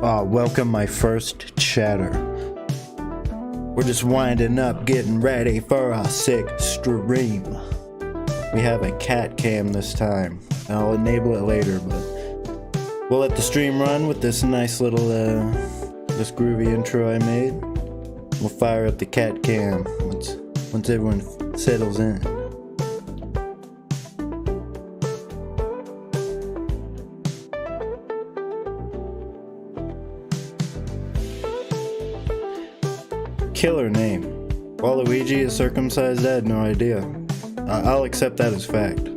Welcome my first chatter. We're just winding up, getting ready for a sick stream. We have a cat cam this time. I'll enable it later, but we'll let the stream run with this nice little, this groovy intro I made. We'll fire up the cat cam once everyone settles in. Killer name. Waluigi is circumcised, I had no idea. I'll accept that as fact.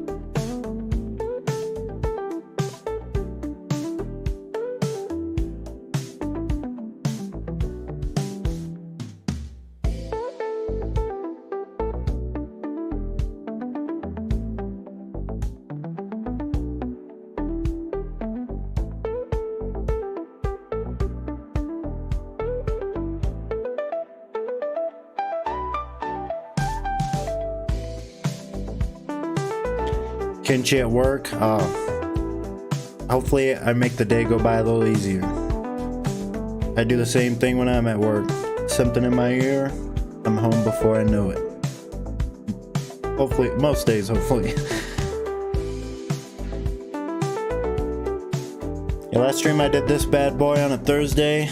Kenshi at work. Hopefully I make the day go by a little easier. I do the same thing when I'm at work. Something in my ear, I'm home before I know it. Hopefully, most days, hopefully. Yeah, last stream I did this bad boy on a Thursday.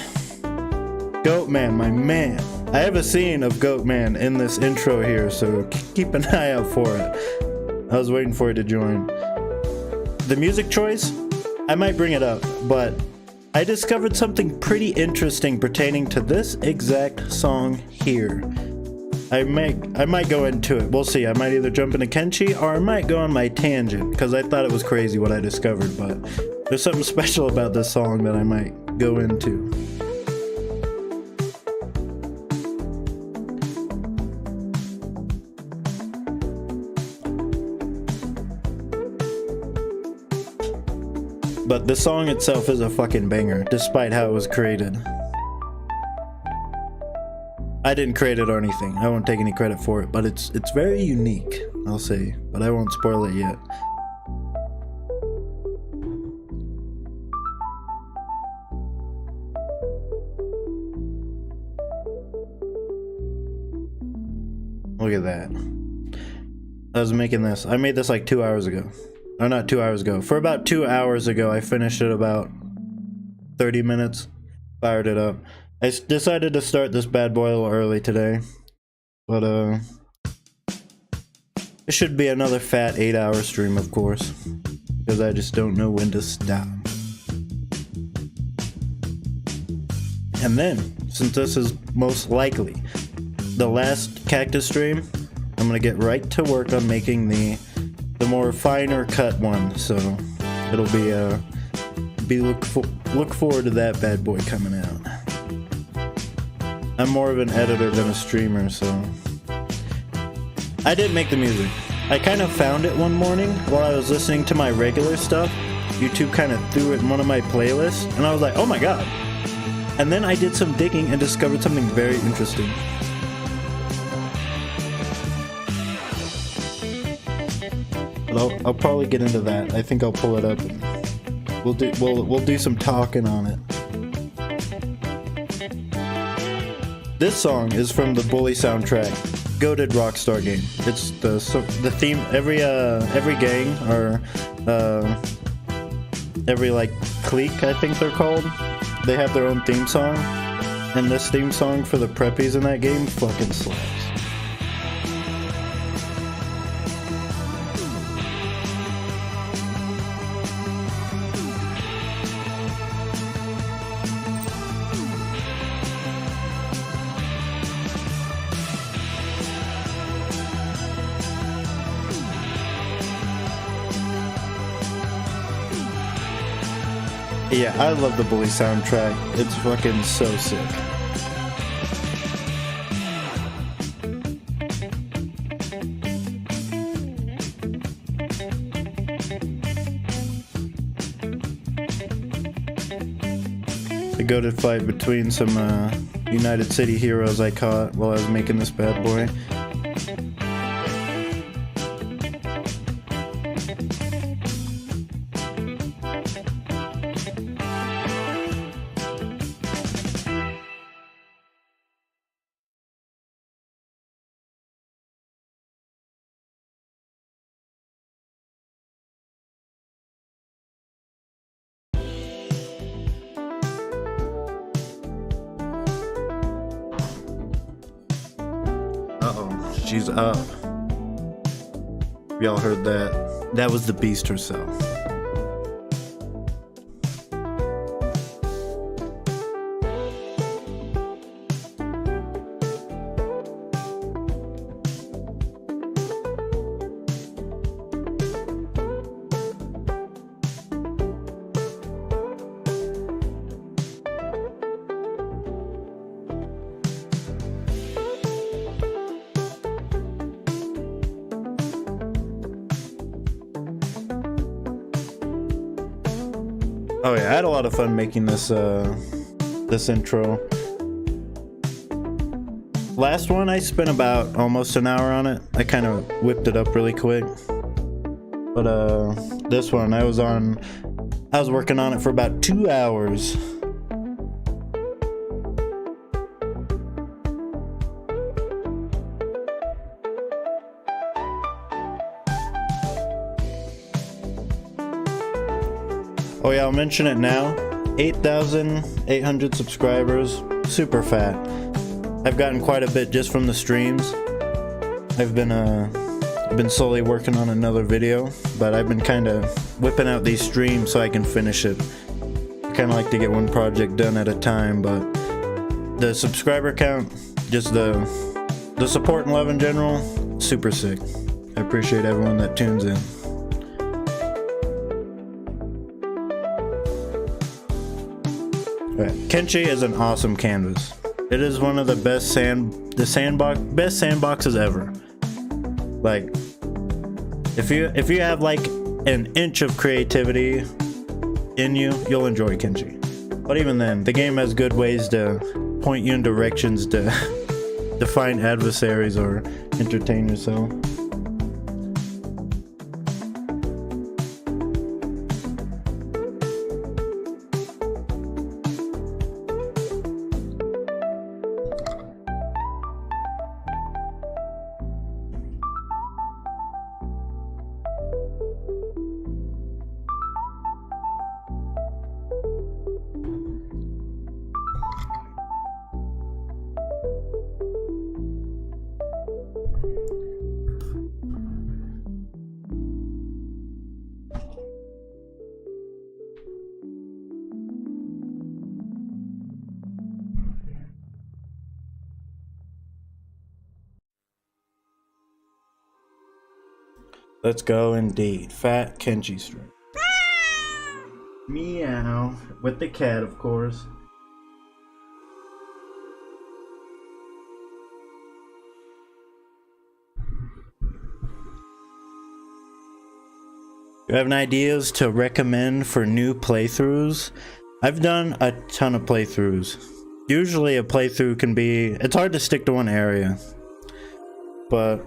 Goatman, my man. I have a scene of Goatman in this intro here, so keep an eye out for it. I was waiting for it to join. The music choice, I might bring it up, but I discovered something pretty interesting pertaining to this exact song here. I might go into it. We'll see. I might either jump into Kenshi or I might go on my tangent because I thought it was crazy what I discovered, but there's something special about this song that I might go into. But the song itself is a fucking banger, despite how it was created. I didn't create it or anything. I won't take any credit for it, but it's very unique, I'll say. But I won't spoil it yet. Look at that. I was making this. I made this like 2 hours ago. Or not 2 hours ago. For about 2 hours ago, I finished it about 30 minutes. Fired it up. I decided to start this bad boy a little early today. But, it should be another fat 8-hour stream, of course. Because I just don't know when to stop. And then, since this is most likely the last Cactus stream, I'm gonna get right to work on making the more finer cut one, so it'll be look forward to that bad boy coming out. I'm more of an editor than a streamer, so I didn't make the music. I kind of found it one morning while I was listening to my regular stuff. YouTube kind of threw it in one of my playlists, and I was like, oh my god. And then I did some digging and discovered something very interesting. I'll probably get into that. I think I'll pull it up and we'll do some talking on it. This song is from the Bully soundtrack, goated Rockstar game. It's the theme. Every gang or every like clique, I think they're called. They have their own theme song, and this theme song for the preppies in that game fucking slaps. Yeah, I love the Bully soundtrack. It's fucking so sick. The goated fight between some United City heroes I caught while I was making this bad boy. She's up. Y'all heard that? That was the beast herself. Oh yeah, I had a lot of fun making this this intro. Last one I spent about almost an hour on it. I kind of whipped it up really quick. But this one I was working on it for about 2 hours. Oh yeah, I'll mention it now. 8,800 subscribers. Super fat. I've gotten quite a bit just from the streams. I've been slowly working on another video, but I've been kind of whipping out these streams so I can finish it. I kind of like to get one project done at a time, but the subscriber count, just the support and love in general, super sick. I appreciate everyone that tunes in. Kenshi is an awesome canvas. It is one of the best best sandboxes ever. Like, if you have like an inch of creativity in you, you'll enjoy Kenshi. But even then, the game has good ways to point you in directions to find adversaries or entertain yourself. Let's go indeed. Fat Kenshi stream. Meow. With the cat, of course. You have any ideas to recommend for new playthroughs? I've done a ton of playthroughs. Usually a playthrough can be... It's hard to stick to one area. But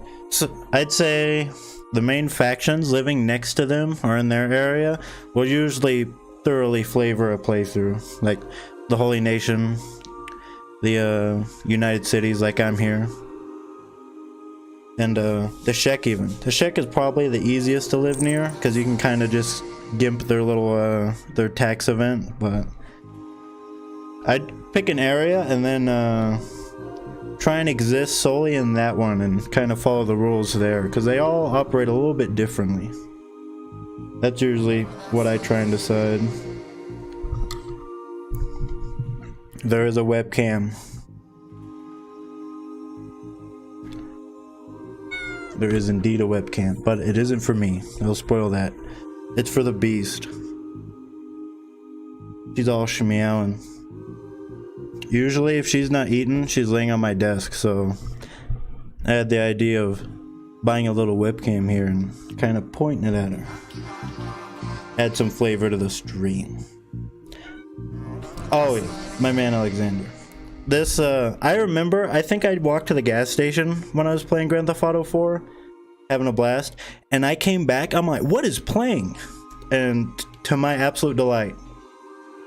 I'd say the main factions living next to them or in their area will usually thoroughly flavor a playthrough. Like the Holy Nation, the United Cities like I'm here. And the Shek even. The Shek is probably the easiest to live near because you can kind of just gimp their little their tax event. But I'd pick an area and then try and exist solely in that one and kind of follow the rules there because they all operate a little bit differently. That's usually what I try and decide. There is a webcam. There is indeed a webcam, but it isn't for me. I'll spoil that. It's for the beast. She's all meowing. Usually if she's not eating, she's laying on my desk, so I had the idea of buying a little webcam here and kind of pointing it at her. Add some flavor to the stream. Oh, my man Alexander. This, I remember, I think I walked to the gas station when I was playing Grand Theft Auto 4, having a blast, and I came back, I'm like, what is playing? And to my absolute delight,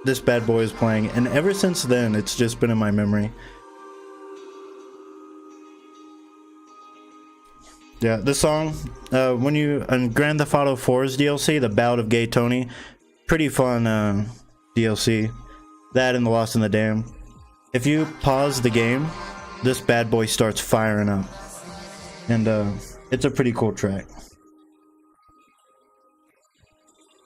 this bad boy is playing, and ever since then, it's just been in my memory. Yeah, this song, when you, on Grand Theft Auto 4's DLC, The Ballad of Gay Tony, pretty fun DLC. That and The Lost in the Dam. If you pause the game, this bad boy starts firing up. and it's a pretty cool track.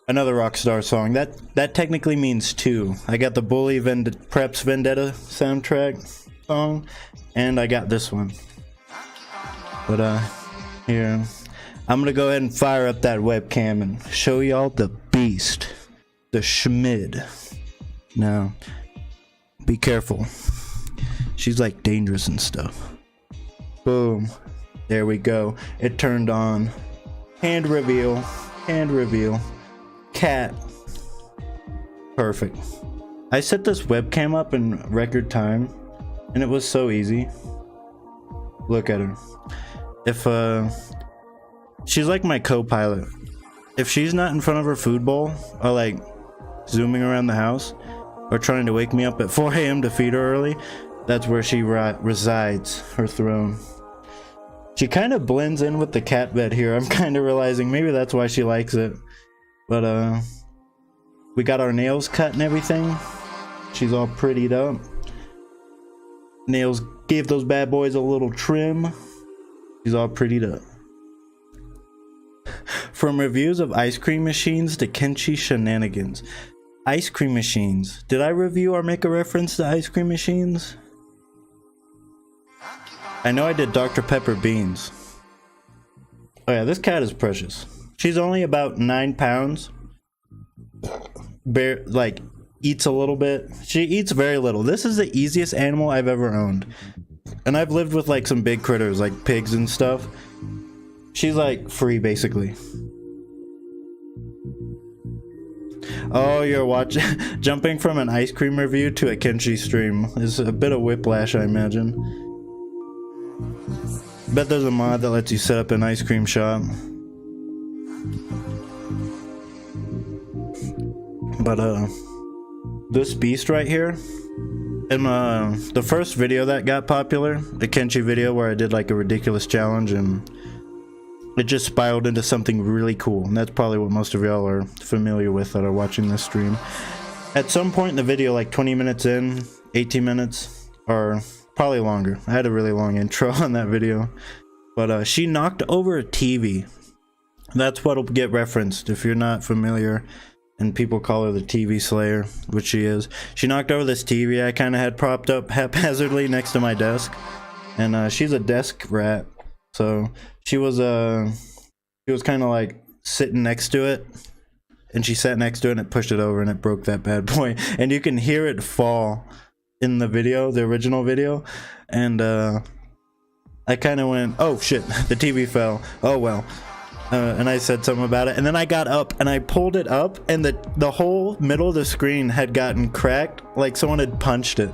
Another Rockstar song. That technically means two. I got the Preps Vendetta soundtrack song, and I got this one. But here, I'm gonna go ahead and fire up that webcam and show y'all the beast, the schmid. Now, be careful. She's like dangerous and stuff. Boom. There we go. It turned on. Hand reveal. Hand reveal. Cat. Perfect. I set this webcam up in record time, and it was so easy. Look at her. If she's like my copilot. If she's not in front of her food bowl or like zooming around the house or trying to wake me up at 4 a.m. to feed her early, that's where she resides, her throne. She kind of blends in with the cat bed here. I'm kind of realizing maybe that's why she likes it. But we got our nails cut and everything. She's all prettied up. Nails, gave those bad boys a little trim. She's all prettied up. From reviews of ice cream machines to Kenshi shenanigans. Ice cream machines. Did I review or make a reference to ice cream machines? I know I did Dr. Pepper beans. Oh yeah, this cat is precious. She's only about 9 pounds. Like, eats a little bit. She eats very little. This is the easiest animal I've ever owned. And I've lived with like some big critters, like pigs and stuff. She's like free, basically. Oh, you're watching. Jumping from an ice cream review to a Kenshi stream is a bit of whiplash, I imagine. Bet there's a mod that lets you set up an ice cream shop. But this beast right here, in the first video that got popular, the Kenshi video where I did like a ridiculous challenge, and it just spiraled into something really cool, and that's probably what most of y'all are familiar with that are watching this stream. At some point in the video, like 20 minutes in, 18 minutes, or probably longer. I had a really long intro on that video. But she knocked over a TV. That's what'll get referenced if you're not familiar, and people call her the TV Slayer, which she is. She knocked over this TV I kind of had propped up haphazardly next to my desk. And she's a desk rat. So she was kind of like sitting next to it. And she sat next to it and it pushed it over and it broke that bad boy. And you can hear it fall in the video, the original video. And I kind of went, oh shit, the TV fell. Oh well. And I said something about it. And then I got up and I pulled it up and the whole middle of the screen had gotten cracked. Like someone had punched it.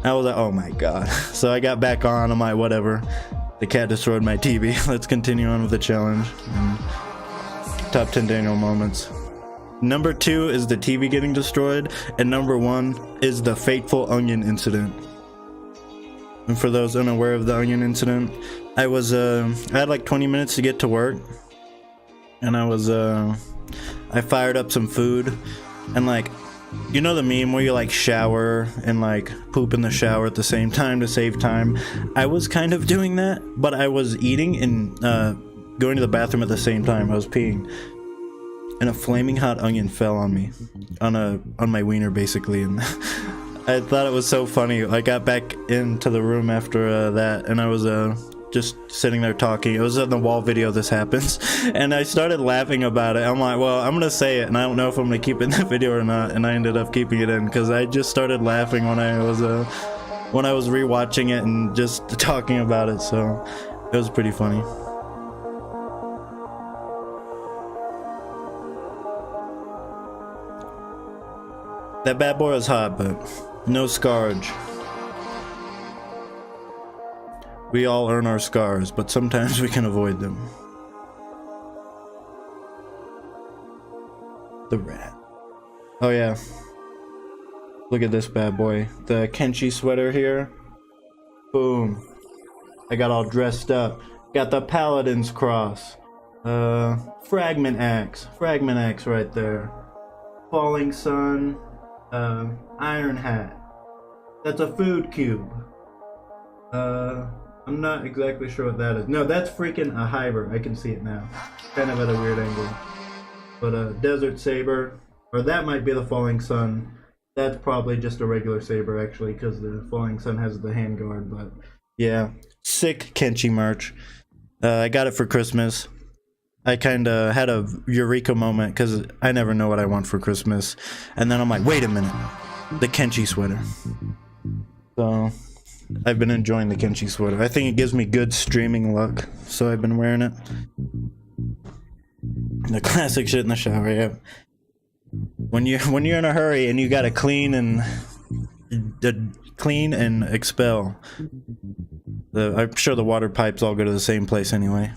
I was like, oh my god. So I got back on. I'm like, whatever. The cat destroyed my TV. Let's continue on with the challenge. And top 10 Daniel moments. Number 2 is the TV getting destroyed, and number 1 is the fateful onion incident. And for those unaware of the onion incident, I had like 20 minutes to get to work, and I fired up some food, and like, you know the meme where you like shower and like poop in the shower at the same time to save time? I was kind of doing that, but I was eating and going to the bathroom at the same time. I was peeing. And a flaming hot onion fell on me, on my wiener basically, and I thought it was so funny. I got back into the room after that, and I was just sitting there talking. It was in the wall video this happens, and I started laughing about it. I'm like, well, I'm gonna say it, and I don't know if I'm gonna keep it in the video or not, and I ended up keeping it in because I just started laughing when I was rewatching it and just talking about it, so it was pretty funny. That bad boy was hot, but no scarge. We all earn our scars, but sometimes we can avoid them. The rat. Oh yeah. Look at this bad boy. The Kenshi sweater here. Boom. I got all dressed up. Got the Paladin's cross. Fragment axe. Fragment axe right there. Falling sun. Iron hat. That's a food cube. I'm not exactly sure what that is. No, that's freaking a hyber. I can see it now. Kind of at a weird angle. But a desert saber, or that might be the falling sun. That's probably just a regular saber actually, because the falling sun has the handguard. But yeah, sick Kenshi merch. I got it for Christmas. I kind of had a eureka moment because I never know what I want for Christmas, and then I'm like, wait a minute, the Kenshi sweater. So I've been enjoying the Kenshi sweater. I think it gives me good streaming luck, so I've been wearing it. The classic shit in the shower, yeah. When you're in a hurry and you gotta clean and expel. I'm sure the water pipes all go to the same place anyway.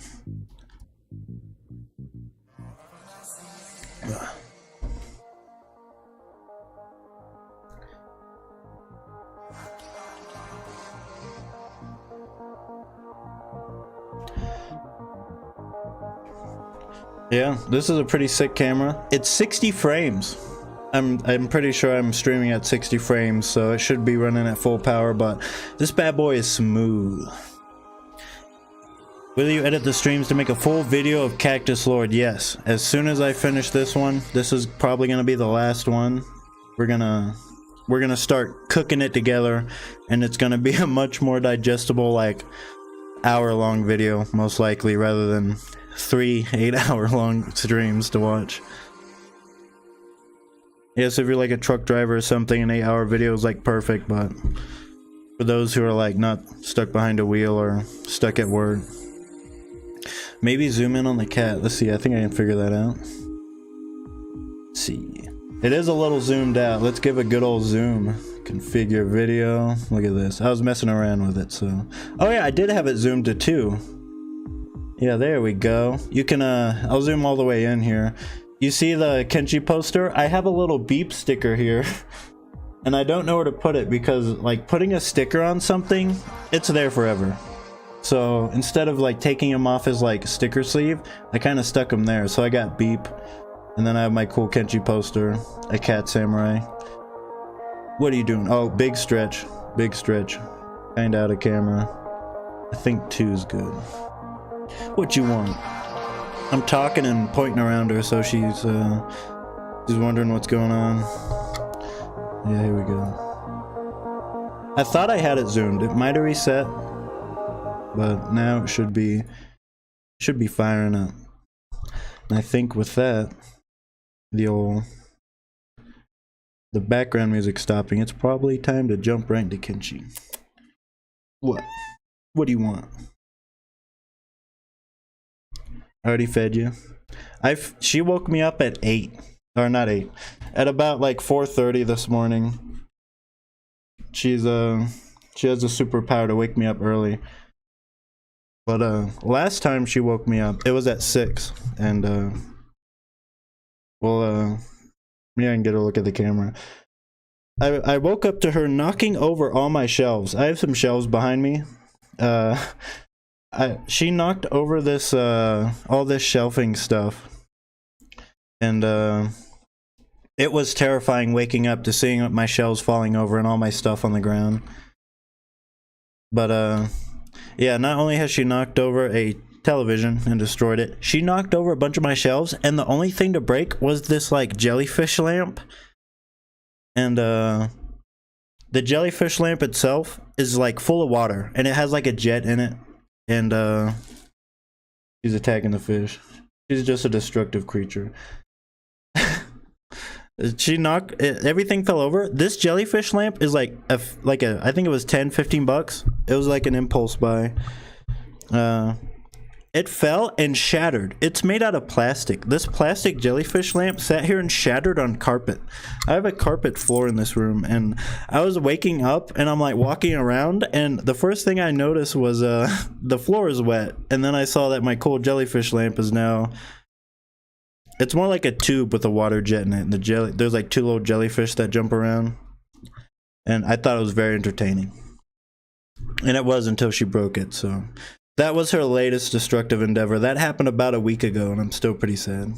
Yeah, this is a pretty sick camera. It's 60 frames. I'm pretty sure I'm streaming at 60 frames, so it should be running at full power, but this bad boy is smooth. Will you edit the streams to make a full video of Cactus Lord? Yes. As soon as I finish this one, this is probably gonna be the last one. We're gonna start cooking it together, and it's gonna be a much more digestible, like, hour-long video, most likely, rather than 3 8-hour-long streams to watch. Yes, if you're like a truck driver or something, an 8-hour video is like perfect, but for those who are like not stuck behind a wheel or stuck at work, maybe zoom in on the cat. Let's see, I think I can figure that out. Let's see. It is a little zoomed out. Let's give a good old zoom. Configure video. Look at this. I was messing around with it, so. Oh yeah, I did have it zoomed to 2. Yeah, there we go. You can, I'll zoom all the way in here. You see the Kenshi poster? I have a little beep sticker here. And I don't know where to put it because, like, putting a sticker on something, it's there forever. So instead of like taking them off as like sticker sleeve, I kind of stuck them there. So I got beep. And then I have my cool Kenshi poster, a cat samurai. What are you doing? Oh, big stretch. Big stretch. Kinda out of camera. I think 2 is good. What you want? I'm talking and pointing around her, so she's wondering what's going on. Yeah, here we go. I thought I had it zoomed. It might have reset, but now it should be firing up. And I think with that, the background music stopping, it's probably time to jump right into Kenshi. What do you want? I already fed you. She woke me up at 8, or not 8, at about like 4:30 this morning. She has a superpower to wake me up early. But last time she woke me up, it was at 6, and well, yeah, I can get a look at the camera. I woke up to her knocking over all my shelves. I have some shelves behind me. She knocked over this all this shelving stuff, and it was terrifying waking up to seeing my shelves falling over and all my stuff on the ground. But yeah, not only has she knocked over a television and destroyed it, she knocked over a bunch of my shelves, and the only thing to break was this like jellyfish lamp. And the jellyfish lamp itself is like full of water, and it has like a jet in it. And she's attacking the fish. She's just a destructive creature. She knocked everything fell over. This jellyfish lamp is like a I think it was 10-15 bucks. It was like an impulse buy. It fell and shattered. It's made out of plastic. This plastic jellyfish lamp sat here and shattered on carpet. I have a carpet floor in this room, and I was waking up and I'm like walking around, and the first thing I noticed was the floor is wet, and then I saw that my cool jellyfish lamp is now, it's more like a tube with a water jet in it, and there's like 2 little jellyfish that jump around, and I thought it was very entertaining. And it was until she broke it. So that was her latest destructive endeavor. That happened about a week ago, and I'm still pretty sad.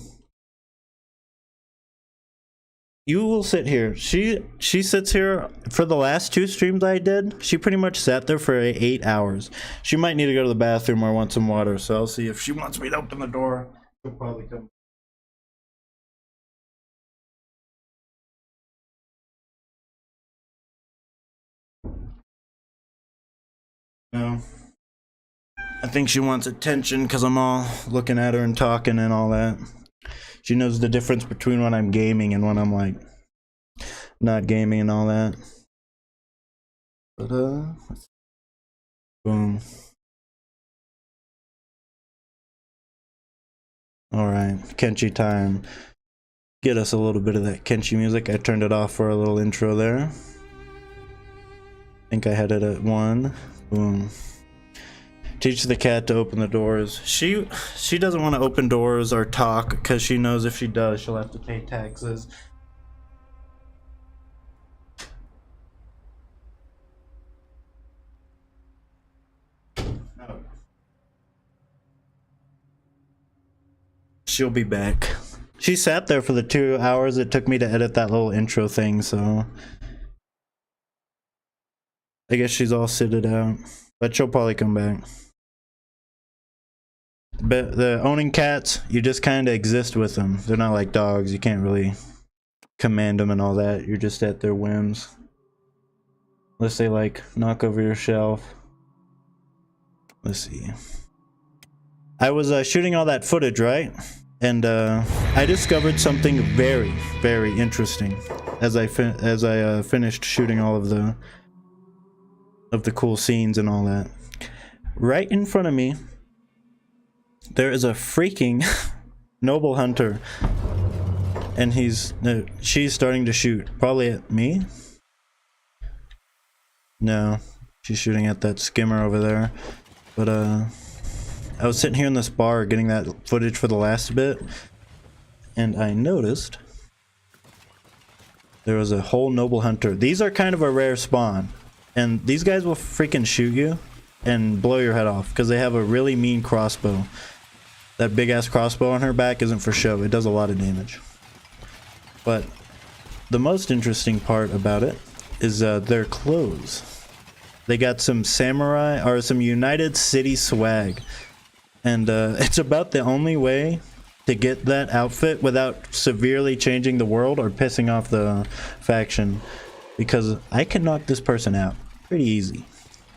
You will sit here. She sits here for the last 2 streams I did. She pretty much sat there for 8 hours. She might need to go to the bathroom or want some water, so I'll see if she wants me to open the door. She'll probably come. No. I think she wants attention because I'm all looking at her and talking and all that. She knows the difference between when I'm gaming and when I'm like not gaming and all that. But boom. Alright, Kenshi time. Get us a little bit of that Kenshi music. I turned it off for a little intro there. I think I had it at 1. Boom. Teach the cat to open the doors. She doesn't want to open doors or talk because she knows if she does, she'll have to pay taxes. No. She'll be back. She sat there for the 2 hours it took me to edit that little intro thing, so I guess she's all sitted out. But she'll probably come back. But the owning cats, you just kind of exist with them. They're not like dogs. You can't really command them and all that. You're just at their whims. Unless they like knock over your shelf. Let's see. I was shooting all that footage, right? And I discovered something very, very interesting as I finished shooting all of the cool scenes and all that. Right in front of me, there is a freaking noble hunter, and she's starting to shoot, probably at me. No, she's shooting at that skimmer over there. But I was sitting here in this bar getting that footage for the last bit, and I noticed there was a whole noble hunter. These are kind of a rare spawn, and these guys will freaking shoot you and blow your head off because they have a really mean crossbow. That big ass crossbow on her back isn't for show. It does a lot of damage. But the most interesting part about it is their clothes. They got some samurai or some United City swag. And it's about the only way to get that outfit without severely changing the world or pissing off the faction. Because I can knock this person out pretty easy.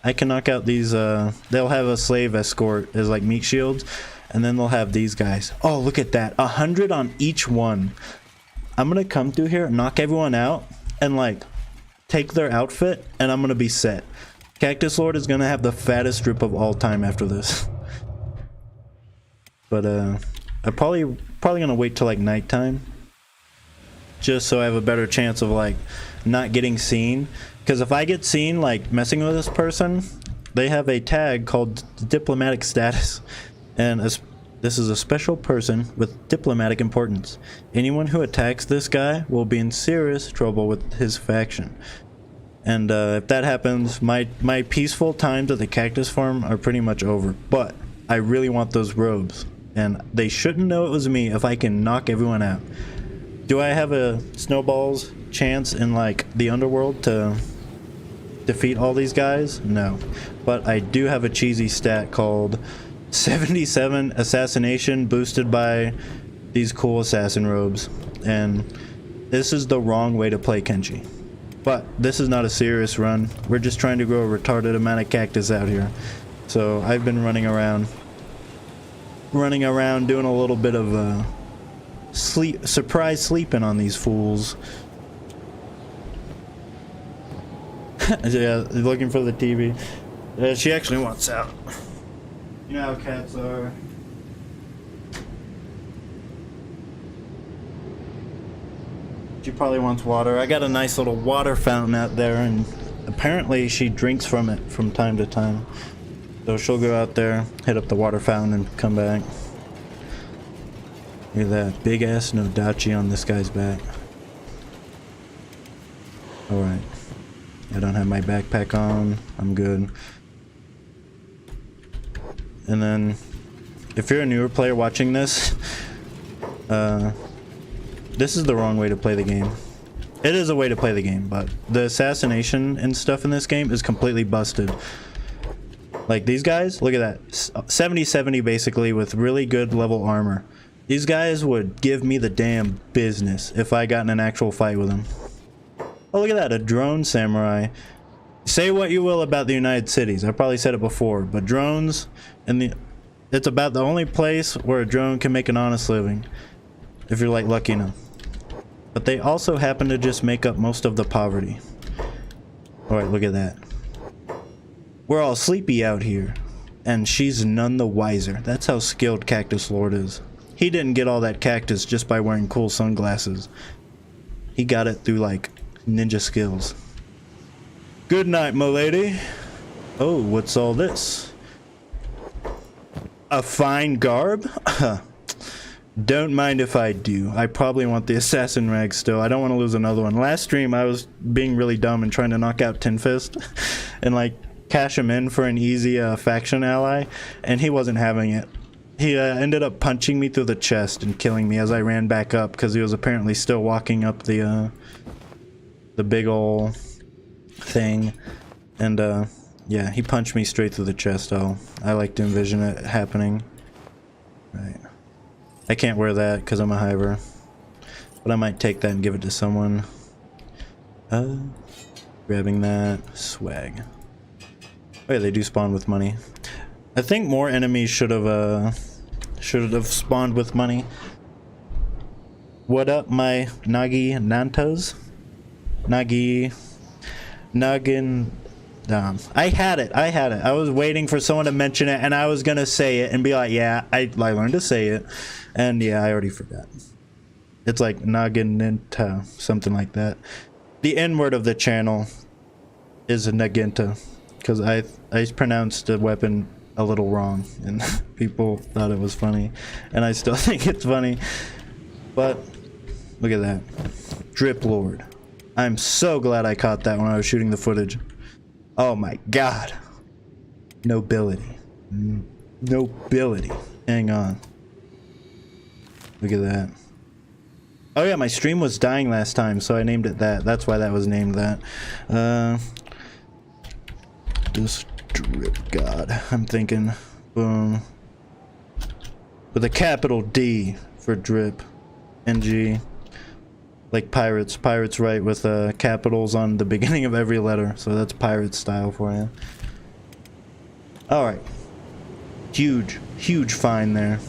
I can knock out these, they'll have a slave escort as like meat shields. And then they'll have these guys. Oh, look at that. 100 on each one. I'm going to come through here, knock everyone out, and like take their outfit, and I'm going to be set. Cactus Lord is going to have the fattest drip of all time after this. But I'm probably going to wait till like nighttime. Just so I have a better chance of like not getting seen. Because if I get seen like messing with this person, they have a tag called diplomatic status. And this is a special person with diplomatic importance. Anyone who attacks this guy will be in serious trouble with his faction. And if that happens, my peaceful times at the cactus farm are pretty much over. But I really want those robes. And they shouldn't know it was me if I can knock everyone out. Do I have a snowball's chance in like the underworld to defeat all these guys? No. But I do have a cheesy stat called 77 assassination boosted by these cool assassin robes, and this is the wrong way to play Kenshi. But this is not a serious run. We're just trying to grow a retarded amount of cactus out here. So I've been running around doing a little bit of surprise sleeping on these fools. Yeah, looking for the TV. She actually wants out. You know how cats are. She probably wants water. I got a nice little water fountain out there, and apparently she drinks from it from time to time. So she'll go out there, hit up the water fountain, and come back. Look at that big ass Nodachi on this guy's back. Alright. I don't have my backpack on. I'm good. And then, if you're a newer player watching this, this is the wrong way to play the game. It is a way to play the game, but the assassination and stuff in this game is completely busted. Like these guys, look at that. 70-70 basically with really good level armor. These guys would give me the damn business if I got in an actual fight with them. Oh, look at that, a drone samurai. Say what you will about the United Cities. I probably said it before, but drones and it's about the only place where a drone can make an honest living. If you're like lucky enough. But they also happen to just make up most of the poverty. Alright, look at that. We're all sleepy out here. And she's none the wiser. That's how skilled Cactus Lord is. He didn't get all that cactus just by wearing cool sunglasses. He got it through like ninja skills. Good night, m'lady. Oh, what's all this? A fine garb? Don't mind if I do. I probably want the assassin rag still. I don't want to lose another one. Last stream I was being really dumb and trying to knock out Tinfist and like cash him in for an easy faction ally, and he wasn't having it. He ended up punching me through the chest and killing me as I ran back up because he was apparently still walking up the big ol' thing, and yeah, he punched me straight through the chest. Oh, I like to envision it happening. Right. I can't wear that because I'm a hiver, but I might take that and give it to someone. Grabbing that swag. Oh yeah, they do spawn with money. I think more enemies should have spawned with money. What up, my Nagi Nantos? Nagin. I had it. I was waiting for someone to mention it, and I was gonna say it and be like, yeah, I learned to say it, and yeah, I already forgot. It's like Naginenta, something like that. The N word of the channel is a Naginta, because I pronounced the weapon a little wrong, and people thought it was funny, and I still think it's funny. But look at that, Drip Lord. I'm so glad I caught that when I was shooting the footage. Oh my god. Nobility. Nobility. Hang on. Look at that. Oh yeah, my stream was dying last time, so I named it that. That's why that was named that. This Drip God. I'm thinking. Boom. With a capital D for Drip. NG. Like pirates. Pirates write with capitals on the beginning of every letter. So that's pirate style for you. Alright. Huge find there.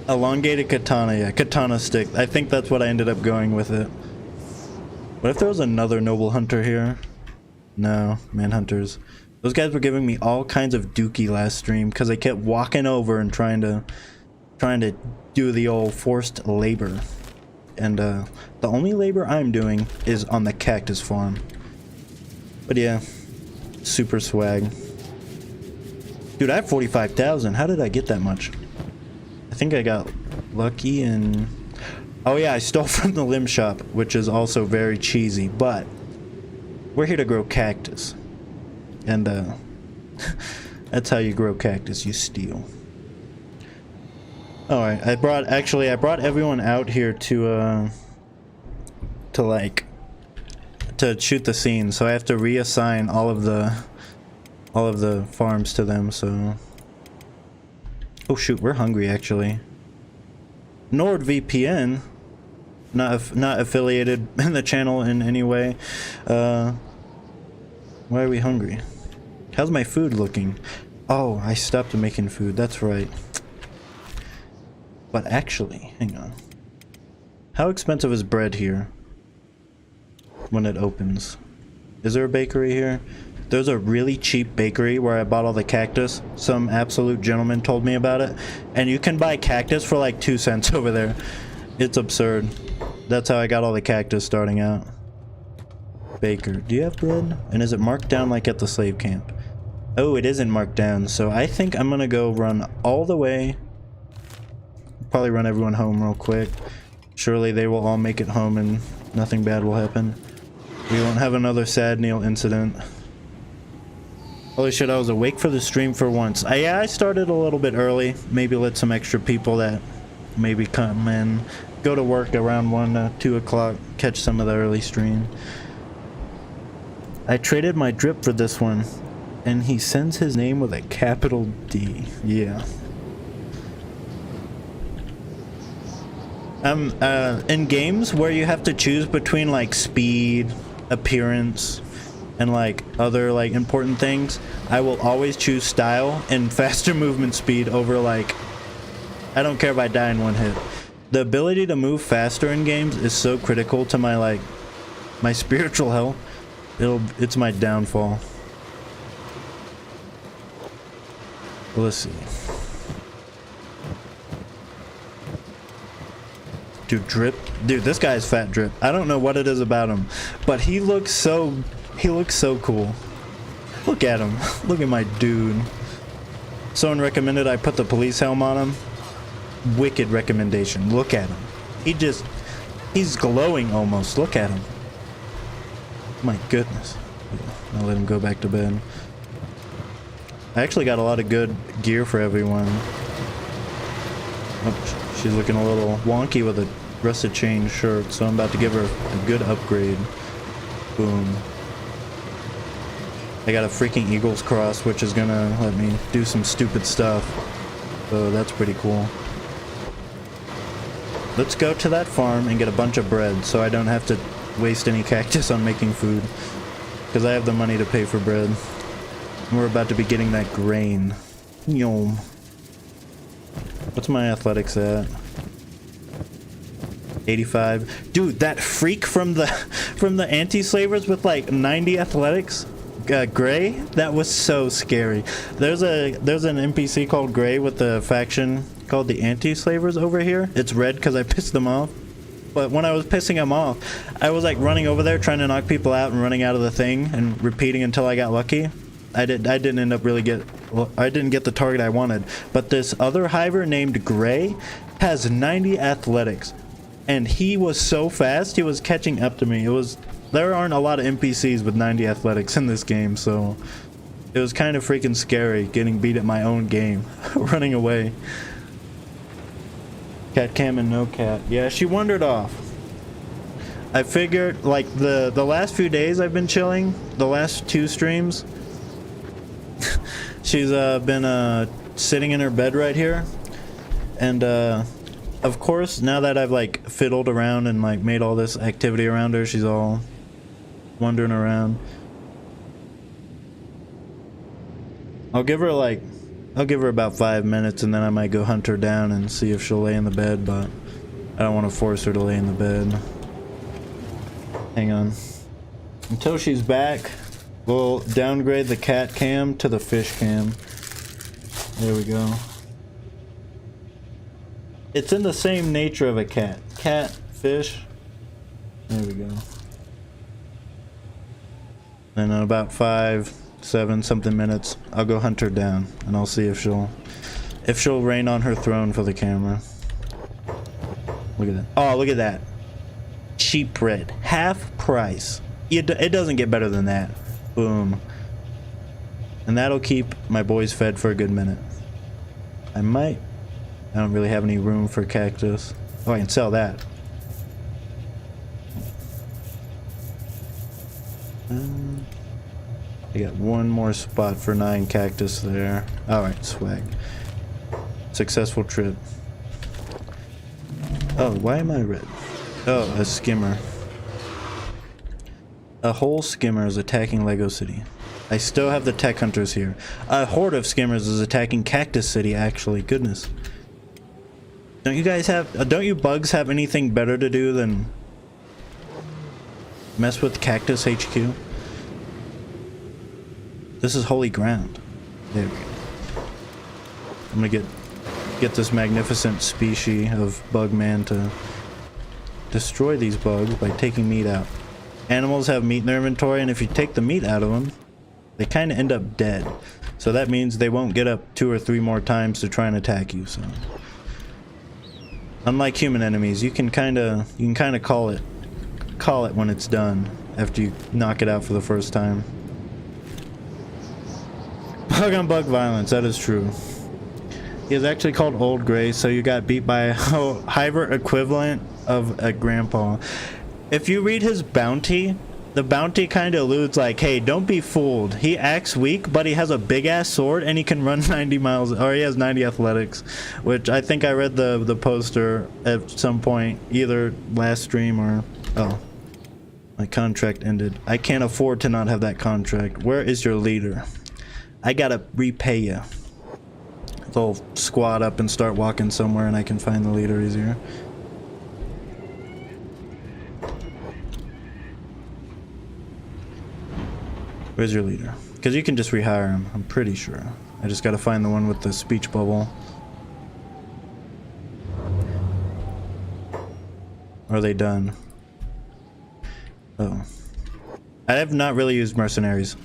Elongated katana. Yeah, katana stick. I think that's what I ended up going with it. What if there was another noble hunter here? No, manhunters. Those guys were giving me all kinds of dookie last stream because I kept walking over and trying to do the old forced labor. And the only labor I'm doing is on the cactus farm. But yeah, super swag. Dude, I have 45,000. How did I get that much? I think I got lucky and... Oh yeah, I stole from the limb shop, which is also very cheesy, but we're here to grow cactus. And that's how you grow cactus, you steal. Alright, I brought everyone out here to shoot the scene, so I have to reassign all of the farms to them, so... Oh shoot, we're hungry actually. NordVPN, not affiliated in the channel in any way. Why are we hungry? How's my food looking? Oh, I stopped making food, that's right. But actually, hang on. How expensive is bread here when it opens? Is there a bakery here? There's a really cheap bakery where I bought all the cactus. Some absolute gentleman told me about it. And you can buy cactus for like 2 cents over there. It's absurd. That's how I got all the cactus starting out. Baker, do you have bread? And is it marked down like at the slave camp? Oh, it isn't marked down. So I think I'm gonna go run all the way. Probably run everyone home real quick. Surely they will all make it home and nothing bad will happen. We won't have another sad Neil incident. Holy shit, I was awake for the stream for once. I started a little bit early. Maybe let some extra people that maybe come in, go to work around 1 to 2 o'clock, catch some of the early stream. I traded my drip for this one, and he sends his name with a capital D. Yeah. In games where you have to choose between like speed, appearance, and like other like important things, I will always choose style and faster movement speed over like, I don't care if I die in one hit. The ability to move faster in games is so critical to my like my spiritual health. It's my downfall. Let's see. Dude, drip. Dude, this guy's fat drip. I don't know what it is about him, but he looks so cool. Look at him. Look at my dude. Someone recommended I put the police helm on him. Wicked recommendation. Look at him. He's glowing almost. Look at him. My goodness. I'll let him go back to bed. I actually got a lot of good gear for everyone. Oh, she's looking a little wonky with a rusted chain shirt, so I'm about to give her a good upgrade. Boom. I got a freaking Eagles cross, which is gonna let me do some stupid stuff. So that's pretty cool. Let's go to that farm and get a bunch of bread so I don't have to waste any cactus on making food, because I have the money to pay for bread. And we're about to be getting that grain. Yum. What's my athletics at? 85. Dude, that freak from the anti-slavers with like 90 athletics, Gray, that was so scary. There's an NPC called Gray with the faction called the anti-slavers over here. It's red because I pissed them off. But when I was pissing him off, I was like running over there trying to knock people out and running out of the thing and repeating until I got lucky. I didn't end up I didn't get the target I wanted. But this other hiver named Gray has 90 athletics, and he was so fast, he was catching up to me. There aren't a lot of NPCs with 90 athletics in this game, so it was kind of freaking scary getting beat at my own game, running away. Cat cam and no cat. Yeah, she wandered off. I figured, like, the last few days I've been chilling, the last 2 streams, she's been sitting in her bed right here, and of course, now that I've like fiddled around and like made all this activity around her, she's all wandering around. I'll give her about 5 minutes, and then I might go hunt her down and see if she'll lay in the bed, but I don't want to force her to lay in the bed. Hang on. Until she's back, we'll downgrade the cat cam to the fish cam. There we go. It's in the same nature of a cat. Cat, fish. There we go. And in about 5, 7 something minutes, I'll go hunt her down, and I'll see if she'll reign on her throne for the camera. Look at that. Oh, look at that. Cheap bread. Half price. It doesn't get better than that. Boom. And that'll keep my boys fed for a good minute. I don't really have any room for cactus. Oh, I can sell that. I got one more spot for 9 cactus there. Alright, swag. Successful trip. Oh, why am I red? Oh, a skimmer. A whole skimmer is attacking Lego City. I still have the tech hunters here. A horde of skimmers is attacking Cactus City, actually. Goodness. Don't you bugs have anything better to do than mess with Cactus HQ? This is holy ground. There we go. I'm gonna get this magnificent species of bugman to destroy these bugs by taking meat out. Animals have meat in their inventory, and if you take the meat out of them, they kind of end up dead. So that means they won't get up 2 or 3 more times to try and attack you. So, unlike human enemies, you can kind of call it when it's done after you knock it out for the first time. Bug on bug violence, that is true. He is actually called Old Gray, so you got beat by a Hiver equivalent of a grandpa. If you read his bounty, the bounty kind of alludes like, hey, don't be fooled. He acts weak, but he has a big ass sword and he can run 90 miles, or he has 90 athletics, which I think I read the poster at some point, either last stream or, oh, my contract ended. I can't afford to not have that contract. Where is your leader? I gotta repay you. They'll squat up and start walking somewhere and I can find the leader easier. Where's your leader? Because you can just rehire him, I'm pretty sure. I just gotta find the one with the speech bubble. Are they done? Oh. I have not really used mercenaries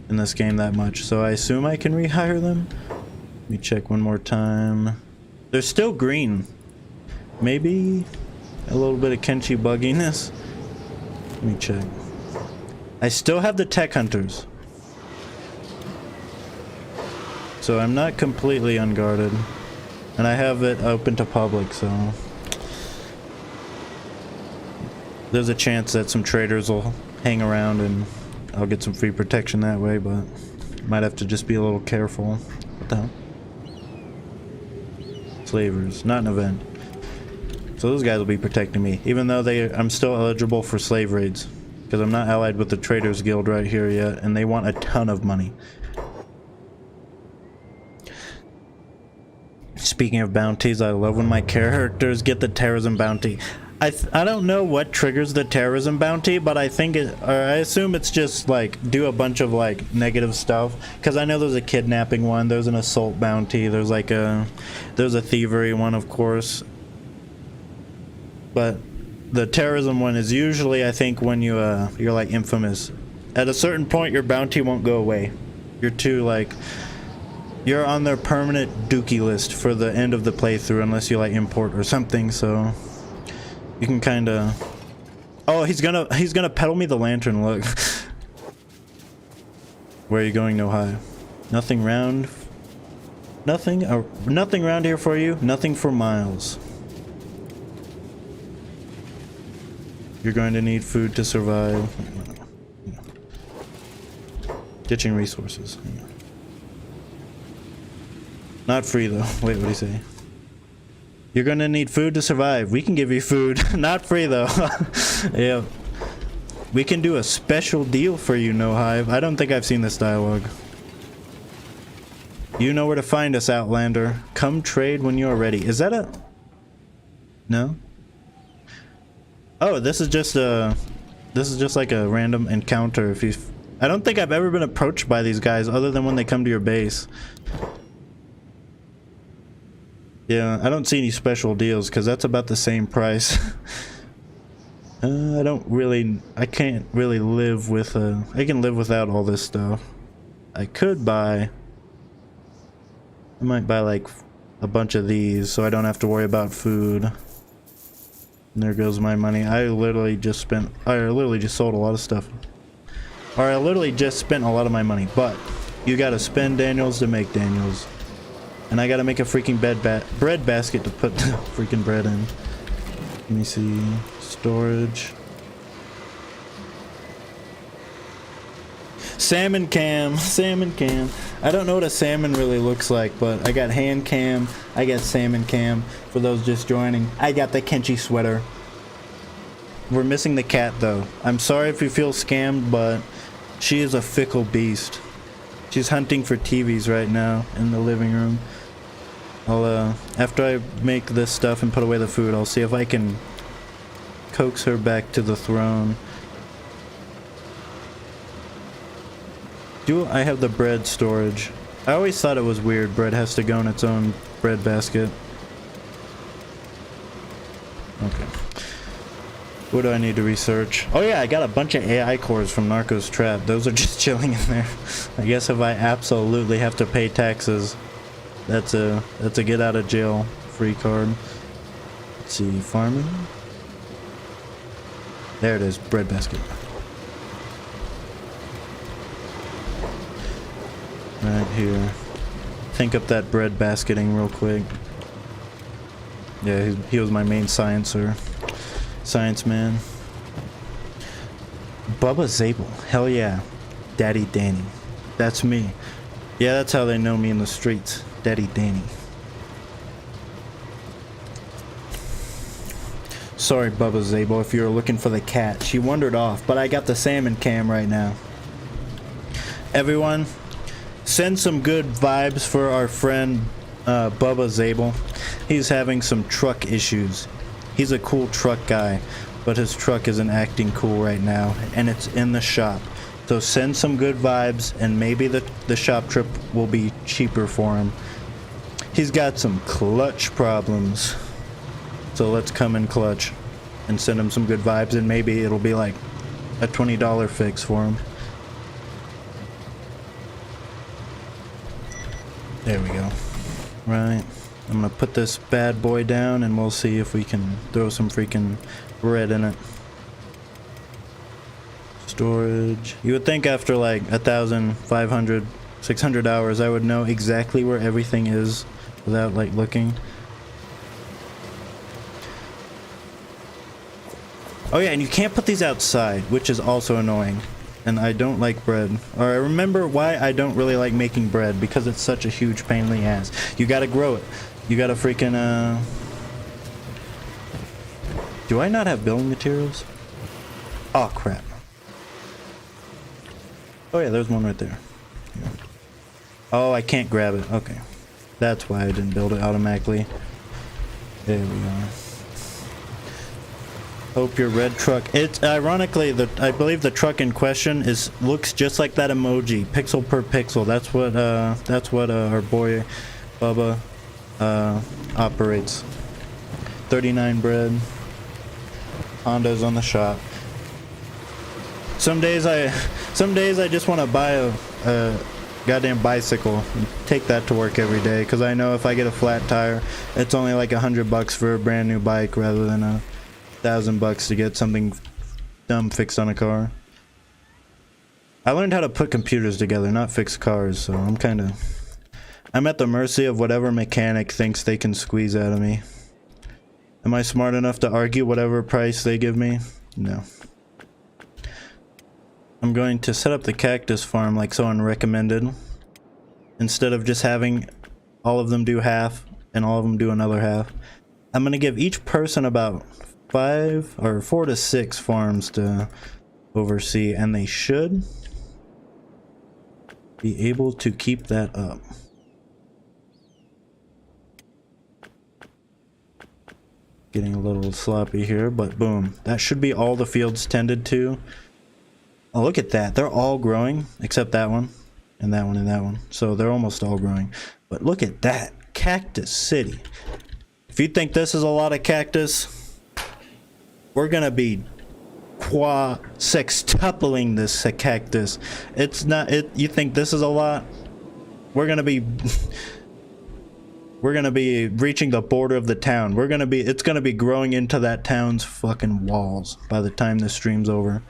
in this game that much, so I assume I can rehire them. Let me check one more time. They're still green. Maybe a little bit of Kenshi bugginess. Let me check. I still have the tech hunters. So I'm not completely unguarded. And I have it open to public, so there's a chance that some traders will hang around and I'll get some free protection that way, but might have to just be a little careful. What the hell? Slavers, not an event. So those guys will be protecting me, even though I'm still eligible for slave raids, because I'm not allied with the Traders Guild right here yet, and they want a ton of money. Speaking of bounties, I love when my characters get the terrorism bounty. I don't know what triggers the terrorism bounty, but I think I assume it's just like do a bunch of like negative stuff, because I know there's a kidnapping one, there's an assault bounty, there's a thievery one, of course, but the terrorism one is usually, I think, when you're like infamous. At a certain point your bounty won't go away. You're on their permanent dookie list for the end of the playthrough unless you like import or something, so you can kind of... Oh, he's gonna peddle me the lantern, look. Where are you going, no high? Nothing round... Nothing round here for you? Nothing for miles. You're going to need food to survive. Ditching resources. Not free though. Wait, what did he say? You're gonna need food to survive. We can give you food. Not free though. Yeah. We can do a special deal for you, No Hive. I don't think I've seen this dialogue. You know where to find us, Outlander. Come trade when you're ready. Is that a... No? Oh, this is just like a random encounter. If you... I don't think I've ever been approached by these guys other than when they come to your base. Yeah, I don't see any special deals because that's about the same price. I can't really live with I can live without all this stuff. I might buy like a bunch of these so I don't have to worry about food. And there goes my money. I literally just sold a lot of stuff. Or I literally just spent a lot of my money, but you gotta spend Daniels to make Daniels. And I gotta make a freaking bread basket to put the freaking bread in. Let me see. Storage. Salmon cam. Salmon cam. I don't know what a salmon really looks like, but I got hand cam. I got salmon cam. For those just joining, I got the Kenshi sweater. We're missing the cat though. I'm sorry if you feel scammed, but she is a fickle beast. She's hunting for TVs right now in the living room. After I make this stuff and put away the food, I'll see if I can coax her back to the throne. Do I have the bread storage? I always thought it was weird. Bread has to go in its own bread basket. Okay. What do I need to research? Oh yeah, I got a bunch of AI cores from Narco's Trap. Those are just chilling in there. I guess if I absolutely have to pay taxes, that's a get out of jail free card. Let's see, farming. There it is, bread basket. Right here. think up that bread basketing real quick. Yeah, he was my main science man. Bubba Zabel. Hell yeah. Daddy Danny. That's me. Yeah, that's how they know me in the streets. Daddy Danny. Sorry, Bubba Zabel, if you were looking for the cat. She wandered off, but I got the salmon cam right now. Everyone, send some good vibes for our friend Bubba Zabel. He's having some truck issues. He's a cool truck guy, but his truck isn't acting cool right now, and it's in the shop. So send some good vibes, and maybe the shop trip will be cheaper for him. He's got some clutch problems. So let's come in clutch and send him some good vibes, and maybe it'll be like a $20 fix for him. There we go. Right. I'm gonna put this bad boy down and we'll see if we can throw some freaking bread in it. Storage. You would think after like 1,500, 600 hours I would know exactly where everything is without like looking. Oh yeah, and you can't put these outside, which is also annoying. And I don't like bread. Or I remember why I don't really like making bread, because it's such a huge pain in the ass. You gotta grow it. You gotta freaking, Do I not have building materials? Oh, crap. Oh yeah, there's one right there. Oh, I can't grab it. Okay. That's why I didn't build it automatically. There we go. Hope your red truck. It's ironically I believe the truck in question looks just like that emoji, pixel per pixel. That's what our boy Bubba operates. 39 bread. Honda's on the shop. Some days I just want to buy a goddamn bicycle and take that to work every day, because I know if I get a flat tire, it's only like $100 for a brand new bike rather than $1,000 to get something dumb fixed on a car. I learned how to put computers together, not fix cars, so I'm at the mercy of whatever mechanic thinks they can squeeze out of me. Am I smart enough to argue whatever price they give me? No. I'm going to set up the cactus farm like someone recommended, instead of just having all of them do half and all of them do another half. I'm going to give each person about 4 to 6 farms to oversee, and they should be able to keep that up. Getting a little sloppy here, but boom. That should be all the fields tended to. Oh, look at that. They're all growing, except that one, and that one, and that one. So they're almost all growing. But look at that. Cactus City. If you think this is a lot of cactus, we're gonna be sextupling this cactus. It's not it. You think this is a lot? We're gonna be reaching the border of the town. It's gonna be growing into that town's fucking walls by the time this stream's over.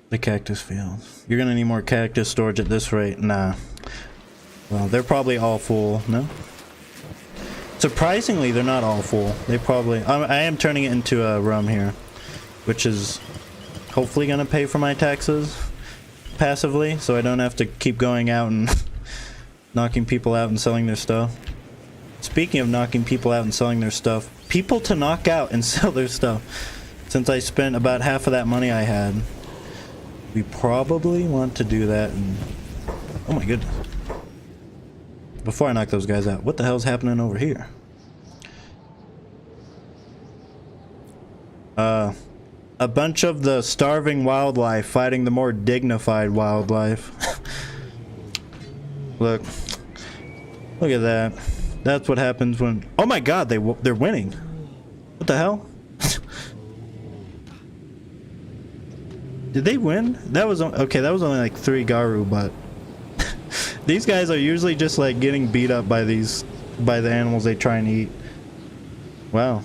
The cactus fields. You're gonna need more cactus storage at this rate. Nah. Well, they're probably all full. No? Surprisingly, they're not all full. They probably... I am turning it into a rum here, which is hopefully gonna pay for my taxes passively, so I don't have to keep going out and knocking people out and selling their stuff. Speaking of knocking people out and selling their stuff, people to knock out and sell their stuff. Since I spent about half of that money I had, we probably want to do that. And oh my goodness. Before I knock those guys out, what the hell's happening over here? A bunch of the starving wildlife fighting the more dignified wildlife. Look at that. That's what happens when... Oh my god, they're winning. What the hell? Did they win? That was okay. That was only like 3 Garu, but these guys are usually just like getting beat up by the animals they try and eat. Wow.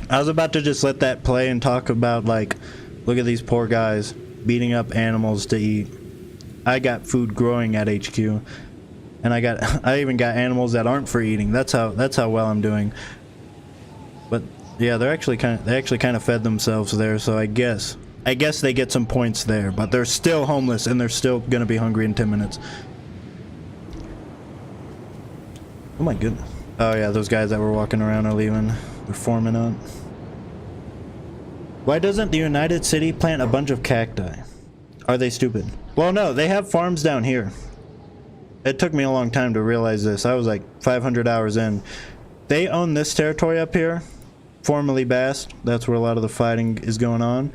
I was about to just let that play and talk about, like, look at these poor guys beating up animals to eat. I got food growing at HQ, and I even got animals that aren't for eating. That's how well I'm doing. But yeah, they actually kind of fed themselves there, so I guess they get some points there. But they're still homeless, and they're still gonna be hungry in 10 minutes. Oh my goodness. Oh yeah, those guys that were walking around are leaving. They're forming up. Why doesn't the United City plant a bunch of cacti? Are they stupid? Well, no, they have farms down here. It took me a long time to realize this. I was like 500 hours in. They own this territory up here, formerly Bast. That's where a lot of the fighting is going on.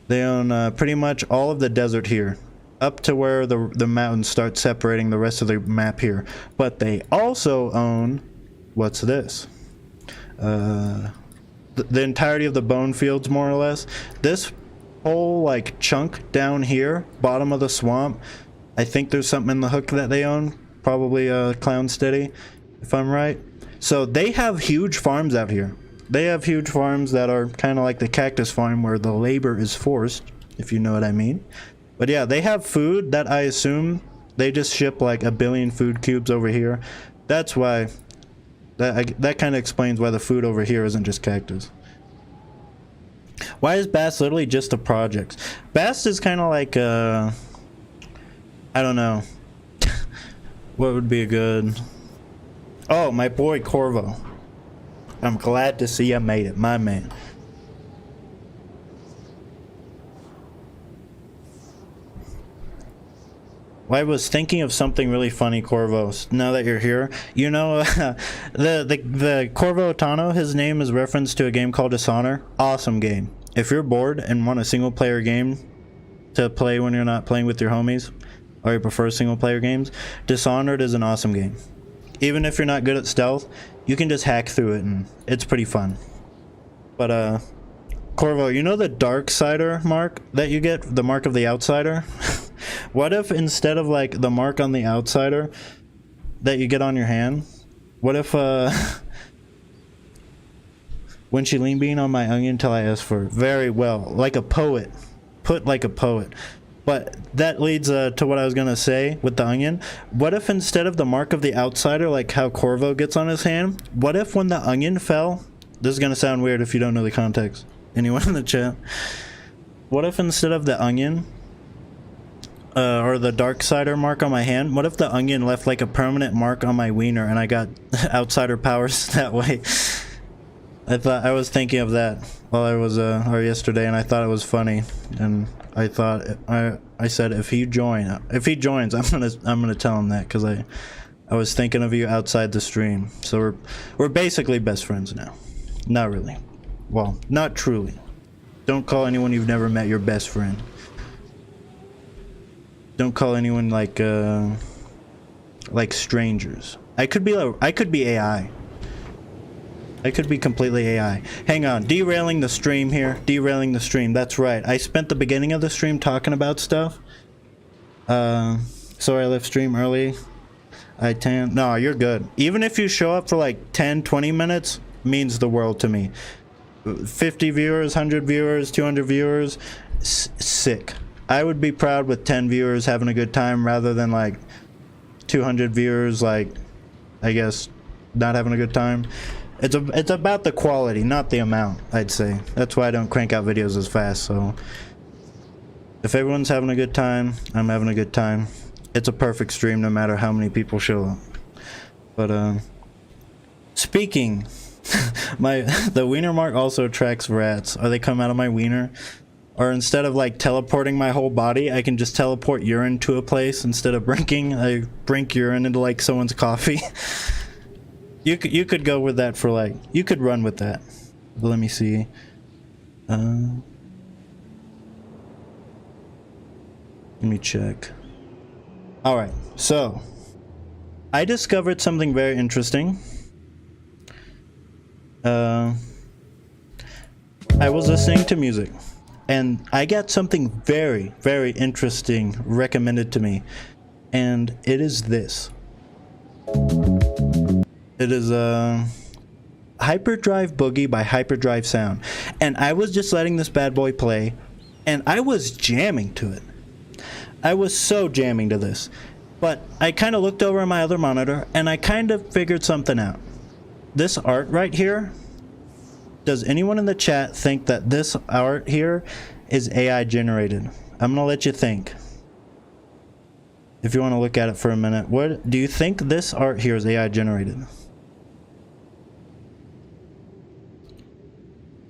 They own pretty much all of the desert here, up to where the mountains start separating the rest of the map here. But they also own, what's this? The entirety of the bone fields, more or less. This whole like chunk down here, bottom of the swamp, I think there's something in the hook that they own, probably Clown Steady, if I'm right. So they have huge farms out here. They have huge farms that are kind of like the cactus farm where the labor is forced, if you know what I mean. But yeah, they have food that I assume they just ship like 1 billion food cubes over here. That's why, that kind of explains why the food over here isn't just cactus. Why is Bast literally just a project? Bast is kind of like, I don't know. What would be a good... Oh, my boy Corvo. I'm glad to see I made it, my man. Well, I was thinking of something really funny, Corvo. Now that you're here, you know, the Corvo Tano, his name is referenced to a game called Dishonor. Awesome game. If you're bored and want a single-player game to play when you're not playing with your homies, or you prefer single-player games, Dishonored is an awesome game. Even if you're not good at stealth, you can just hack through it, and it's pretty fun. But Corvo, you know the Darksider mark that you get, the mark of the outsider? What if instead of like the mark on the outsider that you get on your hand, what if when she lean bean on my onion till I ask for very well, like a poet, put like a poet. But that leads to what I was gonna say with the onion. What if instead of the mark of the outsider, like how Corvo gets on his hand, what if when the onion fell, this is gonna sound weird if you don't know the context, anyone in the chat, what if instead of the onion or the Darksider mark on my hand, what if the onion left like a permanent mark on my wiener and I got outsider powers that way? I was thinking of that while I was or yesterday, and I thought it was funny, and I thought I said if he joins, I'm gonna tell him that, because I was thinking of you outside the stream. So we're basically best friends now. Not really. Well, not truly. Don't call anyone you've never met your best friend. Don't call anyone like strangers. I could be AI. I could be completely AI. Hang on, derailing the stream here. Derailing the stream. That's right. I spent the beginning of the stream talking about stuff. Sorry I left stream early. No, you're good. Even if you show up for like 10, 20 minutes, means the world to me. 50 viewers, 100 viewers, 200 viewers, sick. I would be proud with 10 viewers having a good time rather than like 200 viewers, like, I guess, not having a good time. It's about the quality, not the amount, I'd say. That's why I don't crank out videos as fast. So if everyone's having a good time, I'm having a good time. It's a perfect stream no matter how many people show up. But speaking, the wiener mark also attracts rats. Or they come out of my wiener. Or instead of like teleporting my whole body, I can just teleport urine to a place. Instead of brinking, I brink urine into like someone's coffee. You could go with that for like, you could run with that. But let me see. Let me check. Alright, so I discovered something very interesting. I was listening to music and I got something very, very interesting recommended to me, and it is this. It is Hyperdrive Boogie by Hyperdrive Sound. And I was just letting this bad boy play, and I was jamming to it. I was so jamming to this. But I kind of looked over on my other monitor, and I kind of figured something out. This art right here, does anyone in the chat think that this art here is AI generated? I'm gonna let you think. If you want to look at it for a minute, what do you think this art here is AI generated?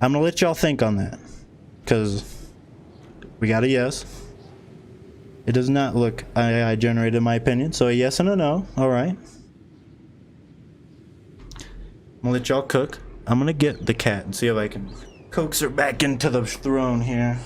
I'm gonna let y'all think on that, because we got a yes. It does not look AI generated in my opinion, so a yes and a no. All right. I'm gonna let y'all cook. I'm gonna get the cat and see if I can coax her back into the throne here.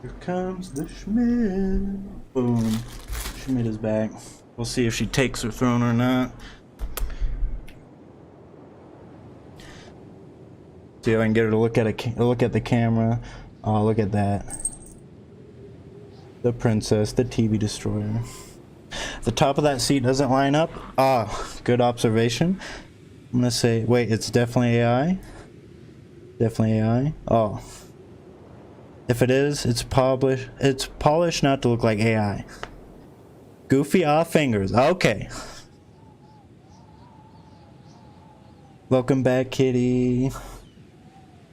Here comes the schmid. Boom. Schmid is back. We'll see if she takes her throne or not. See if I can get her to look at the camera. Oh, look at that. The princess, the TV destroyer. The top of that seat doesn't line up. Ah, good observation. I'm gonna say, wait, it's definitely AI. Definitely AI. Oh. If it is, it's polished not to look like AI. Goofy off fingers. Okay. Welcome back, kitty.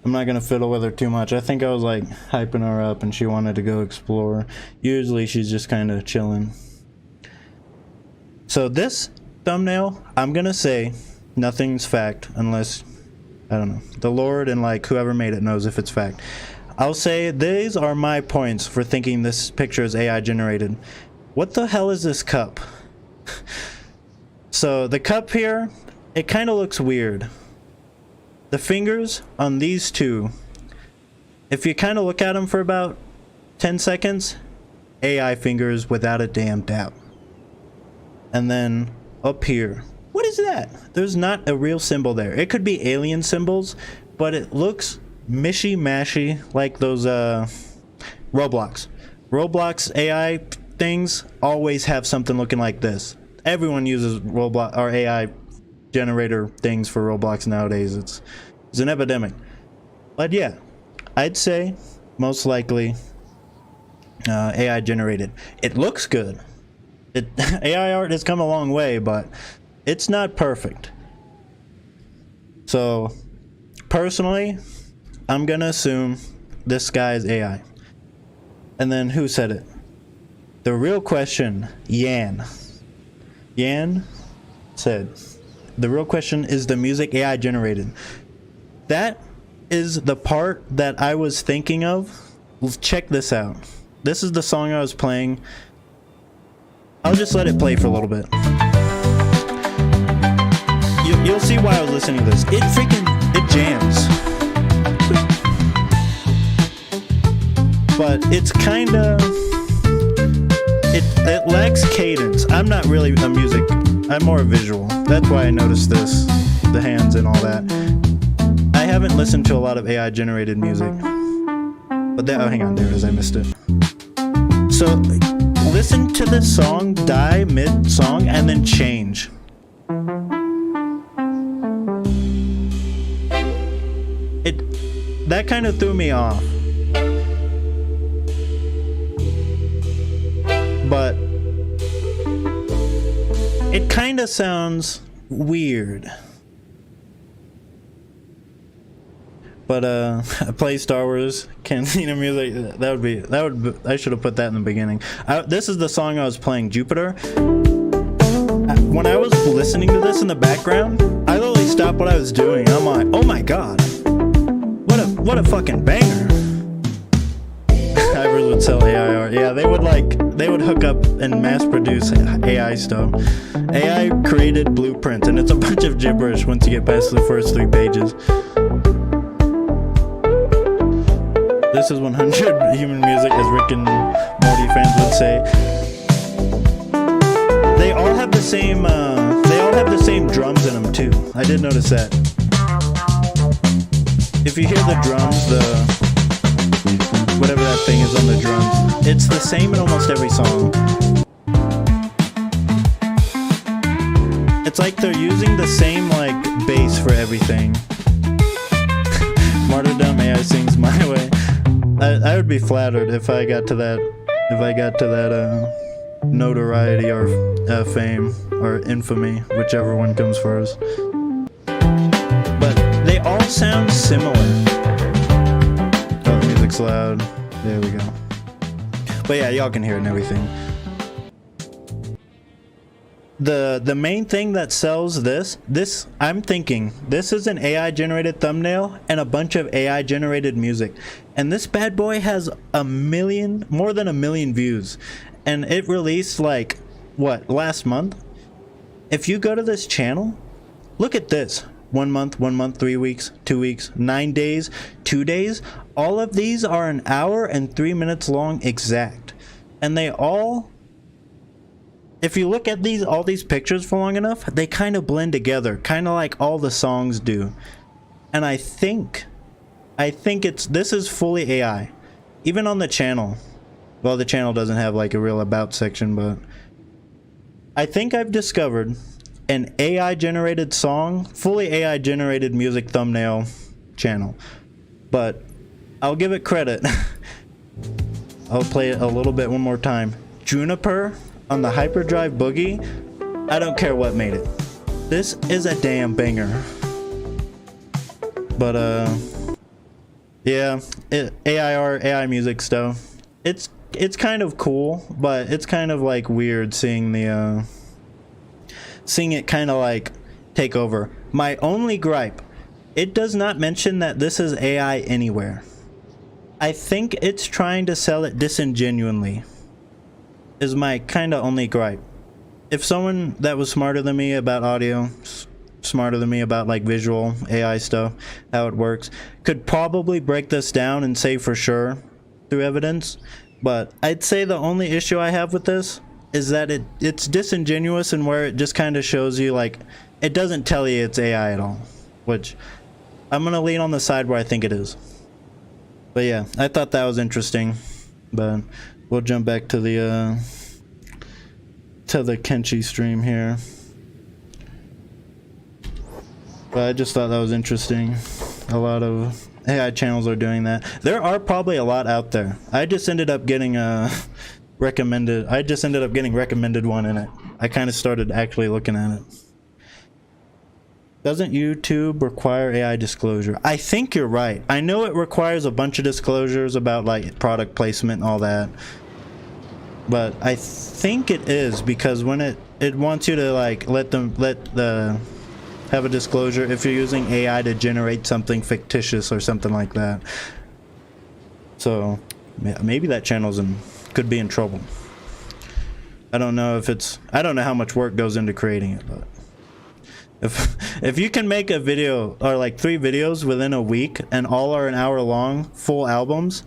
I'm not gonna fiddle with her too much. I think I was like hyping her up and she wanted to go explore. Usually she's just kind of chilling. So this thumbnail, I'm gonna say nothing's fact unless, I don't know, the Lord and like whoever made it knows if it's fact. I'll say these are my points for thinking this picture is AI generated. What the hell is this cup? So the cup here, it kind of looks weird. The fingers on these two, if you kind of look at them for about 10 seconds, AI fingers without a damn doubt. And then up here, what is that? There's not a real symbol there. It could be alien symbols, but it looks mishy-mashy like those Roblox AI things always have something looking like this. Everyone uses Roblox or AI generator things for Roblox nowadays. It's an epidemic. But yeah, I'd say most likely AI generated. It looks good. AI art has come a long way, but it's not perfect. So personally, I'm gonna assume this guy is AI. And then who said it? The real question, Yan said, the real question is the music AI generated. That is the part that I was thinking of. Check this out. This is the song I was playing. I'll just let it play for a little bit. You'll see why I was listening to this. It jams. But it's kind of, it lacks cadence. I'm not really a music, I'm more a visual. That's why I noticed this, the hands and all that. I haven't listened to a lot of AI generated music. But that, oh hang on, there it is, I missed it. So listen to this song die mid-song and then change. That kind of threw me off. But it kind of sounds weird. But play Star Wars Cantina music. I should have put that in the beginning. This is the song I was playing, Jupiter. When I was listening to this in the background, I literally stopped what I was doing. I'm like, oh my god, what a fucking banger. I really would sell AI art. Yeah, they would hook up and mass produce AI stuff. AI created blueprints, and it's a bunch of gibberish once you get past the first 3 pages. This is 100 human music, as Rick and Morty fans would say. They all have the same. They all have the same drums in them too. I did notice that. If you hear the drums, whatever that thing is on the drums, it's the same in almost every song. It's like they're using the same like bass for everything. Martyrdom AI sings my way. I would be flattered if I got to that. If I got to that notoriety or fame or infamy, whichever one comes first. But they all sound similar. Oh, the music's loud. There we go. But yeah, y'all can hear it and everything. The main thing that sells this, I'm thinking this is an AI generated thumbnail and a bunch of AI generated music, and this bad boy has more than a million views, and it released like what, last month? If you go to this channel, look at this: 1 month, 1 month, 3 weeks, 2 weeks, 9 days, 2 days. All of these are an hour and 3 minutes long exact, and they all, if you look at all these pictures for long enough, they kind of blend together, kind of like all the songs do. And I think this is fully AI. Even on the channel. Well, the channel doesn't have like a real about section, but I think I've discovered an AI generated song, fully AI generated music thumbnail channel. But I'll give it credit. I'll play it a little bit one more time. Juniper on the Hyperdrive Boogie. I don't care what made it. This is a damn banger. But yeah, AI art, AI music stuff. It's kind of cool, but it's kind of like weird seeing it kind of like take over. My only gripe, it does not mention that this is AI anywhere. I think it's trying to sell it disingenuously, is my kind of only gripe. If someone that was smarter than me about audio, smarter than me about like visual AI stuff, how it works, could probably break this down and say for sure through evidence. But I'd say the only issue I have with this is that it's disingenuous, and where it just kind of shows you like it doesn't tell you it's AI at all, which I'm gonna lean on the side where I think it is. But yeah, I thought that was interesting. But we'll jump back to the Kenshi stream here. But I just thought that was interesting. A lot of AI channels are doing that. There are probably a lot out there. I just ended up getting recommended one in it. I kind of started actually looking at it. Doesn't YouTube require AI disclosure? I think you're right. I know it requires a bunch of disclosures about like product placement and all that. But I think it is, because when it wants you to like have a disclosure if you're using AI to generate something fictitious or something like that. So maybe that channel's could be in trouble. I don't know how much work goes into creating it, but if you can make a video or like 3 videos within a week and all are an hour long, full albums,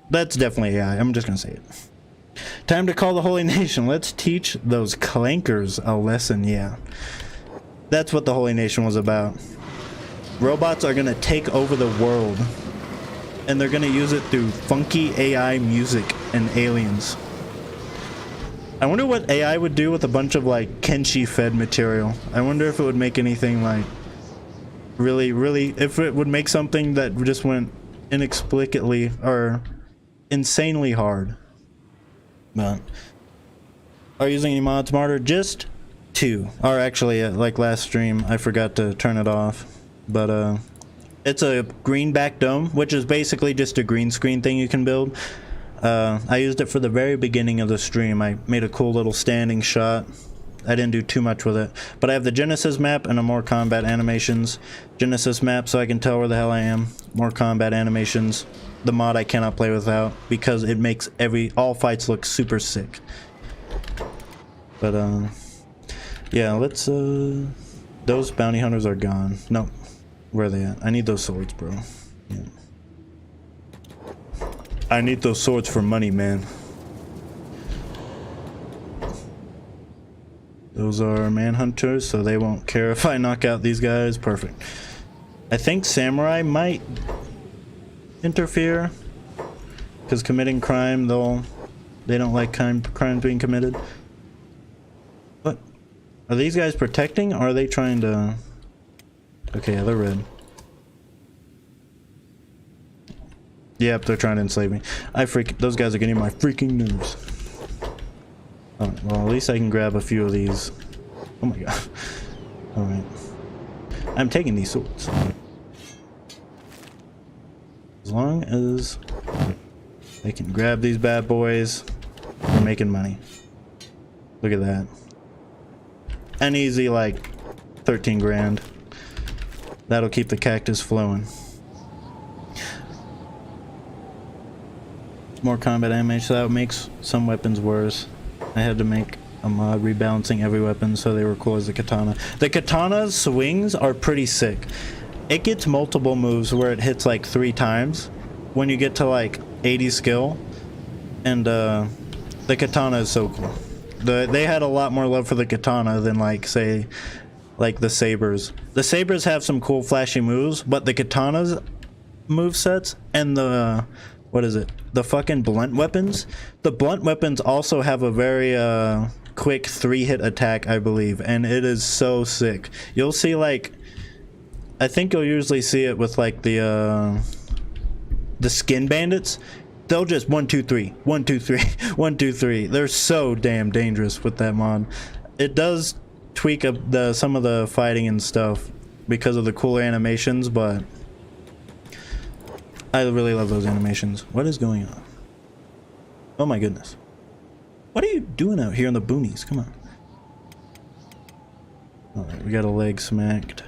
that's definitely AI. I'm just gonna say it. Time to call the Holy Nation. Let's teach those clankers a lesson. Yeah, that's what the Holy Nation was about. Robots are gonna take over the world, and they're gonna use it through funky AI music and aliens. I wonder what AI would do with a bunch of like Kenshi fed material. I wonder if it would make anything like really, if it would make something that just went inexplicably or insanely hard. But are you using any mods, Martyr? Just 2. Or actually, like last stream, I forgot to turn it off. But it's a greenback dome, which is basically just a green screen thing you can build. I used it for the very beginning of the stream. I made a cool little standing shot I didn't do too much with it. But I have the Genesis map and a more combat animations. Genesis map so I can tell where the hell I am. More combat animations. The mod I cannot play without because it makes all fights look super sick. But yeah, let's those bounty hunters are gone. Nope. Where are they at? I need those swords, bro. Yeah. I need those swords for money, man. Those are manhunters, so they won't care if I knock out these guys. Perfect. I think samurai might interfere because committing crime, they don't like crime being committed. What? Are these guys protecting or are they trying to... Okay, yeah, they're red. Yep, they're trying to enslave me. Those guys are getting my freaking nerves. Alright, well, at least I can grab a few of these. Oh my god. Alright. I'm taking these swords. As long as I can grab these bad boys, we're making money. Look at that. An easy, like, 13 grand. That'll keep the cactus flowing. More combat damage, so that makes some weapons worse. I had to make a mod rebalancing every weapon so they were cool as the katana. The katana's swings are pretty sick. It gets multiple moves where it hits like 3 times when you get to like 80 skill. And the katana is so cool. They had a lot more love for the katana than like, say, like the sabers. The sabers have some cool flashy moves, but the katana's movesets and the... What is it? The fucking blunt weapons? The blunt weapons also have a very quick 3-hit attack, I believe, and it is so sick. You'll see, like, I think you'll usually see it with like the skin bandits. They'll just 1 2 3 1 2 3 1 2 3. They're so damn dangerous with that mod. It does tweak up some of the fighting and stuff because of the cooler animations, but I really love those animations. What is going on? Oh my goodness. What are you doing out here in the boonies? Come on. Alright, we got a leg smacked.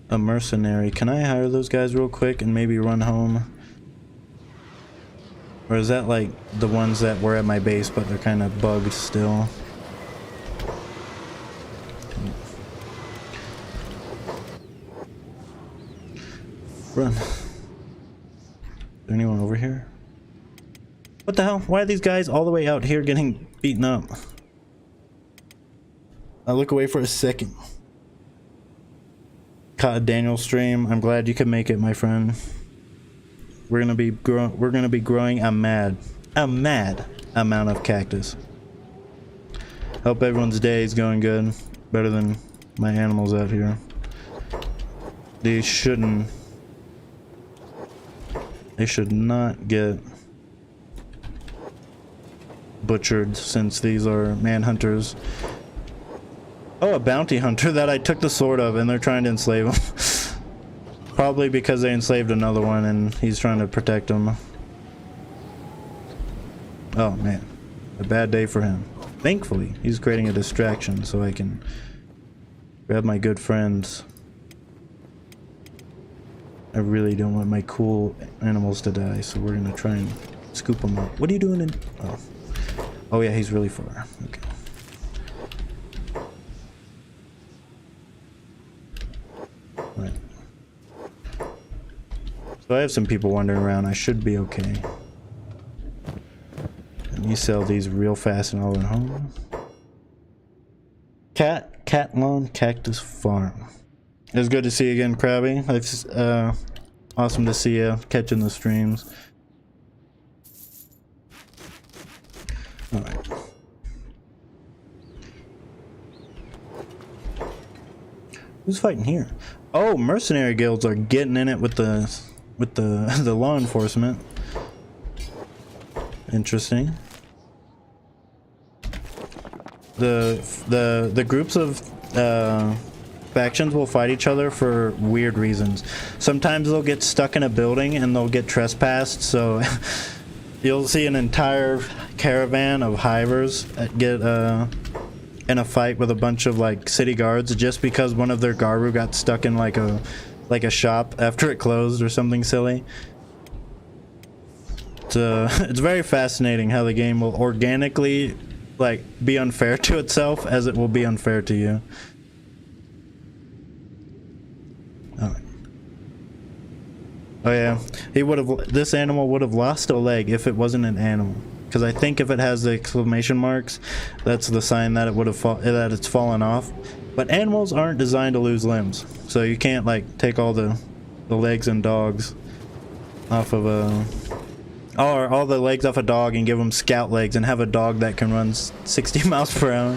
A mercenary. Can I hire those guys real quick and maybe run home? Or is that like the ones that were at my base but they're kind of bugged still? Run. Is there anyone over here? What the hell? Why are these guys all the way out here getting beaten up? I look away for a second. Caught a Daniel stream. I'm glad you could make it, my friend. We're gonna be growing a mad amount of cactus. Hope everyone's day is going good. Better than my animals out here. They should not get butchered since these are manhunters. Oh, a bounty hunter that I took the sword of and they're trying to enslave him. Probably because they enslaved another one and he's trying to protect him. Oh man, a bad day for him. Thankfully, he's creating a distraction so I can grab my good friends. I really don't want my cool animals to die, so we're gonna try and scoop them up. What are you doing in... Oh yeah, he's really far. Okay. Right. So I have some people wandering around. I should be okay. Let me sell these real fast and I'll run home. Cat lawn cactus farm. It was good to see you again, Krabby. It's awesome to see you catching the streams. Alright. Who's fighting here? Oh, mercenary guilds are getting in it with the law enforcement. Interesting. The groups of factions will fight each other for weird reasons. Sometimes they'll get stuck in a building and they'll get trespassed, so you'll see an entire caravan of hivers get in a fight with a bunch of like city guards just because one of their garu got stuck in like a shop after it closed or something silly. It's very fascinating how the game will organically like be unfair to itself as it will be unfair to you. Oh yeah, this animal would have lost a leg if it wasn't an animal. Because I think if it has the exclamation marks, that's the sign that it would have that it's fallen off. But animals aren't designed to lose limbs, so you can't like take all the legs and dogs off of or all the legs off a dog and give them scout legs and have a dog that can run 60 miles per hour,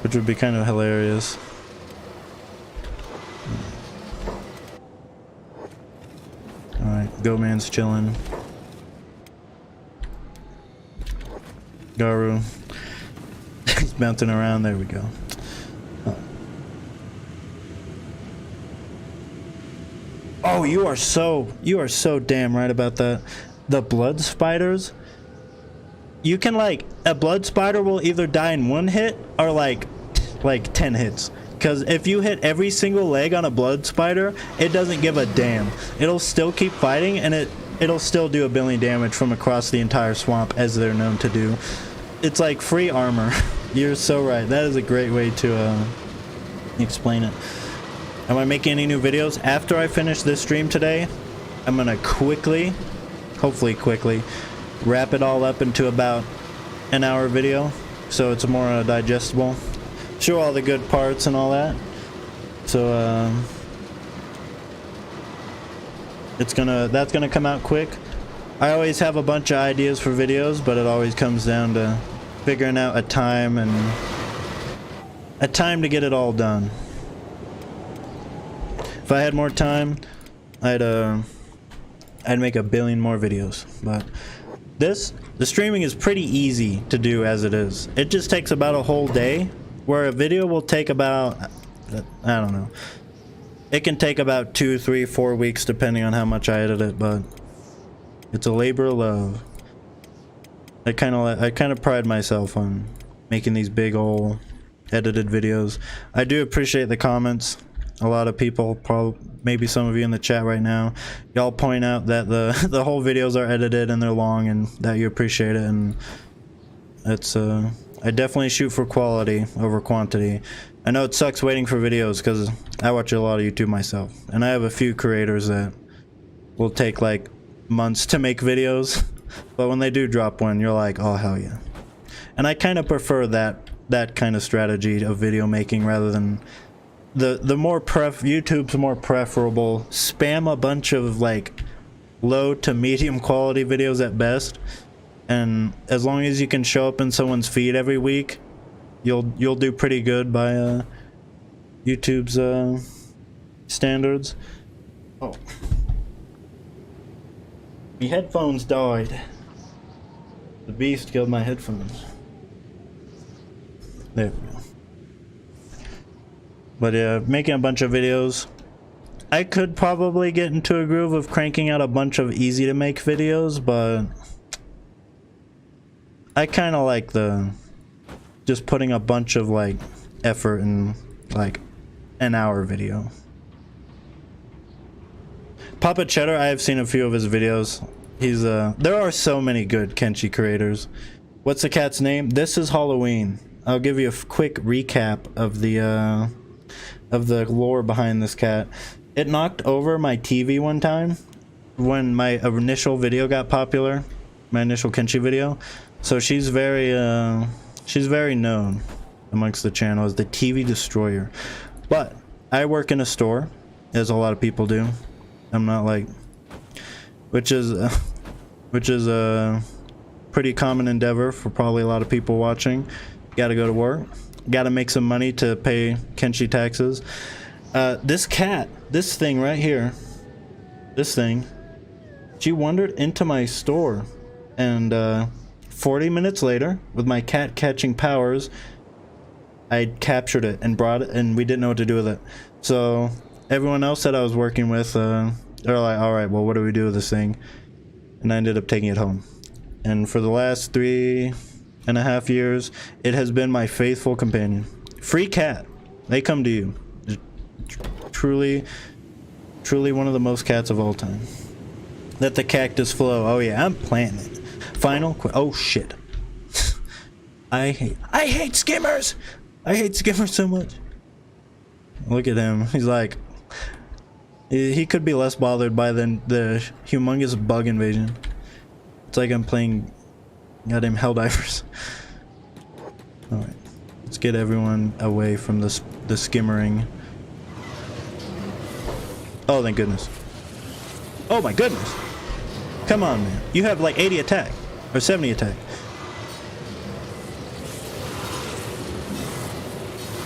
which would be kind of hilarious. Alright, Goatman's chilling. Garu. He's bouncing around. There we go. Oh, you are so damn right about that. The blood spiders. You can like, a blood spider will either die in one hit or like 10 hits. Because if you hit every single leg on a blood spider, it doesn't give a damn. It'll still keep fighting, and it'll still do a billion damage from across the entire swamp, as they're known to do. It's like free armor. You're so right. That is a great way to explain it. Am I making any new videos? After I finish this stream today, I'm gonna hopefully quickly, wrap it all up into about an hour video, so it's more digestible. Show all the good parts and all that. So that's gonna come out quick. I always have a bunch of ideas for videos, but it always comes down to figuring out a time to get it all done. If I had more time, I'd make a billion more videos. But the streaming is pretty easy to do as it is. It just takes about a whole day. Where a video will take about, I don't know, it can take about 2, 3, 4 weeks depending on how much I edit it, but it's a labor of love. I kind of pride myself on making these big old edited videos. I do appreciate the comments. A lot of people, probably maybe some of you in the chat right now, y'all point out that the whole videos are edited and they're long and that you appreciate it, and it's I definitely shoot for quality over quantity. I know it sucks waiting for videos because I watch a lot of YouTube myself, and I have a few creators that will take like months to make videos, but when they do drop one, you're like, oh hell yeah. And I kind of prefer that kind of strategy of video making rather than the more YouTube's more preferable spam a bunch of like low to medium quality videos at best. And as long as you can show up in someone's feed every week, you'll do pretty good by YouTube's standards. Oh, my headphones died. The beast killed my headphones. There we go. But yeah, making a bunch of videos. I could probably get into a groove of cranking out a bunch of easy to make videos, but I kind of like just putting a bunch of like effort in like an hour video. Papa Cheddar, I have seen a few of his videos. He's there are so many good Kenshi creators. What's the cat's name? This is Halloween. I'll give you a quick recap of the lore behind this cat. It knocked over my TV one time when my initial video got popular, my initial Kenshi video. So she's very known amongst the channel as the TV destroyer. But I work in a store, as a lot of people do. I'm not like, which is a pretty common endeavor for probably a lot of people watching. Gotta go to work, gotta make some money to pay Kenshi taxes. This cat, this thing right here, this thing, she wandered into my store, and 40 minutes later, with my cat catching powers, I captured it and brought it, and we didn't know what to do with it. So everyone else that I was working with they're like, all right, well, what do we do with this thing? And I ended up taking it home. And for the last 3.5 years, it has been my faithful companion. Free cat. They come to you. Truly one of the most cats of all time. Let the cactus flow. Oh yeah, I'm planting it. Oh shit. I hate skimmers. I hate skimmers so much. Look at him. He's like, he could be less bothered by the humongous bug invasion. It's like I'm playing goddamn Helldivers. Alright. Let's get everyone away from the skimmering. Oh, thank goodness. Oh my goodness. Come on, man. You have like 80 attack. Or 70 attack.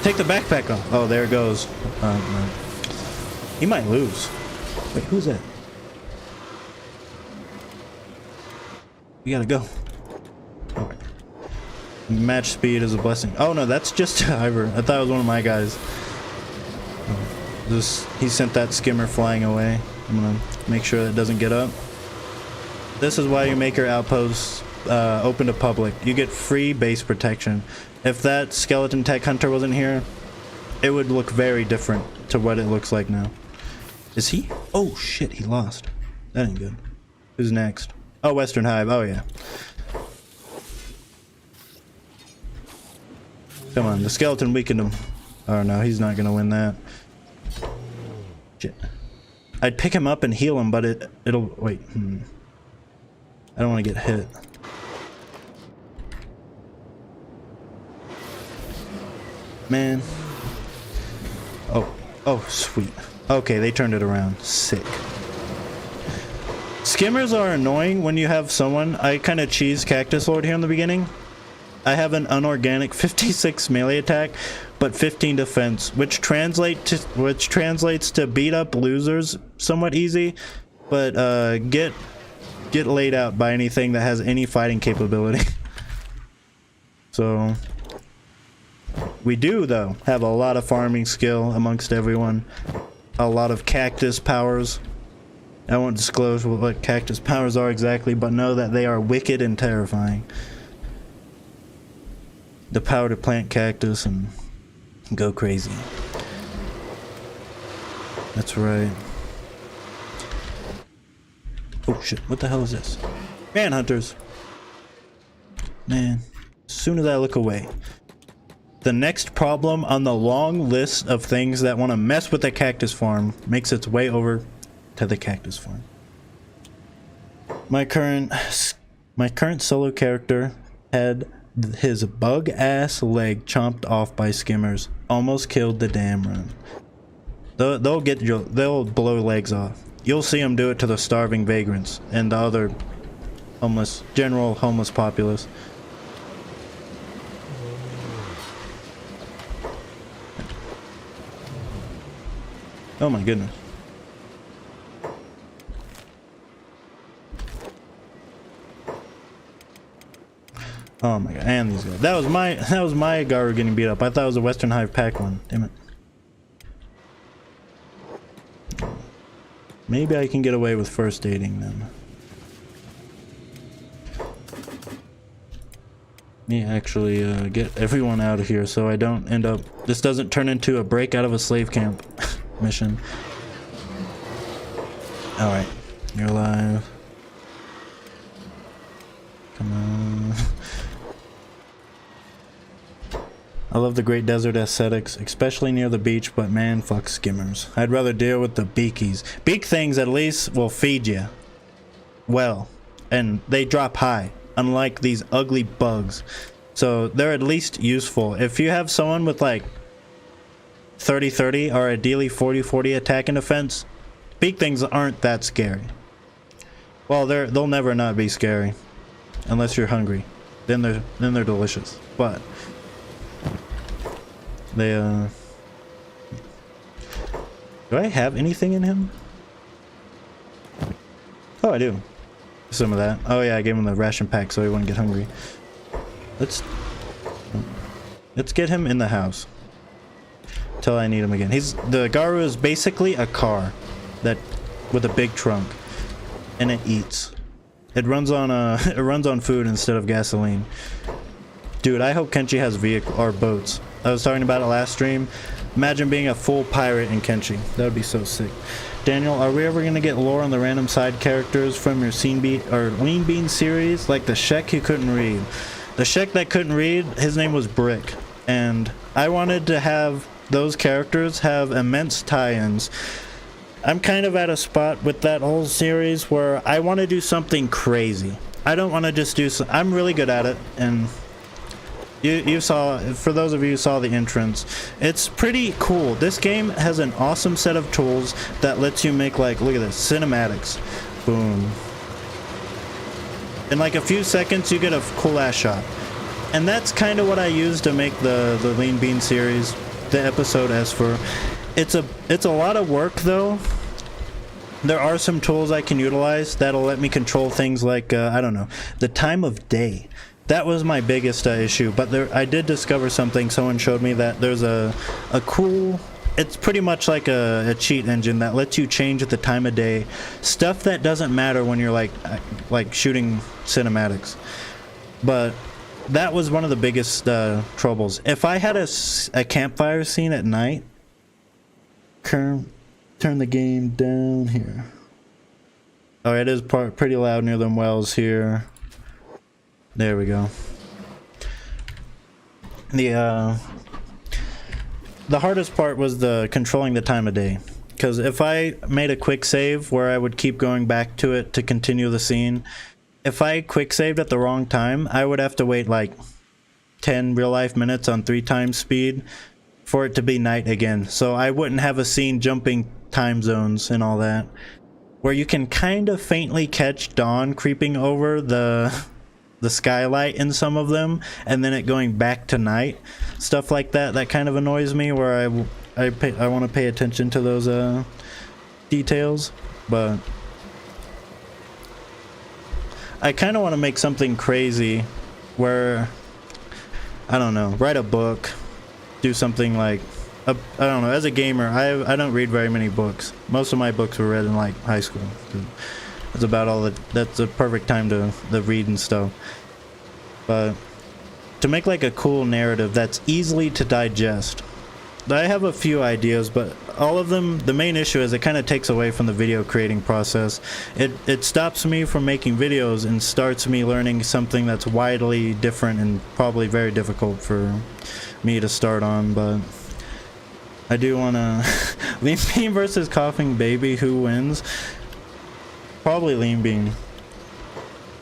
Take the backpack off. Oh, there it goes. No. He might lose. Wait, who's that? We gotta go. Alright. Match speed is a blessing. Oh no, that's just Ivor. I thought it was one of my guys. He sent that skimmer flying away. I'm gonna make sure that doesn't get up. This is why you make your outposts open to public. You get free base protection. If that skeleton tech hunter wasn't here, it would look very different to what it looks like now. Is he? Oh shit, he lost. That ain't good. Who's next? Oh, Western Hive. Oh yeah. Come on, the skeleton weakened him. Oh no, he's not gonna win that. Shit. I'd pick him up and heal him, but it'll wait. I don't want to get hit. Man. Oh, sweet. Okay, they turned it around. Sick. Skimmers are annoying when you have someone. I kind of cheese Cactus Lord here in the beginning. I have an unorganic 56 melee attack, but 15 defense, which translates to beat up losers somewhat easy, but get laid out by anything that has any fighting capability. So we do though have a lot of farming skill amongst everyone, a lot of cactus powers. I won't disclose what cactus powers are exactly, but know that they are wicked and terrifying. The power to plant cactus and go crazy. That's right. Oh shit, what the hell is this? Manhunters. Man, as soon as I look away. The next problem on the long list of things that want to mess with the cactus farm makes its way over to the cactus farm. My current solo character had his bug ass leg chomped off by skimmers. Almost killed the damn run. They'll blow legs off. You'll see them do it to the starving vagrants and the other general homeless populace. Oh my goodness. Oh my god, and these guys. That was my Garu getting beat up. I thought it was a Western Hive pack one. Damn it. Maybe I can get away with first aiding them. Me actually get everyone out of here so I don't end up. This doesn't turn into a break out of a slave camp mission. Alright, you're alive. Come on. I love the Great Desert aesthetics, especially near the beach, but man, fuck skimmers. I'd rather deal with the beakies. Beak things at least will feed you well, and they drop high, unlike these ugly bugs. So they're at least useful. If you have someone with like 30-30 or ideally 40-40 attack and defense, beak things aren't that scary. Well, they'll never not be scary, unless you're hungry. Then they're delicious. But they do I have anything in him? Oh, I do. Some of that. Oh yeah, I gave him the ration pack so he wouldn't get hungry. Let's get him in the house till I need him again. The Garu is basically a car that with a big trunk, and it eats. It runs on it runs on food instead of gasoline. Dude, I hope Kenshi has vehicle or boats. I was talking about it last stream. Imagine being a full pirate in Kenshi. That would be so sick. Daniel, are we ever gonna get lore on the random side characters from your Lean Bean series, like the Shek who couldn't read? The Shek that couldn't read, his name was Brick, and I wanted to have those characters have immense tie-ins. I'm kind of at a spot with that whole series where I want to do something crazy. I don't want to just do I'm really good at it, and you saw, for those of you who saw the entrance, it's pretty cool. This game has an awesome set of tools that lets you make, like, look at this, cinematics. Boom. In like a few seconds you get a cool ass shot. And that's kind of what I used to make the Lean Bean series, the episode Escort. It's a lot of work though. There are some tools I can utilize that'll let me control things like, I don't know, the time of day. That was my biggest issue, but I did discover something. Someone showed me that there's a cool, it's pretty much like a cheat engine that lets you change the time of day. Stuff that doesn't matter when you're like shooting cinematics. But that was one of the biggest troubles. If I had a campfire scene at night, turn the game down here. Oh, it is pretty loud near them wells here. There we go. The hardest part was the controlling the time of day, because if I made a quick save where I would keep going back to it to continue the scene, if I quick saved at the wrong time, I would have to wait like 10 real life minutes on 3 times speed for it to be night again. So I wouldn't have a scene jumping time zones and all that, where you can kind of faintly catch dawn creeping over the skylight in some of them, and then it going back to night. Stuff like that kind of annoys me, where I want to pay attention to those details. But I kind of want to make something crazy where, I don't know, write a book, do something like, I don't know, as a gamer, I don't read very many books. Most of my books were read in like high school. That's about all that's a perfect time to read and stuff. But to make like a cool narrative that's easily to digest, I have a few ideas, but all of them, the main issue is it kind of takes away from the video creating process. It stops me from making videos and starts me learning something that's widely different and probably very difficult for me to start on. But I do want to Lean Bean versus Coughing Baby, who wins? Probably Lean Bean.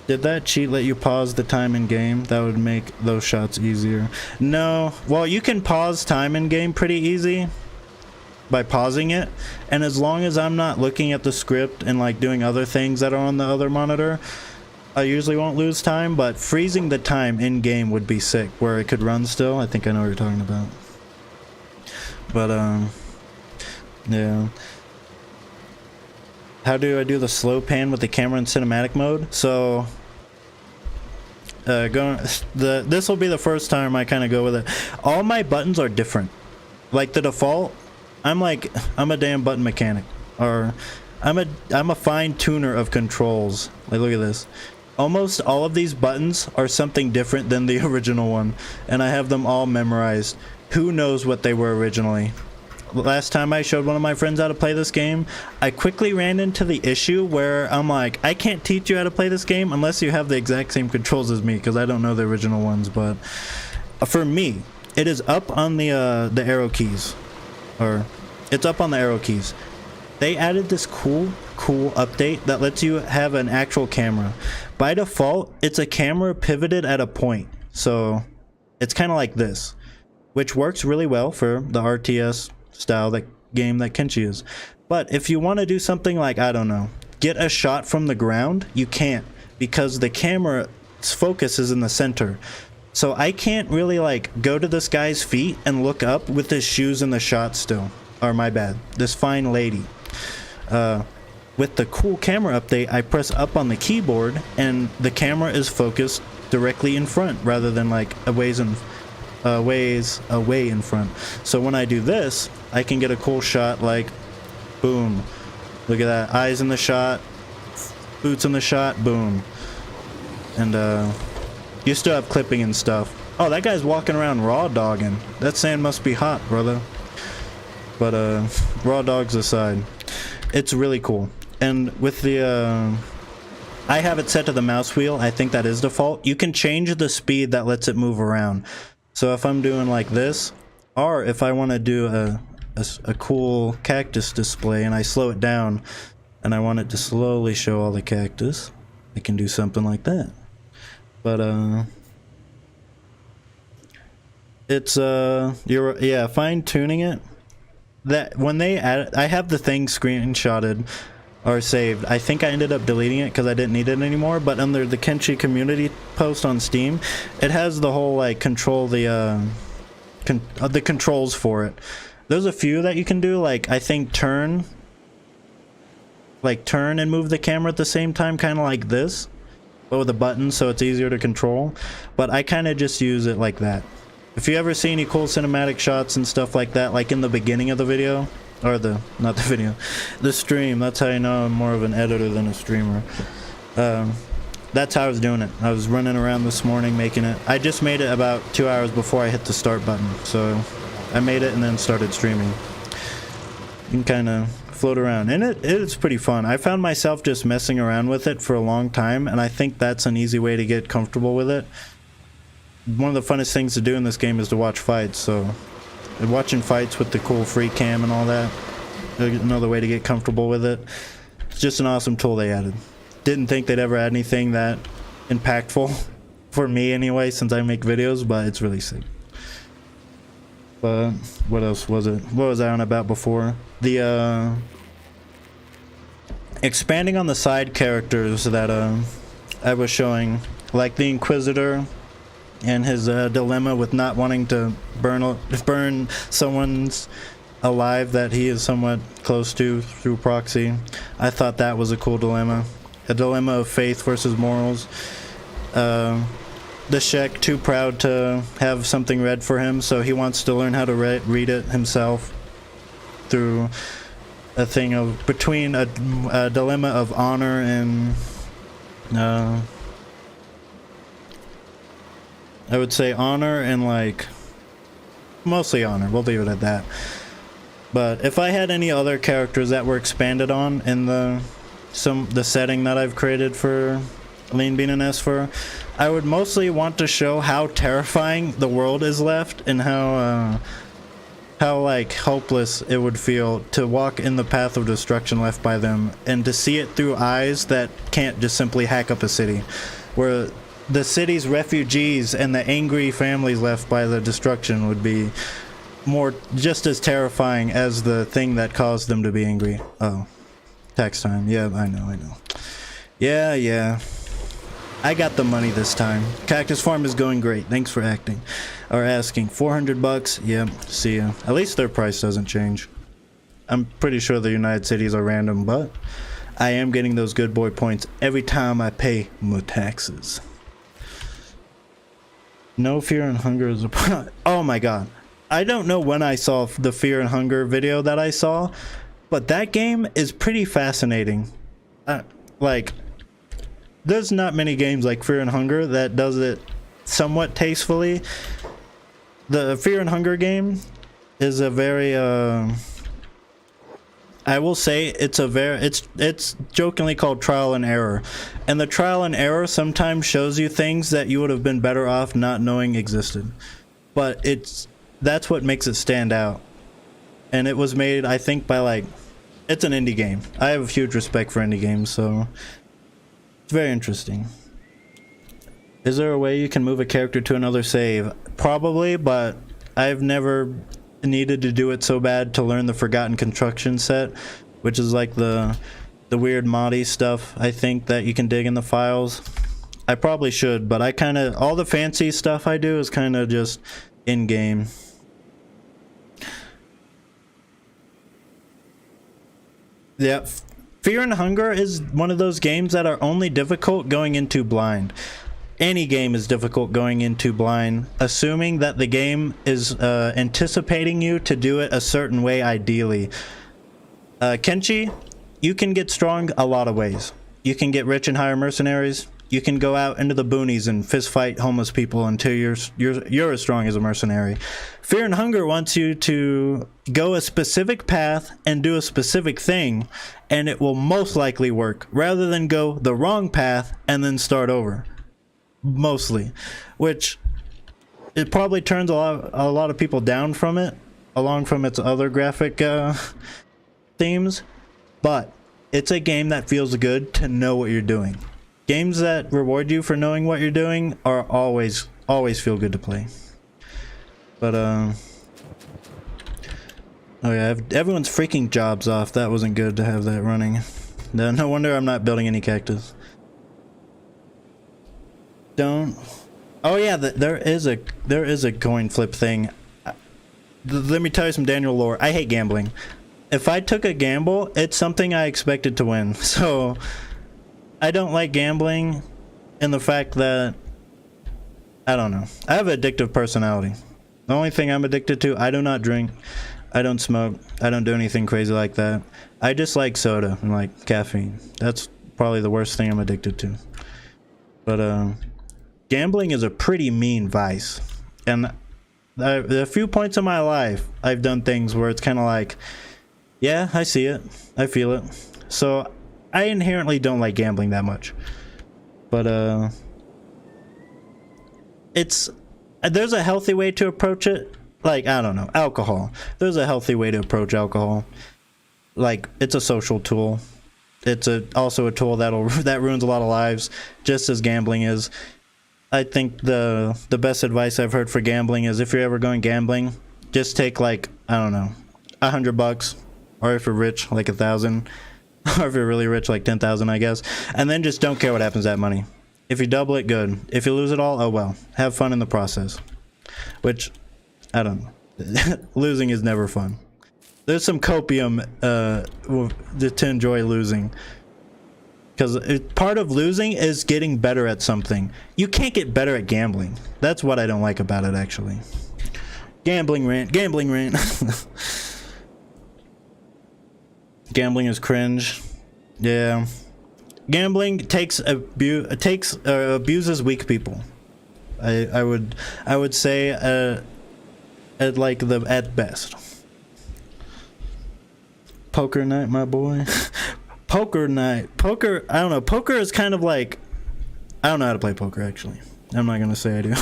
Did that cheat let you pause the time in game? That would make those shots easier. No. Well, you can pause time in game pretty easy by pausing it, and as long as I'm not looking at the script and like doing other things that are on the other monitor, I usually won't lose time. But freezing the time in game would be sick, where it could run still. I think I know what you're talking about. But yeah. How do I do the slow pan with the camera in cinematic mode? So this will be the first time I kind of go with it. All my buttons are different. Like the default, I'm a damn button mechanic, or I'm a fine tuner of controls. Like, look at this. Almost all of these buttons are something different than the original one, and I have them all memorized. Who knows what they were originally? Last time I showed one of my friends how to play this game, I quickly ran into the issue where I'm like, I can't teach you how to play this game unless you have the exact same controls as me, because I don't know the original ones. But for me, it is up on the arrow keys, or it's up on the arrow keys. They added this cool update that lets you have an actual camera. By default, it's a camera pivoted at a point, so it's kind of like this, which works really well for the RTS style game that Kenshi is. But if you want to do something like, I don't know, get a shot from the ground, you can't, because the camera's focus is in the center. So I can't really like go to this guy's feet and look up with his shoes in the shot still. Or my bad, this fine lady. With the cool camera update, I press up on the keyboard and the camera is focused directly in front rather than like a ways away in front. So when I do this, I can get a cool shot like boom, Look at that. Eyes in the shot. Boots in the shot. Boom. And you still have clipping and stuff. Oh, that guy's walking around raw dogging. That sand must be hot, brother. But raw dogs aside, it's really cool. And with the I have it set to the mouse wheel. I think that is default. You can change the speed that lets it move around. So if I'm doing like this, or if I want to do a cool cactus display and I slow it down and I want it to slowly show all the cactus, I can do something like that. But it's yeah, fine tuning it. That when they add, I have the thing screenshotted or saved. I think I ended up deleting it because I didn't need it anymore. But under the Kenshi community post on Steam, it has the whole like control the controls for it. There's a few that you can do, like I think turn and move the camera at the same time, kind of like this, but with a button, so it's easier to control. But I kind of just use it like that. If you ever see any cool cinematic shots and stuff like that, like in the beginning of the video, or not the video, the stream, that's how you know I'm more of an editor than a streamer. That's how I was doing it. I was running around this morning making it. I just made it about 2 hours before I hit the start button, so I made it and then started streaming. You can kind of float around, and it's pretty fun. I found myself just messing around with it for a long time, and I think that's an easy way to get comfortable with it. One of the funnest things to do in this game is to watch fights, so watching fights with the cool free cam and all that, another way to get comfortable with it. It's just an awesome tool they added. Didn't think they'd ever add anything that impactful for me anyway, since I make videos, but it's really sick. But what else was it? What was I on about before? The expanding on the side characters that I was showing, like the Inquisitor and his dilemma with not wanting to burn someone's alive that he is somewhat close to through proxy. I thought that was a cool dilemma. A dilemma of faith versus morals. The Shek too proud to have something read for him, so he wants to learn how to read it himself through a thing of between a dilemma of honor and I would say honor and like mostly honor. We'll leave it at that. But if I had any other characters that were expanded on in the setting that I've created for Lean Bean and Esper, I would mostly want to show how terrifying the world is left and how like hopeless it would feel to walk in the path of destruction left by them, and to see it through eyes that can't just simply hack up a city, where the city's refugees and the angry families left by the destruction would be just as terrifying as the thing that caused them to be angry. Oh, tax time. Yeah, I know. Yeah. I got the money this time. Cactus Farm is going great. Thanks for asking. 400 bucks. Yep. See ya. At least their price doesn't change. I'm pretty sure the United Cities are random, but I am getting those good boy points every time I pay my taxes. No Fear and Hunger is a oh my god. I don't know when I saw the Fear and Hunger video that I saw, but that game is pretty fascinating. Like, there's not many games like Fear and Hunger that does it somewhat tastefully. The Fear and Hunger game is a very I will say it's jokingly called trial and error, and the trial and error sometimes shows you things that you would have been better off not knowing existed, but that's what makes it stand out. And it was made, I think, by it's an indie game. I have a huge respect for indie games, so it's very interesting. Is there a way you can move a character to another save? Probably, but I've never needed to do it so bad to learn the Forgotten Construction set, which is like the weird moddy stuff, I think, that you can dig in the files. I probably should, but all the fancy stuff I do is kind of just in-game. Yeah, Fear and Hunger is one of those games that are only difficult going into blind. Any game is difficult going into blind, assuming that the game is anticipating you to do it a certain way, ideally. Kenshi, you can get strong a lot of ways. You can get rich and hire mercenaries. You can go out into the boonies and fist fight homeless people until you're as strong as a mercenary. Fear and Hunger wants you to go a specific path and do a specific thing, and it will most likely work, rather than go the wrong path and then start over. Mostly, which it probably turns a lot of people down from it, along from its other graphic themes. But it's a game that feels good to know what you're doing. Games that reward you for knowing what you're doing are always feel good to play. But oh yeah, everyone's freaking jobs off. That wasn't good to have that running. No wonder I'm not building any cactus. Don't. Oh yeah, there is a coin flip thing. Let me tell you some Daniel lore. I hate gambling. If I took a gamble, it's something I expected to win. So I don't like gambling, in the fact that, I don't know, I have an addictive personality. The only thing I'm addicted to, I do not drink, I don't smoke, I don't do anything crazy like that. I just like soda and like caffeine. That's probably the worst thing I'm addicted to. But gambling is a pretty mean vice, and a few points in my life I've done things where it's kind of like, yeah, I see it, I feel it. So I inherently don't like gambling that much, but there's a healthy way to approach it. Like, I don't know, alcohol. There's a healthy way to approach alcohol. Like, it's a social tool. It's also a tool that ruins a lot of lives, just as gambling is. I think the best advice I've heard for gambling is, if you're ever going gambling, just take like, I don't know, $100, or if you're rich, like 1,000. Or if you're really rich, like 10,000, I guess. And then just don't care what happens to that money. If you double it, good. If you lose it all, oh well. Have fun in the process. Which, I don't know. Losing is never fun. There's some copium to enjoy losing. Because part of losing is getting better at something. You can't get better at gambling. That's what I don't like about it, actually. Gambling rant. Gambling rant. Gambling is cringe. Yeah. Gambling abuses weak people. I would say at best. Poker night, my boy. Poker night. Poker, I don't know. Poker is kind of like, I don't know how to play poker, actually. I'm not gonna say I do.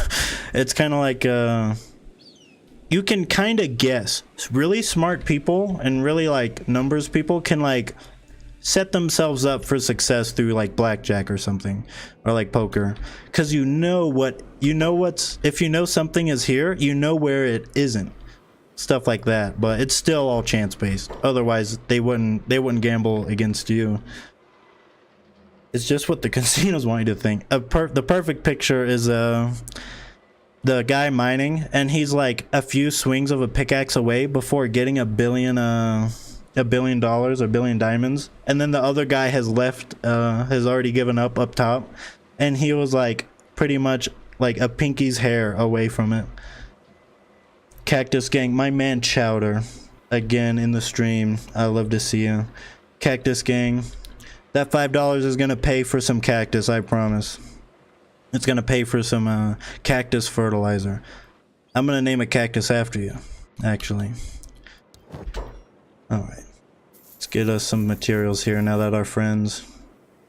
It's kind of like you can kind of guess. Really smart people and really like numbers people can like set themselves up for success through like blackjack or something, or like poker, because if you know something is here, you know where it isn't, stuff like that. But it's still all chance based. Otherwise they wouldn't gamble against you. It's just what the casinos want you to think. The perfect picture is the guy mining, and he's like a few swings of a pickaxe away before getting $1 billion or $1 billion diamonds, and then the other guy has already given up top, and he was like pretty much like a pinky's hair away from it. Cactus Gang, my man Chowder, again in the stream. I love to see you. Cactus Gang, that $5 is gonna pay for some cactus, I promise. It's gonna pay for some cactus fertilizer. I'm gonna name a cactus after you, actually. Alright. Let's get us some materials here now that our friends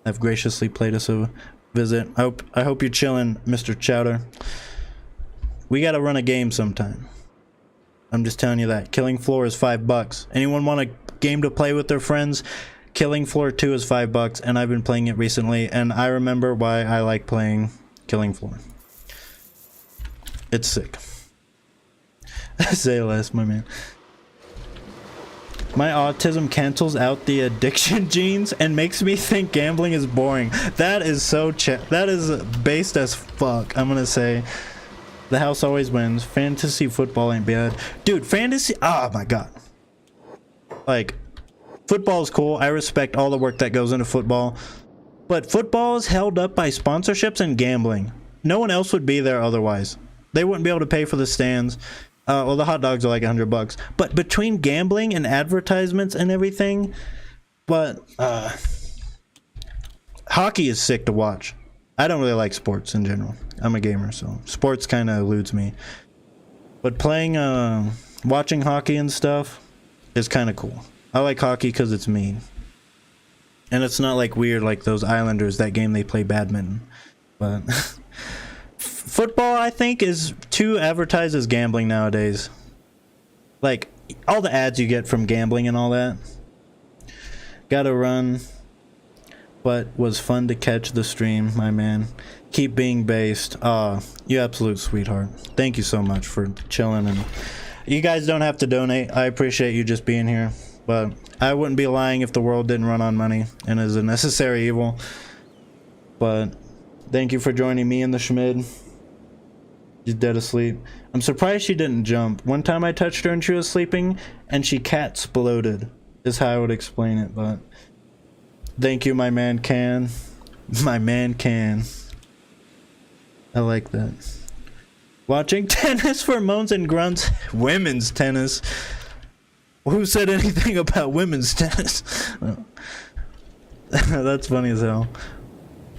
have graciously paid us a visit. I hope you're chilling, Mr. Chowder. We gotta run a game sometime. I'm just telling you that. Killing Floor is $5. Anyone want a game to play with their friends? Killing Floor 2 is $5, and I've been playing it recently, and I remember why I like playing Killing Floor. It's sick. Say less, my man. My autism cancels out the addiction genes and makes me think gambling is boring. That is that is based as fuck. I'm gonna say the house always wins. Fantasy football ain't bad. Dude, fantasy, oh my god. Like, football is cool. I respect all the work that goes into football. But football is held up by sponsorships and gambling. No one else would be there otherwise. They wouldn't be able to pay for the stands. Well, the hot dogs are like $100. But between gambling and advertisements and everything, But hockey is sick to watch. I don't really like sports in general. I'm a gamer, so sports kind of eludes me. But playing, watching hockey and stuff is kind of cool. I like hockey because it's mean. And it's not like weird like those Islanders, that game they play badminton. But football, I think, is too advertised as gambling nowadays. Like, all the ads you get from gambling and all that. Gotta run. But was fun to catch the stream, my man. Keep being based. You absolute sweetheart. Thank you so much for chilling. And you guys don't have to donate. I appreciate you just being here. But I wouldn't be lying if the world didn't run on money and is a necessary evil. But thank you for joining me and the schmid. She's dead asleep. I'm surprised she didn't jump. One time I touched her and she was sleeping and she cat exploded. Is how I would explain it, but thank you, my man Can. My man Can. I like that. Watching tennis for moans and grunts. Women's tennis. Who said anything about women's tennis? That's funny as hell.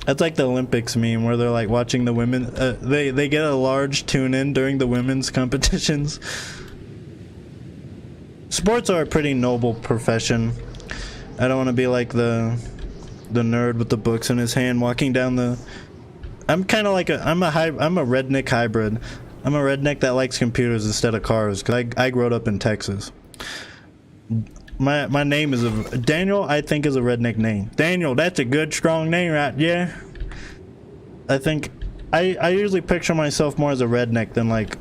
That's like the Olympics meme where they're like watching the women. They get a large tune in during the women's competitions. Sports are a pretty noble profession. I don't want to be like the nerd with the books in his hand walking down the. I'm kind of like I'm a redneck hybrid. I'm a redneck that likes computers instead of cars because I grew up in Texas. My name is Daniel. I think is a redneck name. Daniel, that's a good strong name right there. I think I usually picture myself more as a redneck than like,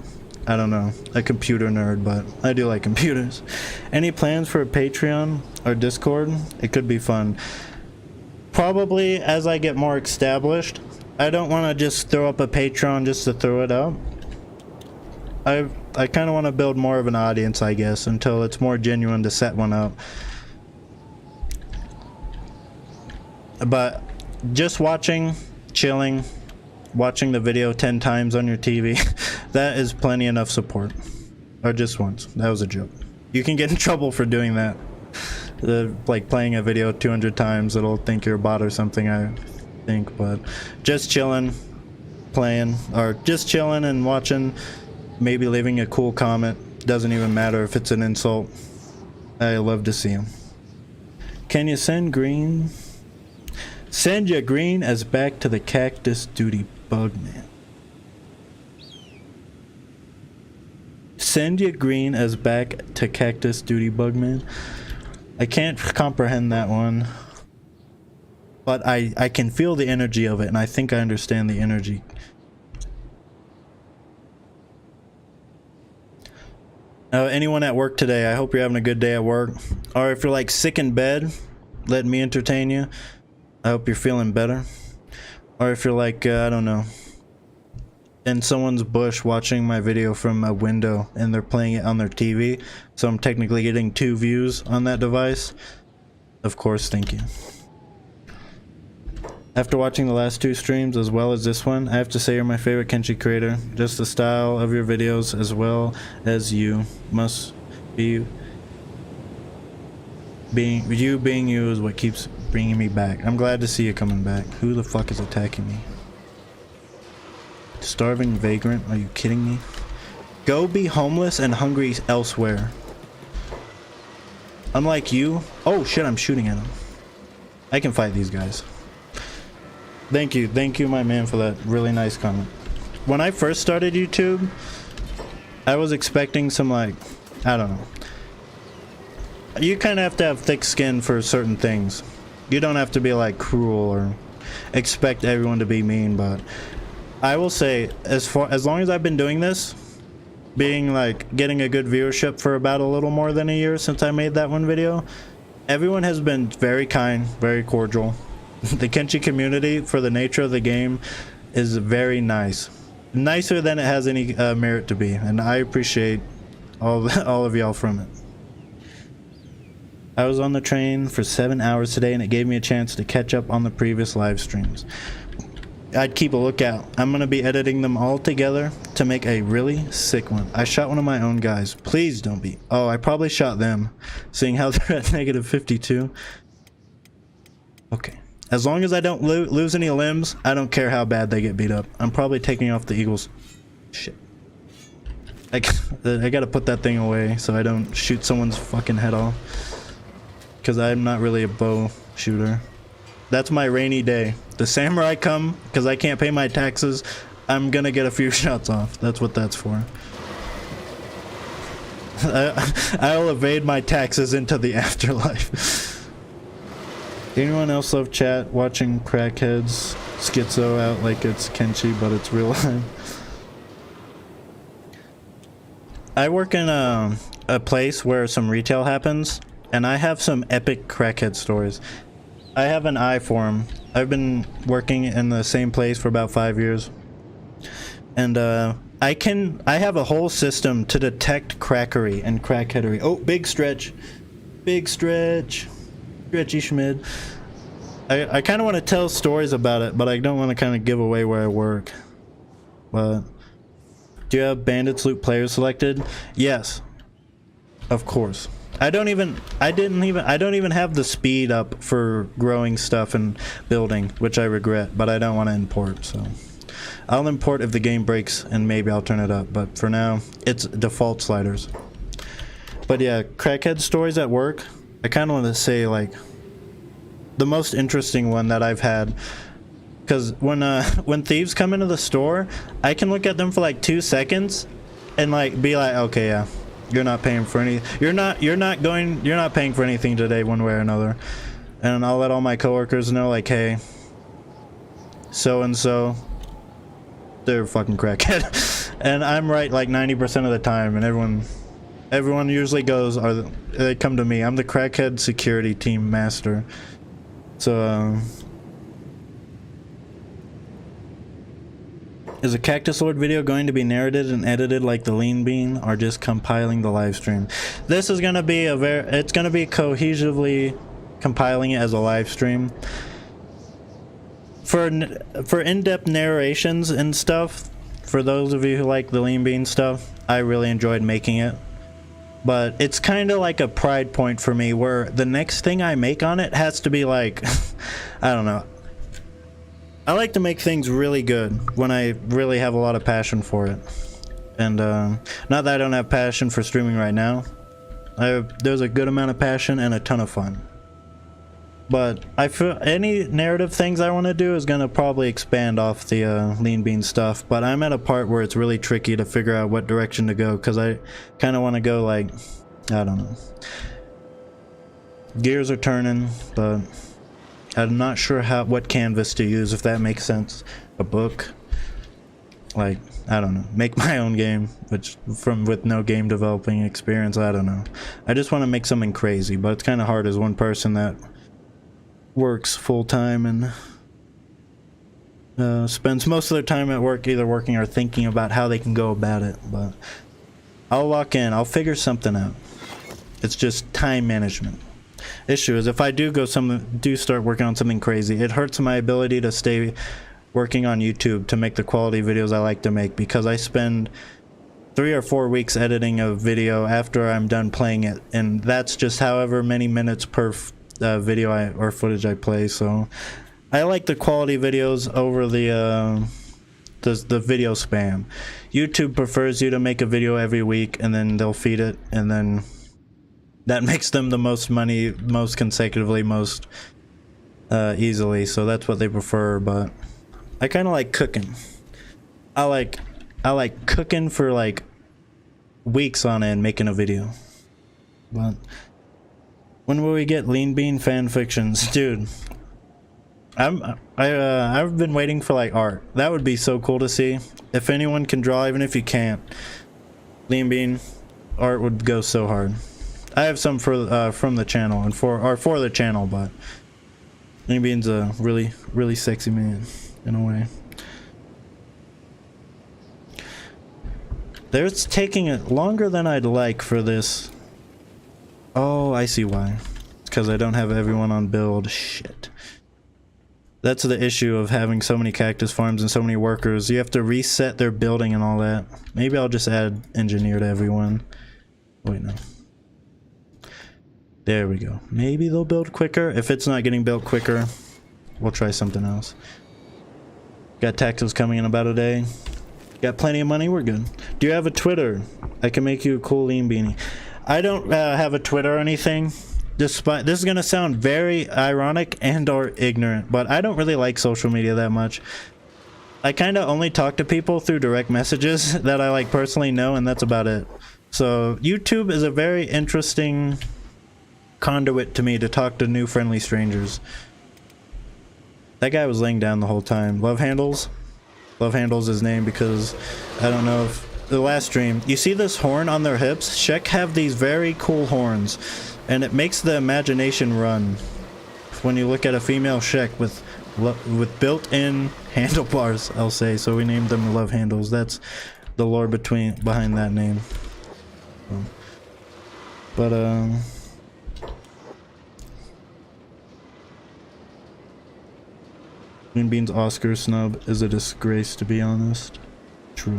I don't know, a computer nerd, but I do like computers. Any plans for a Patreon or Discord? It could be fun. Probably as I get more established. I don't want to just throw up a Patreon just to throw it up. I kind of want to build more of an audience, I guess, until it's more genuine to set one up. But just watching, chilling, watching the video 10 times on your TV, that is plenty enough support. Or just once. That was a joke. You can get in trouble for doing that. Like playing a video 200 times, it'll think you're a bot or something, I think. But just chilling, playing, or just chilling and watching, maybe leaving a cool comment. Doesn't even matter if it's an insult. I love to see them. Can you send green? Send your green as back to the cactus duty bugman. Send your green as back to cactus duty bugman. I can't comprehend that one. But I can feel the energy of it, and I think I understand the energy. Anyone at work today, I hope you're having a good day at work. Or if you're like sick in bed, let me entertain you. I hope you're feeling better. Or if you're like, I don't know, in someone's bush watching my video from a window and they're playing it on their TV, so I'm technically getting 2 views on that device. Of course, thank you. After watching the last 2 streams as well as this one, I have to say you're my favorite Kenshi creator. Just the style of your videos as well as you must be. Being you is what keeps bringing me back. I'm glad to see you coming back. Who the fuck is attacking me? Starving vagrant? Are you kidding me? Go be homeless and hungry elsewhere. Unlike you. Oh shit, I'm shooting at him. I can fight these guys. Thank you my man for that really nice comment. When I first started YouTube, I was expecting some like, I don't know. You kind of have to have thick skin for certain things. You don't have to be like cruel or expect everyone to be mean, but I will say as long as I've been doing this, being like getting a good viewership for about a little more than a year since I made that one video, everyone has been very kind, very cordial. The Kenshi community, for the nature of the game, is very nice. Nicer than it has any merit to be, and I appreciate all of y'all from it. I was on the train for 7 hours today, and it gave me a chance to catch up on the previous live streams. I'd keep a lookout. I'm going to be editing them all together to make a really sick one. I shot one of my own guys. Please don't be. Oh, I probably shot them, seeing how they're at -52. Okay. As long as I don't lose any limbs, I don't care how bad they get beat up. I'm probably taking off the eagles. Shit. I gotta put that thing away so I don't shoot someone's fucking head off. Because I'm not really a bow shooter. That's my rainy day. The samurai come, because I can't pay my taxes, I'm gonna get a few shots off. That's what that's for. I'll evade my taxes into the afterlife. Anyone else love chat watching crackheads schizo out like it's Kenshi, but it's real life? I work in a place where some retail happens, and I have some epic crackhead stories. I have an eye for them. I've been working in the same place for about 5 years, and I have a whole system to detect crackery and crackheadery. Oh, big stretch, stretchy schmid. I kind of want to tell stories about it, but I don't want to kind of give away where I work. But do you have bandits loot players selected? Yes, of course. I don't even have the speed up for growing stuff and building, which I regret, but I don't want to import, so I'll import if the game breaks and maybe I'll turn it up, but for now it's default sliders. But yeah, crackhead stories at work, I kind of want to say like the most interesting one that I've had, because when thieves come into the store, I can look at them for like 2 seconds and like be like, okay, yeah, you're not paying for any, you're not paying for anything today one way or another. And I'll let all my coworkers know like, hey, so and so, they're a fucking crackhead. And I'm right like 90% of the time, and everyone usually goes, they come to me. I'm the crackhead security team master. So is a Cactus Lord video going to be narrated and edited like the Lean Bean, or just compiling the live stream? This is gonna be it's gonna be cohesively compiling it as a live stream. For in-depth narrations and stuff, for those of you who like the Lean Bean stuff, I really enjoyed making it. But it's kind of like a pride point for me, where the next thing I make on it has to be like, I don't know. I like to make things really good when I really have a lot of passion for it. And not that I don't have passion for streaming right now. There's a good amount of passion and a ton of fun. But I feel any narrative things I want to do is going to probably expand off the Lean Bean stuff. But I'm at a part where it's really tricky to figure out what direction to go, because I kind of want to go like, I don't know. Gears are turning, but I'm not sure what canvas to use, if that makes sense. A book, like, I don't know, make my own game, with no game developing experience. I don't know. I just want to make something crazy, but it's kind of hard as one person that works full-time and spends most of their time at work either working or thinking about how they can go about it. But I'll lock in, I'll figure something out. It's just time management. Issue is, if I do start working on something crazy, it hurts my ability to stay working on YouTube to make the quality videos I like to make, because I spend 3 or 4 weeks editing a video after I'm done playing it, and that's just however many minutes per video or footage I play. So I like the quality videos over the video spam. YouTube prefers you to make a video every week, and then they'll feed it, and then that makes them the most money, most consecutively, most easily. So that's what they prefer. But I kind of like cooking. I like cooking for like weeks on end, making a video. But when will we get Lean Bean fan fictions, dude? I've been waiting for like art. That would be so cool to see. If anyone can draw, even if you can't, Lean Bean art would go so hard. I have some from the channel and for the channel, but Lean Bean's a really sexy man in a way. It's taking it longer than I'd like for this. Oh, I see why. It's because I don't have everyone on build. Shit. That's the issue of having so many cactus farms and so many workers. You have to reset their building and all that. Maybe I'll just add engineer to everyone. Wait, no. There we go. Maybe they'll build quicker. If it's not getting built quicker, we'll try something else. Got taxes coming in about a day. Got plenty of money, we're good. Do you have a Twitter? I can make you a cool lean beanie. I don't have a Twitter or anything. Despite this is gonna sound very ironic and or ignorant, but I don't really like social media that much. I kind of only talk to people through direct messages that I like personally know, and that's about it. So YouTube is a very interesting conduit to me to talk to new friendly strangers. That guy was laying down the whole time. Love Handles? Love Handles his name because I don't know if the last stream. You see this horn on their hips? Shek have these very cool horns, and it makes the imagination run when you look at a female Shek with built-in handlebars, I'll say. So we named them Love Handles. That's the lore behind that name. But Green Bean's Oscar snub is a disgrace, to be honest. True.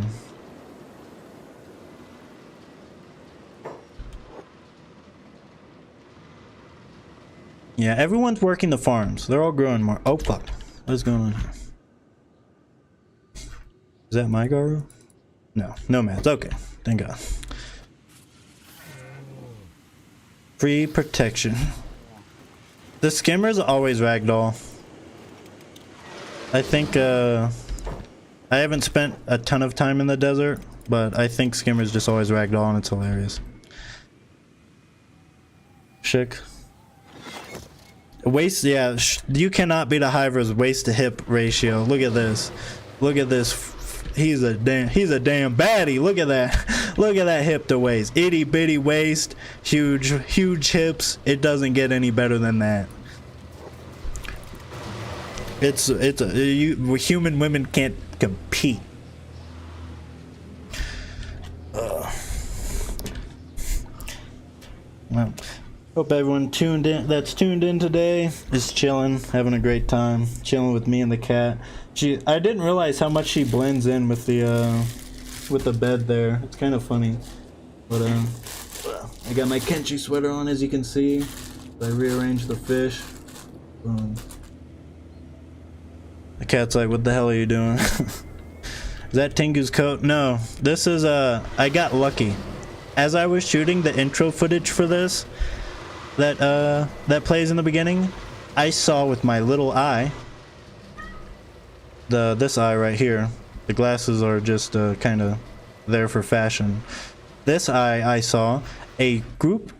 Yeah, everyone's working the farms. They're all growing more. Oh fuck. What's going on here? Is that my Garu? No. Nomads. Okay. Thank God. Free protection. The skimmers always ragdoll. I think I haven't spent a ton of time in the desert, but I think skimmers just always ragdoll and it's hilarious. Schick. Waist, yeah, you cannot beat a Hiver's waist to hip ratio. Look at this. Look at this. He's a damn baddie. Look at that. Look at that hip to waist. Itty bitty waist, huge hips. It doesn't get any better than that. Human women can't compete. Well, hope everyone tuned in today is chilling, having a great time, chilling with me and the cat. I didn't realize how much she blends in with the bed there. It's kind of funny. But I got my Kenshi sweater on, as you can see. I rearranged the fish. The cat's like, what the hell are you doing? Is that Tengu's coat? No, this is I got lucky. As I was shooting the intro footage for this, that plays in the beginning, I saw with my little eye, this eye right here. The glasses are just kind of there for fashion. This eye, I saw a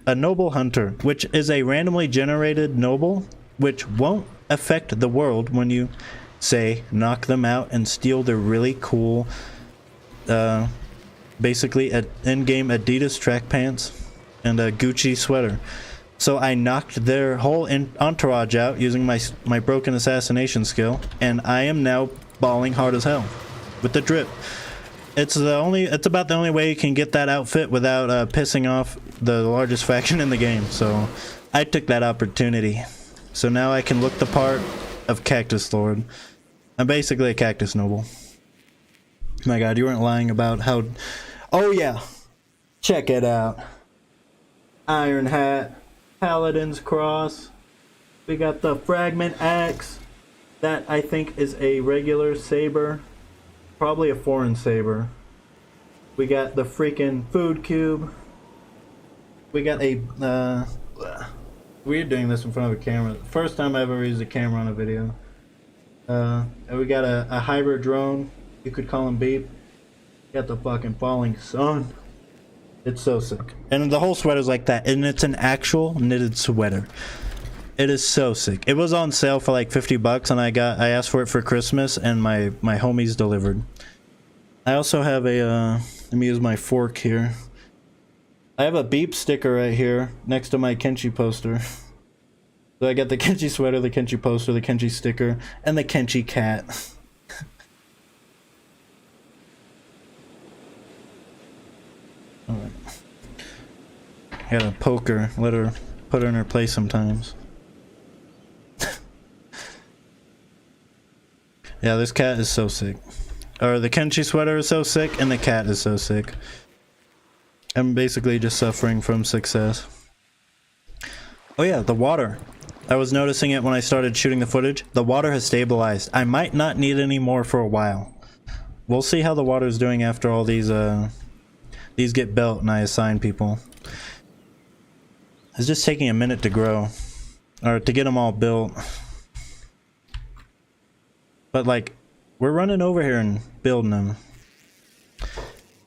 noble hunter, which is a randomly generated noble, which won't affect the world when you say knock them out and steal their really cool basically in-game Adidas track pants and a Gucci sweater. So I knocked their whole entourage out using my broken assassination skill, and I am now balling hard as hell with the drip. It's about the only way you can get that outfit without pissing off the largest faction in the game. So I took that opportunity. So now I can look the part of Cactus Lord. I'm basically a Cactus Noble. My god, you weren't lying about how... Oh yeah! Check it out. Iron Hat. Paladin's Cross. We got the Fragment Axe. That, I think, is a regular saber. Probably a foreign saber. We got the freaking Food Cube. We got a... We're doing this in front of a camera. First time I ever used a camera on a video. And we got a hybrid drone. You could call him Beep. Got the fucking falling sun. It's so sick. And the whole sweater's like that. And it's an actual knitted sweater. It is so sick. It was on sale for like 50 bucks, and I asked for it for Christmas, and my homies delivered. I also have a let me use my fork here. I have a Beep sticker right here next to my Kenshi poster. So I got the Kenshi sweater, the Kenshi poster, the Kenshi sticker, and the Kenshi cat. Alright. I gotta poke her, put her in her place sometimes. Yeah, this cat is so sick. Or the Kenshi sweater is so sick, and the cat is so sick. I'm basically just suffering from success. Oh yeah, the water. I was noticing it when I started shooting the footage. The water has stabilized. I might not need any more for a while. We'll see how the water's doing after all these get built and I assign people. It's just taking a minute to grow. Or to get them all built. But like, we're running over here and building them.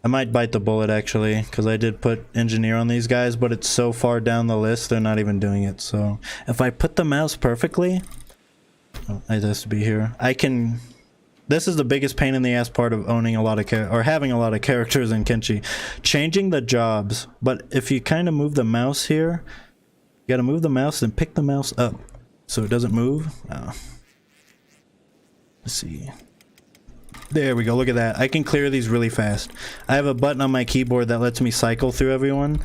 I might bite the bullet actually, because I did put engineer on these guys, but it's so far down the list they're not even doing it. So if I put the mouse perfectly, oh, it has to be here. I can. This is the biggest pain in the ass part of owning a lot of or having a lot of characters in Kenshi, changing the jobs. But if you kind of move the mouse here, you gotta move the mouse and pick the mouse up so it doesn't move. Oh. Let's see. There we go, look at that. I can clear these really fast. I have a button on my keyboard that lets me cycle through everyone,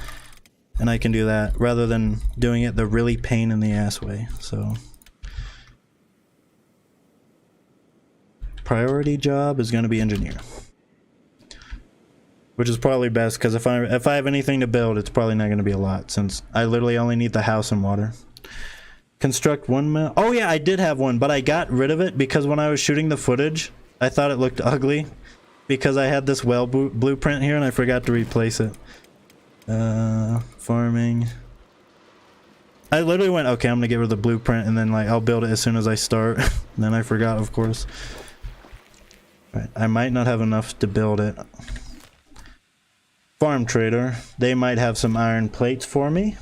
and I can do that rather than doing it the really pain in the ass way. So priority job is going to be engineer, which is probably best because if I have anything to build, it's probably not going to be a lot since I literally only need the house and water. Construct one oh yeah, I did have one, but I got rid of it because when I was shooting the footage I thought it looked ugly because I had this well blueprint here and I forgot to replace it. Farming. I literally went, okay, I'm gonna get rid of the blueprint and then like I'll build it as soon as I start. Then I forgot, of course. Right, I might not have enough to build it. Farm trader. They might have some iron plates for me.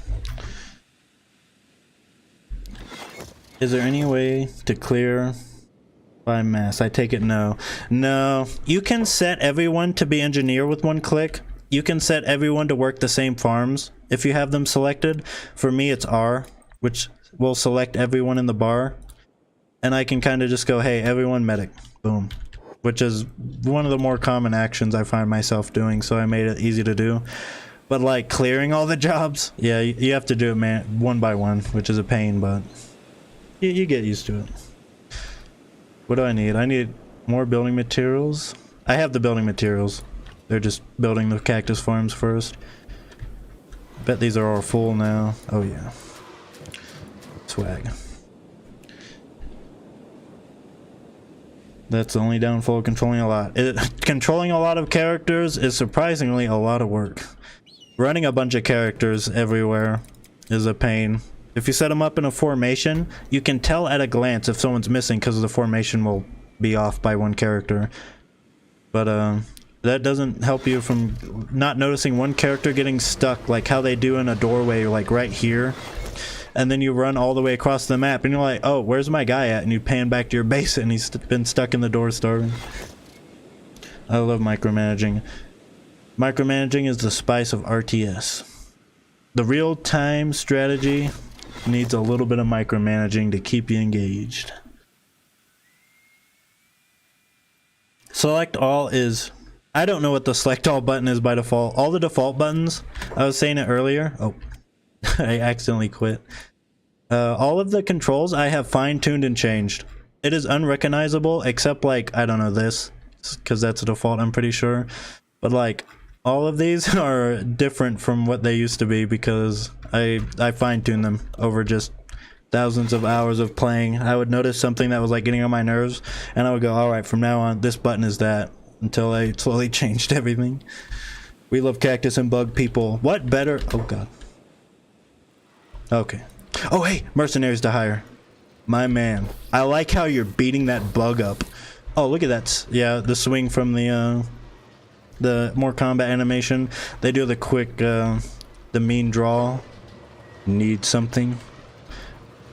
Is there any way to clear by mass? I take it no. No. You can set everyone to be engineer with one click. You can set everyone to work the same farms if you have them selected. For me it's R, which will select everyone in the bar. And I can kind of just go, hey, everyone medic. Boom. Which is one of the more common actions I find myself doing, so I made it easy to do. But like clearing all the jobs, yeah, you have to do it man one by one, which is a pain, but you get used to it. What do I need? I need more building materials. I have the building materials. They're just building the cactus farms first. Bet these are all full now. Oh yeah. Swag. That's the only downfall of controlling a lot. Controlling a lot of characters is surprisingly a lot of work. Running a bunch of characters everywhere is a pain. If you set them up in a formation, you can tell at a glance if someone's missing because the formation will be off by one character. But that doesn't help you from not noticing one character getting stuck, like how they do in a doorway, like right here. And then you run all the way across the map and you're like, oh, where's my guy at? And you pan back to your base and he's been stuck in the door starving. I love micromanaging. Micromanaging is the spice of RTS. The real-time strategy needs a little bit of micromanaging to keep you engaged. Select all is... I don't know what the select all button is by default. All the default buttons, I was saying it earlier. Oh, I accidentally quit. All of the controls I have fine-tuned and changed. It is unrecognizable except like, I don't know this, because that's a default, I'm pretty sure. But like, all of these are different from what they used to be because I fine-tuned them over just thousands of hours of playing. I would notice something that was like getting on my nerves and I would go, alright, from now on this button is that, until I slowly changed everything. We love cactus and bug people. What better? Oh god. Okay. Oh hey, mercenaries to hire. My man. I like how you're beating that bug up. Oh look at that. Yeah, the swing from the more combat animation. They do the quick the mean draw. Need something?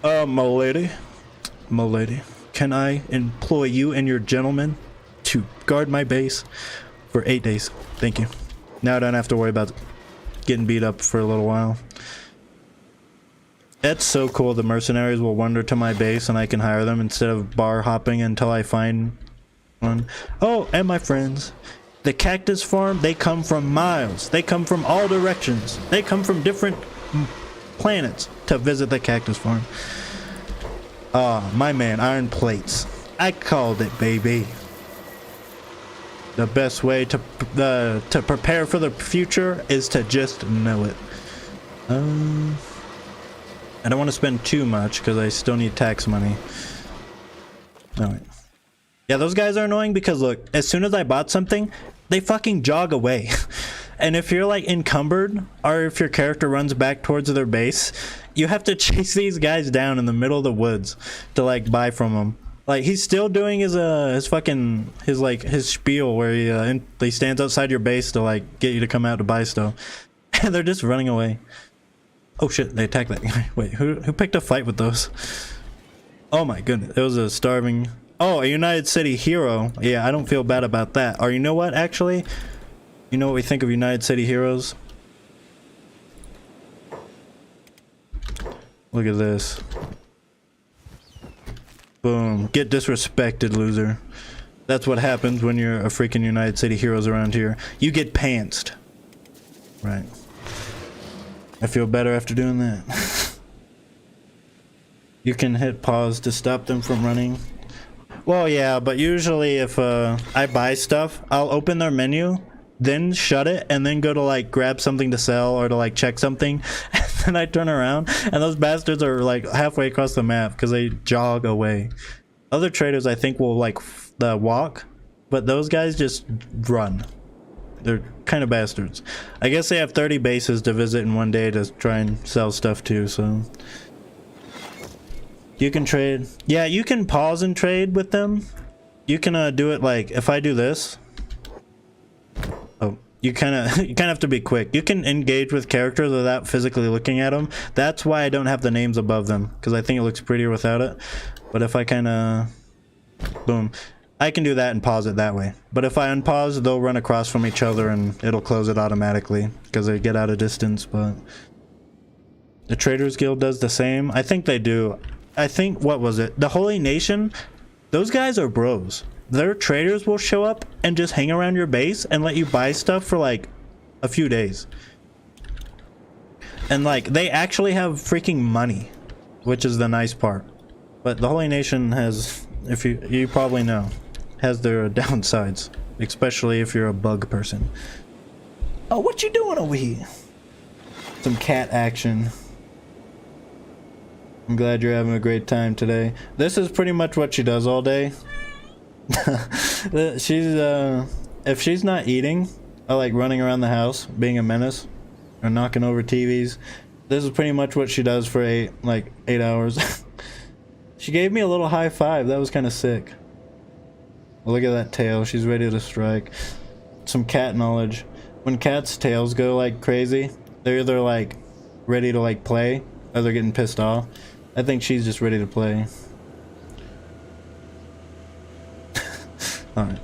My lady, can I employ you and your gentleman to guard my base for 8 days? Thank you. Now I don't have to worry about getting beat up for a little while. That's so cool. The mercenaries will wander to my base and I can hire them instead of bar hopping until I find one. Oh, and my friends, the cactus farm, they come from miles. They come from all directions. They come from different planets to visit the cactus farm. My man, iron plates. I called it, baby. The best way to prepare for the future is to just know it. I don't want to spend too much because I still need tax money. No, wait. Yeah, those guys are annoying because look, as soon as I bought something, they fucking jog away. And if you're like encumbered, or if your character runs back towards their base, you have to chase these guys down in the middle of the woods to like buy from them. Like he's still doing his spiel where he stands outside your base to like get you to come out to buy stuff. And they're just running away. Oh shit, they attacked that guy. Wait, who picked a fight with those? Oh my goodness, it was a starving... Oh, a United City hero. Yeah, I don't feel bad about that. Or you know what, actually? You know what we think of United City heroes? Look at this. Boom. Get disrespected, loser. That's what happens when you're a freaking United City heroes around here. You get pantsed. Right. I feel better after doing that. You can hit pause to stop them from running. Well, yeah, but usually if I buy stuff, I'll open their menu, then shut it, and then go to like grab something to sell or to like check something. And then I turn around, and those bastards are like halfway across the map because they jog away. Other traders I think will like walk, but those guys just run. They're kind of bastards. I guess they have 30 bases to visit in one day to try and sell stuff to, so... You can trade. Yeah, you can pause and trade with them. You can do it like, if I do this... Oh, you kind of have to be quick. You can engage with characters without physically looking at them. That's why I don't have the names above them, because I think it looks prettier without it. But if I kind of... Boom. I can do that and pause it that way. But if I unpause, they'll run across from each other and it'll close it automatically because they get out of distance. But the Traders Guild does the same. I think they do. I think, what was it? The Holy Nation, those guys are bros. Their traders will show up and just hang around your base and let you buy stuff for like a few days. And like, they actually have freaking money, which is the nice part. But the Holy Nation has, if you probably know, has their downsides, especially if you're a bug person. Oh, what you doing over here? Some cat action. I'm glad you're having a great time today. This is pretty much what she does all day. She's if she's not eating or like running around the house being a menace or knocking over TVs, this is pretty much what she does for 8 hours. She gave me a little high five. That was kind of sick. Look at that tail. She's ready to strike. Some cat knowledge. When cats' tails go like crazy, they're either like ready to like play or they're getting pissed off. I think she's just ready to play. Alright.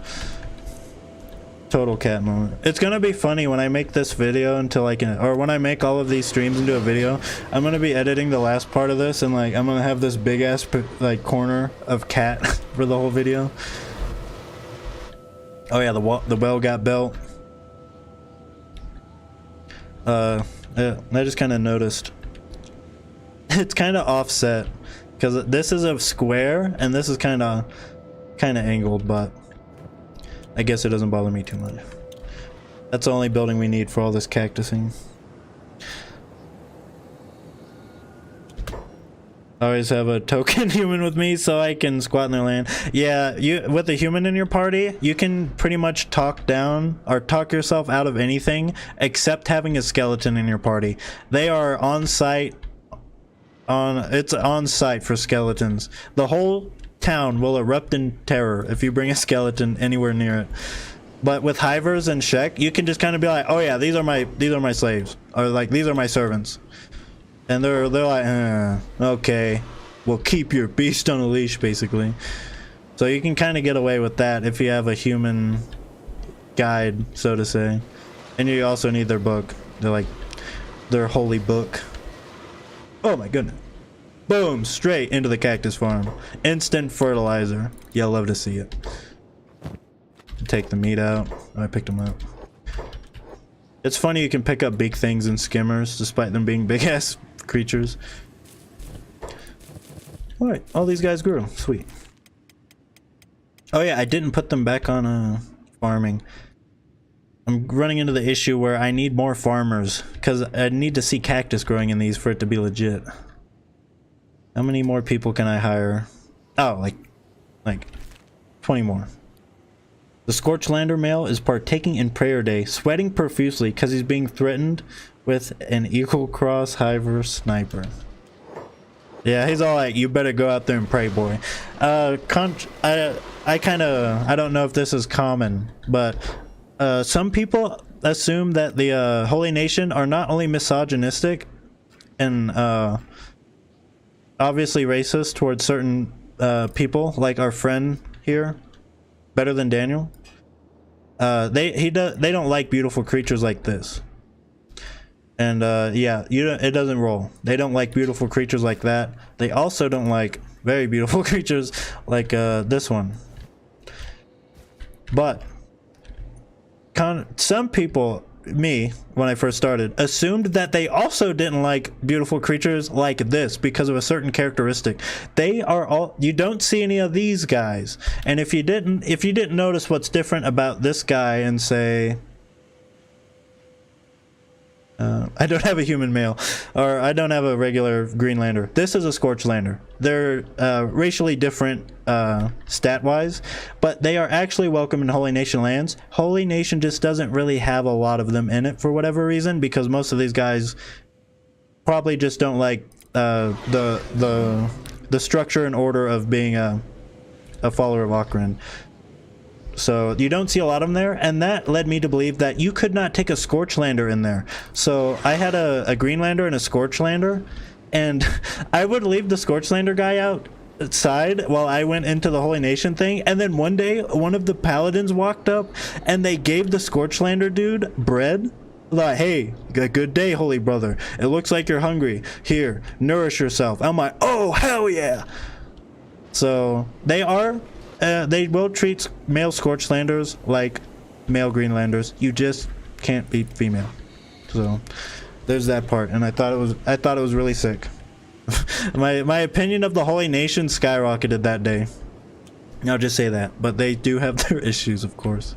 Total cat moment. It's gonna be funny when I make this video into like or when I make all of these streams into a video. I'm gonna be editing the last part of this and like I'm gonna have this big ass like corner of cat for the whole video. Oh yeah, the well got built. Yeah, I just kind of noticed. It's kind of offset because this is a square and this is kind of angled, but I guess it doesn't bother me too much. That's the only building we need for all this cactusing. I always have a token human with me so I can squat in their land. Yeah, with a human in your party, you can pretty much talk down or talk yourself out of anything except having a skeleton in your party. They are on site. It's on site for skeletons. The whole town will erupt in terror if you bring a skeleton anywhere near it. But with hivers and Shek, you can just kind of be like, oh yeah, these are my slaves, or like these are my servants. And they're like, okay, we'll keep your beast on a leash, basically. So you can kind of get away with that if you have a human guide, so to say. And you also need their book. They're like their holy book. Oh my goodness. Boom, straight into the cactus farm. Instant fertilizer. You'll love to see it. Take the meat out. Oh, I picked them up. It's funny you can pick up big things in skimmers despite them being big ass creatures. Alright, all these guys grew. Sweet. Oh yeah, I didn't put them back on farming. I'm running into the issue where I need more farmers because I need to see cactus growing in these for it to be legit. How many more people can I hire? Oh, like 20 more. The Scorchlander male is partaking in prayer day, sweating profusely because he's being threatened with an Eagle Cross Hiver sniper. Yeah, he's all like, you better go out there and pray, boy. I don't know if this is common, but some people assume that the Holy Nation are not only misogynistic and obviously racist towards certain people, like our friend here, Better Than Daniel. They don't like beautiful creatures like this. And yeah, it doesn't roll. They don't like beautiful creatures like that. They also don't like very beautiful creatures like this one. But some people, me, when I first started, assumed that they also didn't like beautiful creatures like this because of a certain characteristic. They are all, you don't see any of these guys. And if you didn't notice what's different about this guy and say, I don't have a human male, or I don't have a regular Greenlander. This is a Scorchlander. They're racially different stat-wise, but they are actually welcome in Holy Nation lands. Holy Nation just doesn't really have a lot of them in it for whatever reason, because most of these guys probably just don't like the structure and order of being a follower of Akron. So you don't see a lot of them there, and that led me to believe that you could not take a Scorchlander in there. So I had a Greenlander and a Scorchlander, and I would leave the Scorchlander guy outside while I went into the Holy Nation thing, and then one day one of the paladins walked up and they gave the Scorchlander dude bread. Like, hey, good day, holy brother. It looks like you're hungry. Here, nourish yourself. I'm like, oh, hell yeah. So they will treat male Scorchlanders like male Greenlanders. You just can't be female. So there's that part, and I thought it was really sick. my opinion of the Holy Nation skyrocketed that day. I'll just say that, but they do have their issues, of course.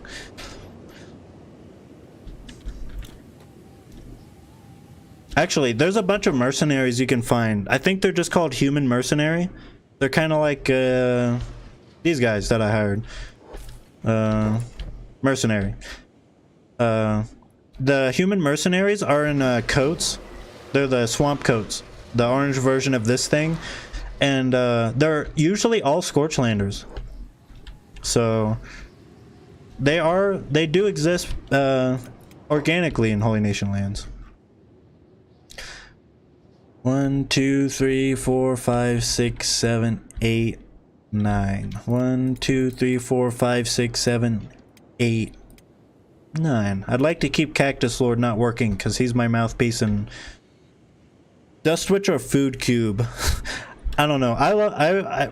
Actually, there's a bunch of mercenaries you can find. I think they're just called human mercenary. They're kind of like these guys that I hired. Mercenary. The human mercenaries are in coats. They're the swamp coats, the orange version of this thing, and they're usually all Scorchlanders. So they do exist organically in Holy Nation lands. 1, 2, 3, 4, 5, 6, 7, 8, 9. 1, 2, 3, 4, 5, 6, 7, 8, 9. I'd like to keep Cactus Lord not working because he's my mouthpiece. And Dust Witch or Food Cube? I don't know.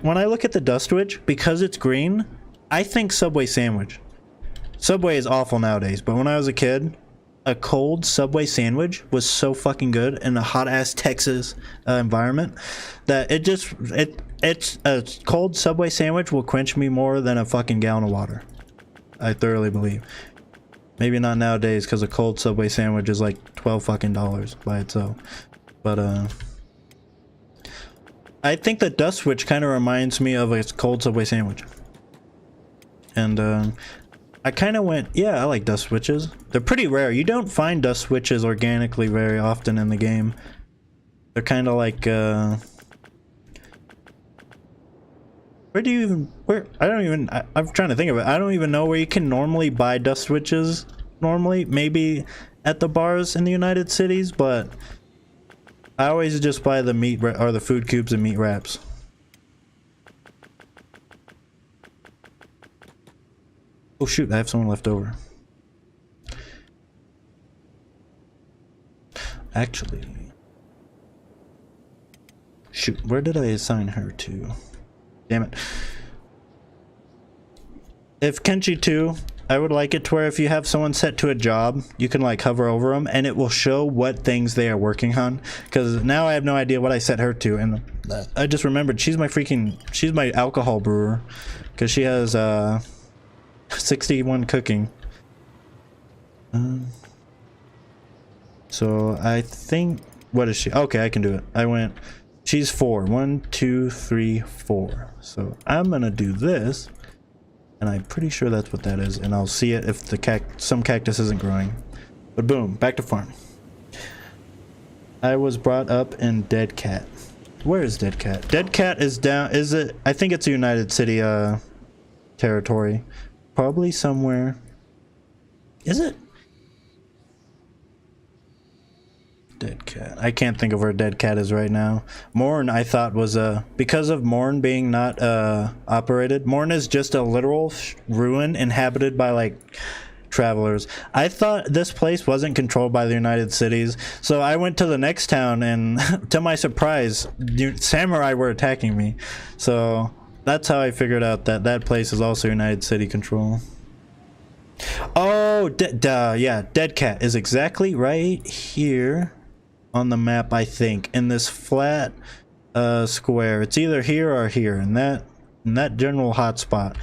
When I look at the Dust Witch, because it's green, I think Subway sandwich. Subway is awful nowadays, but when I was a kid, a cold Subway sandwich was so fucking good in a hot ass Texas environment that it's a cold Subway sandwich will quench me more than a fucking gallon of water. I thoroughly believe. Maybe not nowadays because a cold Subway sandwich is like $12 fucking by itself. But I think the Dust Witch kind of reminds me of a cold Subway sandwich. And I kind of went, yeah, I like Dust Witches. They're pretty rare. You don't find Dust Witches organically very often in the game. They're kind of like, I'm trying to think of it. I don't even know where you can normally buy Dust Witches. Normally, maybe at the bars in the United Cities, but I always just buy the meat or the food cubes and meat wraps. Oh shoot, I have someone left over. Actually, shoot, where did I assign her to? Damn it. If Kenshi 2, I would like it to where if you have someone set to a job, you can like hover over them and it will show what things they are working on. Because now I have no idea what I set her to, and I just remembered she's my alcohol brewer, because she has 61 cooking. So I think, what is she? Okay, I can do it. I went She's 4. 1, 2, 3, 4. So I'm gonna do this, and I'm pretty sure that's what that is, and I'll see it if the some cactus isn't growing. But boom, back to farming. I was brought up in Dead Cat. Where is Dead Cat? Dead Cat is down. Is it? I think it's a United City territory. Probably somewhere. Is it? Dead Cat. I can't think of where Dead Cat is right now. Morn, I thought was because of Morn being not operated. Morn is just a literal ruin inhabited by like travelers. I thought this place wasn't controlled by the United Cities, so I went to the next town, and to my surprise, samurai were attacking me. So that's how I figured out that that place is also United City control. Oh, yeah, Dead Cat is exactly right here on the map, I think, in this flat square. It's either here or here, in that general hotspot.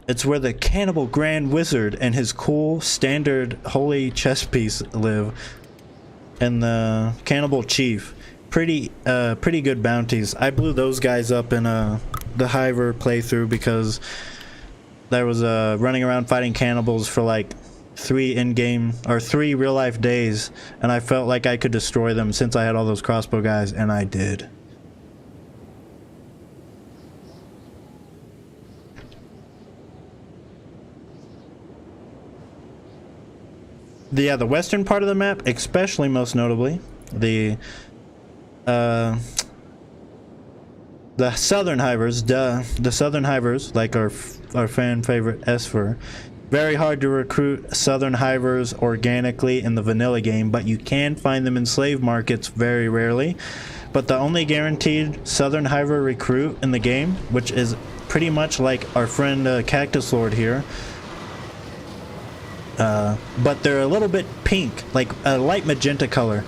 It's where the Cannibal Grand Wizard and his cool standard holy chess piece live, and the Cannibal Chief. Pretty good bounties. I blew those guys up in the Hiver playthrough because there was running around fighting cannibals for like 3 in-game or 3 real-life days, and I felt like I could destroy them since I had all those crossbow guys, and I did. The western part of the map, especially most notably, the southern hivers, the southern hivers, like our fan favorite Esper. Very hard to recruit southern hivers organically in the vanilla game, but you can find them in slave markets very rarely. But the only guaranteed southern hiver recruit in the game, which is pretty much like our friend Cactus Lord here, but they're a little bit pink, like a light magenta color,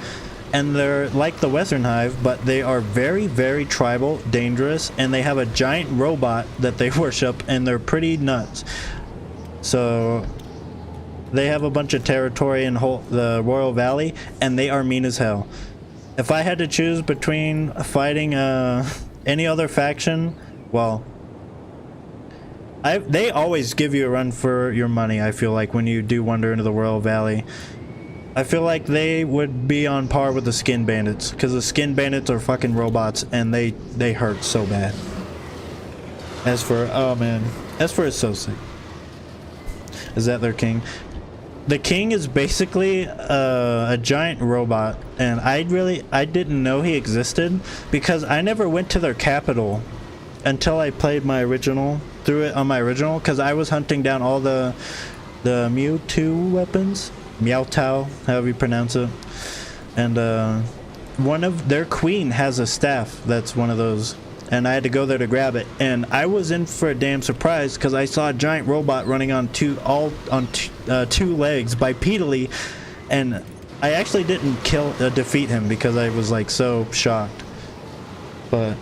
and they're like the western hive, but they are very, very tribal, dangerous, and they have a giant robot that they worship, and they're pretty nuts. So they have a bunch of territory in the Royal Valley, and they are mean as hell. If I had to choose between fighting any other faction, well, they always give you a run for your money, I feel like, when you do wander into the Royal Valley. I feel like they would be on par with the Skin Bandits, because the Skin Bandits are fucking robots, and they hurt so bad. Oh man, Esper is so sick. Is that their king? The king is basically a giant robot, and I didn't know he existed because I never went to their capital until I played my original, through it on my original, because I was hunting down all the Mewtwo weapons, Meowtao, however you pronounce it, and one of their queen has a staff that's one of those, and I had to go there to grab it, and I was in for a damn surprise because I saw a giant robot running on two legs bipedally, and I actually didn't defeat him because I was like so shocked. But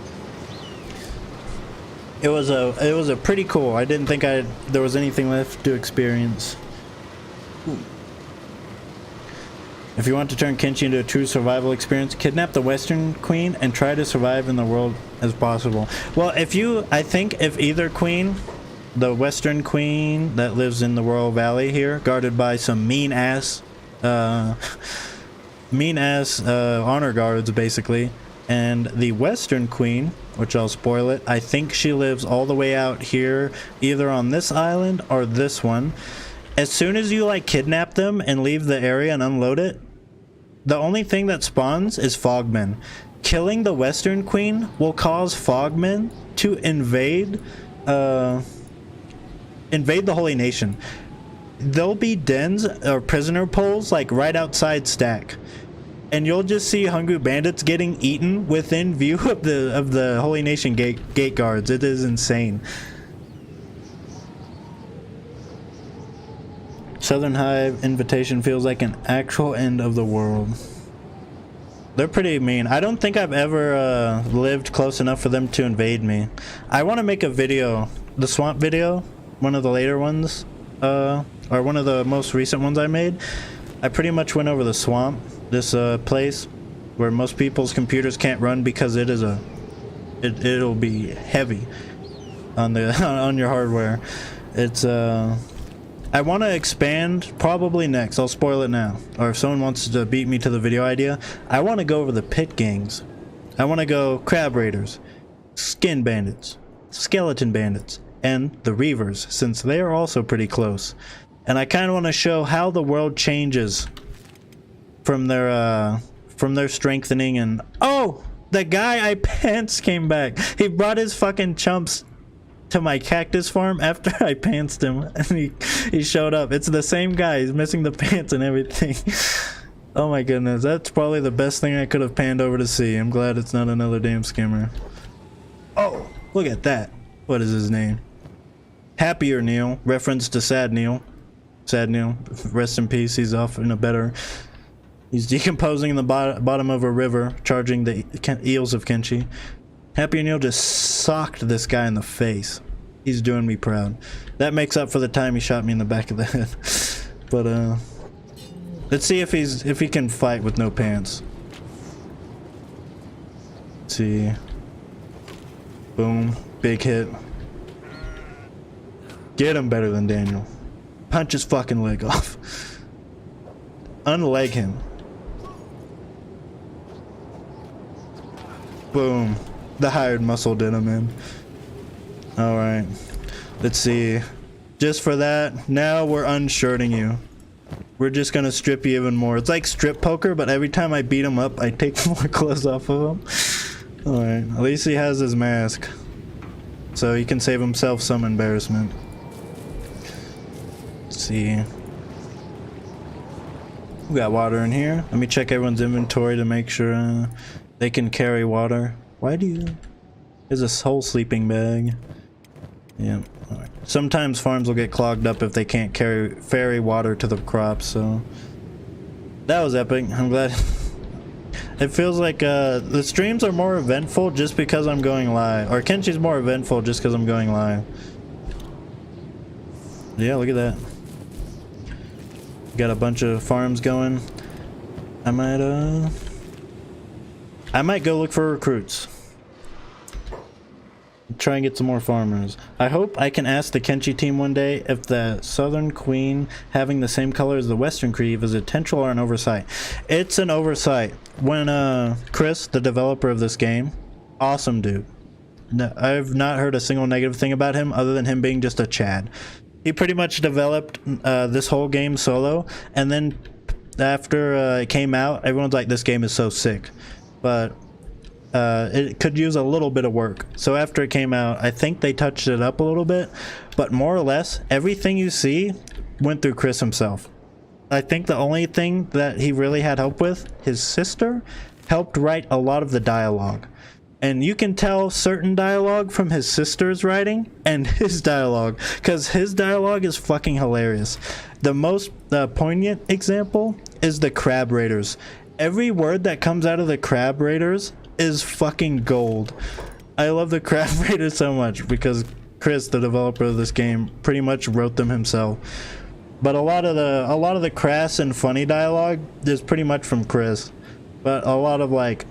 it was a pretty cool. I didn't think there was anything left to experience. Ooh. If you want to turn Kenshi into a true survival experience, kidnap the Western Queen and try to survive in the world as possible. Well, I think if either queen, the Western Queen that lives in the Royal Valley here, guarded by some mean ass honor guards basically, and the Western Queen, which I'll spoil it, I think she lives all the way out here, either on this island or this one. As soon as you like kidnap them and leave the area and unload it, the only thing that spawns is fogmen. Killing the Western Queen will cause fogmen to invade the Holy Nation. There'll be dens or prisoner poles like right outside Stack, and you'll just see hungry bandits getting eaten within view of the Holy Nation gate guards. It is insane. Southern Hive invitation feels like an actual end of the world. They're pretty mean. I don't think I've ever lived close enough for them to invade me. I want to make a video, the swamp video, one of the later ones, or one of the most recent ones I made. I pretty much went over the swamp, this place, where most people's computers can't run because it'll be heavy on the on your hardware. It's I want to expand probably next. I'll spoil it now. Or if someone wants to beat me to the video idea, I want to go over the pit gangs. I want to go crab raiders, skin bandits, skeleton bandits, and the reavers, since they are also pretty close. And I kind of want to show how the world changes from their strengthening. And oh, the guy I pants came back. He brought his fucking chumps to my cactus farm after I pantsed him, and he showed up. It's the same guy. He's missing the pants and everything. Oh my goodness, that's probably the best thing I could have panned over to see. I'm glad it's not another damn skimmer. Oh, look at that. What is his name? Happier Neil, reference to Sad Neil. Sad Neil, rest in peace. He's off in a better... He's decomposing in the bottom of a river, charging the eels of Kenshi. Happy Neil just socked this guy in the face. He's doing me proud. That makes up for the time he shot me in the back of the head. But let's see if he can fight with no pants. Let's see. Boom, big hit. Get him better than Daniel. Punch his fucking leg off. Unleg him. Boom. The hired muscle did him in. Alright. Let's see. Just for that, now we're unshirting you. We're just gonna strip you even more. It's like strip poker, but every time I beat him up, I take more clothes off of him. Alright. At least he has his mask, so he can save himself some embarrassment. Let's see. We got water in here. Let me check everyone's inventory to make sure they can carry water. Why do you... There's a whole sleeping bag. Yeah. Right. Sometimes farms will get clogged up if they can't ferry water to the crops, so... That was epic. I'm glad... It feels like the streams are more eventful just because I'm going live. Or Kenshi's more eventful just because I'm going live. Yeah, look at that. Got a bunch of farms going. I might go look for recruits. Try and get some more farmers. I hope I can ask the Kenshi team one day if the Southern Queen having the same color as the Western Creve is intentional or an oversight. It's an oversight. When Chris, the developer of this game, awesome dude. No, I've not heard a single negative thing about him other than him being just a Chad. He pretty much developed this whole game solo, and then after it came out, everyone's like, this game is so sick. But it could use a little bit of work. So after it came out, I think they touched it up a little bit, but more or less everything you see went through Chris himself. I think the only thing that he really had help with, his sister helped write a lot of the dialogue. And you can tell certain dialogue from his sister's writing and his dialogue, because his dialogue is fucking hilarious. The most poignant example is the crab raiders. Every word that comes out of the crab raiders is fucking gold. I love the crab raiders so much because Chris, the developer of this game, pretty much wrote them himself. But a lot of the crass and funny dialogue is pretty much from Chris. But a lot of like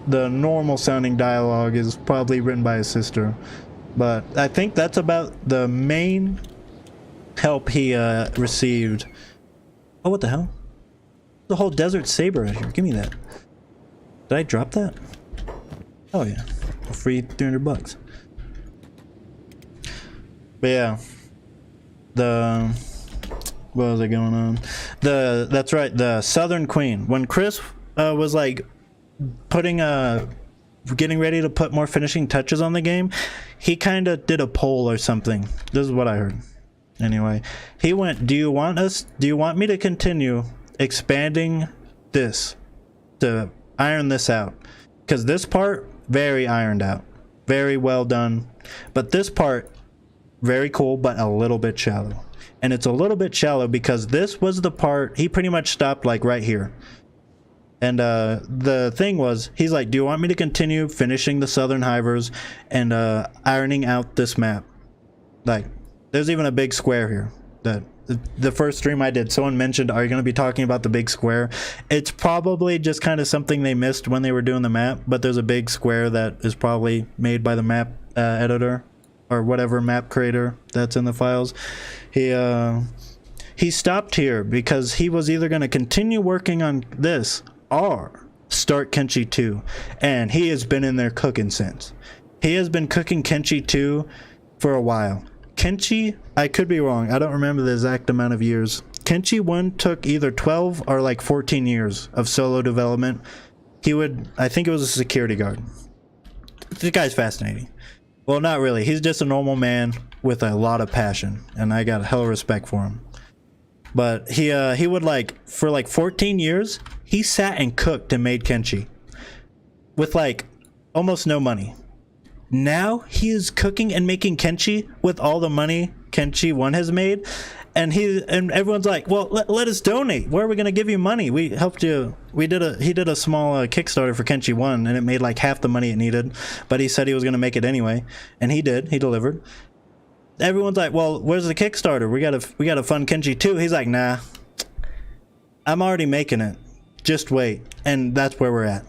the normal sounding dialogue is probably written by his sister. But I think that's about the main help he received. Oh, what the hell? The whole desert saber out here. Give me that. Did I drop that? Oh yeah, a free 300 bucks. But yeah, what was I going on? That's right, the Southern Queen. When Chris was like getting ready to put more finishing touches on the game, he kind of did a poll or something. This is what I heard. Anyway, he went, do you want me to continue expanding this to iron this out? Because this part, very ironed out, very well done, but this part, very cool, but a little bit shallow. And it's a little bit shallow because this was the part he pretty much stopped like right here. And the thing was, he's like, do you want me to continue finishing the Southern Hivers and ironing out this map? Like, there's even a big square here that the first stream I did, someone mentioned, are you going to be talking about the big square? It's probably just kind of something they missed when they were doing the map, but there's a big square that is probably made by the map editor or whatever map creator that's in the files. He stopped here because he was either going to continue working on this or start Kenshi 2, and he has been in there cooking since. He has been cooking Kenshi 2 for a while. Kenshi, I could be wrong, I don't remember the exact amount of years. Kenshi 1 took either 12 or like 14 years of solo development. I think it was a security guard. The guy's fascinating. Well, not really. He's just a normal man with a lot of passion, and I got hella respect for him. But he would like, for like 14 years, he sat and cooked and made Kenshi with like almost no money. Now he is cooking and making Kenshi with all the money Kenshi 1 has made, and everyone's like, well, let us donate. Where are we gonna give you money? We helped you. He did a small Kickstarter for Kenshi 1, and it made like half the money it needed, but he said he was gonna make it anyway, and he delivered. Everyone's like, well, where's the Kickstarter? We gotta fund Kenshi 2. He's like, nah, I'm already making it, just wait. And that's where we're at.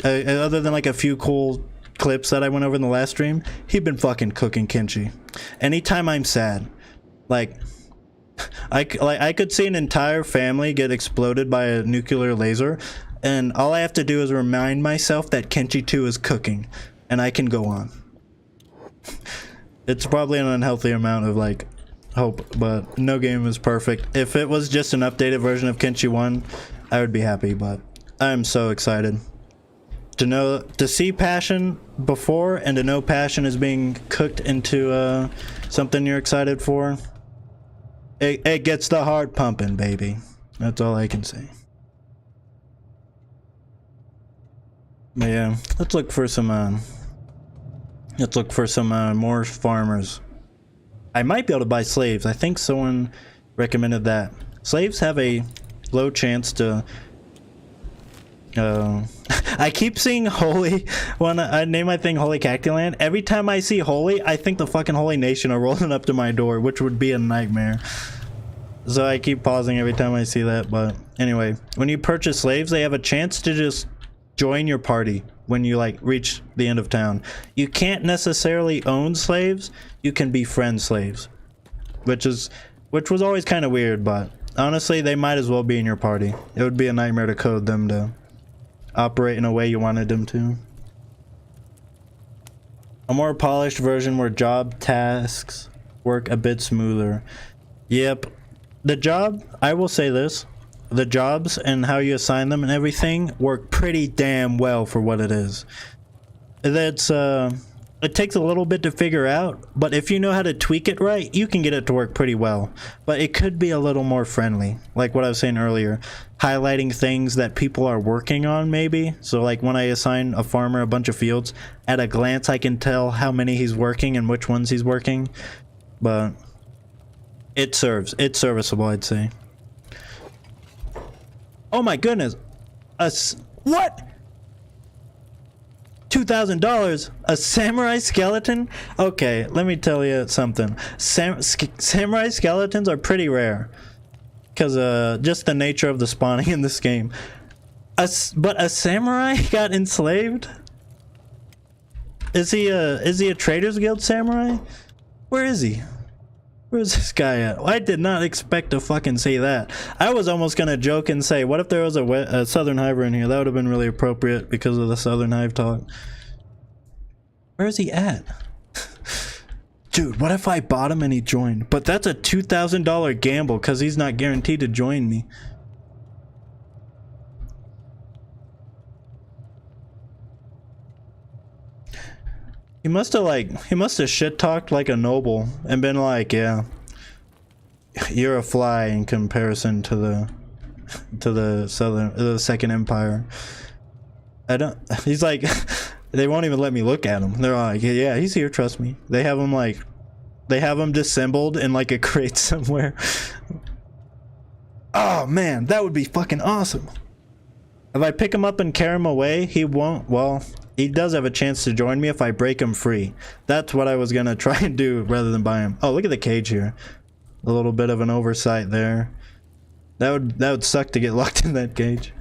Other than like a few cool clips that I went over in the last stream, he'd been fucking cooking Kenshi. Anytime I'm sad, like I could see an entire family get exploded by a nuclear laser, and all I have to do is remind myself that Kenshi 2 is cooking, and I can go on. It's probably an unhealthy amount of like hope, but no game is perfect. If it was just an updated version of Kenshi 1, I would be happy, but I'm so excited to see passion before, and to know passion is being cooked into something you're excited for. It gets the heart pumping, baby. That's all I can say. But yeah, let's look for some more farmers. I might be able to buy slaves. I think someone recommended that. Slaves have a low chance to I keep seeing holy when I name my thing Holy Cactuland. Every time I see holy, I think the fucking Holy Nation are rolling up to my door, which would be a nightmare. So I keep pausing every time I see that. But anyway, when you purchase slaves, they have a chance to just join your party when you like reach the end of town. You can't necessarily own slaves, you can befriend slaves, which was always kind of weird, but honestly they might as well be in your party. It would be a nightmare to code them to operate in a way you wanted them to. A more polished version where job tasks work a bit smoother. Yep, the job, I will say this, the jobs and how you assign them and everything work pretty damn well for what it is. That's it takes a little bit to figure out, but if you know how to tweak it right, you can get it to work pretty well. But it could be a little more friendly, like what I was saying earlier, highlighting things that people are working on maybe. So like when I assign a farmer a bunch of fields, at a glance I can tell how many he's working and which ones he's working. But it's serviceable, I'd say. Oh my goodness, what? $2,000, a samurai skeleton? Okay, let me tell you something. Samurai skeletons are pretty rare, because just the nature of the spawning in this game. But a samurai got enslaved? Is he a Traders Guild samurai? Where is he? Where's this guy at? I did not expect to fucking see that. I was almost gonna joke and say, what if there was a Southern Hiver in here? That would have been really appropriate because of the Southern Hive talk. Where is he at? Dude, what if I bought him and he joined? But that's a $2,000 gamble because he's not guaranteed to join me. He must have shit talked like a noble and been like, yeah, you're a fly in comparison to the Second Empire. He's like, they won't even let me look at him. They're like, yeah, he's here, trust me. They have him disassembled in like a crate somewhere. Oh man, that would be fucking awesome. If I pick him up and carry him away, he won't, well, he does have a chance to join me if I break him free. That's what I was gonna try and do rather than buy him. Oh, look at the cage here. A little bit of an oversight there. That would suck to get locked in that cage.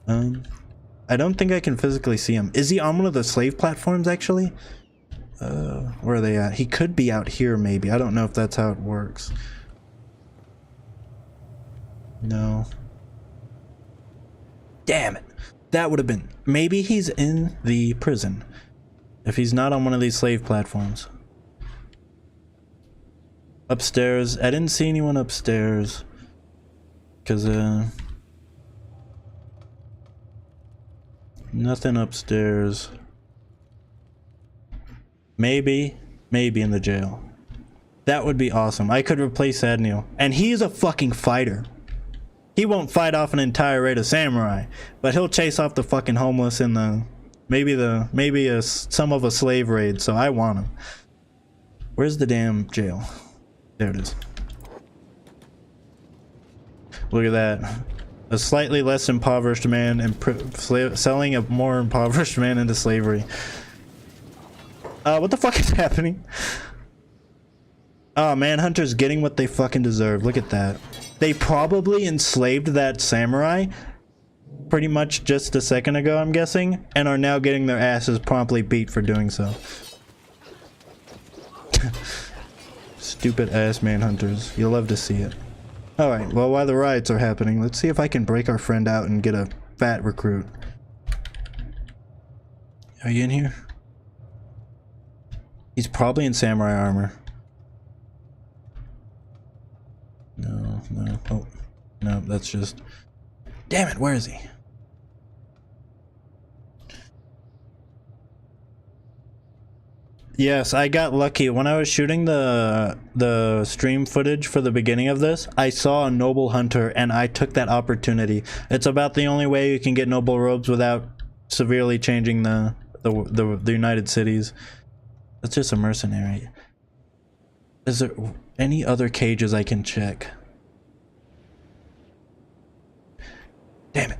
I don't think I can physically see him. Is he on one of the slave platforms actually? Where are they at? He could be out here maybe. I don't know if that's how it works. No. Damn it. That would have been... Maybe he's in the prison. If he's not on one of these slave platforms. Upstairs. I didn't see anyone upstairs. Because, nothing upstairs. Maybe in the jail. That would be awesome. I could replace Adneal. And he's a fucking fighter. He won't fight off an entire raid of samurai, but he'll chase off the fucking homeless in the maybe some of a slave raid. So I want him. Where's the damn jail? There it is. Look at that. A slightly less impoverished man and selling a more impoverished man into slavery. What the fuck is happening? Oh, Manhunter's getting what they fucking deserve. Look at that. They probably enslaved that samurai pretty much just a second ago, I'm guessing, and are now getting their asses promptly beat for doing so. Stupid ass Manhunters. You'll love to see it. Alright, well, while the riots are happening, let's see if I can break our friend out and get a fat recruit. Are you in here? He's probably in samurai armor. No. Oh, no, that's just... Damn it, where is he? Yes, I got lucky. When I was shooting the stream footage for the beginning of this, I saw a noble hunter and I took that opportunity. It's about the only way you can get noble robes without severely changing the United Cities. That's just a mercenary. Is there any other cages I can check? Damn it.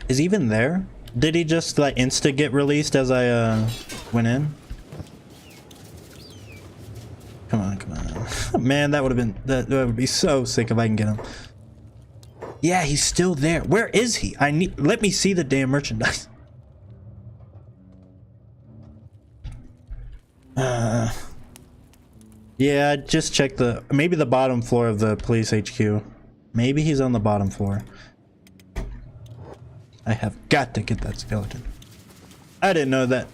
Is he even there? Did he just like insta get released as I went in? Come on. Man, that would have been that would be so sick if I can get him. Yeah, he's still there. Where is he? Let me see the damn merchandise. Yeah, just check maybe the bottom floor of the police HQ. Maybe he's on the bottom floor. I have got to get that skeleton. I didn't know that.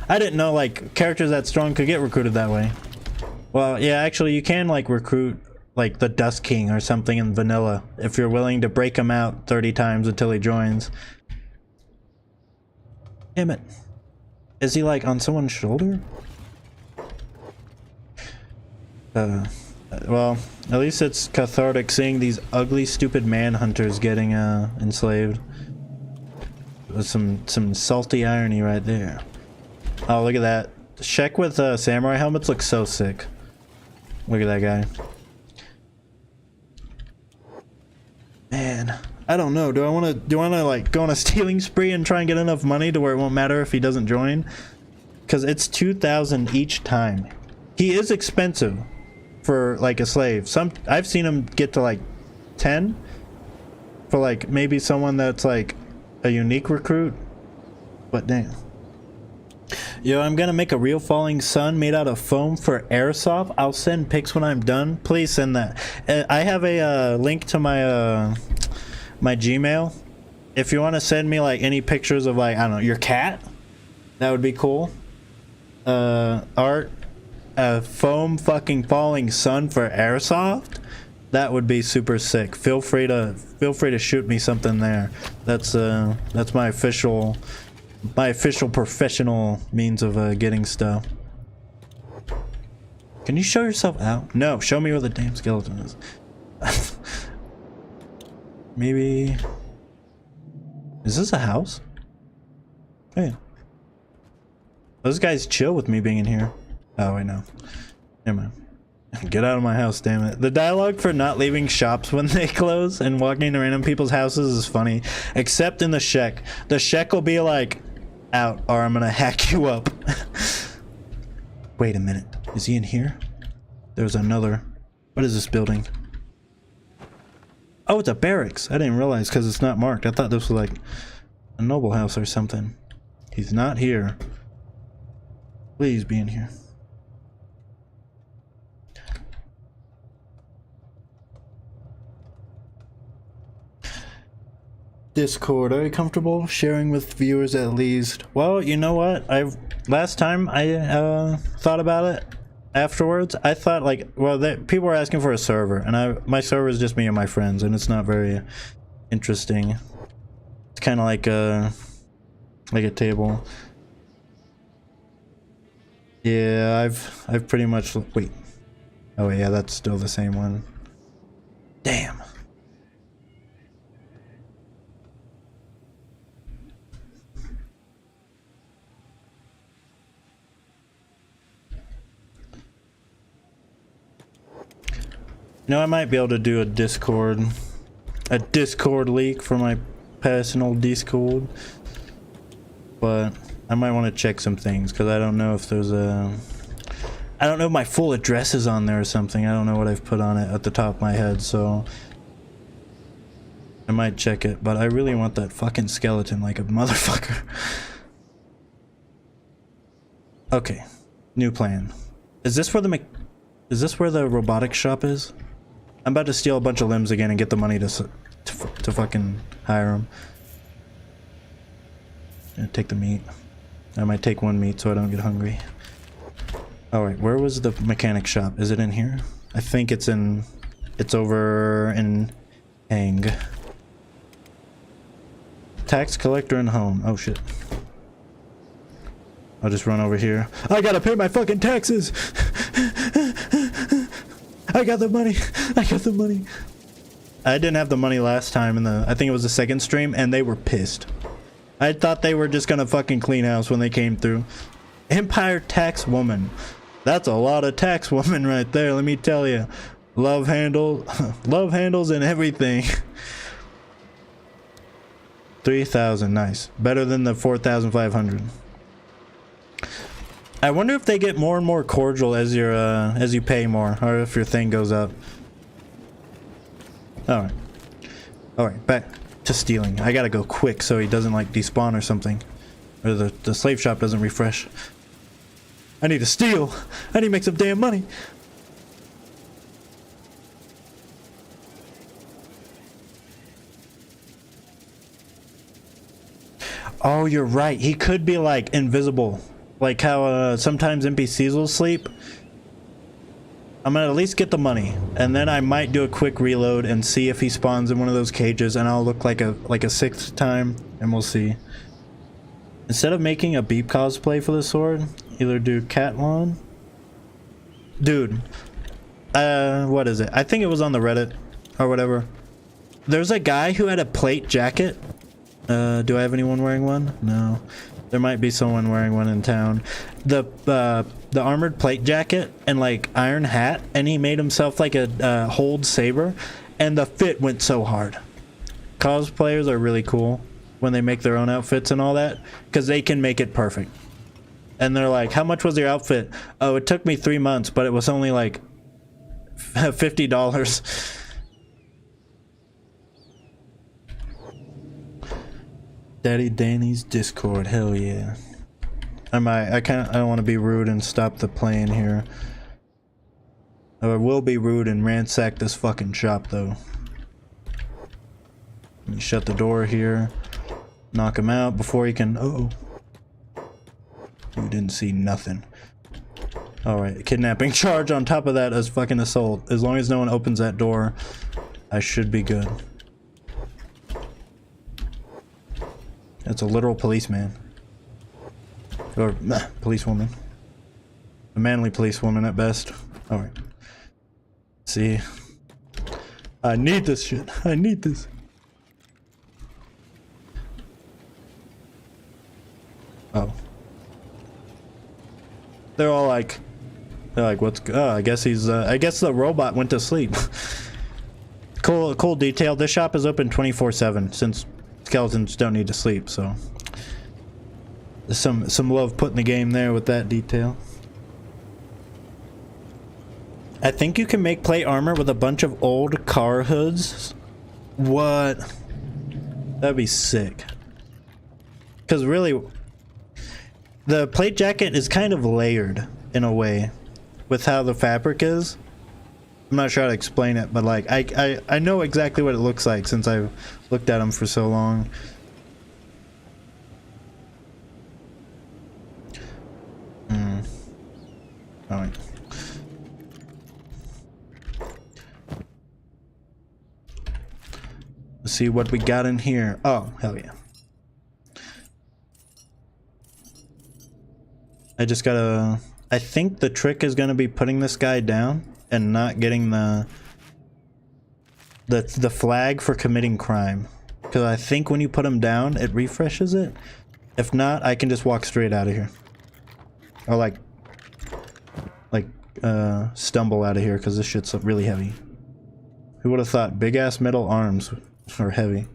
I didn't know like characters that strong could get recruited that way. Well, yeah, actually you can like recruit like the Dust King or something in vanilla if you're willing to break him out 30 times until he joins. Damn it. Is he like on someone's shoulder? Well, at least it's cathartic seeing these ugly, stupid manhunters getting enslaved. With some salty irony right there. Oh, look at that. The Shek with samurai helmets looks so sick. Look at that guy. Man, I don't know. Do I want to like go on a stealing spree and try and get enough money to where it won't matter if he doesn't join? Because it's 2,000 each time. He is expensive for like a slave. I've seen him get to like 10 for like maybe someone that's like a unique recruit, but damn. Yo, I'm gonna make a real falling sun made out of foam for airsoft. I'll send pics when I'm done. Please send that. I have a link to my my Gmail. If you want to send me like any pictures of like, I don't know, your cat, that would be cool. Art, foam fucking falling sun for airsoft. That would be super sick. Feel free to shoot me something there. That's my official professional means of getting stuff. Can you show yourself out? No, show me where the damn skeleton is. Maybe. Is this a house? Hey. Those guys chill with me being in here. Oh wait, no. Never mind. Get out of my house, damn it. The dialogue for not leaving shops when they close and walking into random people's houses is funny. Except in the Shek. The Shek will be like, out, or I'm gonna hack you up. Wait a minute. Is he in here? There's another. What is this building? Oh, it's a barracks. I didn't realize because it's not marked. I thought this was like a noble house or something. He's not here. Please be in here. Discord, are you comfortable sharing with viewers at least? Well, you know what? Last time I thought about it afterwards, I thought like, well, people were asking for a server, and my server is just me and my friends, and it's not very interesting. It's kind of like a table. Yeah, I've pretty much wait. Oh yeah, that's still the same one. Damn. You know, I might be able to do a Discord leak for my personal Discord, but I might want to check some things because I don't know if there's I don't know if my full address is on there or something. I don't know what I've put on it at the top of my head, so I might check it, but I really want that fucking skeleton like a motherfucker. Okay, new plan. Is this where the robotics shop is? I'm about to steal a bunch of limbs again and get the money to fucking hire them. Take the meat. I might take one meat so I don't get hungry. Alright, where was the mechanic shop? Is it in here? I think it's over in Hang. Tax collector and home. Oh shit. I'll just run over here. I gotta pay my fucking taxes! I got the money! I got the money! I didn't have the money last time I think it was the second stream, and they were pissed. I thought they were just gonna fucking clean house when they came through. Empire tax woman. That's a lot of tax woman right there, let me tell you. Love handles and everything. 3,000, nice. Better than the 4,500. I wonder if they get more and more cordial as you pay more, or if your thing goes up. Alright. Alright, back to stealing. I gotta go quick so he doesn't like despawn or something. Or the slave shop doesn't refresh. I need to steal! I need to make some damn money! Oh, you're right. He could be like invisible. Like how sometimes NPCs will sleep. I'm gonna at least get the money, and then I might do a quick reload and see if he spawns in one of those cages, and I'll look like a sixth time, and we'll see. Instead of making a beep cosplay for the sword, either do Catlon. Dude, what is it? I think it was on the Reddit or whatever. There's a guy who had a plate jacket. Do I have anyone wearing one? No. There might be someone wearing one in town. The armored plate jacket and like iron hat, and he made himself like a hold saber, and the fit went so hard. Cosplayers are really cool when they make their own outfits and all that, because they can make it perfect. And they're like, how much was your outfit? Oh, it took me 3 months, but it was only like $50. Daddy Danny's Discord, hell yeah. I don't want to be rude and stop the playing here. I will be rude and ransack this fucking shop though. Let me shut the door here. Knock him out before he can. Uh-oh. You didn't see nothing. Alright, kidnapping charge on top of that as fucking assault. As long as no one opens that door, I should be good. That's a literal policeman. Or policewoman. A manly policewoman at best. Alright. See. I need this shit. I need this. Oh. They're like, what's, oh, I guess he's, I guess the robot went to sleep. Cool detail. This shop is open 24/7 since skeletons don't need to sleep, so there's some love put in the game there with that detail. I think you can make plate armor with a bunch of old car hoods. What? That'd be sick. Because really, the plate jacket is kind of layered in a way with how the fabric is. I'm not sure how to explain it, but like I know exactly what it looks like since I've looked at them for so long. All right. Let's see what we got in here. Oh, hell yeah. I just gotta... I think the trick is gonna be putting this guy down and not getting the flag for committing crime. Because I think when you put him down, it refreshes it. If not, I can just walk straight out of here. Or like stumble out of here because this shit's really heavy. Who would have thought big ass metal arms are heavy?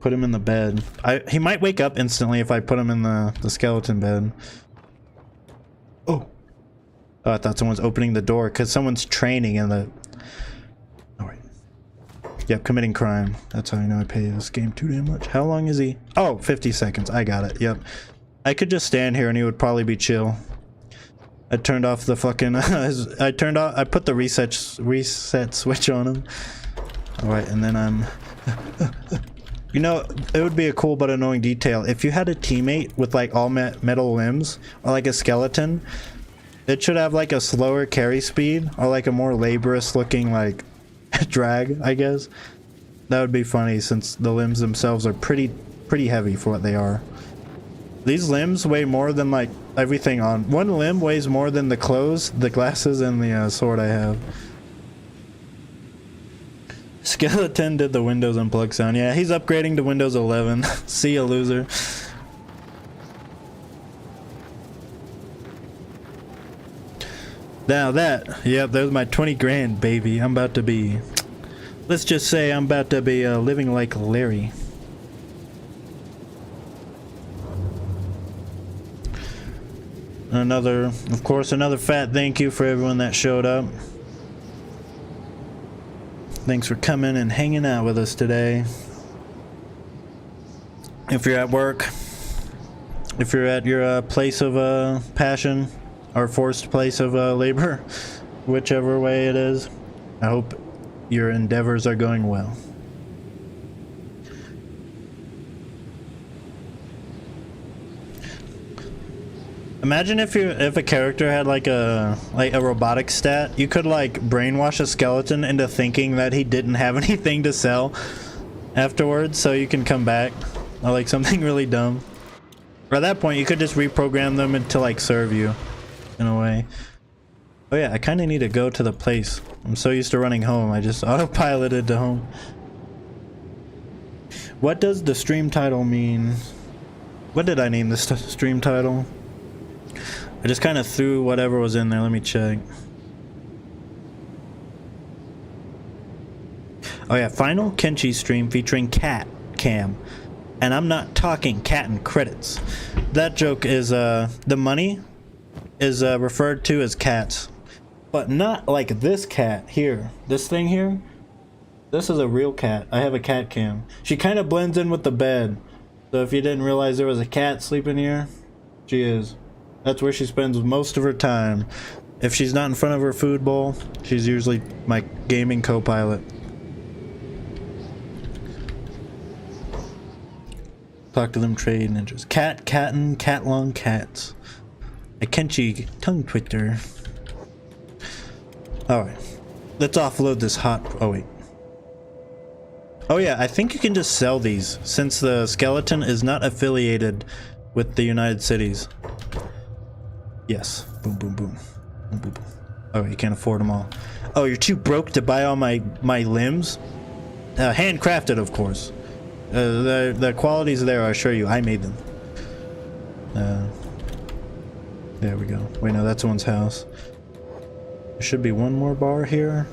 Put him in the bed. He might wake up instantly if I put him in the skeleton bed. Oh, I thought someone's opening the door because someone's training in the... Alright. Yep, committing crime. That's how I know I pay this game too damn much. How long is he? Oh, 50 seconds. I got it. Yep. I could just stand here and he would probably be chill. I turned off the fucking... I put the reset switch on him. Alright, and then I'm... You know, it would be a cool but annoying detail. If you had a teammate with like all metal limbs, or like a skeleton, it should have like a slower carry speed, or like a more laborious looking like drag, I guess. That would be funny since the limbs themselves are pretty heavy for what they are. These limbs weigh more than like everything on. One limb weighs more than the clothes, the glasses, and the sword I have. Skeleton did the Windows unplug sound. Yeah, he's upgrading to Windows 11. See ya, loser. Now that, yep, there's my 20 grand, baby. I'm about to be, let's just say I'm about to be living like Larry. Of course, another fat thank you for everyone that showed up. Thanks for coming and hanging out with us today. If you're at work, if you're at your place of passion or forced place of labor, whichever way it is, I hope your endeavors are going well. Imagine if a character had like a robotic stat, you could like brainwash a skeleton into thinking that he didn't have anything to sell afterwards, so you can come back, or like something really dumb. Or at that point, you could just reprogram them to like serve you, in a way. Oh yeah, I kind of need to go to the place. I'm so used to running home, I just autopiloted to home. What does the stream title mean? What did I name this stream title? I just kind of threw whatever was in there. Let me check. Oh yeah, final Kenshi stream featuring cat cam. And I'm not talking cat and credits. That joke is, the money is referred to as cats. But not like this cat here. This thing here. This is a real cat. I have a cat cam. She kind of blends in with the bed. So if you didn't realize there was a cat sleeping here, she is. That's where she spends most of her time. If she's not in front of her food bowl, she's usually my gaming copilot. Talk to them trade ninjas. Cat, catun, catlong, cats. A Kenshi tongue twister. Alright. Let's offload this hot... Oh wait. Oh yeah, I think you can just sell these since the skeleton is not affiliated with the United Cities. Yes. Boom, boom, boom. Boom, boom, boom. Oh, you can't afford them all. Oh, you're too broke to buy all my limbs? Handcrafted, of course. The quality's there, I assure you. I made them. There we go. Wait, no, that's someone's house. There should be one more bar here.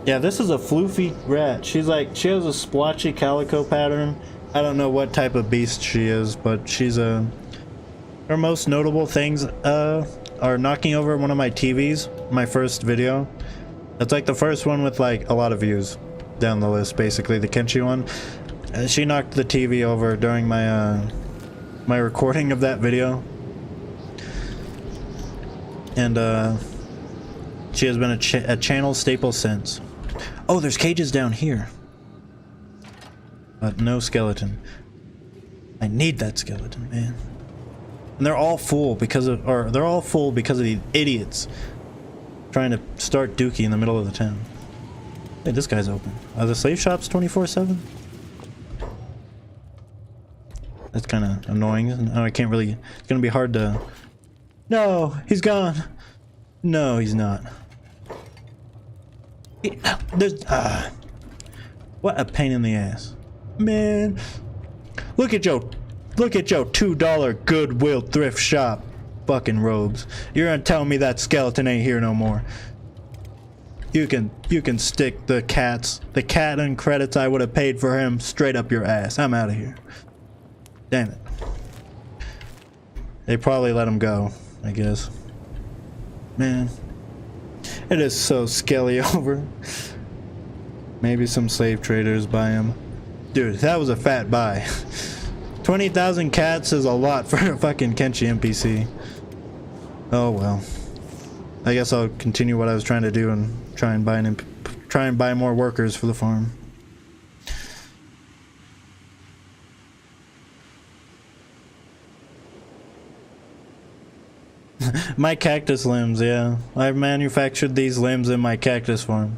Yeah, this is a floofy rat. She's like, she has a splotchy calico pattern. I don't know what type of beast she is, but she's a... Her most notable things are knocking over one of my TVs, my first video. That's like the first one with like a lot of views down the list, basically, the Kenshi one. She knocked the TV over during my my recording of that video. And she has been a channel staple since. Oh, there's cages down here. But no skeleton. I need that skeleton, man. And they're all full because of the idiots trying to start dookie in the middle of the town. Hey, this guy's open. Are the slave shops 24/7? That's kind of annoying. Oh, I can't really. It's gonna be hard to. No, he's gone. No, he's not. There's what a pain in the ass. Man, look at your $2 Goodwill thrift shop fucking robes. You're gonna tell me that skeleton ain't here no more. You can stick the catun credits I would have paid for him straight up your ass. I'm out of here. Damn it. They probably let him go, I guess. Man, it is so skelly over. Maybe some slave traders buy him. Dude, that was a fat buy. 20,000 cats is a lot for a fucking Kenshi NPC. Oh well. I guess I'll continue what I was trying to do and try and buy more workers for the farm. My cactus limbs, yeah. I manufactured these limbs in my cactus farm.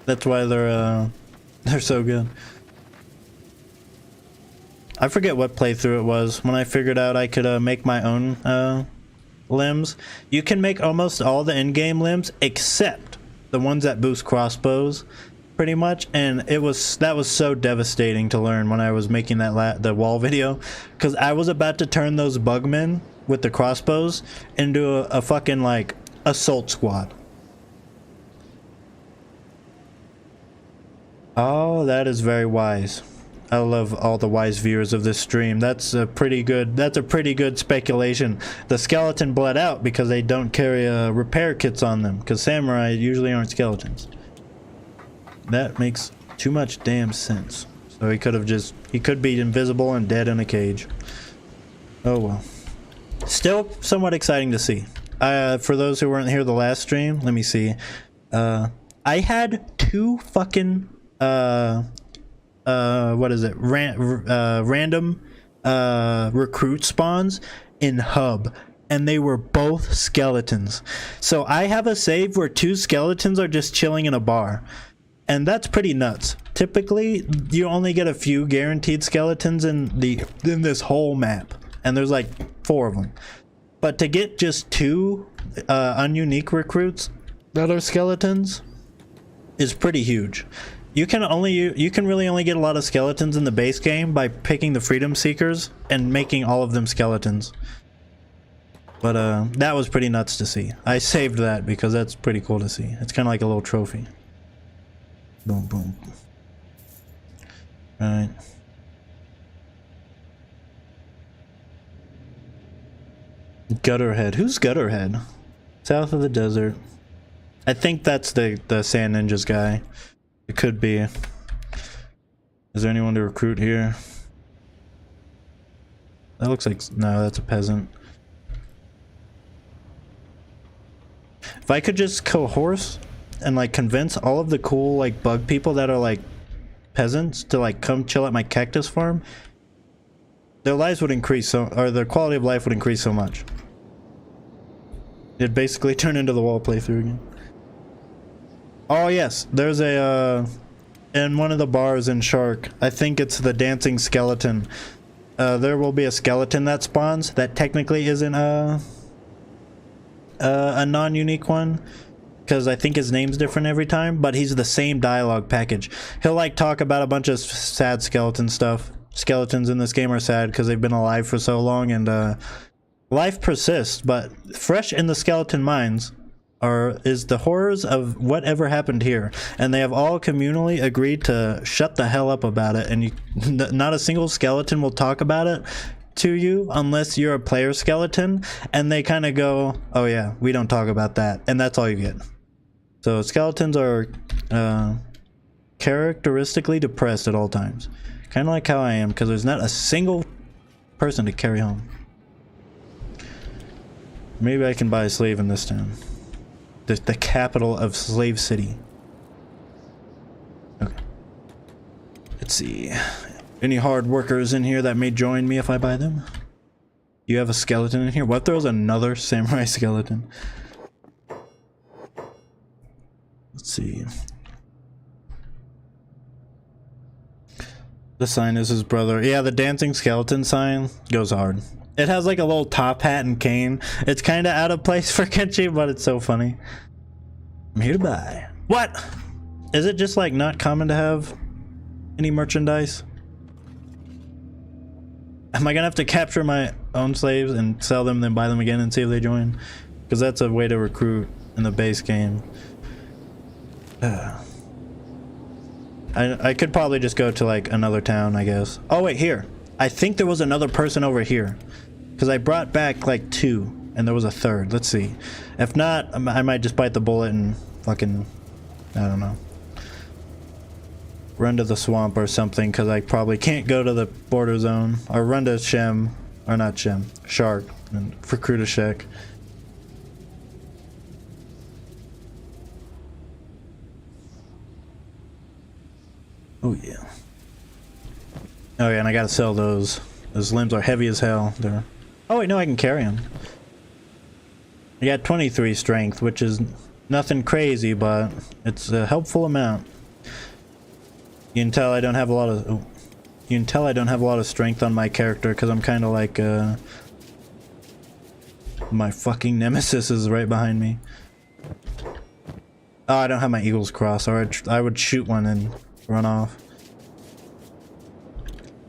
That's why they're so good. I forget what playthrough it was when I figured out I could make my own limbs. You can make almost all the in-game limbs except the ones that boost crossbows, pretty much. And that was so devastating to learn when I was making the wall video, because I was about to turn those bugmen with the crossbows into a fucking like assault squad. Oh, that is very wise. I love all the wise viewers of this stream. That's a pretty good speculation. The skeleton bled out because they don't carry repair kits on them, because samurai usually aren't skeletons. That makes too much damn sense. So he could be invisible and dead in a cage. Oh well. Still somewhat exciting to see. For those who weren't here the last stream, let me see. I had two fucking what is it? Random recruit spawns in hub, and they were both skeletons. So I have a save where two skeletons are just chilling in a bar, and that's pretty nuts. Typically, you only get a few guaranteed skeletons in this whole map, and there's like 4 of them. But to get just 2 ununique recruits that are skeletons is pretty huge. You can really only get a lot of skeletons in the base game by picking the Freedom Seekers and making all of them skeletons. But that was pretty nuts to see. I saved that because that's pretty cool to see. It's kind of like a little trophy. Boom, boom. Right. Gutterhead. Who's Gutterhead? South of the desert. I think that's the Sand Ninjas guy. It could be. Is there anyone to recruit here? That looks like... No, that's a peasant. If I could just coerce and like convince all of the cool like bug people that are like peasants to like come chill at my cactus farm, their lives would increase or their quality of life would increase so much. It'd basically turn into the wall playthrough again. Oh yes, there's a in one of the bars in Shark, I think it's the dancing skeleton. There will be a skeleton that spawns that technically isn't a non-unique one, because I think his name's different every time, but he's the same dialogue package. He'll like talk about a bunch of sad skeleton stuff. Skeletons in this game are sad because they've been alive for so long, and life persists, but fresh in the skeleton minds is the horrors of whatever happened here, and they have all communally agreed to shut the hell up about it, and not a single skeleton will talk about it to you unless you're a player skeleton, and they kind of go, oh yeah, we don't talk about that, and that's all you get. So skeletons are characteristically depressed at all times, kind of like how I am, because there's not a single person to carry home. Maybe I can buy a slave in this town. The capital of Slave City. Okay. Let's see. Any hard workers in here that may join me if I buy them? You have a skeleton in here? What if there was another samurai skeleton? Let's see. The sign is his brother. Yeah, the dancing skeleton sign goes hard. It has like a little top hat and cane. It's kind of out of place for Kenshi, but it's so funny. I'm here to buy. What? Is it just like not common to have any merchandise? Am I gonna have to capture my own slaves and sell them, then buy them again and see if they join? Because that's a way to recruit in the base game. I could probably just go to like another town, I guess. Oh wait, here. I think there was another person over here. Because I brought back like 2, and there was a third. Let's see. If not, I might just bite the bullet and fucking, I don't know, run to the swamp or something, because I probably can't go to the border zone. Or run to Shem, or not Shem, Shark, and recruit a Shek. Oh yeah. Oh yeah, and I gotta sell those. Those limbs are heavy as hell. They're... Oh wait, no, I can carry them. I got 23 strength, which is nothing crazy, but it's a helpful amount. You can tell I don't have a lot of... Oh, you can tell I don't have a lot of strength on my character, because I'm kind of like, my fucking nemesis is right behind me. Oh, I don't have my Eagle's Cross, or I would shoot one and run off.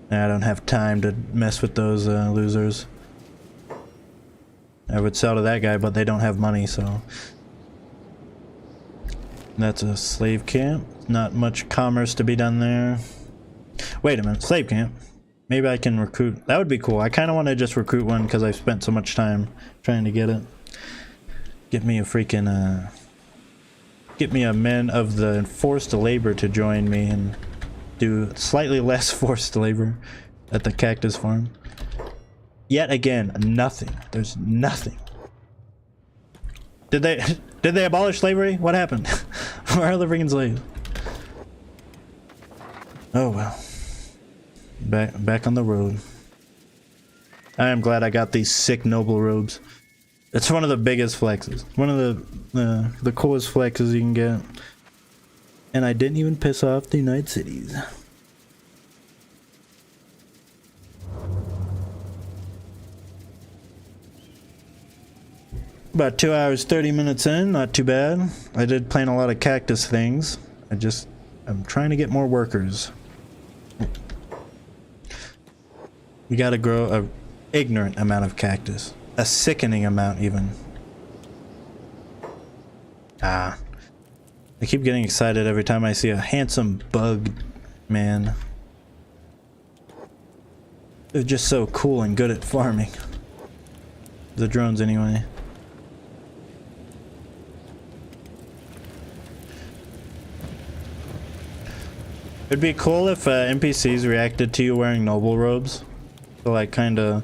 I don't have time to mess with those losers. I would sell to that guy, but they don't have money, so... That's a slave camp. Not much commerce to be done there. Wait a minute, slave camp. Maybe I can recruit. That would be cool. I kind of want to just recruit one because I've spent so much time trying to get it. Get me a freaking, get me a men of the forced labor to join me and do slightly less forced labor at the cactus farm. Yet again, nothing. There's nothing. Did they abolish slavery? What happened? Where are the freaking slaves? Oh well. Back on the road. I am glad I got these sick noble robes. It's one of the biggest flexes. One of the coolest flexes you can get. And I didn't even piss off the United Cities. About 2 hours, 30 minutes in, not too bad. I did plant a lot of cactus things. I'm trying to get more workers. We gotta grow a ignorant amount of cactus. A sickening amount, even. I keep getting excited every time I see a handsome bug man. They're just so cool and good at farming. The drones, anyway. It'd be cool if NPCs reacted to you wearing noble robes. So like kind of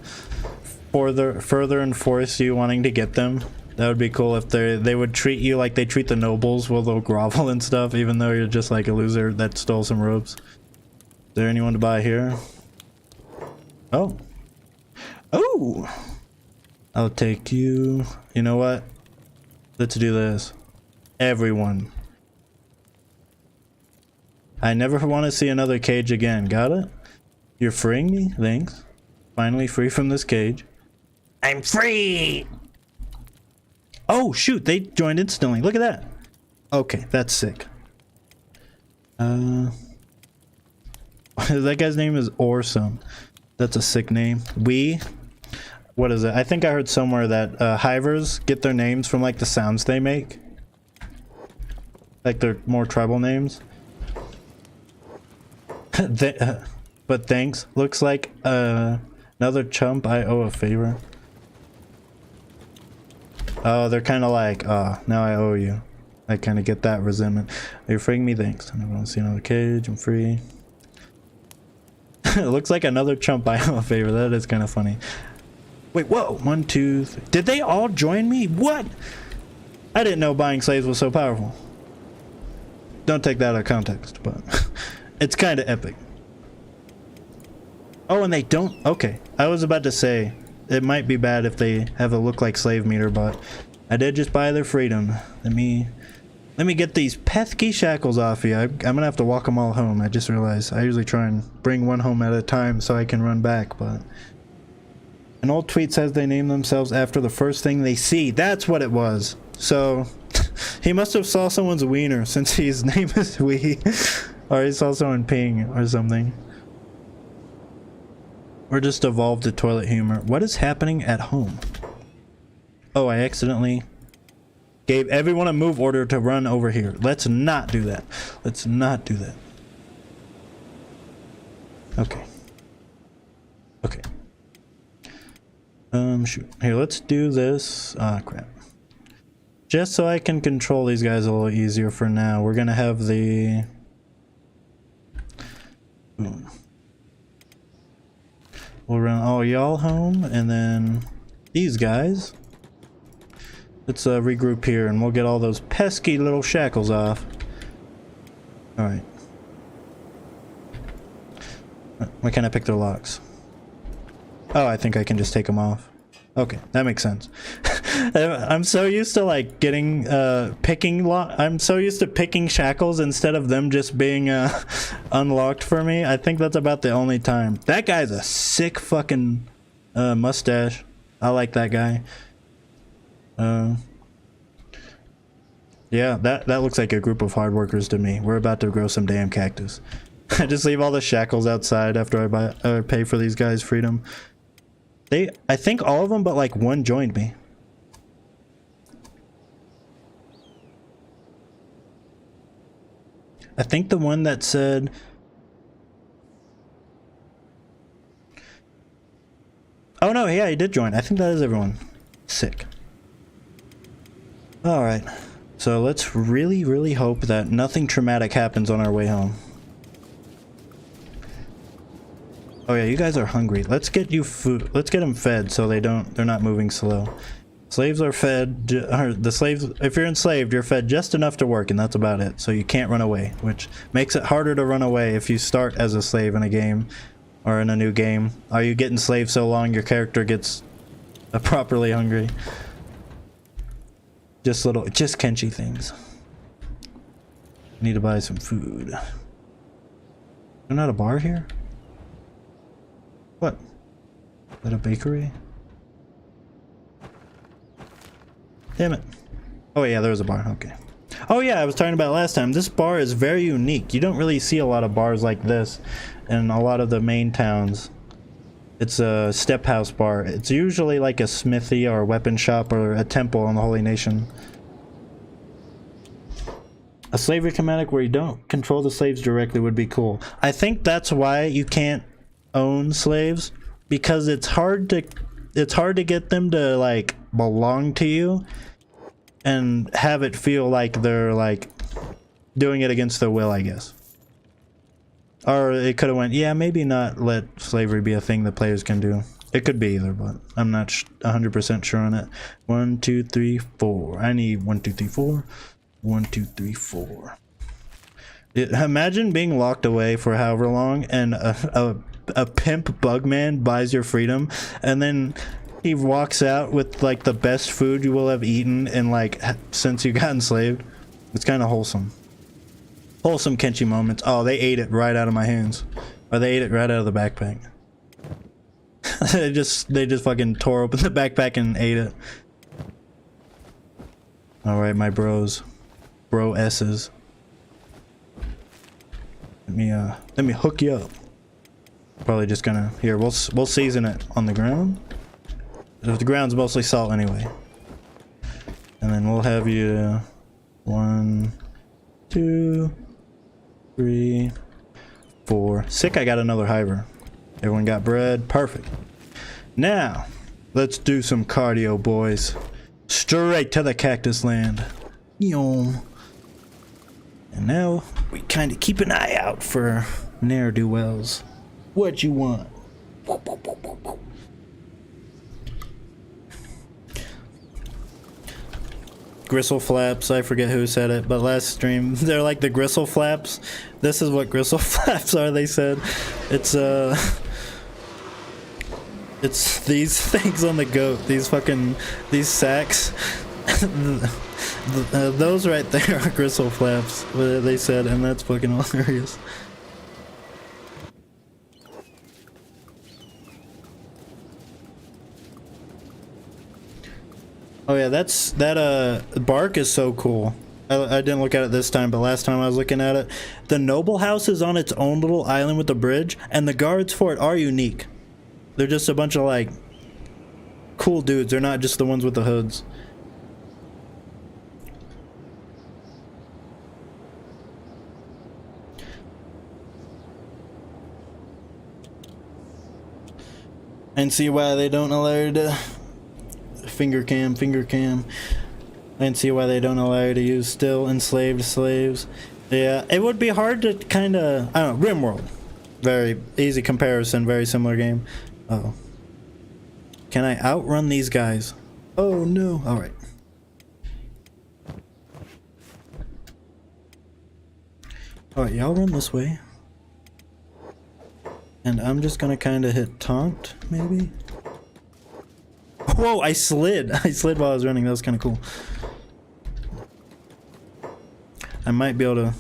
further enforce you wanting to get them. That would be cool if they would treat you like they treat the nobles, where they'll grovel and stuff, even though you're just like a loser that stole some robes. Is there anyone to buy here? Oh. Oh! I'll take you. You know what? Let's do this. Everyone. I never want to see another cage again. Got it? You're freeing me? Thanks. Finally free from this cage. I'm free! Oh, shoot. They joined instantly. Look at that. Okay, that's sick. That guy's name is Orson. That's a sick name. what is it? I think I heard somewhere that hivers get their names from like the sounds they make. Like their more tribal names. But thanks. Looks like another chump I owe a favor. Oh, they're kind of like, now I owe you. I kind of get that resentment. You're freeing me, thanks. I never want to see another cage. I'm free. It looks like another chump I owe a favor. That is kind of funny. Wait, whoa. 1, 2, 3. Did they all join me? What? I didn't know buying slaves was so powerful. Don't take that out of context, but it's kind of epic. Oh, and they don't? Okay. I was about to say, it might be bad if they have a look like slave meter, but I did just buy their freedom. Let me get these pesky shackles off you. I'm gonna have to walk them all home. I just realized I usually try and bring one home at a time so I can run back, but an old tweet says they name themselves after the first thing they see. That's what it was. So he must have saw someone's wiener since his name is Wee, or he saw someone peeing or something. Or just evolved to toilet humor. What is happening at home? Oh, I accidentally gave everyone a move order to run over here. Let's not do that. Let's not do that. Okay. Okay. Shoot. Here, let's do this. Ah, crap. Just so I can control these guys a little easier for now, we're gonna have the... Boom. We'll run all y'all home, and then these guys. Let's regroup here, and we'll get all those pesky little shackles off. Alright. Why can't I pick their locks? Oh, I think I can just take them off. Okay, that makes sense. I'm so used to like getting I'm so used to picking shackles instead of them just being unlocked for me. I think that's about the only time. That guy's a sick fucking mustache. I like that guy. Yeah, that looks like a group of hard workers to me. We're about to grow some damn cactus. I just leave all the shackles outside after I buy or pay for these guys' freedom. I think all of them but like one joined me. I think the one that said... Oh no, yeah, he did join. I think that is everyone. Sick. Alright. So let's really, really hope that nothing traumatic happens on our way home. Oh yeah, you guys are hungry. Let's get you food. Let's get them fed so they're not moving slow. Slaves are fed, the slaves, if you're enslaved, you're fed just enough to work, and that's about it. So you can't run away, which makes it harder to run away if you start as a slave in a game, or in a new game. Are you getting enslaved so long your character gets properly hungry? Just Kenshi things. Need to buy some food. There's not a bar here? What? Is that a bakery? Damn it. Oh yeah, there was a bar. Okay. Oh yeah, I was talking about last time. This bar is very unique. You don't really see a lot of bars like this in a lot of the main towns. It's a step house bar. It's usually like a smithy or a weapon shop or a temple in the Holy Nation. A slavery schematic where you don't control the slaves directly would be cool. I think that's why you can't own slaves, because it's hard to get them to like belong to you and have it feel like they're like doing it against their will, I guess. Or it could have went, yeah, maybe not let slavery be a thing that players can do. It could be either, but I'm not 100% sure on it. 1, 2, 3, 4. I need 1, 2, 3, 4. 1, 2, 3, 4. Imagine being locked away for however long, and a pimp bugman buys your freedom, and then he walks out with like the best food you will have eaten in like since you got enslaved. It's kind of wholesome. Wholesome Kenshi moments. Oh, they ate it right out of my hands. Or they ate it right out of the backpack. they just fucking tore open the backpack and ate it. Alright, my bros. Bro S's. Let me hook you up. Probably just gonna, here, we'll season it on the ground. The ground's mostly salt anyway. And then we'll have you 1, 2, 3, 4. Sick, I got another hiver. Everyone got bread. Perfect. Now, let's do some cardio, boys. Straight to the cactus land. Yom. And now, we kind of keep an eye out for ne'er-do-wells. What you want? Gristle flaps, I forget who said it, but last stream, they're like the gristle flaps. This is what gristle flaps are, they said. It's these things on the goat, these sacks. Those right there are gristle flaps, they said, and that's fucking hilarious. Oh yeah, that bark is so cool. I didn't look at it this time, but last time I was looking at it, the noble house is on its own little island with a bridge, and the guards for it are unique. They're just a bunch of like cool dudes. They're not just the ones with the hoods. And see why they don't allow you to finger cam. And see why they don't allow you to use still enslaved slaves. Yeah, it would be hard to kind of, I don't know, RimWorld. Very easy comparison, very similar game. Uh-oh. Can I outrun these guys? Oh no. Alright. Alright, y'all run this way. And I'm just gonna kind of hit taunt, maybe? Whoa, I slid! I slid while I was running, that was kind of cool. I might be able to...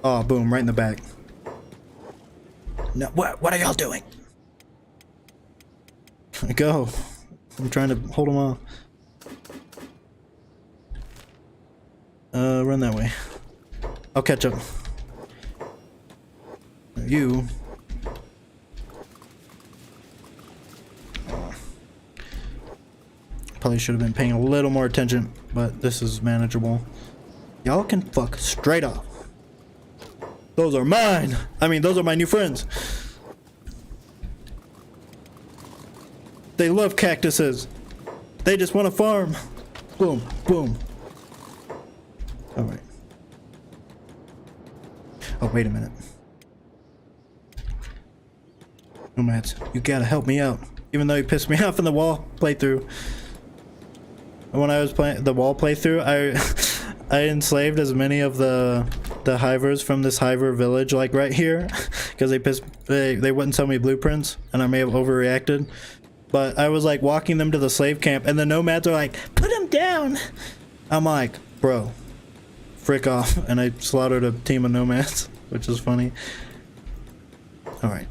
Oh, boom, right in the back. No, what are y'all doing? Go. I'm trying to hold them off. Run that way. I'll catch up. You... Probably should have been paying a little more attention, but this is manageable. Y'all can fuck straight off. Those are mine! I mean, those are my new friends. They love cactuses. They just want to farm. Boom, boom. Alright. Oh, wait a minute. Nomads, you gotta help me out. Even though you pissed me off in the wall playthrough. When I was playing the wall playthrough, I enslaved as many of the hivers from this hiver village, like right here, because they wouldn't sell me blueprints, and I may have overreacted. But I was like walking them to the slave camp, and the nomads are like, "Put him down!" I'm like, "Bro, frick off!" And I slaughtered a team of nomads, which is funny. All right.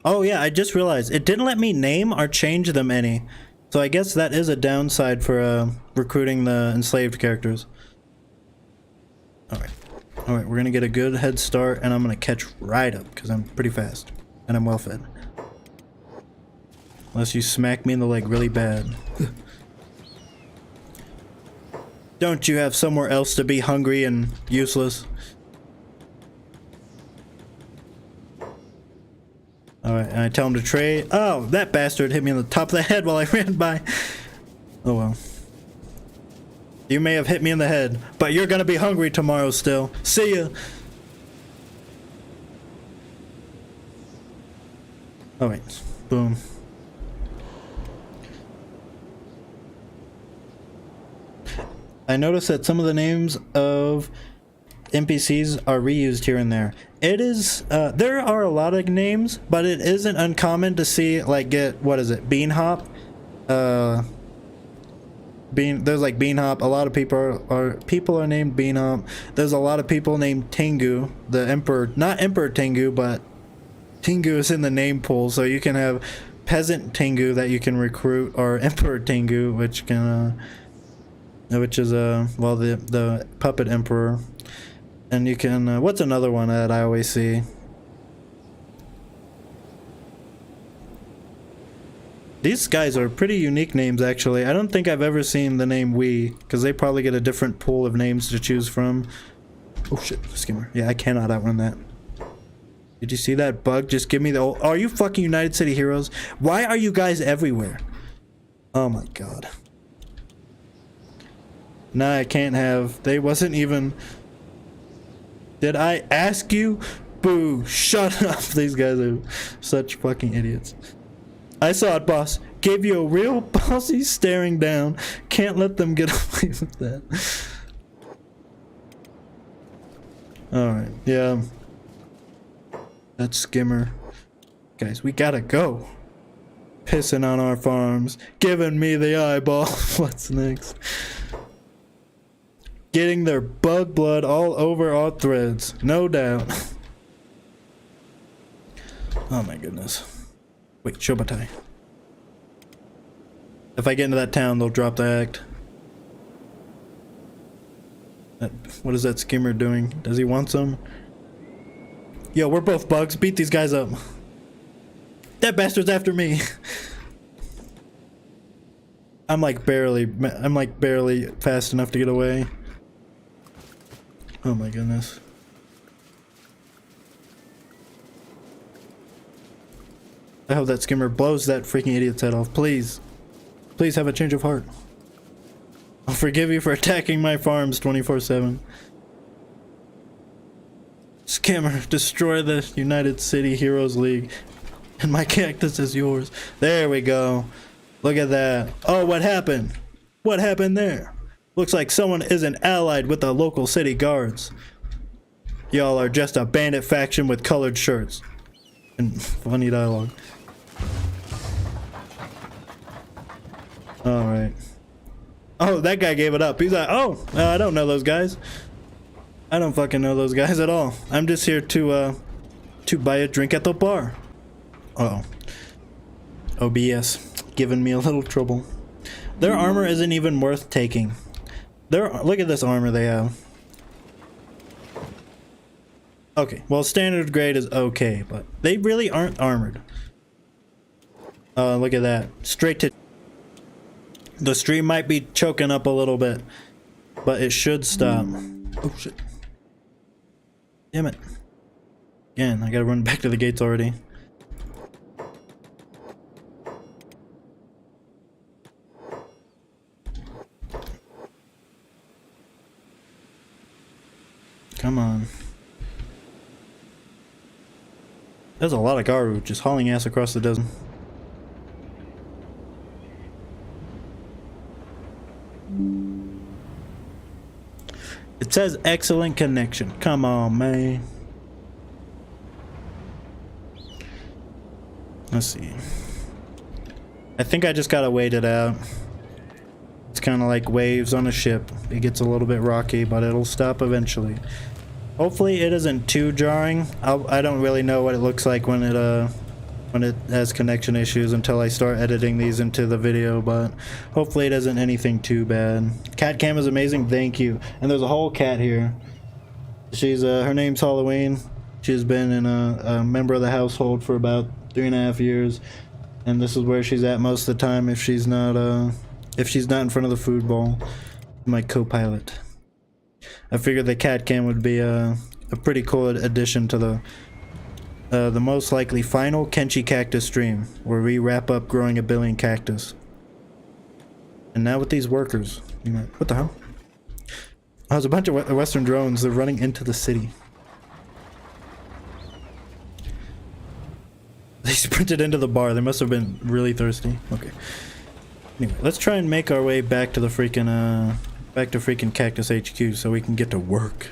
Oh yeah, I just realized it didn't let me name or change them any. So I guess that is a downside for recruiting the enslaved characters. Alright. Alright, we're gonna get a good head start, and I'm gonna catch right up, because I'm pretty fast. And I'm well fed. Unless you smack me in the leg really bad. Don't you have somewhere else to be hungry and useless? Alright, and I tell him to trade. Oh, that bastard hit me on the top of the head while I ran by. Oh well. You may have hit me in the head, but you're gonna be hungry tomorrow still. See ya! Alright, boom. I noticed that some of the names of NPCs are reused here and there. It is, there are a lot of names, but it isn't uncommon to see, like, what is it, Bean Hop? There's like Bean Hop. A lot of people are named Bean Hop. There's a lot of people named Tengu, the Emperor, not Emperor Tengu, but Tengu is in the name pool, so you can have Peasant Tengu that you can recruit, or Emperor Tengu, which can, which is, well, the Puppet Emperor. And you can, what's another one that I always see? These guys are pretty unique names, actually. I don't think I've ever seen the name We, because they probably get a different pool of names to choose from. Oh shit, skimmer. Yeah, I cannot outrun that. Did you see that bug? Just give me the old... Are you fucking United City Heroes? Why are you guys everywhere? Oh my god. Nah, I can't have... They wasn't even... Did I ask you? Boo. Shut up. These guys are such fucking idiots. I saw it, boss. Gave you a real bossy staring down. Can't let them get away with that. Alright, yeah. That skimmer. Guys, we gotta go. Pissing on our farms. Giving me the eyeball. What's next? Getting their bug blood all over our threads. No doubt. Oh my goodness. Wait, Shobatai. If I get into that town, they'll drop the act. What is that skimmer doing? Does he want some? Yo, we're both bugs. Beat these guys up. That bastard's after me. I'm like barely fast enough to get away. Oh my goodness. I hope that skimmer blows that freaking idiot's head off. Please. Please have a change of heart. I'll forgive you for attacking my farms 24/7. Skimmer, destroy the United City Heroes League. And my cactus is yours. There we go. Look at that. Oh, what happened? What happened there? Looks like someone isn't allied with the local city guards. Y'all are just a bandit faction with colored shirts. And funny dialogue. Alright. Oh, that guy gave it up. He's like, oh, I don't know those guys. I don't fucking know those guys at all. I'm just here to buy a drink at the bar. Uh oh. OBS. Giving me a little trouble. Their armor isn't even worth taking. Look at this armor they have. Okay, well, standard grade is okay, but they really aren't armored. Look at that. Straight to... The stream might be choking up a little bit, but it should stop. Oh, shit. Damn it. Again, I gotta run back to the gates already. Come on. There's a lot of Garu just hauling ass across the desert. It says excellent connection. Come on, man. Let's see. I think I just gotta wait it out. It's kind of like waves on a ship. It gets a little bit rocky, but it'll stop eventually. Hopefully it isn't too jarring. I don't really know what it looks like when it has connection issues until I start editing these into the video, but hopefully it isn't anything too bad. Cat cam is amazing, thank you. And there's a whole cat here. She's her name's Halloween. She's been in a member of the household for about 3.5 years, and this is where she's at most of the time if she's not in front of the food bowl. My copilot. I figured the cat cam would be a pretty cool addition to the most likely final Kenshi cactus stream, where we wrap up growing 1 billion cactus. And now with these workers, what the hell? Oh, there's a bunch of Western drones. They're running into the city. They sprinted into the bar. They must have been really thirsty. Okay. Anyway, let's try and make our way back to the freaking back to freaking Cactus HQ so we can get to work.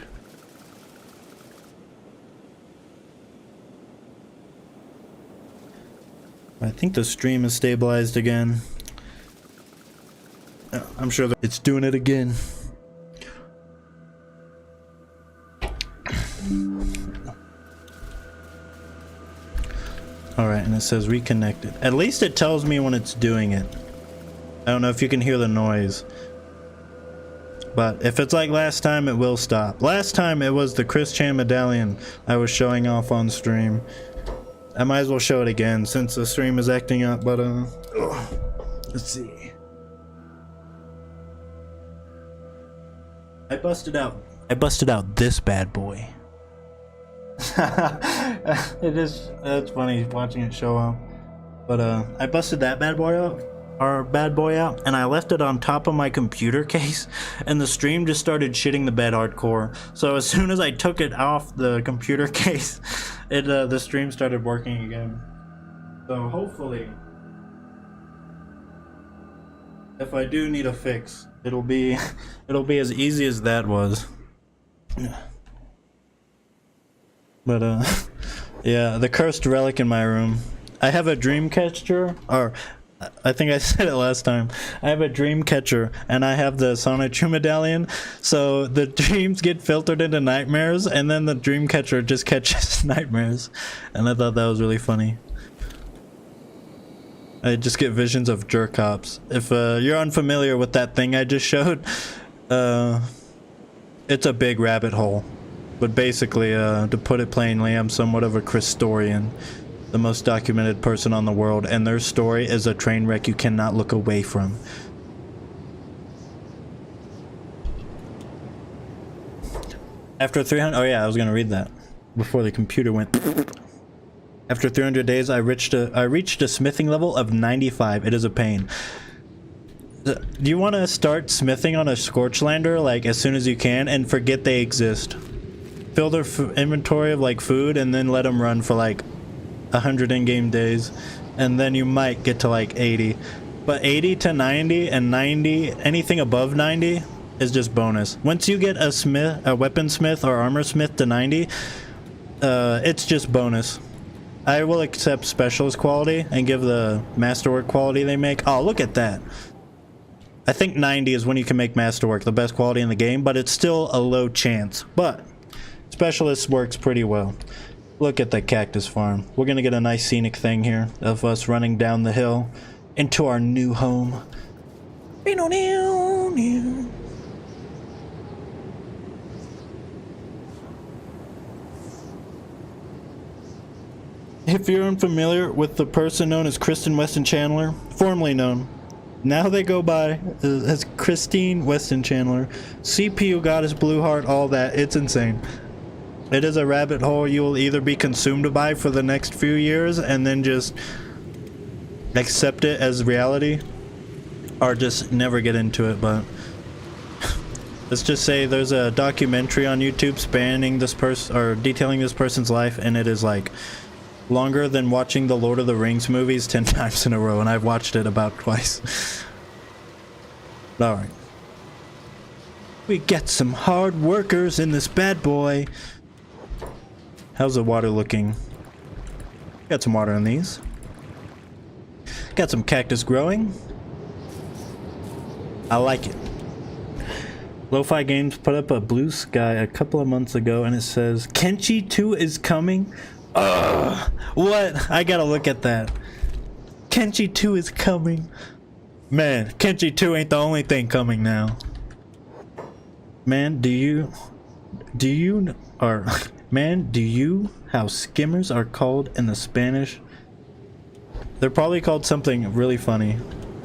I think the stream is stabilized again. I'm sure that it's doing it again. Alright, and it says reconnected. At least it tells me when it's doing it. I don't know if you can hear the noise. But if it's like last time, it will stop. Last time it was the Chris Chan medallion I was showing off on stream. I might as well show it again since the stream is acting up, but let's see. I busted out this bad boy. It's funny watching it show up. But I busted that bad boy out, and I left it on top of my computer case, and the stream just started shitting the bed hardcore. So as soon as I took it off the computer case, the stream started working again. So hopefully, if I do need a fix, it'll be as easy as that was. But yeah, the cursed relic in my room. I have a dream catcher, or I think I said it last time. I have a dream catcher, and I have the Sonichu medallion, so the dreams get filtered into nightmares, and then the dream catcher just catches nightmares. And I thought that was really funny. I just get visions of jerk cops. If you're unfamiliar with that thing I just showed, it's a big rabbit hole. But basically, to put it plainly, I'm somewhat of a Christorian, the most documented person on the world, and their story is a train wreck you cannot look away from. After 300, oh yeah, I was gonna read that before the computer went. After 300 days, I reached a smithing level of 95. It is a pain. Do you want to start smithing on a Scorchlander like as soon as you can and forget they exist? Fill their inventory of like food and then let them run for like 100 in-game days, and then you might get to like 80. But 80 to 90 and 90, anything above 90 is just bonus. Once you get a weaponsmith or armor smith to 90, it's just bonus. I will accept specialist quality and give the masterwork quality they make. Oh, look at that. I think 90 is when you can make masterwork, the best quality in the game, but it's still a low chance. But specialist works pretty well. Look at the cactus farm. We're gonna get a nice scenic thing here of us running down the hill into our new home. If you're unfamiliar with the person known as Kristen Weston Chandler, formerly known, now they go by as Christine Weston Chandler, CPU goddess, blue heart, all that. It's insane. It is a rabbit hole you will either be consumed by for the next few years and then just accept it as reality, or just never get into it. But let's just say there's a documentary on YouTube spanning this person or detailing this person's life, and it is like longer than watching the Lord of the Rings movies 10 times in a row, and I've watched it about twice. Alright. We get some hard workers in this bad boy. How's the water looking? Got some water in these. Got some cactus growing. I like it. Lo-Fi Games put up a blue sky a couple of months ago, and it says Kenshi 2 is coming. What? I gotta look at that. Kenshi 2 is coming. Man, Kenshi 2 ain't the only thing coming now. Man, do you how skimmers are called in the Spanish? They're probably called something really funny.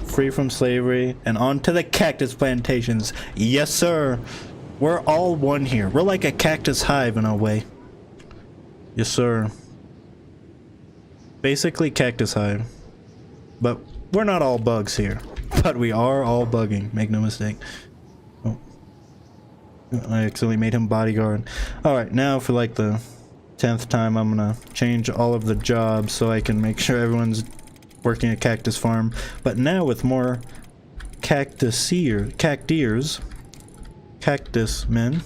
Free from slavery and on to the cactus plantations. Yes, sir. We're all one here. We're like a cactus hive in a way. Yes, sir. Basically cactus hive. But we're not all bugs here. But we are all bugging. Make no mistake. Oh. I accidentally made him bodyguard. Alright, now for like the 10th time I'm gonna change all of the jobs so I can make sure everyone's working a cactus farm. But now with more cactus men,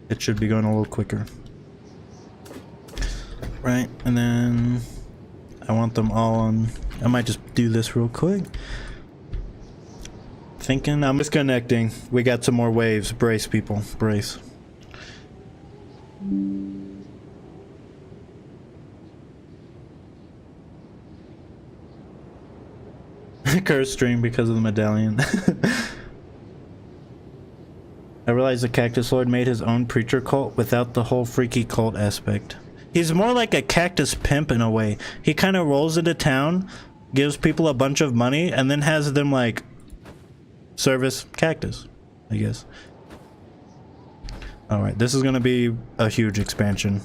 it should be going a little quicker. Right, and then I want them all on. I might just do this real quick. Thinking I'm disconnecting. We got some more waves. Brace, people. Brace. Curse stream because of the medallion. I realized the Cactus Lord made his own preacher cult without the whole freaky cult aspect. He's more like a cactus pimp in a way. He kind of rolls into town, gives people a bunch of money, and then has them like service cactus, I guess. Alright, this is gonna be a huge expansion.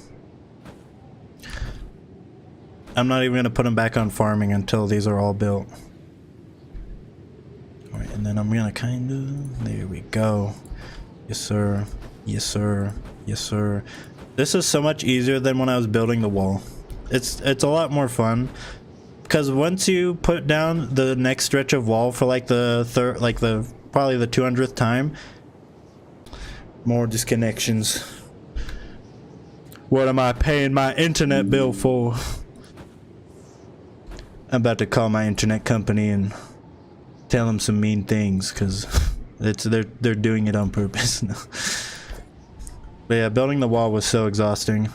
I'm not even gonna put them back on farming until these are all built. Alright, and then I'm gonna kinda... There we go. Yes sir. Yes sir. Yes sir. This is so much easier than when I was building the wall. It's a lot more fun. Because once you put down the next stretch of wall for like the third, like the probably the 200th time, more disconnections. What am I paying my internet bill for? I'm about to call my internet company and tell them some mean things because they're doing it on purpose. But yeah, building the wall was so exhausting.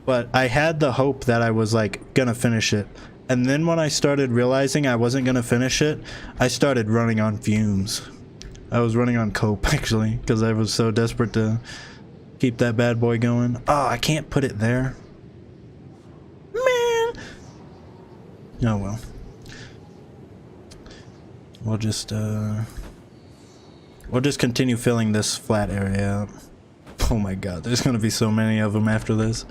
But I had the hope that I was like gonna finish it. And then when I started realizing I wasn't gonna finish it, I started running on fumes. I was running on cope actually, because I was so desperate to keep that bad boy going. Oh, I can't put it there. Man. Oh well. We'll just continue filling this flat area up. Oh my god, there's gonna be so many of them after this.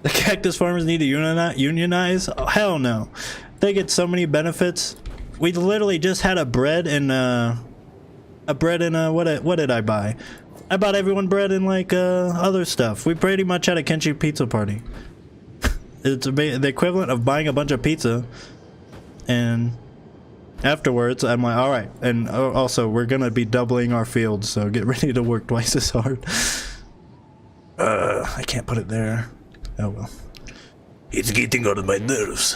The cactus farmers need to unionize? Oh, hell no. They get so many benefits. We literally just had a bread and what did I buy? I bought everyone bread and like other stuff. We pretty much had a Kenshi pizza party. It's the equivalent of buying a bunch of pizza, and afterwards I'm like, all right, and also we're gonna be doubling our fields, so get ready to work twice as hard. I can't put it there. Oh well. It's getting on my nerves.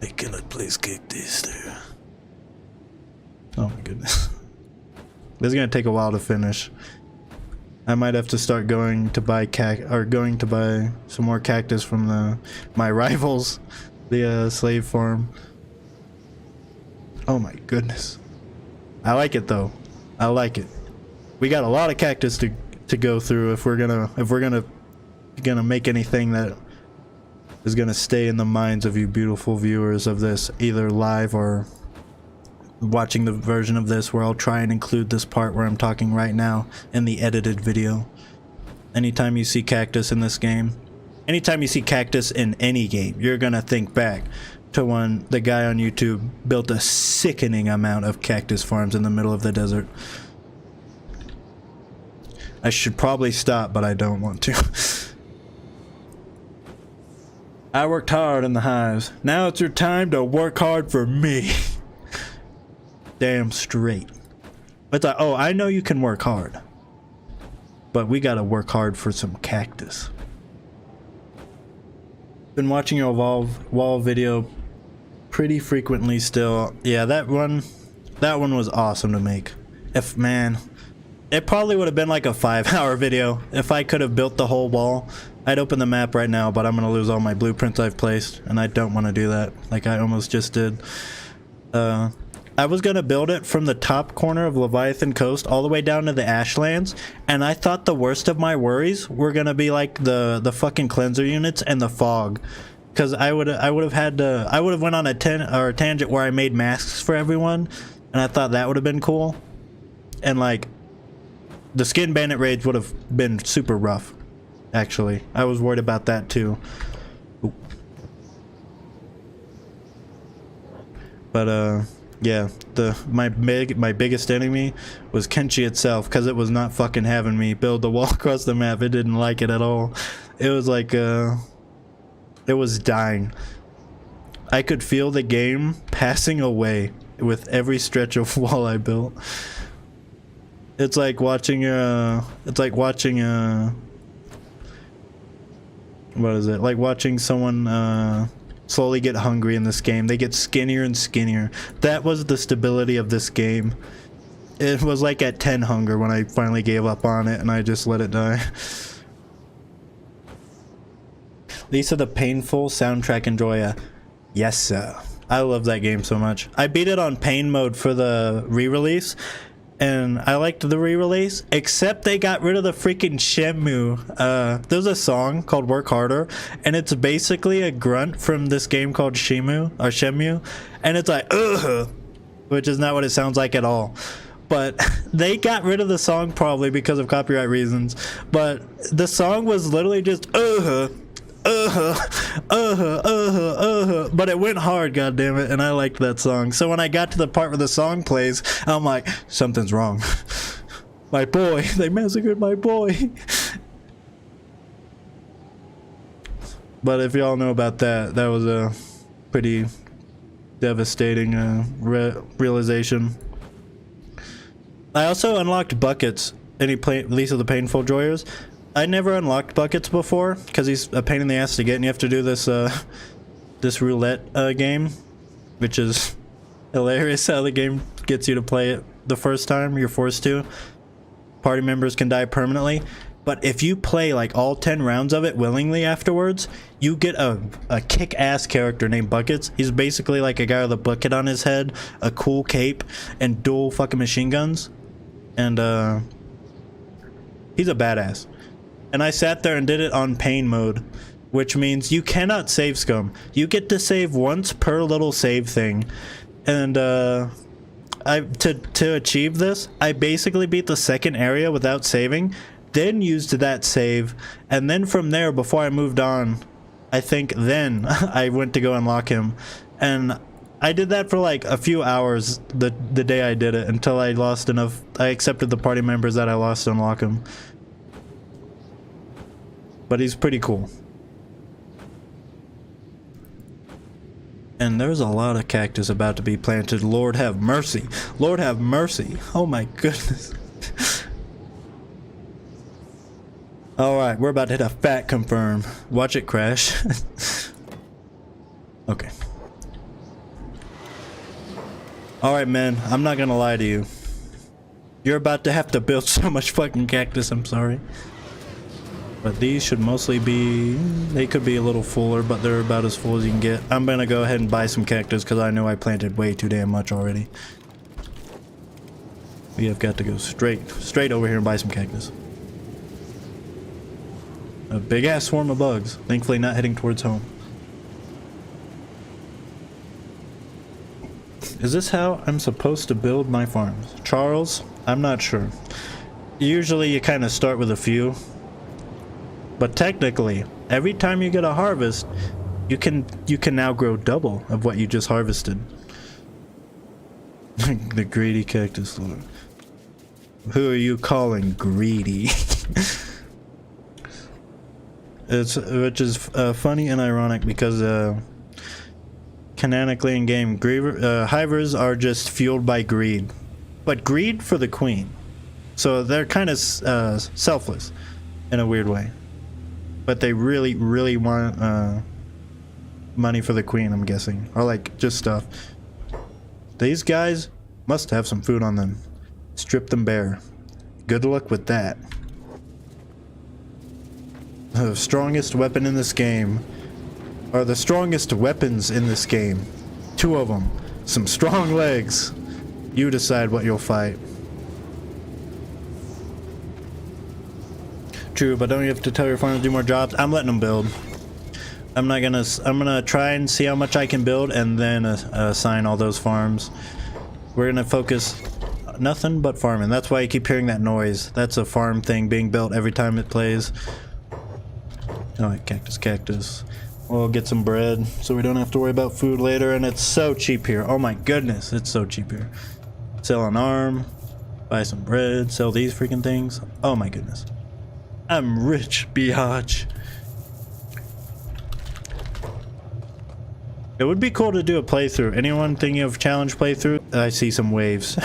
I cannot place cactus there. Oh my goodness. This is gonna take a while to finish. I might have to start going to buy some more cactus from my rivals, the slave farm. Oh my goodness. I like it though. I like it. We got a lot of cactus to go through if we're gonna make anything that is gonna stay in the minds of you beautiful viewers of this, either live or watching the version of this where I'll try and include this part where I'm talking right now in the edited video. Anytime you see cactus in this game, anytime you see cactus in any game, you're gonna think back to when the guy on YouTube built a sickening amount of cactus farms in the middle of the desert. I should probably stop, but I don't want to. I worked hard in the hives. Now it's your time to work hard for me. Damn straight. It's like, oh, I know you can work hard, but we gotta work hard for some cactus. Been watching your wall video pretty frequently still. Yeah, that one was awesome to make. It probably would have been like a 5-hour video if I could have built the whole wall. I'd open the map right now, but I'm gonna lose all my blueprints I've placed, and I don't want to do that like I almost just did. I was gonna build it from the top corner of Leviathan Coast all the way down to the Ashlands, and I thought the worst of my worries were gonna be like the fucking cleanser units and the fog, because I would have went on a tangent where I made masks for everyone, and I thought that would have been cool, and like the skin bandit raids would have been super rough. Actually, I was worried about that too. Ooh. But yeah, my biggest enemy was Kenshi itself, because it was not fucking having me build the wall across the map. It didn't like it at all. It was like it was dying. I could feel the game passing away with every stretch of wall I built. It's like watching what is it? Like watching someone slowly get hungry in this game. They get skinnier and skinnier. That was the stability of this game. It was like at 10 hunger when I finally gave up on it and I just let it die. Lisa the Painful soundtrack enjoyer. Yes sir. I love that game so much. I beat it on pain mode for the re-release, and I liked the re-release, except they got rid of the freaking Shemu. There's a song called Work Harder, and it's basically a grunt from this game called Shemu, and it's like, ugh, which is not what it sounds like at all. But they got rid of the song probably because of copyright reasons, but the song was literally just, but it went hard, goddammit, and I liked that song. So when I got to the part where the song plays, I'm like, something's wrong. My boy, they massacred my boy. But if y'all know about that, that was a pretty devastating realization. I also unlocked buckets. Least of the Painful Joyers. I never unlocked buckets before because he's a pain in the ass to get, and you have to do this this roulette game, which is hilarious how the game gets you to play it the first time you're forced to. Party members can die permanently, but if you play like all 10 rounds of it willingly afterwards, you get a kick-ass character named Buckets. He's basically like a guy with a bucket on his head, a cool cape, and dual fucking machine guns, and he's a badass. And I sat there and did it on pain mode, which means you cannot save scum. You get to save once per little save thing. And to achieve this, I basically beat the second area without saving, then used that save, and then from there, before I moved on, I think then I went to go unlock him. And I did that for like a few hours the day I did it, until I lost enough. I accepted the party members that I lost to unlock him. But he's pretty cool. And there's a lot of cactus about to be planted. Lord have mercy. Lord have mercy. Oh my goodness. Alright, we're about to hit a fat confirm. Watch it crash. Okay. Alright, man. I'm not gonna lie to you. You're about to have to build so much fucking cactus, I'm sorry. But these should mostly be, they could be a little fuller, but they're about as full as you can get. I'm gonna go ahead and buy some cactus because I know I planted way too damn much already. We have got to go straight over here and buy some cactus. A big ass swarm of bugs, thankfully not heading towards home. Is this how I'm supposed to build my farms? Charles, I'm not sure. Usually you kind of start with a few. But technically, every time you get a harvest, you can now grow double of what you just harvested. The greedy cactus lord. Who are you calling greedy? Which is funny and ironic because canonically in game, hivers are just fueled by greed, but greed for the queen. So they're kind of selfless in a weird way. But they really, really want money for the queen, I'm guessing. Or like, just stuff. These guys must have some food on them. Strip them bare. Good luck with that. The strongest weapon in this game. Or the strongest weapons in this game. 2 of them. Some strong legs. You decide what you'll fight. True, but don't you have to tell your farmers to do more jobs? I'm letting them build. I'm gonna try and see how much I can build and then assign all those farms. We're gonna focus nothing but farming. That's why you keep hearing that noise. That's a farm thing being built every time it plays. Alright, cactus. We'll get some bread so we don't have to worry about food later, and it's so cheap here. Oh my goodness, it's so cheap here. Sell an arm, buy some bread, sell these freaking things. Oh my goodness. I'm rich, biatch. It would be cool to do a playthrough. Anyone thinking of challenge playthrough? I see some waves.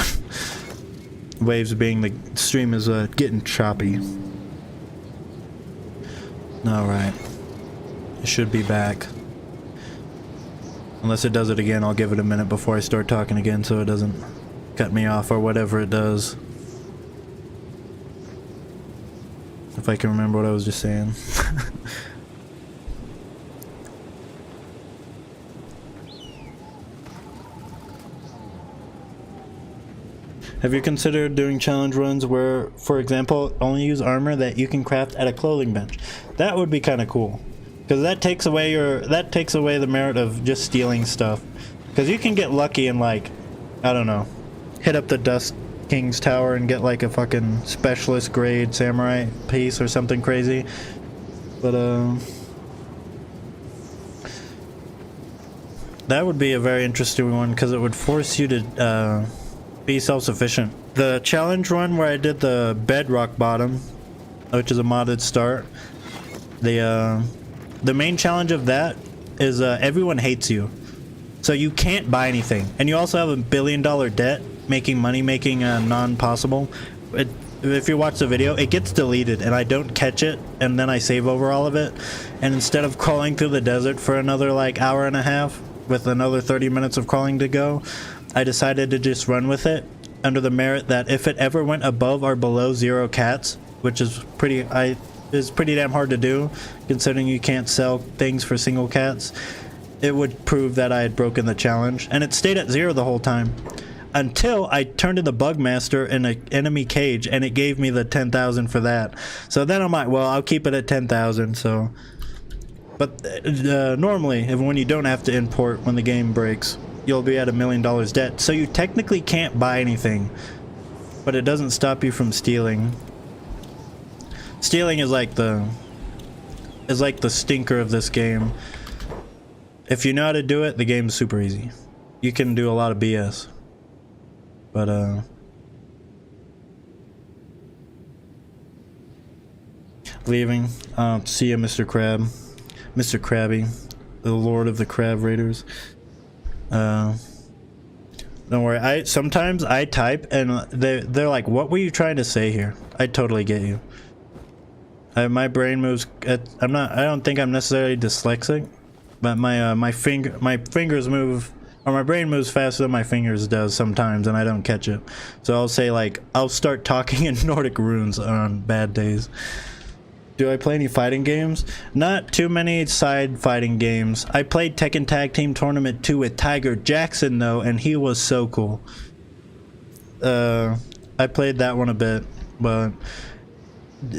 Waves being the stream is getting choppy. Alright. It should be back. Unless it does it again, I'll give it a minute before I start talking again so it doesn't cut me off or whatever it does. If I can remember what I was just saying. Have you considered doing challenge runs where, for example, only use armor that you can craft at a clothing bench? That would be kind of cool, because that takes away the merit of just stealing stuff. Because you can get lucky and, like, I don't know, hit up the Dust King's Tower and get like a fucking specialist grade samurai piece or something crazy. But that would be a very interesting one, because it would force you to be self-sufficient. The challenge run where I did the bedrock bottom, which is a modded start, the main challenge of that is everyone hates you, so you can't buy anything, and you also have $1 billion debt, making money making non-possible. If you watch the video, it gets deleted and I don't catch it, and then I save over all of it, and instead of crawling through the desert for another like hour and a half with another 30 minutes of crawling to go, I decided to just run with it under the merit that if it ever went above or below 0 cats, which is pretty damn hard to do considering you can't sell things for single cats, it would prove that I had broken the challenge. And it stayed at 0 the whole time until I turned in the Bugmaster in an enemy cage, and it gave me the 10,000 for that. So then I'm like, well, I'll keep it at 10,000. So, but normally, when you don't have to import when the game breaks, you'll be at $1 million debt. So you technically can't buy anything, but it doesn't stop you from stealing. Stealing is like the stinker of this game. If you know how to do it, the game's super easy. You can do a lot of BS. But leaving. See ya, Mr. Crab. Mr. Krabby, the Lord of the Crab Raiders. Don't worry. Sometimes I type and they're like, "What were you trying to say here?" I totally get you. My brain moves. I don't think I'm necessarily dyslexic, but my fingers move, or my brain moves faster than my fingers does sometimes, and I don't catch it. So I'll say, like, I'll start talking in Nordic runes on bad days. Do I play any fighting games? Not too many side fighting games. I played Tekken Tag Team Tournament 2 with Tiger Jackson though, and he was so cool. I played that one a bit, but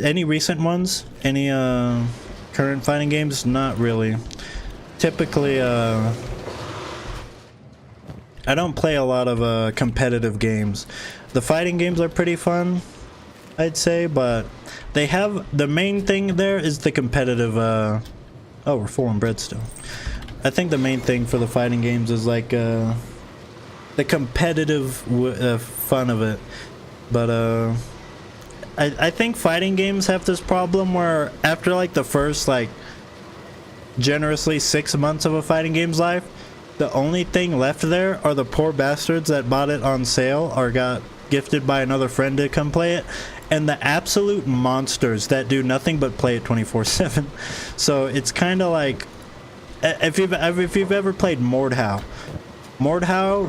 any recent ones? Any current fighting games? Not really. Typically, I don't play a lot of competitive games. The fighting games are pretty fun, I'd say, but they have the main thing there is the competitive. Oh, we're full on bread still. I think the main thing for the fighting games is like the competitive fun of it. But I think fighting games have this problem where after like the first like generously 6 months of a fighting game's life, the only thing left there are the poor bastards that bought it on sale or got gifted by another friend to come play it, and the absolute monsters that do nothing but play it 24/7. So it's kind of like, if you've ever played Mordhau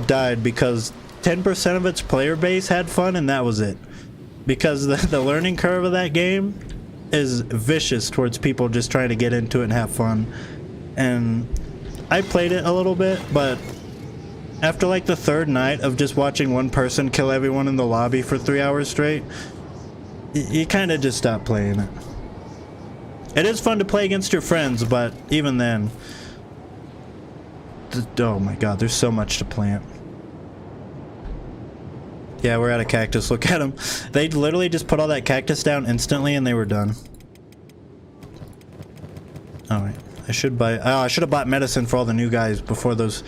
died because 10% of its player base had fun, and that was it. Because the learning curve of that game is vicious towards people just trying to get into it and have fun. And I played it a little bit, but after like the third night of just watching one person kill everyone in the lobby for 3 hours straight, you kind of just stop playing it. It is fun to play against your friends, but even then, oh my god, there's so much to plant. Yeah, we're out of cactus. Look at them. They literally just put all that cactus down instantly and they were done. Alright, I should have bought medicine for all the new guys before those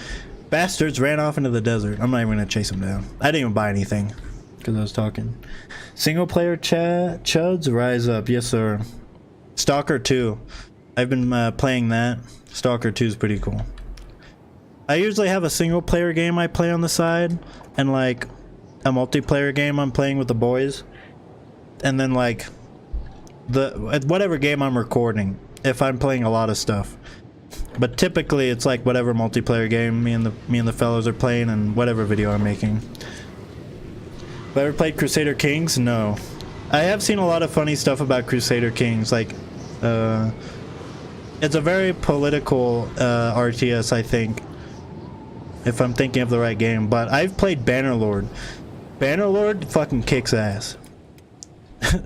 bastards ran off into the desert. I'm not even gonna chase them down. I didn't even buy anything because I was talking. Single player chuds, rise up. Yes, sir. Stalker 2. I've been playing that. Stalker 2 is pretty cool. I usually have a single player game I play on the side, and like a multiplayer game I'm playing with the boys, and then like whatever game I'm recording if I'm playing a lot of stuff. But typically it's like whatever multiplayer game me and the fellows are playing, and whatever video I'm making. Have I ever played Crusader Kings? No. I have seen a lot of funny stuff about Crusader Kings, like it's a very political RTS, I think, if I'm thinking of the right game. But I've played Bannerlord. Bannerlord fucking kicks ass.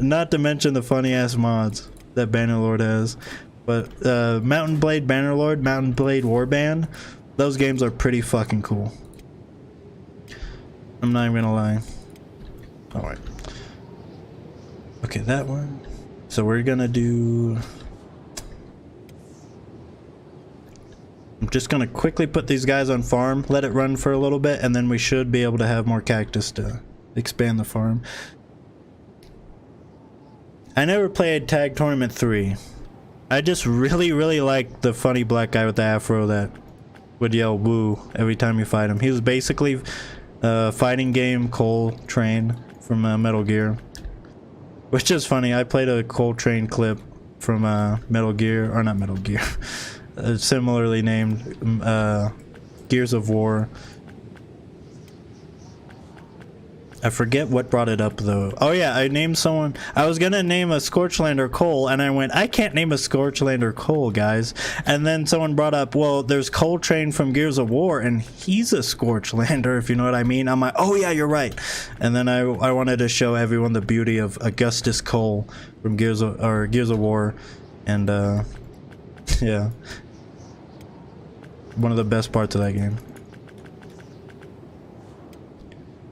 Not to mention the funny ass mods that Bannerlord has. But Mountain Blade Bannerlord, Mountain Blade Warband, those games are pretty fucking cool. I'm not even gonna lie. Alright. Okay, that one. So we're gonna do... I'm just gonna quickly put these guys on farm, let it run for a little bit, and then we should be able to have more cactus to expand the farm. I never played Tag Tournament 3. I just really like the funny black guy with the afro that would yell woo every time you fight him. He was basically a fighting game Cole Train from Metal Gear. Which is funny, I played a Cole Train clip from Metal Gear, or not Metal Gear, similarly named Gears of War. I forget what brought it up though. Oh yeah, I named someone. I was gonna name a Scorchlander Cole, and I went, I can't name a Scorchlander Cole, guys. And then someone brought up, well, there's Cole Train from Gears of War, and he's a Scorchlander, if you know what I mean. I'm like, oh yeah, you're right. And then I wanted to show everyone the beauty of Augustus Cole from Gears of War, and yeah, one of the best parts of that game.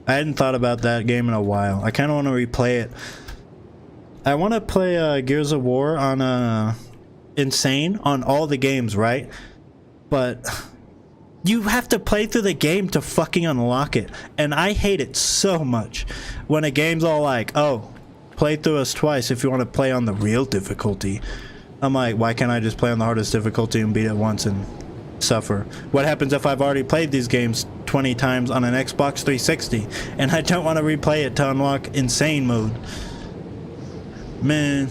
I hadn't thought about that game in a while. I kind of want to replay it. I want to play Gears of War on Insane on all the games, right? But you have to play through the game to fucking unlock it. And I hate it so much when a game's all like, oh, play through us twice if you want to play on the real difficulty. I'm like, why can't I just play on the hardest difficulty and beat it once and suffer? What happens if I've already played these games 20 times on an Xbox 360 and I don't want to replay it to unlock insane mode? Man,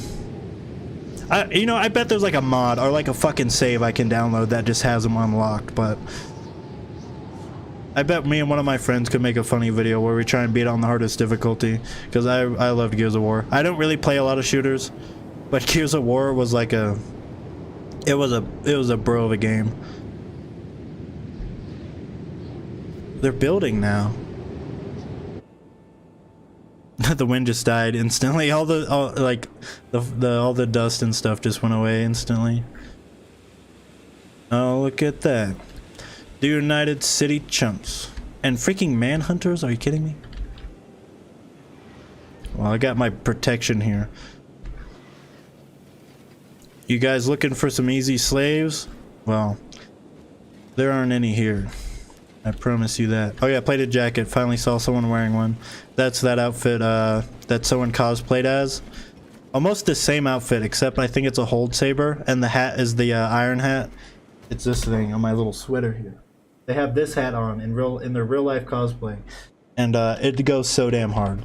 you know, I bet there's like a mod or like a fucking save I can download that just has them unlocked, but I bet me and one of my friends could make a funny video where we try and beat it on the hardest difficulty, because I loved Gears of War. I don't really play a lot of shooters, but Gears of War was like it was a bro of a game. They're building now. The wind just died instantly. All the dust and stuff just went away instantly. Oh, look at that. The United City Chumps. And freaking manhunters? Are you kidding me? Well, I got my protection here. You guys looking for some easy slaves? Well, there aren't any here. I promise you that. Oh yeah, plated jacket. Finally saw someone wearing one. That's that outfit that someone cosplayed as. Almost the same outfit, except I think it's a hold saber, and the hat is the iron hat. It's this thing on my little sweater here. They have this hat on in their real life cosplay, and it goes so damn hard.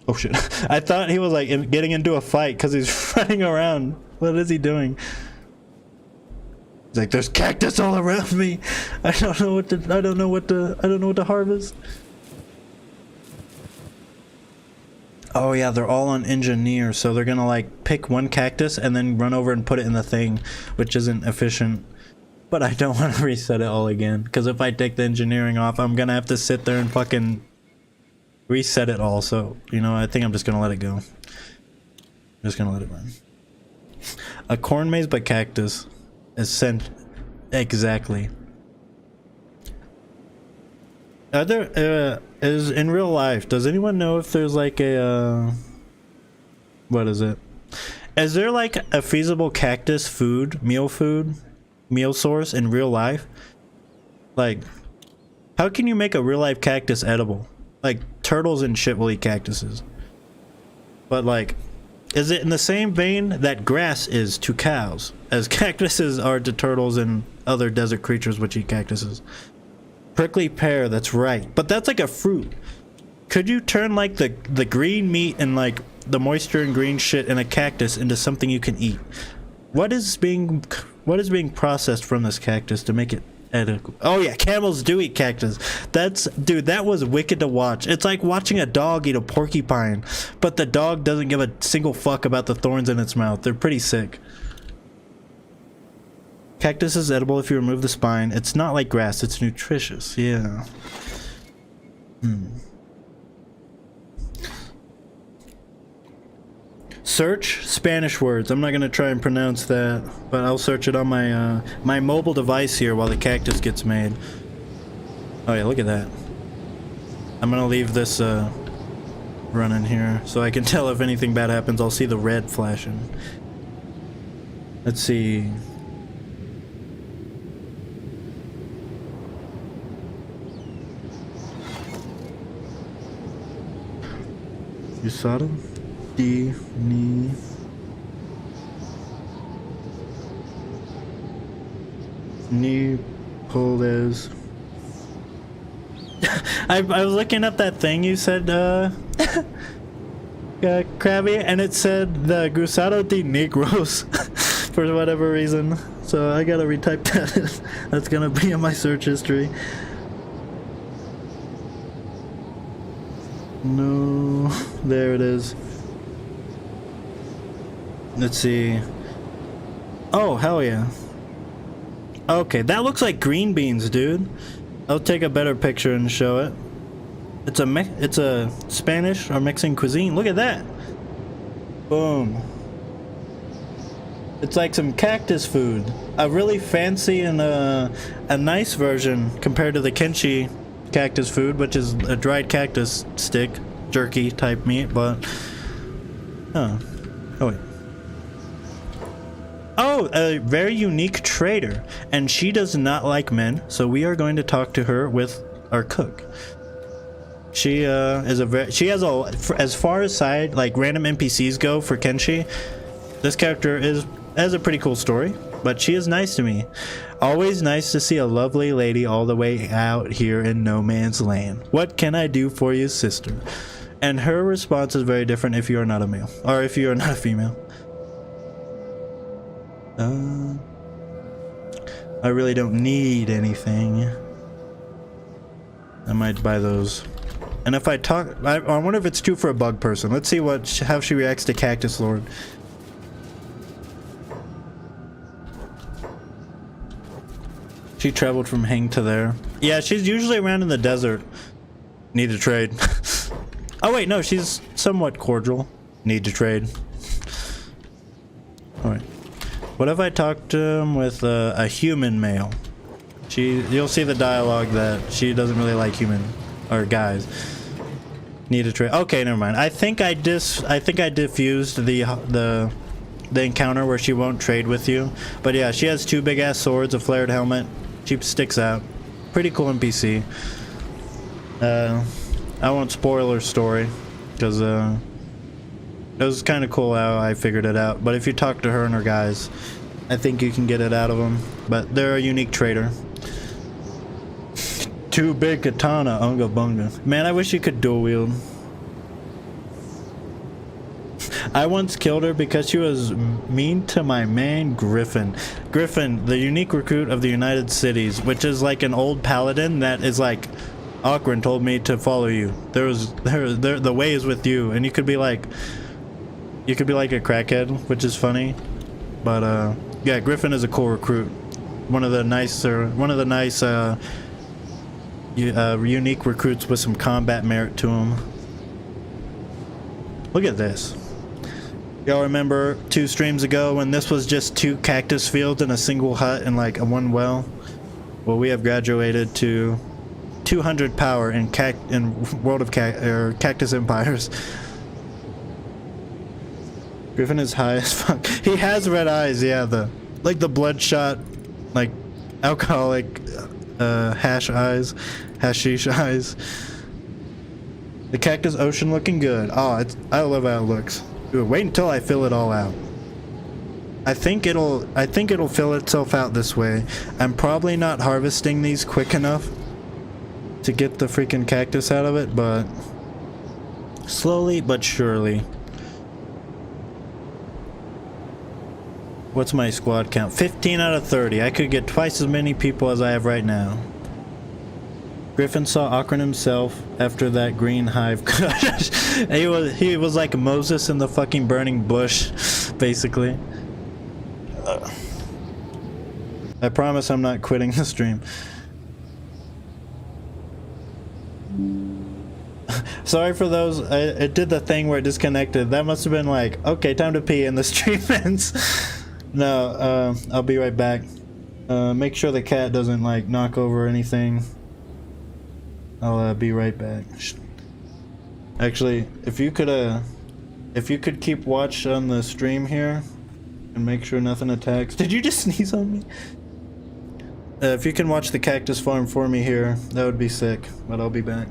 Oh shit! I thought he was like getting into a fight because he's running around. What is he doing? He's like, there's cactus all around me. I don't know what to harvest. Oh yeah, they're all on engineer, so they're gonna like pick one cactus and then run over and put it in the thing, which isn't efficient. But I don't want to reset it all again, because if I take the engineering off, I'm gonna have to sit there and fucking reset it all. So, you know, I think I'm just gonna let it go. I'm just gonna let it run. A corn maze by cactus. Exactly. Are there is in real life, does anyone know if there's like a what is it? Is there like a feasible cactus meal source in real life? Like, how can you make a real life cactus edible? Like, turtles and shit will eat cactuses. But like, is it in the same vein that grass is to cows, as cactuses are to turtles and other desert creatures which eat cactuses? Prickly pear, that's right. But that's like a fruit. Could you turn like the green meat and like the moisture and green shit in a cactus into something you can eat? What is being processed from this cactus to make it edible? Oh yeah, camels do eat cactus. Dude, that was wicked to watch. It's like watching a dog eat a porcupine, but the dog doesn't give a single fuck about the thorns in its mouth. They're pretty sick. Cactus is edible if you remove the spine. It's not like grass, it's nutritious. Yeah. Search Spanish words. I'm not gonna try and pronounce that, but I'll search it on my my mobile device here while the cactus gets made. Oh yeah, look at that. I'm gonna leave this running here so I can tell if anything bad happens. I'll see the red flashing. Let's see. Usada? Ni Poles. I was looking up that thing you said, Krabby, and it said the Gusado de Negros for whatever reason. So I gotta retype that. That's gonna be in my search history. No, there it is. Let's see. Oh, hell yeah. Okay, that looks like green beans, dude. I'll take a better picture and show it. It's a Spanish or Mexican cuisine. Look at that. Boom. It's like some cactus food. A really fancy and a nice version compared to the Kenshi cactus food, which is a dried cactus stick, jerky type meat, but oh wait. Oh, a very unique trader, and she does not like men, so we are going to talk to her with our cook. She has as far as side like random NPCs go for Kenshi, this character has a pretty cool story, but she is nice to me. Always nice to see a lovely lady all the way out here in no man's land. What can I do for you, sister? And her response is very different if you are not a male, or if you are not a female. I really don't need anything. I might buy those. And if I talk, I wonder if it's true for a bug person. Let's see how she reacts to Cactus Lord. She traveled from Hang to there. Yeah, she's usually around in the desert. Need to trade. Oh wait, no, she's somewhat cordial. Need to trade. Alright. What if I talk to him with a human male? You'll see the dialogue that she doesn't really like human or guys. Need to trade. Okay, never mind. I think I diffused the encounter where she won't trade with you. But yeah, she has two big ass swords, a flared helmet. She sticks out. Pretty cool NPC. I won't spoil her story because it was kind of cool how I figured it out. But if you talk to her and her guys, I think you can get it out of them. But they're a unique trader. Too big katana, unga bunga. Man, I wish you could dual wield. I once killed her because she was mean to my man Griffin. Griffin, the unique recruit of the United Cities, which is like an old paladin that is like, Akron told me to follow you. The way is with you, and you could be like a crackhead, which is funny. But yeah, Griffin is a cool recruit. One of the nice unique recruits with some combat merit to him. Look at this. Y'all remember 2 streams ago when this was just 2 cactus fields in a single hut and like a 1 well? Well, we have graduated to 200 power in World of Cactus Empires. Griffin is high as fuck. He has red eyes, yeah, the bloodshot, like alcoholic hashish eyes. The cactus ocean looking good. Oh, I love how it looks. Dude, wait until I fill it all out. I think it'll fill itself out this way. I'm probably not harvesting these quick enough to get the freaking cactus out of it, but slowly but surely. What's my squad count? 15 out of 30. I could get twice as many people as I have right now. Griffin saw Akron himself after that green hive. he was like Moses in the fucking burning bush, basically. I promise I'm not quitting the stream. Sorry for those. It did the thing where it disconnected. That must have been like, okay, time to pee and the stream ends. No, I'll be right back. Make sure the cat doesn't like knock over anything. I'll be right back. Actually, if you could keep watch on the stream here and make sure nothing attacks. Did you just sneeze on me? If you can watch the cactus farm for me here, that would be sick, but I'll be back.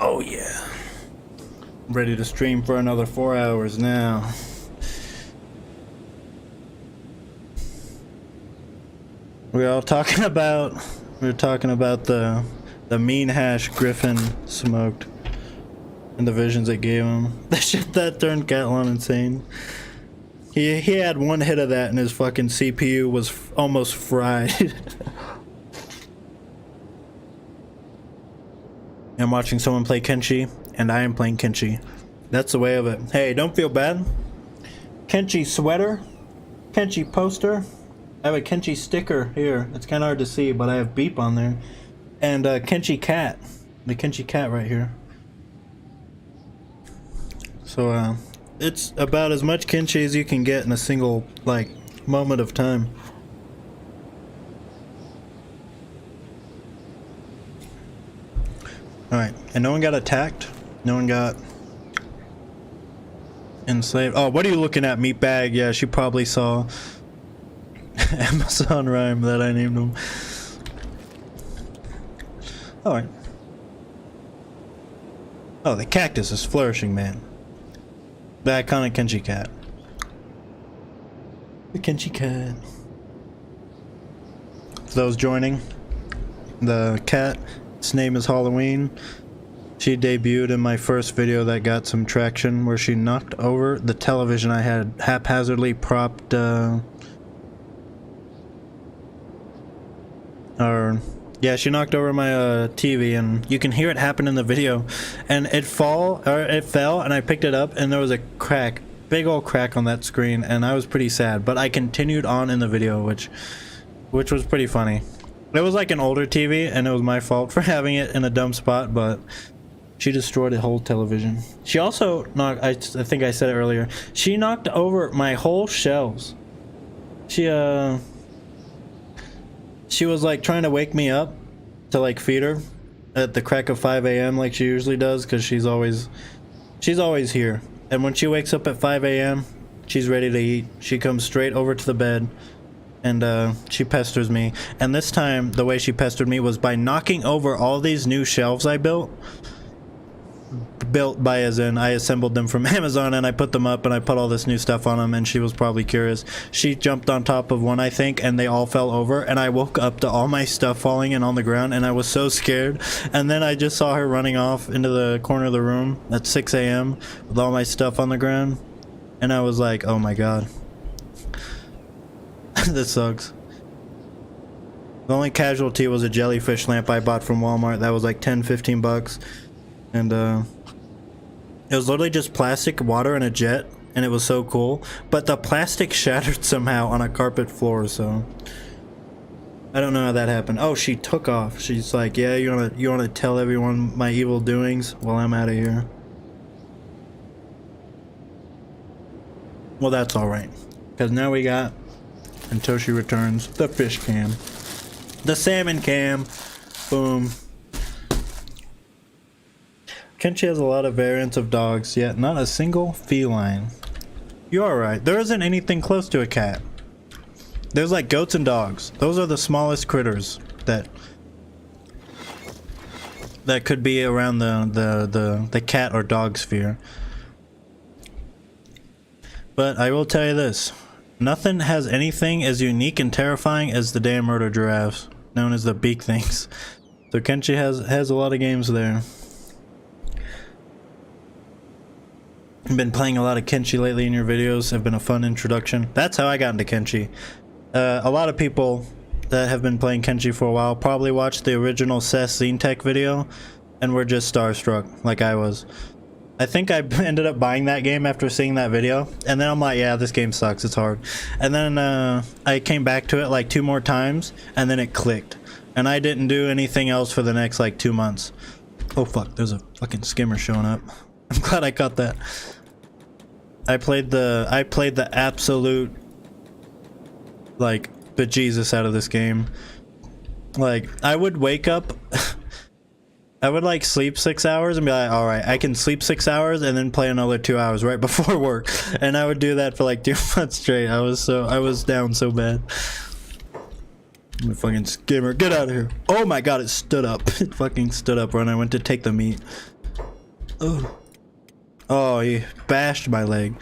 Oh yeah. I'm ready to stream for another 4 hours now. We were talking about the mean hash Griffin smoked and the visions it gave him. That shit that turned Catlon insane. He had one hit of that and his fucking CPU was almost fried. I'm watching someone play Kenshi, and I am playing Kenshi. That's the way of it. Hey, don't feel bad. Kenshi sweater, Kenshi poster. I have a Kenshi sticker here. It's kind of hard to see, but I have beep on there. And Kenshi cat. The Kenshi cat right here. So, it's about as much Kenshi as you can get in a single, like, moment of time. Alright, and no one got attacked. No one got enslaved. Oh, what are you looking at, meatbag? Yeah, she probably saw Amazon rhyme that I named him. Alright. Oh, the cactus is flourishing, man. The iconic Kenshi cat. The Kenshi cat. For those joining, the cat, its name is Halloween. She debuted in my first video that got some traction where she knocked over the television I had haphazardly propped, yeah, she knocked over my TV, and you can hear it happen in the video. And it fell, and I picked it up, and there was a crack, big old crack on that screen, and I was pretty sad. But I continued on in the video, which was pretty funny. It was like an older TV, and it was my fault for having it in a dumb spot, but she destroyed the whole television. She also knocked, I think I said it earlier, she knocked over my whole shelves. She was like trying to wake me up to like feed her at the crack of 5 a.m. like she usually does, because she's always here. And when she wakes up at 5 a.m., she's ready to eat. She comes straight over to the bed and she pesters me. And this time, the way she pestered me was by knocking over all these new shelves I built. Built by as in I assembled them from Amazon, and I put them up and I put all this new stuff on them, and she was probably curious. She jumped on top of one, I think, and they all fell over, and I woke up to all my stuff falling and on the ground, and I was so scared. And then I just saw her running off into the corner of the room at 6 a.m. with all my stuff on the ground, and I was like, oh my god. This sucks. The only casualty was a jellyfish lamp I bought from Walmart that was like 10-15 bucks, and it was literally just plastic, water, and a jet, and it was so cool. But the plastic shattered somehow on a carpet floor, so I don't know how that happened. Oh, she took off. She's like, yeah, you wanna tell everyone my evil doings? Well, I'm out of here. Well, that's alright, because now we got, until she returns, the fish cam. The salmon cam. Boom. Kenshi has a lot of variants of dogs, yet not a single feline. You are right. There isn't anything close to a cat. There's like goats and dogs. Those are the smallest critters that could be around the cat or dog sphere. But I will tell you this. Nothing has anything as unique and terrifying as the damn murder giraffes, known as the beak things. So Kenshi has a lot of games there. I've been playing a lot of Kenshi lately in your videos. Have been a fun introduction. That's how I got into Kenshi. A lot of people that have been playing Kenshi for a while probably watched the original Seth Tech video and were just starstruck like I was. I think I ended up buying that game after seeing that video, and then I'm like, yeah, this game sucks, it's hard. And then I came back to it like 2 more times, and then it clicked. And I didn't do anything else for the next like 2 months. Oh fuck, there's a fucking skimmer showing up. I'm glad I caught that. I played the absolute like bejesus out of this game. Like I would wake up I would like sleep 6 hours and be like, all right, I can sleep 6 hours and then play another 2 hours right before work. And I would do that for like 2 months straight. I was down so bad. The fucking skimmer, get out of here. Oh my god, it stood up. It fucking stood up when I went to take the meat. Oh. Oh, he bashed my leg.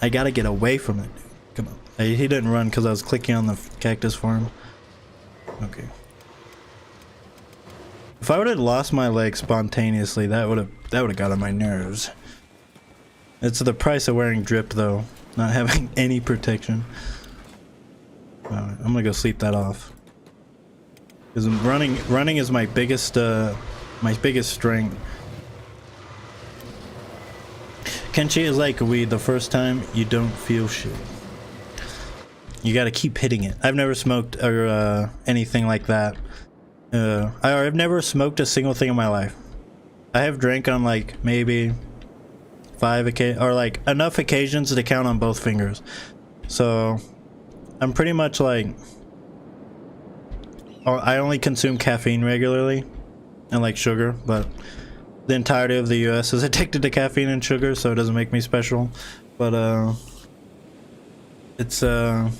I gotta get away from it. Come on. He didn't run because I was clicking on the cactus for him. Okay. If I would have lost my leg spontaneously, that would have got on my nerves. It's the price of wearing drip, though. Not having any protection. I'm gonna go sleep that off. Because running is my biggest strength. Kenshi is like weed. The first time you don't feel shit. You gotta keep hitting it. I've never smoked or anything like that. I've never smoked a single thing in my life. I have drank on like maybe 5 or like enough occasions to count on both fingers. So I'm pretty much like I only consume caffeine regularly and like sugar, but the entirety of the US is addicted to caffeine and sugar, so it doesn't make me special. But it's a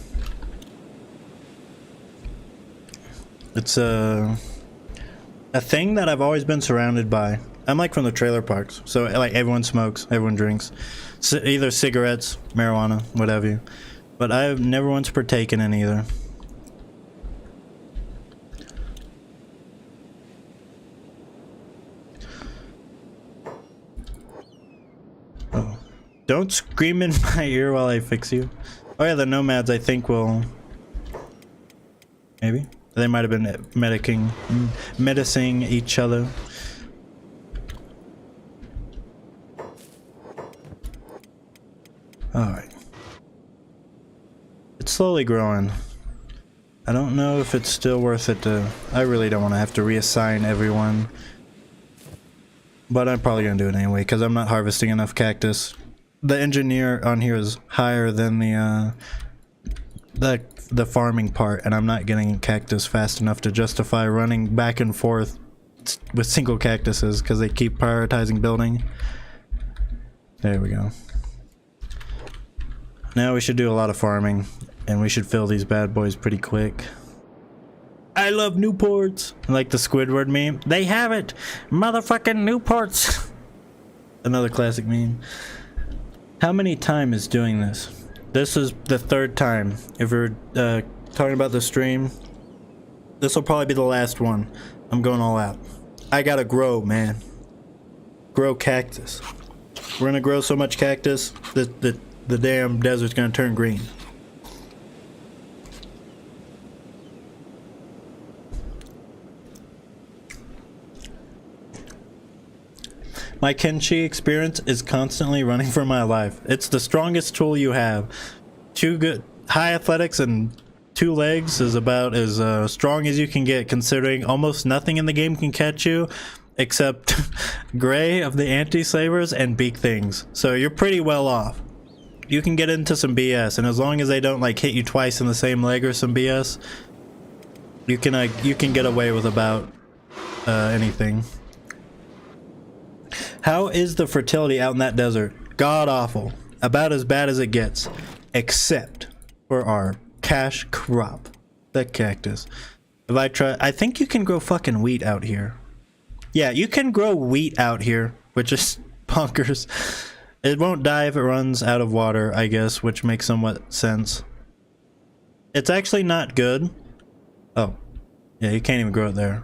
thing that I've always been surrounded by. I'm like from the trailer parks, so like everyone smokes, everyone drinks, either cigarettes, marijuana, whatever. But I've never once partaken in either. Oh, don't scream in my ear while I fix you. Oh yeah, the nomads I think will. Maybe. They might have been medicing each other. Alright. It's slowly growing. I don't know if it's still worth it to... I really don't want to have to reassign everyone. But I'm probably going to do it anyway, because I'm not harvesting enough cactus. The engineer on here is higher than the farming part, and I'm not getting cactus fast enough to justify running back and forth with single cactuses because they keep prioritizing building. There we go. Now we should do a lot of farming. And we should fill these bad boys pretty quick. I love Newports. Like the Squidward meme. They have it! Motherfucking Newports! Another classic meme. How many times is doing this? This is the third time. If we're talking about the stream, this will probably be the last one. I'm going all out. I gotta grow, man. Grow cactus. We're gonna grow so much cactus that the damn desert's gonna turn green. My Kenshi experience is constantly running for my life. It's the strongest tool you have. High athletics and 2 legs is about as strong as you can get, considering almost nothing in the game can catch you except Gray of the anti-slavers and beak things. So you're pretty well off. You can get into some BS, and as long as they don't like hit you twice in the same leg or some BS, you can get away with about anything. How is the fertility out in that desert? God awful. About as bad as it gets. Except for our cash crop. The cactus. If I try, I think you can grow fucking wheat out here. Yeah, you can grow wheat out here, which is bonkers. It won't die if it runs out of water, I guess, which makes somewhat sense. It's actually not good. Oh. Yeah, you can't even grow it there.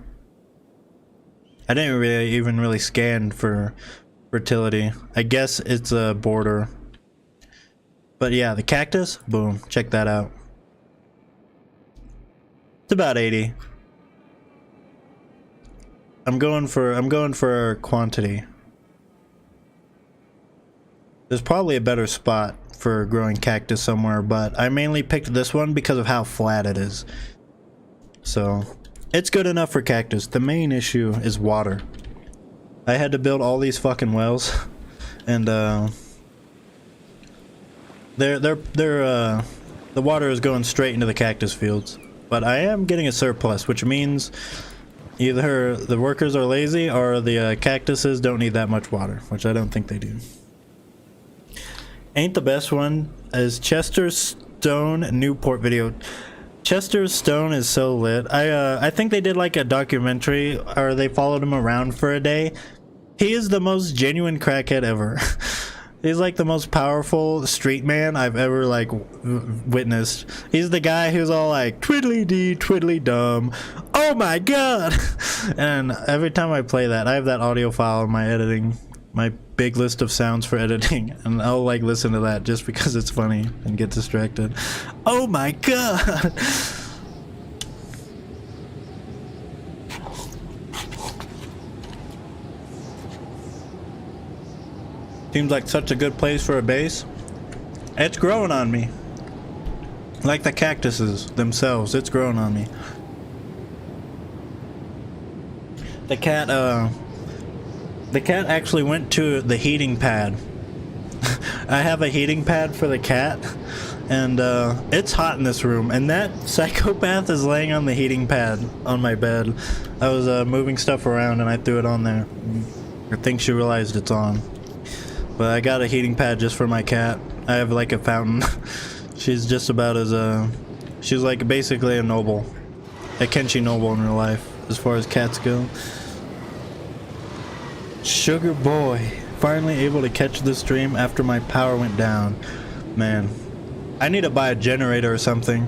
I didn't even really scan for fertility. I guess it's a border. But yeah, the cactus, boom, check that out. It's about 80. I'm going for quantity. There's probably a better spot for growing cactus somewhere, but I mainly picked this one because of how flat it is. So it's good enough for cactus. The main issue is water. I had to build all these fucking wells, and the water is going straight into the cactus fields. But I am getting a surplus, which means either the workers are lazy or the cactuses don't need that much water, which I don't think they do. Ain't the best one is Chester Stone Newport video. Chester Stone is so lit. I think they did like a documentary, or they followed him around for a day. He is the most genuine crackhead ever. He's like the most powerful street man I've ever like witnessed. He's the guy who's all like twiddly dee twiddly dum. Oh my god! And every time I play that, I have that audio file in my editing, my big list of sounds for editing, and I'll like listen to that just because it's funny and get distracted. Oh my god! Seems like such a good place for a base. It's growing on me. Like the cactuses themselves, it's growing on me. The cat actually went to the heating pad. I have a heating pad for the cat, and it's hot in this room, and that psychopath is laying on the heating pad on my bed. I was moving stuff around and I threw it on there. I think she realized it's on. But I got a heating pad just for my cat. I have like a fountain. She's just about as she's like basically a noble. A Kenshi noble in real life, as far as cats go. Sugar boy. Finally able to catch the stream after my power went down. Man. I need to buy a generator or something.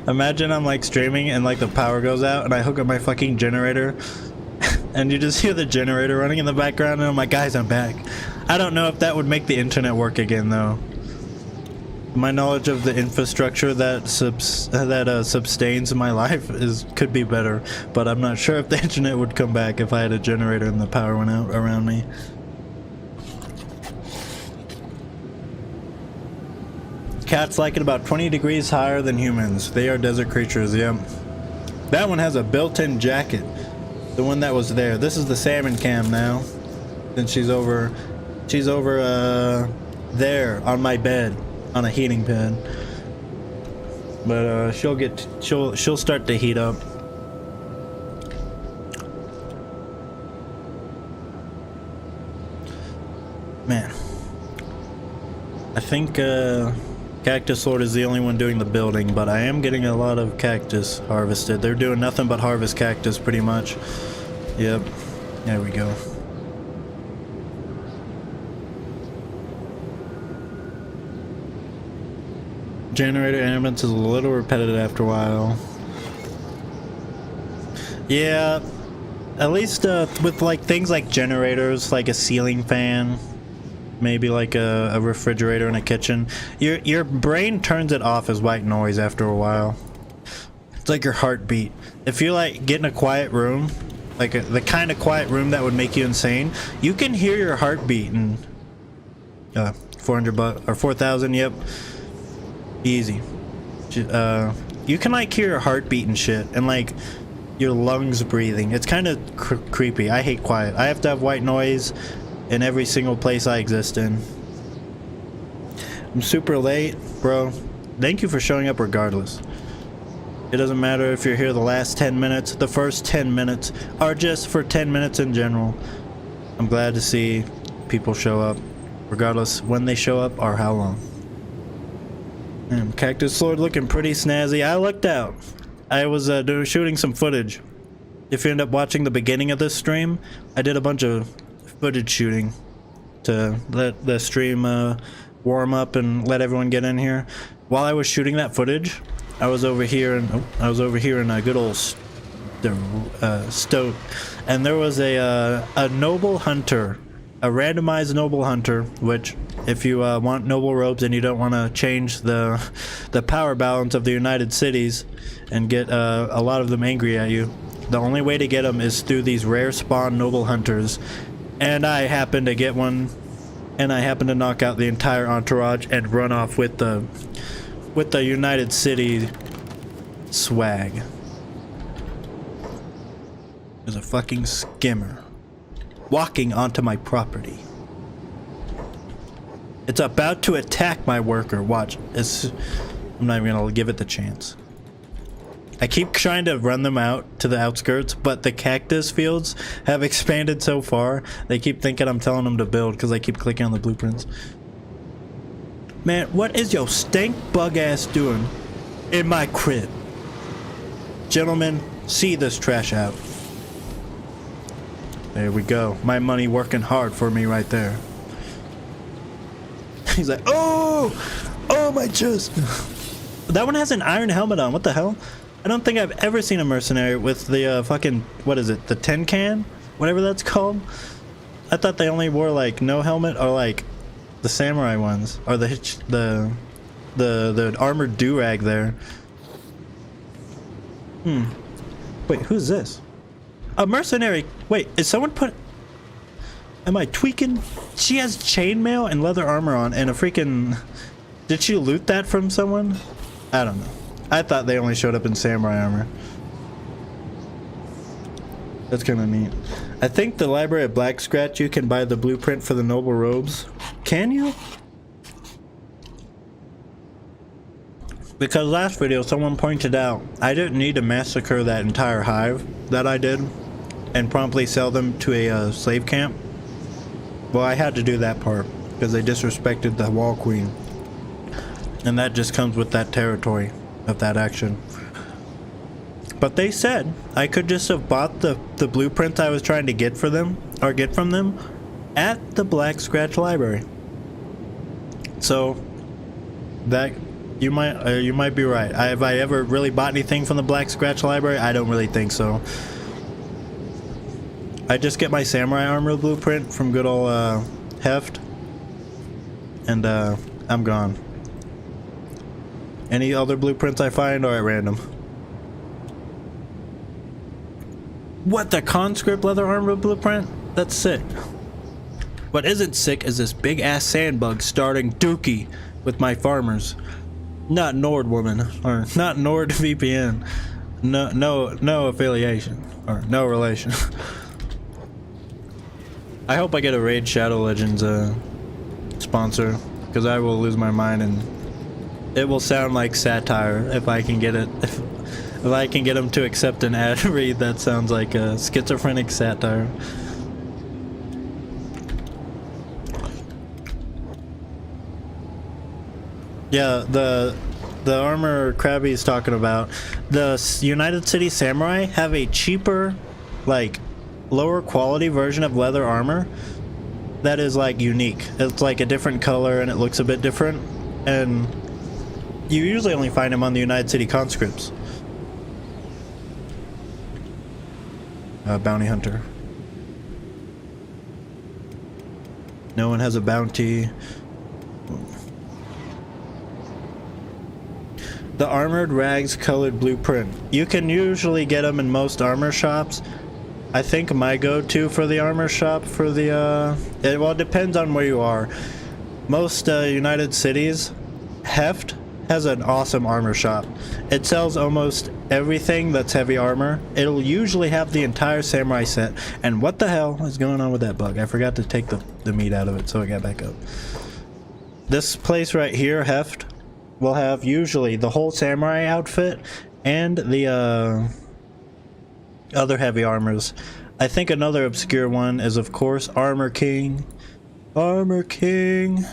Imagine I'm like streaming and like the power goes out and I hook up my fucking generator. And you just hear the generator running in the background and I'm like, guys, I'm back. I don't know if that would make the internet work again though. My knowledge of the infrastructure that sustains my life could be better, but I'm not sure if the internet would come back if I had a generator and the power went out around me. Cats like it about 20 degrees higher than humans. They are desert creatures, yep. That one has a built-in jacket. The one that was there. This is the salmon cam now. Then she's over there on my bed on a heating pad. But she'll start to heat up. Man. I think Cactus Lord is the only one doing the building, but I am getting a lot of cactus harvested. They're doing nothing but harvest cactus pretty much. Yep. There we go. Generator ambulance is a little repetitive after a while. Yeah, at least with like things like generators, like a ceiling fan, maybe like a refrigerator in a kitchen, your brain turns it off as white noise after a while. It's like your heartbeat. If you like get in a quiet room, like the kind of quiet room that would make you insane, you can hear your heartbeat. And 400 bucks or 4,000. Yep. Easy. You can like hear your heartbeat and shit, and like your lungs breathing. It's kind of creepy. I hate quiet. I have to have white noise in every single place I exist in. I'm super late, bro. Thank you for showing up regardless. It doesn't matter if you're here the last 10 minutes, the first 10 minutes, or just for 10 minutes in general. I'm glad to see people show up, regardless when they show up or how long. Cactus Lord looking pretty snazzy. I looked out. I was shooting some footage. If you end up watching the beginning of this stream, I did a bunch of footage shooting to let the stream warm up and let everyone get in here. While I was shooting that footage, I was over here in a good old Stoke, and there was a noble hunter, a randomized noble hunter, which if you want noble robes and you don't want to change the power balance of the United Cities and get a lot of them angry at you, the only way to get them is through these rare spawn noble hunters. And I happened to get one, and I happened to knock out the entire entourage and run off with the United City swag. There's a fucking skimmer walking onto my property. It's about to attack my worker. Watch. I'm not even gonna give it the chance. I keep trying to run them out to the outskirts, but the cactus fields have expanded so far, they keep thinking I'm telling them to build because I keep clicking on the blueprints. Man, what is your stank bug ass doing in my crib? Gentlemen, see this trash out. There we go. My money working hard for me right there. He's like, oh my chest. That one has an iron helmet on. What the hell? I don't think I've ever seen a mercenary with the fucking, what is it, the tin can, whatever that's called. I thought they only wore like no helmet, or like the samurai ones, or the armored do-rag there. Wait, who's this? A mercenary. Wait, is someone put... Am I tweaking? She has chainmail and leather armor on and a freaking... Did she loot that from someone? I don't know. I thought they only showed up in samurai armor. That's kind of neat. I think the Library of Black Scratch, you can buy the blueprint for the noble robes. Can you? Because last video someone pointed out I didn't need to massacre that entire hive that I did and promptly sell them to a slave camp. Well, I had to do that part because they disrespected the Wall Queen, and that just comes with that territory of that action. But they said I could just have bought the blueprints I was trying to get for them, or get from them, at the Black Scratch Library. So that you might be right. Have I ever really bought anything from the Black Scratch Library? I don't really think so. I just get my samurai armor blueprint from good old Heft, and I'm gone. Any other blueprints I find are at random. What, the conscript leather armor blueprint? That's sick. What isn't sick is this big ass sandbug starting dookie with my farmers. Not Nord woman, or not Nord VPN. No affiliation, or no relation. I hope I get a Raid Shadow Legends sponsor, because I will lose my mind and it will sound like satire if I can get it. If I can get them to accept an ad read that sounds like a schizophrenic satire. Yeah, the armor Krabby's talking about. The United City Samurai have a cheaper, like, lower quality version of leather armor that is like unique. It's like a different color and it looks a bit different, and you usually only find them on the United City conscripts. Bounty hunter. No one has a bounty. The armored rags colored blueprint. You can usually get them in most armor shops. I think my go-to for the armor shop for the well, it depends on where you are. Most United Cities, Heft has an awesome armor shop. It sells almost everything that's heavy armor. It'll usually have the entire samurai set. And what the hell is going on with that bug? I forgot to take the meat out of it, so I got back up. This place right here, Heft, will have usually the whole samurai outfit and the other heavy armors. I think another obscure one is, of course, Armor King. Armor King.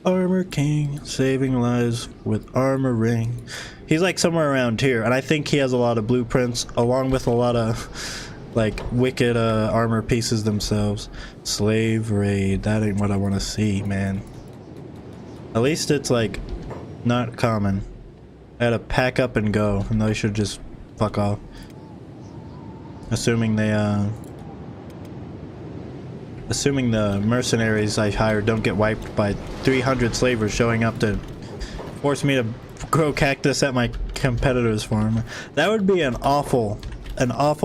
Armor King. Saving lives with armor ring. He's like somewhere around here, and I think he has a lot of blueprints along with a lot of like wicked armor pieces themselves. Slave raid. That ain't what I want to see, man. At least it's like not common. I gotta pack up and go, and they should just fuck off. Assuming the mercenaries I hired don't get wiped by 300 slavers showing up to force me to grow cactus at my competitor's farm. That would be an awful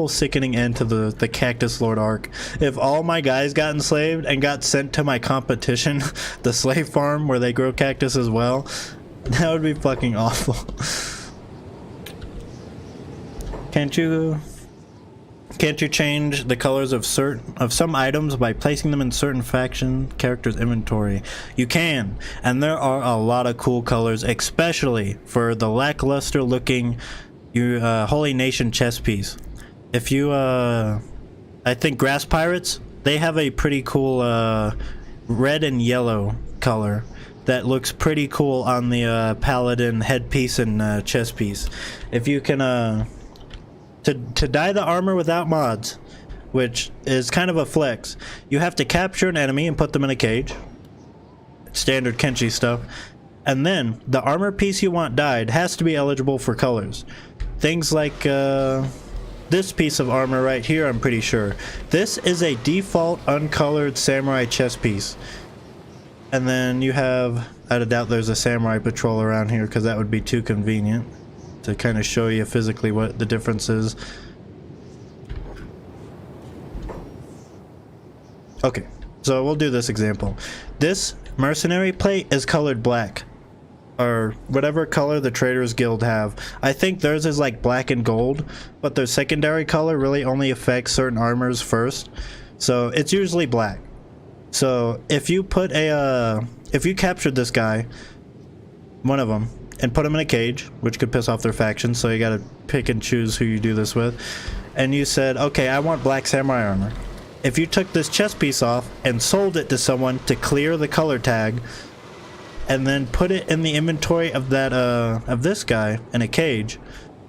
sickening end to the Cactus Lord arc. If all my guys got enslaved and got sent to my competition, the slave farm where they grow cactus as well, that would be fucking awful. Can't you change the colors of some items by placing them in certain faction characters' inventory? You can, and there are a lot of cool colors, especially for the lackluster looking Holy Nation chess piece. If you I think Grass Pirates, they have a pretty cool red and yellow color that looks pretty cool on the paladin headpiece and chest piece. If you can to dye the armor without mods, which is kind of a flex, you have to capture an enemy and put them in a cage. Standard Kenshi stuff. And then the armor piece you want dyed has to be eligible for colors. Things like this piece of armor right here, I'm pretty sure. This is a default uncolored samurai chest piece. And then you have, I doubt there's a samurai patrol around here because that would be too convenient to kind of show you physically what the difference is. Okay, so we'll do this example. This mercenary plate is colored black, or whatever color the Traders Guild have. I think theirs is like black and gold, but their secondary color really only affects certain armors first, so it's usually black. So if you put if you captured this guy, one of them, and put him in a cage, which could piss off their faction, so you gotta pick and choose who you do this with, and you said, okay, I want black samurai armor. If you took this chest piece off and sold it to someone to clear the color tag, and then put it in the inventory of that of this guy in a cage,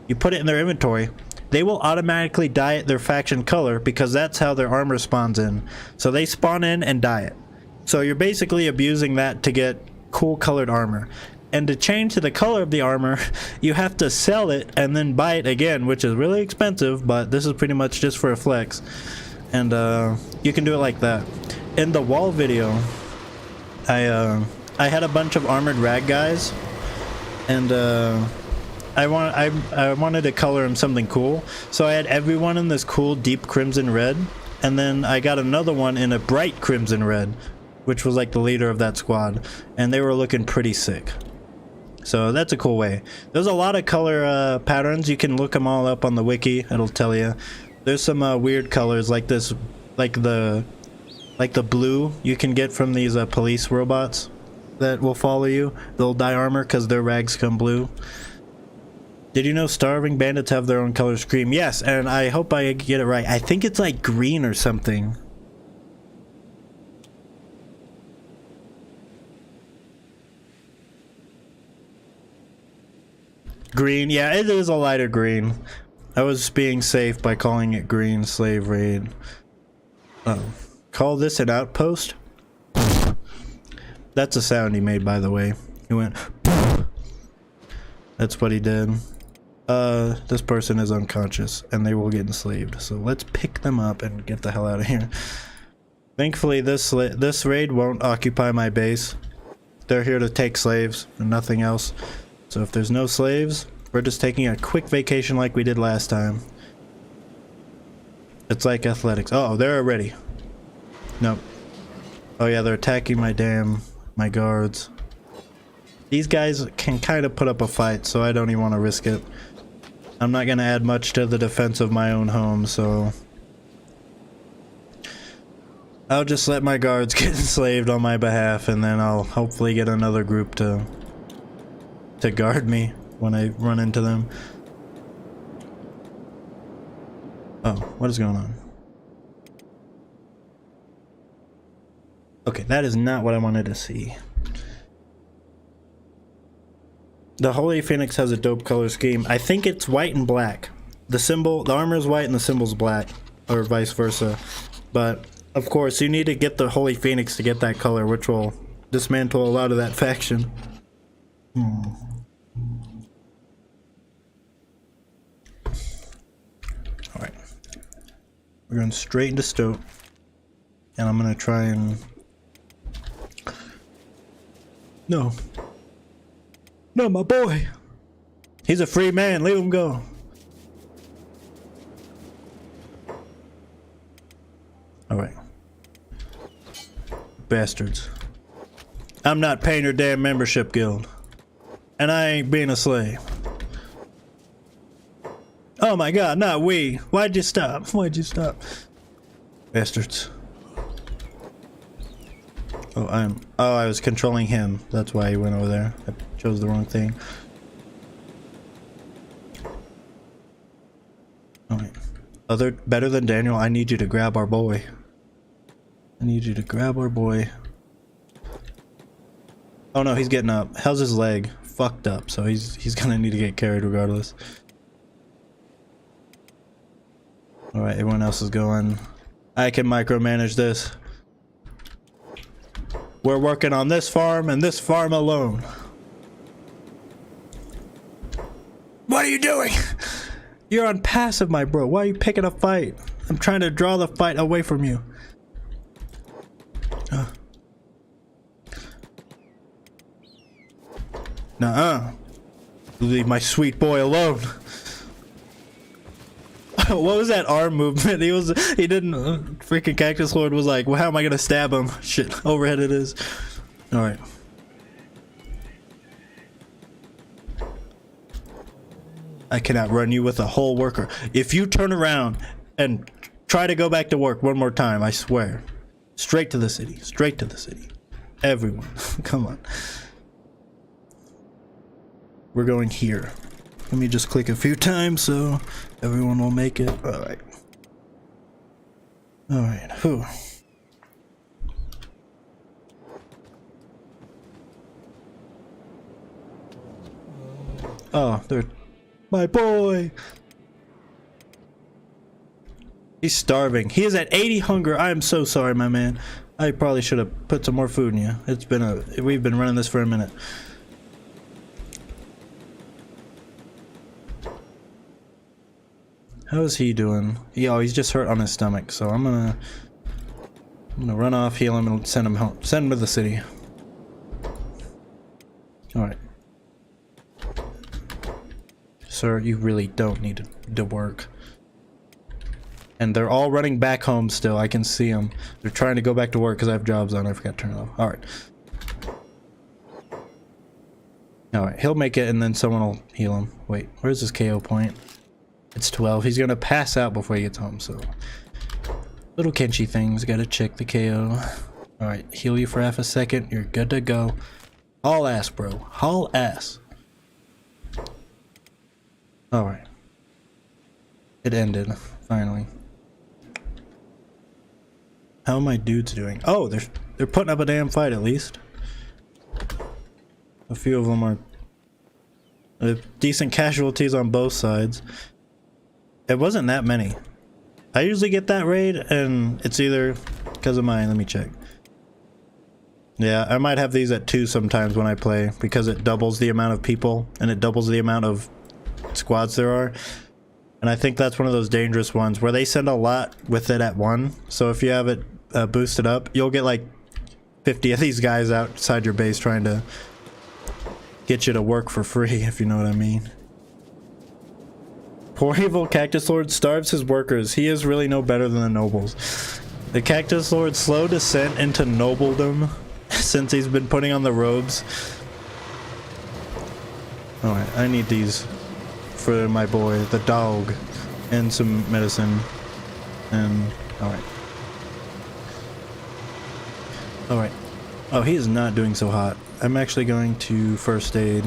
you put it in their inventory, they will automatically dye it their faction color because that's how their armor spawns in. So they spawn in and dye it. So you're basically abusing that to get cool colored armor. And to change to the color of the armor, you have to sell it and then buy it again, which is really expensive, but this is pretty much just for a flex. And you can do it like that. In the wall video, I had a bunch of armored rag guys, and I wanted to color them something cool, so I had everyone in this cool deep crimson red, and then I got another one in a bright crimson red, which was like the leader of that squad, and they were looking pretty sick. So that's a cool way. There's a lot of color patterns. You can look them all up on the wiki. It'll tell you. There's some weird colors like this, like the blue you can get from these police robots that will follow you. They'll dye armor because their rags come blue. Did you know starving bandits have their own color scheme? Yes, and I hope I get it right. I think it's like green or something. Green, yeah, it is a lighter green. I was being safe by calling it green slave raid. Oh, call this an outpost? That's a sound he made, by the way. He went. That's what he did. This person is unconscious and they will get enslaved. So let's pick them up and get the hell out of here. Thankfully, this raid won't occupy my base. They're here to take slaves and nothing else. So if there's no slaves, we're just taking a quick vacation like we did last time. It's like athletics. Oh, they're ready. Nope. Oh yeah, they're attacking my guards. These guys can kind of put up a fight, so I don't even want to risk it. I'm not going to add much to the defense of my own home, so I'll just let my guards get enslaved on my behalf, and then I'll hopefully get another group to guard me when I run into them. Oh, what is going on? Okay, that is not what I wanted to see. The Holy Phoenix has a dope color scheme. I think it's white and black. The armor is white and the symbol's black, or vice versa. But of course, you need to get the Holy Phoenix to get that color, which will dismantle a lot of that faction. Alright. We're going straight into Stoke. And I'm going to try and... No. No, my boy. He's a free man. Leave him go. Alright. Bastards. I'm not paying your damn membership guild. And I ain't being a slave. Oh my god, not we. Why'd you stop? Why'd you stop? Bastards. Oh, I was controlling him. That's why he went over there. I chose the wrong thing. Alright. Better than Daniel, I need you to grab our boy. I need you to grab our boy. Oh no, he's getting up. How's his leg? Fucked up, so he's gonna need to get carried regardless. Alright, everyone else is going. I can micromanage this. We're working on this farm and this farm alone. What are you doing? You're on passive, my bro. Why are you picking a fight? I'm trying to draw the fight away from you. Nuh-uh. Leave my sweet boy alone. What was that arm movement? He didn't. Freaking Cactus Lord was like, well, how am I gonna stab him? Shit, overhead it is. Alright. I cannot run you with a whole worker. If you turn around and try to go back to work one more time, I swear. Straight to the city. Straight to the city. Everyone. Come on. We're going here. Let me just click a few times so everyone will make it. Alright. Alright. Whew. Oh, they're... My boy! He's starving. He is at 80 hunger. I am so sorry, my man. I probably should have put some more food in you. We've been running this for a minute. How is he doing? He's just hurt on his stomach, so I'm gonna run off, heal him, and send him home. Send him to the city. Alright. Sir, you really don't need to work. And they're all running back home still. I can see them. They're trying to go back to work because I have jobs on. I forgot to turn it off. Alright. Alright, he'll make it and then someone will heal him. Wait, where's his KO point? It's 12. He's gonna pass out before he gets home, so... Little Kenshi things. Gotta check the KO. Alright, heal you for half a second. You're good to go. Haul ass, bro. Haul ass. Alright. It ended, finally. How are my dudes doing? Oh, they're putting up a damn fight at least. A few of them are Decent casualties on both sides. It wasn't that many. I usually get that raid, and it's either because of mine. Let me check. Yeah, I might have these at 2 sometimes when I play, because it doubles the amount of people and it doubles the amount of squads there are. And I think that's one of those dangerous ones where they send a lot with it at 1. So if you have it boosted up, you'll get like 50 of these guys outside your base trying to get you to work for free, if you know what I mean. Poor evil Cactus Lord starves his workers. He is really no better than the nobles. The Cactus Lord's slow descent into nobledom since he's been putting on the robes. Alright, I need these for my boy, the dog, and some medicine. And alright. Alright. Oh, he is not doing so hot. I'm actually going to first aid.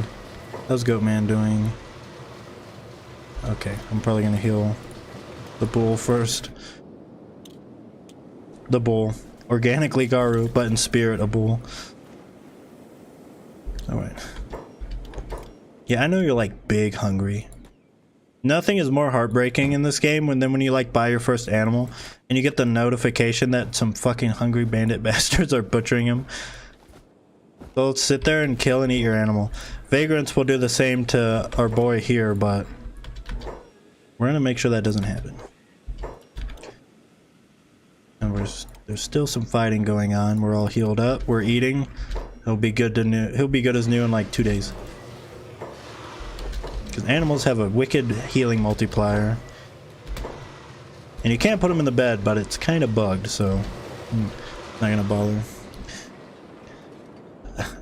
How's Goatman doing? Okay, I'm probably gonna heal the bull first. The bull. Organically Garu, but in spirit a bull. Alright. Yeah, I know you're like big hungry. Nothing is more heartbreaking in this game than when you like buy your first animal and you get the notification that some fucking hungry bandit bastards are butchering him. So sit there and kill and eat your animal. Vagrants will do the same to our boy here, but we're gonna make sure that doesn't happen. And there's still some fighting going on. We're all healed up. We're eating. He'll be good as new in like 2 days. Because animals have a wicked healing multiplier. And you can't put them in the bed, but it's kind of bugged, so I'm not gonna bother.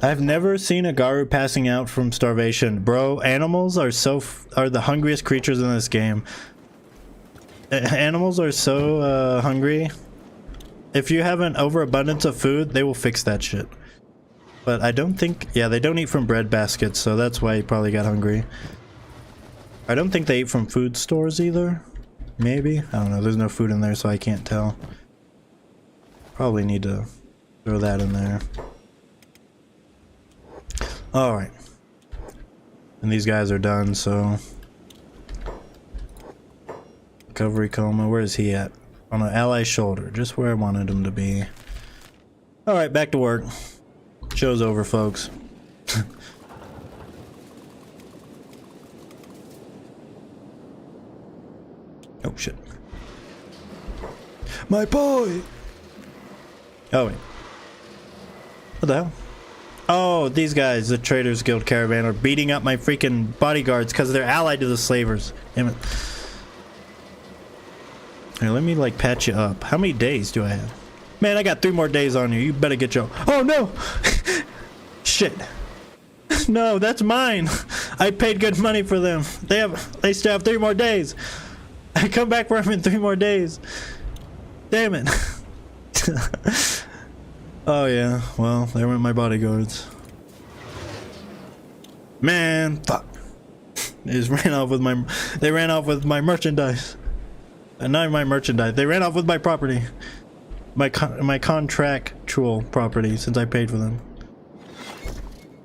I've never seen a Garu passing out from starvation. Bro, animals are the hungriest creatures in this game. Animals are so hungry. If you have an overabundance of food, they will fix that shit. But I don't think... Yeah, they don't eat from bread baskets, so that's why he probably got hungry. I don't think they eat from food stores either. Maybe? I don't know. There's no food in there, so I can't tell. Probably need to throw that in there. Alright. And these guys are done, so... Recovery coma. Where is he at? On an ally's shoulder. Just where I wanted him to be. Alright, back to work. Show's over, folks. Oh, shit. My boy! Oh, wait. What the hell? Oh, these guys, the Traders Guild caravan, are beating up my freaking bodyguards because they're allied to the slavers. Damn it. Here, let me, like, patch you up. How many days do I have? Man, I got 3 more days on you. You better get your... Oh, no! Shit. No, that's mine. I paid good money for them. They still have 3 more days. I come back for them in 3 more days. Damn it. Oh yeah, well, there went my bodyguards. Man, fuck. They just ran off with my merchandise. Not my merchandise. They ran off with my property. My contractual property, since I paid for them.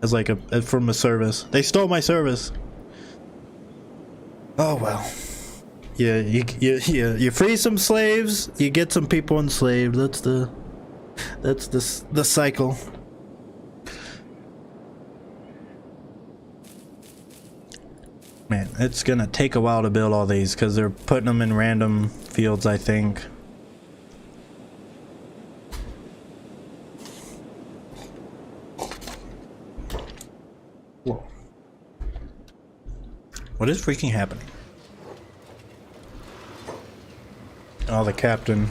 As like from a service. They stole my service. Oh well. Yeah, you free some slaves, you get some people enslaved. That's the cycle. Man, it's gonna take a while to build all these because they're putting them in random fields, I think. Whoa. What is freaking happening? Oh, the captain.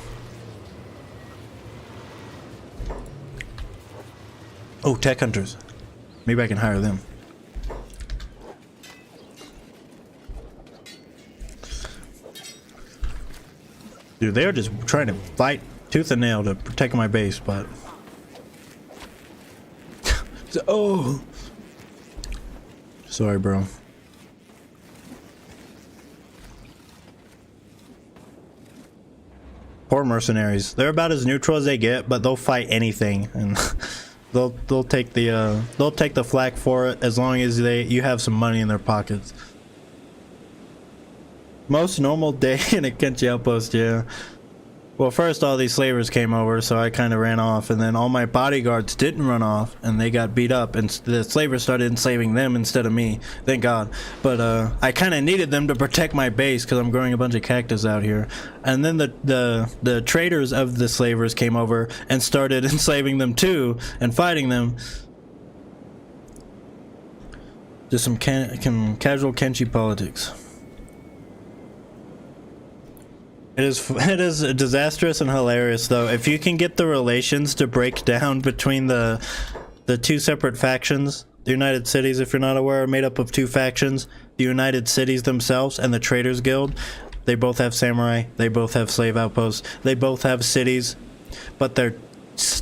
Oh, tech hunters. Maybe I can hire them. Dude, they're just trying to fight tooth and nail to protect my base, but... Oh! Sorry, bro. Poor mercenaries. They're about as neutral as they get, but they'll fight anything. And They'll take the flak for it as long as you have some money in their pockets. Most normal day in a Kenshi outpost, yeah. Well, first all these slavers came over, so I kind of ran off, and then all my bodyguards didn't run off, and they got beat up, and the slavers started enslaving them instead of me. Thank God. But I kind of needed them to protect my base because I'm growing a bunch of cactus out here. And then the traders of the slavers came over and started enslaving them too and fighting them. Just some casual Kenshi politics. It is disastrous and hilarious though. If you can get the relations to break down between the two separate factions, the United Cities, if you're not aware, are made up of two factions. The United Cities themselves and the Traders Guild. They both have samurai, they both have slave outposts, they both have cities, but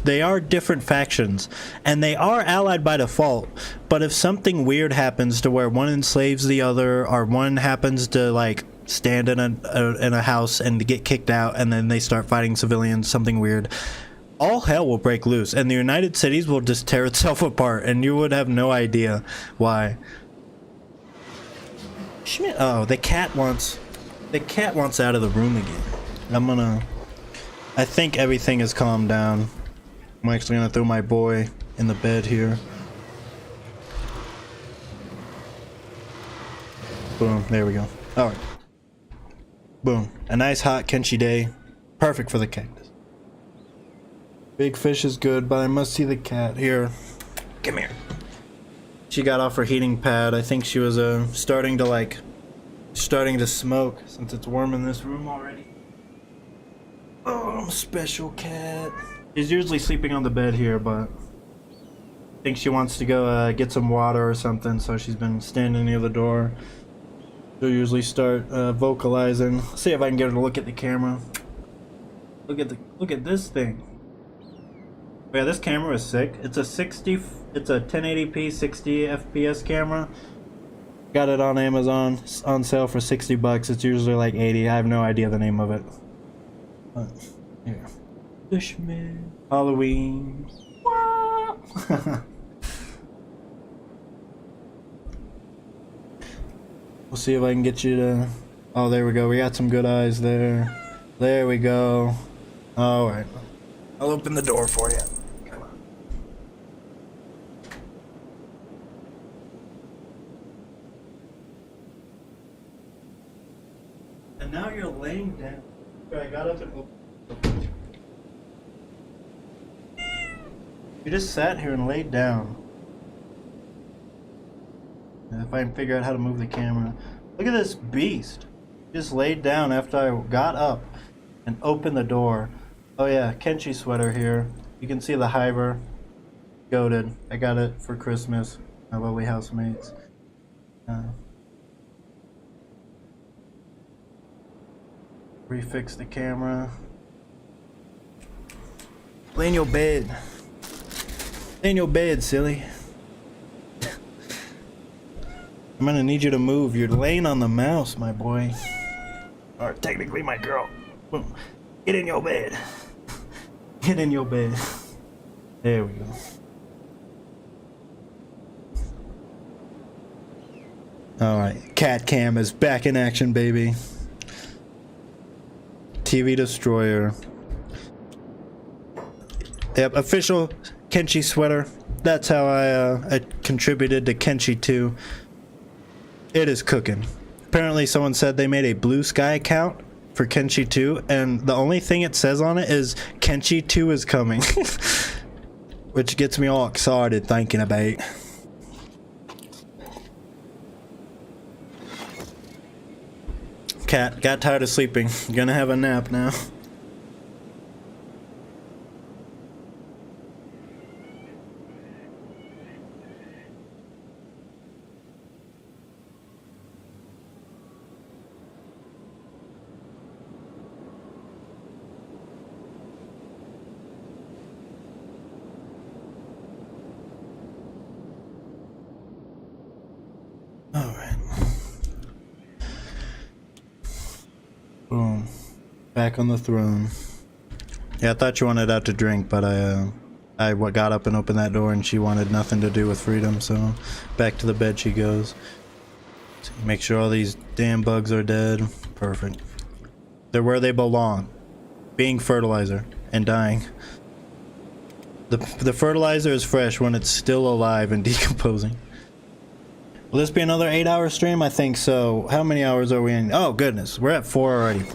they are different factions, and they are allied by default. But if something weird happens to where one enslaves the other, or one happens to like stand in a house and get kicked out, and then they start fighting civilians, something weird, all hell will break loose, and the United Cities will just tear itself apart, and you would have no idea why. Schmid, oh, the cat wants out of the room again. I think everything has calmed down. I'm actually gonna throw my boy in the bed here. Boom, there we go. Alright. Boom. A nice hot Kenshi day. Perfect for the cactus. Big fish is good, but I must see the cat. Here. Come here. She got off her heating pad. I think she was starting to smoke since it's warm in this room already. Oh, special cat. She's usually sleeping on the bed here, but I think she wants to go get some water or something, so she's been standing near the door. She'll usually start vocalizing. See if I can get her to look at the camera. Look at this thing. Yeah, this camera is sick. It's a 1080p 60 FPS camera. Got it on Amazon on sale for 60 bucks. It's usually like 80. I have no idea the name of it. But here. The schmid. Halloween. We'll see if I can get you to... Oh, there we go. We got some good eyes there. There we go. Alright. I'll open the door for you. Come on. And now you're laying down. I got up and opened. You just sat here and laid down. And if I can figure out how to move the camera. Look at this beast. Just laid down after I got up and opened the door. Oh yeah, Kenshi sweater here. You can see the hiver. Goated. I got it for Christmas. My lovely housemates. Refix the camera. Lay in your bed. Lay in your bed, silly. I'm gonna need you to move. You're laying on the mouse, my boy. Or technically my girl. Boom. Get in your bed. Get in your bed. There we go. Alright, cat cam is back in action, baby. TV destroyer. Yep, official Kenshi sweater. That's how I contributed to Kenshi 2. It is cooking. Apparently someone said they made a blue sky account for Kenshi 2, and the only thing it says on it is Kenshi 2 is coming. Which gets me all excited thinking about. Cat got tired of sleeping. Gonna have a nap now. Boom. Back on the throne. Yeah, I thought you wanted out to drink, but I I got up and opened that door and she wanted nothing to do with freedom, so back to the bed she goes. So make sure all these damn bugs are dead. Perfect. They're where they belong. Being fertilizer and dying. The fertilizer is fresh when it's still alive and decomposing. Will this be another 8-hour stream? I think so. How many hours are we in? Oh goodness, we're at 4 already.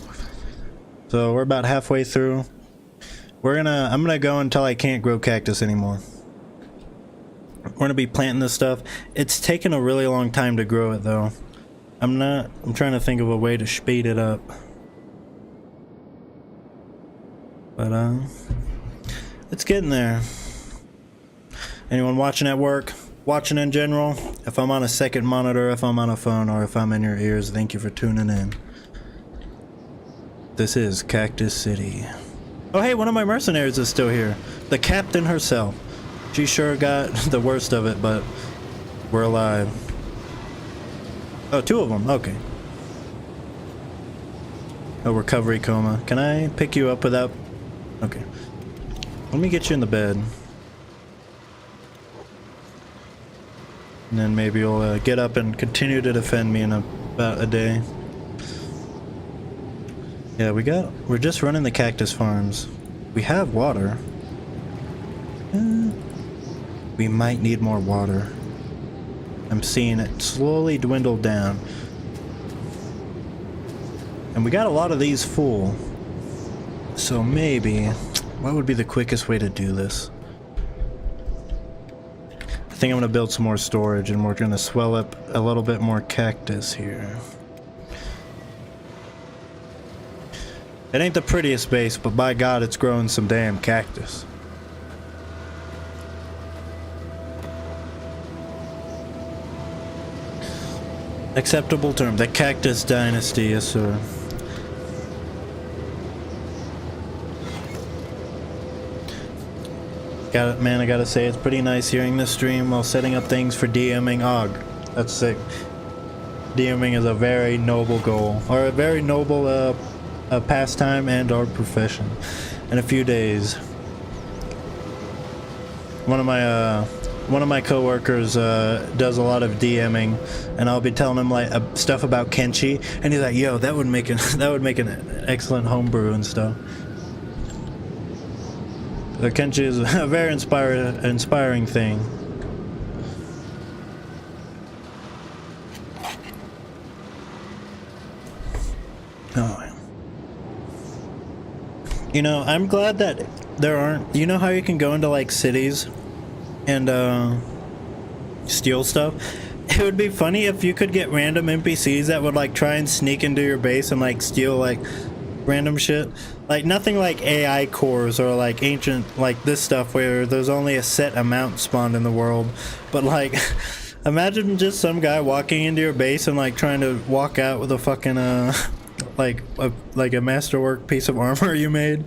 So we're about halfway through. I'm gonna go until I can't grow cactus anymore. We're gonna be planting this stuff. It's taken a really long time to grow it though. I'm trying to think of a way to speed it up. But it's getting there. Anyone watching at work? Watching in general? If I'm on a second monitor, if I'm on a phone, or if I'm in your ears, thank you for tuning in. This is Cactus City. Oh hey, one of my mercenaries is still here. The captain herself. She sure got the worst of it, but we're alive. Oh, 2 of them. Okay. A recovery coma. Can I pick you up without... Okay. Let me get you in the bed. And then maybe you'll get up and continue to defend me in about a day. Yeah, we're just running the cactus farms. We have water. We might need more water. I'm seeing it slowly dwindle down. And we got a lot of these full. So maybe, what would be the quickest way to do this? I think I'm gonna build some more storage and we're gonna swell up a little bit more cactus here. It ain't the prettiest base, but by God, it's growing some damn cactus. Acceptable term. The Cactus Dynasty, yes sir. Got it, man, I gotta say, it's pretty nice hearing this stream while setting up things for DMing. Og. That's sick. DMing is a very noble goal, or a very noble pastime and or profession. In a few days, one of my coworkers does a lot of DMing, and I'll be telling him like stuff about Kenshi, and he's like, "Yo, that would make an excellent homebrew and stuff." Kenshi is a very inspiring thing. Oh. You know, I'm glad that there aren't... You know how you can go into, like, cities and, steal stuff? It would be funny if you could get random NPCs that would, like, try and sneak into your base and, like, steal, like, random shit. Like, nothing like AI cores or, like, ancient, like, this stuff where there's only a set amount spawned in the world. But, like, imagine just some guy walking into your base and, like, trying to walk out with a fucking, like a masterwork piece of armor you made.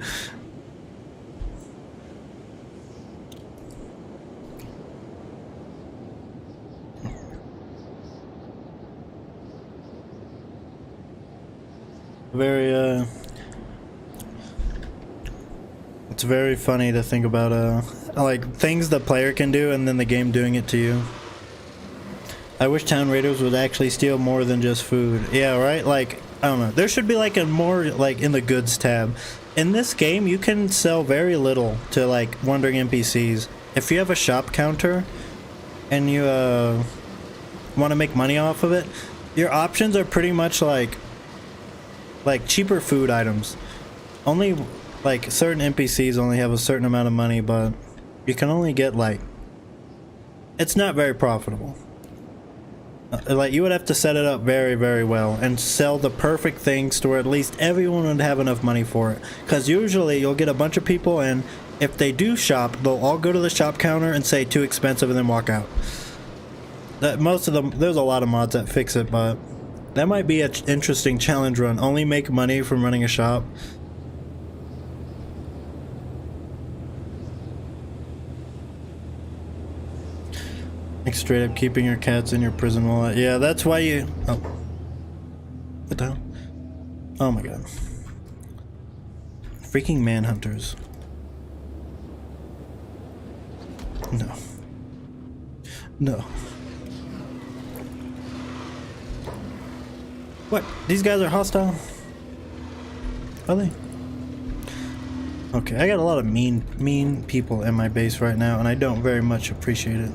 It's very funny to think about like things the player can do and then the game doing it to you. I wish town raiders would actually steal more than just food. Yeah, right? Like, I don't know. There should be like a more, like, in the goods tab. In this game, you can sell very little to, like, wandering NPCs. If you have a shop counter and you want to make money off of it, your options are pretty much like cheaper food items. Only, like, certain NPCs only have a certain amount of money, but you can only get, like... It's not very profitable. Like, you would have to set it up very, very well and sell the perfect things to where at least everyone would have enough money for it. Because usually you'll get a bunch of people, and if they do shop, they'll all go to the shop counter and say too expensive and then walk out. Most of them, there's a lot of mods that fix it, but that might be an interesting challenge run. Only make money from running a shop. Like straight up keeping your cats in your prison wallet. Yeah, that's why you... Oh. What the hell? Oh my god. Freaking manhunters. No. No. What? These guys are hostile? Are they? Okay, I got a lot of mean people in my base right now, and I don't very much appreciate it.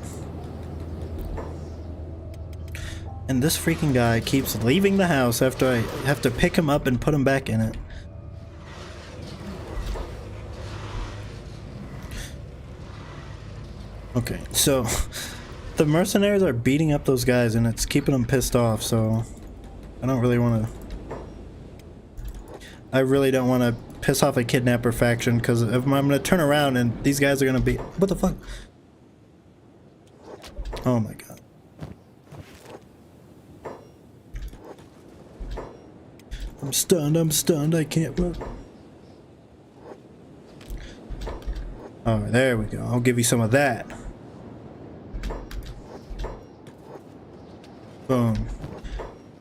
And this freaking guy keeps leaving the house after I have to pick him up and put him back in it. Okay, so the mercenaries are beating up those guys and it's keeping them pissed off, so I don't really want to... I really don't want to piss off a kidnapper faction, because if I'm going to turn around and these guys are going to be... What the fuck? Oh my god. I'm stunned, I can't move. Alright, there we go. I'll give you some of that. Boom.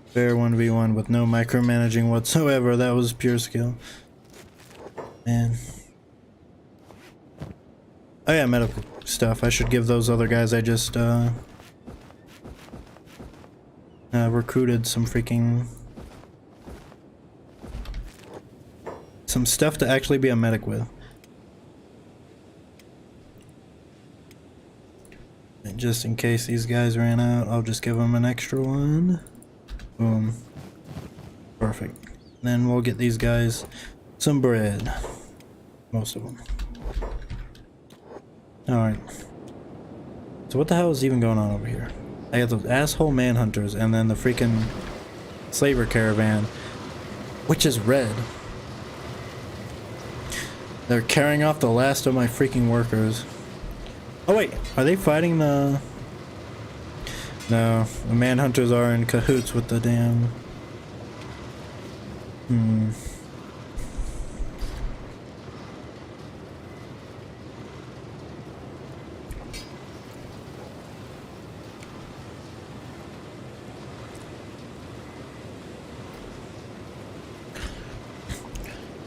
Fair 1v1 with no micromanaging whatsoever. That was pure skill. Man. Oh yeah, medical stuff. I should give those other guys I just recruited some freaking... some stuff to actually be a medic with. And just in case these guys ran out, I'll just give them an extra one. Boom. Perfect. Then we'll get these guys some bread. Most of them. Alright. So what the hell is even going on over here? I got those asshole manhunters and then the freaking slaver caravan, which is red. They're carrying off the last of my freaking workers. Oh wait, are they fighting the... No, the manhunters are in cahoots with the damn...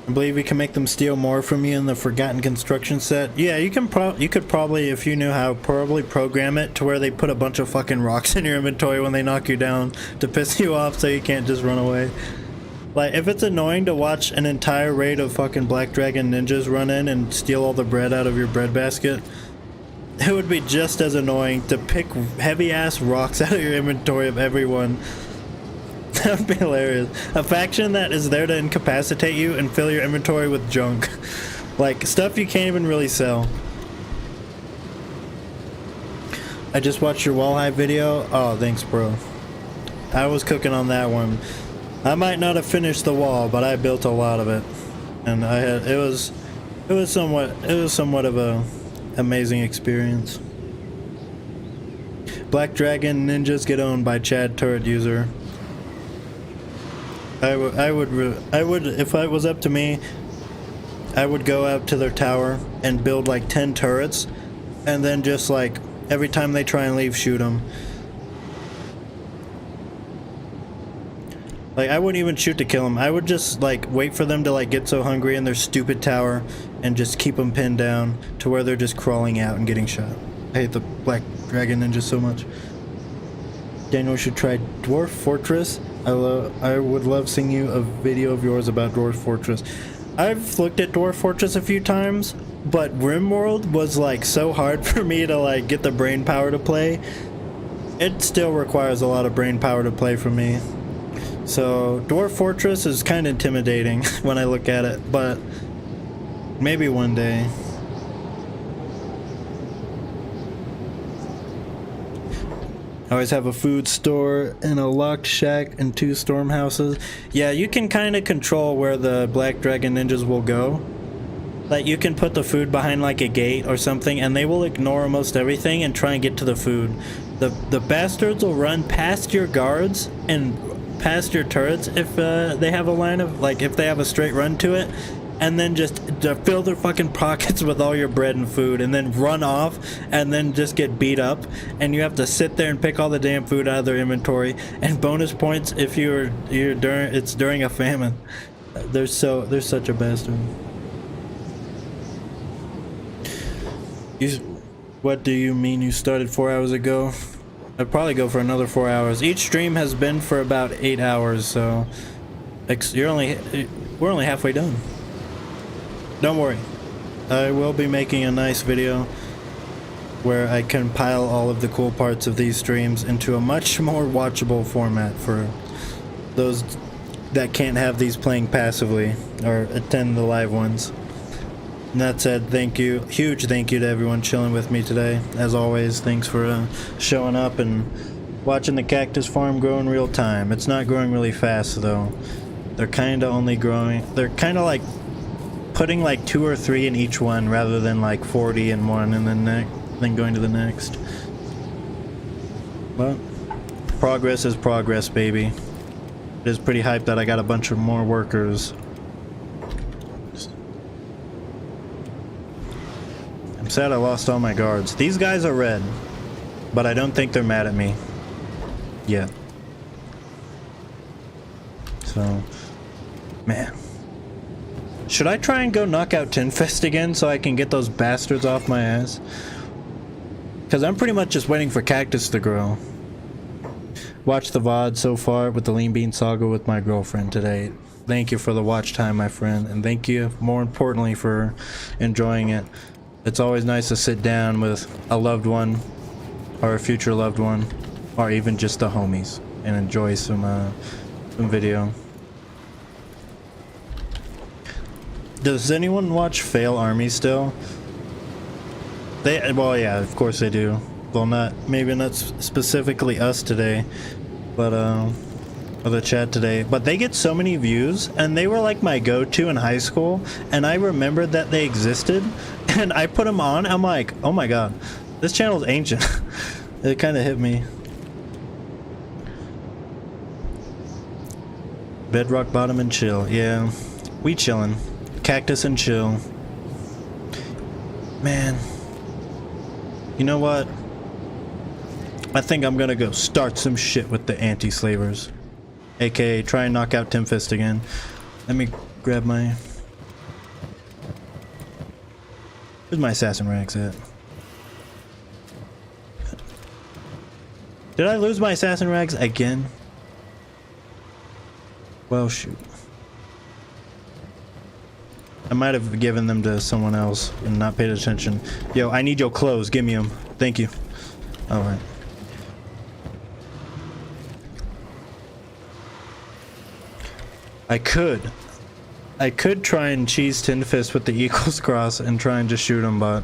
I believe we can make them steal more from you in the Forgotten Construction set. Yeah, you can you could probably, if you knew how, probably program it to where they put a bunch of fucking rocks in your inventory when they knock you down to piss you off so you can't just run away. Like, if it's annoying to watch an entire raid of fucking Black Dragon ninjas run in and steal all the bread out of your bread basket, it would be just as annoying to pick heavy-ass rocks out of your inventory of everyone. That would be hilarious. A faction that is there to incapacitate you and fill your inventory with junk. Like, stuff you can't even really sell. I just watched your wall high video. Oh, thanks, bro. I was cooking on that one. I might not have finished the wall, but I built a lot of it. And I had, it was somewhat of a amazing experience. Black Dragon ninjas get owned by Chad turret user. I would, if it was up to me, I would go out to their tower and build like 10 turrets, and then just like, every time they try and leave, shoot them. Like, I wouldn't even shoot to kill them. I would just like, wait for them to like get so hungry in their stupid tower, and just keep them pinned down to where they're just crawling out and getting shot. I hate the Black Dragon ninjas so much. Daniel should try Dwarf Fortress. I would love seeing you a video of yours about Dwarf Fortress. I've looked at Dwarf Fortress a few times, but RimWorld was like so hard for me to like get the brain power to play. It still requires a lot of brain power to play for me. So Dwarf Fortress is kind of intimidating when I look at it, but maybe one day. I always have a food store and a locked shack and 2 storm houses. Yeah, you can kind of control where the Black Dragon ninjas will go. Like, you can put the food behind like a gate or something, and they will ignore almost everything and try and get to the food. The bastards will run past your guards and past your turrets if they have a line of, like, if they have a straight run to it, and then just fill their fucking pockets with all your bread and food, and then run off, and then just get beat up, and you have to sit there and pick all the damn food out of their inventory. And bonus points if it's during a famine. They're such a bastard. What do you mean you started 4 hours ago? I'd probably go for another 4 hours. Each stream has been for about 8 hours, so we're only halfway done. Don't worry, I will be making a nice video where I compile all of the cool parts of these streams into a much more watchable format for those that can't have these playing passively or attend the live ones. And that said, thank you, huge thank you to everyone chilling with me today. As always, thanks for showing up and watching the cactus farm grow in real time. It's not growing really fast though. They're kind of only growing, they're kind of like putting like 2 or 3 in each one rather than like 40 in one and then going to the next. But progress is progress, baby. It is pretty hyped that I got a bunch of more workers. I'm sad I lost all my guards. These guys are red, but I don't think they're mad at me yet. So, man. Should I try and go knock out Tinfist again so I can get those bastards off my ass? Because I'm pretty much just waiting for cactus to grow. Watched the VOD so far with the Lean Bean Saga with my girlfriend today. Thank you for the watch time, my friend, and thank you, more importantly, for enjoying it. It's always nice to sit down with a loved one, or a future loved one, or even just the homies, and enjoy some video. Does anyone watch Fail Army still? Well, yeah, of course they do. Well, maybe not specifically us today, but or the chat today, but they get so many views, and they were like my go-to in high school, and I remembered that they existed, and I put them on. I'm like, oh my god, this channel is ancient. It kind of hit me. Bedrock bottom and chill. Yeah, we chillin'. Cactus and chill. Man, you know what? I think I'm gonna go start some shit with the anti-slavers. AKA try and knock out Tinfist again. Let me grab my... Where's my assassin rags at? Did I lose my assassin rags again? Well, shoot. I might have given them to someone else and not paid attention. Yo, I need your clothes. Give me them. Thank you. Alright. I could try and cheese Tinfist with the equals cross and try and just shoot him, but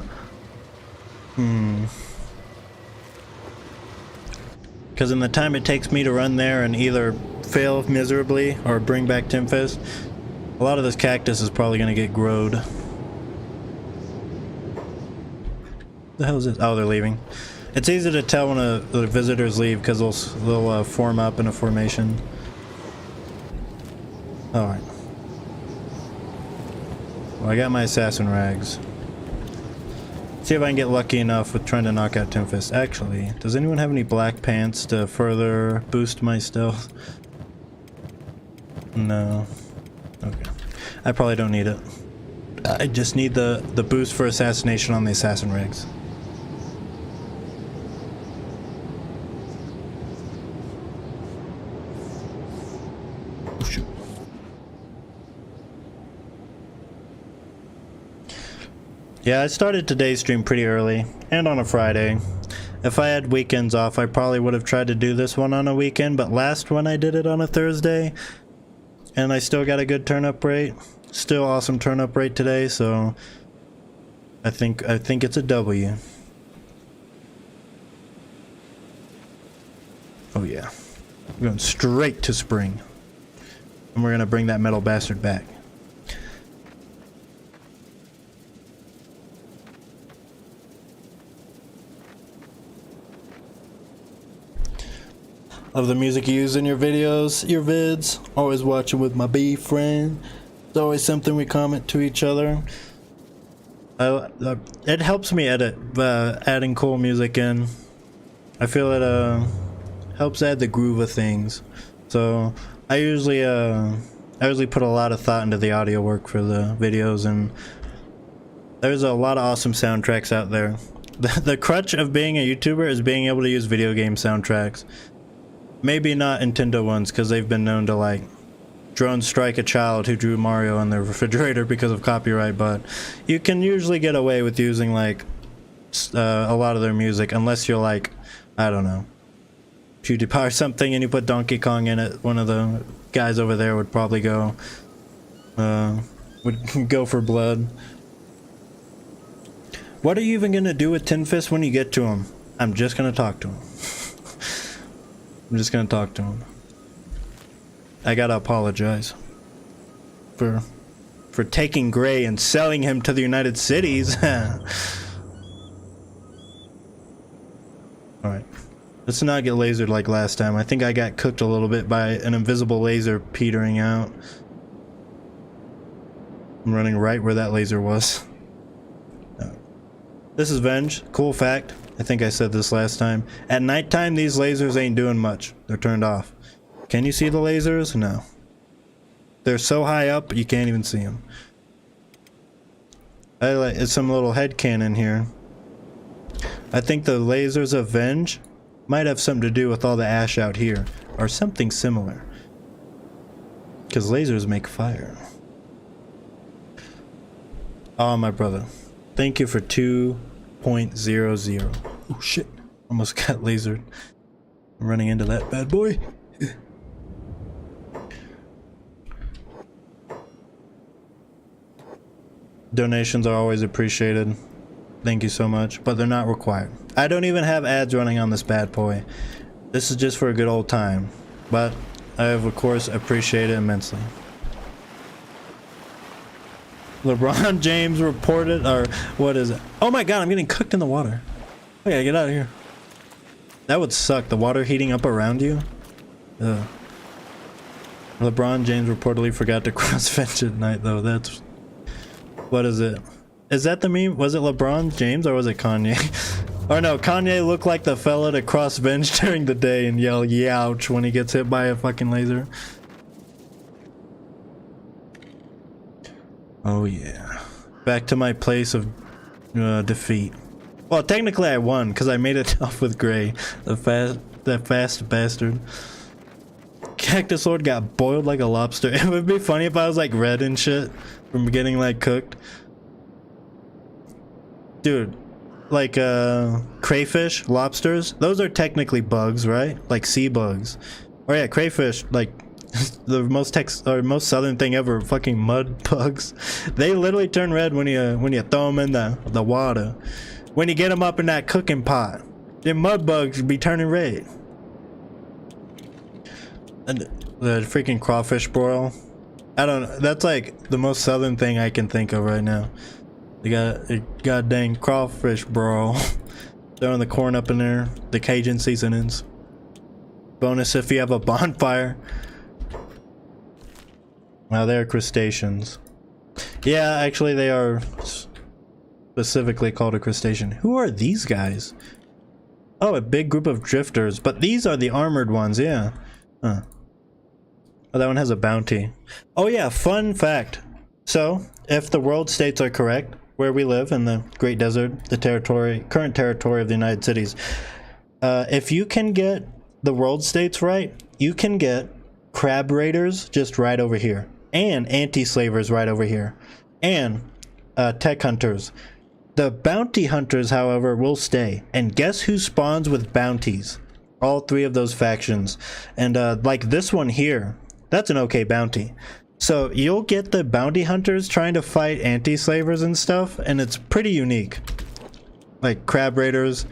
because in the time it takes me to run there and either fail miserably or bring back Tinfist, a lot of this cactus is probably gonna get growed. The hell is this? Oh, they're leaving. It's easy to tell when the visitors leave because they'll form up in a formation. Alright. Well, I got my assassin rags. See if I can get lucky enough with trying to knock out Tinfist. Actually, does anyone have any black pants to further boost my stealth? No. Okay. I probably don't need it. I just need the boost for assassination on the assassin rags. Oh, shoot. Yeah, I started today's stream pretty early, and on a Friday. If I had weekends off, I probably would have tried to do this one on a weekend, but last one I did it on a Thursday, and I still got a good turn-up rate. Still awesome turn-up rate today, so I think it's a W. Oh yeah. We're going straight to spring. And we're gonna bring that metal bastard back. Love the music you use in your videos, your vids. Always watching with my B friend. It's always something we comment to each other. It helps me edit, adding cool music in. I feel it helps add the groove of things. So I usually put a lot of thought into the audio work for the videos, and there's a lot of awesome soundtracks out there. The crutch of being a YouTuber is being able to use video game soundtracks. Maybe not Nintendo ones, because they've been known to like drone strike a child who drew Mario on their refrigerator because of copyright, but you can usually get away with using like a lot of their music, unless you're like, I don't know, PewDiePie or something, and you put Donkey Kong in it. One of the guys over there would probably go for blood. What are you even gonna do with Tinfist when you get to him? I'm just gonna talk to him. I'm just gonna talk to him. I gotta apologize for taking Gray and selling him to the United Cities. Alright. Let's not get lasered like last time. I think I got cooked a little bit by an invisible laser petering out. I'm running right where that laser was. This is Venge. Cool fact. I think I said this last time. At nighttime, these lasers ain't doing much. They're turned off. Can you see the lasers? No. They're so high up, you can't even see them. It's some little headcanon here. I think the lasers of Venge might have something to do with all the ash out here, or something similar. Because lasers make fire. Oh, my brother. Thank you for 2.00. Oh, shit. Almost got lasered. I'm running into that bad boy. Donations are always appreciated. Thank you so much, but they're not required. I don't even have ads running on this bad boy. This is just for a good old time, but I have, of course, appreciated it immensely. LeBron James reported, or what is it? Oh my god, I'm getting cooked in the water. I gotta get out of here. That would suck, the water heating up around you. Ugh. LeBron James reportedly forgot to cross Finch at night, though. That's... What is it? Is that the meme? Was it LeBron James or was it Kanye? Or no, Kanye looked like the fella to cross bench during the day and yell "youch" when he gets hit by a fucking laser. Oh yeah. Back to my place of defeat. Well, technically I won because I made it off with Gray, the fast bastard. Cactus Lord got boiled like a lobster. It would be funny if I was like red and shit from getting like cooked. Dude, like crayfish, lobsters, those are technically bugs, right? Like sea bugs. Or yeah, crayfish, like the most southern thing ever, fucking mud bugs. They literally turn red when you throw them in the water. When you get them up in that cooking pot, the mud bugs be turning red. And the freaking crawfish broil, I don't know, that's like the most southern thing I can think of right now. They got a goddamn crawfish broil. Throwing the corn up in there, the Cajun seasonings. Bonus if you have a bonfire. Now they're crustaceans. Yeah, actually they are specifically called a crustacean. Who are these guys? Oh, a big group of drifters, but these are the armored ones, yeah. Huh. Oh, that one has a bounty. Oh yeah, fun fact. So, if the world states are correct, where we live in the Great Desert, the current territory of the United Cities, if you can get the world states right, you can get crab raiders just right over here, and anti-slavers right over here, and tech hunters. The bounty hunters, however, will stay. And guess who spawns with bounties? All three of those factions. And like this one here, that's an okay bounty. So you'll get the bounty hunters trying to fight anti-slavers and stuff, and it's pretty unique. Like crab raiders,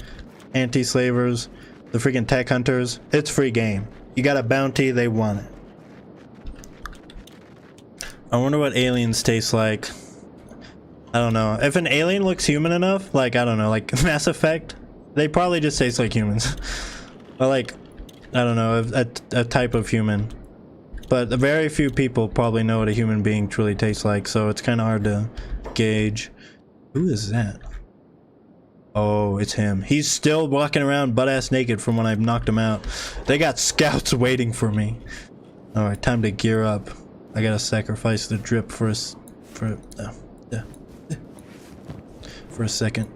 anti-slavers, the freaking tech hunters. It's free game. You got a bounty, they want it. I wonder what aliens taste like. I don't know. If an alien looks human enough, like, I don't know, like Mass Effect, they probably just taste like humans. Or like, I don't know, a type of human. But very few people probably know what a human being truly tastes like, so it's kind of hard to gauge. Who is that? Oh, it's him. He's still walking around butt-ass naked from when I knocked him out. They got scouts waiting for me. Alright, time to gear up. I gotta sacrifice the drip for a second.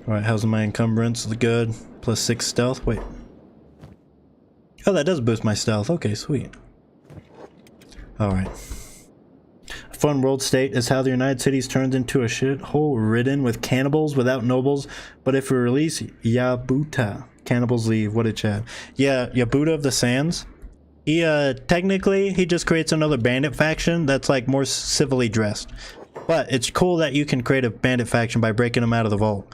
Alright, how's my encumbrance? Good. Plus 6 stealth. Wait. Oh, that does boost my stealth. Okay, sweet. Alright. A fun world state is how the United Cities turns into a shithole ridden with cannibals without nobles, but if we release Yabuta, cannibals leave. What a chat. Yeah, Yabuta of the Sands. He, technically, he just creates another bandit faction that's, like, more civilly dressed. But it's cool that you can create a bandit faction by breaking them out of the vault.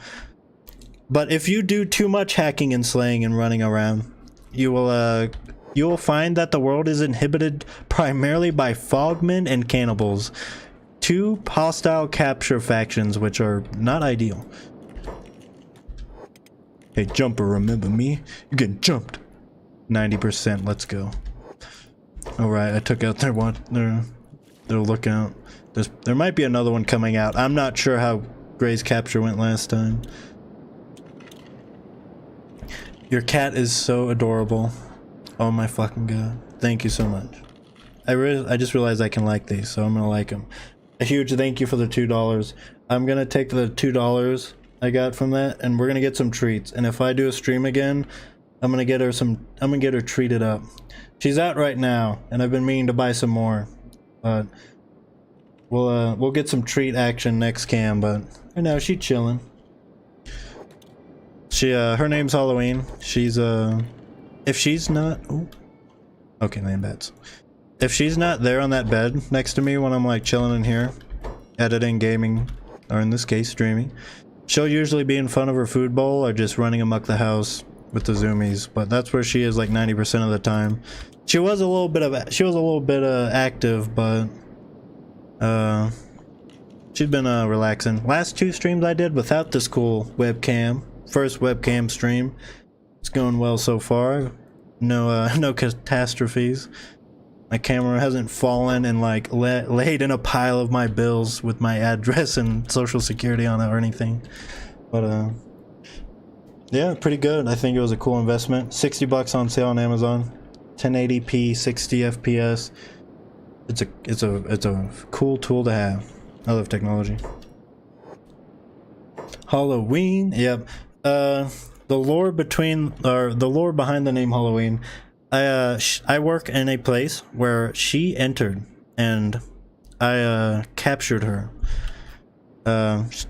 But if you do too much hacking and slaying and running around, you will find that the world is inhibited primarily by fogmen and cannibals. Two hostile capture factions, which are not ideal. Hey, jumper, remember me? You're getting jumped. 90%, let's go. Alright, I took out their one. Their lookout. There might be another one coming out. I'm not sure how Gray's capture went last time. Your cat is so adorable. Oh my fucking god. Thank you so much. I just realized I can like these, so I'm gonna like them. A huge thank you for the $2. I'm gonna take the $2 I got from that, and we're gonna get some treats. And if I do a stream again, I'm gonna get her treated up. She's out right now, and I've been meaning to buy some more. But we'll get some treat action next cam, but right now she's chilling. Her name's Halloween. She's if she's not, ooh, okay, land bats. If she's not there on that bed next to me when I'm like chilling in here, editing, gaming, or in this case streaming, she'll usually be in front of her food bowl or just running amok the house with the zoomies. But that's where she is like 90% of the time. She was a little bit active, but she's been relaxing. Last 2 streams I did without this cool webcam. First webcam stream. It's going well so far. No catastrophes. My camera hasn't fallen and like laid in a pile of my bills with my address and social security on it or anything. But yeah, pretty good. I think it was a cool investment. 60 bucks on sale on Amazon. 1080p, 60 FPS. It's a cool tool to have. I love technology. Halloween. Yep. The lore behind the name Halloween. I work in a place where she entered and I captured her.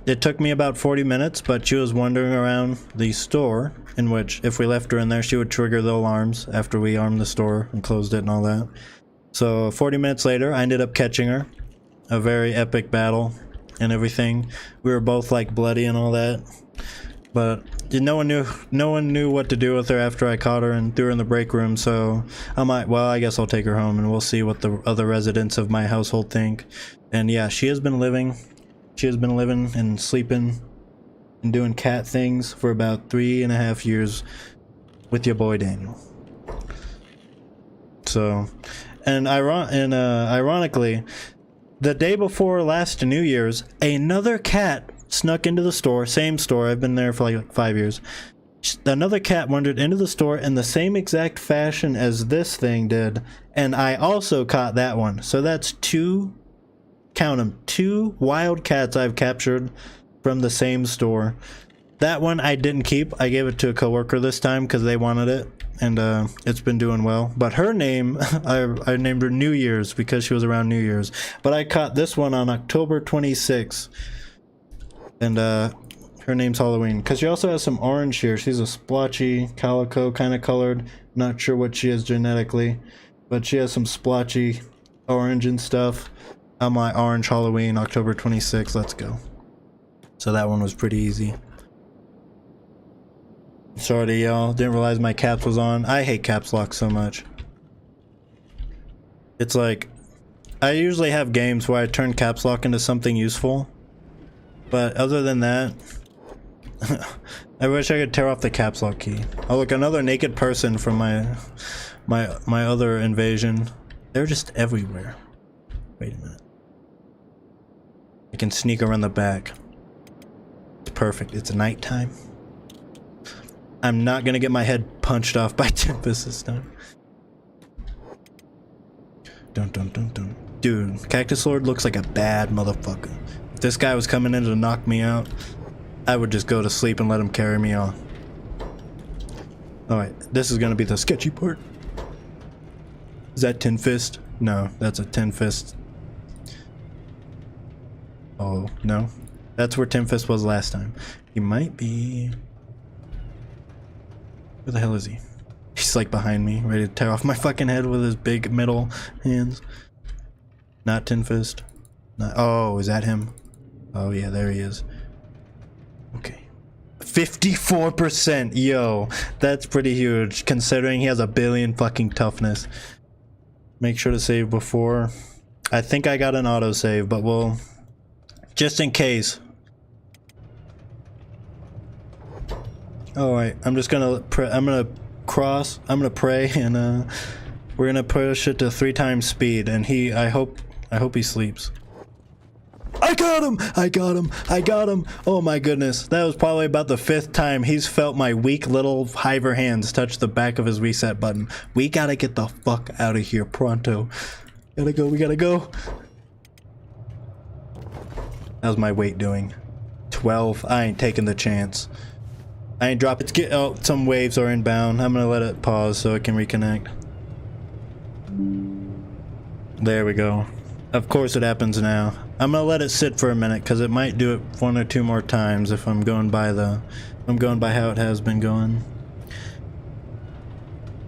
It took me about 40 minutes, but she was wandering around the store, in which if we left her in there she would trigger the alarms after we armed the store and closed it and all that. So 40 minutes later I ended up catching her. A very epic battle and everything. We were both like bloody and all that. But no one knew what to do with her after I caught her and threw her in the break room, so I'm like, well, I guess I'll take her home and we'll see what the other residents of my household think. And yeah, she has been living and sleeping and doing cat things for about 3.5 years with your boy Daniel. So, and ironically, the day before last New Year's, another cat snuck into the store, same store, I've been there for like 5 years. Another cat wandered into the store in the same exact fashion as this thing did, and I also caught that one. So that's 2, count them, 2 wild cats I've captured from the same store. That one I didn't keep. I gave it to a coworker this time because they wanted it, and it's been doing well. But her name, I named her New Year's because she was around New Year's. But I caught this one on October 26th. And her name's Halloween, because she also has some orange here. She's a splotchy calico kind of colored. Not sure what she is genetically, but she has some splotchy orange and stuff. I'm like, orange Halloween, October 26th, let's go. So that one was pretty easy. Sorry to y'all, didn't realize my caps was on. I hate caps lock so much. It's like, I usually have games where I turn caps lock into something useful. But other than that, I wish I could tear off the caps lock key. Oh look, another naked person from my other invasion. They're just everywhere. Wait a minute. I can sneak around the back. It's perfect. It's nighttime. I'm not gonna get my head punched off by Tinfist this time. Dun dun dun dun. Dude, Cactus Lord looks like a bad motherfucker. This guy was coming in to knock me out. I would just go to sleep and let him carry me on. Alright, this is gonna be the sketchy part. Is that Tinfist? No, that's a Tinfist. Oh, no. That's where Tinfist was last time. He might be... Where the hell is he? He's like behind me, ready to tear off my fucking head with his big metal hands. Not Tinfist. Not... Oh, is that him? Oh yeah, there he is. Okay. 54%! Yo, that's pretty huge, considering he has a billion fucking toughness. Make sure to save before. I think I got an autosave, but we'll... Just in case. Alright, I'm just gonna... I'm gonna pray, and we're gonna push it to 3 times speed, and I hope he sleeps. I got him! I got him! I got him! Oh my goodness. That was probably about the 5th time he's felt my weak little hiver hands touch the back of his reset button. We gotta get the fuck out of here pronto. Gotta go, we gotta go. How's my weight doing? 12. I ain't taking the chance. I ain't dropping. Oh, some waves are inbound. I'm gonna let it pause so it can reconnect. There we go. Of course it happens now. I'm gonna let it sit for a minute because it might do it 1 or 2 more times if I'm going by how it has been going.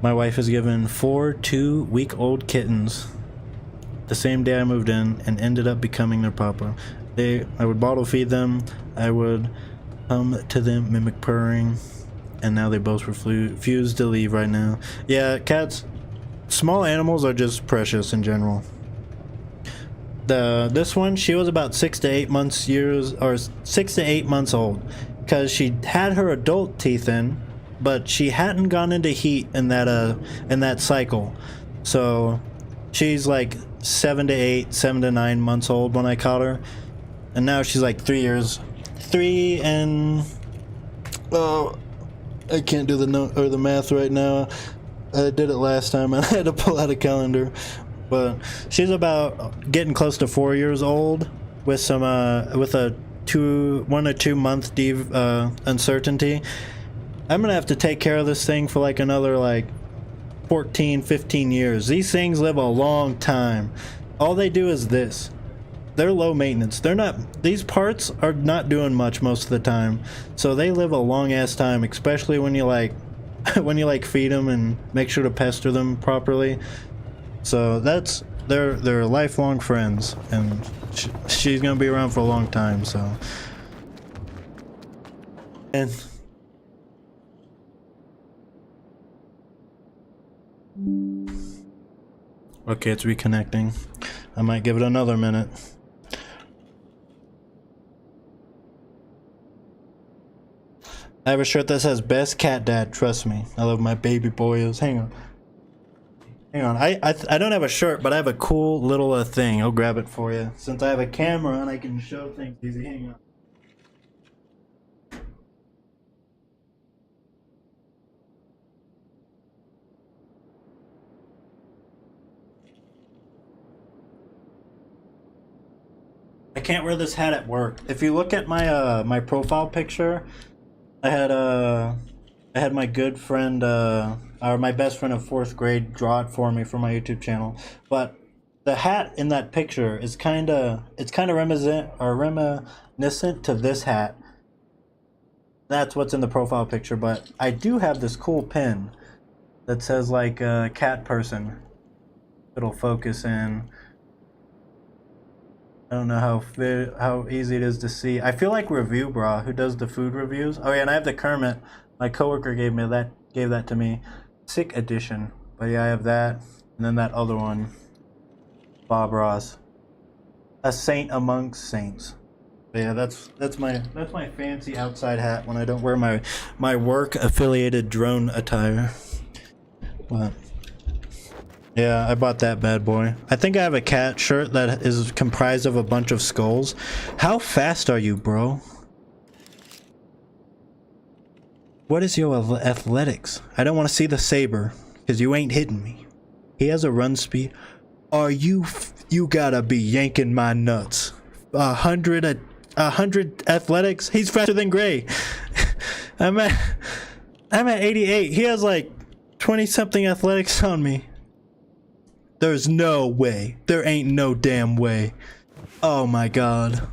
My wife has given 4 2-week-old kittens the same day I moved in and ended up becoming their papa. I would bottle feed them. I would come to them, mimic purring, and now they both refuse to leave right now. Yeah, cats, small animals are just precious in general. This one, she was about 6 to 8 months old, because she had her adult teeth in, but she hadn't gone into heat in that cycle. So she's like 7 to 9 months old when I caught her, and now she's like 3 and I can't do the math right now. I did it last time and I had to pull out a calendar. But she's about getting close to 4 years old with some with a 1 or 2 month uncertainty. I'm gonna have to take care of this thing for like another like 14-15 years. These things live a long time. All they do is this. They're low maintenance. These parts are not doing much most of the time. So they live a long ass time, especially when you feed them and make sure to pester them properly. So they're lifelong friends, and she's gonna be around for a long time. So, and okay, it's reconnecting. I might give it another minute. I have a shirt that says "Best Cat Dad." Trust me, I love my baby boyos. Hang on. I don't have a shirt, but I have a cool little thing. I'll grab it for you. Since I have a camera and I can show things easy. Hang on. I can't wear this hat at work. If you look at my my profile picture, I had my good friend or my best friend of 4th grade draw it for me for my YouTube channel. But the hat in that picture is kind of reminiscent to this hat. That's what's in the profile picture. But I do have this cool pin that says like cat person. It'll focus in. I don't know how easy it is to see. I feel like Review Bra, who does the food reviews. Oh yeah, and I have the Kermit. My coworker gave that to me. Sick edition. But yeah, I have that, and then that other one, Bob Ross, a saint amongst saints. But yeah, that's my fancy outside hat when I don't wear my work affiliated drone attire. But yeah, I bought that bad boy. I think I have a cat shirt that is comprised of a bunch of skulls. How fast are you, bro? What is your athletics? I don't want to see the saber, because you ain't hitting me. He has a run speed. Are you gotta be yanking my nuts. 100 100 athletics. He's faster than Gray. I'm at 88. He has like 20 something athletics on me. There's no way. There ain't no damn way. Oh my god.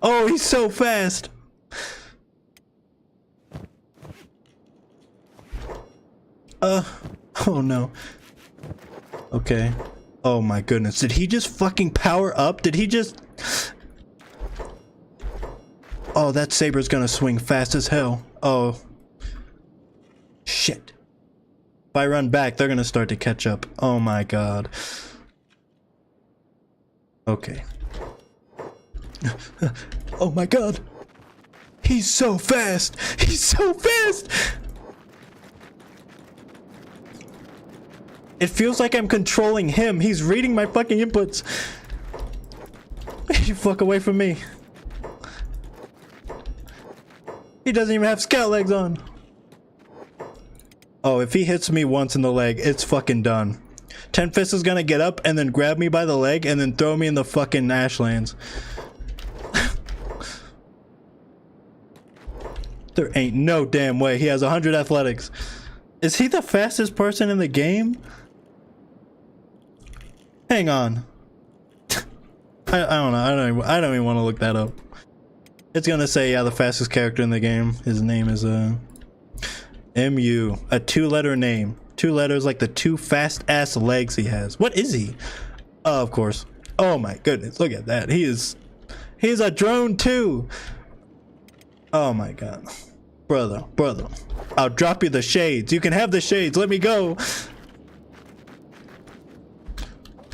Oh, he's so fast. Oh no. Okay. Oh my goodness. Did he just fucking power up? Did he just... Oh, that saber's gonna swing fast as hell. Oh. Shit. If I run back, they're gonna start to catch up. Oh my god. Okay. Oh my god. He's so fast. He's so fast. It feels like I'm controlling him. He's reading my fucking inputs. You fuck away from me. He doesn't even have scout legs on. Oh, if he hits me once in the leg, it's fucking done. Tinfist is gonna get up and then grab me by the leg and then throw me in the fucking ashlands. There ain't no damn way. He has 100 athletics. Is he the fastest person in the game? Hang on. I don't know. I don't even want to look that up. It's gonna say, yeah, the fastest character in the game. His name is MU. A 2-letter name. 2 letters like the 2 fast ass legs he has. What is he? Oh, of course. Oh my goodness. Look at that. He's a drone too. Oh my god. Brother. I'll drop you the shades. You can have the shades. Let me go.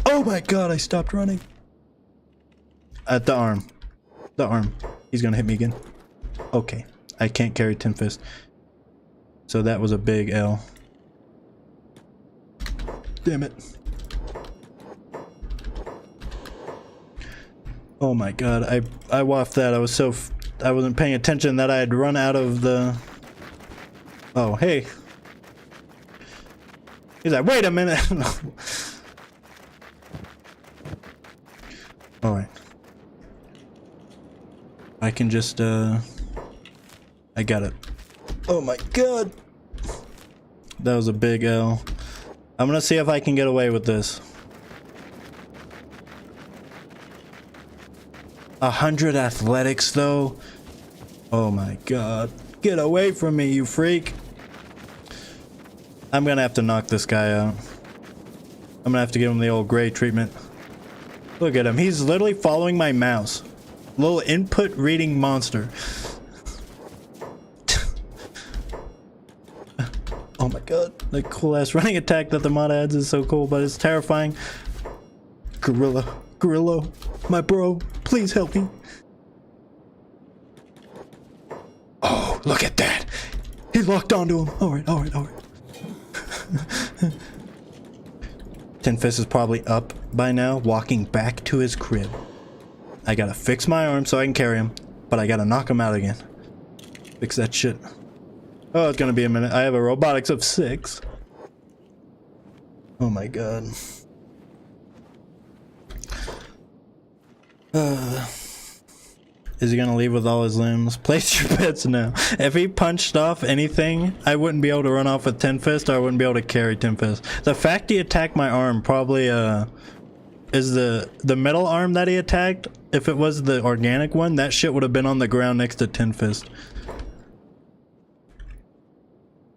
Oh my god, I stopped running. At the arm. The arm. He's gonna hit me again. Okay. I can't carry Tinfist. So that was a big L. Damn it. Oh my god, I waffed that. I wasn't paying attention that I had run out of the... Oh, hey. He's like, wait a minute. Alright. I can just, I got it. Oh my god. That was a big L. I'm gonna see if I can get away with this. 100 athletics though? Oh my god. Get away from me, you freak. I'm gonna have to knock this guy out. I'm gonna have to give him the old Gray treatment. Look at him. He's literally following my mouse. Little input reading monster. Oh my god. The cool ass running attack that the mod adds is so cool, but it's terrifying. Gorilla, my bro, please help me. Oh, look at that. He locked onto him. Alright. Tinfist is probably up by now, walking back to his crib. I gotta fix my arm so I can carry him, but I gotta knock him out again. Fix that shit. Oh, it's gonna be a minute. I have a robotics of 6. Oh my god. Is he gonna leave with all his limbs? Place your bets now. If he punched off anything, I wouldn't be able to run off with Tinfist, or I wouldn't be able to carry Tinfist. The fact he attacked my arm probably is the metal arm that he attacked. If it was the organic one, that shit would have been on the ground next to Tinfist.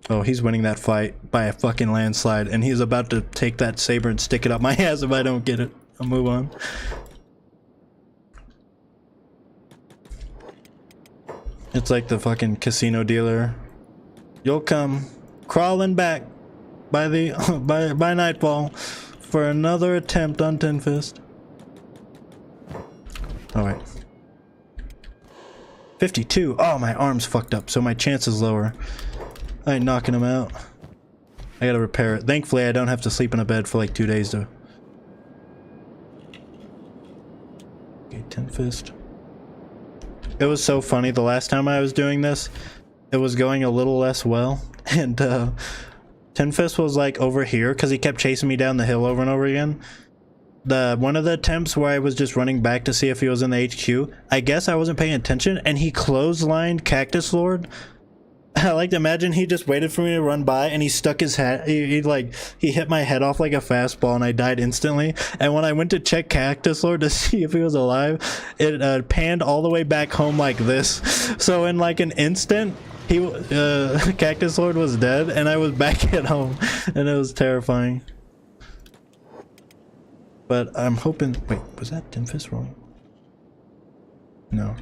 Oh, he's winning that fight by a fucking landslide, and he's about to take that saber and stick it up my ass if I don't get it. I'll move on. It's like the fucking casino dealer. You'll come crawling back by the by nightfall for another attempt on Tinfist. Alright. 52. Oh, my arm's fucked up, so my chance is lower. I ain't knocking him out. I gotta repair it. Thankfully, I don't have to sleep in a bed for like 2 days to... Okay, Tinfist. It was so funny. The last time I was doing this, it was going a little less well. And, Tinfist was like over here, because he kept chasing me down the hill over and over again. one of the attempts where I was just running back to see if he was in the HQ, I guess I wasn't paying attention and he clotheslined Cactus Lord. I like to imagine he just waited for me to run by and he stuck his head, he hit my head off like a fastball and I died instantly. And when I went to check Cactus Lord to see if he was alive, it panned all the way back home like this. So in like an instant, Cactus Lord was dead and I was back at home and it was terrifying. But I'm hoping, wait, was that Tinfist rolling? No,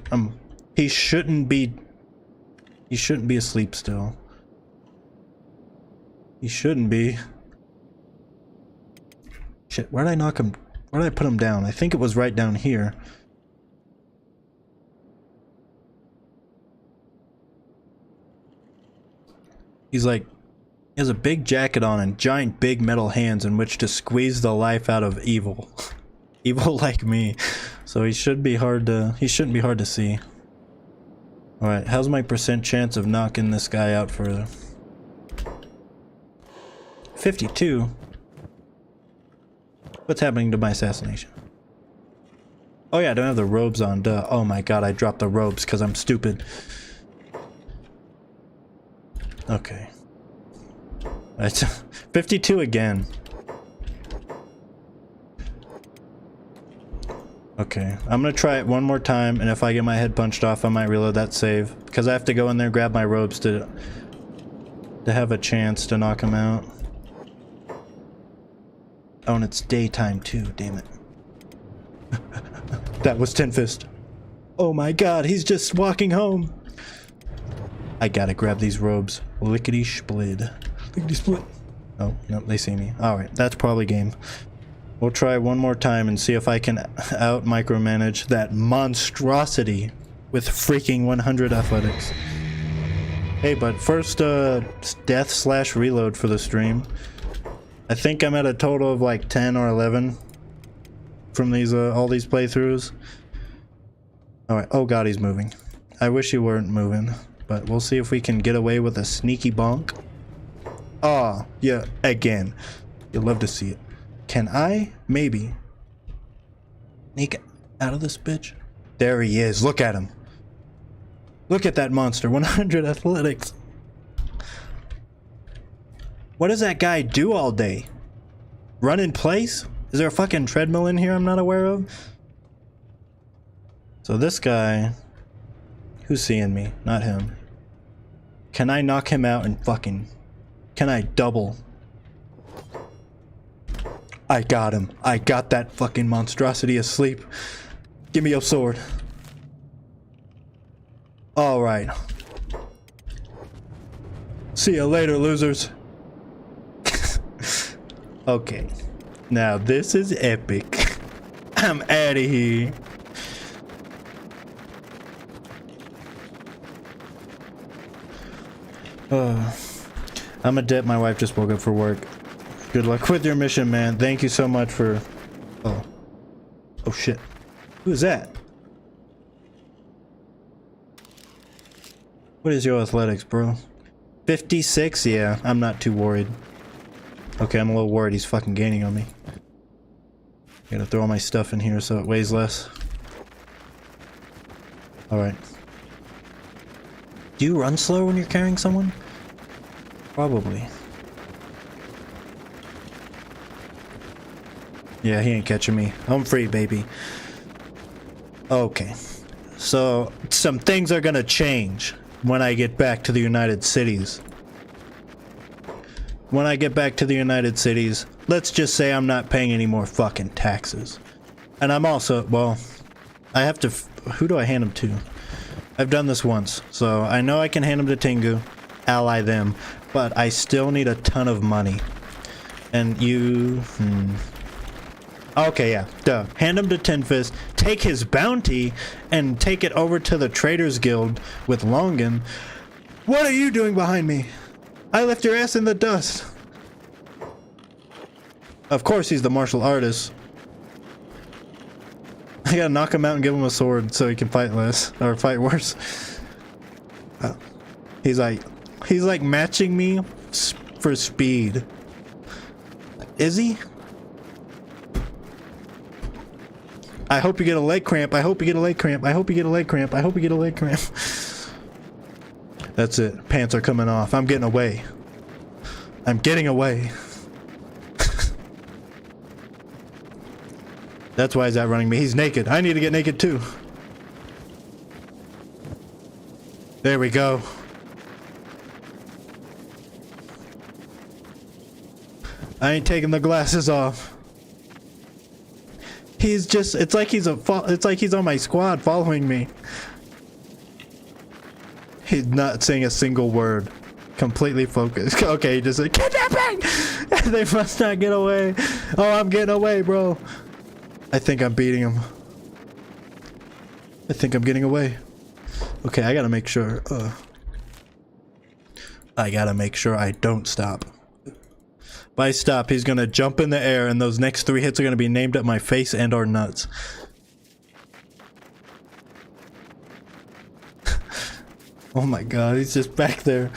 he shouldn't be asleep still. He shouldn't be. Shit, where did I knock him? Where did I put him down? I think it was right down here. He's like, he has a big jacket on and giant big metal hands in which to squeeze the life out of evil. Evil like me. So he shouldn't be hard to see. Alright, how's my percent chance of knocking this guy out further? 52? What's happening to my assassination? Oh yeah, I don't have the robes on, duh. Oh my god, I dropped the robes because I'm stupid. Okay. That's 52 again. Okay, I'm gonna try it one more time, and if I get my head punched off, I might reload that save. Because I have to go in there and grab my robes to have a chance to knock him out. Oh, and it's daytime too, damn it. That was Tinfist. Oh my god, he's just walking home. I gotta grab these robes. Lickety split. Lickety split. Oh, no, they see me. Alright, that's probably game. We'll try one more time and see if I can out micromanage that monstrosity with freaking 100 athletics. Hey, but first death / reload for the stream. I think I'm at a total of like 10 or 11 from these all these playthroughs. Alright, oh god, he's moving. I wish he weren't moving, but we'll see if we can get away with a sneaky bonk. Ah, yeah, again. You'll love to see it. Can I maybe sneak out of this bitch? There he is. Look at him. Look at that monster. 100 athletics. What does that guy do all day? Run in place? Is there a fucking treadmill in here I'm not aware of? So this guy, who's seeing me? Not him. Can I knock him out and fucking... Can I double? I got him. I got that fucking monstrosity asleep. Give me your sword. Alright. See you later, losers. Okay. Now this is epic. I'm out of here. I'm a dip. My wife just woke up for work. Good luck with your mission, man. Thank you so much for... Oh. Oh, shit. Who is that? What is your athletics, bro? 56? Yeah, I'm not too worried. Okay, I'm a little worried he's fucking gaining on me. Gotta throw all my stuff in here so it weighs less. Alright. Do you run slow when you're carrying someone? Probably. Yeah, he ain't catching me. I'm free, baby. Okay. So, some things are gonna change when I get back to the United Cities. When I get back to the United Cities, let's just say I'm not paying any more fucking taxes. And I'm also, well, I have to, who do I hand them to? I've done this once, so I know I can hand them to Tengu, ally them, but I still need a ton of money. And you, okay, yeah, duh. Hand him to Tinfist, take his bounty, and take it over to the Traders Guild with Longan. What are you doing behind me? I left your ass in the dust. Of course he's the martial artist. I gotta knock him out and give him a sword so he can fight less, or fight worse. He's like matching me for speed. Is he? I hope you get a leg cramp. I hope you get a leg cramp. I hope you get a leg cramp. I hope you get a leg cramp. That's it. Pants are coming off. I'm getting away. I'm getting away. That's why he's outrunning me. He's naked. I need to get naked too. There we go. I ain't taking the glasses off. He's just, it's like he's on my squad following me. He's not saying a single word. Completely focused. Okay, he just said, kidnapping! They must not get away. Oh, I'm getting away, bro. I think I'm beating him. I think I'm getting away. Okay, I gotta make sure. I gotta make sure I don't stop. If I stop, he's gonna jump in the air, and those next 3 hits are gonna be named at my face and our nuts. Oh my god, he's just back there.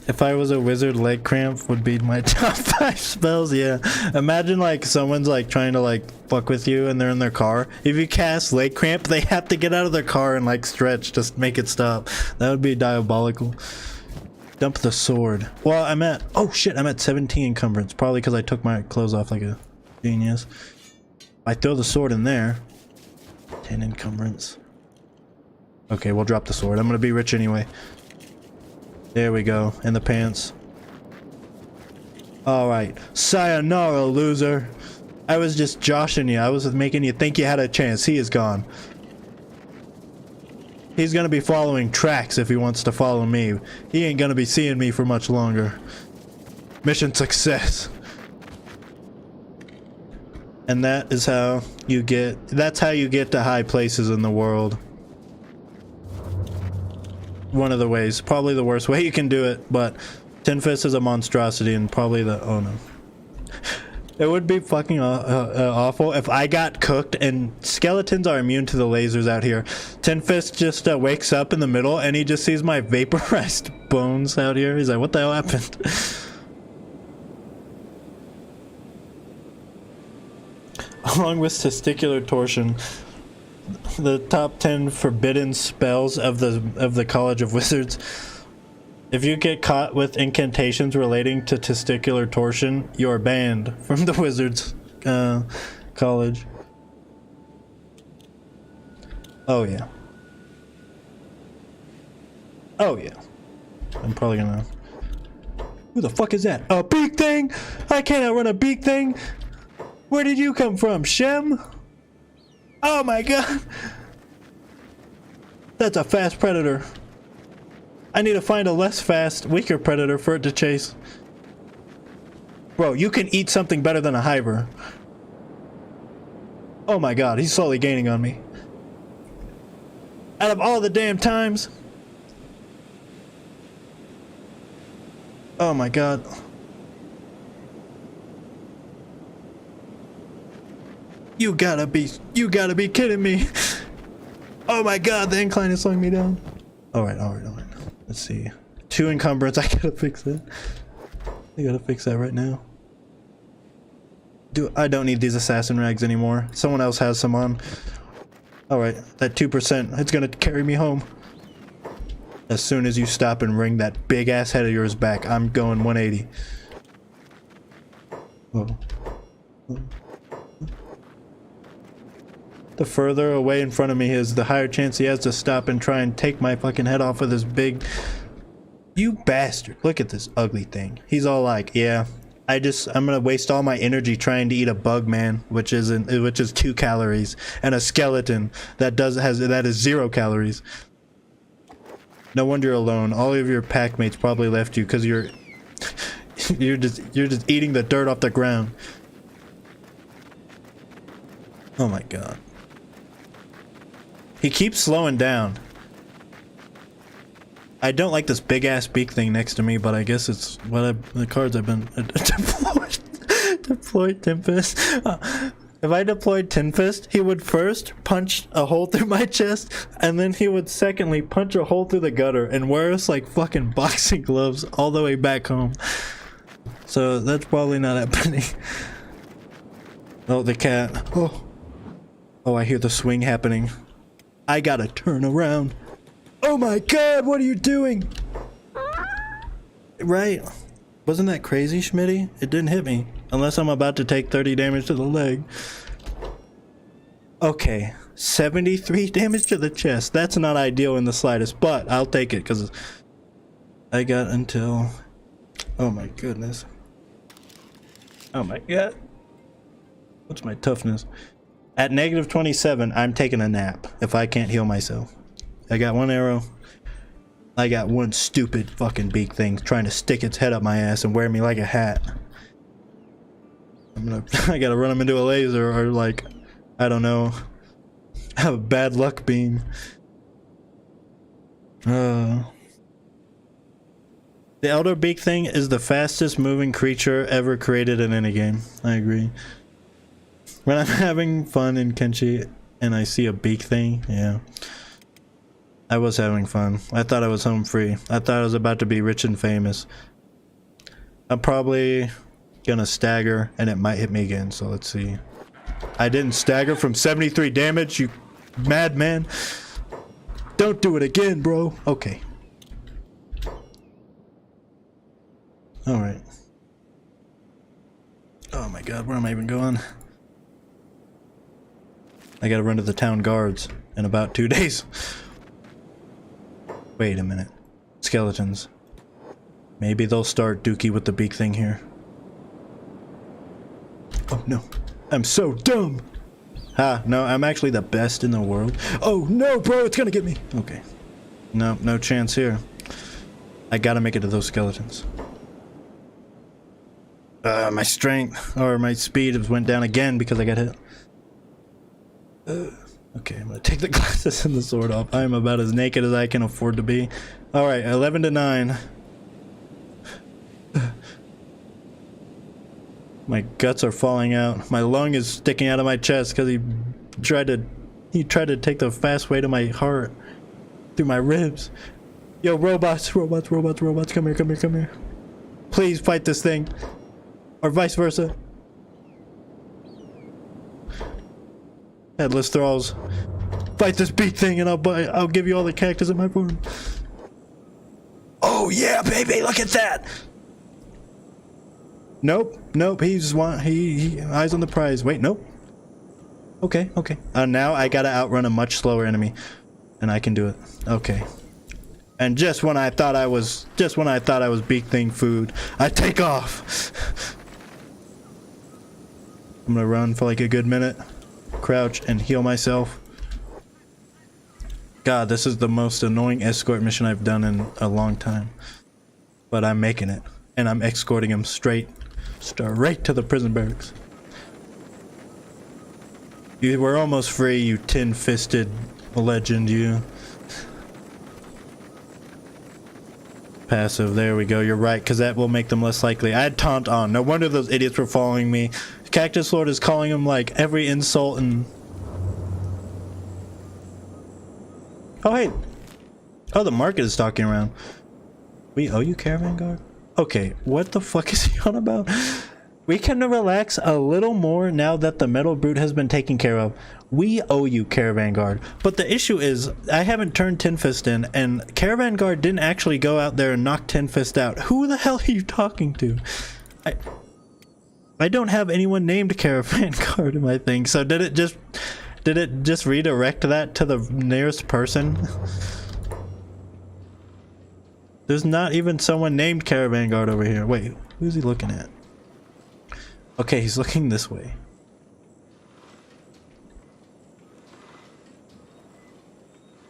If I was a wizard, leg cramp would be my top 5 spells. Yeah, imagine like someone's like trying to like fuck with you and they're in their car. If you cast leg cramp, they have to get out of their car and like stretch, just make it stop. That would be diabolical. Dump the sword. Well, I'm at, oh shit, I'm at 17 encumbrance, probably because I took my clothes off like a genius. I throw the sword in there. 10 encumbrance. Okay, we'll drop the sword. I'm gonna be rich anyway. There we go, in the pants. Alright, sayonara, loser. I was just joshing you. I was making you think you had a chance. He is gone. He's gonna be following tracks if he wants to follow me. He ain't gonna be seeing me for much longer. Mission success. And that is how you get, that's how you get to high places in the world. One of the ways, probably the worst way you can do it, but Tinfist is a monstrosity and probably the, oh no. It would be fucking awful if I got cooked, and skeletons are immune to the lasers out here. Tinfist just wakes up in the middle and he just sees my vaporized bones out here. He's like, what the hell happened? Along with testicular torsion, the top 10 forbidden spells of the College of Wizards. If you get caught with incantations relating to testicular torsion, you are banned from the Wizards College. Oh yeah. Oh yeah. I'm probably gonna... Who the fuck is that? A beak thing? I can't outrun a beak thing! Where did you come from, Shem? Oh my god! That's a fast predator. I need to find a less fast, weaker predator for it to chase. Bro, you can eat something better than a hiver. Oh my god, he's slowly gaining on me. Out of all the damn times. Oh my god. You gotta be kidding me. Oh my god, the incline is slowing me down. Alright. Let's see. 2 encumbrance, I gotta fix that. I gotta fix that right now. I don't need these assassin rags anymore. Someone else has some on. Alright, that 2%, it's gonna carry me home. As soon as you stop and ring that big ass head of yours back, I'm going 180. Oh. The further away in front of me he is, the higher chance he has to stop and try and take my fucking head off with his big... You bastard. Look at this ugly thing. He's all like, yeah, I'm gonna waste all my energy trying to eat a bug man, which is 2 calories, and a skeleton that is 0 calories. No wonder you're alone. All of your pack mates probably left you because you're just eating the dirt off the ground. Oh my god. He keeps slowing down. I don't like this big ass beak thing next to me, but I guess it's the cards I've been deployed Tinfist. If I deployed Tinfist, he would first punch a hole through my chest, and then he would secondly punch a hole through the gutter and wear us like fucking boxing gloves all the way back home. So that's probably not happening. Oh, the cat. Oh. Oh, I hear the swing happening. I gotta turn around. Oh my god, what are you doing? Right? Wasn't that crazy, Schmitty? It didn't hit me. Unless I'm about to take 30 damage to the leg. Okay. 73 damage to the chest. That's not ideal in the slightest, but I'll take it because I got until... Oh my goodness. Oh my god. What's my toughness? At negative 27, I'm taking a nap if I can't heal myself. I got one arrow. I got one stupid fucking beak thing trying to stick its head up my ass and wear me like a hat. I gotta run him into a laser or like, I don't know, have a bad luck beam. The Elder Beak thing is the fastest moving creature ever created in any game. I agree. When I'm having fun in Kenshi and I see a beak thing, yeah. I was having fun. I thought I was home free. I thought I was about to be rich and famous. I'm probably gonna stagger and it might hit me again, so let's see. I didn't stagger from 73 damage, you madman. Don't do it again, bro. Okay. Alright. Oh my god, where am I even going? I gotta run to the town guards in about 2 days. Wait a minute. Skeletons. Maybe they'll start dookie with the beak thing here. Oh no. I'm so dumb! Ha, no, I'm actually the best in the world. Oh no, bro, it's gonna get me! Okay. No, no chance here. I gotta make it to those skeletons. My strength, or my speed went down again because I got hit. Okay, I'm gonna take the glasses and the sword off. I'm about as naked as I can afford to be. Alright, 11 to 9. My guts are falling out. My lung is sticking out of my chest because he tried to take the fast way to my heart. Through my ribs. Yo, robots, come here. Please fight this thing. Or vice versa. Headless thralls. Fight this beak thing and I'll give you all the cactus in my farm. Oh yeah, baby, look at that. Nope, he eyes on the prize. Wait, nope. Okay. Now I gotta outrun a much slower enemy. And I can do it. Okay. And just when I thought I was beak thing food, I take off. I'm gonna run for like a good minute. Crouch and heal myself. God, this is the most annoying escort mission I've done in a long time. But I'm making it. And I'm escorting him straight to the prison barracks. You were almost free, you tin-fisted legend, you. Passive, there we go, you're right, because that will make them less likely. I had taunt on, no wonder those idiots were following me. Cactus Lord is calling him like every insult and... Oh hey! Oh, the market is stalking around. We owe you, Caravan Guard? Okay, what the fuck is he on about? We can relax a little more now that the Metal Brute has been taken care of. We owe you, Caravan Guard. But the issue is, I haven't turned Tinfist in, and Caravan Guard didn't actually go out there and knock Tinfist out. Who the hell are you talking to? I don't have anyone named Caravan Guard in my thing, so did it just redirect that to the nearest person? There's not even someone named Caravan Guard over here. Wait, who's he looking at? Okay, he's looking this way.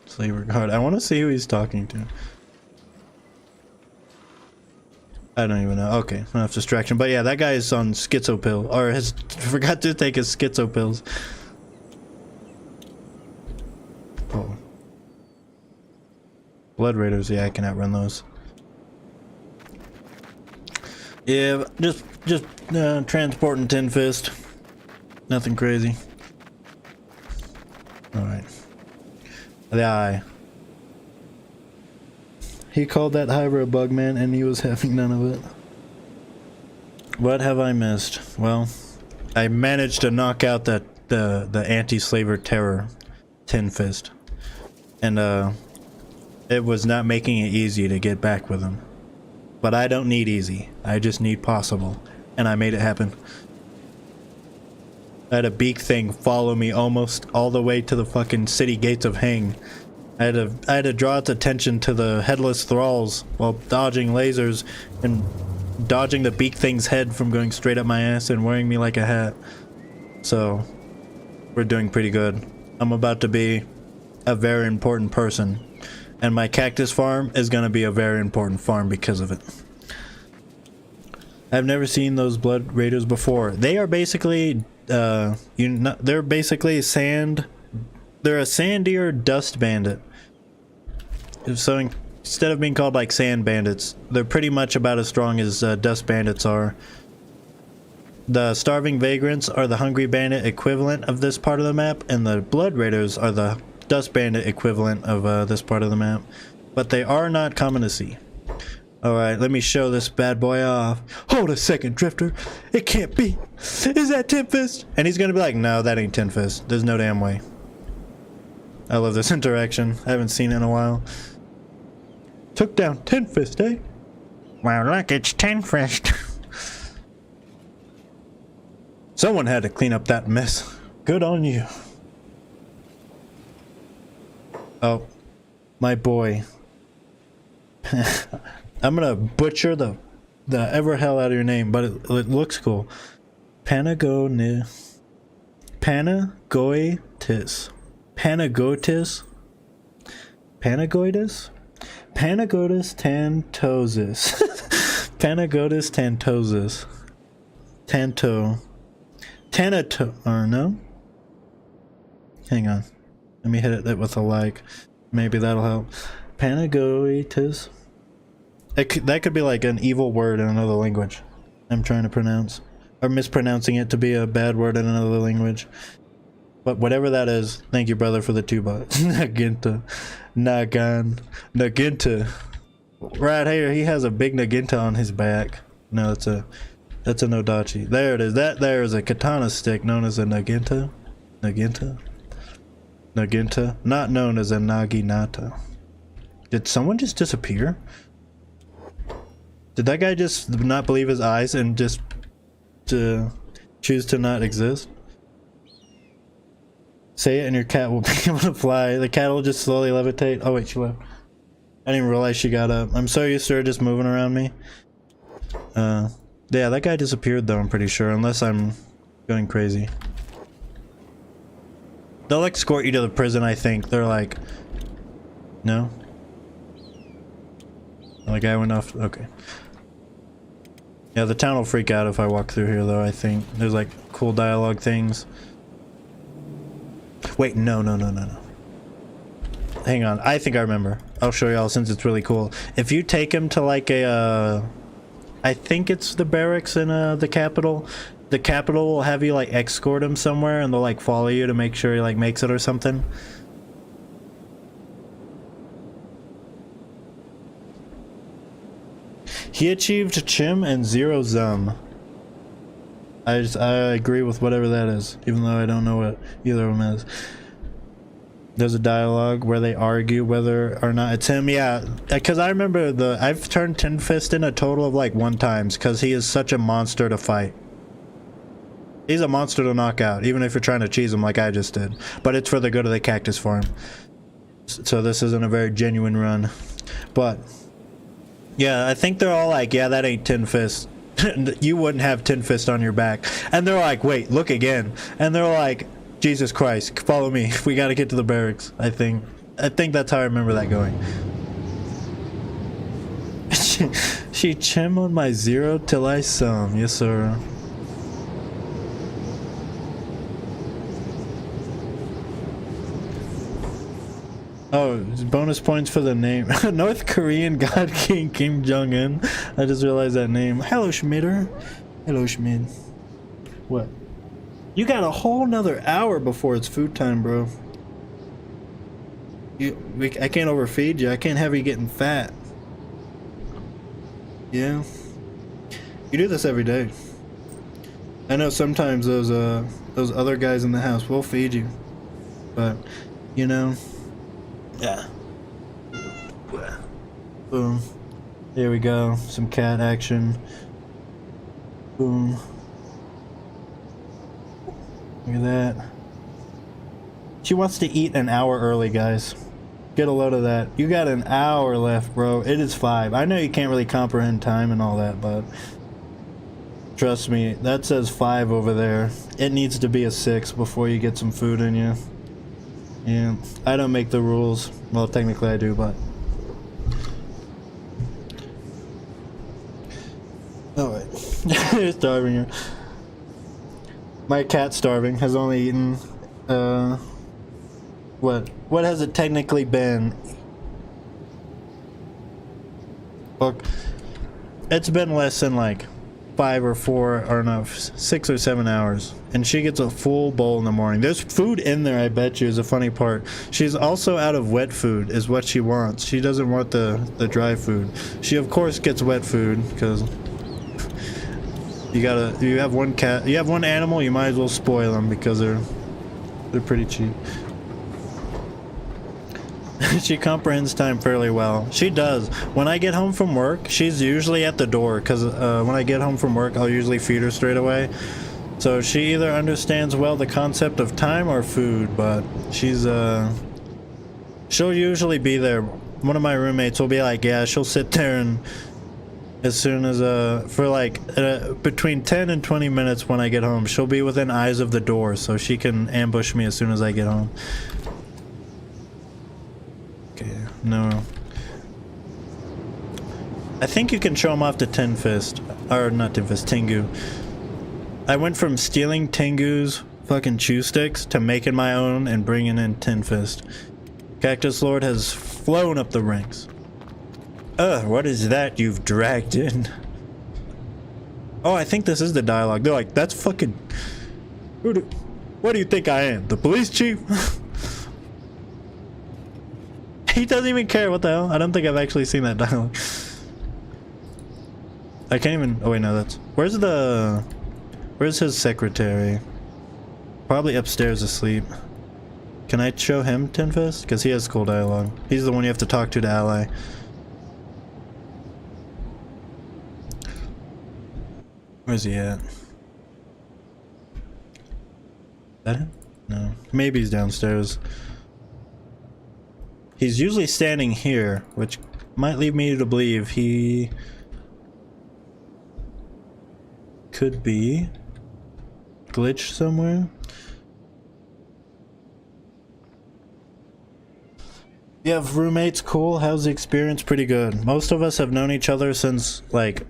Slaver Guard. I want to see who he's talking to. I don't even know. Okay, enough distraction. But yeah, that guy is on schizo pill, or has forgot to take his schizo pills. Oh. Blood Raiders, yeah, I can outrun those. Yeah, just transporting Tinfist. Nothing crazy. Alright. The eye. He called that Hydra a bug, man, and he was having none of it. What have I missed? Well, I managed to knock out that the anti-slaver terror, Tinfist, and it was not making it easy to get back with him. But I don't need easy. I just need possible, and I made it happen. I had a beak thing follow me almost all the way to the fucking city gates of Hang. I had to draw its attention to the headless thralls while dodging lasers and dodging the beak thing's head from going straight up my ass and wearing me like a hat. So, we're doing pretty good. I'm about to be a very important person, and my cactus farm is gonna be a very important farm because of it. I've never seen those blood raiders before. They are basically, they're basically sand. They're a sandier dust bandit. So instead of being called like sand bandits, they're pretty much about as strong as dust bandits are. The starving vagrants are the hungry bandit equivalent of this part of the map, and the blood raiders are the dust bandit equivalent of this part of the map. But they are not common to see. Alright, let me show this bad boy off. Hold a second, Drifter. It can't be. Is that Tinfist? And he's gonna be like, no, that ain't Tinfist. There's no damn way. I love this interaction. I haven't seen it in a while. Took down Tinfist, eh? Well, look, it's Tinfist. Someone had to clean up that mess. Good on you. Oh, my boy. I'm gonna butcher the ever hell out of your name, but it looks cool. Panagoitis. Panagoitis. Panagoitis tantosis. Panagoitis tantosis. Tanato, or no? Hang on. Let me hit it with a like. Maybe that'll help. Panagoitis. That could be like an evil word in another language I'm trying to pronounce. Or mispronouncing it to be a bad word in another language. But whatever that is, thank you, brother, for the 2 bucks. Naginta. Naginta. Right here, he has a big Naginta on his back. No, that's a Nodachi. There it is. That there is a katana stick known as a Naginta. Naginta. Not known as a Naginata. Did someone just disappear? Did that guy just not believe his eyes and just choose to not exist? Say it and your cat will be able to fly. The cat will just slowly levitate. Oh wait, she left. I didn't even realize she got up. I'm so used to her just moving around me. Yeah, that guy disappeared though, I'm pretty sure. Unless I'm going crazy. They'll escort you to the prison, I think. They're like... No? Oh, the guy went off. Okay. Yeah, the town will freak out if I walk through here though, I think. There's like cool dialogue things. Wait, no. Hang on, I think I remember. I'll show y'all since it's really cool. If you take him to like a, I think it's the barracks in the capital will have you like escort him somewhere and they'll like follow you to make sure he like makes it or something. He achieved Chim and 0 Zum. I agree with whatever that is, even though I don't know what either of them is. There's a dialogue where they argue whether or not it's him. Yeah, because I remember I've turned Tinfist in a total of like 1 time because he is such a monster to fight. He's a monster to knock out, even if you're trying to cheese him like I just did. But it's for the good of the cactus farm. So this isn't a very genuine run. But yeah, I think they're all like, yeah, that ain't Tinfist. You wouldn't have Tinfist on your back. And they're like, wait, look again. And they're like, Jesus Christ, follow me. We gotta get to the barracks, I think. I think that's how I remember that going. She chim on my 0 till I sum. Yes, sir. Oh, bonus points for the name. North Korean God King Kim Jong-un. I just realized that name. Hello, Schmidder. Hello, Schmid. What? You got a whole nother hour before it's food time, bro. I can't overfeed you. I can't have you getting fat. Yeah. You do this every day. I know sometimes those those other guys in the house. We'll feed you. But, you know, yeah. Boom. Here we go. Some cat action. Boom. Look at that. She wants to eat an hour early, guys. Get a load of that. You got an hour left, bro. It is 5. I know you can't really comprehend time and all that, but trust me, that says 5 over there. It needs to be a 6 before you get some food in you. Yeah, I don't make the rules. Well, technically I do, but... Oh, wait. You're starving here. My cat's starving. Has only eaten, What has it technically been? Look, it's been less than like 5 or 4 or no, 6 or 7 hours, and she gets a full bowl in the morning. There's food in there, I bet you, is a funny part. She's also out of wet food is what she wants. She doesn't want the dry food. She of course gets wet food because you have one cat, you have one animal, you might as well spoil them because they're pretty cheap. She comprehends time fairly well. She does. When I get home from work, she's usually at the door because when I get home from work, I'll usually feed her straight away. So she either understands well the concept of time or food, but she'll usually be there. One of my roommates will be like, yeah, she'll sit there and as soon as for like between 10 and 20 minutes when I get home, she'll be within eyes of the door so she can ambush me as soon as I get home. No. I think you can show him off to Tinfist. Or not Tinfist, Tengu. I went from stealing Tengu's fucking chew sticks to making my own and bringing in Tinfist. Cactus Lord has flown up the ranks. What is that you've dragged in? Oh, I think this is the dialogue. They're like, that's fucking... What do you think I am? The police chief? He doesn't even care. What the hell? I don't think I've actually seen that dialogue. I can't even... Oh wait, no, that's... Where's his secretary? Probably upstairs asleep. Can I show him Tinfist? Because he has cool dialogue. He's the one you have to talk to ally. Where's he at? Is that him? No. Maybe he's downstairs. He's usually standing here, which might lead me to believe he could be glitched somewhere. You have roommates? Cool. How's the experience? Pretty good. Most of us have known each other since like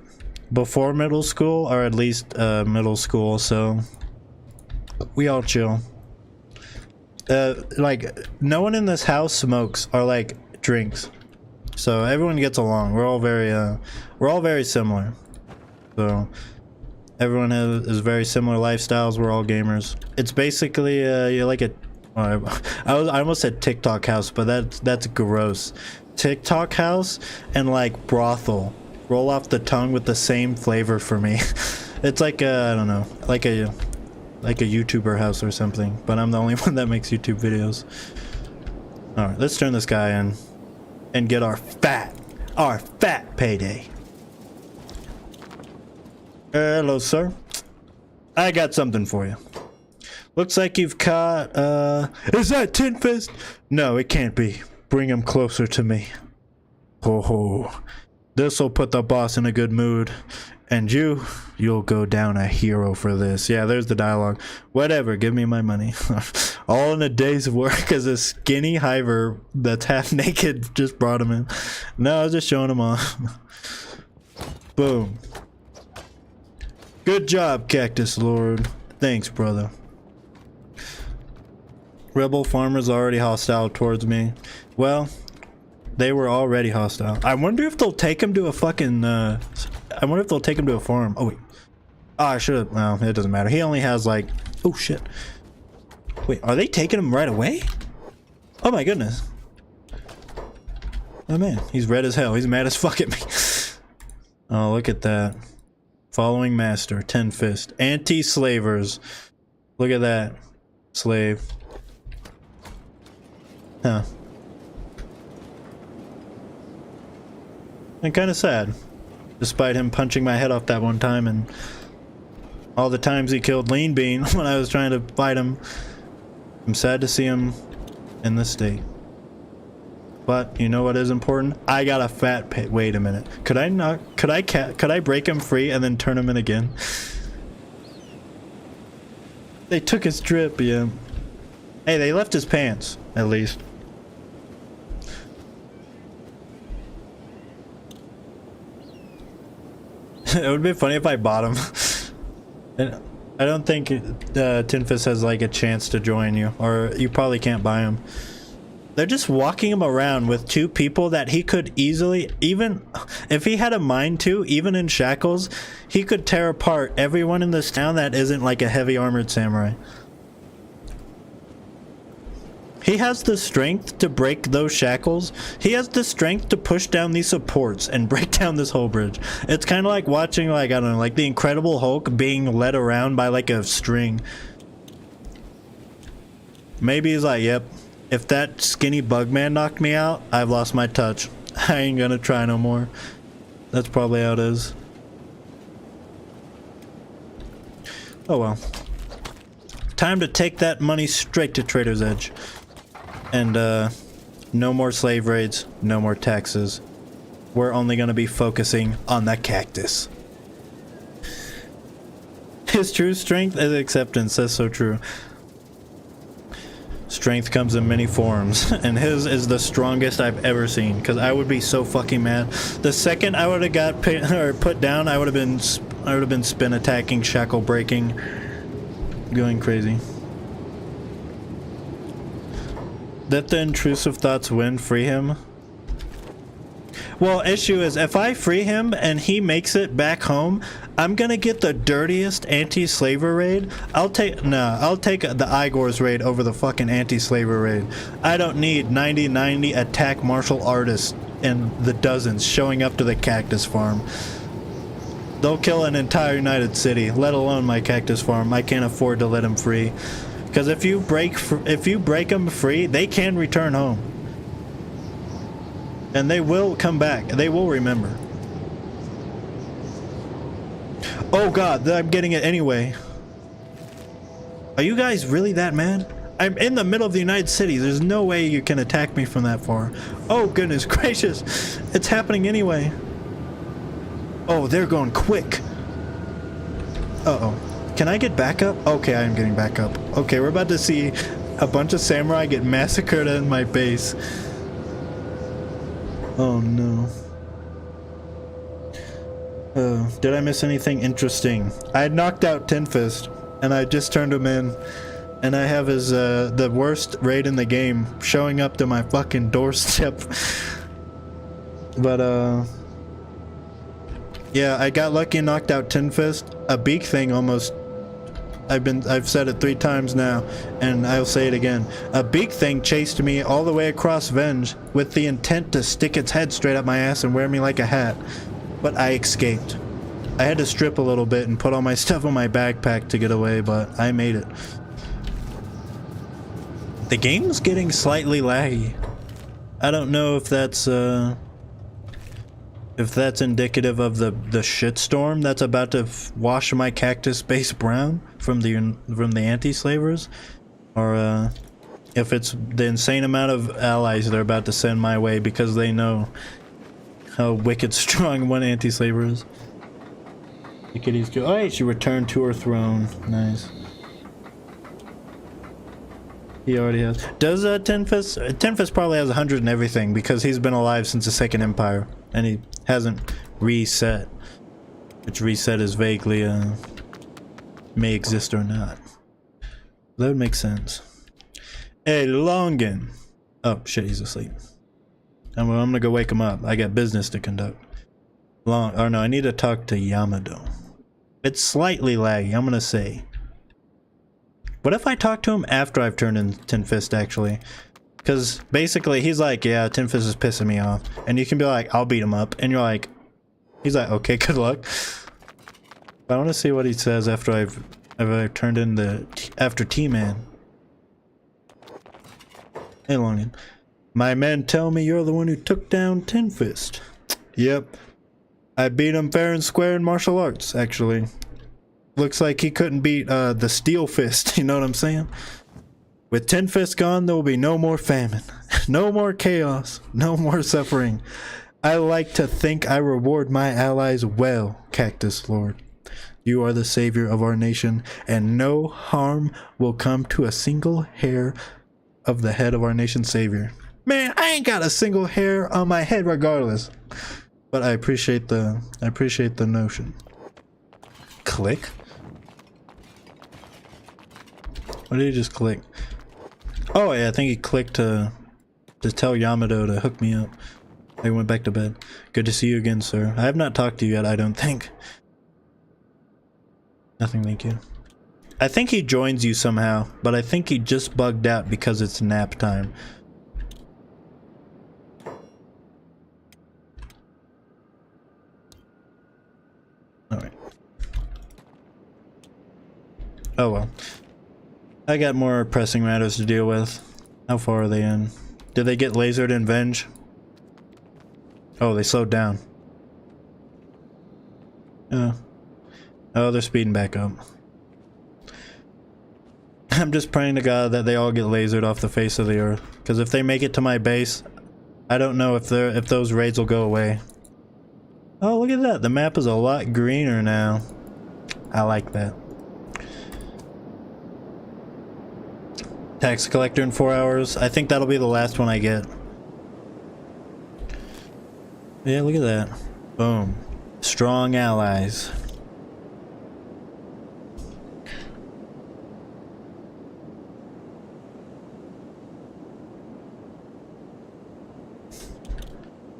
before middle school, or at least middle school, so we all chill. Like, no one in this house smokes or like drinks, so everyone gets along. We're all very similar. So everyone is very similar lifestyles. We're all gamers. It's basically you're like a I almost said TikTok house, but that's gross. TikTok house and like brothel roll off the tongue with the same flavor for me. It's like I don't know, like a YouTuber house or something, but I'm the only one that makes YouTube videos. Alright, let's turn this guy in and get our fat payday. Hello, sir. I got something for you. Looks like you've caught, is that Tinfist? No, it can't be. Bring him closer to me. Ho ho. This'll put the boss in a good mood. And you'll go down a hero for this. Yeah, there's the dialogue. Whatever, give me my money. All in a day's work as a skinny hiver that's half naked just brought him in. No, I was just showing him off. Boom. Good job, Cactus Lord. Thanks, brother. Rebel farmers already hostile towards me. Well, they were already hostile. I wonder if they'll take him to a fucking, I wonder if they'll take him to a farm. Oh, wait. Oh, I should have. Well, it doesn't matter. He only has like... Oh, shit. Wait, are they taking him right away? Oh, my goodness. Oh, man. He's red as hell. He's mad as fuck at me. Oh, look at that. Following master. Tinfist. Anti-slavers. Look at that. Slave. Huh. And kind of sad. Despite him punching my head off that one time and all the times he killed Lean Bean when I was trying to fight him. I'm sad to see him in this state. But you know what is important? I got a fat pit. Wait a minute. Could I break him free and then turn him in again? They took his drip, yeah. Hey, they left his pants, at least. It would be funny if I bought him. I don't think Tinfist has like a chance to join you, or you probably can't buy him. They're just walking him around with two people that he could easily, even if he had a mind to, even in shackles, he could tear apart everyone in this town that isn't like a heavy armored samurai. He has the strength to break those shackles. He has the strength to push down these supports and break down this whole bridge. It's kind of like watching, like, I don't know, like the Incredible Hulk being led around by like a string. Maybe he's like, yep, if that skinny bug man knocked me out, I've lost my touch. I ain't gonna try no more. That's probably how it is. Oh well. Time to take that money straight to Trader's Edge. And no more slave raids, no more taxes. We're only gonna be focusing on the cactus. His true strength is acceptance. That's so true. Strength comes in many forms, and his is the strongest I've ever seen. Because I would be so fucking mad. The second I would have got put down, I would have been spin attacking, shackle breaking, going crazy. Let the intrusive thoughts win. Free him. Well, issue is if I free him and he makes it back home, I'm gonna get the dirtiest anti-slaver raid. I'll take the Igor's raid over the fucking anti-slaver raid. I don't need 90 attack martial artists in the dozens showing up to the cactus farm. They'll kill an entire United City, let alone my cactus farm. I can't afford to let him free. Because if you break them free, they can return home. And they will come back. They will remember. Oh god, I'm getting it anyway. Are you guys really that mad? I'm in the middle of the United States. There's no way you can attack me from that far. Oh goodness gracious. It's happening anyway. Oh, they're going quick. Uh-oh. Can I get back up? Okay, I am getting back up. Okay, we're about to see a bunch of samurai get massacred in my base. Oh no. Did I miss anything interesting? I had knocked out Tinfist, and I just turned him in. And I have his, the worst raid in the game showing up to my fucking doorstep. But, yeah, I got lucky and knocked out Tinfist. A beak thing almost... I've said it 3 times now, and I'll say it again. A beak thing chased me all the way across Venge with the intent to stick its head straight up my ass and wear me like a hat. But I escaped. I had to strip a little bit and put all my stuff in my backpack to get away, but I made it. The game's getting slightly laggy. I don't know if that's indicative of the shitstorm that's about to wash my cactus base brown from the anti-slavers, or if it's the insane amount of allies they're about to send my way because they know how wicked strong one anti-slaver is. The kitty's good. Oh, hey, she returned to her throne. Nice. He already has. Does Tinfist? Tinfist probably has 100 and everything because he's been alive since the Second Empire, and he hasn't reset. Which reset is vaguely may exist or not. That would make sense. Hey, Longan. Oh shit, he's asleep. I'm gonna go wake him up. I got business to conduct. Oh no, I need to talk to Yamado. It's slightly laggy, I'm gonna say. What if I talk to him after I've turned in Tinfist, actually? Because basically he's like, yeah, Tinfist is pissing me off. And you can be like, I'll beat him up. And you're like, he's like, okay, good luck. But I want to see what he says after Have I turned in the after T-Man? Hey, Longin. My men tell me you're the one who took down Tinfist. Yep. I beat him fair and square in martial arts, actually. Looks like he couldn't beat the Steel Fist, you know what I'm saying? With Tinfist gone, there will be no more famine, no more chaos, no more suffering. I like to think I reward my allies well, Cactus Lord. You are the savior of our nation, and no harm will come to a single hair of the head of our nation's savior. Man, I ain't got a single hair on my head regardless. But I appreciate the notion. Click? What did he just click? Oh yeah, I think he clicked to tell Yamato to hook me up. I went back to bed. Good to see you again, sir. I have not talked to you yet, I don't think. Nothing, thank you. I think he joins you somehow, but I think he just bugged out because it's nap time. Alright. Oh well. I got more pressing matters to deal with. How far are they in? Did they get lasered in Venge? Oh, they slowed down. Oh, they're speeding back up. I'm just praying to God that they all get lasered off the face of the earth. Because if they make it to my base, I don't know if those raids will go away. Oh, look at that. The map is a lot greener now. I like that. Tax collector in 4 hours. I think that'll be the last one I get. Yeah, look at that. Boom. Strong allies.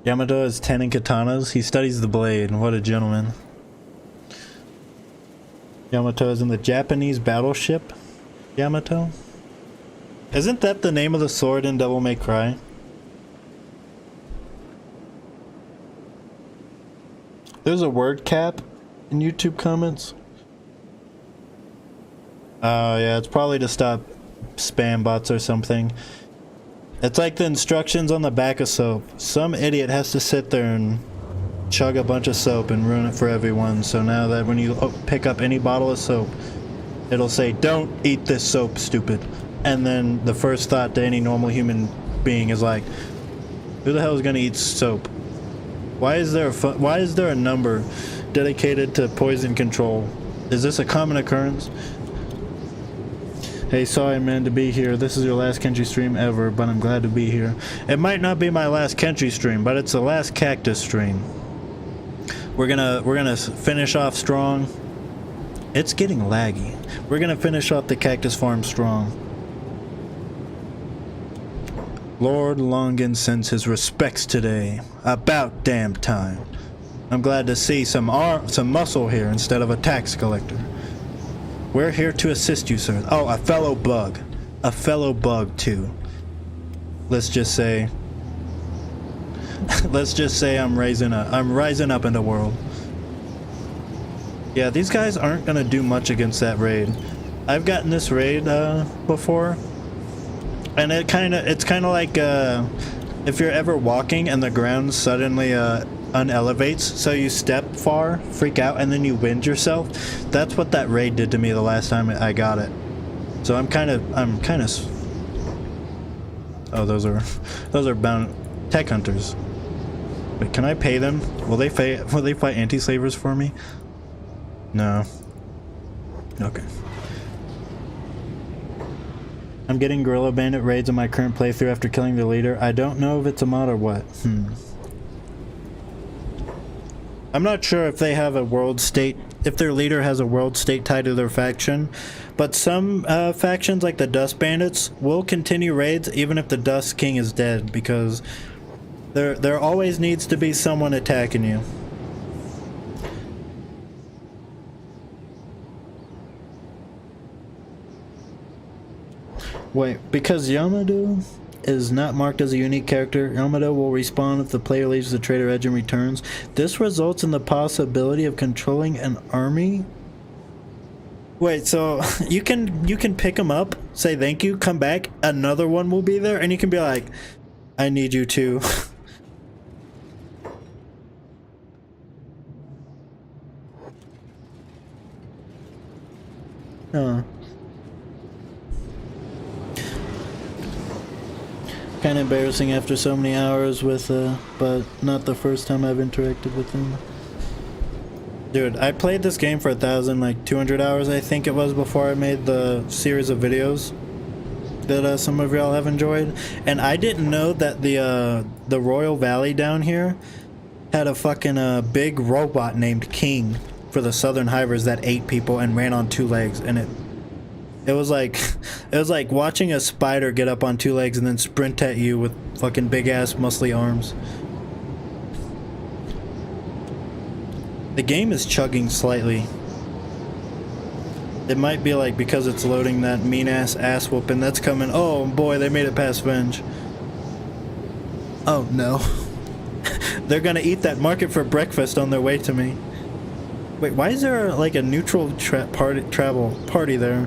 Yamato has 10 in katanas. He studies the blade. What a gentleman. Yamato is in the Japanese battleship. Yamato? Isn't that the name of the sword in Devil May Cry? There's a word cap in YouTube comments. Oh yeah, it's probably to stop spam bots or something. It's like the instructions on the back of soap. Some idiot has to sit there and chug a bunch of soap and ruin it for everyone. So now that when you pick up any bottle of soap, it'll say, "Don't eat this soap, stupid." And then the first thought to any normal human being is like, who the hell is gonna eat soap? Why is there a number dedicated to poison control? Is this a common occurrence? Hey, sorry man to be here. This is your last Kenshi stream ever, but I'm glad to be here. It might not be my last Kenshi stream, but it's the last Cactus stream. We're gonna finish off strong. It's getting laggy. We're gonna finish off the Cactus farm strong. Lord Longin sends his respects today. About damn time. I'm glad to see some muscle here instead of a tax collector. We're here to assist you, sir. Oh, a fellow bug. A fellow bug, too. Let's just say I'm rising up in the world. Yeah, these guys aren't gonna do much against that raid. I've gotten this raid before. And it's kind of like if you're ever walking and the ground suddenly unelevates, so you step far, freak out, and then you wind yourself. That's what that raid did to me the last time I got it. So I'm kind of. Oh, those are bound tech hunters. Wait, can I pay them? Will they fight anti-slavers for me? No. Okay. I'm getting Gorilla Bandit raids in my current playthrough after killing the leader. I don't know if it's a mod or what. I'm not sure if they have a world state, if their leader has a world state tied to their faction, but some factions like the Dust Bandits will continue raids even if the Dust King is dead, because there always needs to be someone attacking you. Wait, because Yamato is not marked as a unique character, Yamato will respawn if the player leaves the trader edge and returns. This results in the possibility of controlling an army Wait, so you can pick them up, say thank you, come back, another one will be there, and you can be like, I need you too. Huh. Kind of embarrassing after so many hours with, but not the first time I've interacted with them. Dude, I played this game for 200 hours, I think it was, before I made the series of videos that some of y'all have enjoyed. And I didn't know that the Royal Valley down here had a fucking big robot named King for the Southern Hivers that ate people and ran on 2 legs, and it was like watching a spider get up on 2 legs and then sprint at you with fucking big ass muscly arms. The game is chugging slightly. It might be like because it's loading that mean ass whooping that's coming. Oh boy, they made it past Venge. Oh no. They're gonna eat that market for breakfast on their way to me. Wait, why is there like a neutral travel party there?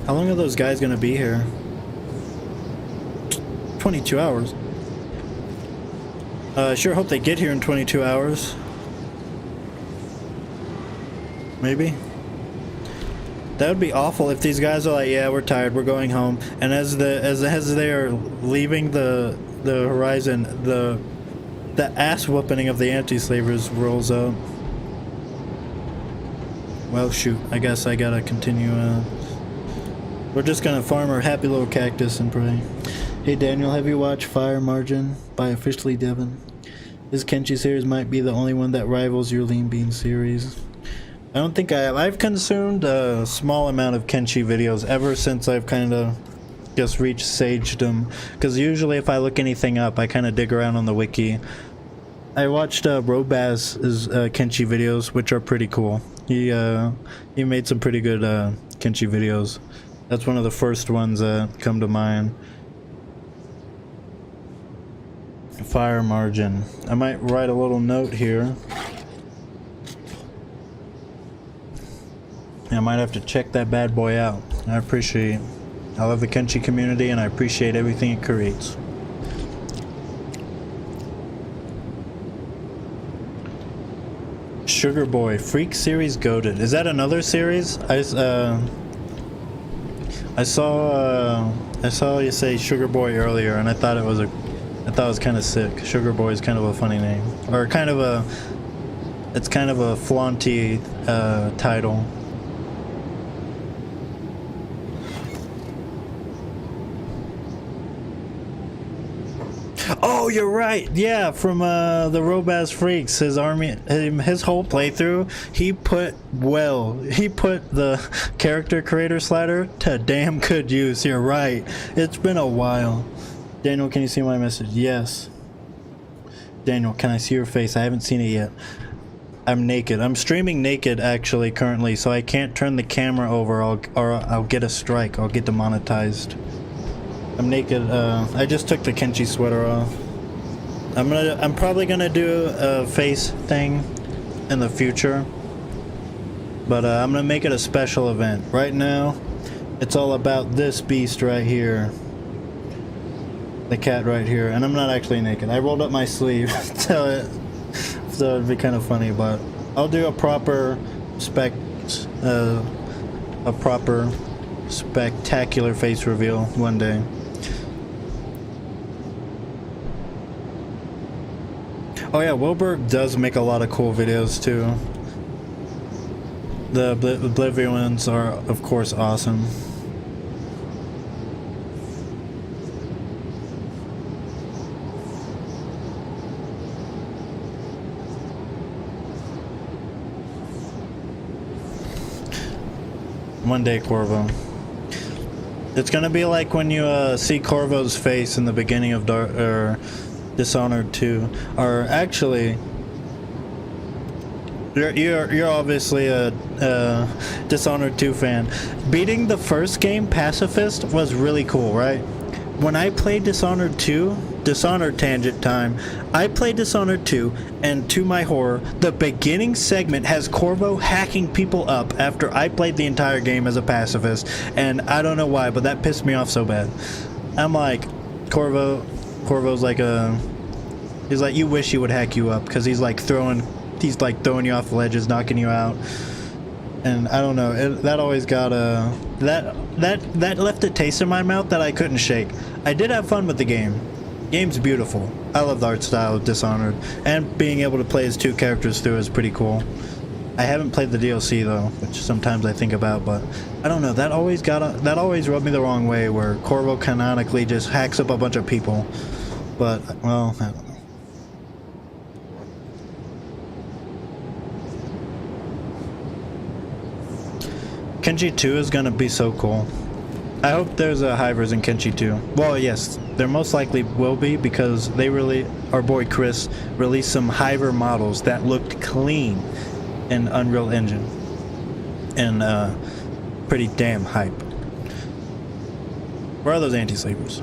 How long are those guys gonna be here? 22 hours. I sure hope they get here in 22 hours. Maybe. That would be awful if these guys are like, yeah, we're tired, we're going home, and as they are leaving the horizon, the ass whooping of the anti-slavers rolls up. Well, shoot, I guess I gotta continue. We're just gonna farm our happy little cactus and pray. Hey Daniel, have you watched Fire Margin by Officially Devon? This Kenshi series might be the only one that rivals your Lean Bean series. I don't think I have. I've consumed a small amount of Kenshi videos ever since I've kind of just reached sagedom. Because usually if I look anything up, I kind of dig around on the wiki. I watched Robaz's Kenshi videos, which are pretty cool. He made some pretty good Kenshi videos. That's one of the first ones that come to mind. Fire Margin. I might write a little note here. I might have to check that bad boy out. I love the Kenshi community and I appreciate everything it creates. Sugar Boy Freak series goated. Is that another series? I saw you say Sugar Boy earlier, and I thought it was kind of sick. Sugar Boy is kind of a funny name, or it's kind of a flaunty title. Oh, you're right. Yeah, from the Robaz Freaks, his whole playthrough, he put the character creator slider to damn good use. You're right. It's been a while. Daniel, can you see my message? Yes. Daniel, can I see your face? I haven't seen it yet. I'm naked. I'm streaming naked actually currently, so I can't turn the camera over or I'll get a strike. I'll get demonetized. I'm naked. I just took the Kenshi sweater off. I'm probably gonna do a face thing in the future, but I'm gonna make it a special event. Right now, it's all about this beast right here, the cat right here, and I'm not actually naked. I rolled up my sleeve, so it'd be kind of funny. But I'll do a proper spectacular face reveal one day. Oh yeah, Wilbur does make a lot of cool videos too. The Oblivion ones are, of course, awesome. One day, Corvo. It's gonna be like when you see Corvo's face in the beginning of Dishonored 2, or actually, you're obviously a Dishonored 2 fan. Beating the first game, Pacifist, was really cool, right? When I played Dishonored 2, Dishonored tangent time. I played Dishonored 2, and to my horror, the beginning segment has Corvo hacking people up after I played the entire game as a pacifist, and I don't know why, but that pissed me off so bad. I'm like, Corvo's like he's like, you wish he would hack you up, because he's like throwing you off ledges, knocking you out. And I don't know, that always got that left a taste in my mouth that I couldn't shake. I did have fun with the game. Game's beautiful. I love the art style of Dishonored, and being able to play as 2 characters through is pretty cool. I haven't played the DLC though, which sometimes I think about, but I don't know, that always rubbed me the wrong way, where Corvo canonically just hacks up a bunch of people. But well, I don't know. Kenshi 2 is gonna be so cool. I hope there's a high version Kenshi 2. Well, yes, there most likely will be, because our boy Chris released some Hiver models that looked clean in Unreal Engine. And pretty damn hype. Where are those anti-slavers?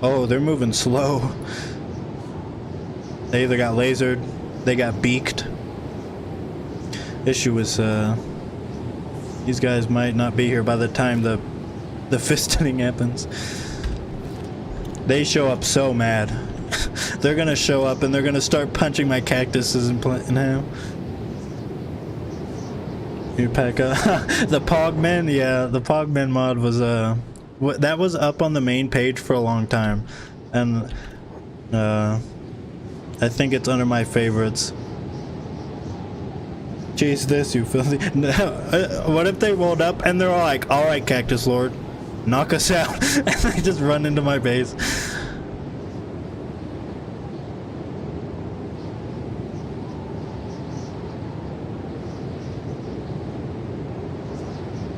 Oh, they're moving slow. They either got lasered, they got beaked. Issue is these guys might not be here by the time the fisting happens. They show up so mad. They're gonna show up and they're gonna start punching my cactuses in half. You pack the Pogmen, yeah, the Pogmen mod was that was up on the main page for a long time, and I think it's under my favorites. Chase this, you filthy. No, what if they rolled up and they're all like, alright, Cactus Lord, knock us out. And they just run into my base.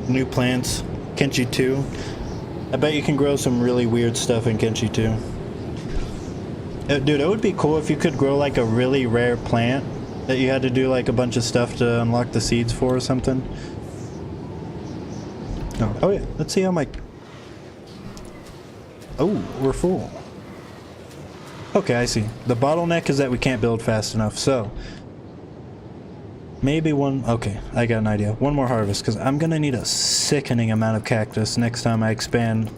New plants. Kenshi 2. I bet you can grow some really weird stuff in Kenshi 2. Dude, it would be cool if you could grow like a really rare plant that you had to do like a bunch of stuff to unlock the seeds for or something. No. Oh yeah, let's see how my... Oh, we're full. Okay, I see. The bottleneck is that we can't build fast enough, so... Maybe one... Okay, I got an idea. One more harvest, because I'm gonna need a sickening amount of cactus next time I expand.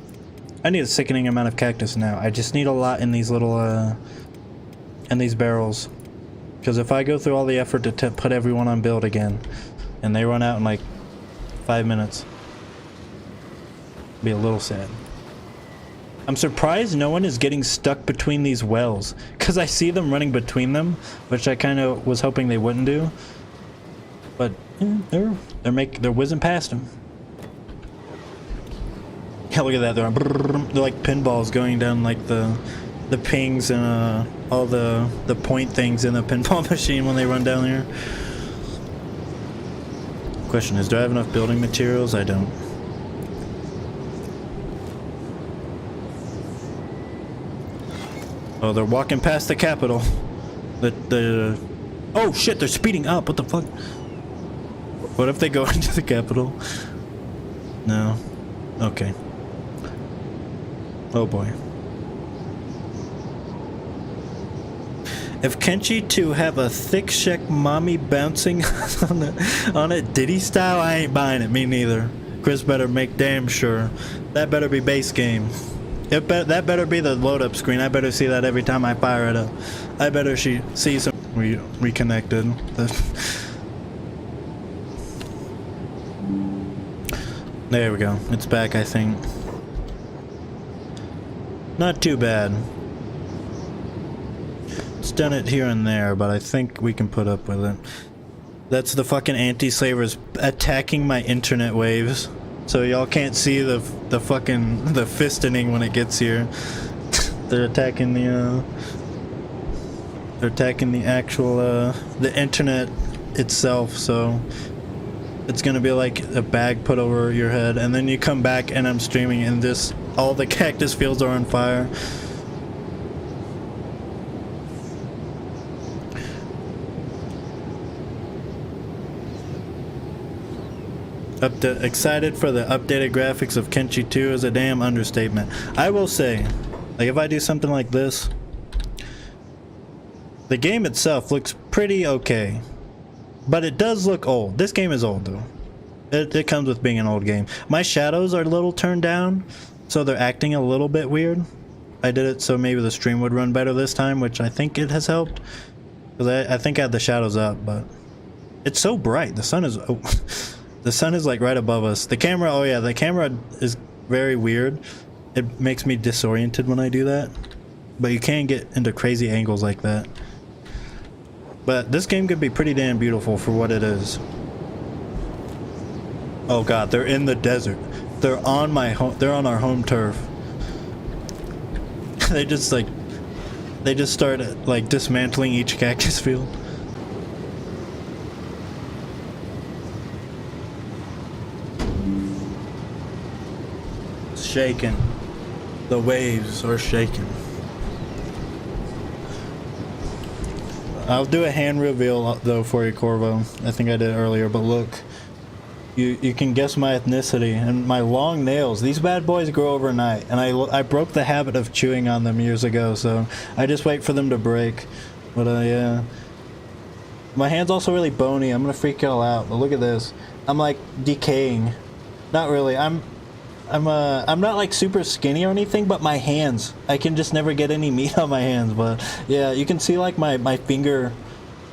I need a sickening amount of cactus now. I just need a lot in these little, in these barrels. Because if I go through all the effort to put everyone on build again, and they run out in like 5 minutes, it'd be a little sad. I'm surprised no one is getting stuck between these wells, because I see them running between them, which I kind of was hoping they wouldn't do. But yeah, they're whizzing past them. Yeah, look at that. They're like pinballs going down like the pings and all the point things in the pinball machine when they run down here. Question is, do I have enough building materials? I don't. Oh, they're walking past the Capitol. Oh shit, they're speeding up. What the fuck? What if they go into the Capitol? No. Okay. Oh boy. If Kenshi 2 have a thick Shek mommy bouncing on it Diddy style, I ain't buying it. Me neither. Chris better make damn sure. That better be base game. That better be the load up screen. I better see that every time I fire it up. I better see some reconnected. There we go. It's back, I think. Not too bad. It's done it here and there, but I think we can put up with it. That's the fucking anti-slavers attacking my internet waves. So y'all can't see the fistening when it gets here. They're attacking the actual the internet itself, so it's gonna be like a bag put over your head, and then you come back and I'm streaming and this all the cactus fields are on fire. Excited for the updated graphics of Kenshi 2 is a damn understatement. I will say, like, if I do something like this, the game itself looks pretty okay, but it does look old. This game is old though. It comes with being an old game. My shadows are a little turned down, so they're acting a little bit weird. I did it so maybe the stream would run better this time, which I think it has helped. Because I think I had the shadows up, but it's so bright. The sun is the sun is like right above us. The camera, oh yeah, the camera is very weird. It makes me disoriented when I do that. But you can get into crazy angles like that. But this game could be pretty damn beautiful for what it is. Oh god, they're in the desert. They're on my home. They're on our home turf. They just start like dismantling each cactus field. It's shaking. The waves are shaking. I'll do a hand reveal though for you, Corvo. I think I did earlier, but look. You can guess my ethnicity and my long nails. These bad boys grow overnight, and I broke the habit of chewing on them years ago, so I just wait for them to break. But yeah, my hand's also really bony. I'm gonna freak y'all out. But look at this. I'm like decaying. Not really. I'm not like super skinny or anything, but my hands. I can just never get any meat on my hands. But yeah, you can see like my finger,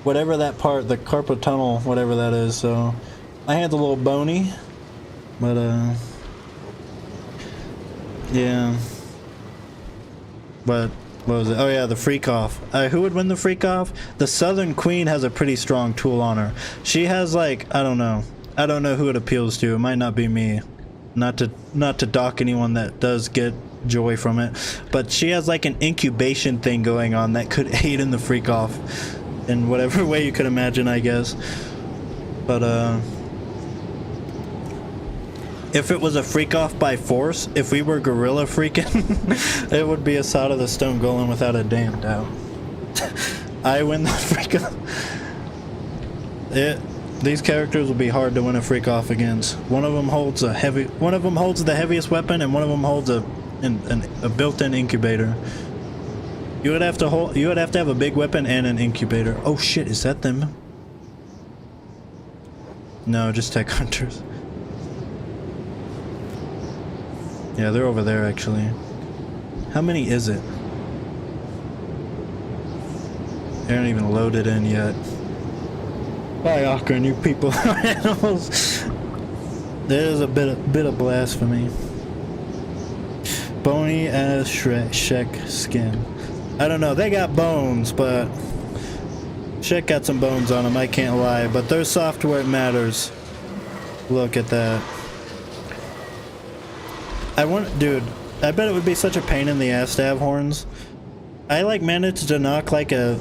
whatever that part, the carpal tunnel, whatever that is. So. My hand's a little bony, but yeah. But what was it? Oh yeah, the freak off. Who would win the freak off? The Southern Queen has a pretty strong tool on her. She has like, I don't know who it appeals to. It might not be me. Not to dock anyone that does get joy from it, but she has like an incubation thing going on that could aid in the freak off in whatever way you could imagine, I guess. But if it was a freak off by force, if we were gorilla freaking, it would be Asada the Stone Golem without a damn doubt. I win the freak off. These characters will be hard to win a freak off against. One of them holds the heaviest weapon, and one of them holds a built-in incubator. You would have to have a big weapon and an incubator. Oh shit, is that them? No, just tech hunters. Yeah, they're over there actually. How many is it? They aren't even loaded in yet. Bye, Akron, you people are animals. There's a bit of blasphemy. Bony as Shek skin. I don't know, they got bones, but Shek got some bones on them, I can't lie, but they're soft where it matters. Look at that. Dude, I bet it would be such a pain in the ass to have horns. I like managed to knock like a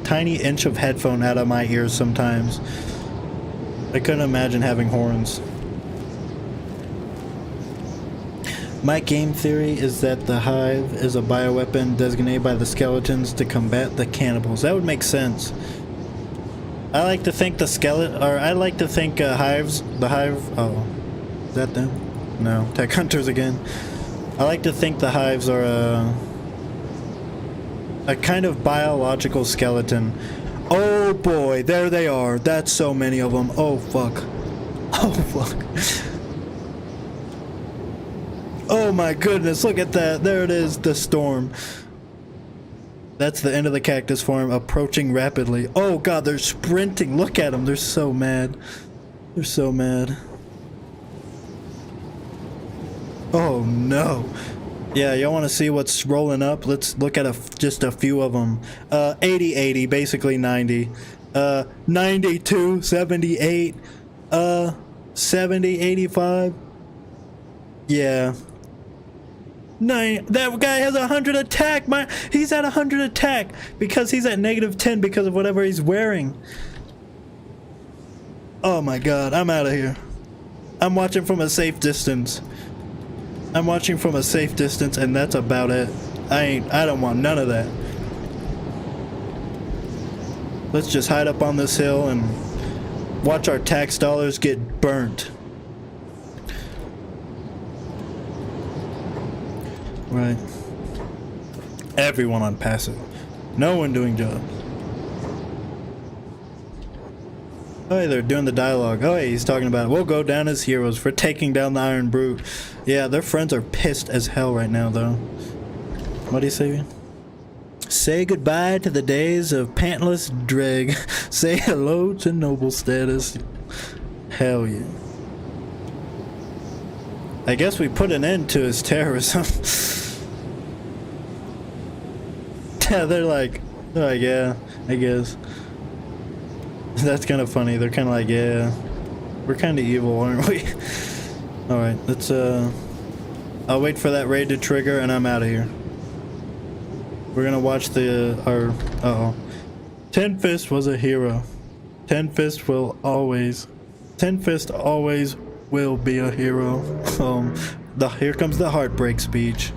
tiny inch of headphone out of my ears sometimes. I couldn't imagine having horns. My game theory is that the hive is a bioweapon designated by the skeletons to combat the cannibals. That would make sense. I like to think hives. The hive. Oh, is that them? No, tech hunters again. I like to think the hives are a kind of biological skeleton. Oh boy, there they are. That's so many of them. Oh fuck. Oh fuck. Oh my goodness, look at that. There it is, the storm. That's the end of the cactus form approaching rapidly. Oh god, they're sprinting. Look at them. They're so mad. They're so mad. Oh no. Yeah, y'all want to see what's rolling up? Let's look at just a few of them. 80, 80, basically 90. 92, 78, 70, 85. Yeah. That guy has 100 attack. He's at 100 attack because he's at -10 because of whatever he's wearing. Oh my god, I'm out of here. I'm watching from a safe distance. I'm watching from a safe distance, and that's about it. I don't want none of that. Let's just hide up on this hill and watch our tax dollars get burnt. Right. Everyone on passive. No one doing jobs. Oh, hey, they're doing the dialogue. Oh, hey, he's talking about it. We'll go down as heroes for taking down the Iron Brute. Yeah, their friends are pissed as hell right now, though. What do you say? Say goodbye to the days of pantless dreg. Say hello to noble status. Hell yeah. I guess we put an end to his terrorism. Yeah, they're like, yeah, I guess. That's kind of funny. They're kind of like, yeah, we're kind of evil, aren't we? Alright, let's, I'll wait for that raid to trigger and I'm out of here. We're gonna watch uh-oh. Tinfist was a hero. Tinfist always will be a hero. Here comes the heartbreak speech.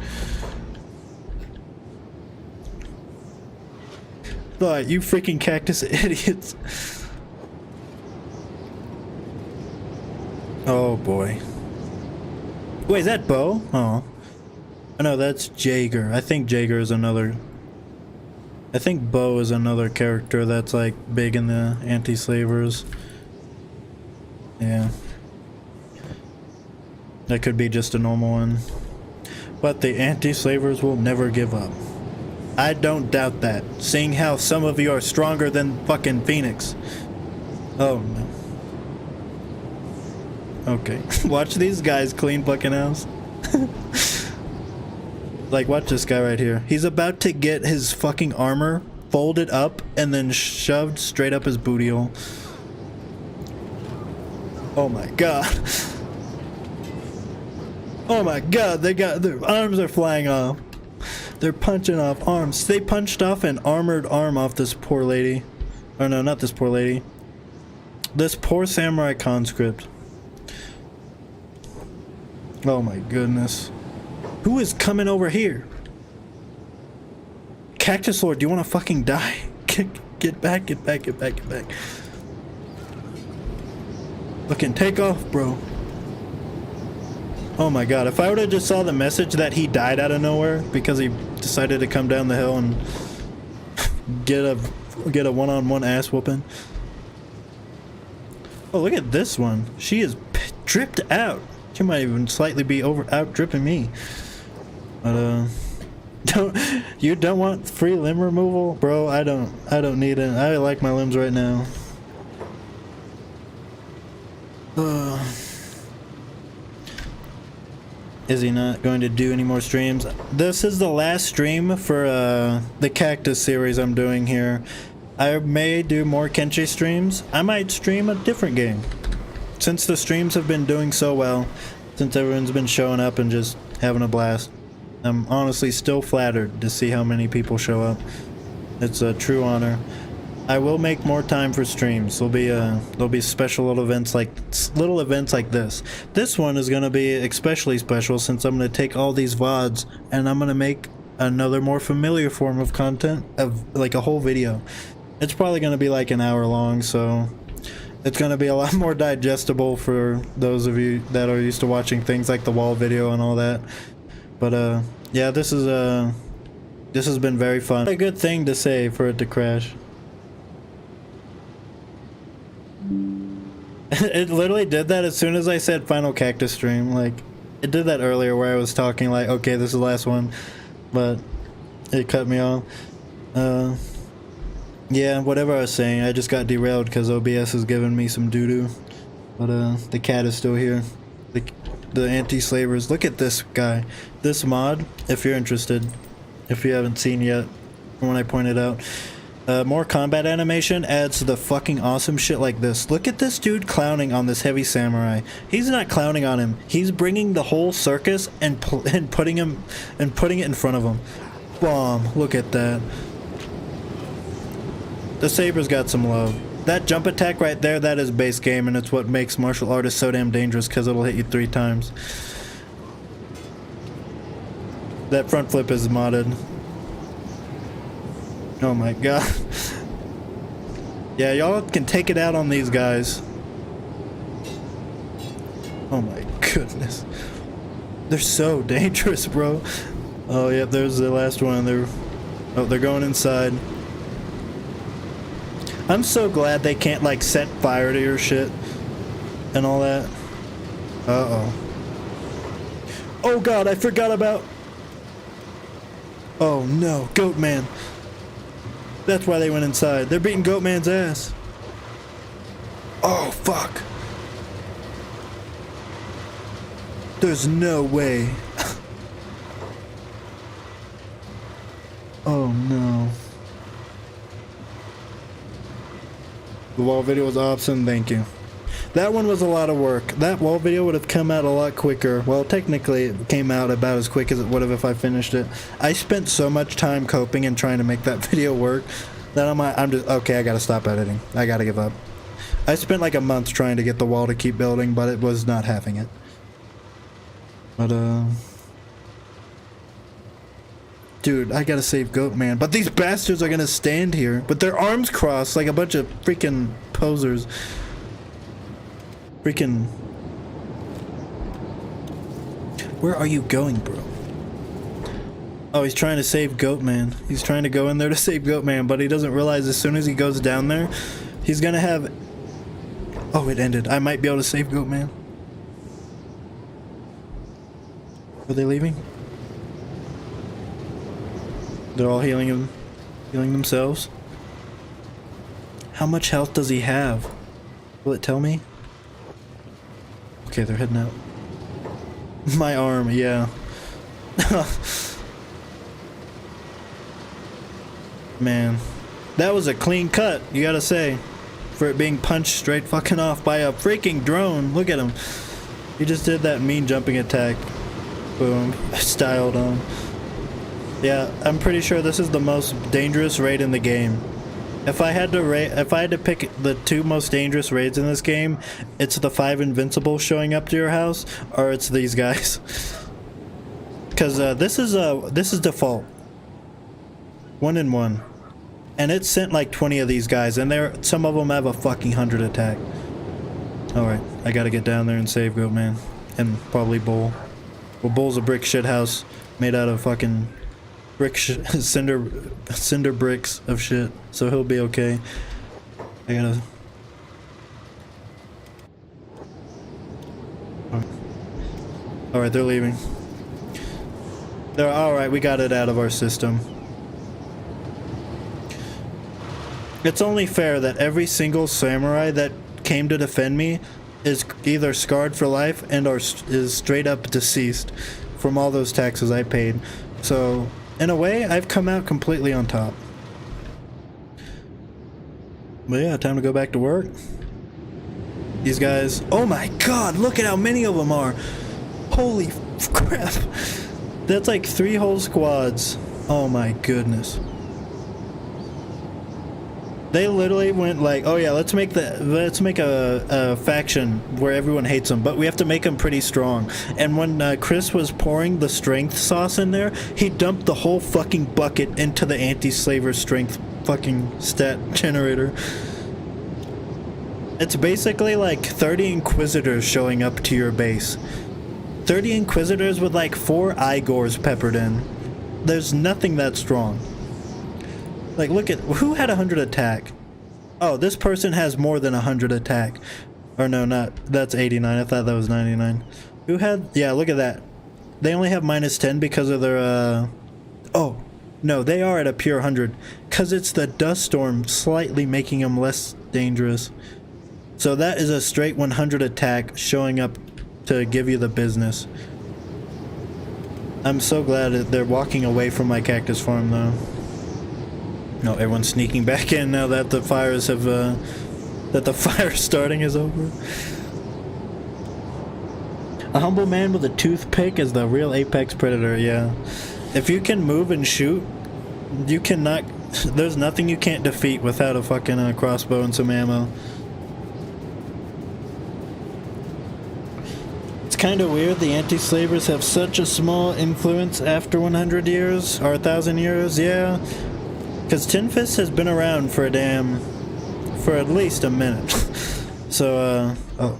But you freaking cactus idiots. Oh boy. Wait, is that Bo? Oh. No, that's Jaeger. I think Jaeger is another. I think Bo is another character that's like big in the anti-slavers. Yeah. That could be just a normal one. But the anti-slavers will never give up. I don't doubt that, seeing how some of you are stronger than fucking Phoenix. Oh no. Okay. Watch these guys clean fucking house. Like, watch this guy right here. He's about to get his fucking armor folded up and then shoved straight up his booty hole. Oh my god. Oh my god, their arms are flying off. They're punching off arms. They punched off an armored arm off this poor lady. Oh no, not this poor lady. This poor samurai conscript. Oh my goodness. Who is coming over here? Cactus Lord, do you want to fucking die? Get back, get back, get back, get back. Fucking take off, bro. Oh my god, if I would have just saw the message that he died out of nowhere because he decided to come down the hill and get a one-on-one ass whooping. Oh, look at this one. She is dripped out. She might even slightly be out dripping me. But you don't want free limb removal? Bro, I don't need it. I like my limbs right now. Is he not going to do any more streams? This is the last stream for the Cactus series I'm doing here. I may do more Kenshi streams. I might stream a different game. Since the streams have been doing so well, since everyone's been showing up and just having a blast, I'm honestly still flattered to see how many people show up. It's a true honor. I will make more time for streams. There'll be special little events like this. This one is gonna be especially special since I'm gonna take all these VODs and I'm gonna make another more familiar form of content of like a whole video. It's probably gonna be like an hour long, so it's gonna be a lot more digestible for those of you that are used to watching things like the wall video and all that. But yeah, this has been very fun. A good thing to say for it to crash. It literally did that as soon as I said final cactus stream. Like, it did that earlier where I was talking like, okay, this is the last one, but it cut me off. Yeah, whatever I was saying, I just got derailed because OBS is giving me some doo-doo. But the cat is still here. The anti-slavers. Look at this guy. This mod, if you're interested, if you haven't seen yet from when I pointed out. More combat animation adds to the fucking awesome shit like this. Look at this dude clowning on this heavy samurai. He's not clowning on him. He's bringing the whole circus and putting it in front of him. Bomb. Look at that. The saber's got some love. That jump attack right there, that is base game, and it's what makes martial artists so damn dangerous because it'll hit you 3 times. That front flip is modded. Oh my god. Yeah, y'all can take it out on these guys. goodness. They're so dangerous, bro. Oh, yep, there's the last one. They're going inside. I'm so glad they can't, like, set fire to your shit and all that. Uh-oh. Oh, God, I forgot about... Oh, no. Goat Man. That's why they went inside. They're beating Goat Man's ass. Oh, fuck. There's no way. Oh, no. The wall video was awesome, thank you. That one was a lot of work. That wall video would have come out a lot quicker. Well, technically, it came out about as quick as it would have if I finished it. I spent so much time coping and trying to make that video work that I'm just, okay, I gotta stop editing. I gotta give up. I spent like a month trying to get the wall to keep building, but it was not having it. But, dude, I gotta save Goat Man. But these bastards are gonna stand here with their arms crossed like a bunch of freaking posers. Freaking... Where are you going, bro? Oh, he's trying to save Goat Man. He's trying to go in there to save Goat Man, but he doesn't realize as soon as he goes down there, he's gonna have... Oh, it ended. I might be able to save Goat Man. Are they leaving? They're all healing him, healing themselves. How much health does he have? Will it tell me? Okay, they're heading out. My arm, yeah. Man, that was a clean cut, you gotta say, for it being punched straight fucking off by a freaking drone. Look at him. He just did that mean jumping attack. Boom. Styled on. Yeah, I'm pretty sure this is the most dangerous raid in the game. If I had to pick the two most dangerous raids in this game, it's the 5 invincibles showing up to your house, or it's these guys. Cause this is default. 1 in 1. And it sent like 20 of these guys, and some of them have a fucking 100 attack. Alright, I gotta get down there and save Goat Man. And probably Bull. Well, Bull's a brick shit house made out of fucking brick cinder bricks of shit, so he'll be okay. I gotta... Alright, they're leaving. They're alright, we got it out of our system. It's only fair that every single samurai that came to defend me is either scarred for life and or is straight up deceased from all those taxes I paid. So, in a way, I've come out completely on top. But yeah, time to go back to work. These guys... Oh my god, look at how many of them are! Holy crap! That's like 3 whole squads. Oh my goodness. They literally went like, oh yeah, let's make a faction where everyone hates them, but we have to make them pretty strong. And when Chris was pouring the strength sauce in there, he dumped the whole fucking bucket into the anti-slaver strength fucking stat generator. It's basically like 30 Inquisitors showing up to your base. 30 Inquisitors with like 4 Igors peppered in. There's nothing that strong. Like, look at... Who had 100 attack? Oh, this person has more than 100 attack. Or no, not... That's 89. I thought that was 99. Who had... Yeah, look at that. They only have -10 because of their, Oh, no, they are at a pure 100. Because it's the dust storm slightly making them less dangerous. So that is a straight 100 attack showing up to give you the business. I'm so glad that they're walking away from my cactus farm, though. No, everyone's sneaking back in now that the fires have, that the fire starting is over. A humble man with a toothpick is the real apex predator, yeah. If you can move and shoot, you cannot... There's nothing you can't defeat without a fucking crossbow and some ammo. It's kind of weird the anti-slavers have such a small influence after 100 years, or 1,000 years, yeah. Because Tinfist has been around for for at least a minute. So, oh,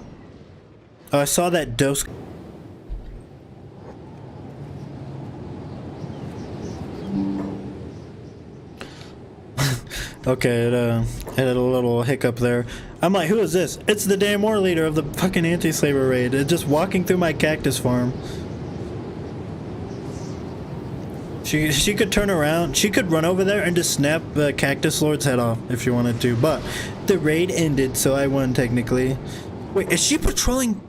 I saw that dose. Okay, it had a little hiccup there. I'm like, who is this? It's the damn war leader of the fucking anti-slaver raid. It's just walking through my cactus farm. She could turn around. She could run over there and just snap the cactus lord's head off if she wanted to. But the raid ended, so I won technically. Wait, is she patrolling?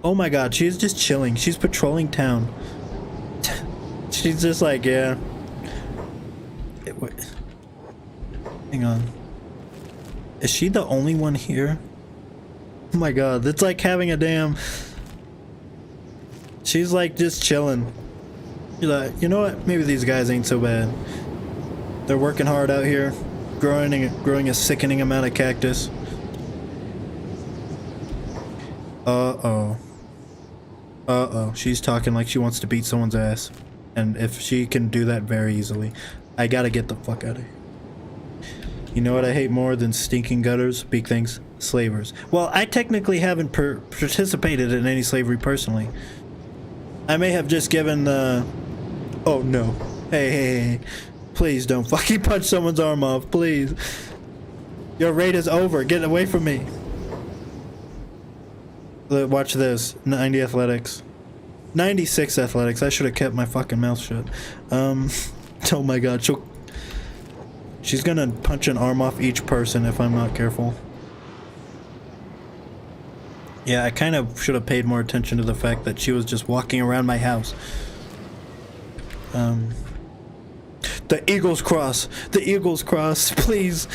Oh my god, she's just chilling. She's patrolling town. She's just like, yeah. Wait. Hang on. Is she the only one here? Oh my god, it's like having a damn... She's like just chilling. You're like, you know what? Maybe these guys ain't so bad. They're working hard out here, growing a sickening amount of cactus. Uh-oh. Uh-oh. She's talking like she wants to beat someone's ass. And if she can do that very easily, I gotta get the fuck out of here. You know what I hate more than stinking gutters? Big things. Slavers. Well, I technically haven't participated in any slavery personally. I may have just given the... Oh no. Hey. Please don't fucking punch someone's arm off, please. Your raid is over. Get away from me. Watch this. 90 athletics. 96 athletics. I should have kept my fucking mouth shut. Oh my god. She's gonna punch an arm off each person if I'm not careful. Yeah, I kind of should have paid more attention to the fact that she was just walking around my house. The Eagle's Cross. The Eagle's Cross, please.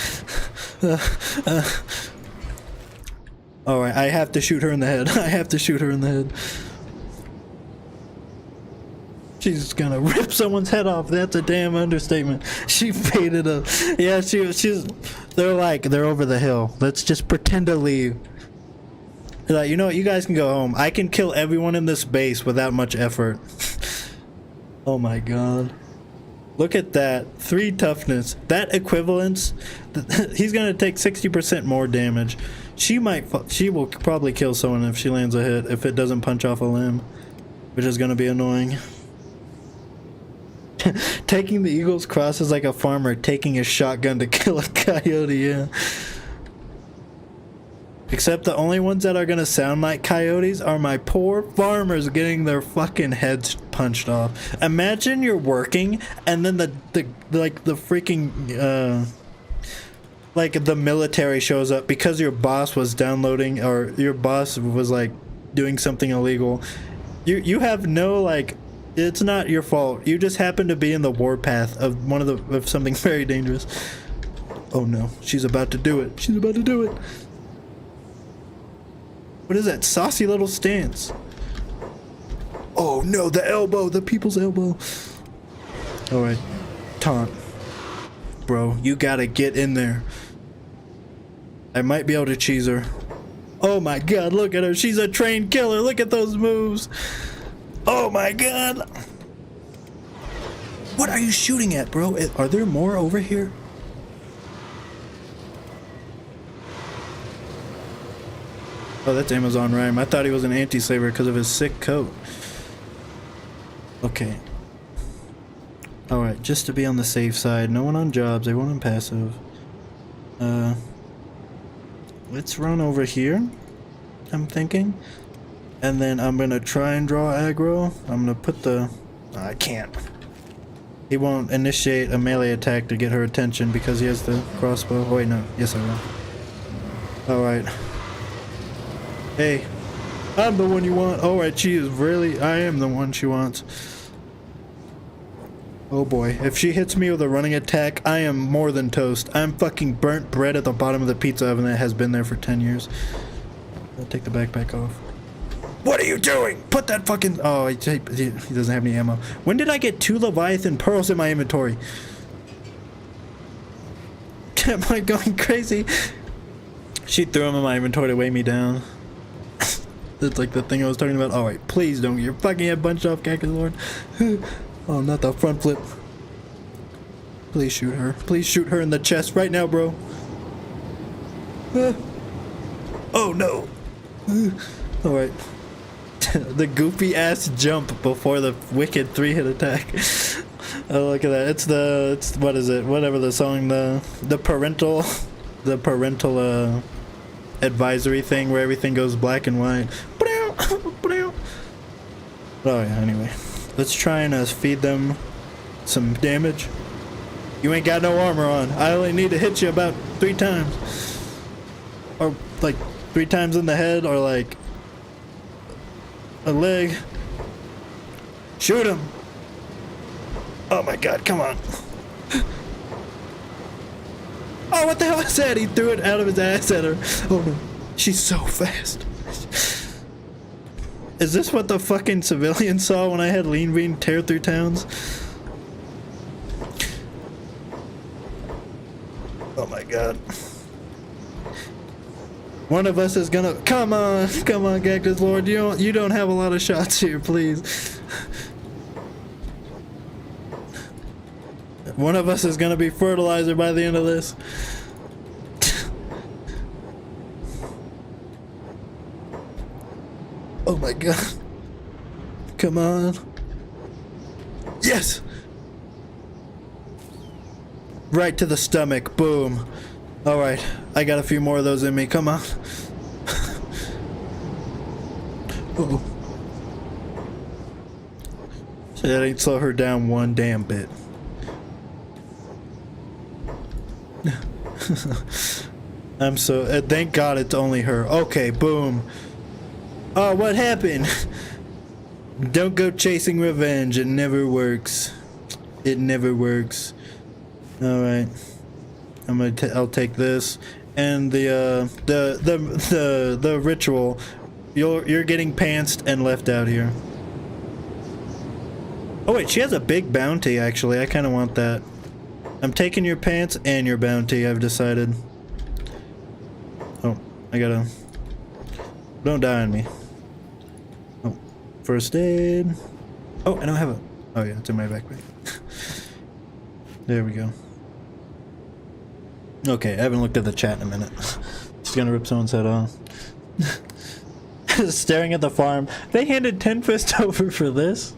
Alright, I have to shoot her in the head. I have to shoot her in the head. She's gonna rip someone's head off. That's a damn understatement. She faded up. Yeah, she's... They're over the hill. Let's just pretend to leave. They're like, you know what? You guys can go home. I can kill everyone in this base without much effort. Oh my god. Look at that. 3 toughness. That equivalence... He's gonna take 60% more damage. She will probably kill someone if she lands a hit, if it doesn't punch off a limb. Which is gonna be annoying. Taking the Eagle's Cross is like a farmer taking a shotgun to kill a coyote, yeah. Except the only ones that are gonna sound like coyotes are my poor farmers getting their fucking heads punched off. Imagine you're working and then the freaking like the military shows up because your boss was downloading, or your boss was like doing something illegal. You have no, like, it's not your fault. You just happen to be in the warpath of of something very dangerous. Oh no, she's about to do it. She's about to do it. What is that saucy little stance? Oh no, the elbow, the people's elbow. Alright, taunt. Bro, you gotta get in there. I might be able to cheese her. Oh my god, look at her. She's a trained killer. Look at those moves. Oh my god. What are you shooting at, bro? Are there more over here? Oh, that's Amazon Rhyme. I thought he was an anti-slaver because of his sick coat. Okay. Alright, just to be on the safe side. No one on jobs, everyone on passive. Let's run over here, I'm thinking. And then I'm gonna try and draw aggro. I'm gonna put the... I can't. He won't initiate a melee attack to get her attention because he has the crossbow. Oh wait, no. Yes, I will. Alright. Hey, I'm the one you want. Alright, she is really... I am the one she wants. Oh boy, if she hits me with a running attack, I am more than toast. I'm fucking burnt bread at the bottom of the pizza oven that has been there for 10 years. I'll take the backpack off. What are you doing? Put that fucking... Oh, he doesn't have any ammo. When did I get 2 Leviathan pearls in my inventory? Am I going crazy? She threw them in my inventory to weigh me down. That's like the thing I was talking about. Alright, please don't get your fucking head bunched off, Cactus Lord. Oh, not the front flip. Please shoot her. Please shoot her in the chest right now, bro. Oh no. Alright. The goofy ass jump before the wicked 3-hit attack. Oh, look at that. It's what is it? Whatever the song, the parental, the parental advisory thing where everything goes black and white. Oh yeah, anyway. Let's try and feed them some damage. You ain't got no armor on. I only need to hit you about 3 times. Or like 3 times in the head, or like a leg. Shoot him. Oh my god, come on. Oh, what the hell is that? He threw it out of his ass at her. Oh no. She's so fast. Is this what the fucking civilians saw when I had Lean Bean tear through towns? Oh my god. One of us is gonna... Come on, Cactus Lord. You don't have a lot of shots here, please. One of us is gonna be fertilizer by the end of this. Oh my god. Come on. Yes! Right to the stomach. Boom. Alright. I got a few more of those in me. Come on. Uh-oh. That ain't slow her down one damn bit. I'm so... thank God it's only her. Okay, boom. Oh, what happened? Don't go chasing revenge. It never works. It never works. Alright. I'll take this. And the ritual. You're getting pantsed and left out here. Oh wait, she has a big bounty actually. I kinda want that. I'm taking your pants and your bounty, I've decided. Oh, I gotta... Don't die on me. Oh, first aid. Oh, I don't have a... Oh yeah, it's in my backpack. There we go. Okay, I haven't looked at the chat in a minute. Just gonna rip someone's head off. Staring at the farm. They handed Tinfist over for this?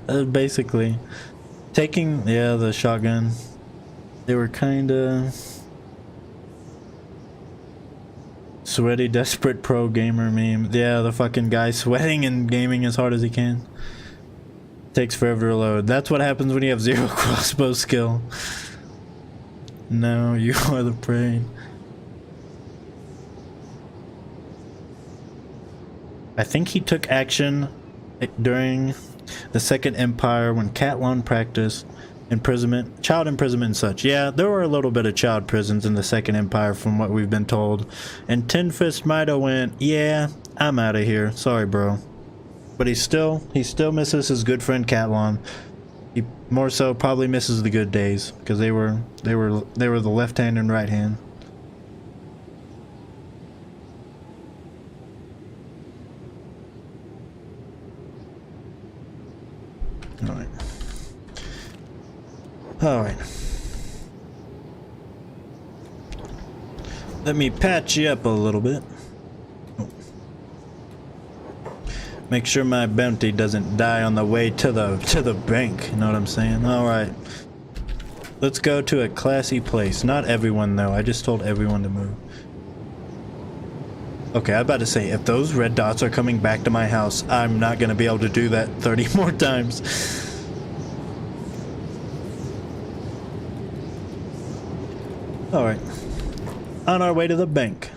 Basically. Taking... Yeah, the shotgun. They were kinda... Sweaty, desperate pro gamer meme. Yeah, the fucking guy sweating and gaming as hard as he can. Takes forever to reload. That's what happens when you have 0 crossbow skill. No, you are the prey. I think he took action during the Second Empire when Catlon practiced imprisonment, child imprisonment and such. Yeah, there were a little bit of child prisons in the Second Empire from what we've been told. And Tinfist might have went, yeah, I'm out of here. Sorry, bro. But he still misses his good friend Catlon. He more so probably misses the good days because they were the left hand and right hand. All right. Alright. Let me patch you up a little bit. Oh. Make sure my bounty doesn't die on the way to the bank. You know what I'm saying? Alright. Let's go to a classy place. Not everyone though. I just told everyone to move. Okay, I'm about to say, if those red dots are coming back to my house, I'm not gonna be able to do that 30 more times. Alright. On our way to the bank.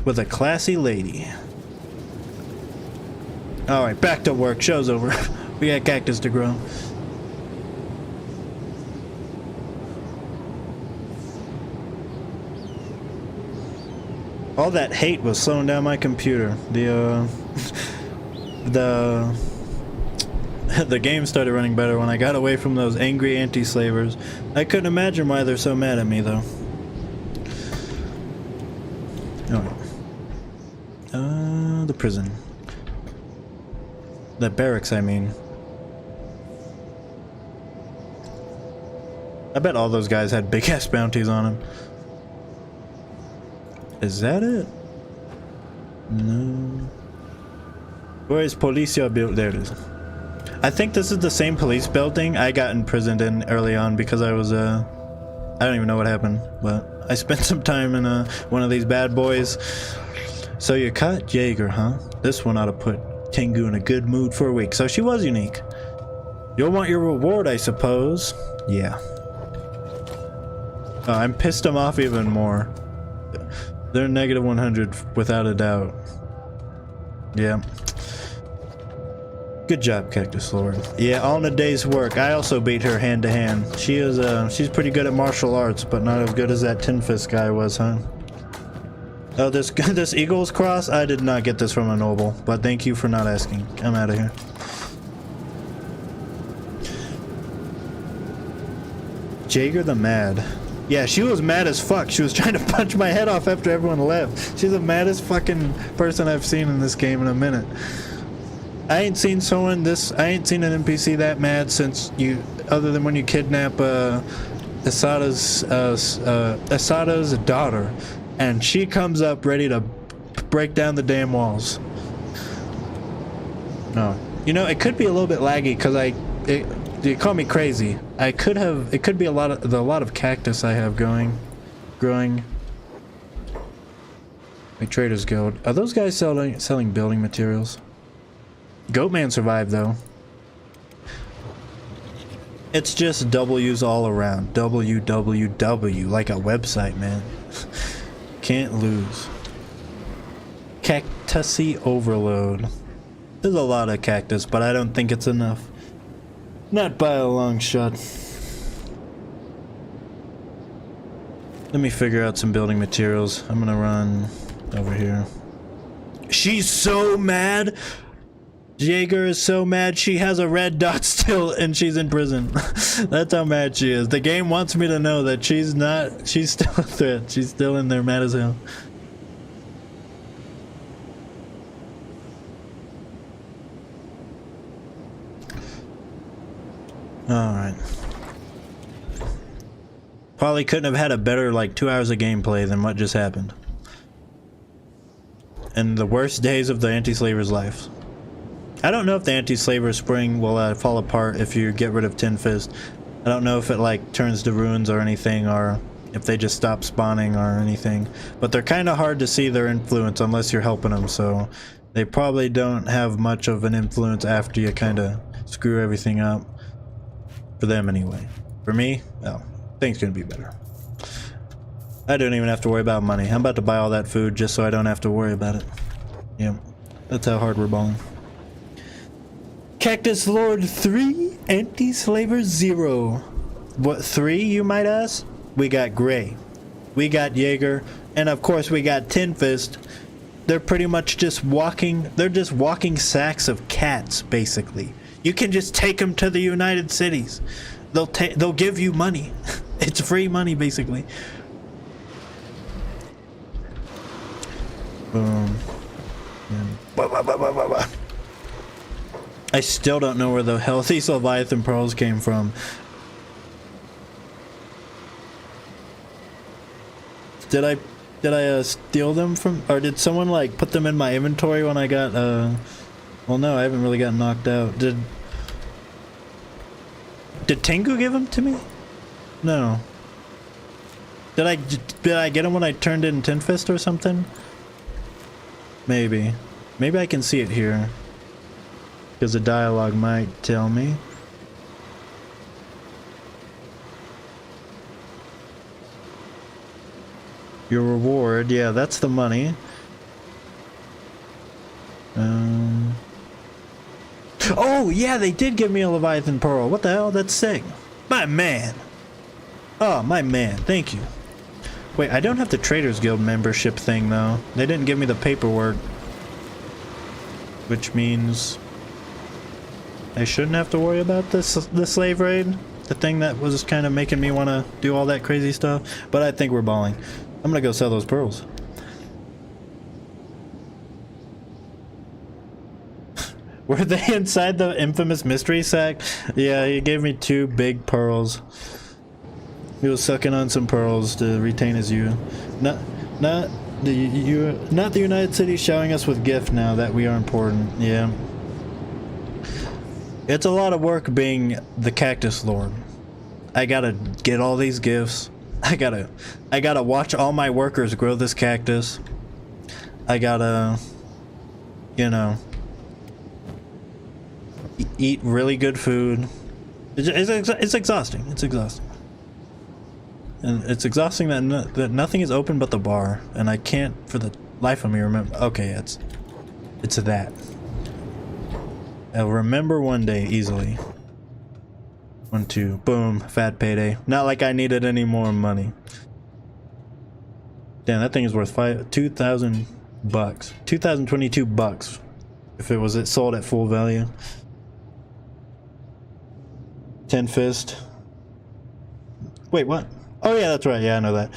With a classy lady. Alright, back to work. Show's over. We got cactus to grow. All that hate was slowing down my computer. The game started running better when I got away from those angry anti-slavers. I couldn't imagine why they're so mad at me though. Alright. The prison. The barracks, I mean. I bet all those guys had big ass bounties on them. Is that it? No. Where is Policia built? There it is. I think this is the same police building I got imprisoned in early on because I was I don't even know what happened, but I spent some time in one of these bad boys. So you caught Jaeger, huh? This one ought to put Tengu in a good mood for a week. So she was unique. You'll want your reward, I suppose. Yeah. I'm pissed them off even more. They're negative 100 without a doubt. Yeah. Good job, Cactus Lord. Yeah, all in a day's work. I also beat her hand to hand. She is she's pretty good at martial arts, but not as good as that Tinfist guy was, huh? Oh, this Eagle's Cross? I did not get this from a noble, but thank you for not asking. I'm out of here. Jaeger the Mad. Yeah, she was mad as fuck. She was trying to punch my head off after everyone left. She's the maddest fucking person I've seen in this game in a minute. I ain't seen an NPC that mad since other than when you kidnap Asada's daughter, and she comes up ready to break down the damn walls. No, you know, it could be a little bit laggy because you call me crazy. It could be a lot of cactus I have growing. My Traders Guild. Are those guys selling building materials? Goatman survived though. It's just W's all around. www, like a website, man. Can't lose. Cactusy overload. There's a lot of cactus, but I don't think it's enough. Not by a long shot. Let me figure out some building materials. I'm gonna run over here. She's so mad. Jaeger is so mad she has a red dot still and she's in prison. That's how mad she is. The game wants me to know that she's still a threat. She's still in there mad as hell. Alright. Probably couldn't have had a better, like, 2 hours of gameplay than what just happened. And the worst days of the anti-slaver's life. I don't know if the anti-slaver spring will fall apart if you get rid of Tinfist. I don't know if it, like, turns to ruins or anything, or if they just stop spawning or anything. But they're kind of hard to see their influence unless you're helping them, so they probably don't have much of an influence after you kind of screw everything up. For them, anyway. For me, well, things gonna be better. I don't even have to worry about money. I'm about to buy all that food just so I don't have to worry about it. Yeah, that's how hard we're balling. Cactus Lord 3, Anti-Slaver 0. What 3, you might ask? We got Gray, we got Jaeger, and of course we got Tinfist. They're pretty much just walking sacks of cats, basically. You can just take them to the United Cities. They'll give you money. It's free money, basically. Boom. I still don't know where the hell these Leviathan pearls came from. Did I steal them from, or did someone like put them in my inventory when I got well, no, I haven't really gotten knocked out. Did Tengu give them to me? No. Did I get them when I turned in Tinfist or something? Maybe I can see it here. Because the dialogue might tell me. Your reward, yeah, that's the money. Oh, yeah, they did give me a Leviathan Pearl. What the hell? That's sick. My man. Oh, my man. Thank you. Wait, I don't have the Traders Guild membership thing, though. They didn't give me the paperwork. Which means I shouldn't have to worry about the slave raid, the thing that was kind of making me want to do all that crazy stuff. But I think we're balling. I'm gonna go sell those pearls. Were they inside the infamous mystery sack? Yeah, he gave me 2 big pearls. He was sucking on some pearls to retain his youth. Not the United States showing us with gift now that we are important. Yeah. It's a lot of work being the cactus lord. I gotta get all these gifts. I gotta watch all my workers grow this cactus. I gotta, you know, eat really good food. It's exhausting. It's exhausting. And it's exhausting that nothing is open but the bar, and I can't for the life of me remember. Okay, it's that. I'll remember one day easily. 1, 2, boom, fat payday. Not like I needed any more money. Damn, that thing is worth $2,000 bucks. 2,022 bucks if it sold at full value. Tinfist. Wait, what? Oh yeah, that's right. Yeah, I know that.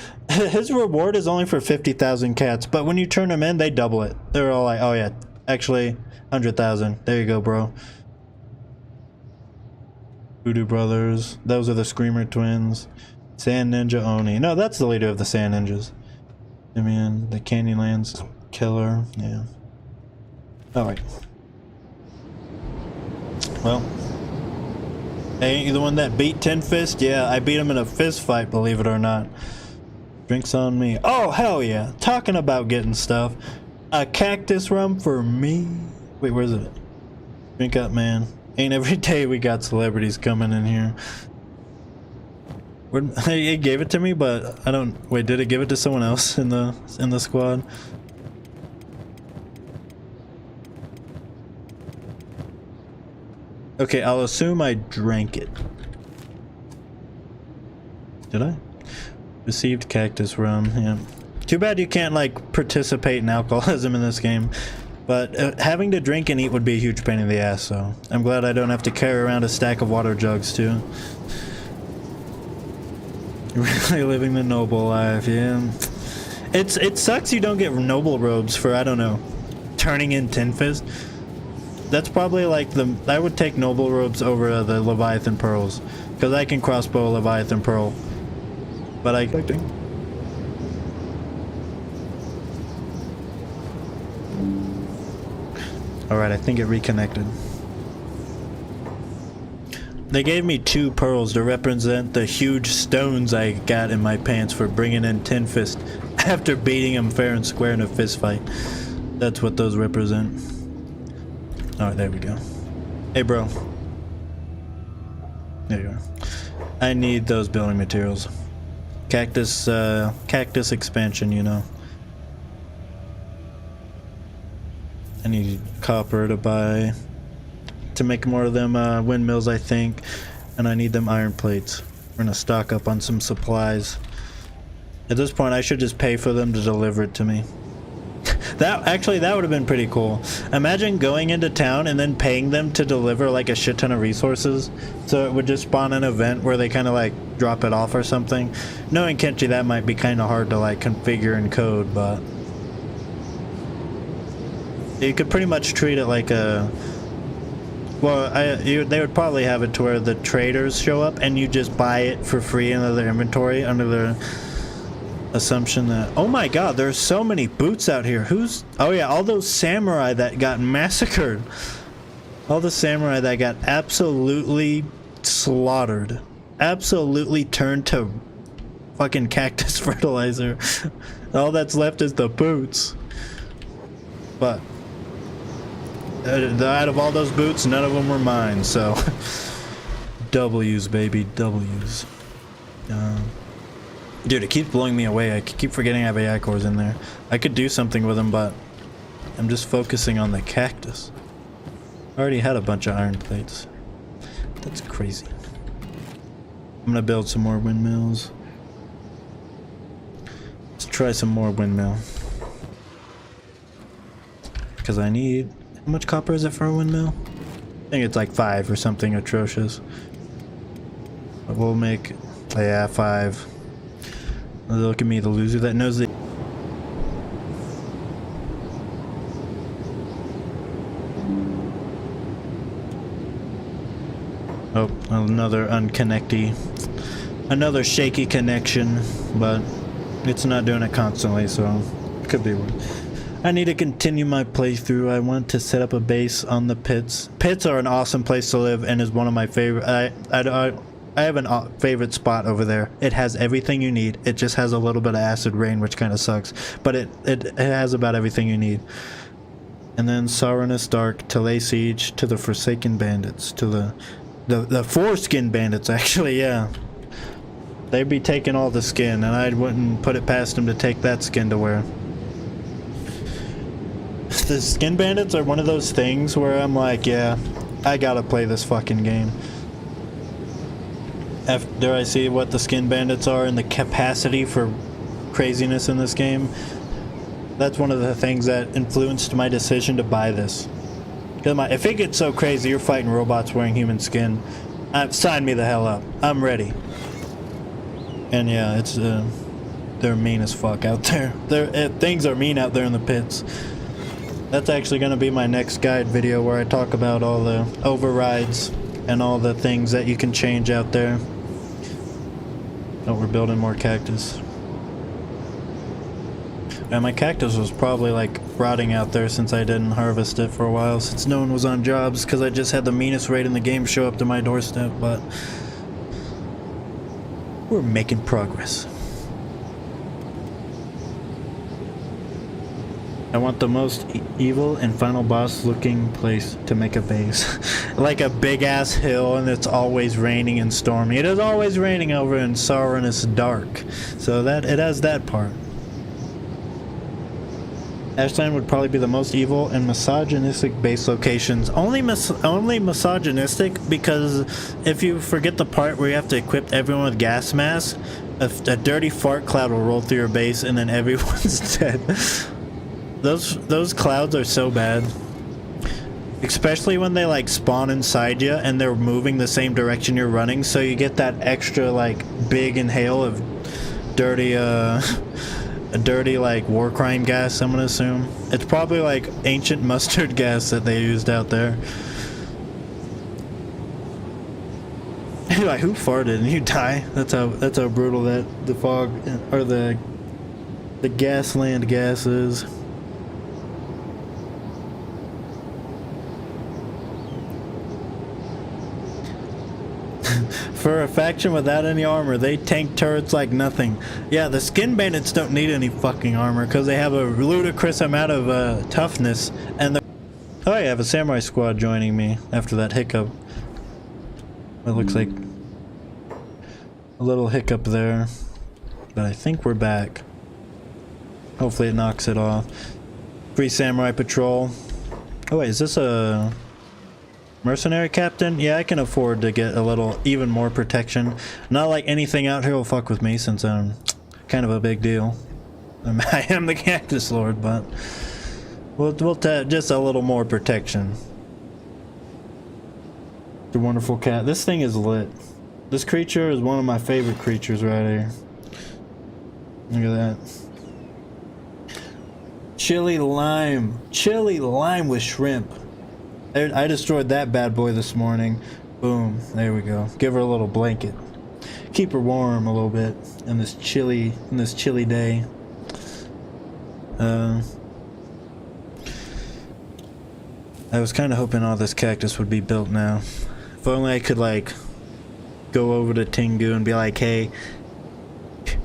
His reward is only for 50,000 cats, but when you turn them in, they double it. They're all like, oh yeah, actually 100,000. There you go, bro. Voodoo Brothers. Those are the Screamer twins. Sand Ninja Oni. No, that's the leader of the Sand Ninjas. I mean, the Canyonlands killer. Yeah. Alright. Well. Hey, ain't you the one that beat Tinfist? Yeah, I beat him in a fist fight, believe it or not. Drinks on me. Oh, hell yeah. Talking about getting stuff. A cactus rum for me. Wait, where is it? Drink up, man. Ain't every day we got celebrities coming in here. He gave it to me, but I don't. Wait, did it give it to someone else in the squad? Okay, I'll assume I drank it. Did I? Received cactus rum. Yeah. Too bad you can't like participate in alcoholism in this game. But having to drink and eat would be a huge pain in the ass, so I'm glad I don't have to carry around a stack of water jugs too. Really living the noble life, yeah. It sucks you don't get noble robes for, I don't know, turning in Tinfist. That's probably like I would take noble robes over the Leviathan pearls, because I can crossbow a Leviathan pearl. But I... Alright, I think it reconnected. They gave me 2 pearls to represent the huge stones I got in my pants for bringing in Tinfist after beating him fair and square in a fist fight. That's what those represent. Alright, there we go. Hey, bro. There you are. I need those building materials. Cactus expansion, you know. I need copper to buy to make more of them windmills, I think, and I need them iron plates. We're gonna stock up on some supplies. At this point, I should just pay for them to deliver it to me. That would have been pretty cool. Imagine going into town and then paying them to deliver like a shit ton of resources, so it would just spawn an event where they kind of like drop it off or something. Knowing Kenshi, that might be kind of hard to like configure and code, but you could pretty much treat it like a... Well, they would probably have it to where the traders show up and you just buy it for free into their inventory under the assumption that... Oh my god, there's so many boots out here. Who's... Oh yeah, all those samurai that got massacred. All the samurai that got absolutely slaughtered. Absolutely turned to fucking cactus fertilizer. All that's left is the boots. But... out of all those boots, none of them were mine, so... W's, baby, W's. Dude, it keeps blowing me away. I keep forgetting I have AI cores in there. I could do something with them, but... I'm just focusing on the cactus. I already had a bunch of iron plates. That's crazy. I'm gonna build some more windmills. Let's try some more windmill. Because I need... How much copper is it for a windmill? I think it's like 5 or something atrocious. But we'll make... Yeah, 5. Look at me, the loser that knows the... Oh, another unconnecty. Another shaky connection, but it's not doing it constantly, so it could be worse. I need to continue my playthrough. I want to set up a base on the pits. Pits are an awesome place to live and is one of my favorite. I have a favorite spot over there. It has everything you need. It just has a little bit of acid rain, which kind of sucks, but it has about everything you need. And then Sovereignous Dark to lay siege to the Forsaken Bandits, to the foreskin bandits, actually. Yeah, they'd be taking all the skin, and I wouldn't put it past them to take that skin to wear. The skin bandits are one of those things where I'm like, yeah, I gotta play this fucking game. After I see what the skin bandits are and the capacity for craziness in this game, that's one of the things that influenced my decision to buy this. If it gets so crazy you're fighting robots wearing human skin, sign me the hell up. I'm ready. And yeah, it's they're mean as fuck out there. Things are mean out there in the pits. That's actually going to be my next guide video, where I talk about all the overrides and all the things that you can change out there. Oh, we're building more cactus. And my cactus was probably like rotting out there since I didn't harvest it for a while, since no one was on jobs, because I just had the meanest raid in the game show up to my doorstep. But we're making progress. I want the most evil and final boss looking place to make a base. Like a big ass hill, and it's always raining and stormy. It is always raining over in Sovereignous Dark, so that it has that part. Ashland would probably be the most evil and misogynistic base locations. Only misogynistic because if you forget the part where you have to equip everyone with gas masks, a dirty fart cloud will roll through your base and then everyone's dead. Those clouds are so bad. Especially when they like spawn inside you and they're moving the same direction you're running, so you get that extra like big inhale of dirty dirty like war crime gas, I'm gonna assume. It's probably like ancient mustard gas that they used out there. You're like, who farted and you die? That's how brutal that the fog or the gasland gas is. For a faction without any armor, they tank turrets like nothing. Yeah, the skin bandits don't need any fucking armor because they have a ludicrous amount of toughness. And oh, I have a samurai squad joining me after that hiccup. It looks like a little hiccup there, but I think we're back. Hopefully it knocks it off. Free samurai patrol. Oh wait, is this a mercenary captain? Yeah, I can afford to get a little, even more protection. Not like anything out here will fuck with me since I'm kind of a big deal. I am the Cactus Lord, but we'll just a little more protection. The wonderful cat. This thing is lit. This creature is one of my favorite creatures right here. Look at that. Chili lime. Chili lime with shrimp. I destroyed that bad boy this morning. Boom. There we go. Give her a little blanket. Keep her warm a little bit in this chilly day. I was kind of hoping all this cactus would be built now. If only I could like go over to Tengu and be like, hey,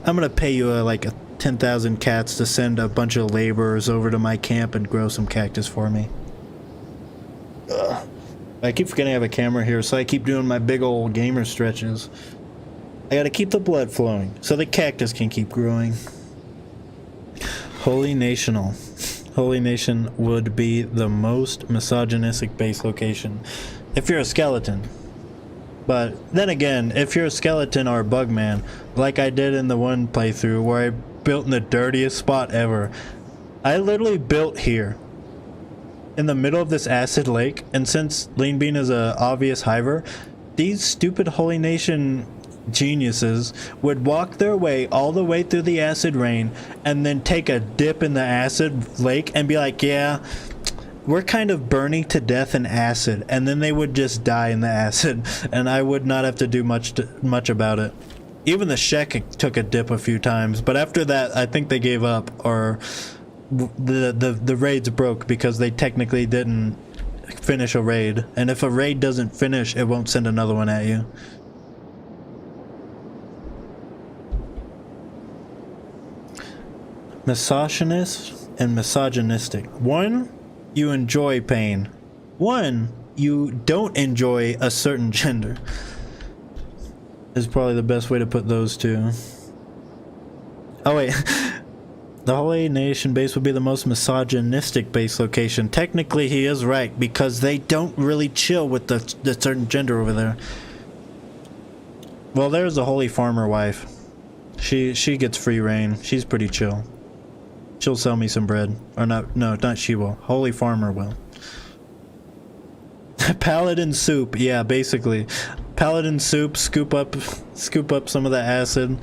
I'm gonna pay you like 10,000 cats to send a bunch of laborers over to my camp and grow some cactus for me. Ugh. I keep forgetting I have a camera here, so I keep doing my big old gamer stretches. I gotta keep the blood flowing so the cactus can keep growing. Holy National. Holy Nation would be the most misogynistic base location if you're a skeleton. But then again, if you're a skeleton or a bugman, like I did in the one playthrough where I built in the dirtiest spot ever, I literally built here in the middle of this acid lake, and since Lean Bean is a obvious hiver, these stupid Holy Nation geniuses would walk their way all the way through the acid rain and then take a dip in the acid lake and be like, yeah, we're kind of burning to death in acid, and then they would just die in the acid and I would not have to do much about it. Even the Shek took a dip a few times, but after that I think they gave up, or the raids broke because they technically didn't finish a raid, and if a raid doesn't finish, it won't send another one at you. Misogynist and misogynistic. One, you enjoy pain. One, you don't enjoy a certain gender. Is probably the best way to put those two. Oh wait. The Holy Nation base would be the most misogynistic base location. Technically, he is right, because they don't really chill with the certain gender over there. Well, there's the Holy Farmer wife. She gets free reign. She's pretty chill. She'll sell me some bread. Or not, no, not she will. Holy Farmer will. Paladin soup, yeah, basically. Paladin soup, scoop up some of the acid.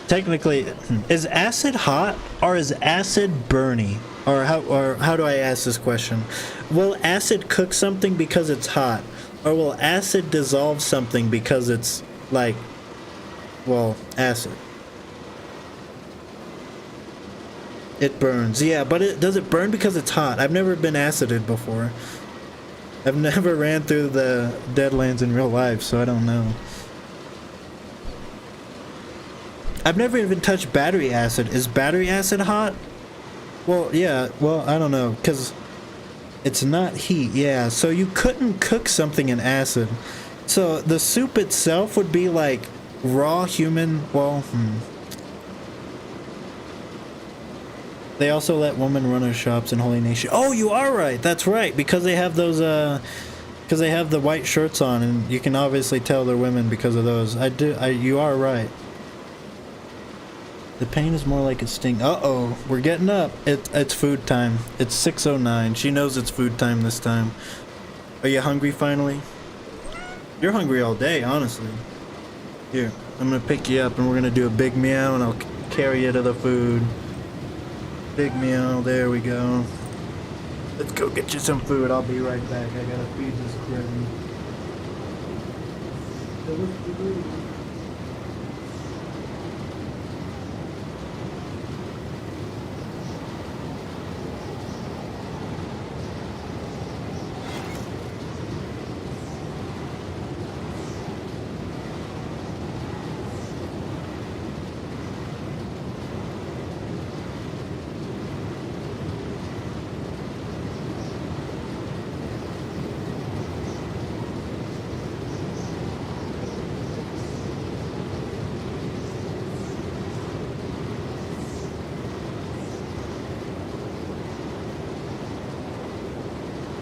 Technically, is acid hot or is acid burny? Or how do I ask this question? Will acid cook something because it's hot? Or will acid dissolve something because it's like, well, acid? It burns. Yeah, but does it burn because it's hot? I've never been acided before. I've never ran through the Deadlands in real life, so I don't know. I've never even touched battery acid. Is battery acid hot? Well, yeah. Well, I don't know, because it's not heat. Yeah, so you couldn't cook something in acid. So the soup itself would be like raw human. Well, They also let women run our shops in Holy Nation. Oh, you are right. That's right, because they have those. Because they have the white shirts on, and you can obviously tell they're women because of those. You are right. The pain is more like a sting. Uh-oh, we're getting up. It's food time. It's 6:09. She knows it's food time this time. Are you hungry finally? You're hungry all day, honestly. Here, I'm gonna pick you up and we're gonna do a big meow and I'll carry you to the food. Big meow, there we go. Let's go get you some food. I'll be right back. I gotta feed this kitten.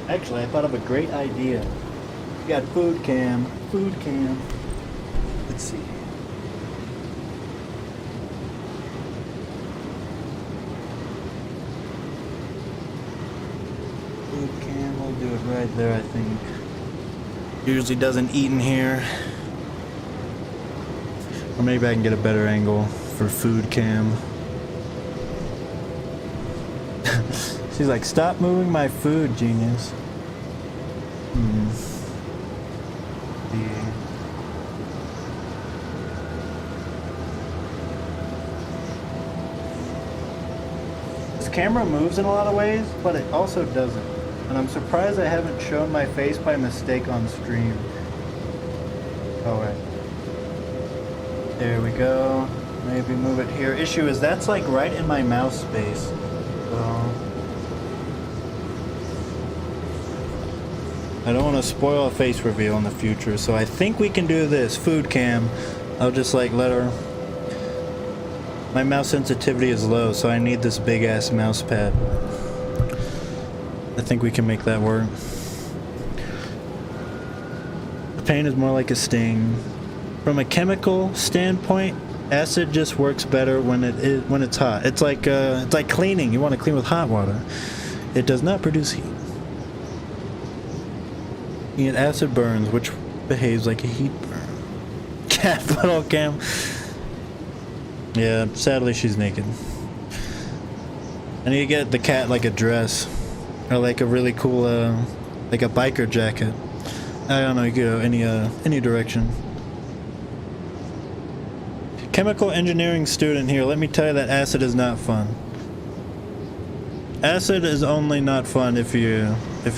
Actually, I thought of a great idea. We got food cam. Let's see. Food cam, we'll do it right there, I think. Usually doesn't eat in here. Or maybe I can get a better angle for food cam. She's like, stop moving my food, genius. Yeah. This camera moves in a lot of ways, but it also doesn't. And I'm surprised I haven't shown my face by mistake on stream. Alright. There we go. Maybe move it here. Issue is that's like right in my mouse space. So I don't want to spoil a face reveal in the future, so I think we can do this. Food cam. I'll just like let her... My mouse sensitivity is low, so I need this big ass mouse pad. I think we can make that work. The pain is more like a sting. From a chemical standpoint, acid just works better when it's hot. It's like cleaning. You want to clean with hot water. It does not produce heat. And acid burns, which behaves like a heat burn. Cat photo cam. Yeah, sadly she's naked. I need to get the cat like a dress, or like a really cool, like a biker jacket. I don't know. You go any direction. Chemical engineering student here. Let me tell you that acid is not fun. Acid is only not fun if you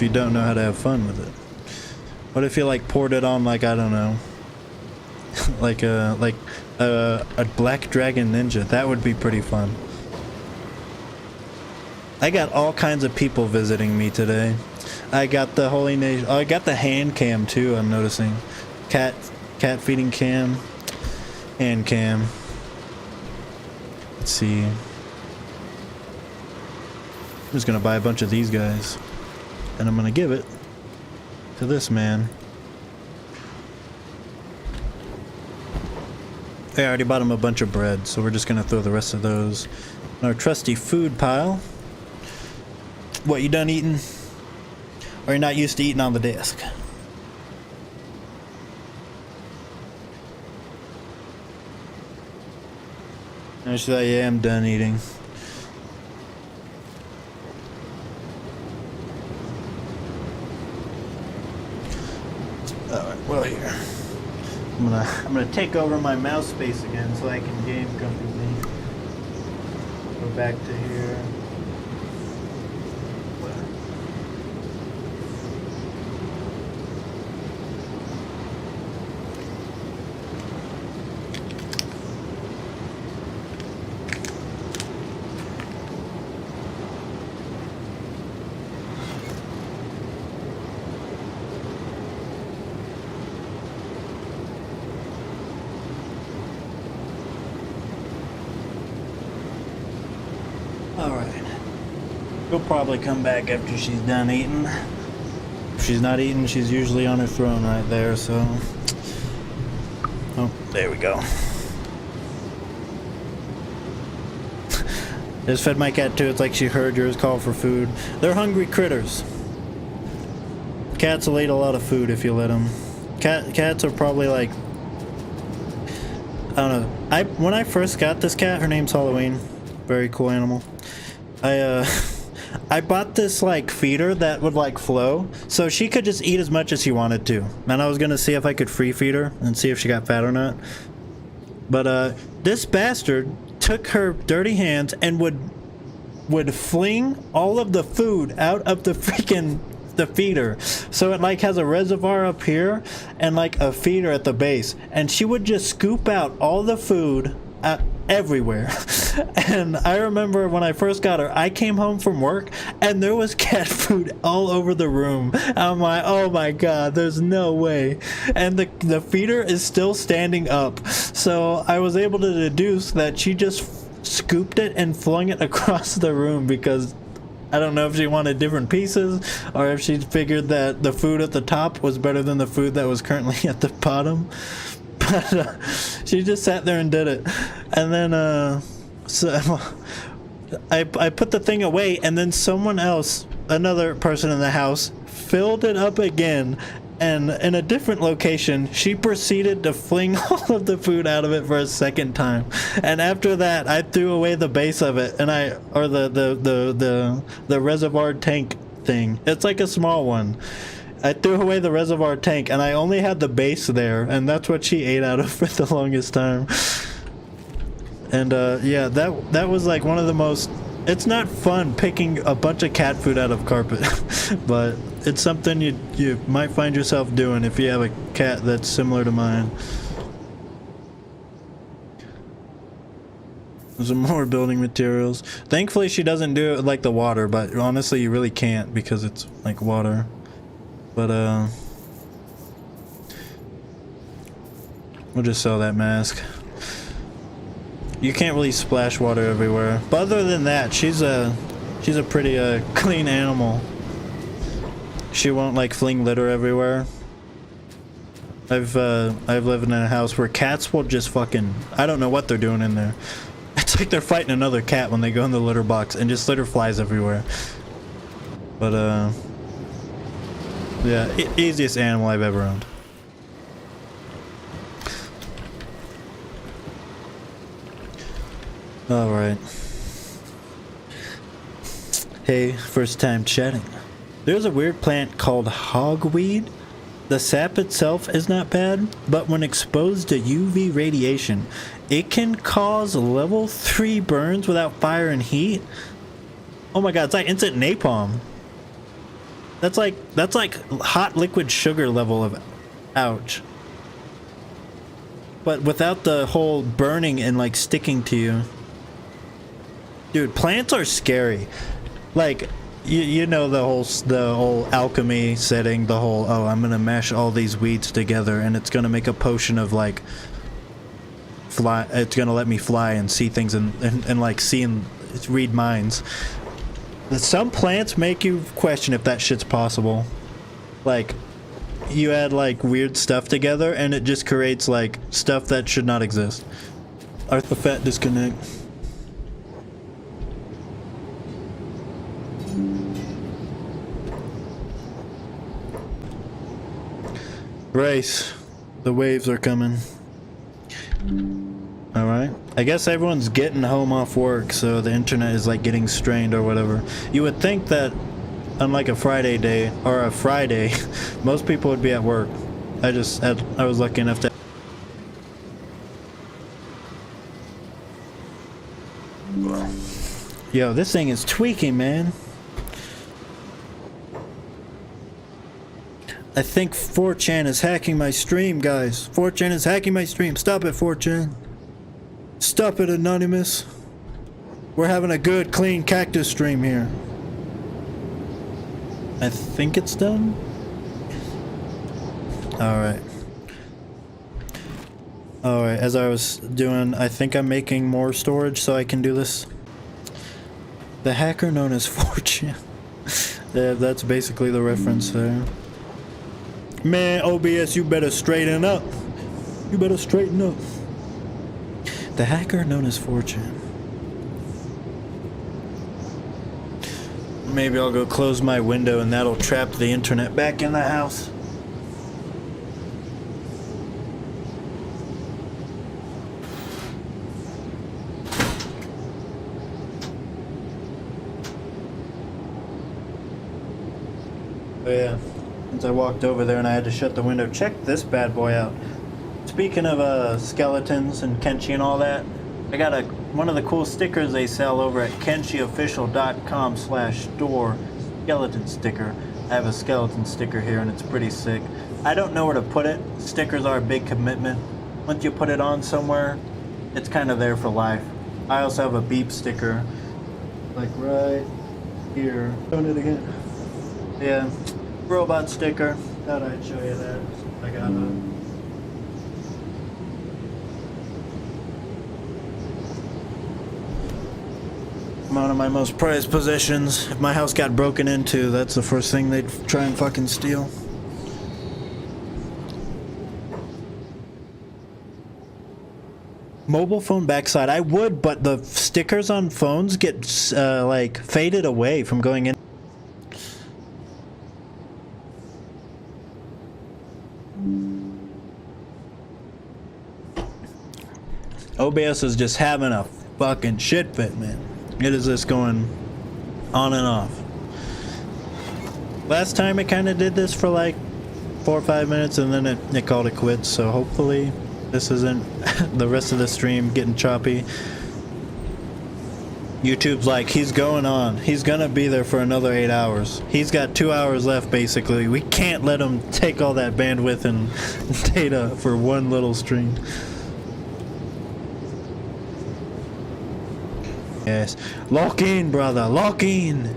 don't know how to have fun with it. What if you like poured it on like, I don't know, like a black dragon ninja? That would be pretty fun. I got all kinds of people visiting me today. I got the Holy Nation. Oh, I got the hand cam too. I'm noticing, cat feeding cam, hand cam. Let's see. I'm just gonna buy a bunch of these guys, and I'm gonna give it to this man. I already bought him a bunch of bread, so we're just gonna throw the rest of those in our trusty food pile. What, you done eating? Or you're not used to eating on the desk? Actually, yeah, I'm done eating. Alright, well here. I'm gonna take over my mouse space again so I can game comfortably. Go back to here. Alright. She'll probably come back after she's done eating. If she's not eating, she's usually on her throne right there, so... Oh, there we go. Just fed my cat too. It's like she heard yours call for food. They're hungry critters. Cats will eat a lot of food if you let them. Cats are probably like... I don't know. When I first got this cat, her name's Halloween. Very cool animal. I bought this like feeder that would like flow, so she could just eat as much as she wanted to. And I was gonna see if I could free feed her and see if she got fat or not. But this bastard took her dirty hands and would fling all of the food out of the freaking feeder. So it like has a reservoir up here and like a feeder at the base, and she would just scoop out all the food everywhere. And I remember when I first got her, I came home from work and there was cat food all over the room. I'm like, oh my god, there's no way. And the feeder is still standing up, so I was able to deduce that she just scooped it and flung it across the room, because I don't know if she wanted different pieces or if she figured that the food at the top was better than the food that was currently at the bottom. But she just sat there and did it. And then so I put the thing away, and then someone else, another person in the house, filled it up again, and in a different location she proceeded to fling all of the food out of it for a second time. And after that I threw away the base of it, and the reservoir tank thing. It's like a small one. I threw away the reservoir tank and I only had the base there, and that's what she ate out of for the longest time. And yeah, that was like one of the most... It's not fun picking a bunch of cat food out of carpet, but it's something you might find yourself doing if you have a cat that's similar to mine. There's some more building materials. Thankfully she doesn't do it like the water, but honestly you really can't because it's like water. But we'll just sell that mask. You can't really splash water everywhere. But other than that, she's a pretty clean animal. She won't like fling litter everywhere. I've lived in a house where cats will just fucking... I don't know what they're doing in there. It's like they're fighting another cat when they go in the litter box, and just litter flies everywhere. But yeah, easiest animal I've ever owned. Alright. Hey, first time chatting. There's a weird plant called hogweed. The sap itself is not bad, but when exposed to UV radiation, it can cause level 3 burns without fire and heat. Oh my god, it's like instant napalm. That's like hot liquid sugar level of ouch. But without the whole burning and like sticking to you. Dude, plants are scary. Like you know the whole alchemy setting, the whole I'm gonna mash all these weeds together and it's gonna make a potion of like fly. It's gonna let me fly and see things and like see and read minds. Some plants make you question if that shit's possible. Like, you add like weird stuff together and it just creates like stuff that should not exist. Arthafat disconnect. Race. The waves are coming. Alright. I guess everyone's getting home off work, so the internet is like getting strained or whatever. You would think that unlike a Friday day, or a Friday, most people would be at work. I was lucky enough to... Yo, this thing is tweaking, man. I think 4chan is hacking my stream, guys. 4chan is hacking my stream. Stop it, 4chan. Stop it, Anonymous. We're having a good, clean cactus stream here. I think it's done. Alright. Alright, as I was doing, I think I'm making more storage so I can do this. The hacker known as 4chan. Yeah, that's basically the reference there. Man, OBS, you better straighten up. You better straighten up. The hacker known as 4chan. Maybe I'll go close my window and that'll trap the internet back in the house. Oh yeah, since I walked over there and I had to shut the window, check this bad boy out. Speaking of skeletons and Kenshi and all that, I got one of the cool stickers they sell over at KenshiOfficial.com/store. Skeleton sticker. I have a skeleton sticker here and it's pretty sick. I don't know where to put it. Stickers are a big commitment. Once you put it on somewhere, it's kind of there for life. I also have a beep sticker, like right here. Doing it again. Yeah, robot sticker. Thought I'd show you that. I got it. One of my most prized possessions. If my house got broken into, that's the first thing they'd try and fucking steal. Mobile phone backside. I would, but the stickers on phones get like faded away from going in. OBS is just having a fucking shit fit, man. It is just going on and off. Last time it kind of did this for like 4 or 5 minutes and then it called it quits, so hopefully this isn't the rest of the stream getting choppy. YouTube's like, he's going on. He's gonna be there for another 8 hours. He's got 2 hours left basically. We can't let him take all that bandwidth and data for one little stream. Yes. Lock in, brother. Lock in.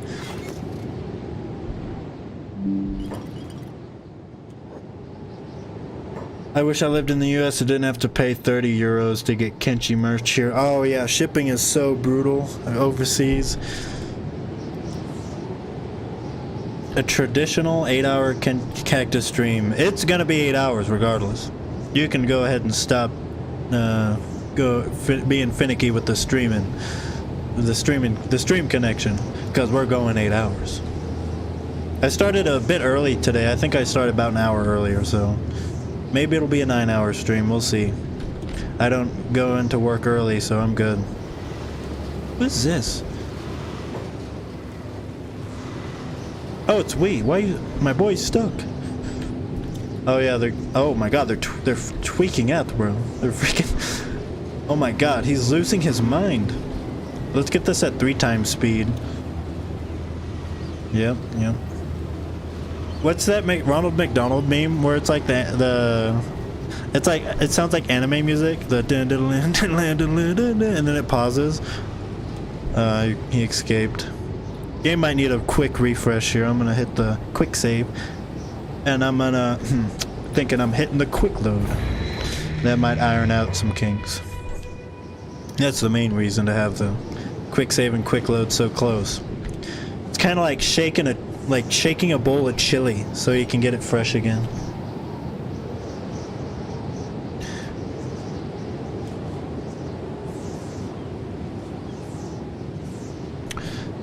I wish I lived in the US and didn't have to pay 30 euros to get Kenshi merch here. Oh yeah, shipping is so brutal overseas. A traditional 8-hour cactus stream. It's gonna be 8 hours regardless. You can go ahead and stop being finicky with the streaming. The stream connection, because we're going 8 hours. I started a bit early today. I think I started about an hour earlier, so maybe it'll be a 9-hour stream. We'll see. I don't go into work early, so I'm good. What is this? Oh, it's we. Why you, my boy's stuck? Oh yeah, oh my god, they're tweaking out, bro. They're freaking. Oh my god, he's losing his mind. Let's get this at 3 times speed. Yep, yep. What's that Ronald McDonald meme where it's like it's like, it sounds like anime music, the and then it pauses. He escaped. Game might need a quick refresh here. I'm gonna hit the quick save, and I'm gonna thinking I'm hitting the quick load. That might iron out some kinks. That's the main reason to have the quick save and quick load so close. It's kind of like shaking a bowl of chili so you can get it fresh again.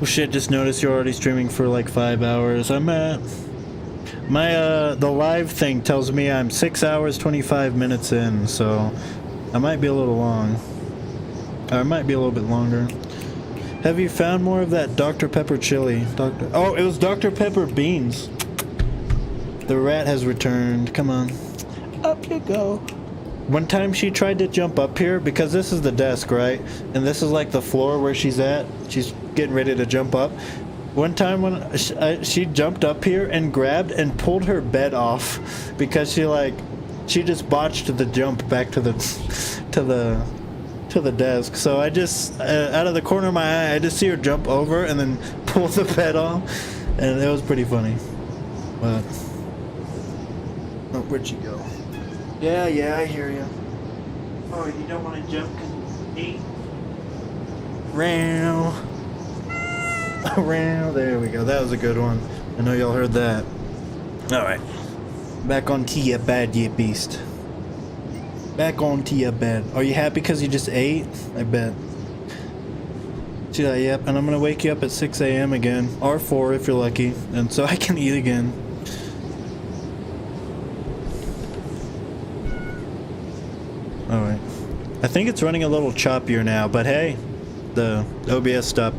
Oh shit, just noticed you're already streaming for like 5 hours. I'm at the live thing tells me I'm 6 hours 25 minutes in, so I might be a little long. Or it might be a little bit longer. Have you found more of that Dr. Pepper chili? Oh, it was Dr. Pepper beans. The rat has returned. Come on. Up you go. One time she tried to jump up here, because this is the desk, right? And this is like the floor where she's at. She's getting ready to jump up. One time when she jumped up here and grabbed and pulled her bed off because she just botched the jump back to the desk. So I just out of the corner of my eye, I just see her jump over and then pull the bed off, and it was pretty funny. But oh, where'd she go? Yeah, I hear you. Oh, you don't want to jump because it's neat. There we go. That was a good one. I know y'all heard that. Alright. Back onto your bed, you beast. Back onto your bed. Are you happy because you just ate? I bet. She's like, yep. And I'm going to wake you up at 6 a.m. again. Or 4 if you're lucky. And so I can eat again. Alright. I think it's running a little choppier now, but hey, the OBS stopped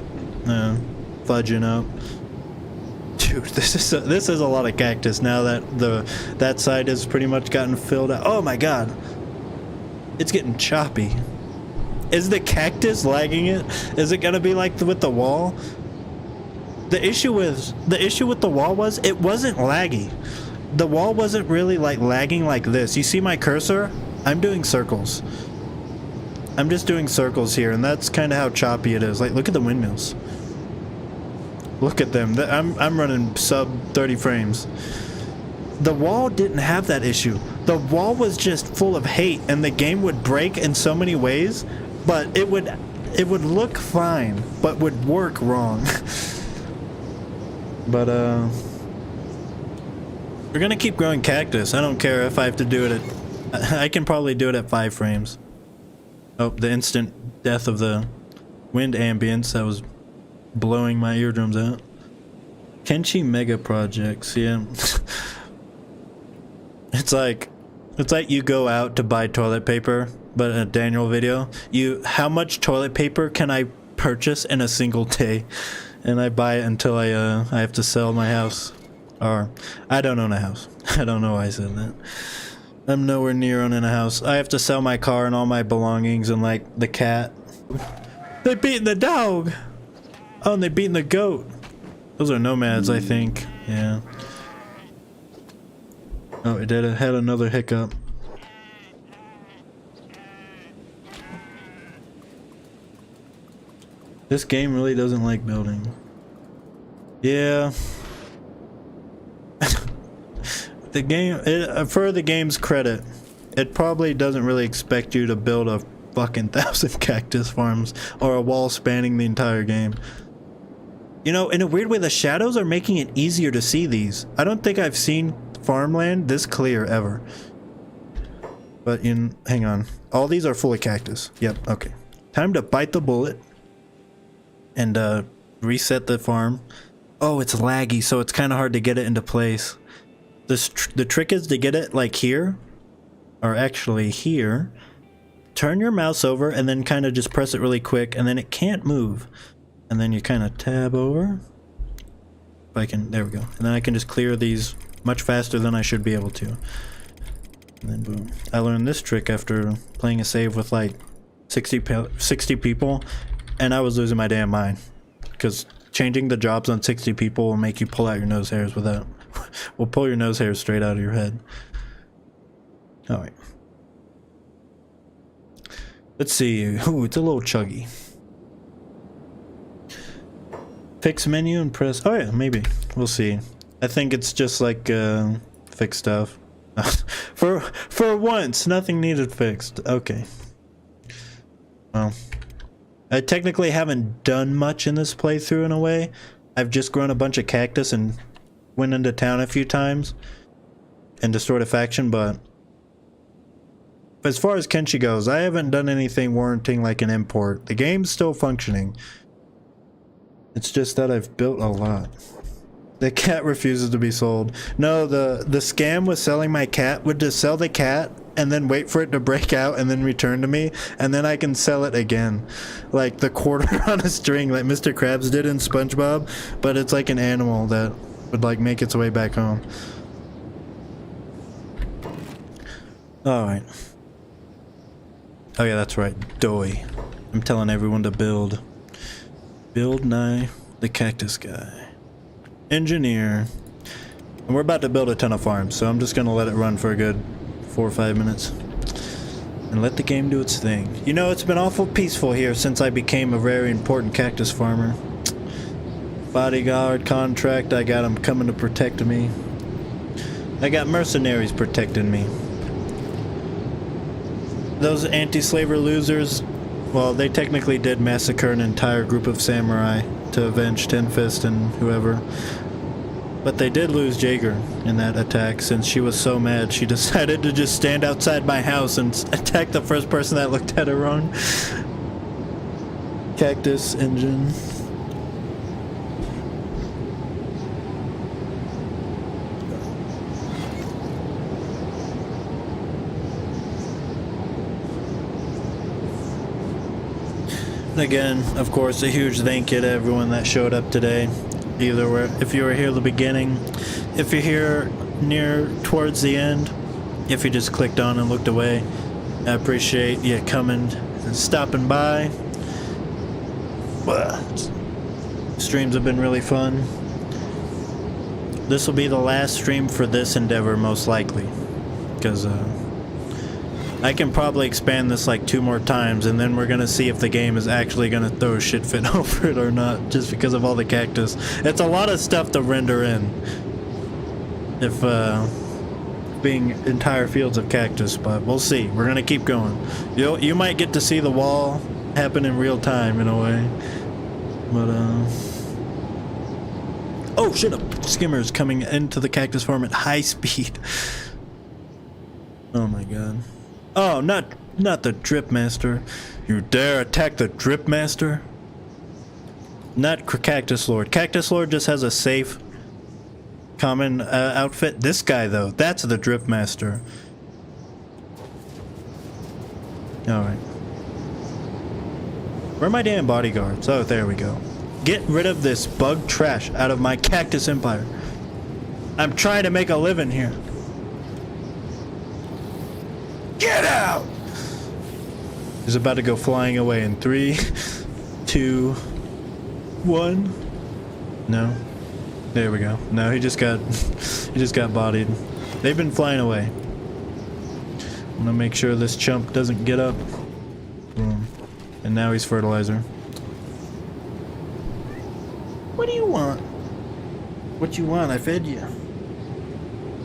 fudging up. Dude, this is a lot of cactus now that that side has pretty much gotten filled out. Oh my god. It's getting choppy. Is the cactus lagging it? Is it gonna be like with the wall? The issue with the wall was it wasn't laggy. The wall wasn't really like lagging like this. You see my cursor? I'm doing circles. I'm just doing circles here, and that's kind of how choppy it is. Like, look at the windmills. Look at them. I'm running sub 30 frames. The wall didn't have that issue. The wall was just full of hate, and the game would break in so many ways, but it would look fine, but would work wrong. But we're gonna keep growing cactus. I don't care if I have to do it I can probably do it at 5 frames. Oh, the instant death of the wind ambience that was blowing my eardrums out. Kenshi mega projects, yeah. It's like you go out to buy toilet paper, but in a Daniel video, how much toilet paper can I purchase in a single day? And I buy it until I have to sell my house. Or I don't own a house. I don't know why I said that. I'm nowhere near owning a house. I have to sell my car and all my belongings and like the cat. They beating the dog. Oh, and they beating the goat. Those are nomads, I think. Yeah. Oh, it had another hiccup. This game really doesn't like building. Yeah. The game, for the game's credit, it probably doesn't really expect you to build a fucking 1,000 cactus farms or a wall spanning the entire game. You know, in a weird way, the shadows are making it easier to see these. I don't think I've seen farmland this clear ever. But hang on. All these are full of cactus. Yep, okay. Time to bite the bullet and reset the farm. Oh, it's laggy, so it's kind of hard to get it into place. The trick is to get it like here, or actually here. Turn your mouse over and then kind of just press it really quick, and then it can't move. And then you kind of tab over. If I can, there we go. And then I can just clear these much faster than I should be able to. And then boom. I learned this trick after playing a save with like 60 people, and I was losing my damn mind. Because changing the jobs on 60 people will make you pull out your nose hairs without. Will pull your nose hairs straight out of your head. All right. Let's see. Ooh, it's a little chuggy. Fix menu and press. Oh yeah, maybe. We'll see. I think it's just like fix stuff. For once, nothing needed fixed. Okay. Well, I technically haven't done much in this playthrough in a way. I've just grown a bunch of cactus and went into town a few times and destroyed a faction, but as far as Kenshi goes, I haven't done anything warranting like an import. The game's still functioning. It's just that I've built a lot. The cat refuses to be sold. No, the scam with selling my cat would just sell the cat and then wait for it to break out and then return to me, and then I can sell it again. Like the quarter on a string like Mr. Krabs did in SpongeBob, but it's like an animal that would like make its way back home. Alright. Oh yeah, that's right. Doy. I'm telling everyone to build. Build Nye the cactus guy. Engineer. And we're about to build a ton of farms, so I'm just gonna let it run for a good 4 or 5 minutes. And let the game do its thing. You know, it's been awful peaceful here since I became a very important cactus farmer. Bodyguard contract, I got them coming to protect me. I got mercenaries protecting me. Those anti-slaver losers, well, they technically did massacre an entire group of samurai to avenge Tinfist and whoever. But they did lose Jaeger in that attack since she was so mad she decided to just stand outside my house and attack the first person that looked at her wrong. Cactus engine. Again, of course, a huge thank you to everyone that showed up today. Either way, if you were here at the beginning, if you're here near towards the end, if you just clicked on and looked away, I appreciate you coming and stopping by. Streams have been really fun. This will be the last stream for this endeavor, most likely, because I can probably expand this like 2 more times, and then we're gonna see if the game is actually gonna throw a shit fit over it or not, just because of all the cactus. It's a lot of stuff to render in. If being entire fields of cactus, but we'll see. We're gonna keep going. You might get to see the wall happen in real time in a way, but oh shit! Skimmers coming into the cactus farm at high speed. Oh my god. Oh, not the Drip Master. You dare attack the Drip Master? Not Cactus Lord. Cactus Lord just has a safe, common outfit. This guy, though, that's the Drip Master. Alright. Where are my damn bodyguards? Oh, there we go. Get rid of this bug trash out of my cactus empire. I'm trying to make a living here. Get out! He's about to go flying away in 3, 2, 1. No. There we go. No, he just got bodied. They've been flying away. I'm gonna make sure this chump doesn't get up. Boom. And now he's fertilizer. What do you want? What you want? I fed you.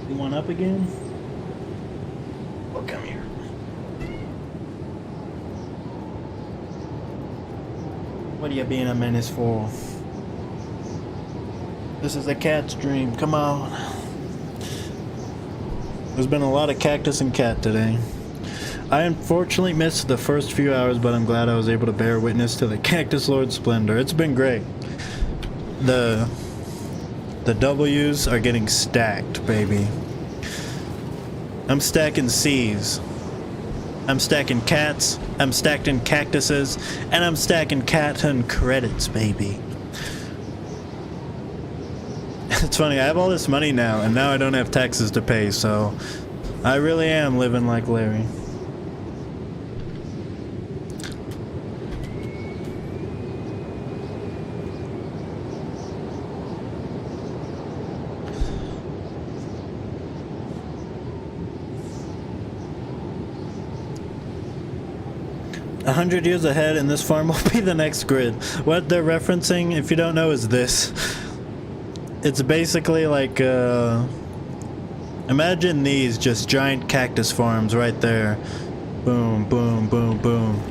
You want up again? Well, come here. What are you being a menace for? This is a cat's dream. Come on. There's been a lot of cactus and cat today. I unfortunately missed the first few hours, but I'm glad I was able to bear witness to the Cactus Lord splendor. It's been great. The W's are getting stacked, baby. I'm stacking C's. I'm stacking cats, I'm stacking cactuses, and I'm stacking catun credits, baby. It's funny, I have all this money now, and now I don't have taxes to pay, so I really am living like Larry. 100 years ahead, and this farm will be the next grid. What they're referencing, if you don't know, is this. It's basically like, imagine these just giant cactus farms right there. Boom, boom, boom, boom.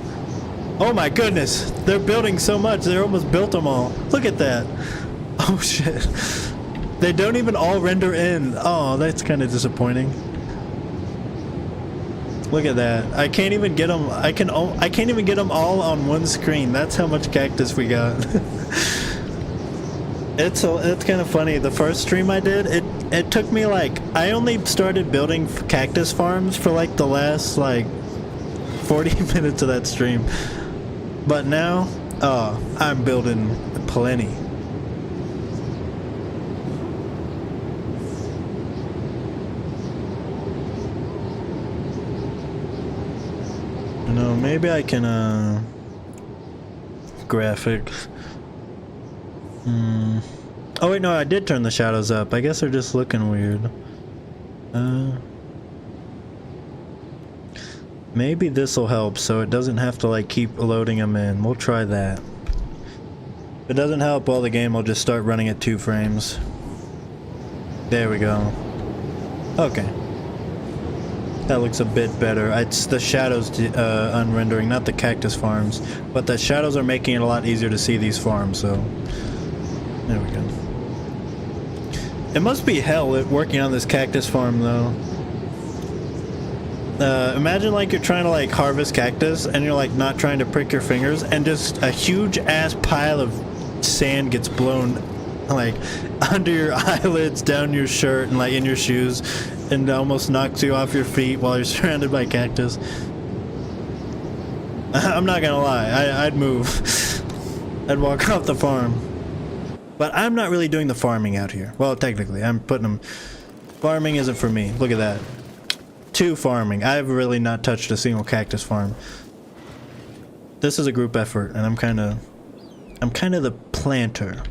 Oh my goodness! They're building so much, they almost built them all. Look at that. Oh shit. They don't even all render in. Oh, that's kind of disappointing. Look at that. I can't even get them. I can't even get them all on one screen. That's how much cactus we got. It's kind of funny. The first stream I did, it took me like, I only started building cactus farms for like the last like 40 minutes of that stream. But now, I'm building plenty. You know, maybe I can, graphics. Oh wait, no, I did turn the shadows up. I guess they're just looking weird. Maybe this will help so it doesn't have to like keep loading them in. We'll try that. If it doesn't help, well, the game will just start running at 2 frames. There we go. Okay. That looks a bit better. It's the shadows unrendering, not the cactus farms. But the shadows are making it a lot easier to see these farms, so... There we go. It must be hell working on this cactus farm, though. Imagine like you're trying to like harvest cactus, and you're like not trying to prick your fingers, and just a huge ass pile of sand gets blown like under your eyelids, down your shirt, and like in your shoes, and almost knocks you off your feet while you're surrounded by cactus. I'm not gonna lie, I'd move. I'd walk off the farm. But I'm not really doing the farming out here. Well, technically, I'm putting them... Farming isn't for me. Look at that. 2 farming. I've really not touched a single cactus farm. This is a group effort, and I'm kind of the planter.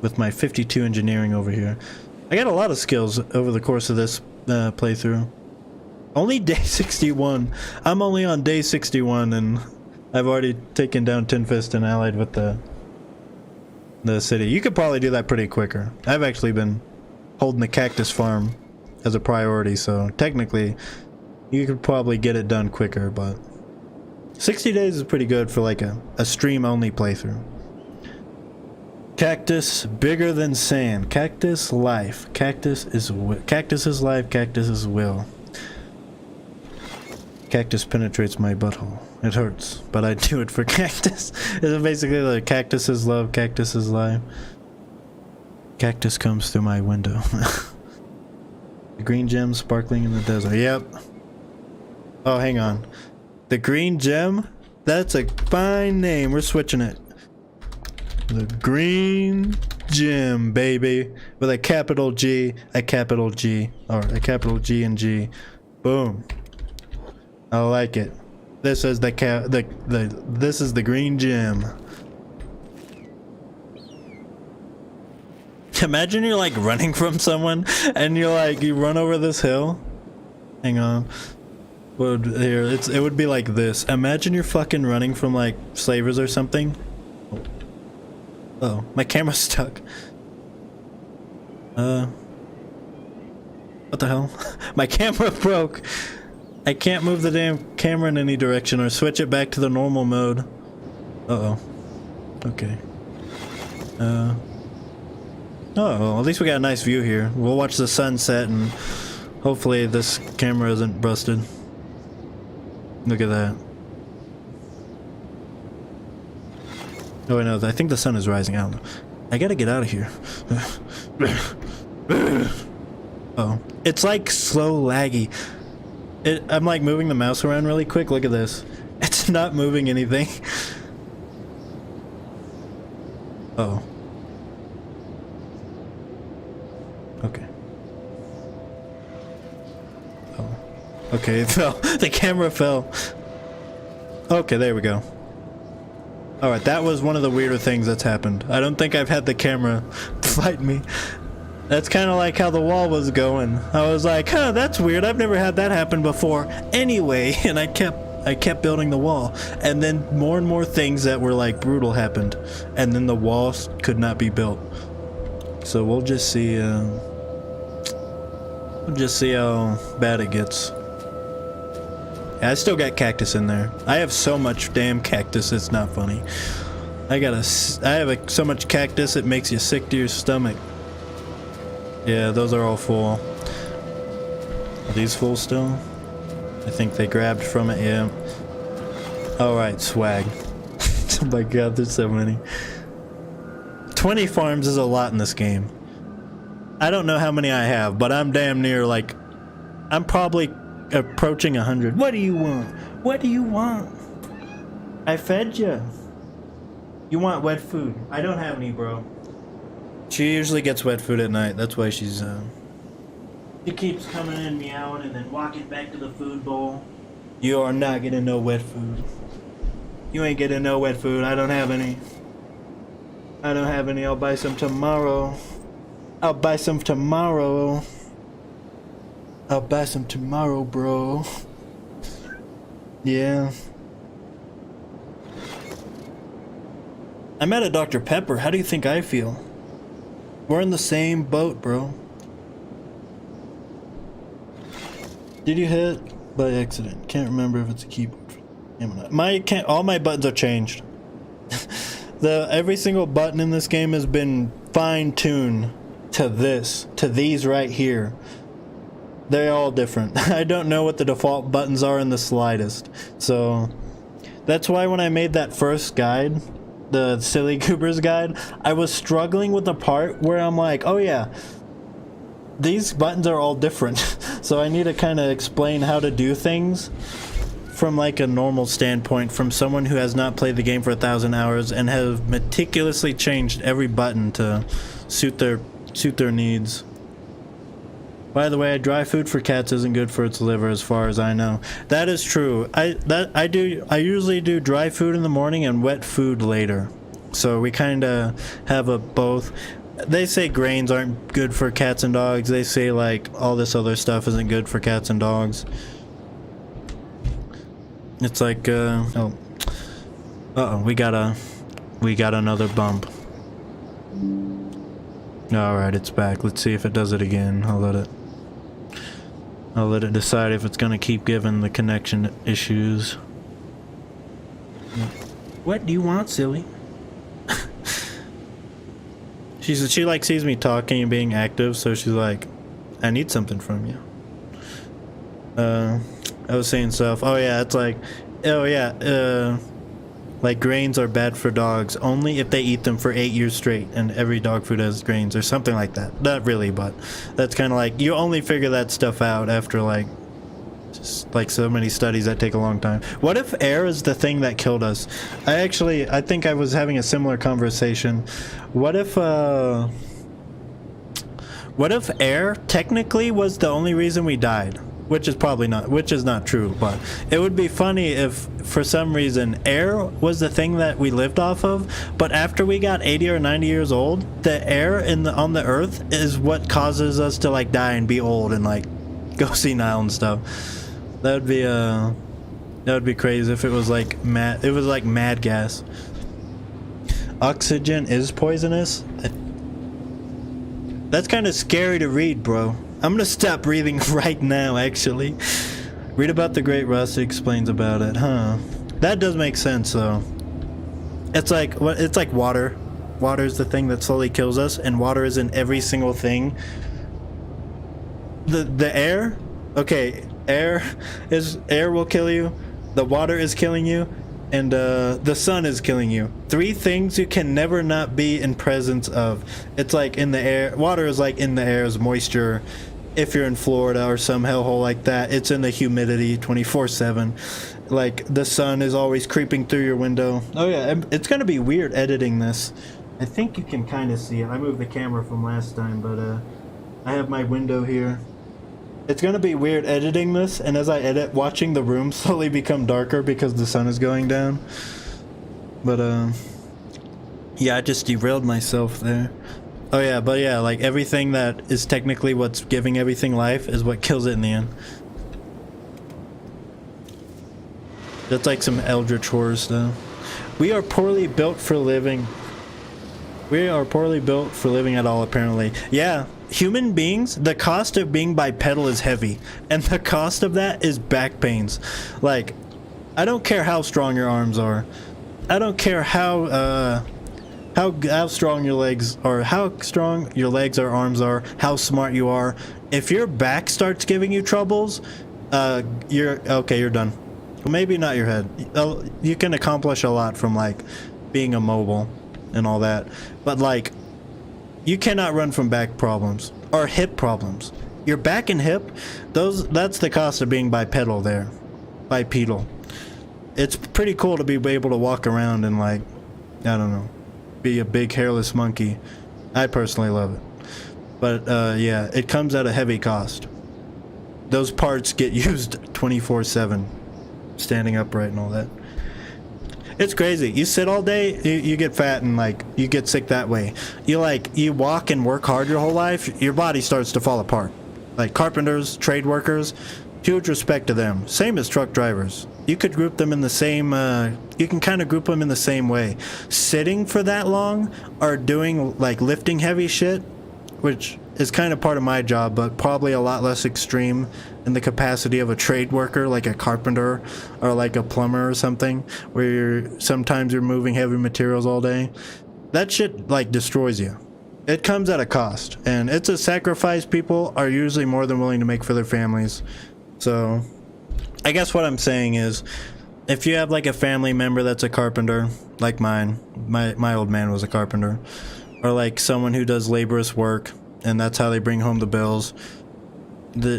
With my 52 engineering over here. I got a lot of skills over the course of this playthrough. Only day 61. I'm only on day 61, and I've already taken down Tinfist and allied with the city. You could probably do that pretty quicker. I've actually been holding the cactus farm as a priority, so technically you could probably get it done quicker, but 60 days is pretty good for like a stream only playthrough. Cactus bigger than sand. Cactus life. Cactus is life. Cactus is will. Cactus penetrates my butthole. It hurts, but I do it for cactus. It's basically like cactus is love, cactus is life. Cactus comes through my window. The green gem sparkling in the desert. Yep. Oh, hang on. The green gem? That's a fine name. We're switching it. The green gem, baby. With a capital G, a capital G, or a capital G and G. Boom. I like it. This is this is the green gem. Imagine you're like running from someone and you're like you run over this hill. Hang on. Here, it would be like this. Imagine you're fucking running from like slavers or something. Oh, my camera's stuck. What the hell? My camera broke. I can't move the damn camera in any direction or switch it back to the normal mode. Uh-oh. Okay. Oh, well, at least we got a nice view here. We'll watch the sunset and hopefully this camera isn't busted. Look at that. Oh, wait, no, I think the sun is rising. I don't know. I gotta get out of here. Oh. It's like slow laggy. I'm like moving the mouse around really quick. Look at this. It's not moving anything. Uh-oh. Okay. Oh. Okay, it fell. The camera fell. Okay, there we go. Alright, that was one of the weirder things that's happened. I don't think I've had the camera fight me. That's kind of like how the wall was going. I was like, huh, that's weird. I've never had that happen before. Anyway, and I kept I kept building the wall, and then more and more things that were like brutal happened, and then the walls could not be built. So we'll just see how bad it gets. Yeah, I still got cactus in there. I have so much damn cactus, it's not funny. I have so much cactus it makes you sick to your stomach. Yeah, those are all full. Are these full still? I think they grabbed from it, yeah. Alright, swag. Oh my god, there's so many. 20 farms is a lot in this game. I don't know how many I have, but I'm damn near like... I'm probably approaching 100. What do you want? What do you want? I fed you. You want wet food? I don't have any, bro. She usually gets wet food at night. That's why she's she keeps coming in meowing and then walking back to the food bowl. You are not getting no wet food. You ain't getting no wet food. I don't have any. I don't have any. I'll buy some tomorrow. I'll buy some tomorrow. I'll buy some tomorrow, bro. Yeah. I'm at a Dr. Pepper. How do you think I feel? We're in the same boat, bro. Did you hit by accident? Can't remember if it's a keyboard. All my buttons are changed. Every single button in this game has been fine-tuned to these right here. They're all different. I don't know what the default buttons are in the slightest. So that's why when I made that first guide, the Silly Goobers guide, I was struggling with the part where I'm like, oh yeah, these buttons are all different. So I need to kind of explain how to do things from like a normal standpoint, from someone who has not played the game for 1,000 hours and have meticulously changed every button to suit their needs. By the way, dry food for cats isn't good for its liver, as far as I know. That is true. I usually do dry food in the morning and wet food later. So we kind of have a both. They say grains aren't good for cats and dogs. They say like all this other stuff isn't good for cats and dogs. It's like we got another bump. Alright, it's back. Let's see if it does it again. I'll let it decide if it's gonna keep giving the connection issues. What do you want, silly? She like sees me talking and being active, so she's like, I need something from you. I was saying stuff. Oh yeah, it's like, oh yeah, like grains are bad for dogs only if they eat them for 8 years straight, and every dog food has grains or something like that. Not really, but that's kind of like, you only figure that stuff out after like, just like so many studies that take a long time. What if air is the thing that killed us? I think I was having a similar conversation. What if air technically was the only reason we died? Which is not true, but it would be funny if for some reason air was the thing that we lived off of, but after we got 80 or 90 years old, the air on the earth is what causes us to like die and be old and like go senile and stuff. That would be crazy if it was like mad gas. Oxygen is poisonous? That's kind of scary to read, bro. I'm gonna stop reading right now, actually. Read about the Great Rust, it explains about it, huh? That does make sense, though. It's like water. Water is the thing that slowly kills us, and water is in every single thing. The air? Okay, air will kill you, the water is killing you, and the sun is killing you. 3 things you can never not be in presence of. It's like in the air. Water is like in the air as moisture. If you're in Florida or some hellhole like that, it's in the humidity 24/7. Like the sun is always creeping through your window. Oh yeah, it's gonna be weird editing this. I think you can kind of see it. I moved the camera from last time, but I have my window here. It's gonna be weird editing this, and as I edit, watching the room slowly become darker because the sun is going down. But yeah, I just derailed myself there. Oh yeah, but yeah, like everything that is technically what's giving everything life is what kills it in the end. That's like some eldritch horror stuff. We are poorly built for living. We are poorly built for living at all, apparently. Yeah, human beings, the cost of being bipedal is heavy. And the cost of that is back pains. Like, I don't care how strong your arms are. I don't care how strong your legs are, how strong your legs or arms are, how smart you are. If your back starts giving you troubles, you're done. Well, maybe not your head. You can accomplish a lot from like being immobile and all that, but like you cannot run from back problems or hip problems. Your back and hip, that's the cost of being bipedal there. Bipedal. It's pretty cool to be able to walk around and like, I don't know, be a big hairless monkey. I personally love it. But yeah, it comes at a heavy cost. Those parts get used 24/7, standing upright and all that. It's crazy. You sit all day, you get fat and like you get sick that way. You walk and work hard your whole life, your body starts to fall apart. Like carpenters, trade workers, huge respect to them. Same as truck drivers. You could group them in the same, you can kind of group them in the same way. Sitting for that long or doing like lifting heavy shit, which is kind of part of my job, but probably a lot less extreme in the capacity of a trade worker, like a carpenter or like a plumber or something, where sometimes you're moving heavy materials all day. That shit like destroys you. It comes at a cost, and it's a sacrifice people are usually more than willing to make for their families. So I guess what I'm saying is, if you have like a family member that's a carpenter, like mine, my old man was a carpenter, or like someone who does laborious work, and that's how they bring home the bills,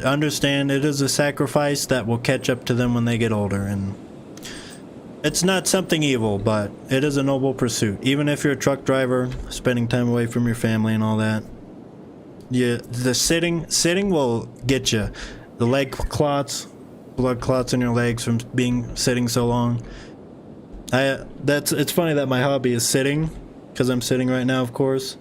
understand it is a sacrifice that will catch up to them when they get older. And it's not something evil, but it is a noble pursuit. Even if you're a truck driver, spending time away from your family and all that, yeah, the sitting will get you. The leg clots, blood clots in your legs from sitting so long. It's funny that my hobby is sitting, because I'm sitting right now, of course,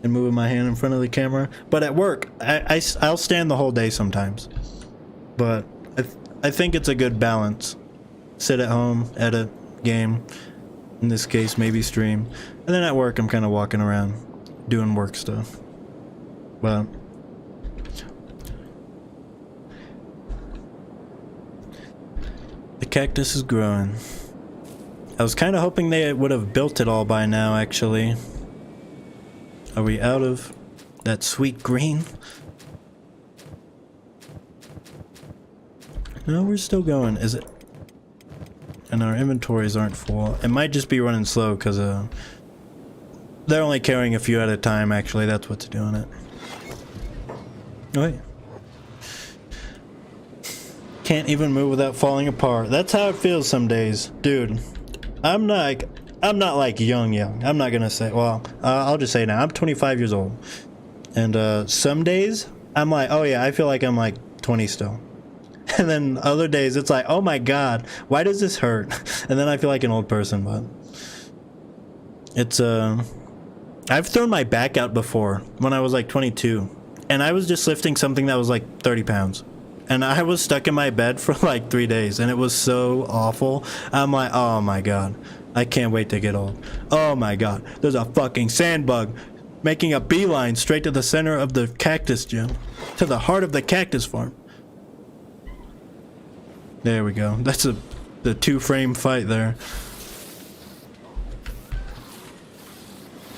and moving my hand in front of the camera. But at work, I'll stand the whole day sometimes. But I think it's a good balance. Sit at home, edit, game, in this case maybe stream, and then at work I'm kind of walking around doing work stuff. But the cactus is growing. I was kind of hoping they would have built it all by now, actually. Are we out of that sweet green? No, we're still going. Is it? And our inventories aren't full. It might just be running slow because they're only carrying a few at a time, actually. That's what's doing it. Oh, wait. Can't even move without falling apart. That's how it feels some days. Dude, I'm not like young. I'm not gonna say, well, I'll just say now, I'm 25 years old. And some days, I'm like, oh yeah, I feel like I'm like 20 still. And then other days, it's like, oh my god, why does this hurt? And then I feel like an old person, but it's, I've thrown my back out before when I was like 22. And I was just lifting something that was like 30 pounds. And I was stuck in my bed for like 3 days, and it was so awful. I'm like, oh my god, I can't wait to get old. Oh my god, there's a fucking sand bug making a beeline straight to the center of the cactus gym, to the heart of the cactus farm. There we go. That's the 2-frame fight there.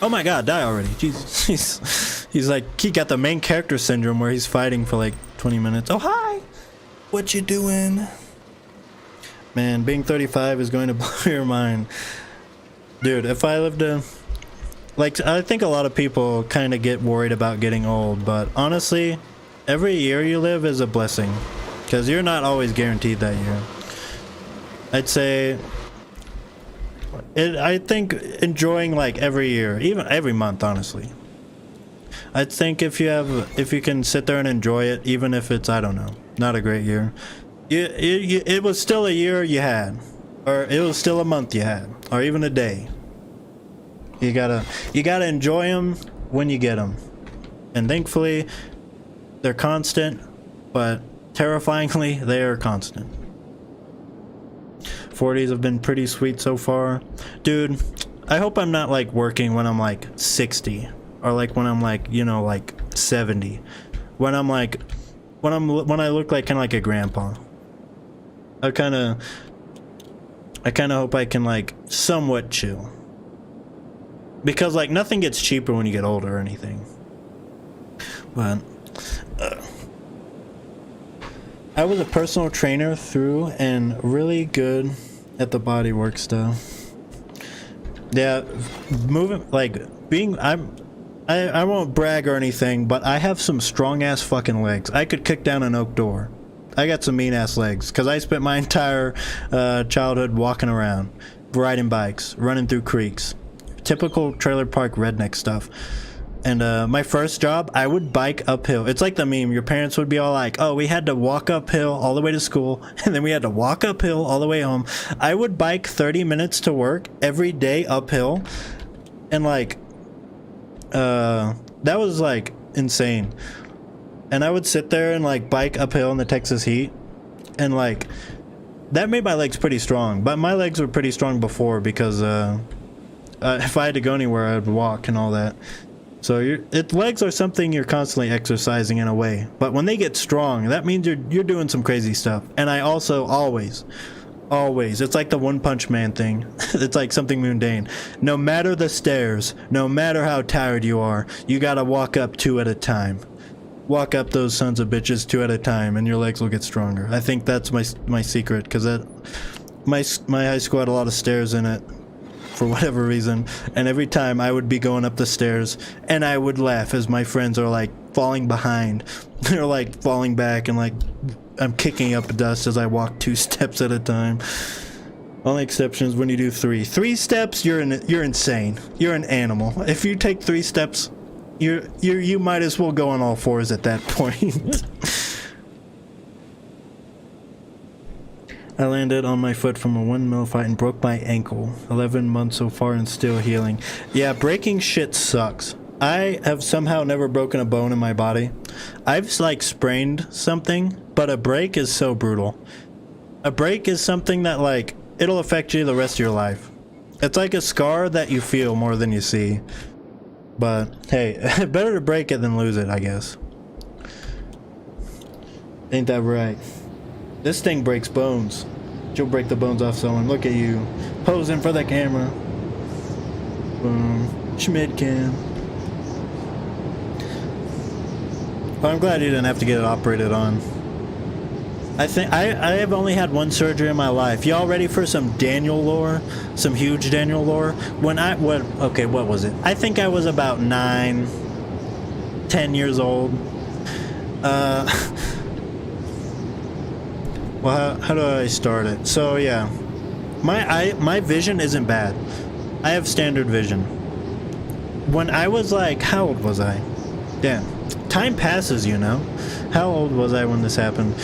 Oh my god, die already. Jesus. He's like, he got the main character syndrome where he's fighting for like 20 minutes. Oh, hi! What you doing? Man, being 35 is going to blow your mind. Dude, if I lived to... Like, I think a lot of people kind of get worried about getting old, but honestly, every year you live is a blessing. Because you're not always guaranteed that year. I'd say... I think enjoying like every year, even every month, honestly. I think if you can sit there and enjoy it, even if it's, I don't know, not a great year, it was still a year you had, or it was still a month you had, or even a day. You gotta enjoy them when you get them, and thankfully they're constant, but terrifyingly they are constant. 40s have been pretty sweet so far. Dude, I hope I'm not like working when I'm like 60 or like when I'm like, you know, like 70. When I'm like when I look like kind of like a grandpa. I kind of hope I can like somewhat chill. Because like nothing gets cheaper when you get older or anything. But I was a personal trainer through and really good at the bodywork stuff. Yeah, moving like being I won't brag or anything, but I have some strong ass fucking legs. I could kick down an oak door. I got some mean ass legs because I spent my entire childhood walking around, riding bikes, running through creeks, typical trailer park redneck stuff. And my first job, I would bike uphill. It's like the meme. Your parents would be all like, oh, we had to walk uphill all the way to school, and then we had to walk uphill all the way home. I would bike 30 minutes to work every day uphill, and like that was like insane. And I would sit there and like bike uphill in the Texas heat, and like that made my legs pretty strong. But my legs were pretty strong before because if I had to go anywhere, I'd walk and all that. So legs are something you're constantly exercising in a way. But when they get strong, that means you're doing some crazy stuff. And I also always, it's like the One Punch Man thing. It's like something mundane. No matter the stairs, no matter how tired you are, you gotta walk up 2 at a time. Walk up those sons of bitches 2 at a time, and your legs will get stronger. I think that's my secret, because my high school had a lot of stairs in it. For whatever reason, and every time I would be going up the stairs and I would laugh as my friends are like falling behind. They're like falling back and like I'm kicking up dust as I walk 2 steps at a time. Only exception is when you do 3 steps. You're insane. You're an animal. If you take 3 steps, you might as well go on all 4s at that point. I landed on my foot from a windmill fight and broke my ankle. 11 months so far and still healing. Yeah, breaking shit sucks. I have somehow never broken a bone in my body. I've like sprained something, but a break is so brutal. A break is something that like, it'll affect you the rest of your life. It's like a scar that you feel more than you see. But hey, better to break it than lose it, I guess. Ain't that right? This thing breaks bones. You'll break the bones off someone. Look at you. Posing for the camera. Boom. Schmid cam. Well, I'm glad you didn't have to get it operated on. I think I have only had 1 surgery in my life. Y'all ready for some Daniel lore? Some huge Daniel lore? What was it? I think I was about 9, 10 years old. Well, how do I start it? So yeah, my vision isn't bad. I have standard vision. When I was like, how old was I? Damn, time passes, you know. How old was I when this happened?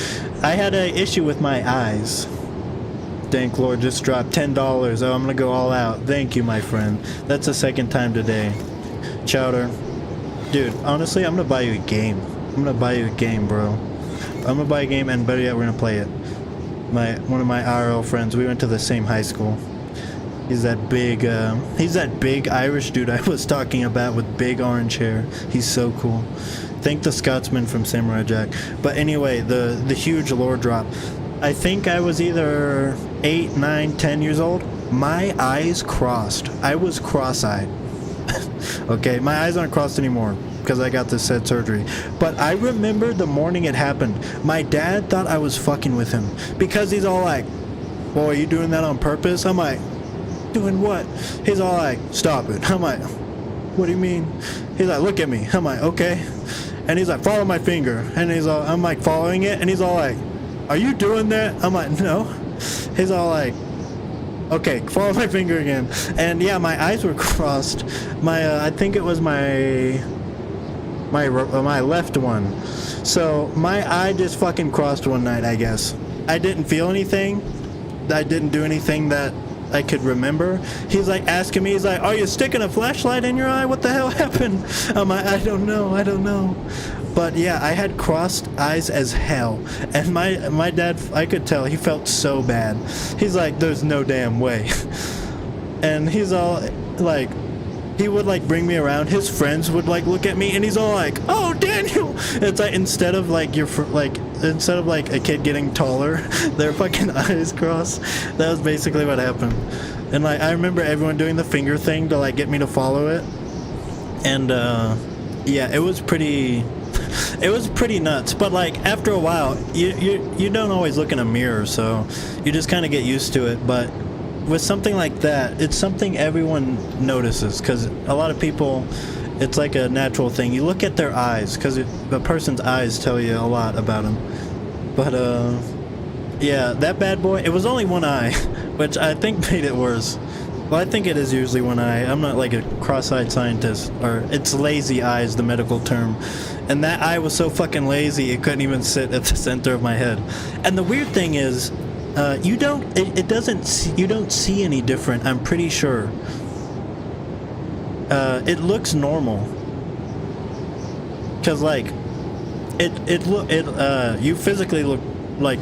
I had an issue with my eyes. Thank Lord, just dropped $10. Oh, I'm gonna go all out. Thank you, my friend. That's the 2nd time today. Chowder. Dude, honestly, I'm gonna buy you a game. I'm gonna buy you a game, bro. I'm gonna buy a game, and better yet, we're gonna play it. One of my IRL friends, we went to the same high school. He's that big Irish dude I was talking about with big orange hair. He's so cool. Thank the Scotsman from Samurai Jack. But anyway, the huge lore drop. I think I was either 8, 9, 10 years old. My eyes crossed. I was cross-eyed. Okay, my eyes aren't crossed anymore because I got this said surgery. But I remember the morning it happened. My dad thought I was fucking with him because he's all like, "Boy, are you doing that on purpose?" I'm like, "Doing what?" He's all like, "Stop it." I'm like, "What do you mean?" He's like, "Look at me." I'm like, "Okay." And he's like, "Follow my finger." And I'm like following it, and he's all like, "Are you doing that?" I'm like, "No." He's all like, "Okay, follow my finger again." And yeah, my eyes were crossed. I think it was my left one. So my eye just fucking crossed one night, I guess. I didn't feel anything. I didn't do anything that I could remember. He's like asking me, he's like, "Are you sticking a flashlight in your eye? What the hell happened?" I'm like, I don't know. But yeah, I had crossed eyes as hell, and my dad, I could tell he felt so bad. He's like, there's no damn way. And he's all like, he would like bring me around, his friends would like look at me, and he's all like, oh Daniel. It's like, instead of like instead of like a kid getting taller, their fucking eyes crossed. That was basically what happened. And like, I remember everyone doing the finger thing to like get me to follow it. And yeah, it was pretty nuts. But like, after a while, you don't always look in a mirror, so you just kind of get used to it. But with something like that, it's something everyone notices, because a lot of people, it's like a natural thing. You look at their eyes, because a person's eyes tell you a lot about them. But yeah, that bad boy, it was only one eye, which I think made it worse. Well, I think it is usually one eye. I'm not like a cross-eyed scientist, or it's lazy eye is the medical term. And that eye was so fucking lazy, it couldn't even sit at the center of my head. And the weird thing is, you don't see any different, I'm pretty sure. It looks normal. Cause like, you physically look like,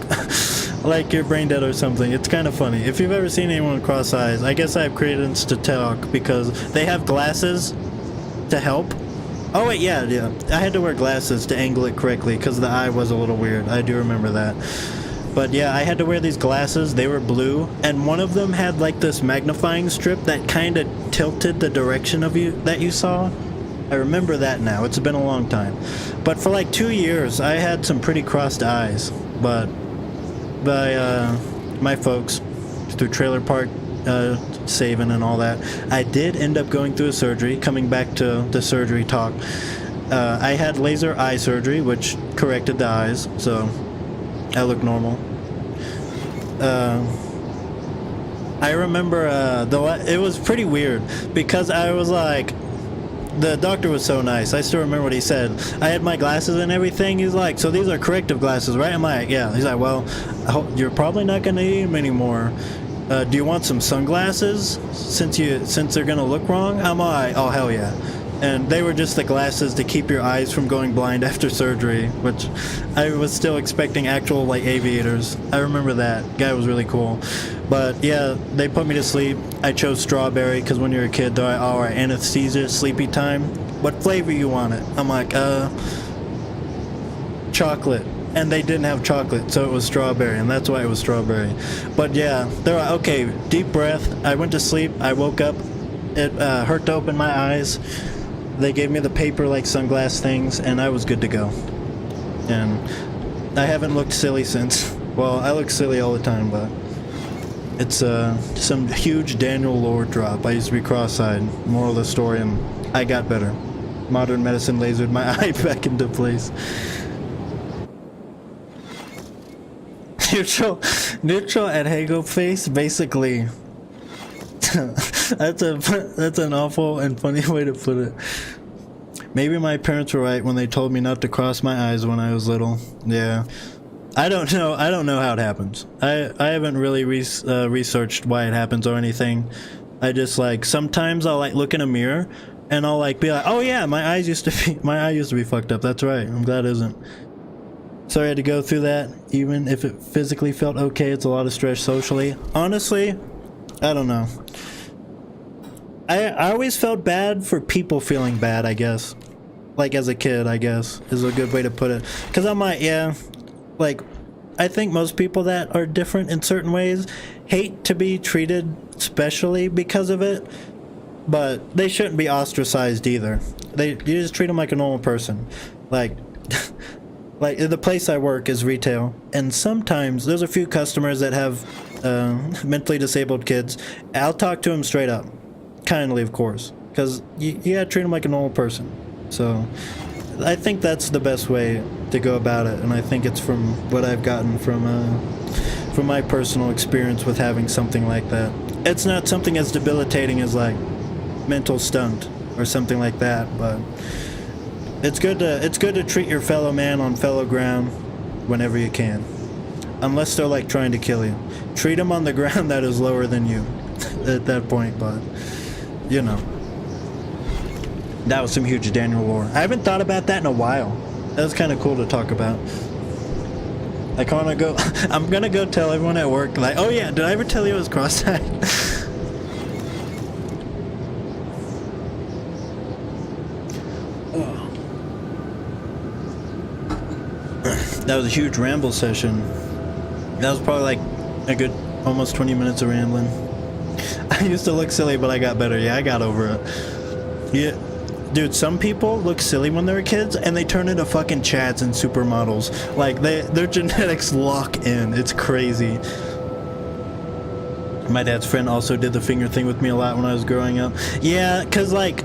like you're brain dead or something. It's kind of funny. If you've ever seen anyone cross eyes, I guess I have credence to talk, because they have glasses to help. Oh wait, yeah. I had to wear glasses to angle it correctly, because the eye was a little weird. I do remember that. But yeah, I had to wear these glasses. They were blue, and one of them had like this magnifying strip that kind of tilted the direction of you that you saw. I remember that now. It's been a long time. But for like 2 years, I had some pretty crossed eyes. But by my folks, through trailer park saving and all that, I did end up going through a surgery. Coming back to the surgery talk, I had laser eye surgery, which corrected the eyes, so I look normal. I remember it was pretty weird, because I was like, the doctor was so nice. I still remember what he said. I had my glasses and everything. He's like, so these are corrective glasses, right? I'm like, yeah. He's like, well, you're probably not gonna need them anymore. Do you want some sunglasses since they're gonna look wrong? I'm like, oh hell yeah. And they were just the glasses to keep your eyes from going blind after surgery, which I was still expecting actual like aviators. I remember that. Guy was really cool. But yeah, they put me to sleep. I chose strawberry, because when you're a kid, they're like, all right, anesthesia, sleepy time. What flavor you want it? I'm like, chocolate. And they didn't have chocolate, so it was strawberry, and that's why it was strawberry. But yeah, they're like, okay, deep breath. I went to sleep. I woke up. It hurt to open my eyes. They gave me the paper like sunglass things, and I was good to go. And I haven't looked silly since. Well, I look silly all the time, but it's some huge Daniel lore drop. I used to be cross-eyed. Moral of the story, and I got better. Modern medicine lasered my eye back into place. Neutral and Hago face, basically. That's an awful and funny way to put it. Maybe my parents were right when they told me not to cross my eyes when I was little. Yeah, I don't know how it happens. I haven't really researched why it happens or anything. I just like, sometimes I'll like look in a mirror and I'll like be like, oh yeah, my eye used to be fucked up. That's right. I'm glad it isn't. Sorry I had to go through that. Even if it physically felt okay, it's a lot of stress socially. Honestly, I don't know. I always felt bad for people feeling bad, I guess. Like as a kid, I guess, is a good way to put it. Because I'm like, yeah, like, I think most people that are different in certain ways hate to be treated specially because of it. But they shouldn't be ostracized either. You just treat them like a normal person. Like, like the place I work is retail, and sometimes there's a few customers that have mentally disabled kids. I'll talk to them straight up, kindly of course, because you gotta treat them like a normal person. So I think that's the best way to go about it, and I think it's from what I've gotten from my personal experience with having something like that. It's not something as debilitating as like mental stunt or something like that, but it's good to treat your fellow man on fellow ground whenever you can, unless they're like trying to kill you. Treat them on the ground that is lower than you at that point. But you know, that was some huge Daniel lore. I haven't thought about that in a while. That's kind of cool to talk about. I wanna go. I'm gonna go tell everyone at work, like, oh yeah, did I ever tell you I was cross-eyed? Oh. That was a huge ramble session. That was probably like a good almost 20 minutes of rambling. I used to look silly, but I got better. Yeah, I got over it. Yeah. Dude, some people look silly when they're kids and they turn into fucking chads and supermodels. Like, their genetics lock in. It's crazy. My dad's friend also did the finger thing with me a lot when I was growing up. Yeah, cause like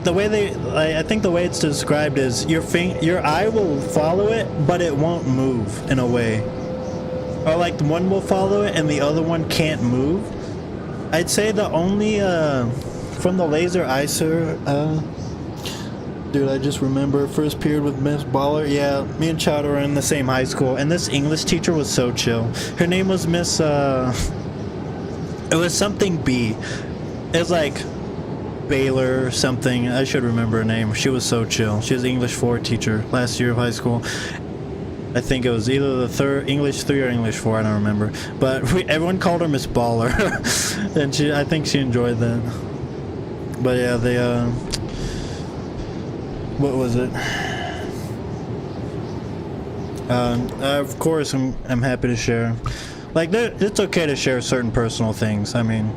the way they, I think the way it's described is your eye will follow it, but it won't move in a way. Or like one will follow it and the other one can't move. I'd say the only, from the laser ICER, dude, I just remember first period with Miss Baller. Yeah, me and Chowder were in the same high school, and this English teacher was so chill. Her name was Miss, it was something B. It was like Baylor or something. I should remember her name. She was so chill. She was English 4 teacher last year of high school. I think it was either the third English 3 or English 4. I don't remember. But everyone called her Miss Baller, and I think she enjoyed that. But yeah, they what was it? Of course, I'm happy to share. Like, it's okay to share certain personal things. I mean,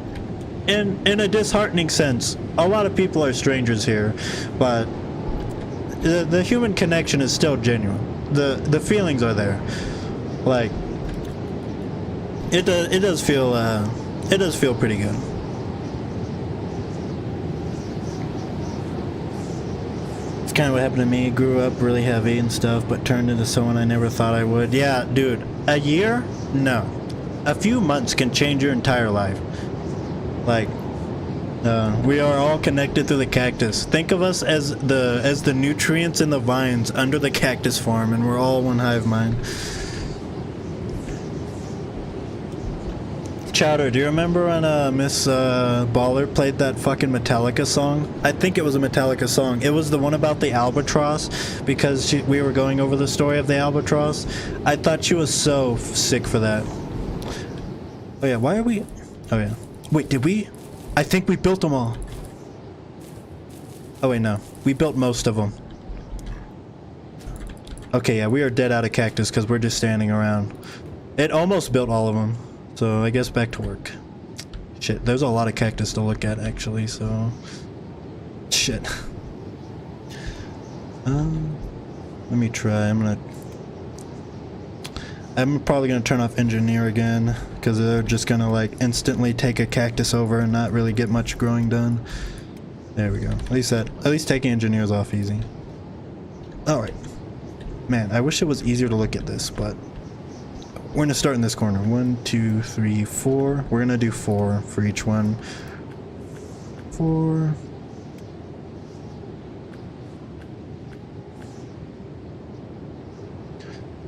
in a disheartening sense, a lot of people are strangers here, but the human connection is still genuine. The feelings are there. Like, it does feel pretty good. It's kind of what happened to me. Grew up really heavy and stuff, but turned into someone I never thought I would. Yeah, dude, a year? No. A few months can change your entire life. Like, we are all connected through the cactus. Think of us as the nutrients in the vines under the cactus farm, and we're all one hive mind. Chowder, do you remember when Miss Baller played that fucking Metallica song? I think it was a Metallica song. It was the one about the albatross, because we were going over the story of the albatross. I thought she was so sick for that. Oh yeah, why are we... Oh yeah. Wait, did we... I think we built them all. Oh wait, no. We built most of them. Okay, yeah, we are dead out of cactus because we're just standing around. It almost built all of them. So I guess back to work. Shit, there's a lot of cactus to look at actually, so... Shit. Let me try. I'm probably gonna turn off engineer again, because they're just gonna like instantly take a cactus over and not really get much growing done. There we go. At least taking engineers off easy. Alright. Man, I wish it was easier to look at this, but we're gonna start in this corner. 1, 2, 3, 4. We're gonna do 4 for each one. 4.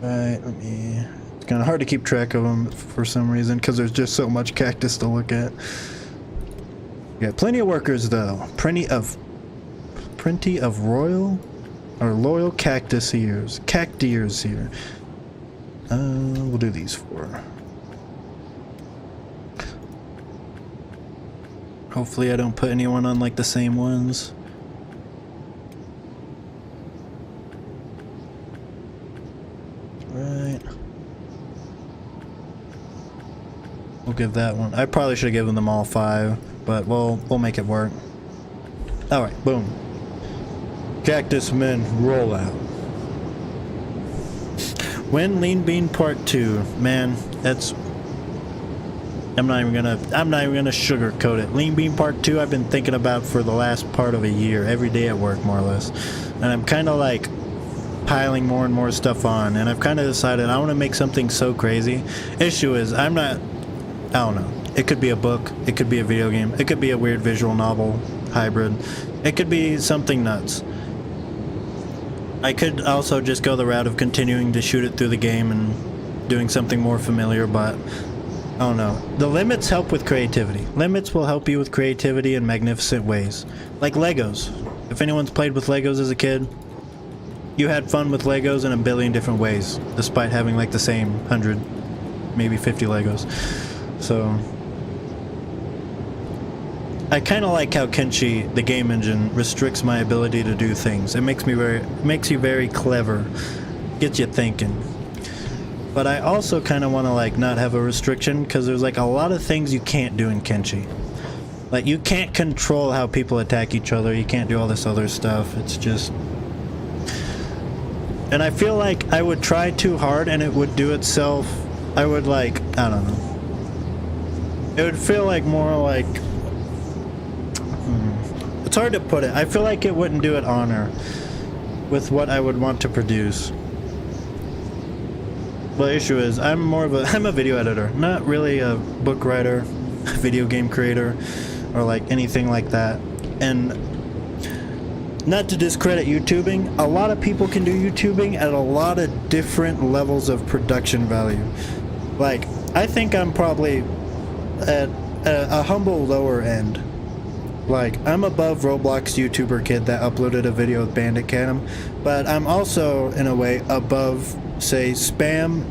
Right, it's kind of hard to keep track of them for some reason, because there's just so much cactus to look at. We got plenty of workers though. Plenty of loyal cactiers here. We'll do these 4. Hopefully I don't put anyone on like the same ones. Right. We'll give that one. I probably should have given them all 5, but we'll make it work. Alright, boom. Cactus men roll out. When Lean Bean Part 2, man, that's... I'm not even gonna sugarcoat it. Lean Bean Part 2 I've been thinking about for the last part of a year, every day at work more or less. And I'm kinda like piling more and more stuff on, and I've kind of decided I want to make something so crazy. Issue is, I don't know. It could be a book, it could be a video game, it could be a weird visual novel hybrid, it could be something nuts. I could also just go the route of continuing to shoot it through the game and doing something more familiar, but I don't know. The limits help with creativity. Limits will help you with creativity in magnificent ways. Like Legos. If anyone's played with Legos as a kid, you had fun with Legos in a billion different ways, despite having like the same 100, maybe 50 Legos. So I kind of like how Kenshi, the game engine, restricts my ability to do things. It makes you very clever, gets you thinking. But I also kind of want to like not have a restriction, because there's like a lot of things you can't do in Kenshi. Like you can't control how people attack each other. You can't do all this other stuff. It's just... And I feel like I would try too hard and it would do itself. I would like, I don't know. It would feel like more like... It's hard to put it. I feel like it wouldn't do it honor with what I would want to produce. Well, the issue is I'm a video editor, not really a book writer, video game creator, or like anything like that. And not to discredit YouTubing, a lot of people can do YouTubing at a lot of different levels of production value. Like, I think I'm probably at a humble lower end. Like, I'm above Roblox YouTuber kid that uploaded a video with Bandit Cam, but I'm also, in a way, above, say, scam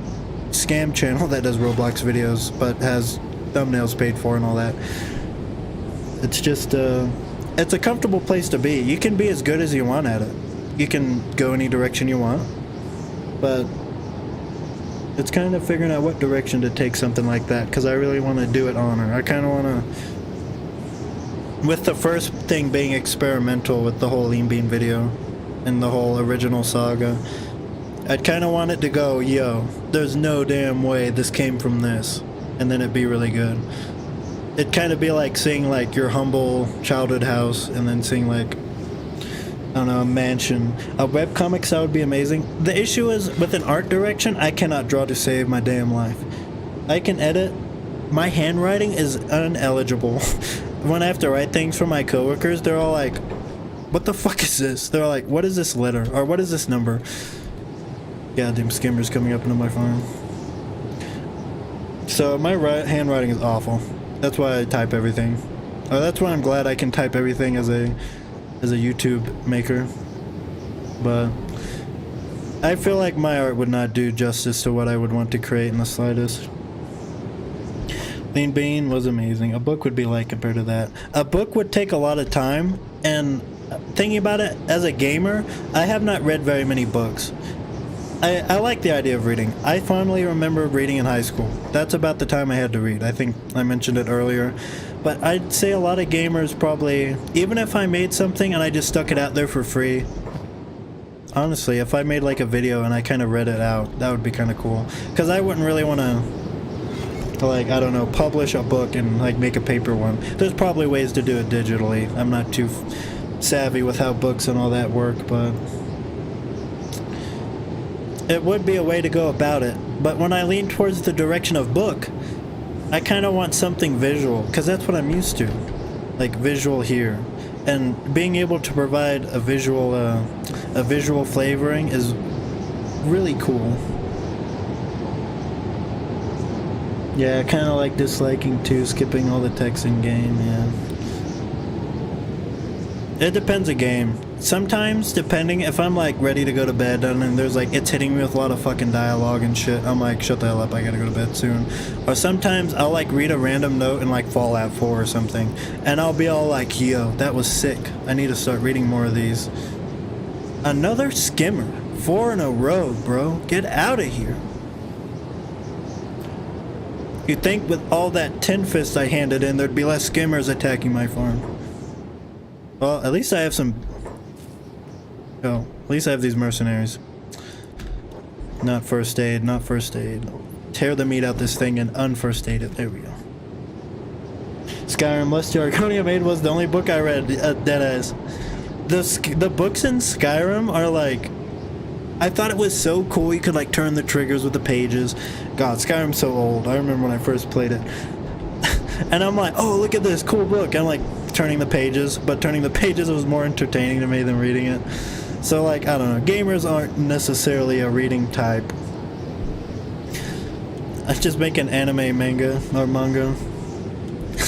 channel that does Roblox videos, but has thumbnails paid for and all that. It's just, it's a comfortable place to be. You can be as good as you want at it. You can go any direction you want, but it's kind of figuring out what direction to take something like that, because I really want to do it honor. I kind of want to... With the first thing being experimental with the whole Lean Bean video and the whole original saga, I'd kind of want it to go, yo, there's no damn way this came from this, and then it'd be really good. It'd kind of be like seeing like your humble childhood house and then seeing like, I don't know, a mansion. A webcomics, that would be amazing. The issue is with an art direction, I cannot draw to save my damn life. I can edit. My handwriting is uneligible. When I have to write things for my coworkers, they're all like, what the fuck is this? They're like, what is this letter? Or what is this number? Goddamn skimmers coming up into my phone. So my handwriting is awful. That's why I type everything. That's why I'm glad I can type everything as a YouTube maker. But I feel like my art would not do justice to what I would want to create in the slightest. Lean Bean was amazing. A book would be like compared to that. A book would take a lot of time, and thinking about it, as a gamer, I have not read very many books. I like the idea of reading. I fondly remember reading in high school. That's about the time I had to read. I think I mentioned it earlier. But I'd say a lot of gamers probably, even if I made something and I just stuck it out there for free, honestly, if I made like a video and I kind of read it out, that would be kind of cool. Because I wouldn't really want to, like, I don't know, publish a book and like make a paper one. There's probably ways to do it digitally. I'm not too savvy with how books and all that work, but it would be a way to go about it. But when I lean towards the direction of book, I kind of want something visual, because that's what I'm used to, like visual here, and being able to provide a visual flavoring is really cool. Yeah, I kind of like disliking too, skipping all the text in game. Yeah, it depends a game. Sometimes, depending, if I'm like ready to go to bed and there's like, it's hitting me with a lot of fucking dialogue and shit, I'm like, shut the hell up, I gotta go to bed soon. Or sometimes I'll like read a random note in like Fallout 4 or something, and I'll be all like, yo, that was sick, I need to start reading more of these. Another skimmer, 4 in a row, bro, get out of here. You'd think with all that Tinfist I handed in, there'd be less skimmers attacking my farm. Well, at least I have some... Oh, at least I have these mercenaries. Not first aid, not first aid. Tear the meat out this thing and unfirst aid it. There we go. Skyrim, Lusty Arconia Maid was the only book I read, deadass. The books in Skyrim are like... I thought it was so cool you could like turn the triggers with the pages. God, Skyrim's so old. I remember when I first played it. And I'm like, oh, look at this cool book. I'm like turning the pages, but turning the pages was more entertaining to me than reading it. So like, I don't know, gamers aren't necessarily a reading type. I just make an anime manga or manga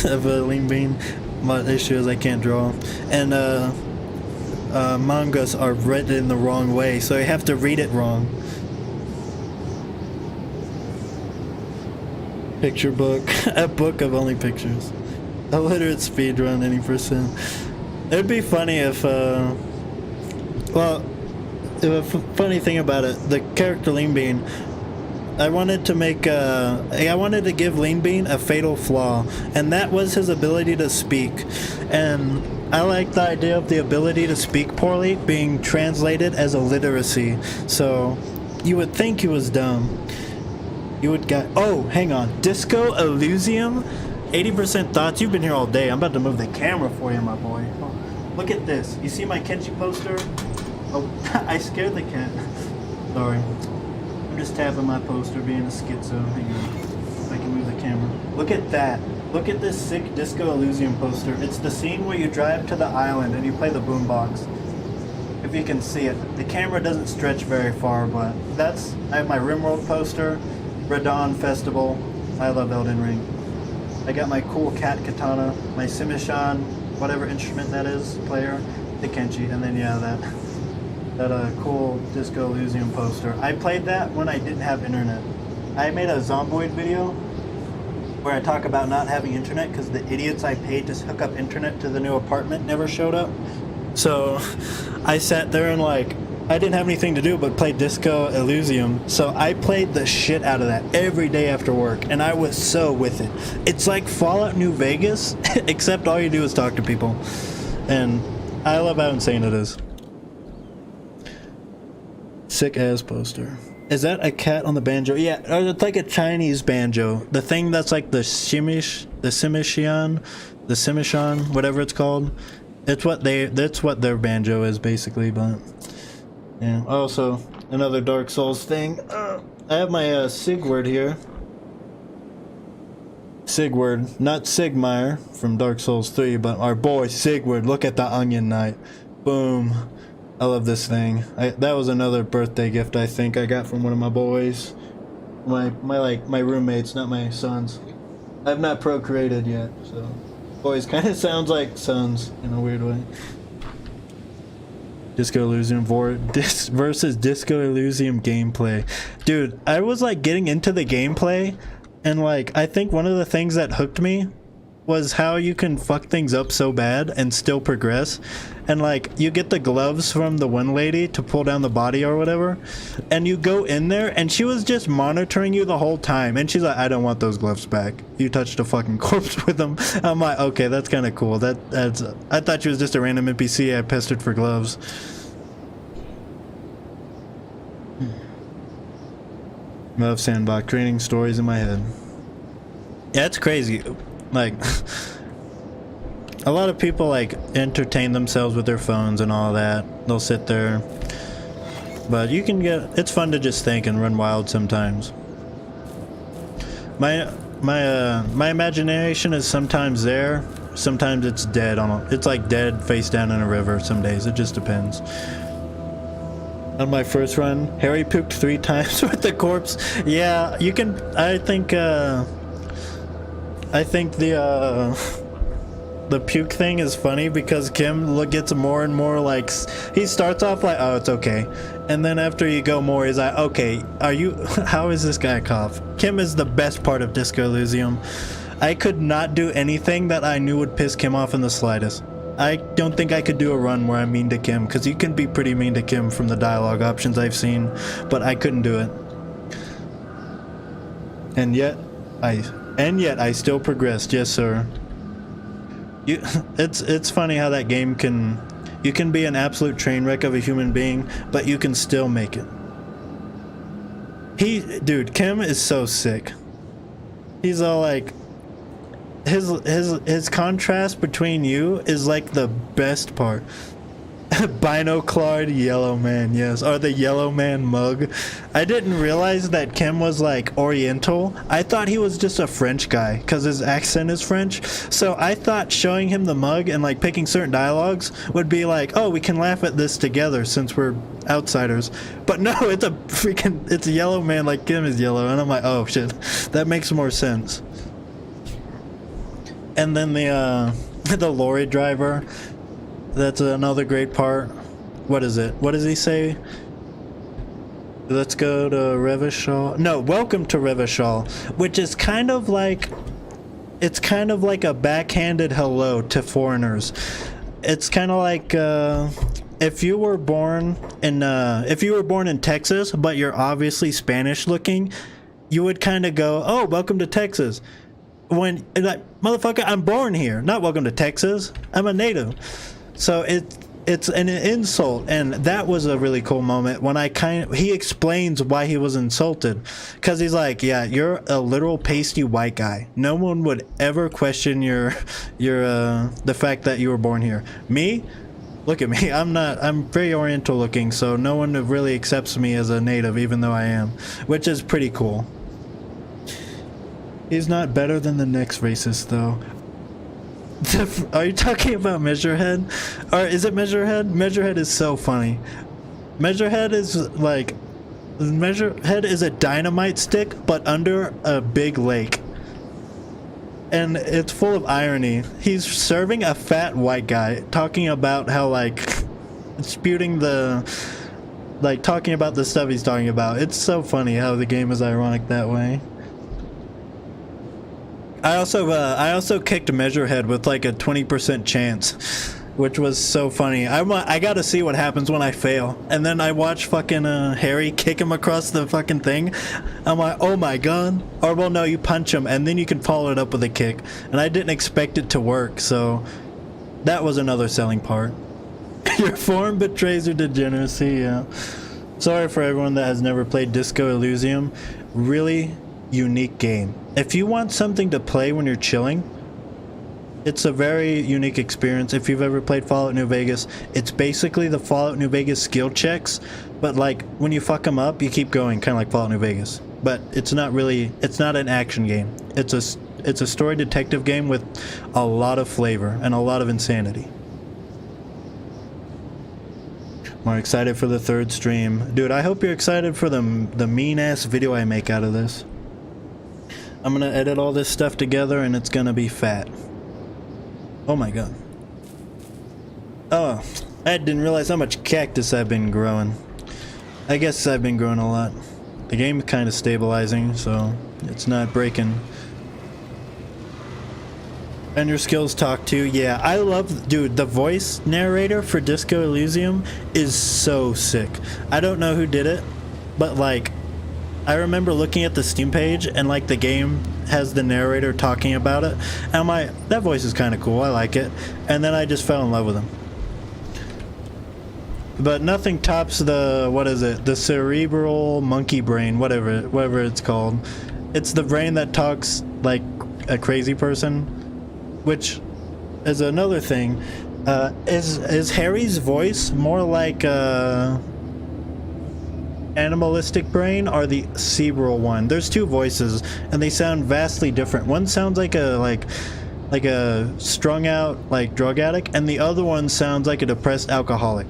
of a lean bean. My issue is I can't draw, and mangas are written the wrong way, so I have to read it wrong. Picture book, a book of only pictures. Illiterate speedrun any percent. It'd be funny if, well, the funny thing about it, the character Lean Bean, I wanted to make, I wanted to give Lean Bean a fatal flaw, and that was his ability to speak. And I like the idea of the ability to speak poorly being translated as illiteracy. So you would think he was dumb. You would get, oh, hang on, Disco Elysium, 80% thoughts. You've been here all day. I'm about to move the camera for you, my boy. Oh, look at this. You see my Kenshi poster? Oh, I scared the cat. Sorry. I'm just tapping my poster, being a schizo. Hang on. If I can move the camera. Look at that. Look at this sick Disco Elysium poster. It's the scene where you drive to the island and you play the boombox. If you can see it. The camera doesn't stretch very far, but that's... I have my Rimworld poster. Radon Festival. I love Elden Ring. I got my cool cat katana. My Simishan, whatever instrument that is, player. The Kenshi. And then, yeah, that cool Disco Elysium poster. I played that when I didn't have internet. I made a Zomboid video where I talk about not having internet because the idiots I paid to hook up internet to the new apartment never showed up. So I sat there and like, I didn't have anything to do but play Disco Elysium. So I played the shit out of that every day after work, and I was so with it. It's like Fallout New Vegas, except all you do is talk to people. And I love how insane it is. Sick ass poster. Is that a cat on the banjo? Yeah, or it's like a Chinese banjo. The thing that's like the Simishan, whatever it's called. That's what their banjo is basically, but yeah. Also, another Dark Souls thing. I have my Sigurd here. Sigurd, not Sigmire from Dark Souls 3, but our boy Sigurd. Look at the Onion Knight. Boom. I love this thing. That was another birthday gift I think I got from one of my boys. My roommates, not my sons. I've not procreated yet, so boys kind of sounds like sons in a weird way. Disco Elysium versus Disco Elysium gameplay. Dude, I was like getting into the gameplay, and like I think one of the things that hooked me was how you can fuck things up so bad and still progress. And like you get the gloves from the one lady to pull down the body or whatever, and you go in there and she was just monitoring you the whole time, and she's like, I don't want those gloves back, you touched a fucking corpse with them. I'm like, okay, that's kind of cool. That's I thought she was just a random NPC I pestered for gloves. Love Sandbox, creating stories in my head. Yeah, it's crazy. Like a lot of people like entertain themselves with their phones and all that. They'll sit there, but you can get, it's fun to just think and run wild sometimes. My imagination is sometimes there, sometimes it's dead it's like dead face down in a river some days. It just depends. On my first run, Harry pooped 3 times with the corpse. Yeah, you can. I think the puke thing is funny because Kim gets more and more like, he starts off like, oh, it's okay, and then after you go more, he's like, okay, how is this guy cough? Kim is the best part of Disco Elysium. I could not do anything that I knew would piss Kim off in the slightest. I don't think I could do a run where I'm mean to Kim, because you can be pretty mean to Kim from the dialogue options I've seen, but I couldn't do it. And yet I still progressed. Yes, sir. It's funny how that game you can be an absolute train wreck of a human being, but you can still make it. Dude, Kim is so sick. He's all like, his contrast between you is like the best part. Binoclared yellow man, yes, or the yellow man mug. I didn't realize that Kim was like Oriental. I thought he was just a French guy because his accent is French. So I thought showing him the mug and like picking certain dialogues would be like, oh, we can laugh at this together since we're outsiders. But no, it's a yellow man like Kim is yellow, and I'm like, oh shit, that makes more sense. And then the lorry driver. That's another great part. What is it? What does he say? Let's go to Revachol. No, welcome to Revachol, which is kind of like, it's kind of like a backhanded hello to foreigners. It's kind of like if you were born in Texas, but you're obviously Spanish looking, you would kind of go, "Oh, welcome to Texas." When like, motherfucker, I'm born here, not welcome to Texas. I'm a native. So it's an insult, and that was a really cool moment when he explains why he was insulted, because he's like, yeah, you're a literal pasty white guy. No one would ever question the fact that you were born here. Me, look at me. I'm very Oriental looking, so no one really accepts me as a native, even though I am, which is pretty cool. He's not better than the next racist though. Are you talking about Measurehead? Or is it Measurehead? Measurehead is so funny. Measurehead is a dynamite stick, but under a big lake. And it's full of irony. He's serving a fat white guy, talking about how, like, talking about the stuff he's talking about. It's so funny how the game is ironic that way. I also kicked Measurehead with like a 20% chance, which was so funny. I gotta see what happens when I fail. And then I watch fucking Harry kick him across the fucking thing. I'm like, oh my god. Or well, no, you punch him and then you can follow it up with a kick. And I didn't expect it to work, so that was another selling part. Your form betrays your degeneracy, yeah. Sorry for everyone that has never played Disco Elysium. Really unique game. If you want something to play when you're chilling, it's a very unique experience. If you've ever played Fallout New Vegas, it's basically the Fallout New Vegas skill checks, but like when you fuck them up, you keep going, kind of like Fallout New Vegas. But it's not an action game. It's a story detective game with a lot of flavor and a lot of insanity. More excited for the third stream. Dude, I hope you're excited for the mean ass video I make out of this. I'm gonna edit all this stuff together and it's gonna be fat. Oh my god. Oh, I didn't realize how much cactus I've been growing. I guess I've been growing a lot. The game is kind of stabilizing, so it's not breaking. And your skills talk too. Yeah, I love, dude, the voice narrator for Disco Elysium is so sick. I don't know who did it, but like, I remember looking at the Steam page and like the game has the narrator talking about it. And I'm like, that voice is kind of cool. I like it. And then I just fell in love with him. But nothing tops the, what is it? The cerebral monkey brain, whatever it's called. It's the brain that talks like a crazy person, which is another thing. Is Harry's voice more like animalistic brain or the cerebral one? There's two voices and they sound vastly different. One sounds like a strung out like drug addict, and the other one sounds like a depressed alcoholic.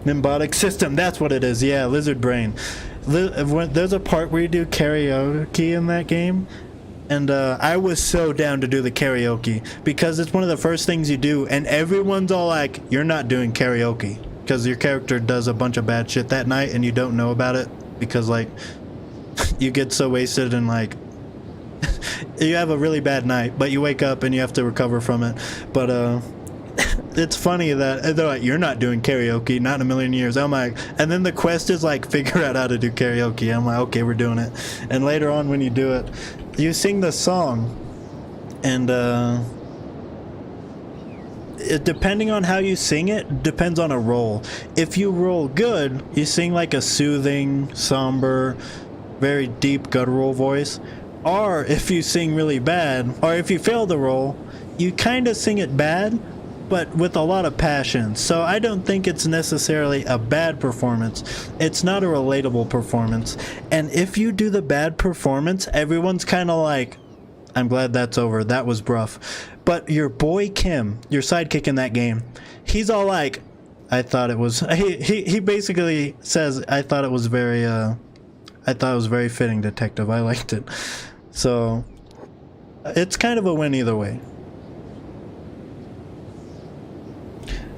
Limbotic system, that's what it is. Yeah, lizard brain. There's a part where you do karaoke in that game, and I was so down to do the karaoke because it's one of the first things you do, and everyone's all like, you're not doing karaoke because your character does a bunch of bad shit that night and you don't know about it because like you get so wasted and like you have a really bad night, but you wake up and you have to recover from it. But it's funny that they're like, you're not doing karaoke, not in a million years. I'm like, and then the quest is like, figure out how to do karaoke. I'm like, okay, we're doing it. And later on when you do it, you sing the song, and depending on how you sing it, depends on a role. If you roll good, you sing like a soothing, somber, very deep guttural voice. Or if you sing really bad, or if you fail the role, you kind of sing it bad, but with a lot of passion. So I don't think it's necessarily a bad performance. It's not a relatable performance. And if you do the bad performance, everyone's kind of like, I'm glad that's over. That was rough. But your boy Kim, your sidekick in that game, he's all like, I thought it was, he basically says, I thought it was very fitting, detective. I liked it. So it's kind of a win either way.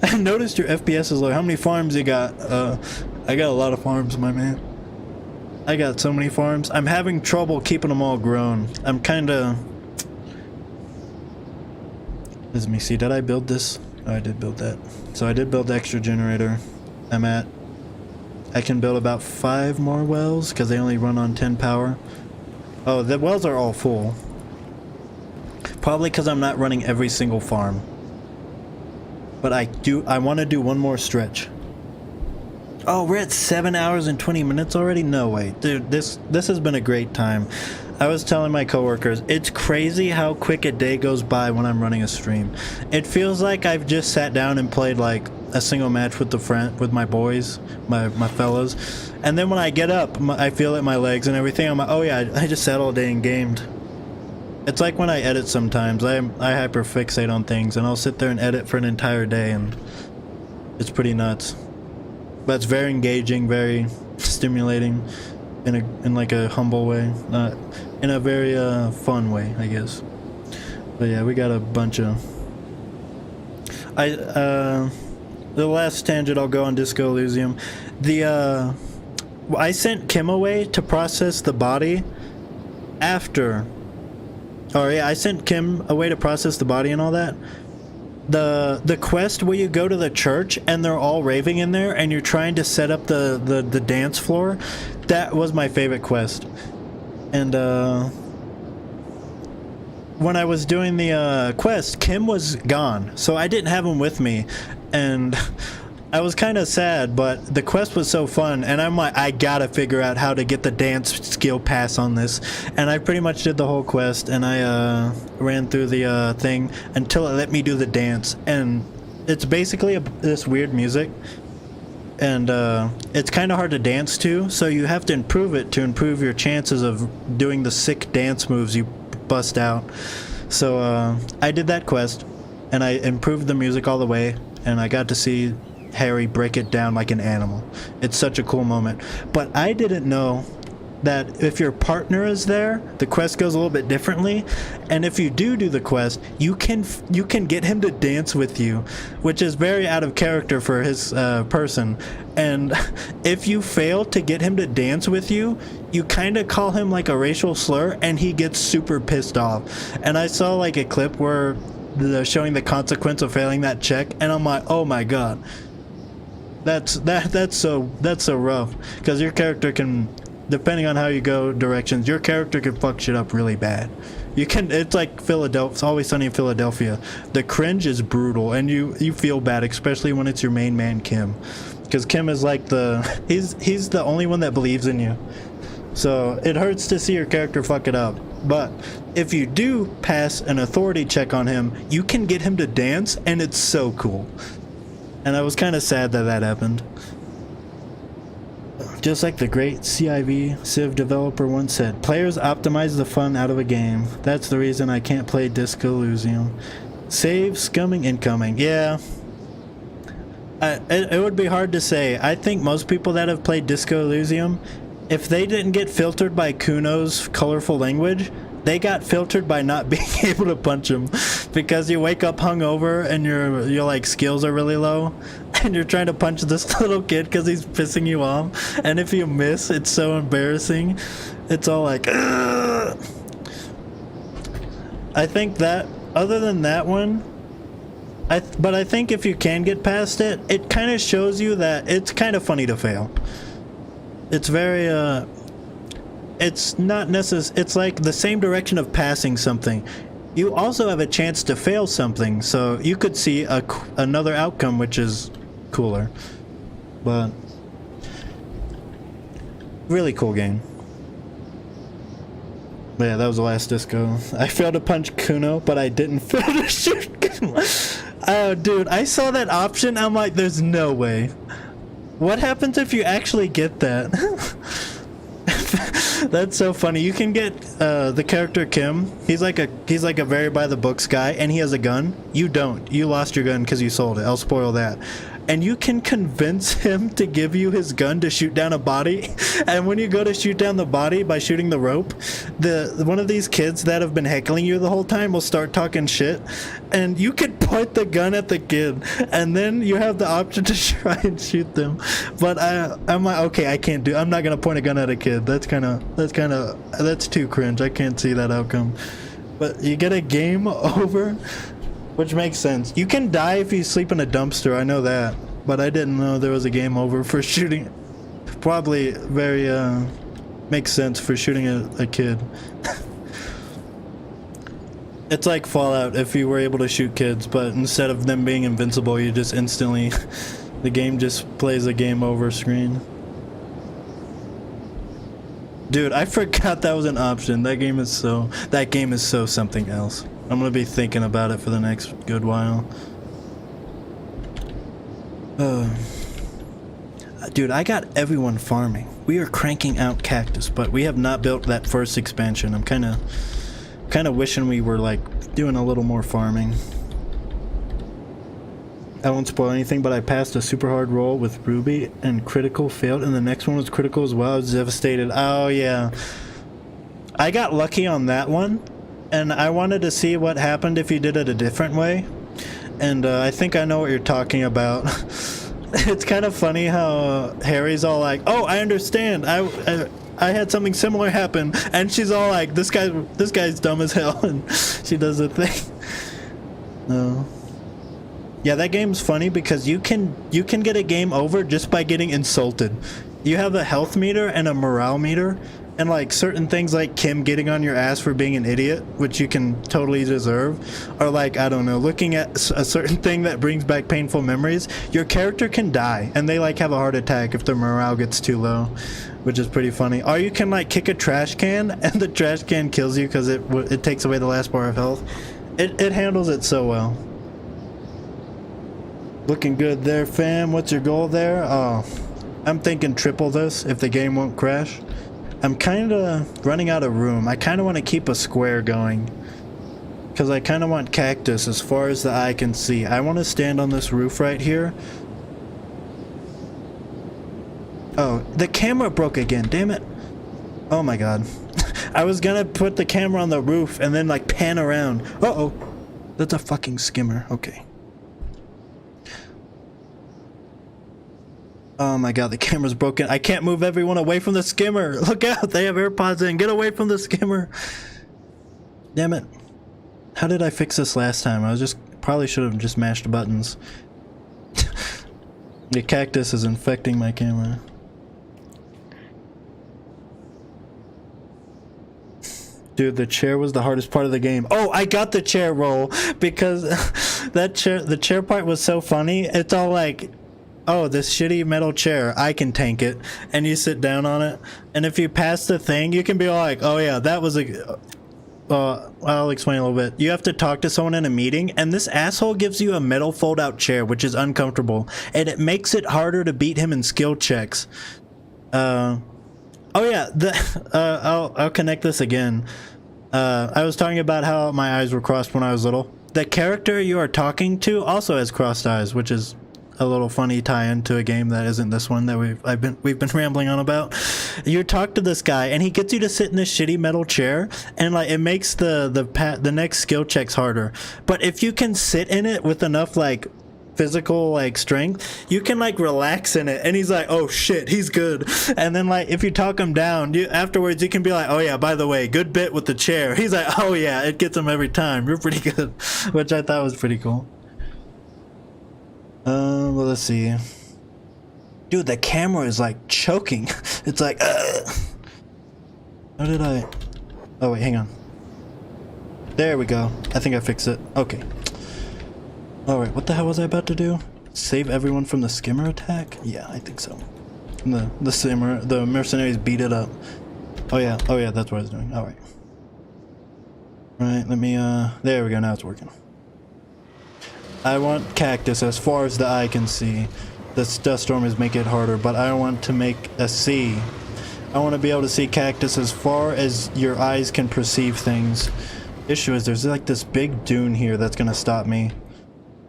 I noticed your FPS is low. How many farms you got? I got a lot of farms, my man. I got so many farms. I'm having trouble keeping them all grown. I'm kinda... Let me see, did I build this? Oh, I did build that. So I did build the extra generator. I can build about 5 more wells because they only run on 10 power. Oh, the wells are all full. Probably because I'm not running every single farm. But I want to do one more stretch. Oh, we're at 7 hours and 20 minutes already? No way. Dude, this has been a great time. I was telling my coworkers, it's crazy how quick a day goes by when I'm running a stream. It feels like I've just sat down and played like a single match with my boys, my fellows. And then when I get up, I feel it in my legs and everything. I'm like, oh yeah, I just sat all day and gamed. It's like when I edit sometimes. I hyperfixate on things and I'll sit there and edit for an entire day and it's pretty nuts. But it's very engaging, very stimulating in like a humble way, not in a very fun way, I guess. But yeah, we got a bunch of... the last tangent I'll go on Disco Elysium. I sent Kim away to process the body after... Oh yeah, I sent Kim away to process the body and all that. The quest where you go to the church and they're all raving in there and you're trying to set up the dance floor, that was my favorite quest. And when I was doing the quest, Kim was gone, so I didn't have him with me, and I was kind of sad, but the quest was so fun, and I'm like, I gotta figure out how to get the dance skill pass on this, and I pretty much did the whole quest, and I ran through the thing until it let me do the dance, and it's basically this weird music, and it's kind of hard to dance to, so you have to improve it to improve your chances of doing the sick dance moves you bust out. So I did that quest, and I improved the music all the way, and I got to see Harry break it down like an animal. It's such a cool moment. But I didn't know that if your partner is there, the quest goes a little bit differently, and if you do the quest, you can get him to dance with you, which is very out of character for his person. And if you fail to get him to dance with you, you kind of call him like a racial slur, and he gets super pissed off. And I saw like a clip where they're showing the consequence of failing that check, and I'm like, oh my god. That's so rough, because your character can, depending on how you go directions, your character can fuck shit up really bad. It's like Philadelphia. It's Always Sunny in Philadelphia. The cringe is brutal, and you feel bad, especially when it's your main man Kim, because Kim is like he's the only one that believes in you. So it hurts to see your character fuck it up. But if you do pass an authority check on him, you can get him to dance, and it's so cool. And I was kind of sad that happened. Just like the great Civ developer once said, players optimize the fun out of a game. That's the reason I can't play Disco Elysium. Save, scumming, incoming. Yeah. It would be hard to say. I think most people that have played Disco Elysium, if they didn't get filtered by Kuno's colorful language, they got filtered by not being able to punch him, because you wake up hungover and your like skills are really low, and you're trying to punch this little kid because he's pissing you off, and if you miss, it's so embarrassing. It's all like, ugh. I think that other than that one, but I think if you can get past it, it kind of shows you that it's kind of funny to fail. It's very it's not necessary. It's like the same direction of passing something. You also have a chance to fail something, so you could see another outcome, which is cooler. But really cool game. But yeah, that was the last disco. I failed to punch Kuno, but I didn't fail to shoot Kuno. Oh, dude, I saw that option. I'm like, there's no way. What happens if you actually get that? That's so funny. You can get the character Kim. He's like a very by the books guy, and he has a gun. You don't. You lost your gun because you sold it. I'll spoil that. And you can convince him to give you his gun to shoot down a body. And when you go to shoot down the body by shooting the rope, one of these kids that have been heckling you the whole time will start talking shit. And you could point the gun at the kid, and then you have the option to try and shoot them. But I'm like, okay, I'm not gonna point a gun at a kid. That's too cringe. I can't see that outcome. But you get a game over. Which makes sense. You can die if you sleep in a dumpster, I know that. But I didn't know there was a game over for shooting. Probably very, makes sense for shooting a kid. It's like Fallout if you were able to shoot kids, but instead of them being invincible, you just instantly... the game just plays a game over screen. Dude, I forgot that was an option. That game is so something else. I'm gonna be thinking about it for the next good while. Dude, I got everyone farming. We are cranking out cactus, but we have not built that first expansion. I'm kind of wishing we were like doing a little more farming. I won't spoil anything, but I passed a super hard roll with Ruby and critical failed, and the next one was critical as well. I was devastated. Oh yeah, I got lucky on that one. And I wanted to see what happened if you did it a different way. And I think I know what you're talking about. It's kind of funny how Harry's all like, oh, I understand. I had something similar happen. And she's all like, this guy's dumb as hell. And she does the thing. No. Yeah, that game's funny because you can get a game over just by getting insulted. You have a health meter and a morale meter. And like certain things like Kim getting on your ass for being an idiot, which you can totally deserve, or like, I don't know, looking at a certain thing that brings back painful memories, your character can die and they like have a heart attack if their morale gets too low, which is pretty funny. Or you can like kick a trash can and the trash can kills you because it takes away the last bar of health. It handles it so well. Looking good there, fam. What's your goal there? Oh, I'm thinking triple this if the game won't crash. I'm kind of running out of room. I kind of want to keep a square going. Because I kind of want cactus as far as the eye can see. I want to stand on this roof right here. Oh, the camera broke again. Damn it. Oh my god. I was going to put the camera on the roof and then like pan around. Uh-oh. That's a fucking skimmer. Okay. Oh my god, the camera's broken. I can't move everyone away from the skimmer. Look out, they have AirPods in. Get away from the skimmer. Damn it. How did I fix this last time? Probably should have just mashed buttons. The cactus is infecting my camera. Dude, the chair was the hardest part of the game. Oh, I got the chair roll because the chair part was so funny. It's all like, oh, this shitty metal chair, I can tank it. And you sit down on it. And if you pass the thing, you can be like, oh yeah, that was a... I'll explain a little bit. You have to talk to someone in a meeting, and this asshole gives you a metal fold-out chair, which is uncomfortable. And it makes it harder to beat him in skill checks. Oh yeah, I'll connect this again. I was talking about how my eyes were crossed when I was little. The character you are talking to also has crossed eyes, which is a little funny tie-in to a game that isn't this one that we've been rambling on about. You talk to this guy and he gets you to sit in this shitty metal chair, and like it makes the next skill checks harder. But if you can sit in it with enough like physical like strength, you can like relax in it, and he's like, oh shit, he's good. And then like if you talk him down, afterwards you can be like, oh yeah, by the way, good bit with the chair. He's like, oh yeah, it gets him every time, you're pretty good. Which I thought was pretty cool. Well, let's see. Dude, the camera is like choking. It's like, how did I... Oh wait, hang on. There we go. I think I fixed it. Okay. Alright, what the hell was I about to do? Save everyone from the skimmer attack? Yeah, I think so. The mercenaries beat it up. Oh yeah, that's what I was doing. Alright. Alright, let me, there we go, now it's working. I want cactus as far as the eye can see. This dust storm is making it harder, but I want to make a C. I want to be able to see cactus as far as your eyes can perceive things. Issue is there's like this big dune here that's gonna stop me.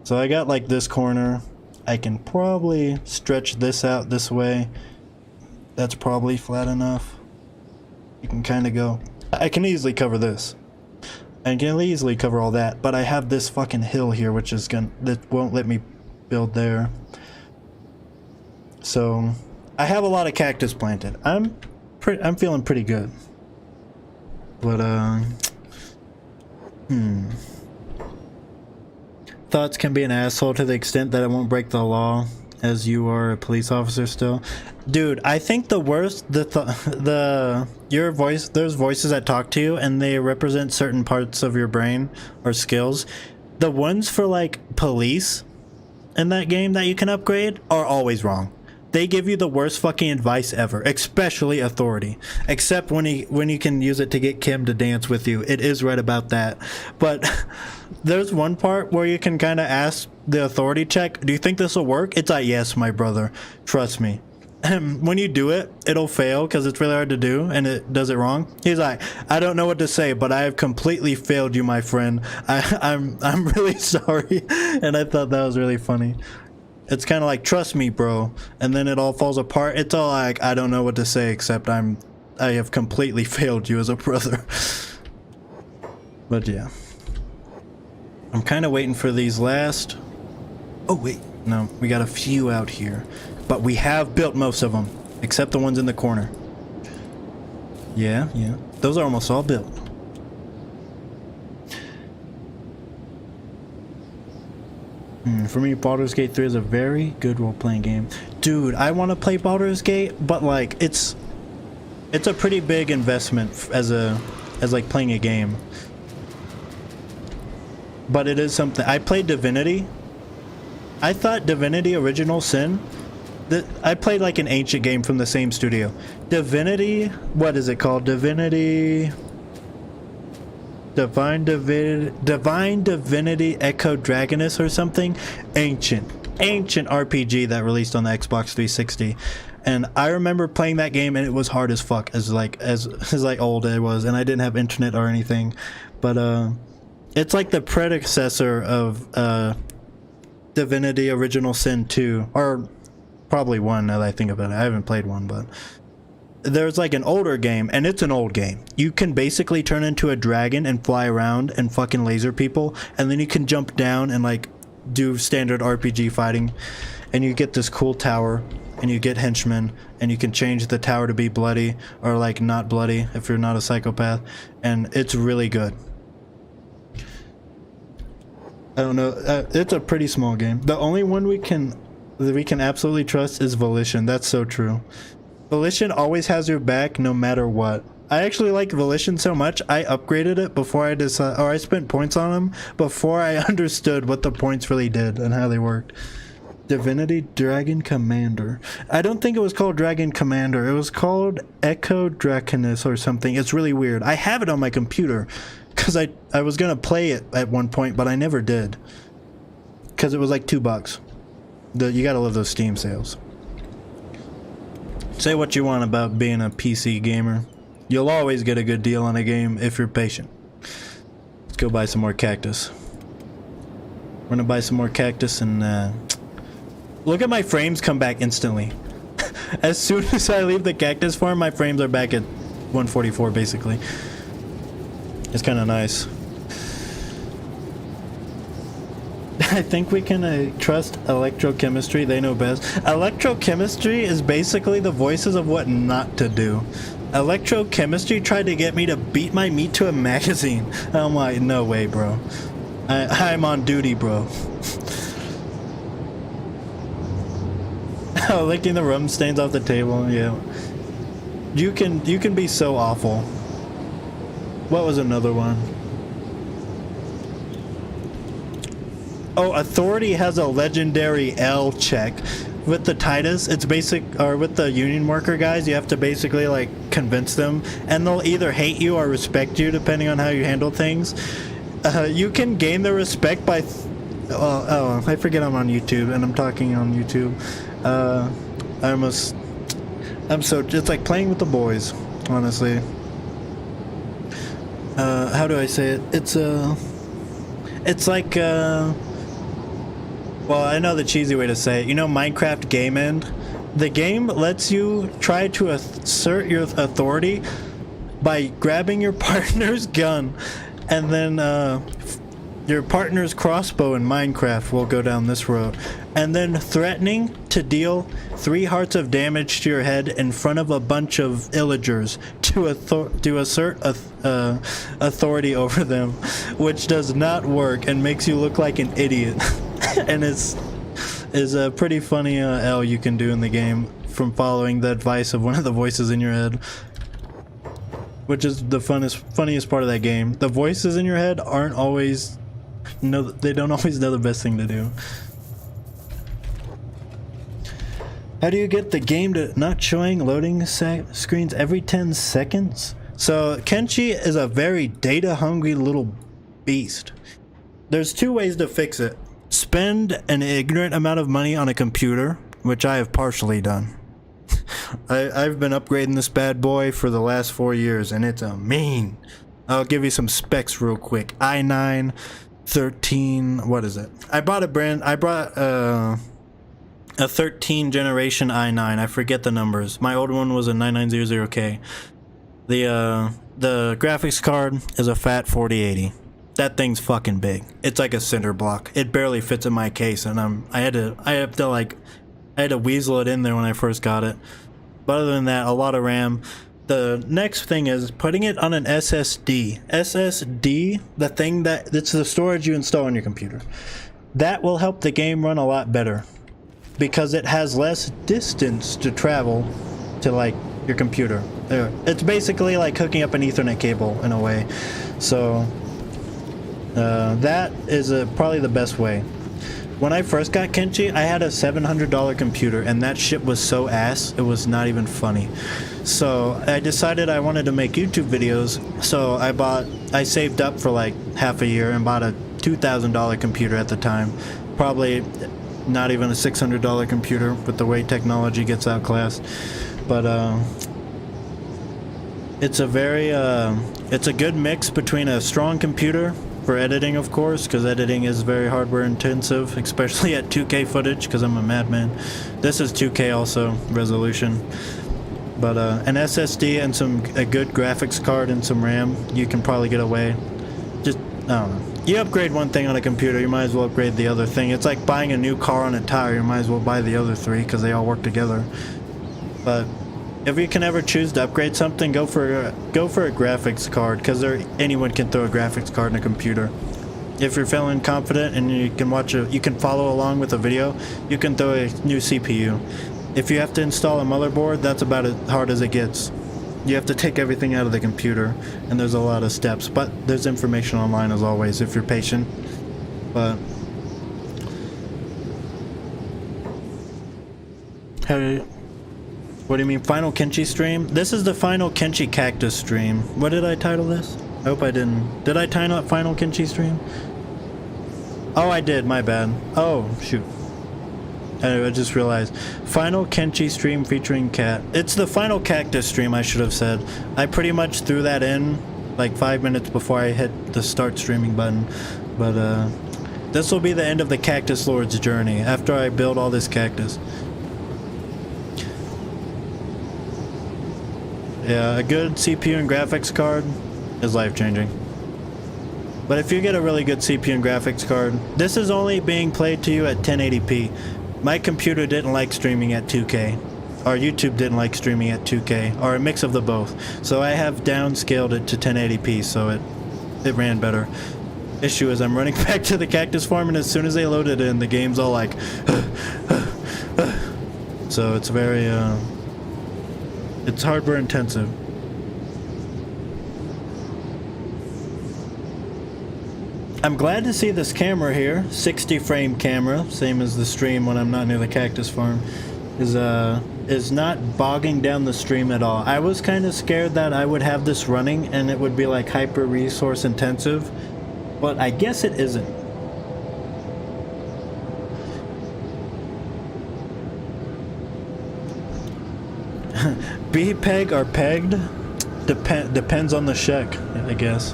So I got like this corner. I can probably stretch this out this way. That's probably flat enough. You can kind of go. I can easily cover this. I can easily cover all that, but I have this fucking hill here which is that won't let me build there. So I have a lot of cactus planted. I'm feeling pretty good. But thoughts can be an asshole to the extent that it won't break the law, as you are a police officer still. Dude, I think the worst, your voice, there's voices that talk to you and they represent certain parts of your brain or skills. The ones for like police in that game that you can upgrade are always wrong. They give you the worst fucking advice ever, especially authority. Except when you can use it to get Kim to dance with you. It is right about that. But there's one part where you can kind of ask the authority check, do you think this will work? It's like, yes, my brother. Trust me. When you do it, it'll fail because it's really hard to do and it does it wrong. He's like, I don't know what to say, but I have completely failed you, my friend. I'm really sorry. And I thought that was really funny. It's kind of like, trust me, bro. And then it all falls apart. It's all like, I don't know what to say except I have completely failed you as a brother. But yeah. I'm kind of waiting for these last... Oh, wait. No, we got a few out here. But we have built most of them. Except the ones in the corner. Yeah. Those are almost all built. For me, Baldur's Gate 3 is a very good role-playing game. Dude, I want to play Baldur's Gate, but like, it's a pretty big investment as like playing a game. But it is something. I played Divinity. I thought Divinity Original Sin, that I played like an ancient game from the same studio. Divinity, what is it called? Divinity Divine Divinity Echo Dragonus or something. Ancient RPG that released on the Xbox 360. And I remember playing that game and it was hard as fuck as old it was, and I didn't have internet or anything. But it's like the predecessor of Divinity Original Sin 2, or probably 1 now that I think about it. I haven't played 1, but there's like an older game, and it's an old game. You can basically turn into a dragon and fly around and fucking laser people, and then you can jump down and like do standard RPG fighting, and you get this cool tower, and you get henchmen, and you can change the tower to be bloody or like not bloody if you're not a psychopath, and it's really good. I don't know, it's a pretty small game. The only one we can absolutely trust is Volition. That's so true. Volition always has your back no matter what. I actually like Volition so much, I upgraded it before I decided, or I spent points on them before I understood what the points really did and how they worked. Divinity Dragon Commander. I don't think it was called Dragon Commander. It was called Echo Draconus or something. It's really weird. I have it on my computer because I was gonna play it at one point, but I never did because it was like $2. You gotta love those Steam sales. Say what you want about being a PC gamer. You'll always get a good deal on a game if you're patient. Let's go buy some more cactus. We're gonna buy some more cactus and look at my frames come back instantly. As soon as I leave the cactus farm, my frames are back at 144 basically. It's kind of nice. I think we can trust electrochemistry. They know best. Electrochemistry is basically the voices of what not to do. Electrochemistry tried to get me to beat my meat to a magazine. I'm like, no way, bro. I'm on duty, bro. Oh, licking the rum stains off the table. Yeah. You can be so awful. What was another one? Oh, Authority has a legendary L check. with the Titus, it's basic, or with the union worker guys, you have to basically like convince them, and they'll either hate you or respect you depending on how you handle things. You can gain their respect by I forget I'm on YouTube and I'm talking on YouTube. It's like playing with the boys, honestly. How do I say it? It's like well, I know the cheesy way to say it. You know Minecraft Game End? The game lets you try to assert your authority by grabbing your partner's gun, and then your partner's crossbow in Minecraft will go down this road, and then threatening to deal 3 hearts of damage to your head in front of a bunch of illagers to assert authority over them, which does not work and makes you look like an idiot. And is a pretty funny L you can do in the game from following the advice of one of the voices in your head, which is the funniest part of that game. The voices in your head aren't always they don't always know the best thing to do. How do you get the game to not showing loading screens every 10 seconds? So Kenshi is a very data hungry little beast. There's 2 ways to fix it. Spend an ignorant amount of money on a computer, which I have partially done. I've been upgrading this bad boy for the last 4 years, and it's a mean. I'll give you some specs real quick. i9 13, what is it? I brought a 13 generation i9. I forget the numbers. My old one was a 9900K. The graphics card is a fat 4080. That thing's fucking big. It's like a cinder block. It barely fits in my case, and I had to weasel it in there when I first got it. But other than that, a lot of RAM. The next thing is putting it on an SSD. SSD, the thing it's the storage you install on your computer. That will help the game run a lot better because it has less distance to travel to like your computer. It's basically like hooking up an Ethernet cable in a way. So that is probably the best way. When I first got Kenshi, I had a $700 computer, and that shit was so ass, it was not even funny. So I decided I wanted to make YouTube videos, so I saved up for like half a year and bought a $2,000 computer at the time. Probably not even a $600 computer with the way technology gets outclassed. But it's a good mix between a strong computer for editing, of course, because editing is very hardware intensive, especially at 2K footage, because I'm a madman. This is 2K also, resolution. But an SSD and a good graphics card and some RAM, you can probably get away. Just, I don't know. You upgrade one thing on a computer, you might as well upgrade the other thing. It's like buying a new car on a tire, you might as well buy the other 3, because they all work together. But if you can ever choose to upgrade something, go for a graphics card, because anyone can throw a graphics card in a computer. If you're feeling confident and you can follow along with a video, you can throw a new CPU. If you have to install a motherboard, that's about as hard as it gets. You have to take everything out of the computer, and there's a lot of steps. But there's information online as always if you're patient. But what do you mean, final Kenshi stream? This is the final Kenshi cactus stream. What did I title this? I hope I didn't. Did I title it final Kenshi stream? Oh, I did. My bad. Oh, shoot. I just realized. Final Kenshi stream featuring cat. It's the final cactus stream, I should have said. I pretty much threw that in like 5 minutes before I hit the start streaming button. But this will be the end of the Cactus Lord's journey after I build all this cactus. Yeah, a good CPU and graphics card is life-changing. But if you get a really good CPU and graphics card, this is only being played to you at 1080p. My computer didn't like streaming at 2K. Or YouTube didn't like streaming at 2K. Or a mix of the both. So I have downscaled it to 1080p so it ran better. Issue is I'm running back to the cactus farm, and as soon as they load it in, the game's all like... So it's very... It's hardware intensive. I'm glad to see this camera here, 60 frame camera, same as the stream when I'm not near the cactus farm, is not bogging down the stream at all. I was kind of scared that I would have this running and it would be like hyper resource intensive, but I guess it isn't. Be peg or pegged? Depends on the sheck, I guess.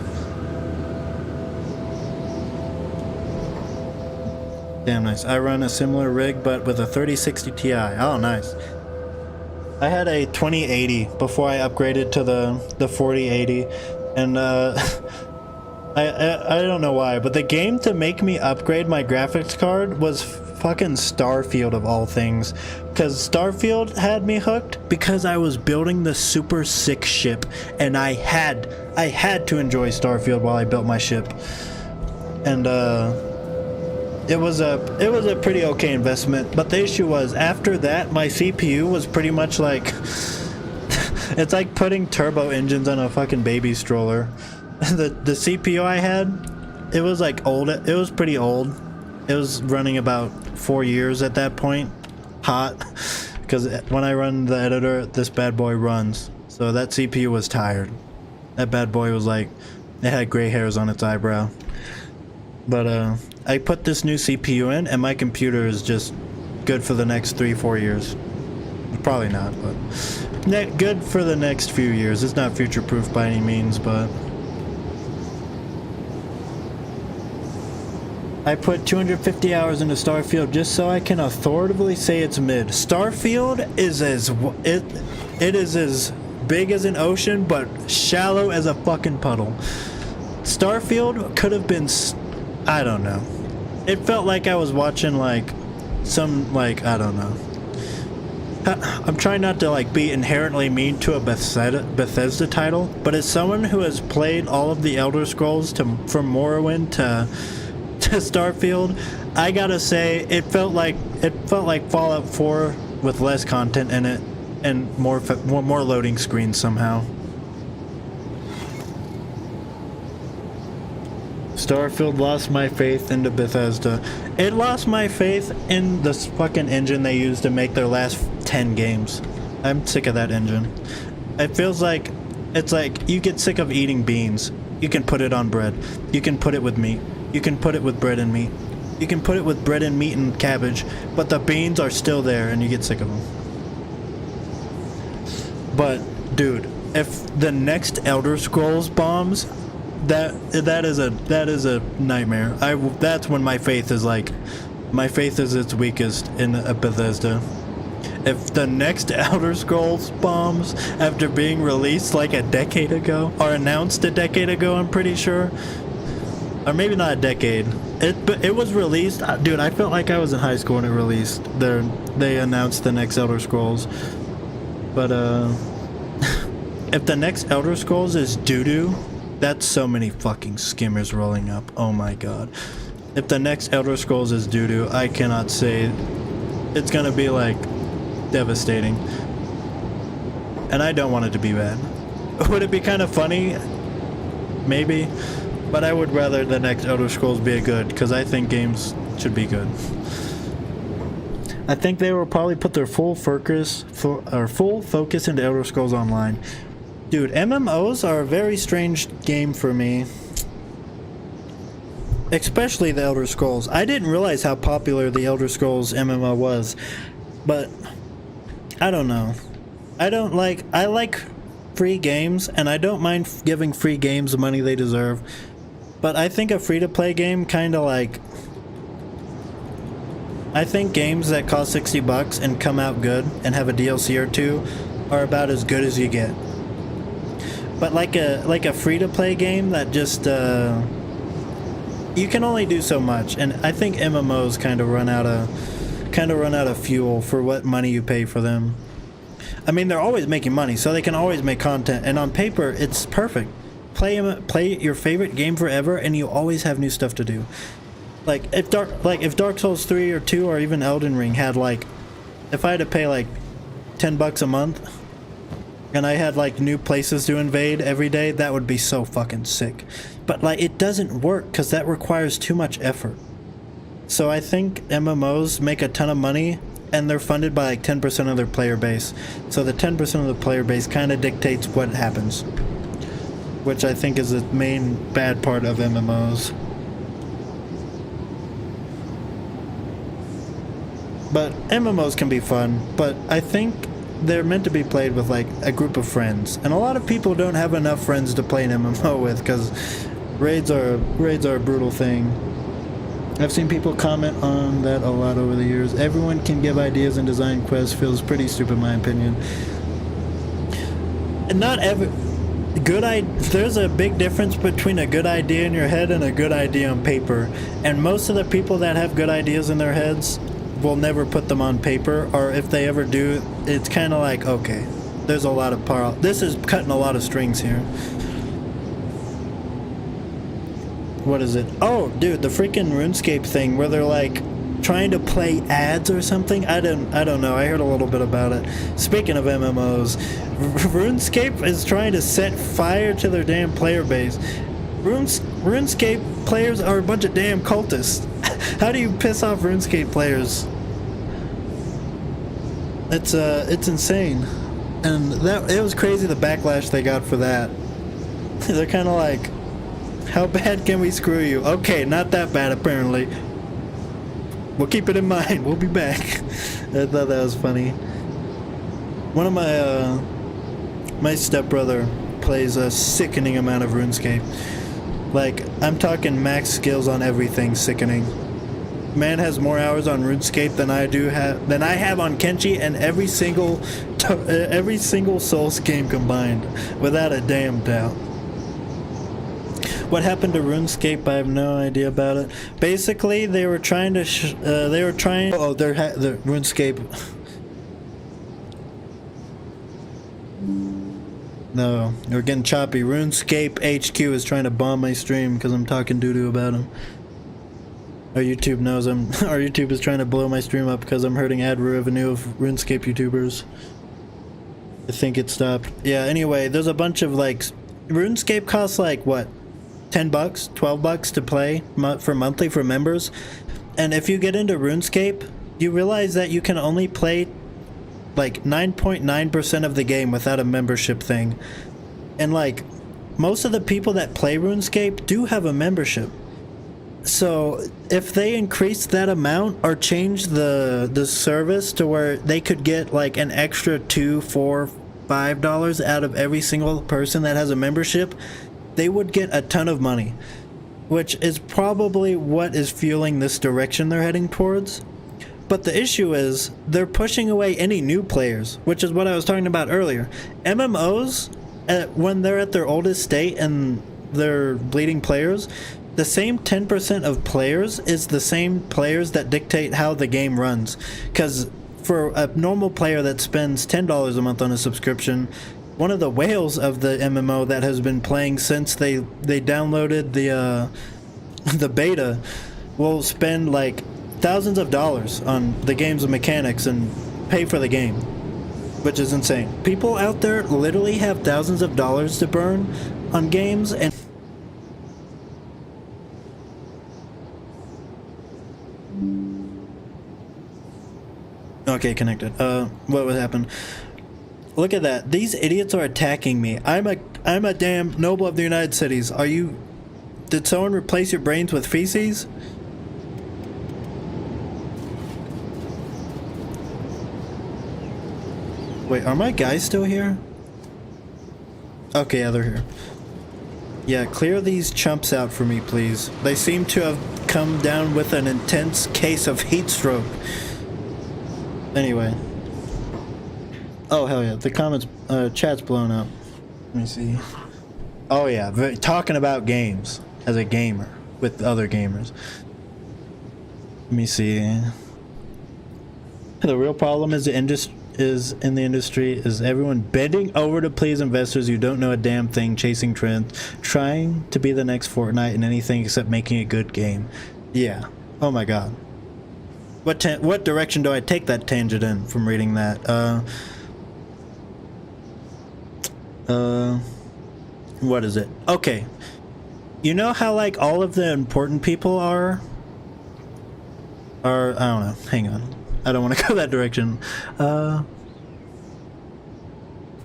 Damn nice. I run a similar rig but with a 3060 Ti. Oh nice. I had a 2080 before I upgraded to the 4080, and I don't know why, but the game to make me upgrade my graphics card was fucking Starfield of all things, because Starfield had me hooked because I was building the super sick ship, and I had to enjoy Starfield while I built my ship, and it was a pretty okay investment. But the issue was, after that, my CPU was pretty much like it's like putting turbo engines on a fucking baby stroller. The CPU I had, it was like old. It was pretty old. It was running about 4 years at that point, hot, because when I run the editor, this bad boy runs. So that CPU was tired. That bad boy was like, it had gray hairs on its eyebrow. But I put this new CPU in, and my computer is just good for the next 3-4 years. Probably not, but good for the next few years. It's not future proof by any means, but I put 250 hours into Starfield just so I can authoritatively say it's mid. Starfield is it is as big as an ocean, but shallow as a fucking puddle. Starfield could have been, I don't know. It felt like I was watching like some, like, I don't know. I'm trying not to like be inherently mean to a Bethesda title, but as someone who has played all of the Elder Scrolls from Morrowind to Starfield, I gotta say it felt like Fallout 4 with less content in it and more loading screens somehow. Starfield lost my faith into Bethesda. It lost my faith in this fucking engine they used to make their last 10 games. I'm sick of that engine. It feels like, it's like you get sick of eating beans. You can put it on bread. You can put it with meat. You can put it with bread and meat. You can put it with bread and meat and cabbage, but the beans are still there and you get sick of them. But dude, if the next Elder Scrolls bombs, that is a nightmare. That's when my faith is its weakest in a Bethesda. If the next Elder Scrolls bombs after being released like a decade ago, or announced a decade ago, I'm pretty sure, or maybe not a decade. It was released, dude. I felt like I was in high school when it released. They announced the next Elder Scrolls, but if the next Elder Scrolls is doo-doo, that's so many fucking skimmers rolling up. Oh my god. If the next Elder Scrolls is doo-doo, I cannot say. It's gonna be like devastating. And I don't want it to be bad. Would it be kind of funny? Maybe. But I would rather the next Elder Scrolls be good, because I think games should be good. I think they will probably put their full focus into Elder Scrolls Online. Dude, MMOs are a very strange game for me. Especially the Elder Scrolls. I didn't realize how popular the Elder Scrolls MMO was. But I don't know. I like free games, and I don't mind giving free games the money they deserve. But I think a free-to-play game kinda like... I think games that cost $60 and come out good and have a DLC or two are about as good as you get. But like a free-to-play game that just you can only do so much, and I think MMOs kind of run out of fuel for what money you pay for them. I mean, they're always making money, so they can always make content, and on paper it's perfect. Play your favorite game forever, and you always have new stuff to do. Like if Dark Souls 3 or 2 or even Elden Ring had if I had to pay like $10 a month, and I had like new places to invade every day, that would be so fucking sick. But like it doesn't work because that requires too much effort. So I think MMOs make a ton of money and they're funded by like 10% of their player base. So the 10% of the player base kind of dictates what happens, which I think is the main bad part of MMOs. But MMOs can be fun, but I think they're meant to be played with like a group of friends. And a lot of people don't have enough friends to play an MMO with because raids are a brutal thing. I've seen people comment on that a lot over the years. Everyone can give ideas and design quests. Feels pretty stupid in my opinion. And not every there's a big difference between a good idea in your head and a good idea on paper. And most of the people that have good ideas in their heads will never put them on paper, or if they ever do, it's kind of like, okay, there's a lot of power. This is cutting a lot of strings here. What is it? Oh, dude, the freaking RuneScape thing where they're like trying to play ads or something. I don't know. I heard a little bit about it. Speaking of MMOs, RuneScape is trying to set fire to their damn player base. RuneScape players are a bunch of damn cultists. How do you piss off RuneScape players? It's insane. And it was crazy the backlash they got for that. They're kind of like, how bad can we screw you? Okay, not that bad apparently. We'll keep it in mind. We'll be back. I thought that was funny. One of my stepbrother plays a sickening amount of RuneScape. Like, I'm talking max skills on everything, sickening. Man has more hours on RuneScape than I have on Kenshi and every single Souls game combined, without a damn doubt. What happened to RuneScape? I have no idea about it. Basically, they were trying to the RuneScape. No, we're getting choppy. RuneScape HQ is trying to bomb my stream because I'm talking doo-doo about him. Our YouTube knows our YouTube is trying to blow my stream up because I'm hurting ad revenue of RuneScape YouTubers. I think it stopped. Yeah, anyway, there's a bunch of like, RuneScape costs like what? $10, $12 to play for monthly for members. And if you get into RuneScape, you realize that you can only play like 9.9% of the game without a membership thing. And like, most of the people that play RuneScape do have a membership. So if they increase that amount or change the service to where they could get like an extra $2, $4, $5 out of every single person that has a membership, they would get a ton of money, which is probably what is fueling this direction they're heading towards. But the issue is they're pushing away any new players, which is what I was talking about earlier. MMOs, when they're at their oldest state and they're bleeding players, the same 10% of players is the same players that dictate how the game runs. Because for a normal player that spends $10 a month on a subscription, one of the whales of the MMO that has been playing since they downloaded the beta will spend like thousands of dollars on the game's mechanics and pay for the game, which is insane. People out there literally have thousands of dollars to burn on games. And okay, connected. What would happen? Look at that. These idiots are attacking me. I'm a damn noble of the United Cities. Did someone replace your brains with feces? Wait, are my guys still here? Okay, yeah, they're here. Yeah, clear these chumps out for me, please. They seem to have come down with an intense case of heat stroke. Anyway. Oh, hell yeah. The comments, chat's blown up. Let me see. Oh, yeah. Talking about games as a gamer with other gamers. Let me see. The real problem is in the industry is everyone bending over to please investors who don't know a damn thing, chasing trends, trying to be the next Fortnite and anything except making a good game. Yeah. Oh my god. What direction do I take that tangent in from reading that? What is it? Okay. You know how like all of the important people are I don't know. Hang on. I don't want to go that direction.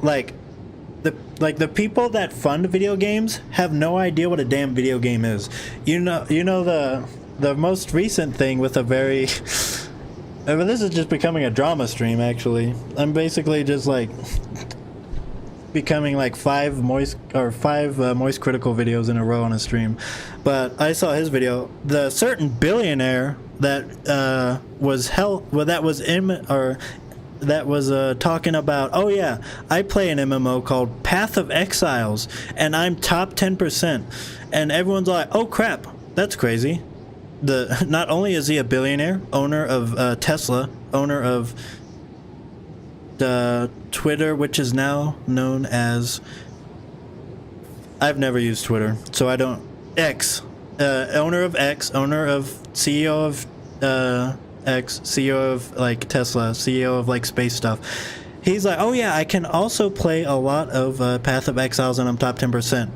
Like the people that fund video games have no idea what a damn video game is. You know the most recent thing with a very this is just becoming a drama stream actually. I'm basically just like becoming like five moist critical videos in a row on a stream. But I saw his video. The certain billionaire that was talking about, oh yeah, I play an MMO called Path of Exiles and I'm top 10%, and everyone's like, oh crap, that's crazy. Not only is he a billionaire, owner of Tesla, owner of Twitter, which is now known as, I've never used Twitter, so I don't, X, owner of X, owner of CEO of X, CEO of like Tesla, CEO of like space stuff. He's like, oh yeah, I can also play a lot of Path of Exiles and I'm top 10%.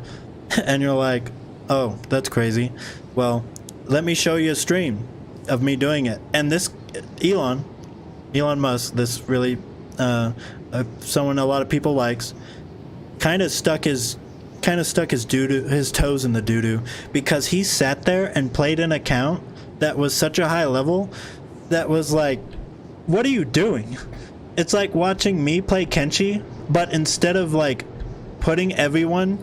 And you're like, oh, that's crazy. Well, let me show you a stream of me doing it. And this Elon Musk, this really someone a lot of people likes, kind of stuck his toes in the doo-doo, because he sat there and played an account that was such a high level that was like, what are you doing? It's like watching me play Kenshi, but instead of like putting everyone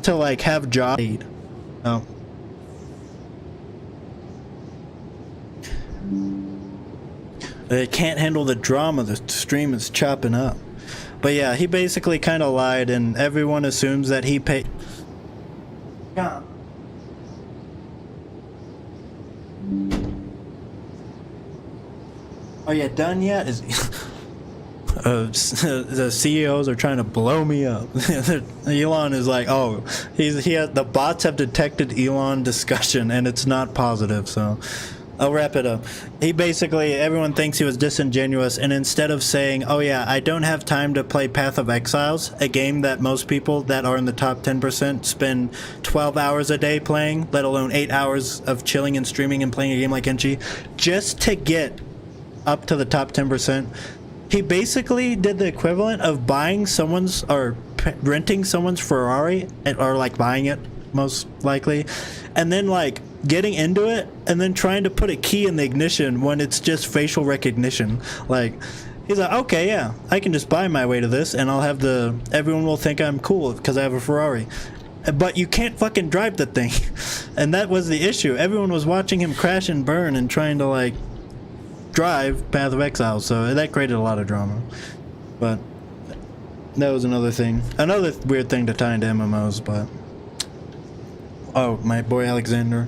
to like have jobs. Oh. They can't handle the drama, the stream is chopping up. But yeah, he basically kind of lied, and everyone assumes that he paid. Yeah. Are you done yet? The CEOs are trying to blow me up. Elon is like, oh, the bots have detected Elon discussion, and it's not positive, so I'll wrap it up. He basically, everyone thinks he was disingenuous, and instead of saying, oh yeah, I don't have time to play Path of Exiles, a game that most people that are in the top 10% spend 12 hours a day playing, let alone 8 hours of chilling and streaming and playing a game like Kenshi, just to get up to the top 10%. He basically did the equivalent of buying someone's, or renting someone's Ferrari, or like buying it, most likely, and then like getting into it and then trying to put a key in the ignition when it's just facial recognition. Like, he's like, okay, yeah, I can just buy my way to this and I'll have everyone will think I'm cool because I have a Ferrari. But you can't fucking drive the thing. And that was the issue. Everyone was watching him crash and burn and trying to like drive Path of Exile, so that created a lot of drama. But that was another thing, another weird thing to tie into MMOs. But oh, my boy Alexander,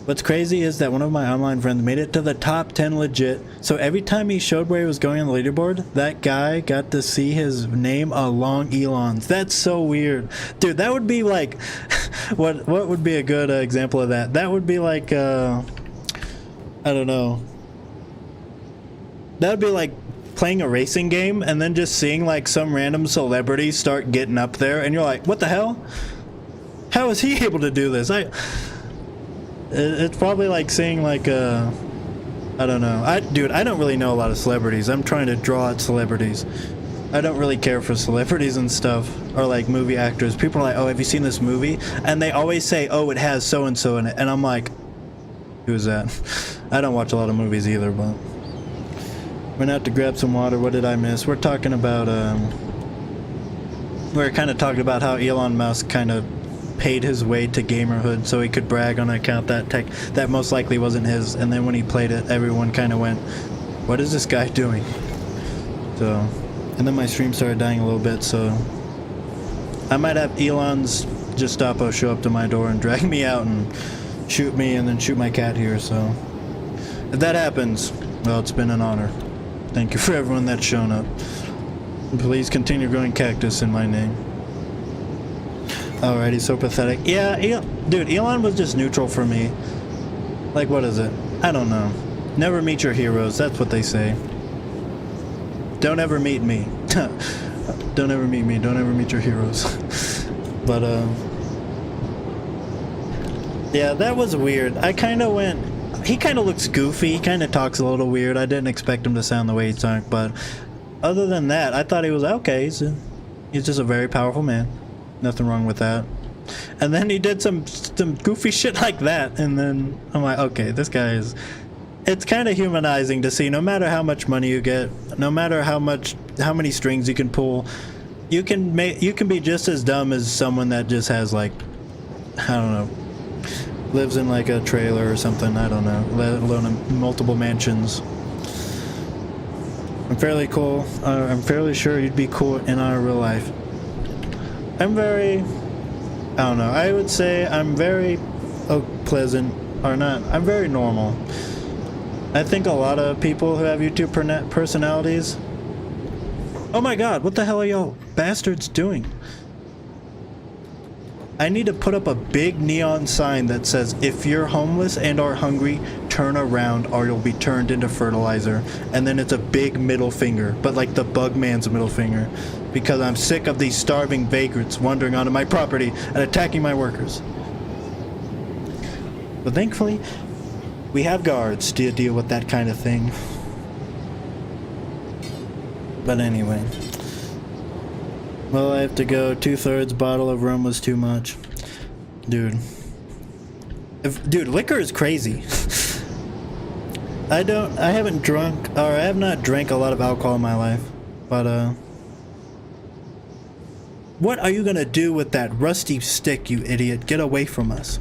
what's crazy is that one of my online friends made it to the top 10 legit, so every time he showed where he was going on the leaderboard, that guy got to see his name along Elon's. That's so weird, dude. That would be like what would be a good example of that? That would be like I don't know. That would be like playing a racing game and then just seeing like some random celebrity start getting up there and you're like, what the hell? How is he able to do this? It's probably like seeing like I don't know. Dude, I don't really know a lot of celebrities. I'm trying to draw out celebrities. I don't really care for celebrities and stuff, or like movie actors. People are like, oh, have you seen this movie? And they always say, oh, it has so-and-so in it. And I'm like, who's that? I don't watch a lot of movies either, but went out to grab some water. What did I miss? We're talking about we're kind of talking about how Elon Musk kind of paid his way to gamerhood so he could brag on an account that most likely wasn't his, and then when he played it, everyone kind of went, what is this guy doing? So, and then my stream started dying a little bit, so I might have Elon's Gestapo show up to my door and drag me out and shoot me and then shoot my cat here. So if that happens, well, it's been an honor. Thank you for everyone that's shown up. Please continue growing cactus in my name. Alrighty, so pathetic. Yeah, dude, Elon was just neutral for me. Like, what is it? I don't know. Never meet your heroes, that's what they say. Don't ever meet me. Don't ever meet me. Don't ever meet your heroes. But yeah, that was weird. I kind of went. He kind of looks goofy. He kind of talks a little weird. I didn't expect him to sound the way he talked, but other than that, I thought he was okay. He's just a very powerful man. Nothing wrong with that. And then he did some goofy shit like that, and then I'm like, okay, this guy is. It's kind of humanizing to see. No matter how much money you get, no matter how many strings you can pull, you can be just as dumb as someone that just has like, I don't know, lives in like a trailer or something. I don't know, let alone in multiple mansions. I'm fairly cool. I'm fairly sure you'd be cool in our real life. I'm very. I don't know. I would say I'm very pleasant, or not. I'm very normal. I think a lot of people who have YouTube personalities. Oh my god, what the hell are y'all bastards doing? I need to put up a big neon sign that says, if you're homeless and are hungry, turn around or you'll be turned into fertilizer. And then it's a big middle finger, but like the bug man's middle finger. Because I'm sick of these starving vagrants wandering onto my property and attacking my workers. But thankfully, we have guards to deal with that kind of thing. But anyway. Well, I have to go. 2/3 bottle of rum was too much. Dude. Dude, liquor is crazy. I haven't drunk, or I have not drank a lot of alcohol in my life. But, what are you gonna do with that rusty stick, you idiot? Get away from us.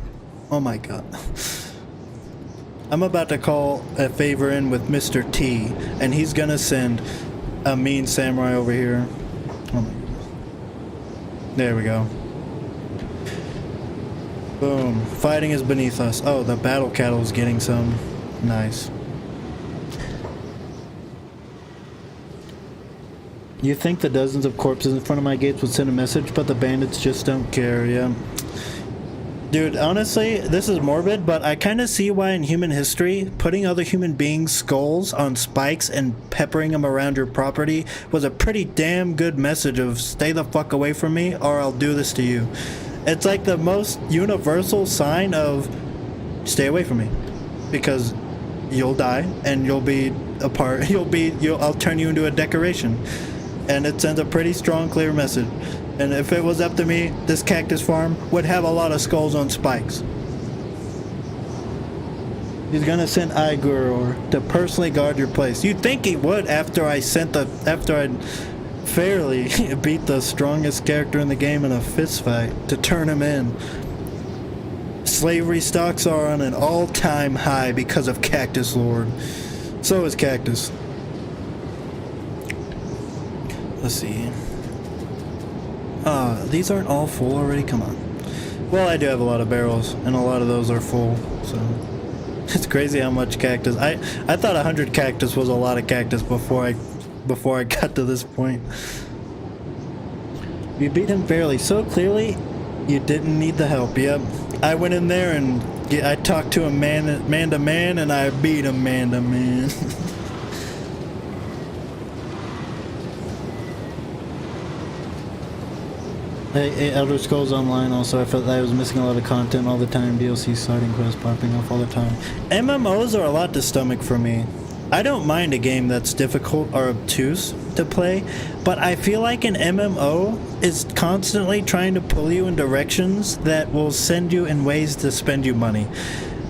Oh my god. I'm about to call a favor in with Mr. T, and he's gonna send a mean samurai over here. Oh my god. There we go. Boom. Fighting is beneath us. Oh, the battle cattle is getting some. Nice. You think the dozens of corpses in front of my gates would send a message, but the bandits just don't care, yeah. Dude, honestly, this is morbid, but I kind of see why in human history, putting other human beings' skulls on spikes and peppering them around your property was a pretty damn good message of stay the fuck away from me or I'll do this to you. It's like the most universal sign of stay away from me, because you'll die and you'll be a part, I'll turn you into a decoration. And it sends a pretty strong, clear message. And if it was up to me, this cactus farm would have a lot of skulls on spikes. He's gonna send Igor to personally guard your place. You'd think he would after I fairly beat the strongest character in the game in a fist fight to turn him in. Slavery stocks are on an all-time high because of Cactus Lord. So is Cactus. Let's see. These aren't all full already? Come on. Well, I do have a lot of barrels, and a lot of those are full, so... It's crazy how much cactus. I thought 100 cactus was a lot of cactus before I got to this point. You beat him fairly. So clearly, you didn't need the help. Yep. I went in there and I talked to him man to man, and I beat him man to man. Hey, Elder Scrolls Online also, I felt that I was missing a lot of content all the time. DLC starting quests popping off all the time. MMOs are a lot to stomach for me. I don't mind a game that's difficult or obtuse to play, but I feel like an MMO is constantly trying to pull you in directions that will send you in ways to spend you money.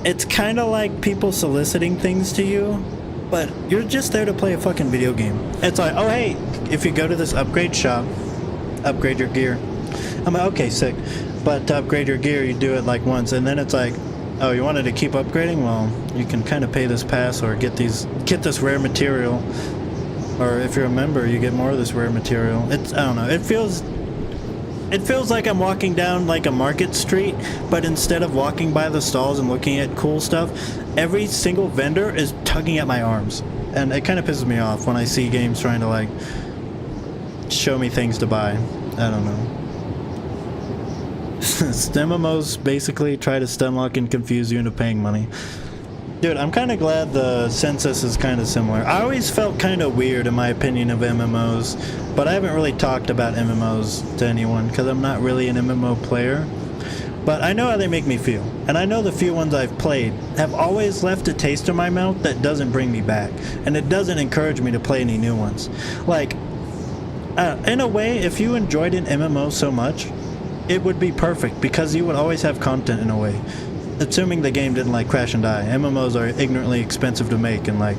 It's kind of like people soliciting things to you, but you're just there to play a fucking video game. It's like, oh hey, if you go to this upgrade shop, upgrade your gear. I'm like, okay, sick. But to upgrade your gear, you do it like once, and then it's like, oh, you wanted to keep upgrading? Well, you can kind of pay this pass or get this rare material. Or if you're a member, you get more of this rare material. I don't know. It feels like I'm walking down like a market street, but instead of walking by the stalls and looking at cool stuff, every single vendor is tugging at my arms. And it kind of pisses me off when I see games trying to like show me things to buy. I don't know. MMOs basically try to stunlock and confuse you into paying money. Dude, I'm kind of glad the census is kind of similar. I always felt kind of weird in my opinion of MMOs but I haven't really talked about MMOs to anyone because I'm not really an MMO player. But I know how they make me feel, and I know the few ones I've played have always left a taste in my mouth that doesn't bring me back, and it doesn't encourage me to play any new ones. Like, in a way, if you enjoyed an MMO so much, it would be perfect because you would always have content in a way. Assuming the game didn't like crash and die. MMOs are ignorantly expensive to make, and like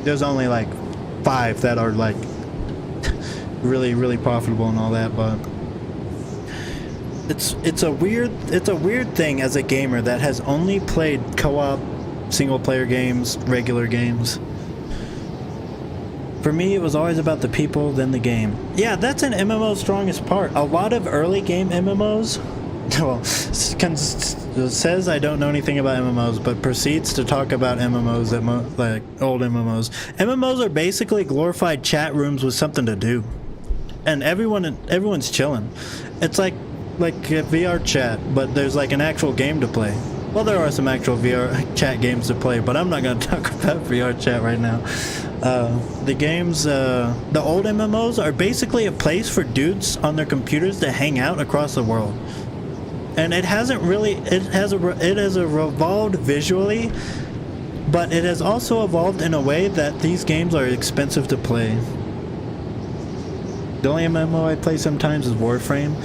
there's only like 5 that are like really profitable and all that, but it's a weird thing as a gamer that has only played co-op, single player games, regular games. For me, it was always about the people, then the game. Yeah, that's an MMO's strongest part. A lot of early game MMOs, well, says I don't know anything about MMOs, but proceeds to talk about MMOs, like old MMOs. MMOs are basically glorified chat rooms with something to do, and everyone's chilling. It's like a VR chat, but there's like an actual game to play. Well, there are some actual VR chat games to play, but I'm not going to talk about VR chat right now. The games, the old MMOs are basically a place for dudes on their computers to hang out across the world. And it has evolved visually, but it has also evolved in a way that these games are expensive to play. The only MMO I play sometimes is Warframe.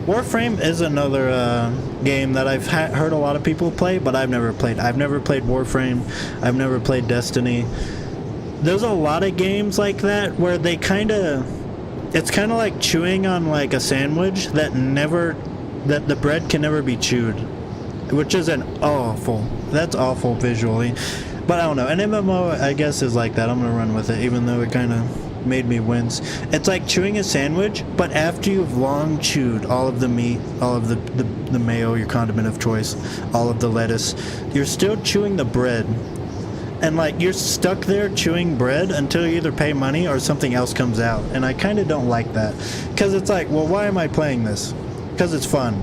Warframe is another game that I've heard a lot of people play, but I've never played. I've never played Warframe. I've never played Destiny. There's a lot of games like that where they it's kind of like chewing on like a sandwich that the bread can never be chewed, which is that's awful visually. But I don't know, an MMO I guess is like that. I'm gonna run with it, even though it kind of made me wince. It's like chewing a sandwich, but after you've long chewed all of the meat, all of the mayo, your condiment of choice, all of the lettuce, you're still chewing the bread. And like you're stuck there chewing bread until you either pay money or something else comes out. And I kind of don't like that, because it's like, well, why am I playing this? Because it's fun.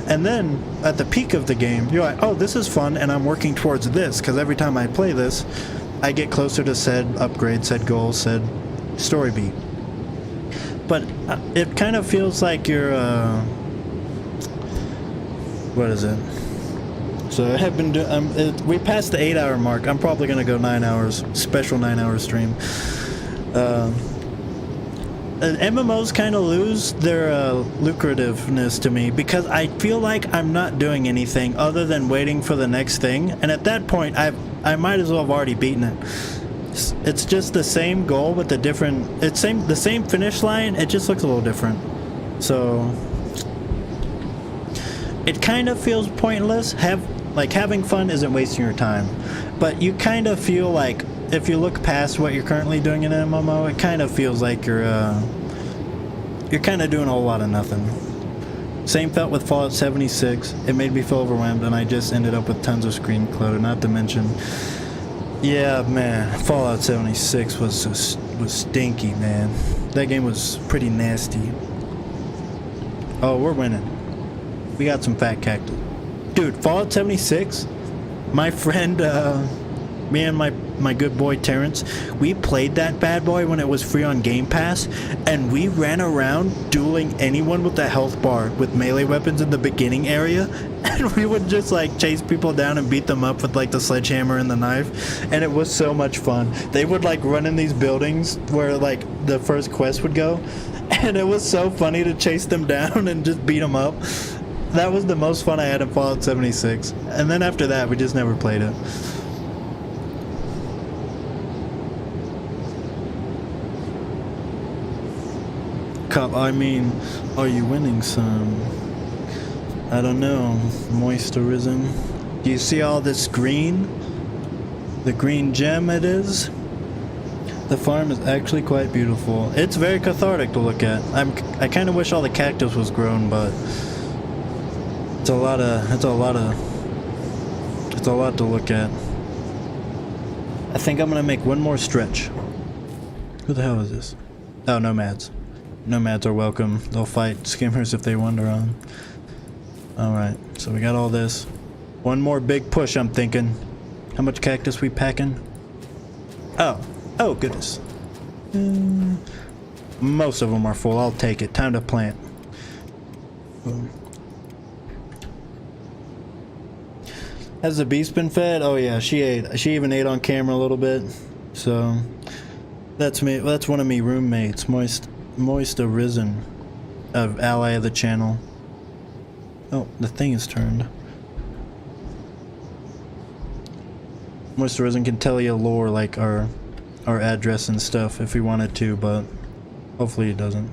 And then at the peak of the game, you're like, oh, this is fun, and I'm working towards this, because every time I play this, I get closer to said upgrade, said goal, said story beat. But it kind of feels like you're what is it? So I have been doing. We passed the 8-hour mark. I'm probably gonna go 9 hours. Special 9-hour stream. MMOs kind of lose their lucrativeness to me, because I feel like I'm not doing anything other than waiting for the next thing, and at that point I might as well have already beaten it. It's just the same goal with the different. The same finish line. It just looks a little different. So it kind of feels pointless. Having fun isn't wasting your time, but you kind of feel like if you look past what you're currently doing in an MMO, it kind of feels like you're kind of doing a whole lot of nothing. Same felt with Fallout 76. It made me feel overwhelmed, and I just ended up with tons of screen clutter. Not to mention, yeah, man, Fallout 76 was stinky, man. That game was pretty nasty. Oh, we're winning. We got some fat cactus. Dude, Fallout 76, my friend, me and my good boy Terrence, we played that bad boy when it was free on Game Pass, and we ran around dueling anyone with a health bar with melee weapons in the beginning area, and we would just like chase people down and beat them up with like the sledgehammer and the knife, and it was so much fun. They would like run in these buildings where like the first quest would go, and it was so funny to chase them down and just beat them up. That was the most fun I had in Fallout 76. And then after that, we just never played it. I mean, are you winning some? I don't know. Moisturism. Do you see all this green? The green gem it is? The farm is actually quite beautiful. It's very cathartic to look at. I kind of wish all the cactus was grown, but it's a lot to look at. I think I'm gonna make one more stretch. Who the hell is this? Oh, nomads. Nomads are welcome. They'll fight skimmers if they wander on. Alright, so we got all this. One more big push, I'm thinking. How much cactus we packing? Oh goodness. Most of them are full. I'll take it. Time to plant. Has the beast been fed? Oh yeah, she ate. She even ate on camera a little bit. So that's me. That's one of me roommates, Moist Arisen, of ally of the channel. Oh, the thing is turned. Moist Arisen can tell you lore like our address and stuff if he wanted to, but hopefully he doesn't.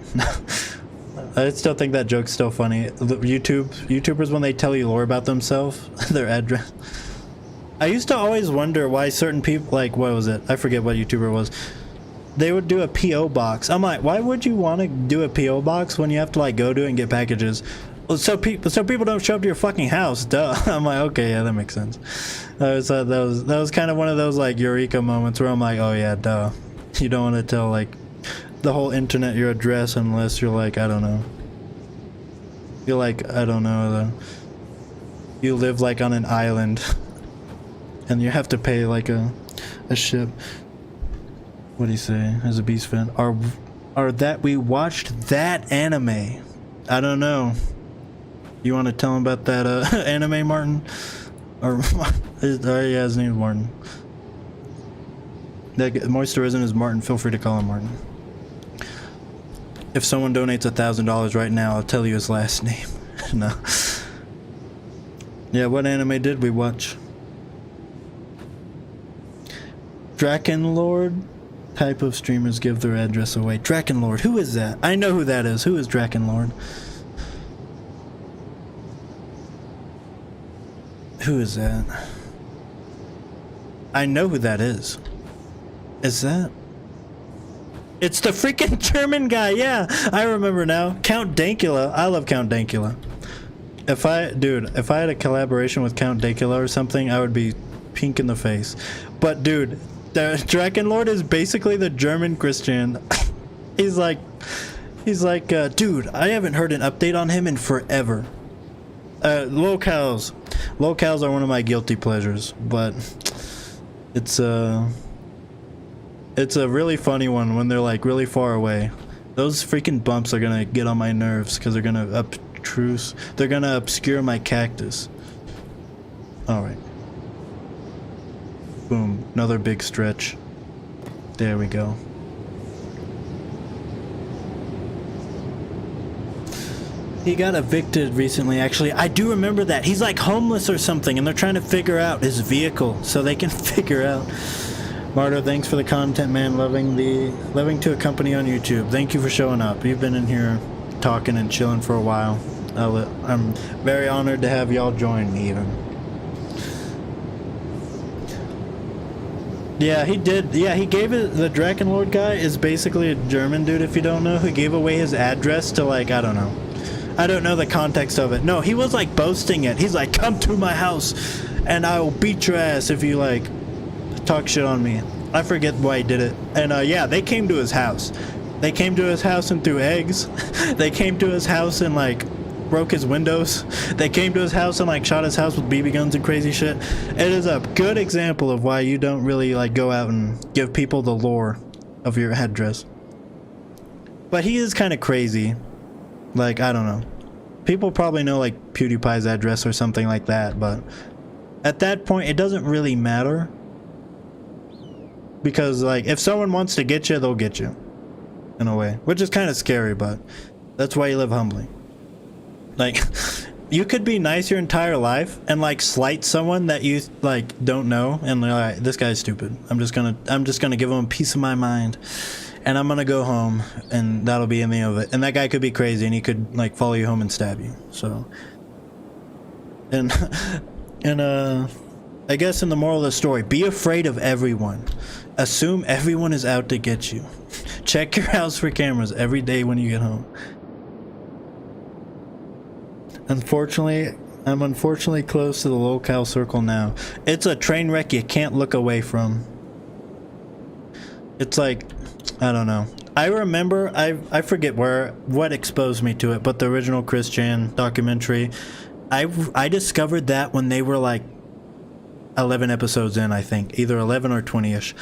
I still think that joke's still funny. YouTubers, when they tell you lore about themselves, their address. I used to always wonder why certain people, like, what was it? I forget what YouTuber it was. They would do a P.O. box. I'm like, why would you want to do a P.O. box when you have to, like, go to it and get packages? Well, so people don't show up to your fucking house, duh. I'm like, okay, yeah, that makes sense. That was kind of one of those, like, eureka moments where I'm like, oh yeah, duh. You don't want to tell, like, the whole internet your address unless you're like, I don't know. You're like, I don't know, you live like on an island and you have to pay like a ship. What do you say? As a beast fan, are that we watched that anime? I don't know. You want to tell him about that anime, Martin? Or yeah, his name's Martin. That Moisture isn't is Martin. Feel free to call him Martin. If someone donates $1,000 right now, I'll tell you his last name. No. Yeah, what anime did we watch? Drakenlord? Type of streamers give their address away. Drakenlord, who is that? I know who that is. Who is Drakenlord? Who is that? I know who that is. Is that? It's the freaking German guy, yeah! I remember now. Count Dankula. I love Count Dankula. If I had a collaboration with Count Dankula or something, I would be pink in the face. But dude, the Drakenlord is basically the German Christian. He's like, dude, I haven't heard an update on him in forever. Locals. Locals are one of my guilty pleasures, but it's a really funny one when they're like really far away. Those freaking bumps are gonna get on my nerves because they're gonna they're gonna obscure my cactus. Alright. Boom. Another big stretch. There we go. He got evicted recently, actually. I do remember that. He's like homeless or something, and they're trying to figure out his vehicle so they can figure out. Martyr, thanks for the content, man. Loving to accompany on YouTube. Thank you for showing up. You've been in here talking and chilling for a while. I'm very honored to have y'all join me even. Yeah, he did. Yeah, he gave it. The Drakenlord guy is basically a German dude, if you don't know, who gave away his address to, like, I don't know. I don't know the context of it. No, he was like boasting it. He's like, come to my house and I will beat your ass if you like talk shit on me. I forget why he did it. And yeah, they came to his house. They came to his house and threw eggs. They came to his house and like broke his windows. They came to his house and like shot his house with BB guns and crazy shit. It is a good example of why you don't really like go out and give people the lore of your address. But he is kind of crazy. Like, I don't know. People probably know like PewDiePie's address or something like that, but at that point it doesn't really matter. Because like if someone wants to get you, they'll get you. In a way. Which is kind of scary, but that's why you live humbly. Like, you could be nice your entire life and like slight someone that you like don't know and they're like, this guy's stupid. I'm just gonna give him a piece of my mind. And I'm gonna go home, and that'll be the end of it. And that guy could be crazy, and he could like follow you home and stab you. So, and I guess in the moral of the story, be afraid of everyone. Assume everyone is out to get you. Check your house for cameras every day when you get home. Unfortunately, I'm unfortunately close to the local circle now. It's a train wreck you can't look away from. It's like, I don't know. I remember, I forget what exposed me to it, but the original Chris Chan documentary, I discovered that when they were like, 11 episodes in, I think, either 11 or 20ish.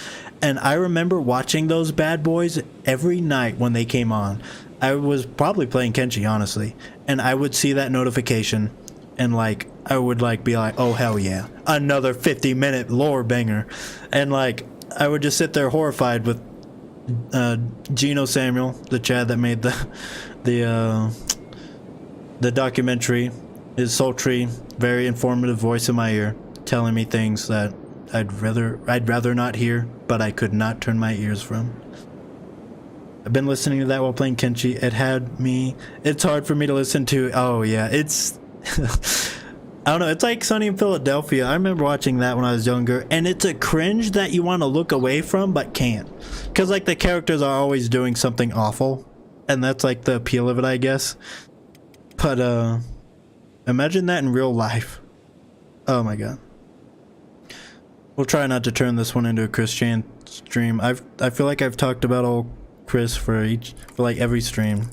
And I remember watching those bad boys every night when they came on. I was probably playing Kenshi, honestly, and I would see that notification, and like I would like be like, oh hell yeah, another 50-minute lore banger. And like I would just sit there horrified with Gino Samuel, the Chad that made the documentary, his sultry, very informative voice in my ear, telling me things that I'd rather not hear, but I could not turn my ears from. I've been listening to that while playing Kenshi. It's hard for me to listen to. Oh yeah, it's I don't know, it's like Sunny in Philadelphia. I remember watching that when I was younger, and it's a cringe that you want to look away from but can't, because like the characters are always doing something awful, and that's like the appeal of it, I guess. But imagine that in real life. Oh my god. We'll try not to turn this one into a Chris Chan stream. I feel like I've talked about old Chris for like every stream.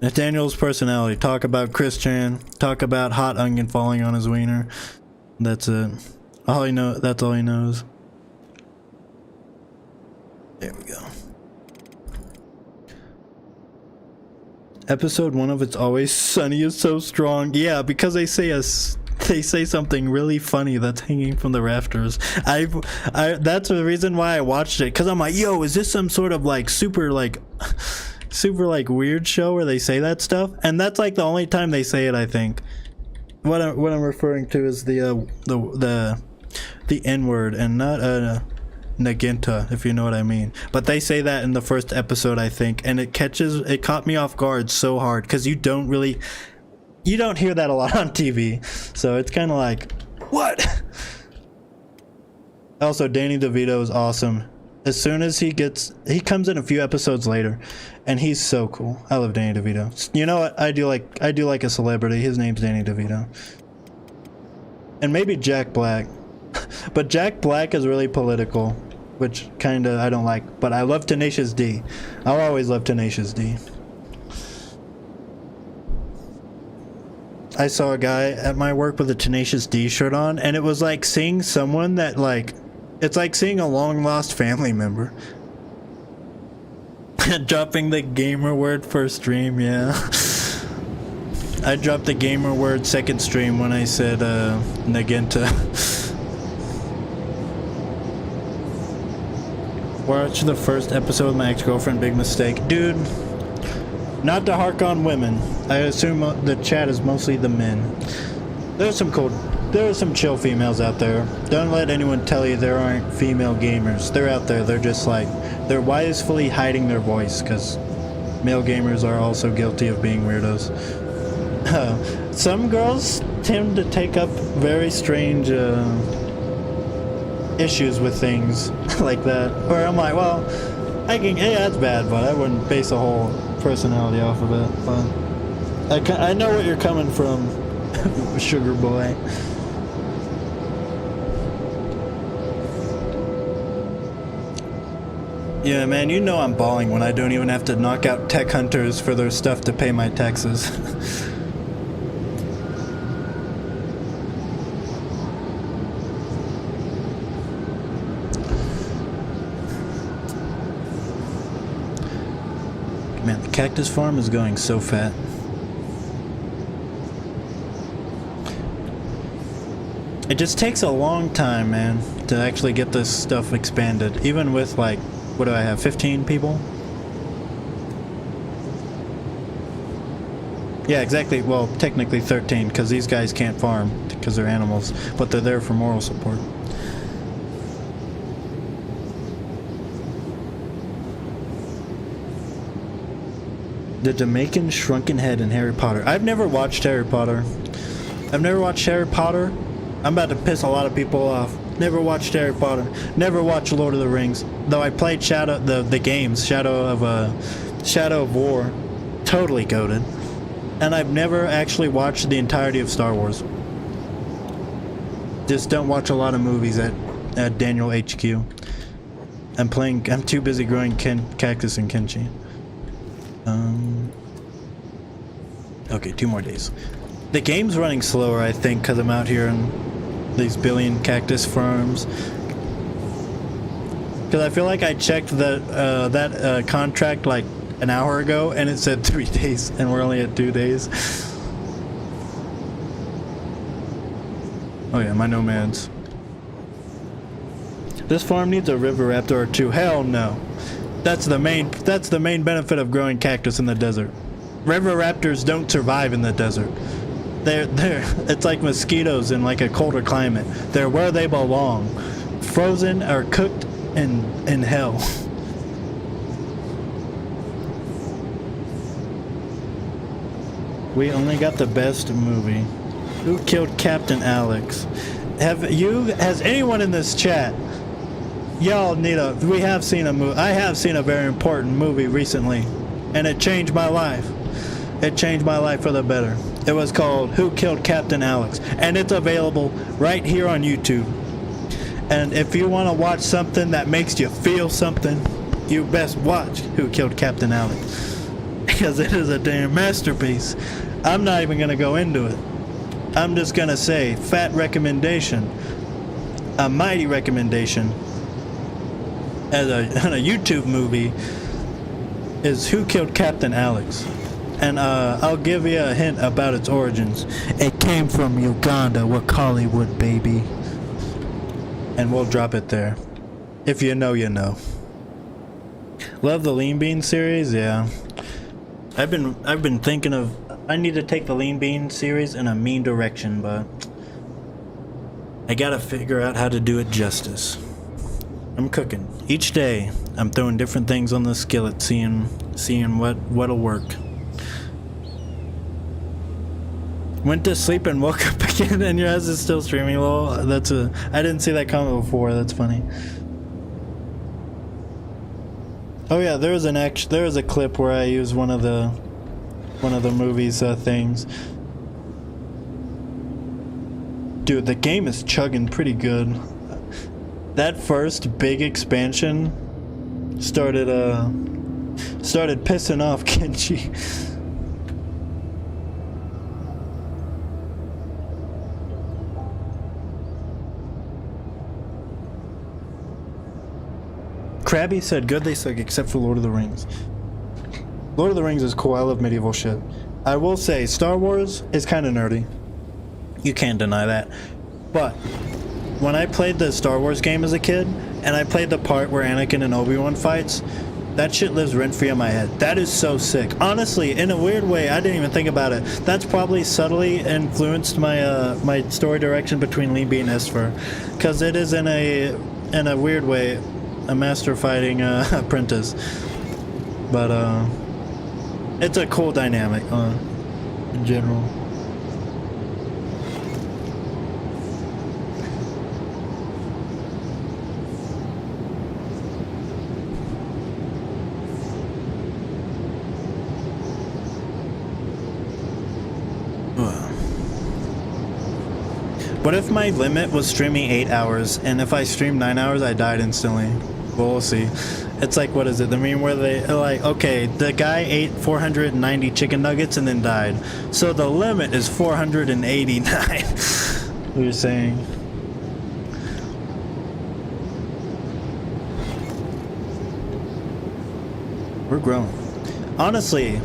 Nathaniel's personality. Talk about Chris Chan. Talk about hot onion falling on his wiener. That's it. That's all he knows. There we go. Episode 1 of It's Always Sunny is so strong. Yeah, because they say something really funny that's hanging from the rafters. That's the reason why I watched it, because I'm like, yo, is this some sort of like super like weird show where they say that stuff? And that's like the only time they say it, I think. What I'm referring to is the N-word, and not Nagenta, if you know what I mean. But they say that in the first episode, I think, and it caught me off guard so hard, because you don't hear that a lot on TV, so it's kind of like, what? Also, Danny DeVito is awesome. As soon as he comes in a few episodes later, and he's so cool. I love Danny DeVito. You know what? I do like a celebrity. His name's Danny DeVito. And maybe Jack Black. But Jack Black is really political, which kinda I don't like. But I love Tenacious D. I'll always love Tenacious D. I saw a guy at my work with a Tenacious D shirt on, and it was like seeing someone that like, it's like seeing a long lost family member. Dropping the gamer word first stream, yeah. I dropped the gamer word second stream when I said Nagenta. Watch the first episode with my ex-girlfriend, big mistake. Dude, not to hark on women. I assume the chat is mostly the men. There are some chill females out there. Don't let anyone tell you there aren't female gamers. They're out there. They're just like, they're wisely hiding their voice, because male gamers are also guilty of being weirdos. Some girls tend to take up very strange issues with things like that, where I'm like, well, yeah, that's bad, but I wouldn't base a whole personality off of it. But I know what you're coming from, sugar boy. Yeah, man, you know I'm balling when I don't even have to knock out tech hunters for their stuff to pay my taxes. Man, the cactus farm is going so fat. It just takes a long time, man, to actually get this stuff expanded. Even with, like, what do I have, 15 people? Yeah, exactly. Well, technically 13, because these guys can't farm, because they're animals, but they're there for moral support. The Jamaican Shrunken Head in Harry Potter. I've never watched Harry Potter. I'm about to piss a lot of people off. Never watched Harry Potter. Never watched Lord of the Rings. Though I played the games, Shadow of War. Totally goated. And I've never actually watched the entirety of Star Wars. Just don't watch a lot of movies at Daniel HQ. I'm too busy growing cactus in Kenshi. Okay, 2 more days. The game's running slower, I think, because I'm out here in these billion cactus farms. Because I feel like I checked that contract like an hour ago and it said 3 days and we're only at 2 days. Oh yeah, my nomads. This farm needs a river raptor or 2. Hell no. That's the main benefit of growing cactus in the desert. River raptors don't survive in the desert. It's like mosquitoes in like a colder climate. They're where they belong. Frozen or cooked in hell. We only got the best movie. Who killed Captain Alex? Has anyone in this chat? Y'all we have seen a movie. I have seen a very important movie recently, and it changed my life. It changed my life for the better. It was called Who Killed Captain Alex, and it's available right here on YouTube. And if you want to watch something that makes you feel something, you best watch Who Killed Captain Alex, because it is a damn masterpiece. I'm not even gonna go into it. I'm just gonna say, fat recommendation, a mighty recommendation, as a YouTube movie, is Who Killed Captain Alex. And I'll give you a hint about its origins. It came from Uganda, Hollywood, baby. And we'll drop it there. If you know, you know. Love the Lean Bean series, yeah. I've been thinking of, I need to take the Lean Bean series in a mean direction, but I gotta figure out how to do it justice. I'm cooking. Each day, I'm throwing different things on the skillet, seeing what'll work. Went to sleep and woke up again, and your ass is still streaming. Lol. I didn't see that comment before. That's funny. Oh yeah, there was a clip where I used one of the movie's things. Dude, the game is chugging pretty good. That first big expansion started pissing off Kenshi. Krabby said, good they suck except for Lord of the Rings. Lord of the Rings is cool. I love medieval shit. I will say, Star Wars is kind of nerdy. You can't deny that. But when I played the Star Wars game as a kid, and I played the part where Anakin and Obi-Wan fights, that shit lives rent-free in my head. That is so sick. Honestly, in a weird way, I didn't even think about it. That's probably subtly influenced my my story direction between Lean Bean and Esper, because it is in a weird way a master fighting apprentice. But it's a cool dynamic in general. What if my limit was streaming 8 hours, and if I streamed 9 hours, I died instantly? Well, we'll see. It's like, what is it? The meme where they like, okay, the guy ate 490 chicken nuggets and then died. So the limit is 489. What you're saying? We're growing. Honestly,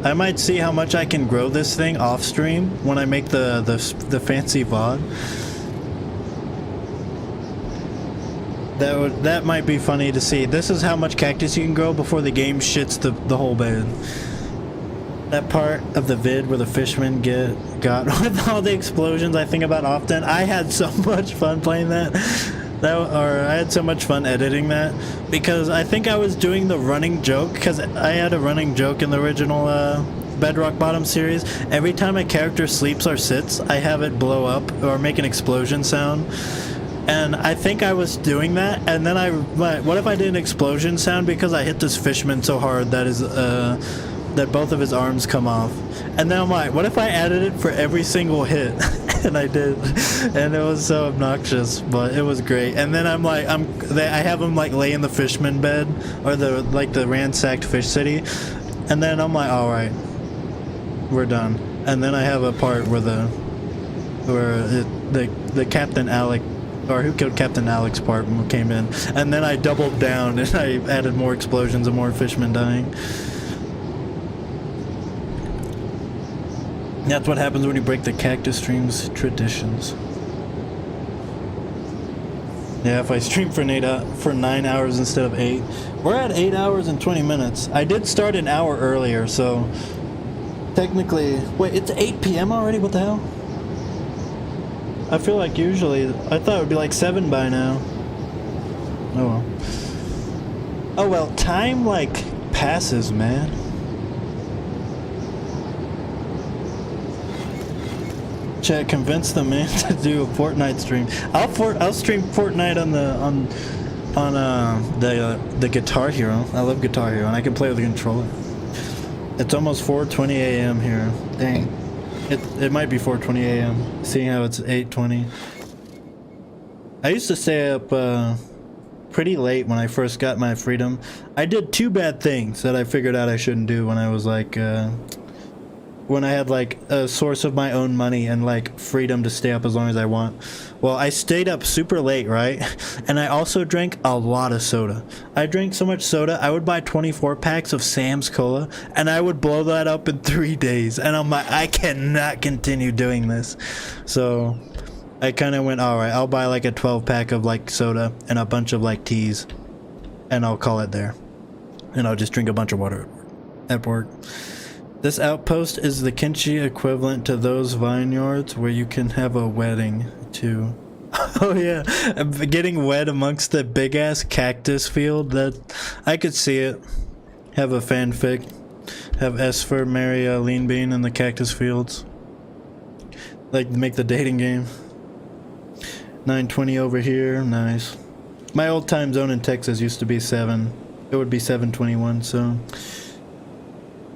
I might see how much I can grow this thing off stream when I make the fancy VOD. That might be funny to see. This is how much cactus you can grow before the game shits the whole bed. That part of the vid where the fishermen got with all the explosions I think about often. I had so much fun playing that. I had so much fun editing that, because I think I was doing the running joke, because I had a running joke in the original Bedrock Bottom series. Every time a character sleeps or sits, I have it blow up or make an explosion sound. And I think I was doing that, and then what if I did an explosion sound because I hit this fisherman so hard that both of his arms come off. And then I'm like, what if I added it for every single hit? And I did, and it was so obnoxious, but it was great. And then I'm like, I have him like lay in the fisherman bed, or the ransacked fish city, and then I'm like, all right, we're done. And then I have a part where where the Captain Alec, or who killed Captain Alec's part came in, and then I doubled down and I added more explosions and more fishermen dying. That's what happens when you break the Cactus Stream's traditions. Yeah, if I stream for 9 hours instead of 8. We're at 8 hours and 20 minutes. I did start an hour earlier, so technically... Wait, it's 8 p.m. already? What the hell? I feel like usually... I thought it would be like 7 by now. Oh well. Oh well, time like passes, man. Chat, convince the man to do a Fortnite stream. I'll stream Fortnite on the Guitar Hero. I love Guitar Hero, and I can play with the controller. It's almost 4:20 a.m. here. Dang. It might be 4:20 a.m. Seeing how it's 8:20. I used to stay up pretty late when I first got my freedom. I did 2 bad things that I figured out I shouldn't do when I was like when I had like a source of my own money and like freedom to stay up as long as I want. Well, I stayed up super late, right? And I also drank a lot of soda. I drank so much soda, I would buy 24 packs of Sam's Cola and I would blow that up in 3 days. And I'm like, I cannot continue doing this. So I kind of went, all right, I'll buy like a 12 pack of like soda and a bunch of like teas and I'll call it there. And I'll just drink a bunch of water at work. This outpost is the Kenshi equivalent to those vineyards where you can have a wedding too. Oh yeah, getting wed amongst the big ass cactus field. That I could see it. Have a fanfic. Have Escort marry Lean Bean in the cactus fields. Like make the dating game. 9:20 over here. Nice. My old time zone in Texas used to be 7. It would be 7:21. So.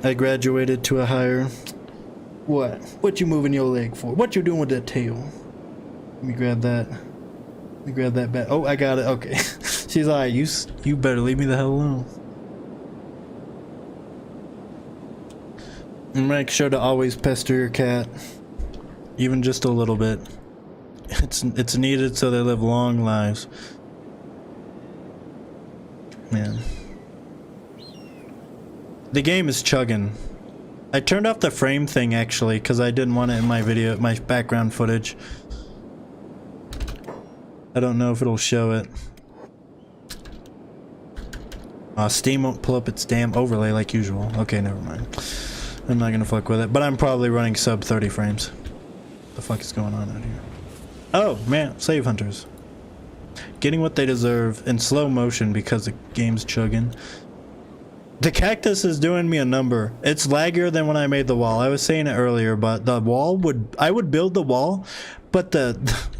I graduated to a higher... What? What you moving your leg for? What you doing with that tail? Let me grab that. Let me grab that back. Oh, I got it. Okay. She's like, you better leave me the hell alone. And make sure to always pester your cat. Even just a little bit. It's needed so they live long lives. Man. The game is chugging. I turned off the frame thing actually because I didn't want it in my video, my background footage. I don't know if it'll show it. Steam won't pull up its damn overlay like usual. Okay, never mind. I'm not gonna fuck with it, but I'm probably running sub 30 frames. What the fuck is going on out here? Oh man, save hunters. Getting what they deserve in slow motion because the game's chugging. The cactus is doing me a number. It's laggier than when I made the wall. I was saying it earlier, but the wall I would build the wall, but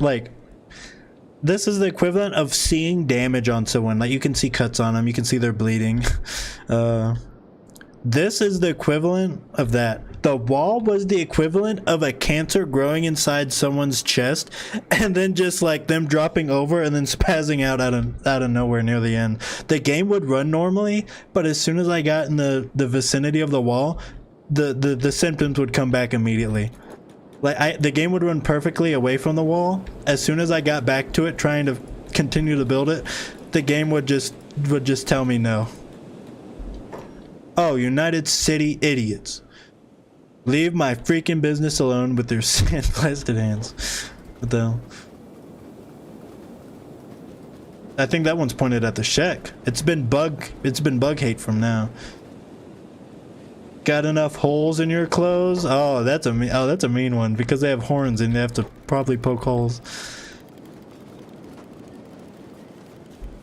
like, this is the equivalent of seeing damage on someone. Like, you can see cuts on them, you can see they're bleeding. This is the equivalent of that. The wall was the equivalent of a cancer growing inside someone's chest and then just like them dropping over and then spazzing out of nowhere near the end. The game would run normally, but as soon as I got in the vicinity of the wall, the symptoms would come back immediately. Like the game would run perfectly away from the wall. As soon as I got back to it trying to continue to build it, the game would just tell me no. Oh, United City idiots. Leave my freaking business alone with their sandblasted hands. What the hell? I think that one's pointed at the shack. It's been bug hate from now. Got enough holes in your clothes? Oh, that's a mean one because they have horns and they have to probably poke holes.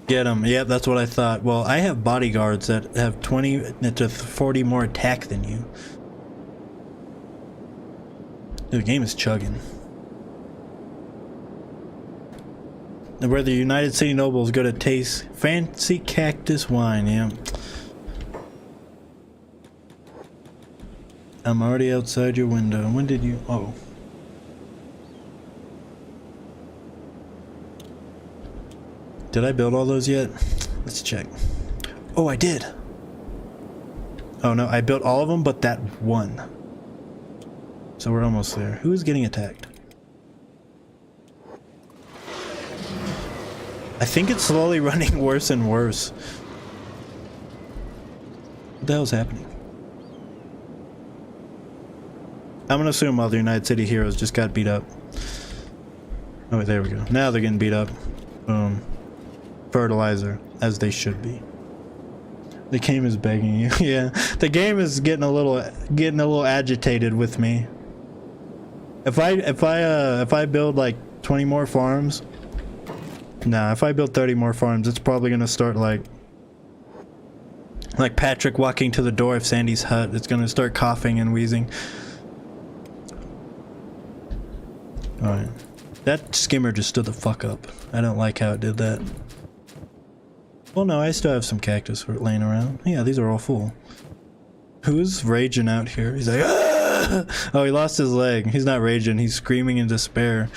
Get them. Yep, that's what I thought. Well, I have bodyguards that have 20 to 40 more attack than you. The game is chugging. Where the United City nobles go to taste fancy cactus wine, yeah. I'm already outside your window. When did you... Oh. Did I build all those yet? Let's check. Oh, I did. Oh no, I built all of them but that one. So we're almost there. Who is getting attacked? I think it's slowly running worse and worse. What the hell's happening? I'm gonna assume all the United City heroes just got beat up. Oh, wait, there we go. Now they're getting beat up. Boom. Fertilizer, as they should be. The game is begging you. Yeah, the game is getting a little agitated with me. If I build like 20 more farms, nah, if I build 30 more farms, it's probably gonna start like Patrick walking to the door of Sandy's hut. It's gonna start coughing and wheezing. All right, that skimmer just stood the fuck up. I don't like how it did that. Well, no, I still have some cactus laying around. Yeah, these are all full. Who's raging out here? He's like, ah! Oh, he lost his leg. He's not raging. He's screaming in despair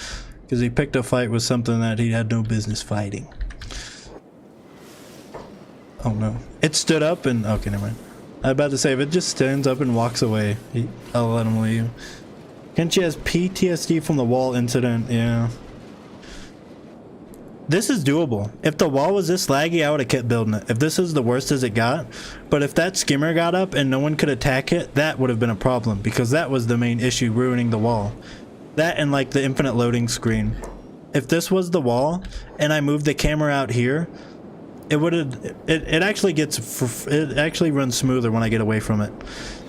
because he picked a fight with something that he had no business fighting. Oh no! It stood up and okay, never mind. I was about to say if it just stands up and walks away, I'll let him leave. Kenshi has PTSD from the wall incident. Yeah. This is doable. If the wall was this laggy, I would have kept building it. If this is the worst as it got, but if that skimmer got up and no one could attack it, that would have been a problem because that was the main issue ruining the wall. That and like the infinite loading screen. If this was the wall and I moved the camera out here, it would have. It actually runs smoother when I get away from it.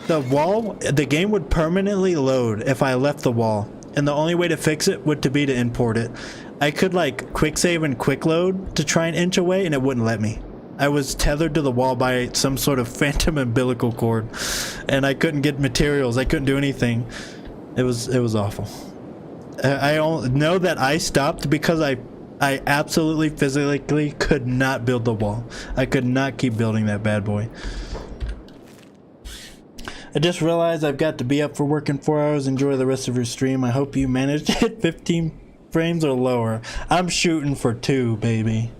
The wall, the game would permanently load if I left the wall, and the only way to fix it would be to import it. I could like quick save and quick load to try and inch away and it wouldn't let me. I was tethered to the wall by some sort of phantom umbilical cord and I couldn't get materials. I couldn't do anything. It was awful. I know that I stopped because I absolutely physically could not build the wall. I could not keep building that bad boy. I just realized I've got to be up for work in 4 hours. Enjoy the rest of your stream. I hope you managed to hit 15 frames or lower. I'm shooting for 2, baby.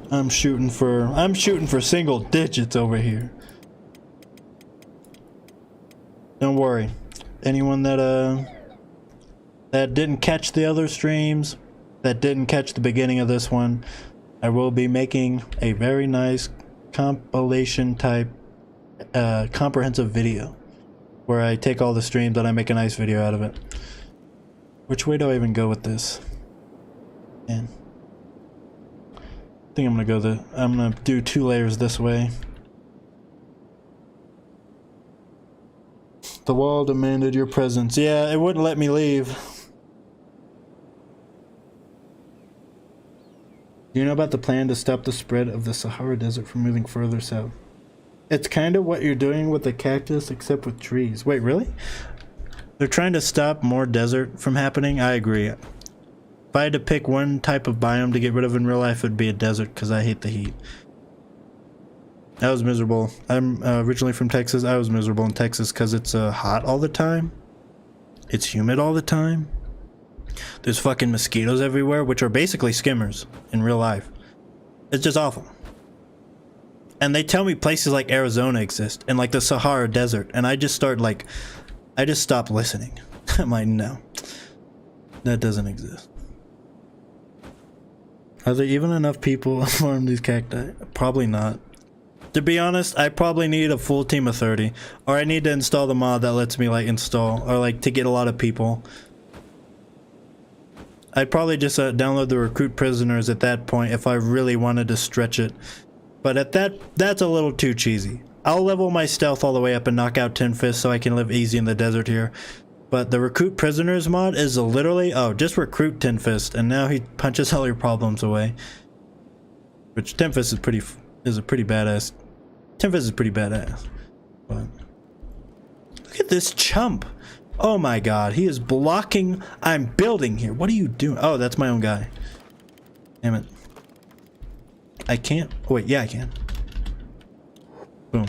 I'm shooting for single digits over here. Don't worry. Anyone that didn't catch the other streams, that didn't catch the beginning of this one, I will be making a very nice compilation type comprehensive video where I take all the streams and I make a nice video out of it. Which way do I even go with this? Man, I think I'm gonna do 2 layers this way. The wall demanded your presence. Yeah, it wouldn't let me leave. Do you know about the plan to stop the spread of the Sahara Desert from moving further south? It's kind of what you're doing with the cactus, except with trees. Wait, really? They're trying to stop more desert from happening? I agree. If I had to pick one type of biome to get rid of in real life, it would be a desert, because I hate the heat. That was miserable. I'm originally from Texas. I was miserable in Texas because it's hot all the time. It's humid all the time. There's fucking mosquitoes everywhere, which are basically skimmers in real life. It's just awful. And they tell me places like Arizona exist and like the Sahara Desert, and I just stopped listening. I'm like, no, that doesn't exist. Are there even enough people to farm these cacti? Probably not. To be honest, I probably need a full team of 30, or I need to install the mod that lets me like install, or like to get a lot of people. I'd probably just download the recruit prisoners at that point if I really wanted to stretch it. But at that's a little too cheesy. I'll level my stealth all the way up and knock out Tinfist so I can live easy in the desert here. But the recruit prisoners mod is literally, oh, just recruit Tinfist and now he punches all your problems away. Which Tinfist is a pretty badass. Tinfist is pretty badass. But look at this chump. Oh my god, he is blocking. I'm building here. What are you doing? Oh, that's my own guy. Damn it. I can't. Oh, wait, yeah, I can. Boom.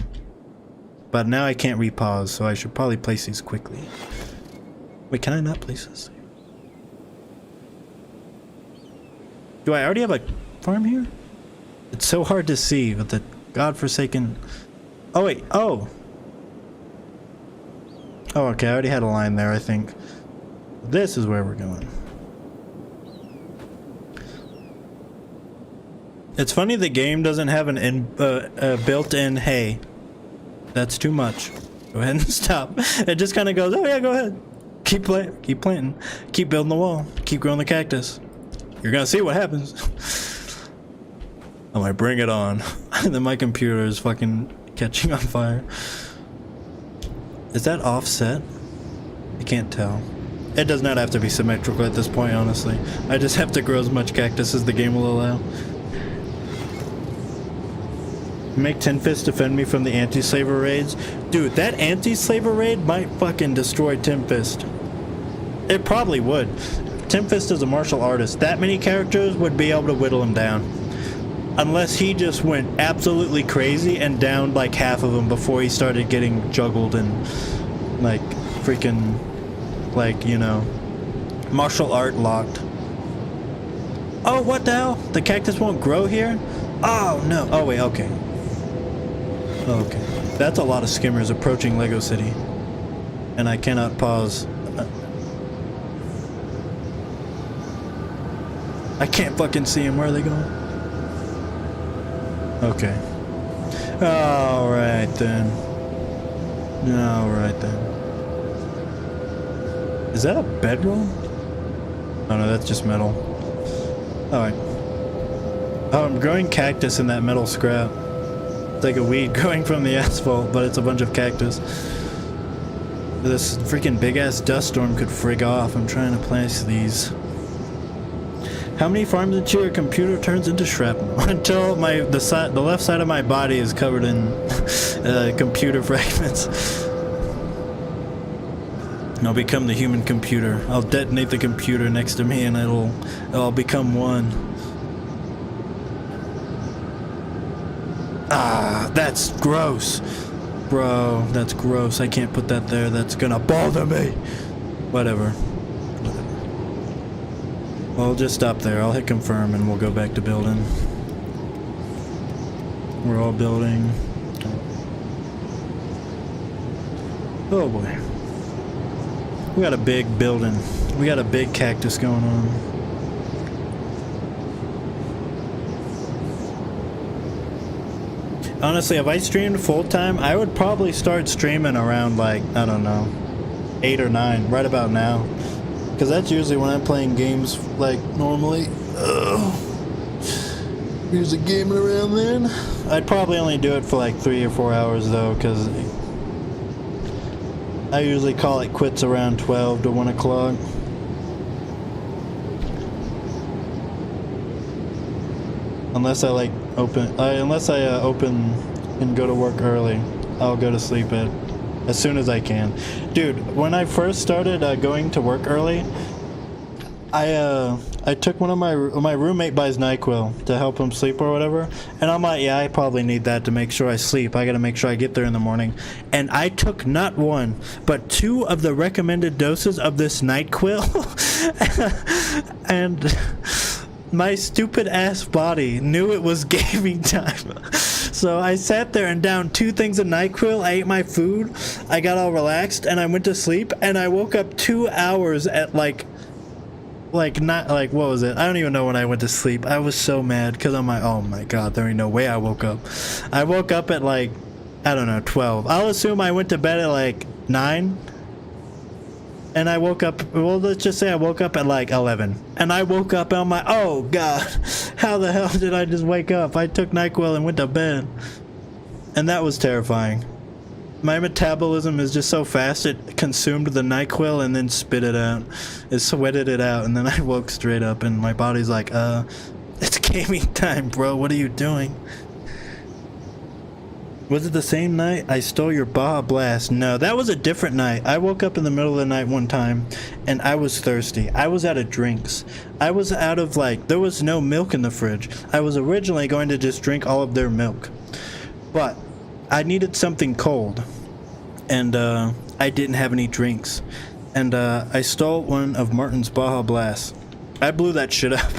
But now I can't repause, so I should probably place these quickly. Wait, can I not place this? Do I already have a farm here? It's so hard to see with the godforsaken. Oh, wait. Oh. Oh, okay. I already had a line there, I think. This is where we're going. It's funny the game doesn't have an built-in hey. That's too much. Go ahead and stop. It just kind of goes, oh yeah, go ahead. Keep planting. Keep building the wall. Keep growing the cactus. You're gonna see what happens. I'm like, bring it on. And then my computer is fucking catching on fire. Is that offset? I can't tell. It does not have to be symmetrical at this point, honestly. I just have to grow as much cactus as the game will allow. Make Tinfist defend me from the anti-slaver raids. Dude, that anti-slaver raid might fucking destroy Tinfist. It probably would. Tinfist is a martial artist. That many characters would be able to whittle him down. Unless he just went absolutely crazy and downed like half of them before he started getting juggled and like freaking, like, you know, martial art locked. Oh, what the hell? The cactus won't grow here? Oh, no. Oh, wait, okay. Okay. That's a lot of skimmers approaching Lego City. And I cannot pause. I can't fucking see them. Where are they going? Okay. Alright then. Alright then. Is that a bedroll? Oh no, that's just metal. Alright. Oh, I'm growing cactus in that metal scrap. It's like a weed growing from the asphalt, but it's a bunch of cactus. This freaking big ass dust storm could frig off. I'm trying to place these. How many farms until your computer turns into shrapnel? Until the left side of my body is covered in computer fragments. I'll become the human computer. I'll detonate the computer next to me and it'll become one. Ah, that's gross. Bro, that's gross. I can't put that there. That's gonna bother me. Whatever. Well, I'll just stop there. I'll hit confirm and we'll go back to building. We're all building. Oh boy. We got a big building. We got a big cactus going on. Honestly, if I streamed full time, I would probably start streaming around like, I don't know, 8 or 9, right about now. Because that's usually when I'm playing games like normally. Usually gaming around then. I'd probably only do it for like 3 or 4 hours though, because I usually call it quits around 12 to 1 o'clock. Unless I like open and go to work early, I'll go to sleep as soon as I can. Dude, when I first started going to work early, I took one of my roommate buys NyQuil to help him sleep or whatever, and I'm like, yeah, I probably need that to make sure I sleep. I gotta make sure I get there in the morning. And I took not 1 but 2 of the recommended doses of this NyQuil, and my stupid ass body knew it was gaming time. So I sat there and downed 2 things of NyQuil, I ate my food, I got all relaxed, and I went to sleep, and I woke up 2 hours at like not like, what was it? I don't even know when I went to sleep. I was so mad because I'm like, oh my god, there ain't no way I woke up. I woke up at like, I don't know, 12. I'll assume I went to bed at like 9. And I woke up, well, let's just say I woke up at like 11. And I woke up and I'm like, oh god, how the hell did I just wake up? I took NyQuil and went to bed. And that was terrifying. My metabolism is just so fast, it consumed the NyQuil and then spit it out. It sweated it out, and then I woke straight up and my body's like, it's gaming time, bro, what are you doing? Was it the same night I stole your Baja Blast? No, that was a different night. I woke up in the middle of the night one time and I was thirsty. I was out of drinks. I was out of like, there was no milk in the fridge. I was originally going to just drink all of their milk. But I needed something cold. And I didn't have any drinks. And I stole one of Martin's Baja Blasts. I blew that shit up.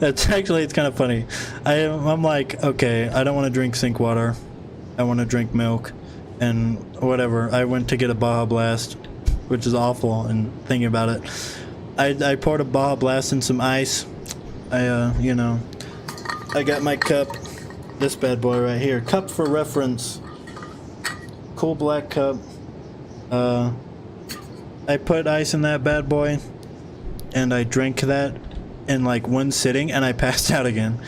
It's kind of funny. I'm like, okay, I don't want to drink sink water. I want to drink milk and whatever. I went to get a Baja Blast, which is awful, and thinking about it, I poured a Baja Blast in some ice. You know, I got my cup. This bad boy right here. Cup for reference. Cool black cup. I put ice in that bad boy, and I drank that in like one sitting, and I passed out again.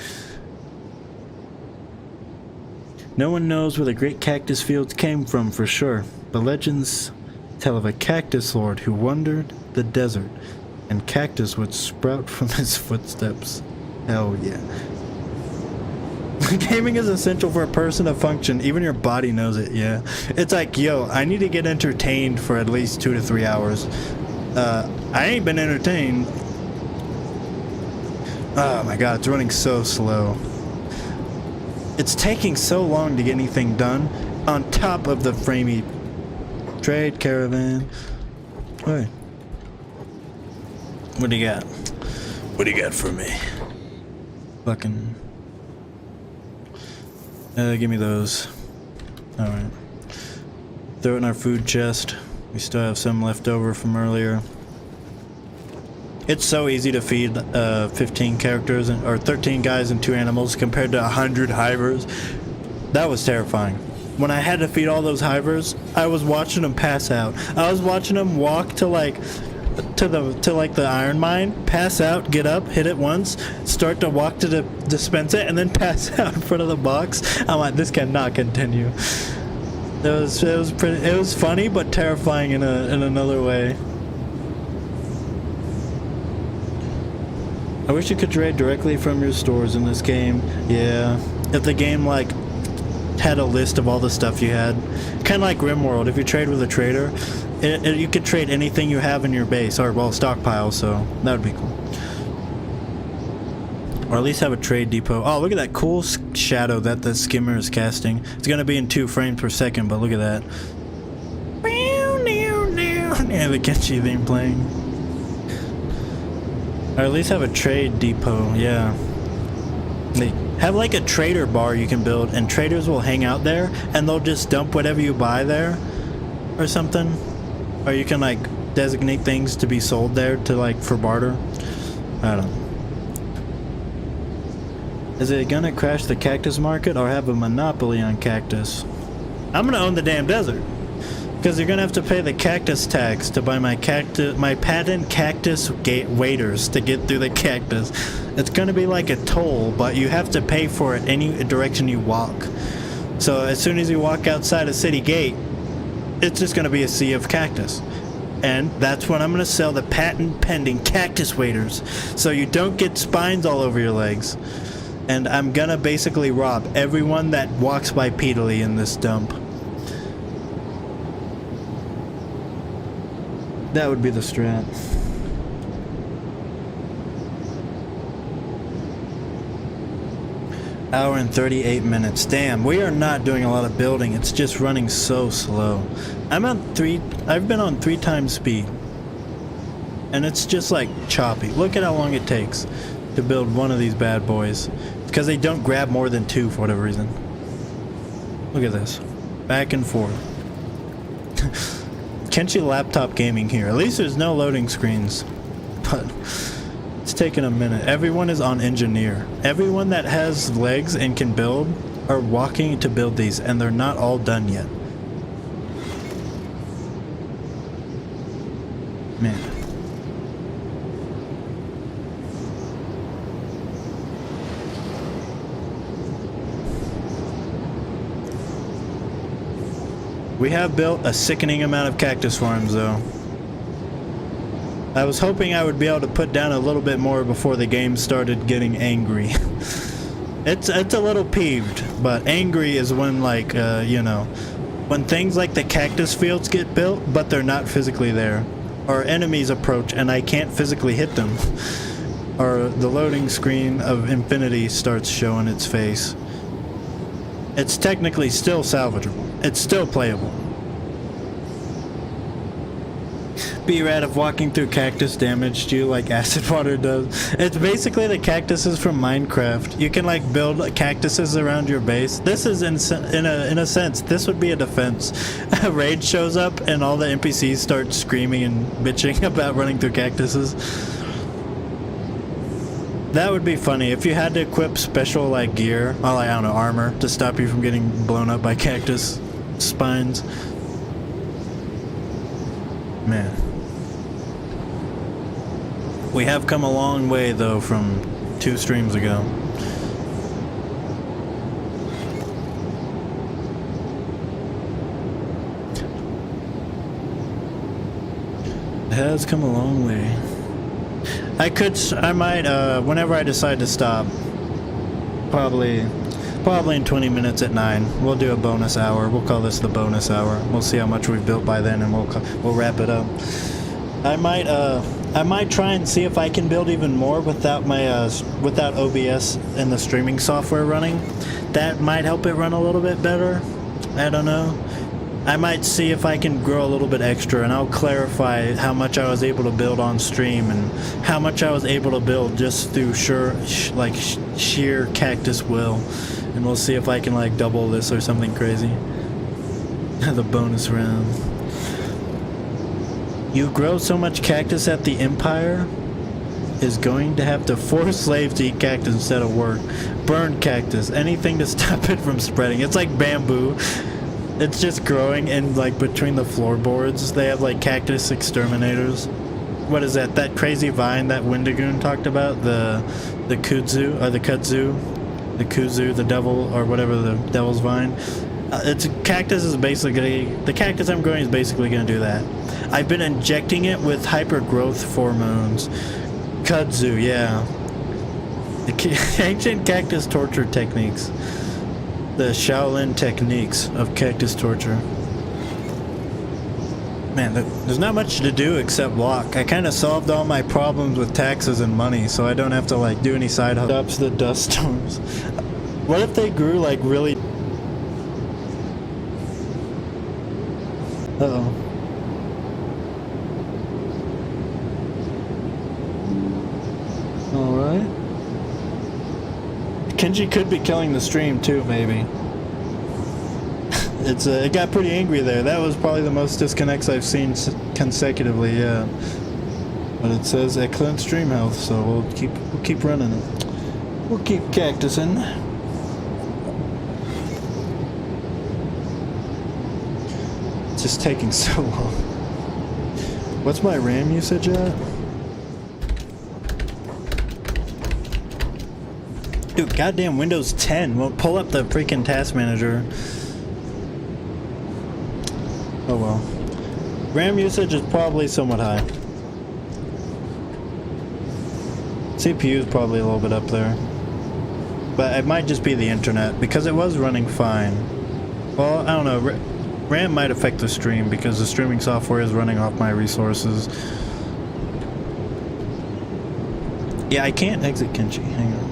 No one knows where the great cactus fields came from for sure, but legends tell of a cactus lord who wandered the desert, and cactus would sprout from his footsteps. Hell yeah. Gaming is essential for a person to function. Even your body knows it, yeah. It's like, yo, I need to get entertained for at least 2 to 3 hours. I ain't been entertained. Oh my god, it's running so slow. It's taking so long to get anything done on top of the framey trade caravan. Hey. What do you got? What do you got for me? Fucking... give me those. Alright. Throw it in our food chest. We still have some left over from earlier. It's so easy to feed 15 characters or 13 guys and 2 animals compared to 100 hivers. That was terrifying. When I had to feed all those hivers, I was watching them pass out. I was watching them walk to like the iron mine, pass out, get up, hit it once, start to walk to the dispense it, and then pass out in front of the box. I'm like, this cannot continue. It was funny but terrifying in another way. I wish you could trade directly from your stores in this game. Yeah, if the game like had a list of all the stuff you had, kind of like RimWorld. If you trade with a trader, you could trade anything you have in your base, or well, stockpile. So that would be cool. Or at least have a trade depot. Oh, look at that cool shadow that the skimmer is casting. It's gonna be in 2 frames per second, but look at that. Yeah, the Kenshi theme playing. Or at least have a trade depot, yeah. They have like a trader bar you can build, and traders will hang out there, and they'll just dump whatever you buy there, or something. Or you can like designate things to be sold there to like for barter. I don't know. Is it gonna crash the cactus market or have a monopoly on cactus? I'm gonna own the damn desert. Because you're gonna have to pay the cactus tax to buy my patent cactus gate waiters to get through the cactus. It's gonna be like a toll, but you have to pay for it any direction you walk. So as soon as you walk outside a city gate, it's just gonna be a sea of cactus. And that's when I'm gonna sell the patent pending cactus waiters, so you don't get spines all over your legs. And I'm gonna basically rob everyone that walks bipedally in this dump. That would be the strat. Hour and 38 minutes. Damn, we are not doing a lot of building. It's just running so slow. I've been on 3 times speed. And it's just like choppy. Look at how long it takes to build one of these bad boys. Because they don't grab more than 2 for whatever reason. Look at this. Back and forth. Kenshi laptop gaming here. At least there's no loading screens. But it's taking a minute. Everyone is on engineer. Everyone that has legs and can build are walking to build these, and they're not all done yet. Man. We have built a sickening amount of cactus farms, though. I was hoping I would be able to put down a little bit more before the game started getting angry. It's a little peeved, but angry is when, like, you know, when things like the cactus fields get built, but they're not physically there. Or enemies approach and I can't physically hit them. Or the loading screen of infinity starts showing its face. It's technically still salvageable. It's still playable. Be rad if walking through cactus damaged you like acid water does. It's basically the cactuses from Minecraft. You can like build cactuses around your base. This is in a sense, this would be a defense. A raid shows up and all the NPCs start screaming and bitching about running through cactuses. That would be funny if you had to equip special like gear, or like, I don't know, armor to stop you from getting blown up by cactus spines. Man. We have come a long way though from 2 streams ago. It has come a long way. I might, whenever I decide to stop, probably in 20 minutes at 9, we'll do a bonus hour. We'll call this the bonus hour. We'll see how much we've built by then, and we'll wrap it up. I might try and see if I can build even more without my, without OBS and the streaming software running. That might help it run a little bit better. I don't know. I might see if I can grow a little bit extra, and I'll clarify how much I was able to build on stream and how much I was able to build just through sheer cactus will, and we'll see if I can like double this or something crazy. The bonus round. You grow so much cactus at the Empire is going to have to force slaves to eat cactus instead of work. Burn cactus, anything to stop it from spreading. It's like bamboo. It's just growing in like between the floorboards. They have like cactus exterminators. What is that? That crazy vine that Wendigoon talked about? The kudzu or the kudzu, the kuzu, the devil or whatever, the devil's vine. It's cactus is basically the cactus I'm growing is basically going to do that. I've been injecting it with hyper growth hormones. Kudzu, yeah. The ancient cactus torture techniques. The Shaolin techniques of cactus torture. Man, there's not much to do except walk. I kind of solved all my problems with taxes and money, so I don't have to like do any side hustles. Stops the dust storms. What if they grew like really... Uh-oh. Alright. Kenshi could be killing the stream too, maybe. It got pretty angry there. That was probably the most disconnects I've seen consecutively, yeah. But it says excellent stream health, so we'll keep running it. We'll keep cactusing. It's just taking so long. What's my RAM usage at? Dude, goddamn Windows 10 won't pull up the freaking task manager. Oh well. RAM usage is probably somewhat high. CPU is probably a little bit up there. But it might just be the internet, because it was running fine. Well, I don't know. RAM might affect the stream, because the streaming software is running off my resources. Yeah, I can't exit Kenshi. Hang on.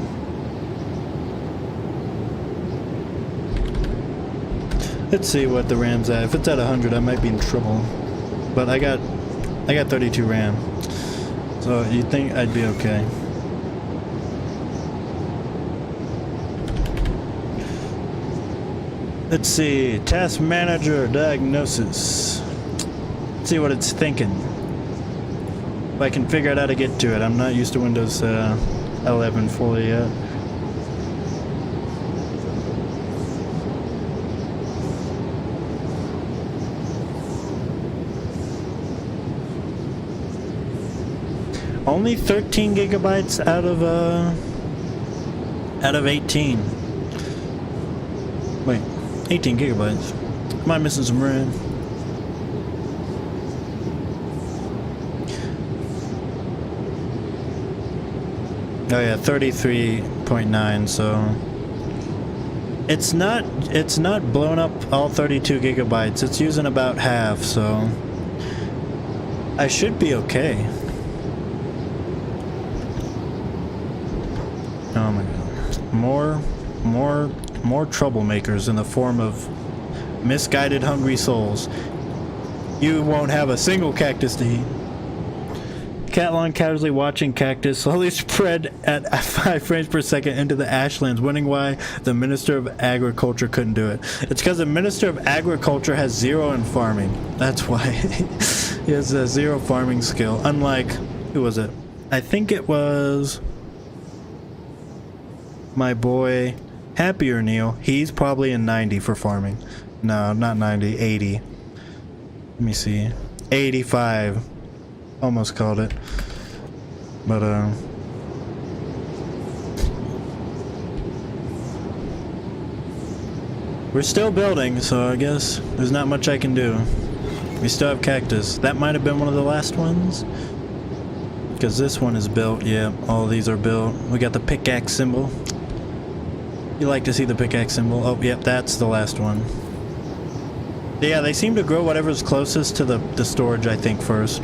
Let's see what the RAM's at. If it's at 100, I might be in trouble. But I got 32 RAM. So you'd think I'd be okay. Let's see. Task Manager Diagnosis. Let's see what it's thinking. If I can figure out how to get to it. I'm not used to Windows 11 fully yet. Only 13 gigabytes out of 18. Wait, 18 gigabytes. Am I missing some RAM? Oh yeah, 33.9. So it's not blown up all 32 gigabytes. It's using about half. So I should be okay. Oh my god. More troublemakers in the form of misguided hungry souls. You won't have a single cactus to eat. Catlon casually watching cactus slowly spread at 5 frames per second into the ashlands, wondering why the Minister of Agriculture couldn't do it. It's because the Minister of Agriculture has 0 in farming. That's why. He has a 0 farming skill. Unlike, who was it? I think it was... my boy Happier Neil, he's probably in 90 for farming. No, not 90, 80. Let me see. 85. Almost called it. But we're still building, so I guess there's not much I can do. We still have cactus. That might have been one of the last ones. Because this one is built. Yeah, all these are built. We got the pickaxe symbol. You like to see the pickaxe symbol. Oh, yep, that's the last one. Yeah, they seem to grow whatever's closest to the storage, I think, first.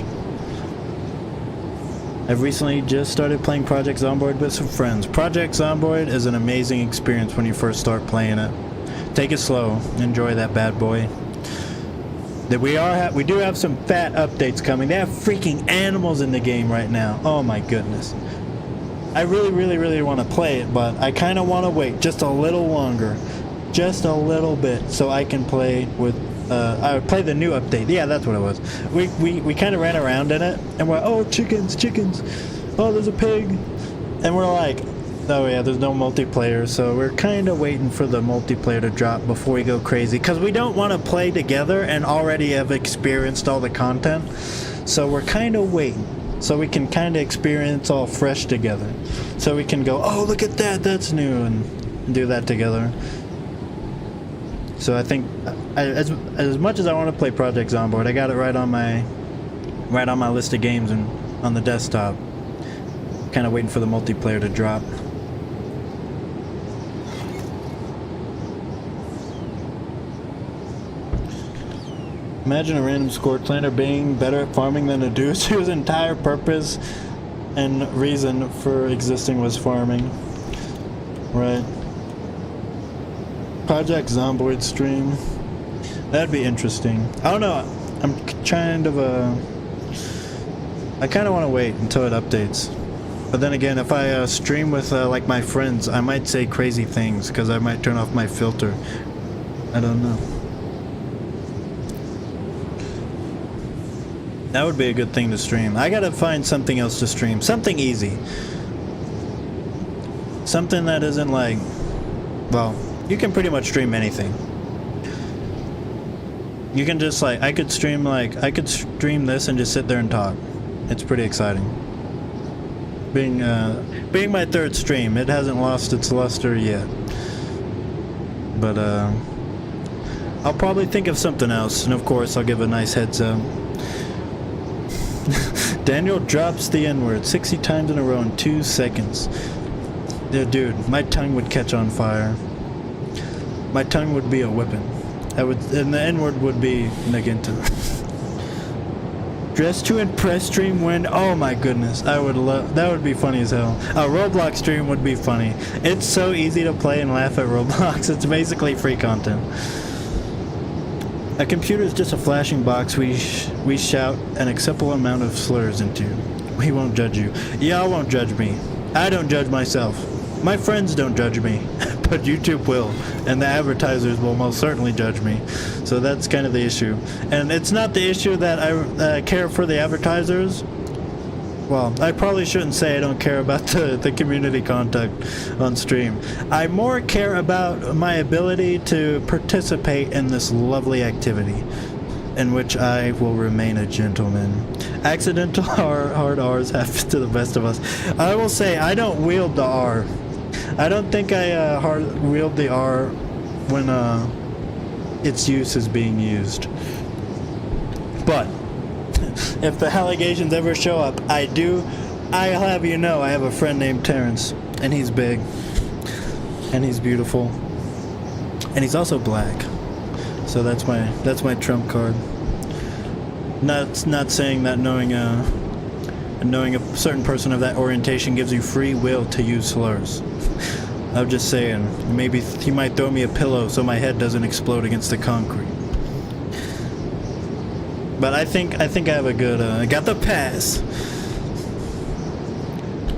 I've recently just started playing Project Zomboid with some friends. Project Zomboid is an amazing experience when you first start playing it. Take it slow. Enjoy that bad boy. That we do have some fat updates coming. They have freaking animals in the game right now. Oh my goodness. I really want to play it, but I kind of want to wait just a little longer. Just a little bit so I can play with I would play the new update. Yeah, that's what it was. We kind of ran around in it and we're, oh, chickens. Oh, there's a pig. And we're like, oh yeah, there's no multiplayer, so we're kind of waiting for the multiplayer to drop before we go crazy, because we don't want to play together and already have experienced all the content. So we're kind of waiting so we can kind of experience all fresh together, so we can go, oh, look at that, that's new, and do that together. So I think as much as I want to play Project Zomboid, I got it right on my list of games and on the desktop. Kind of waiting for the multiplayer to drop. Imagine a random Escort clanner being better at farming than a dude whose entire purpose and reason for existing was farming. Right. Project Zomboid stream. That'd be interesting. I don't know. I'm kind of I kind of want to wait until it updates. But then again, if I stream with like my friends, I might say crazy things because I might turn off my filter. I don't know. That would be a good thing to stream. I gotta find something else to stream. Something easy. Something that isn't like... Well, you can pretty much stream anything. You can just like... I could stream this and just sit there and talk. It's pretty exciting. Being my third stream, it hasn't lost its luster yet. But I'll probably think of something else, and of course I'll give a nice heads up. Daniel drops the N-word 60 times in a row in 2 seconds. Dude, my tongue would catch on fire. My tongue would be a whipping. And the N-word would be Naginta. Dress to impress stream when, oh my goodness, I would love, that would be funny as hell. A Roblox stream would be funny. It's so easy to play and laugh at Roblox. It's basically free content. A computer is just a flashing box we shout an acceptable amount of slurs into. We won't judge you. Y'all won't judge me. I don't judge myself. My friends don't judge me. But YouTube will. And the advertisers will most certainly judge me. So that's kind of the issue. And it's not the issue that I care for the advertisers. Well, I probably shouldn't say I don't care about the community contact on stream. I more care about my ability to participate in this lovely activity, in which I will remain a gentleman. Accidental hard R's happen to the best of us. I will say, I don't wield the R. I don't think I wield the R when its use is being used. But if the allegations ever show up, I'll have you know, I have a friend named Terrence, and he's big, and he's beautiful, and he's also black. So that's my trump card. Not saying that knowing a certain person of that orientation gives you free will to use slurs. I'm just saying, maybe he might throw me a pillow so my head doesn't explode against the concrete. But I think I have a good, I got the pass.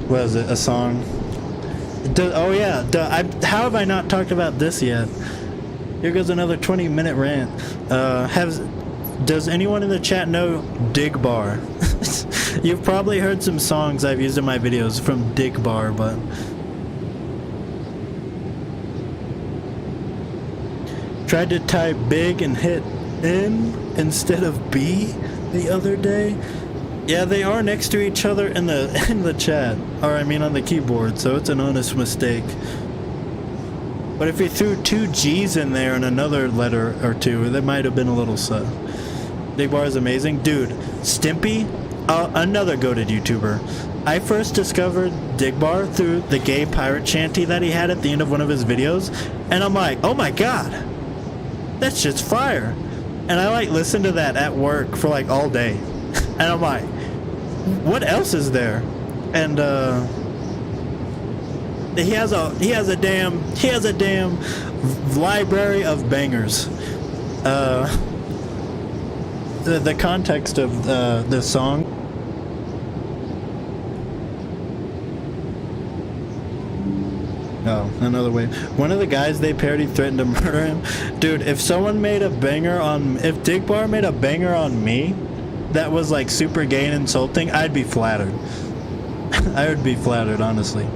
What is it, a song? Oh yeah, how have I not talked about this yet? Here goes another 20-minute rant. Does anyone in the chat know Dig Bar? You've probably heard some songs I've used in my videos from Dig Bar, but Tried to type big and hit N instead of B the other day. Yeah, they are next to each other in the chat, or I mean on the keyboard, so it's an honest mistake. But if you threw 2 G's in there and another letter or two, that might have been a little sus. Digbar is amazing. Dude, Stimpy, another goated YouTuber. I first discovered Digbar through the gay pirate shanty that he had at the end of one of his videos, and I'm like, oh my god, that's just fire. And I like listened to that at work for like all day. And I'm like, what else is there? And he has a damn library of bangers. The context of the song. Oh, another way. One of the guys they parodied threatened to murder him. Dude, if someone made a banger on, if Digbar made a banger on me that was like super gay and insulting, I'd be flattered. I would be flattered, honestly.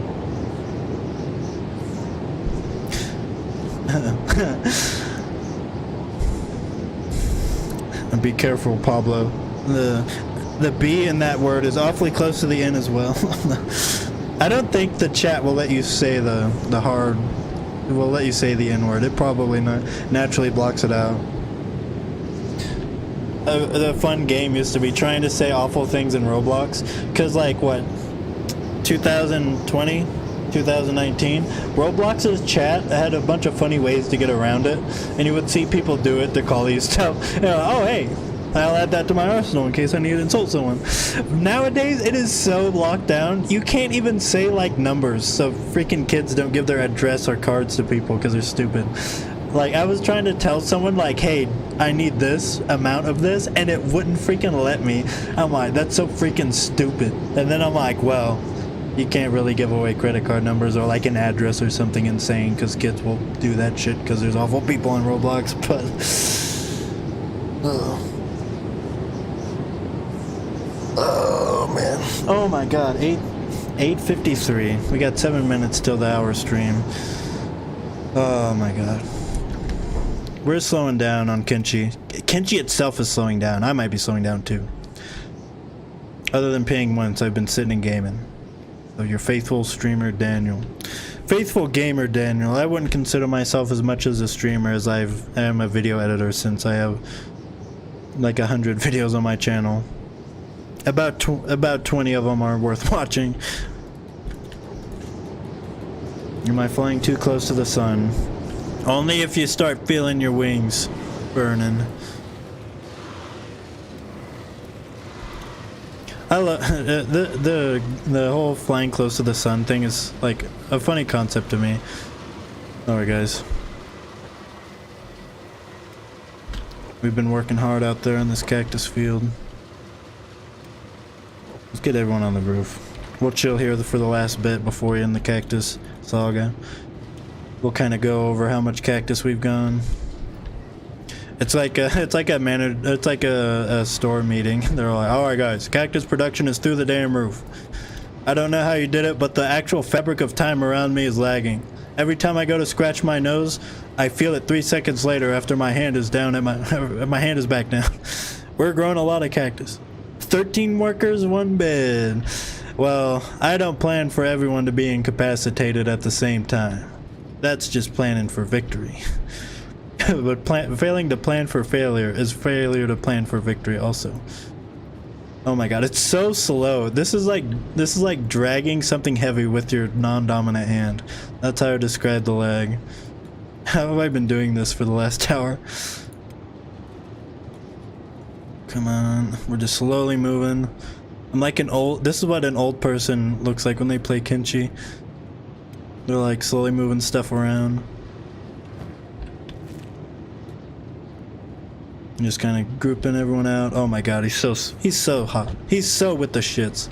And be careful, Pablo. The B in that word is awfully close to the N as well. I don't think the chat will let you say the hard. It will let you say the N word. It probably not naturally blocks it out. The fun game used to be trying to say awful things in Roblox, cause like what, 2020, 2019, Roblox's chat had a bunch of funny ways to get around it, and you would see people do it to call these stuff. You know, oh hey, I'll add that to my arsenal in case I need to insult someone. Nowadays, it is so locked down, you can't even say like numbers, so freaking kids don't give their address or cards to people because they're stupid. Like, I was trying to tell someone, like, hey, I need this amount of this, and it wouldn't freaking let me. I'm like, that's so freaking stupid. And then I'm like, well, you can't really give away credit card numbers or, like, an address or something insane, because kids will do that shit because there's awful people on Roblox, but... Oh, man. Oh, my God. 8:53. We got 7 minutes till the hour stream. Oh, my God. We're slowing down on Kenshi. Kenshi itself is slowing down. I might be slowing down too. Other than paying once, I've been sitting and gaming. So your faithful streamer, Daniel. Faithful gamer, Daniel. I wouldn't consider myself as much as a streamer as I am a video editor, since I have like 100 videos on my channel. About 20 of them are worth watching. Am I flying too close to the sun? Only if you start feeling your wings burning. I love the whole flying close to the sun thing is like a funny concept to me. Alright guys. We've been working hard out there in this cactus field. Let's get everyone on the roof. We'll chill here for the last bit before we end the cactus saga. We'll kind of go over how much cactus we've gone. It's like a store meeting. They're like, all right guys, cactus production is through the damn roof. I don't know how you did it, but the actual fabric of time around me is lagging. Every time I go to scratch my nose, I feel it 3 seconds later after my hand is down my hand is back down. We're growing a lot of cactus. 13 workers, 1 bed. Well, I don't plan for everyone to be incapacitated at the same time. That's just planning for victory. But failing to plan for failure is failure to plan for victory also. Oh my god, it's so slow. This is like dragging something heavy with your non-dominant hand. That's how I describe the lag. How have I been doing this for the last hour? Come on, we're just slowly moving. I'm like this is what an old person looks like when they play Kenshi. They're like slowly moving stuff around. Just kind of grouping everyone out. Oh my god, he's so hot. He's so with the shits.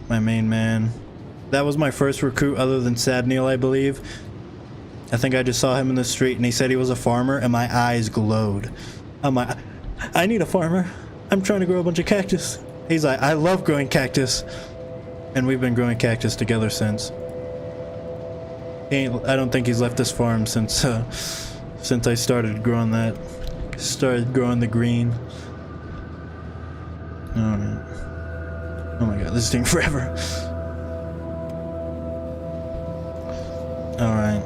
My main man. That was my first recruit other than Sad Neil, I believe. I think I just saw him in the street and he said he was a farmer and my eyes glowed. I'm like, I need a farmer. I'm trying to grow a bunch of cactus. He's like, I love growing cactus. And we've been growing cactus together since. I don't think he's left this farm since I started growing that. Started growing the green. Oh man. Oh my god, this is taking forever. Alright.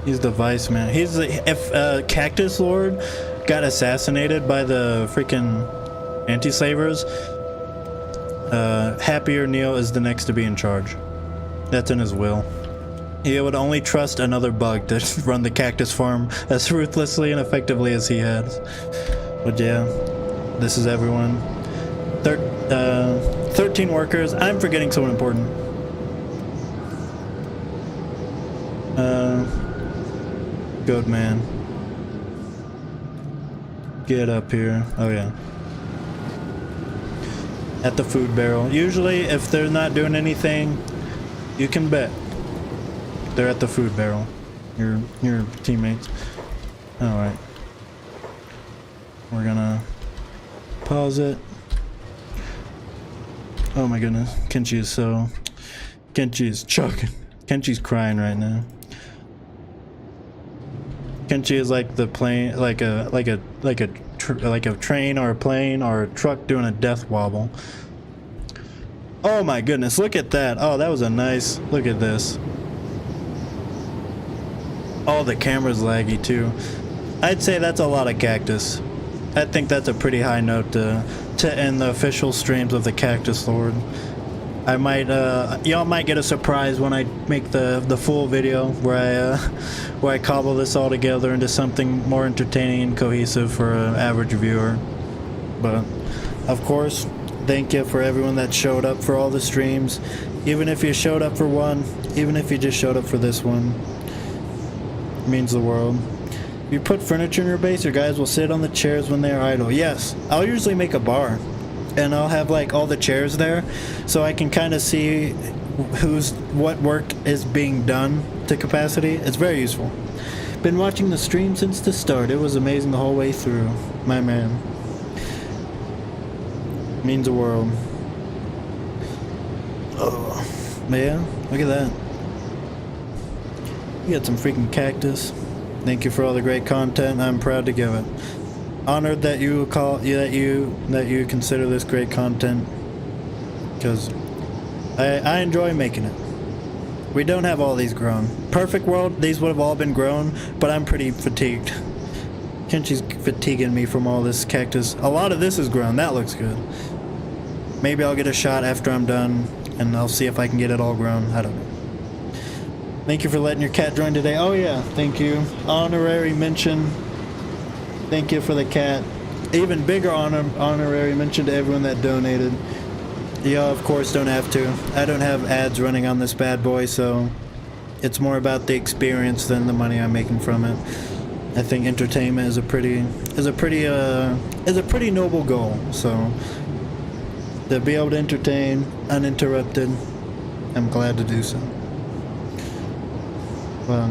He's the vice man. He's the, if Cactus Lord got assassinated by the freaking anti-slavers, Happier Neil is the next to be in charge. That's in his will. He would only trust another bug to run the cactus farm as ruthlessly and effectively as he has. But yeah, this is everyone. 13 workers. I'm forgetting someone important. Goat man. Get up here. Oh yeah. At the food barrel. Usually if they're not doing anything, you can bet they're at the food barrel. Your teammates. Alright. We're gonna pause it. Oh my goodness. Kenshi is choking. Kenshi's crying right now. Kenshi is like the plane, like a train or a plane or a truck doing a death wobble. Oh my goodness, look at that. Oh, that was a nice, look at this. Oh, the camera's laggy too. I'd say that's a lot of cactus. I think that's a pretty high note to end the official streams of the Cactus Lord. I might, y'all might get a surprise when I make the full video where I cobble this all together into something more entertaining and cohesive for an average viewer. But of course, thank you for everyone that showed up for all the streams. Even if you showed up for one, even if you just showed up for this one, it means the world. If you put furniture in your base, your guys will sit on the chairs when they are idle. Yes, I'll usually make a bar. And I'll have like all the chairs there so I can kind of see what work is being done to capacity. It's very useful. Been watching the stream since the start. It was amazing the whole way through. My man. Means the world. Oh, yeah, look at that. You got some freaking cactus. Thank you for all the great content. I'm proud to give it. Honored that you consider this great content, because I enjoy making it. We don't have all these grown. Perfect world, these would have all been grown, but I'm pretty fatigued. Kenshi's fatiguing me from all this cactus. A lot of this is grown. That looks good. Maybe I'll get a shot after I'm done, and I'll see if I can get it all grown. I don't know. Thank you for letting your cat join today. Oh yeah, thank you. Honorary mention. Thank you for the cat. Even bigger honorary mention to everyone that donated. Yeah, of course, don't have to. I don't have ads running on this bad boy, so it's more about the experience than the money I'm making from it. I think entertainment is a pretty noble goal. So to be able to entertain uninterrupted, I'm glad to do so. Well.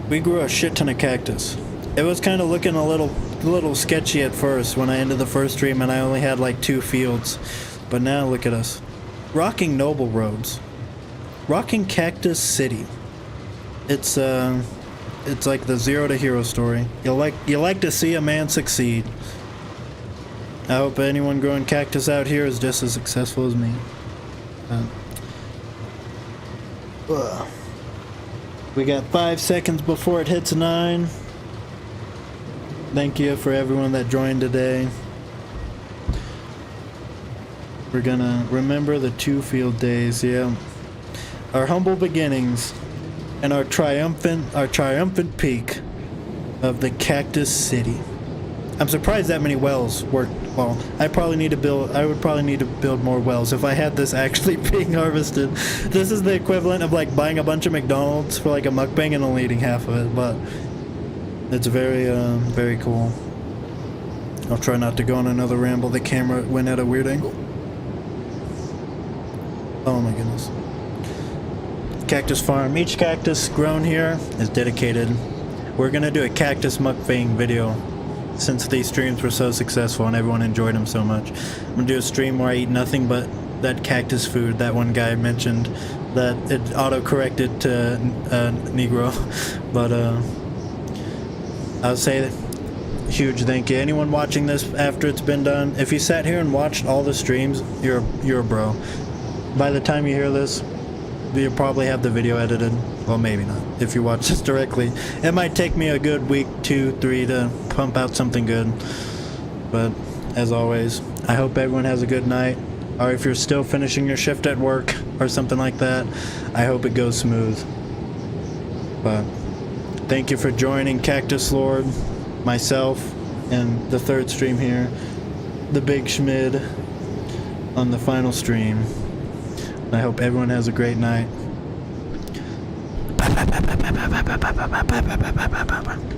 We grew a shit ton of cactus. It was kind of looking a little sketchy at first when I ended the first stream and I only had like 2 fields. But now look at us. Rocking noble roads. Rocking Cactus City. It's like the zero to hero story. You like to see a man succeed. I hope anyone growing cactus out here is just as successful as me. We got 5 seconds before it hits 9. Thank you for everyone that joined today. We're gonna remember the 2 field days, yeah. Our humble beginnings and our triumphant peak of the Cactus City. I'm surprised that many wells worked. Well, I would probably need to build more wells if I had this actually being harvested. This is the equivalent of like buying a bunch of McDonald's for like a mukbang and only eating half of it, but it's very cool. I'll try not to go on another ramble. The camera went at a weird angle. Oh my goodness. Cactus farm. Each cactus grown here is dedicated. We're gonna do a cactus mukbang video since these streams were so successful and everyone enjoyed them so much. I'm gonna do a stream where I eat nothing but that cactus food that one guy mentioned that it auto-corrected to Negro. But I'll say huge thank you. Anyone watching this after it's been done, if you sat here and watched all the streams, you're a bro. By the time you hear this, you'll probably have the video edited. Well, maybe not. If you watch this directly, it might take me a good week, 2, 3 to pump out something good. But as always, I hope everyone has a good night. Or if you're still finishing your shift at work or something like that, I hope it goes smooth. But thank you for joining Cactus Lord, myself, and the third stream here, the Big Schmid, on the final stream. I hope everyone has a great night. Bye, bye, bye, bye, bye, bye, bye, bye, bye, bye, bye, bye, bye, bye.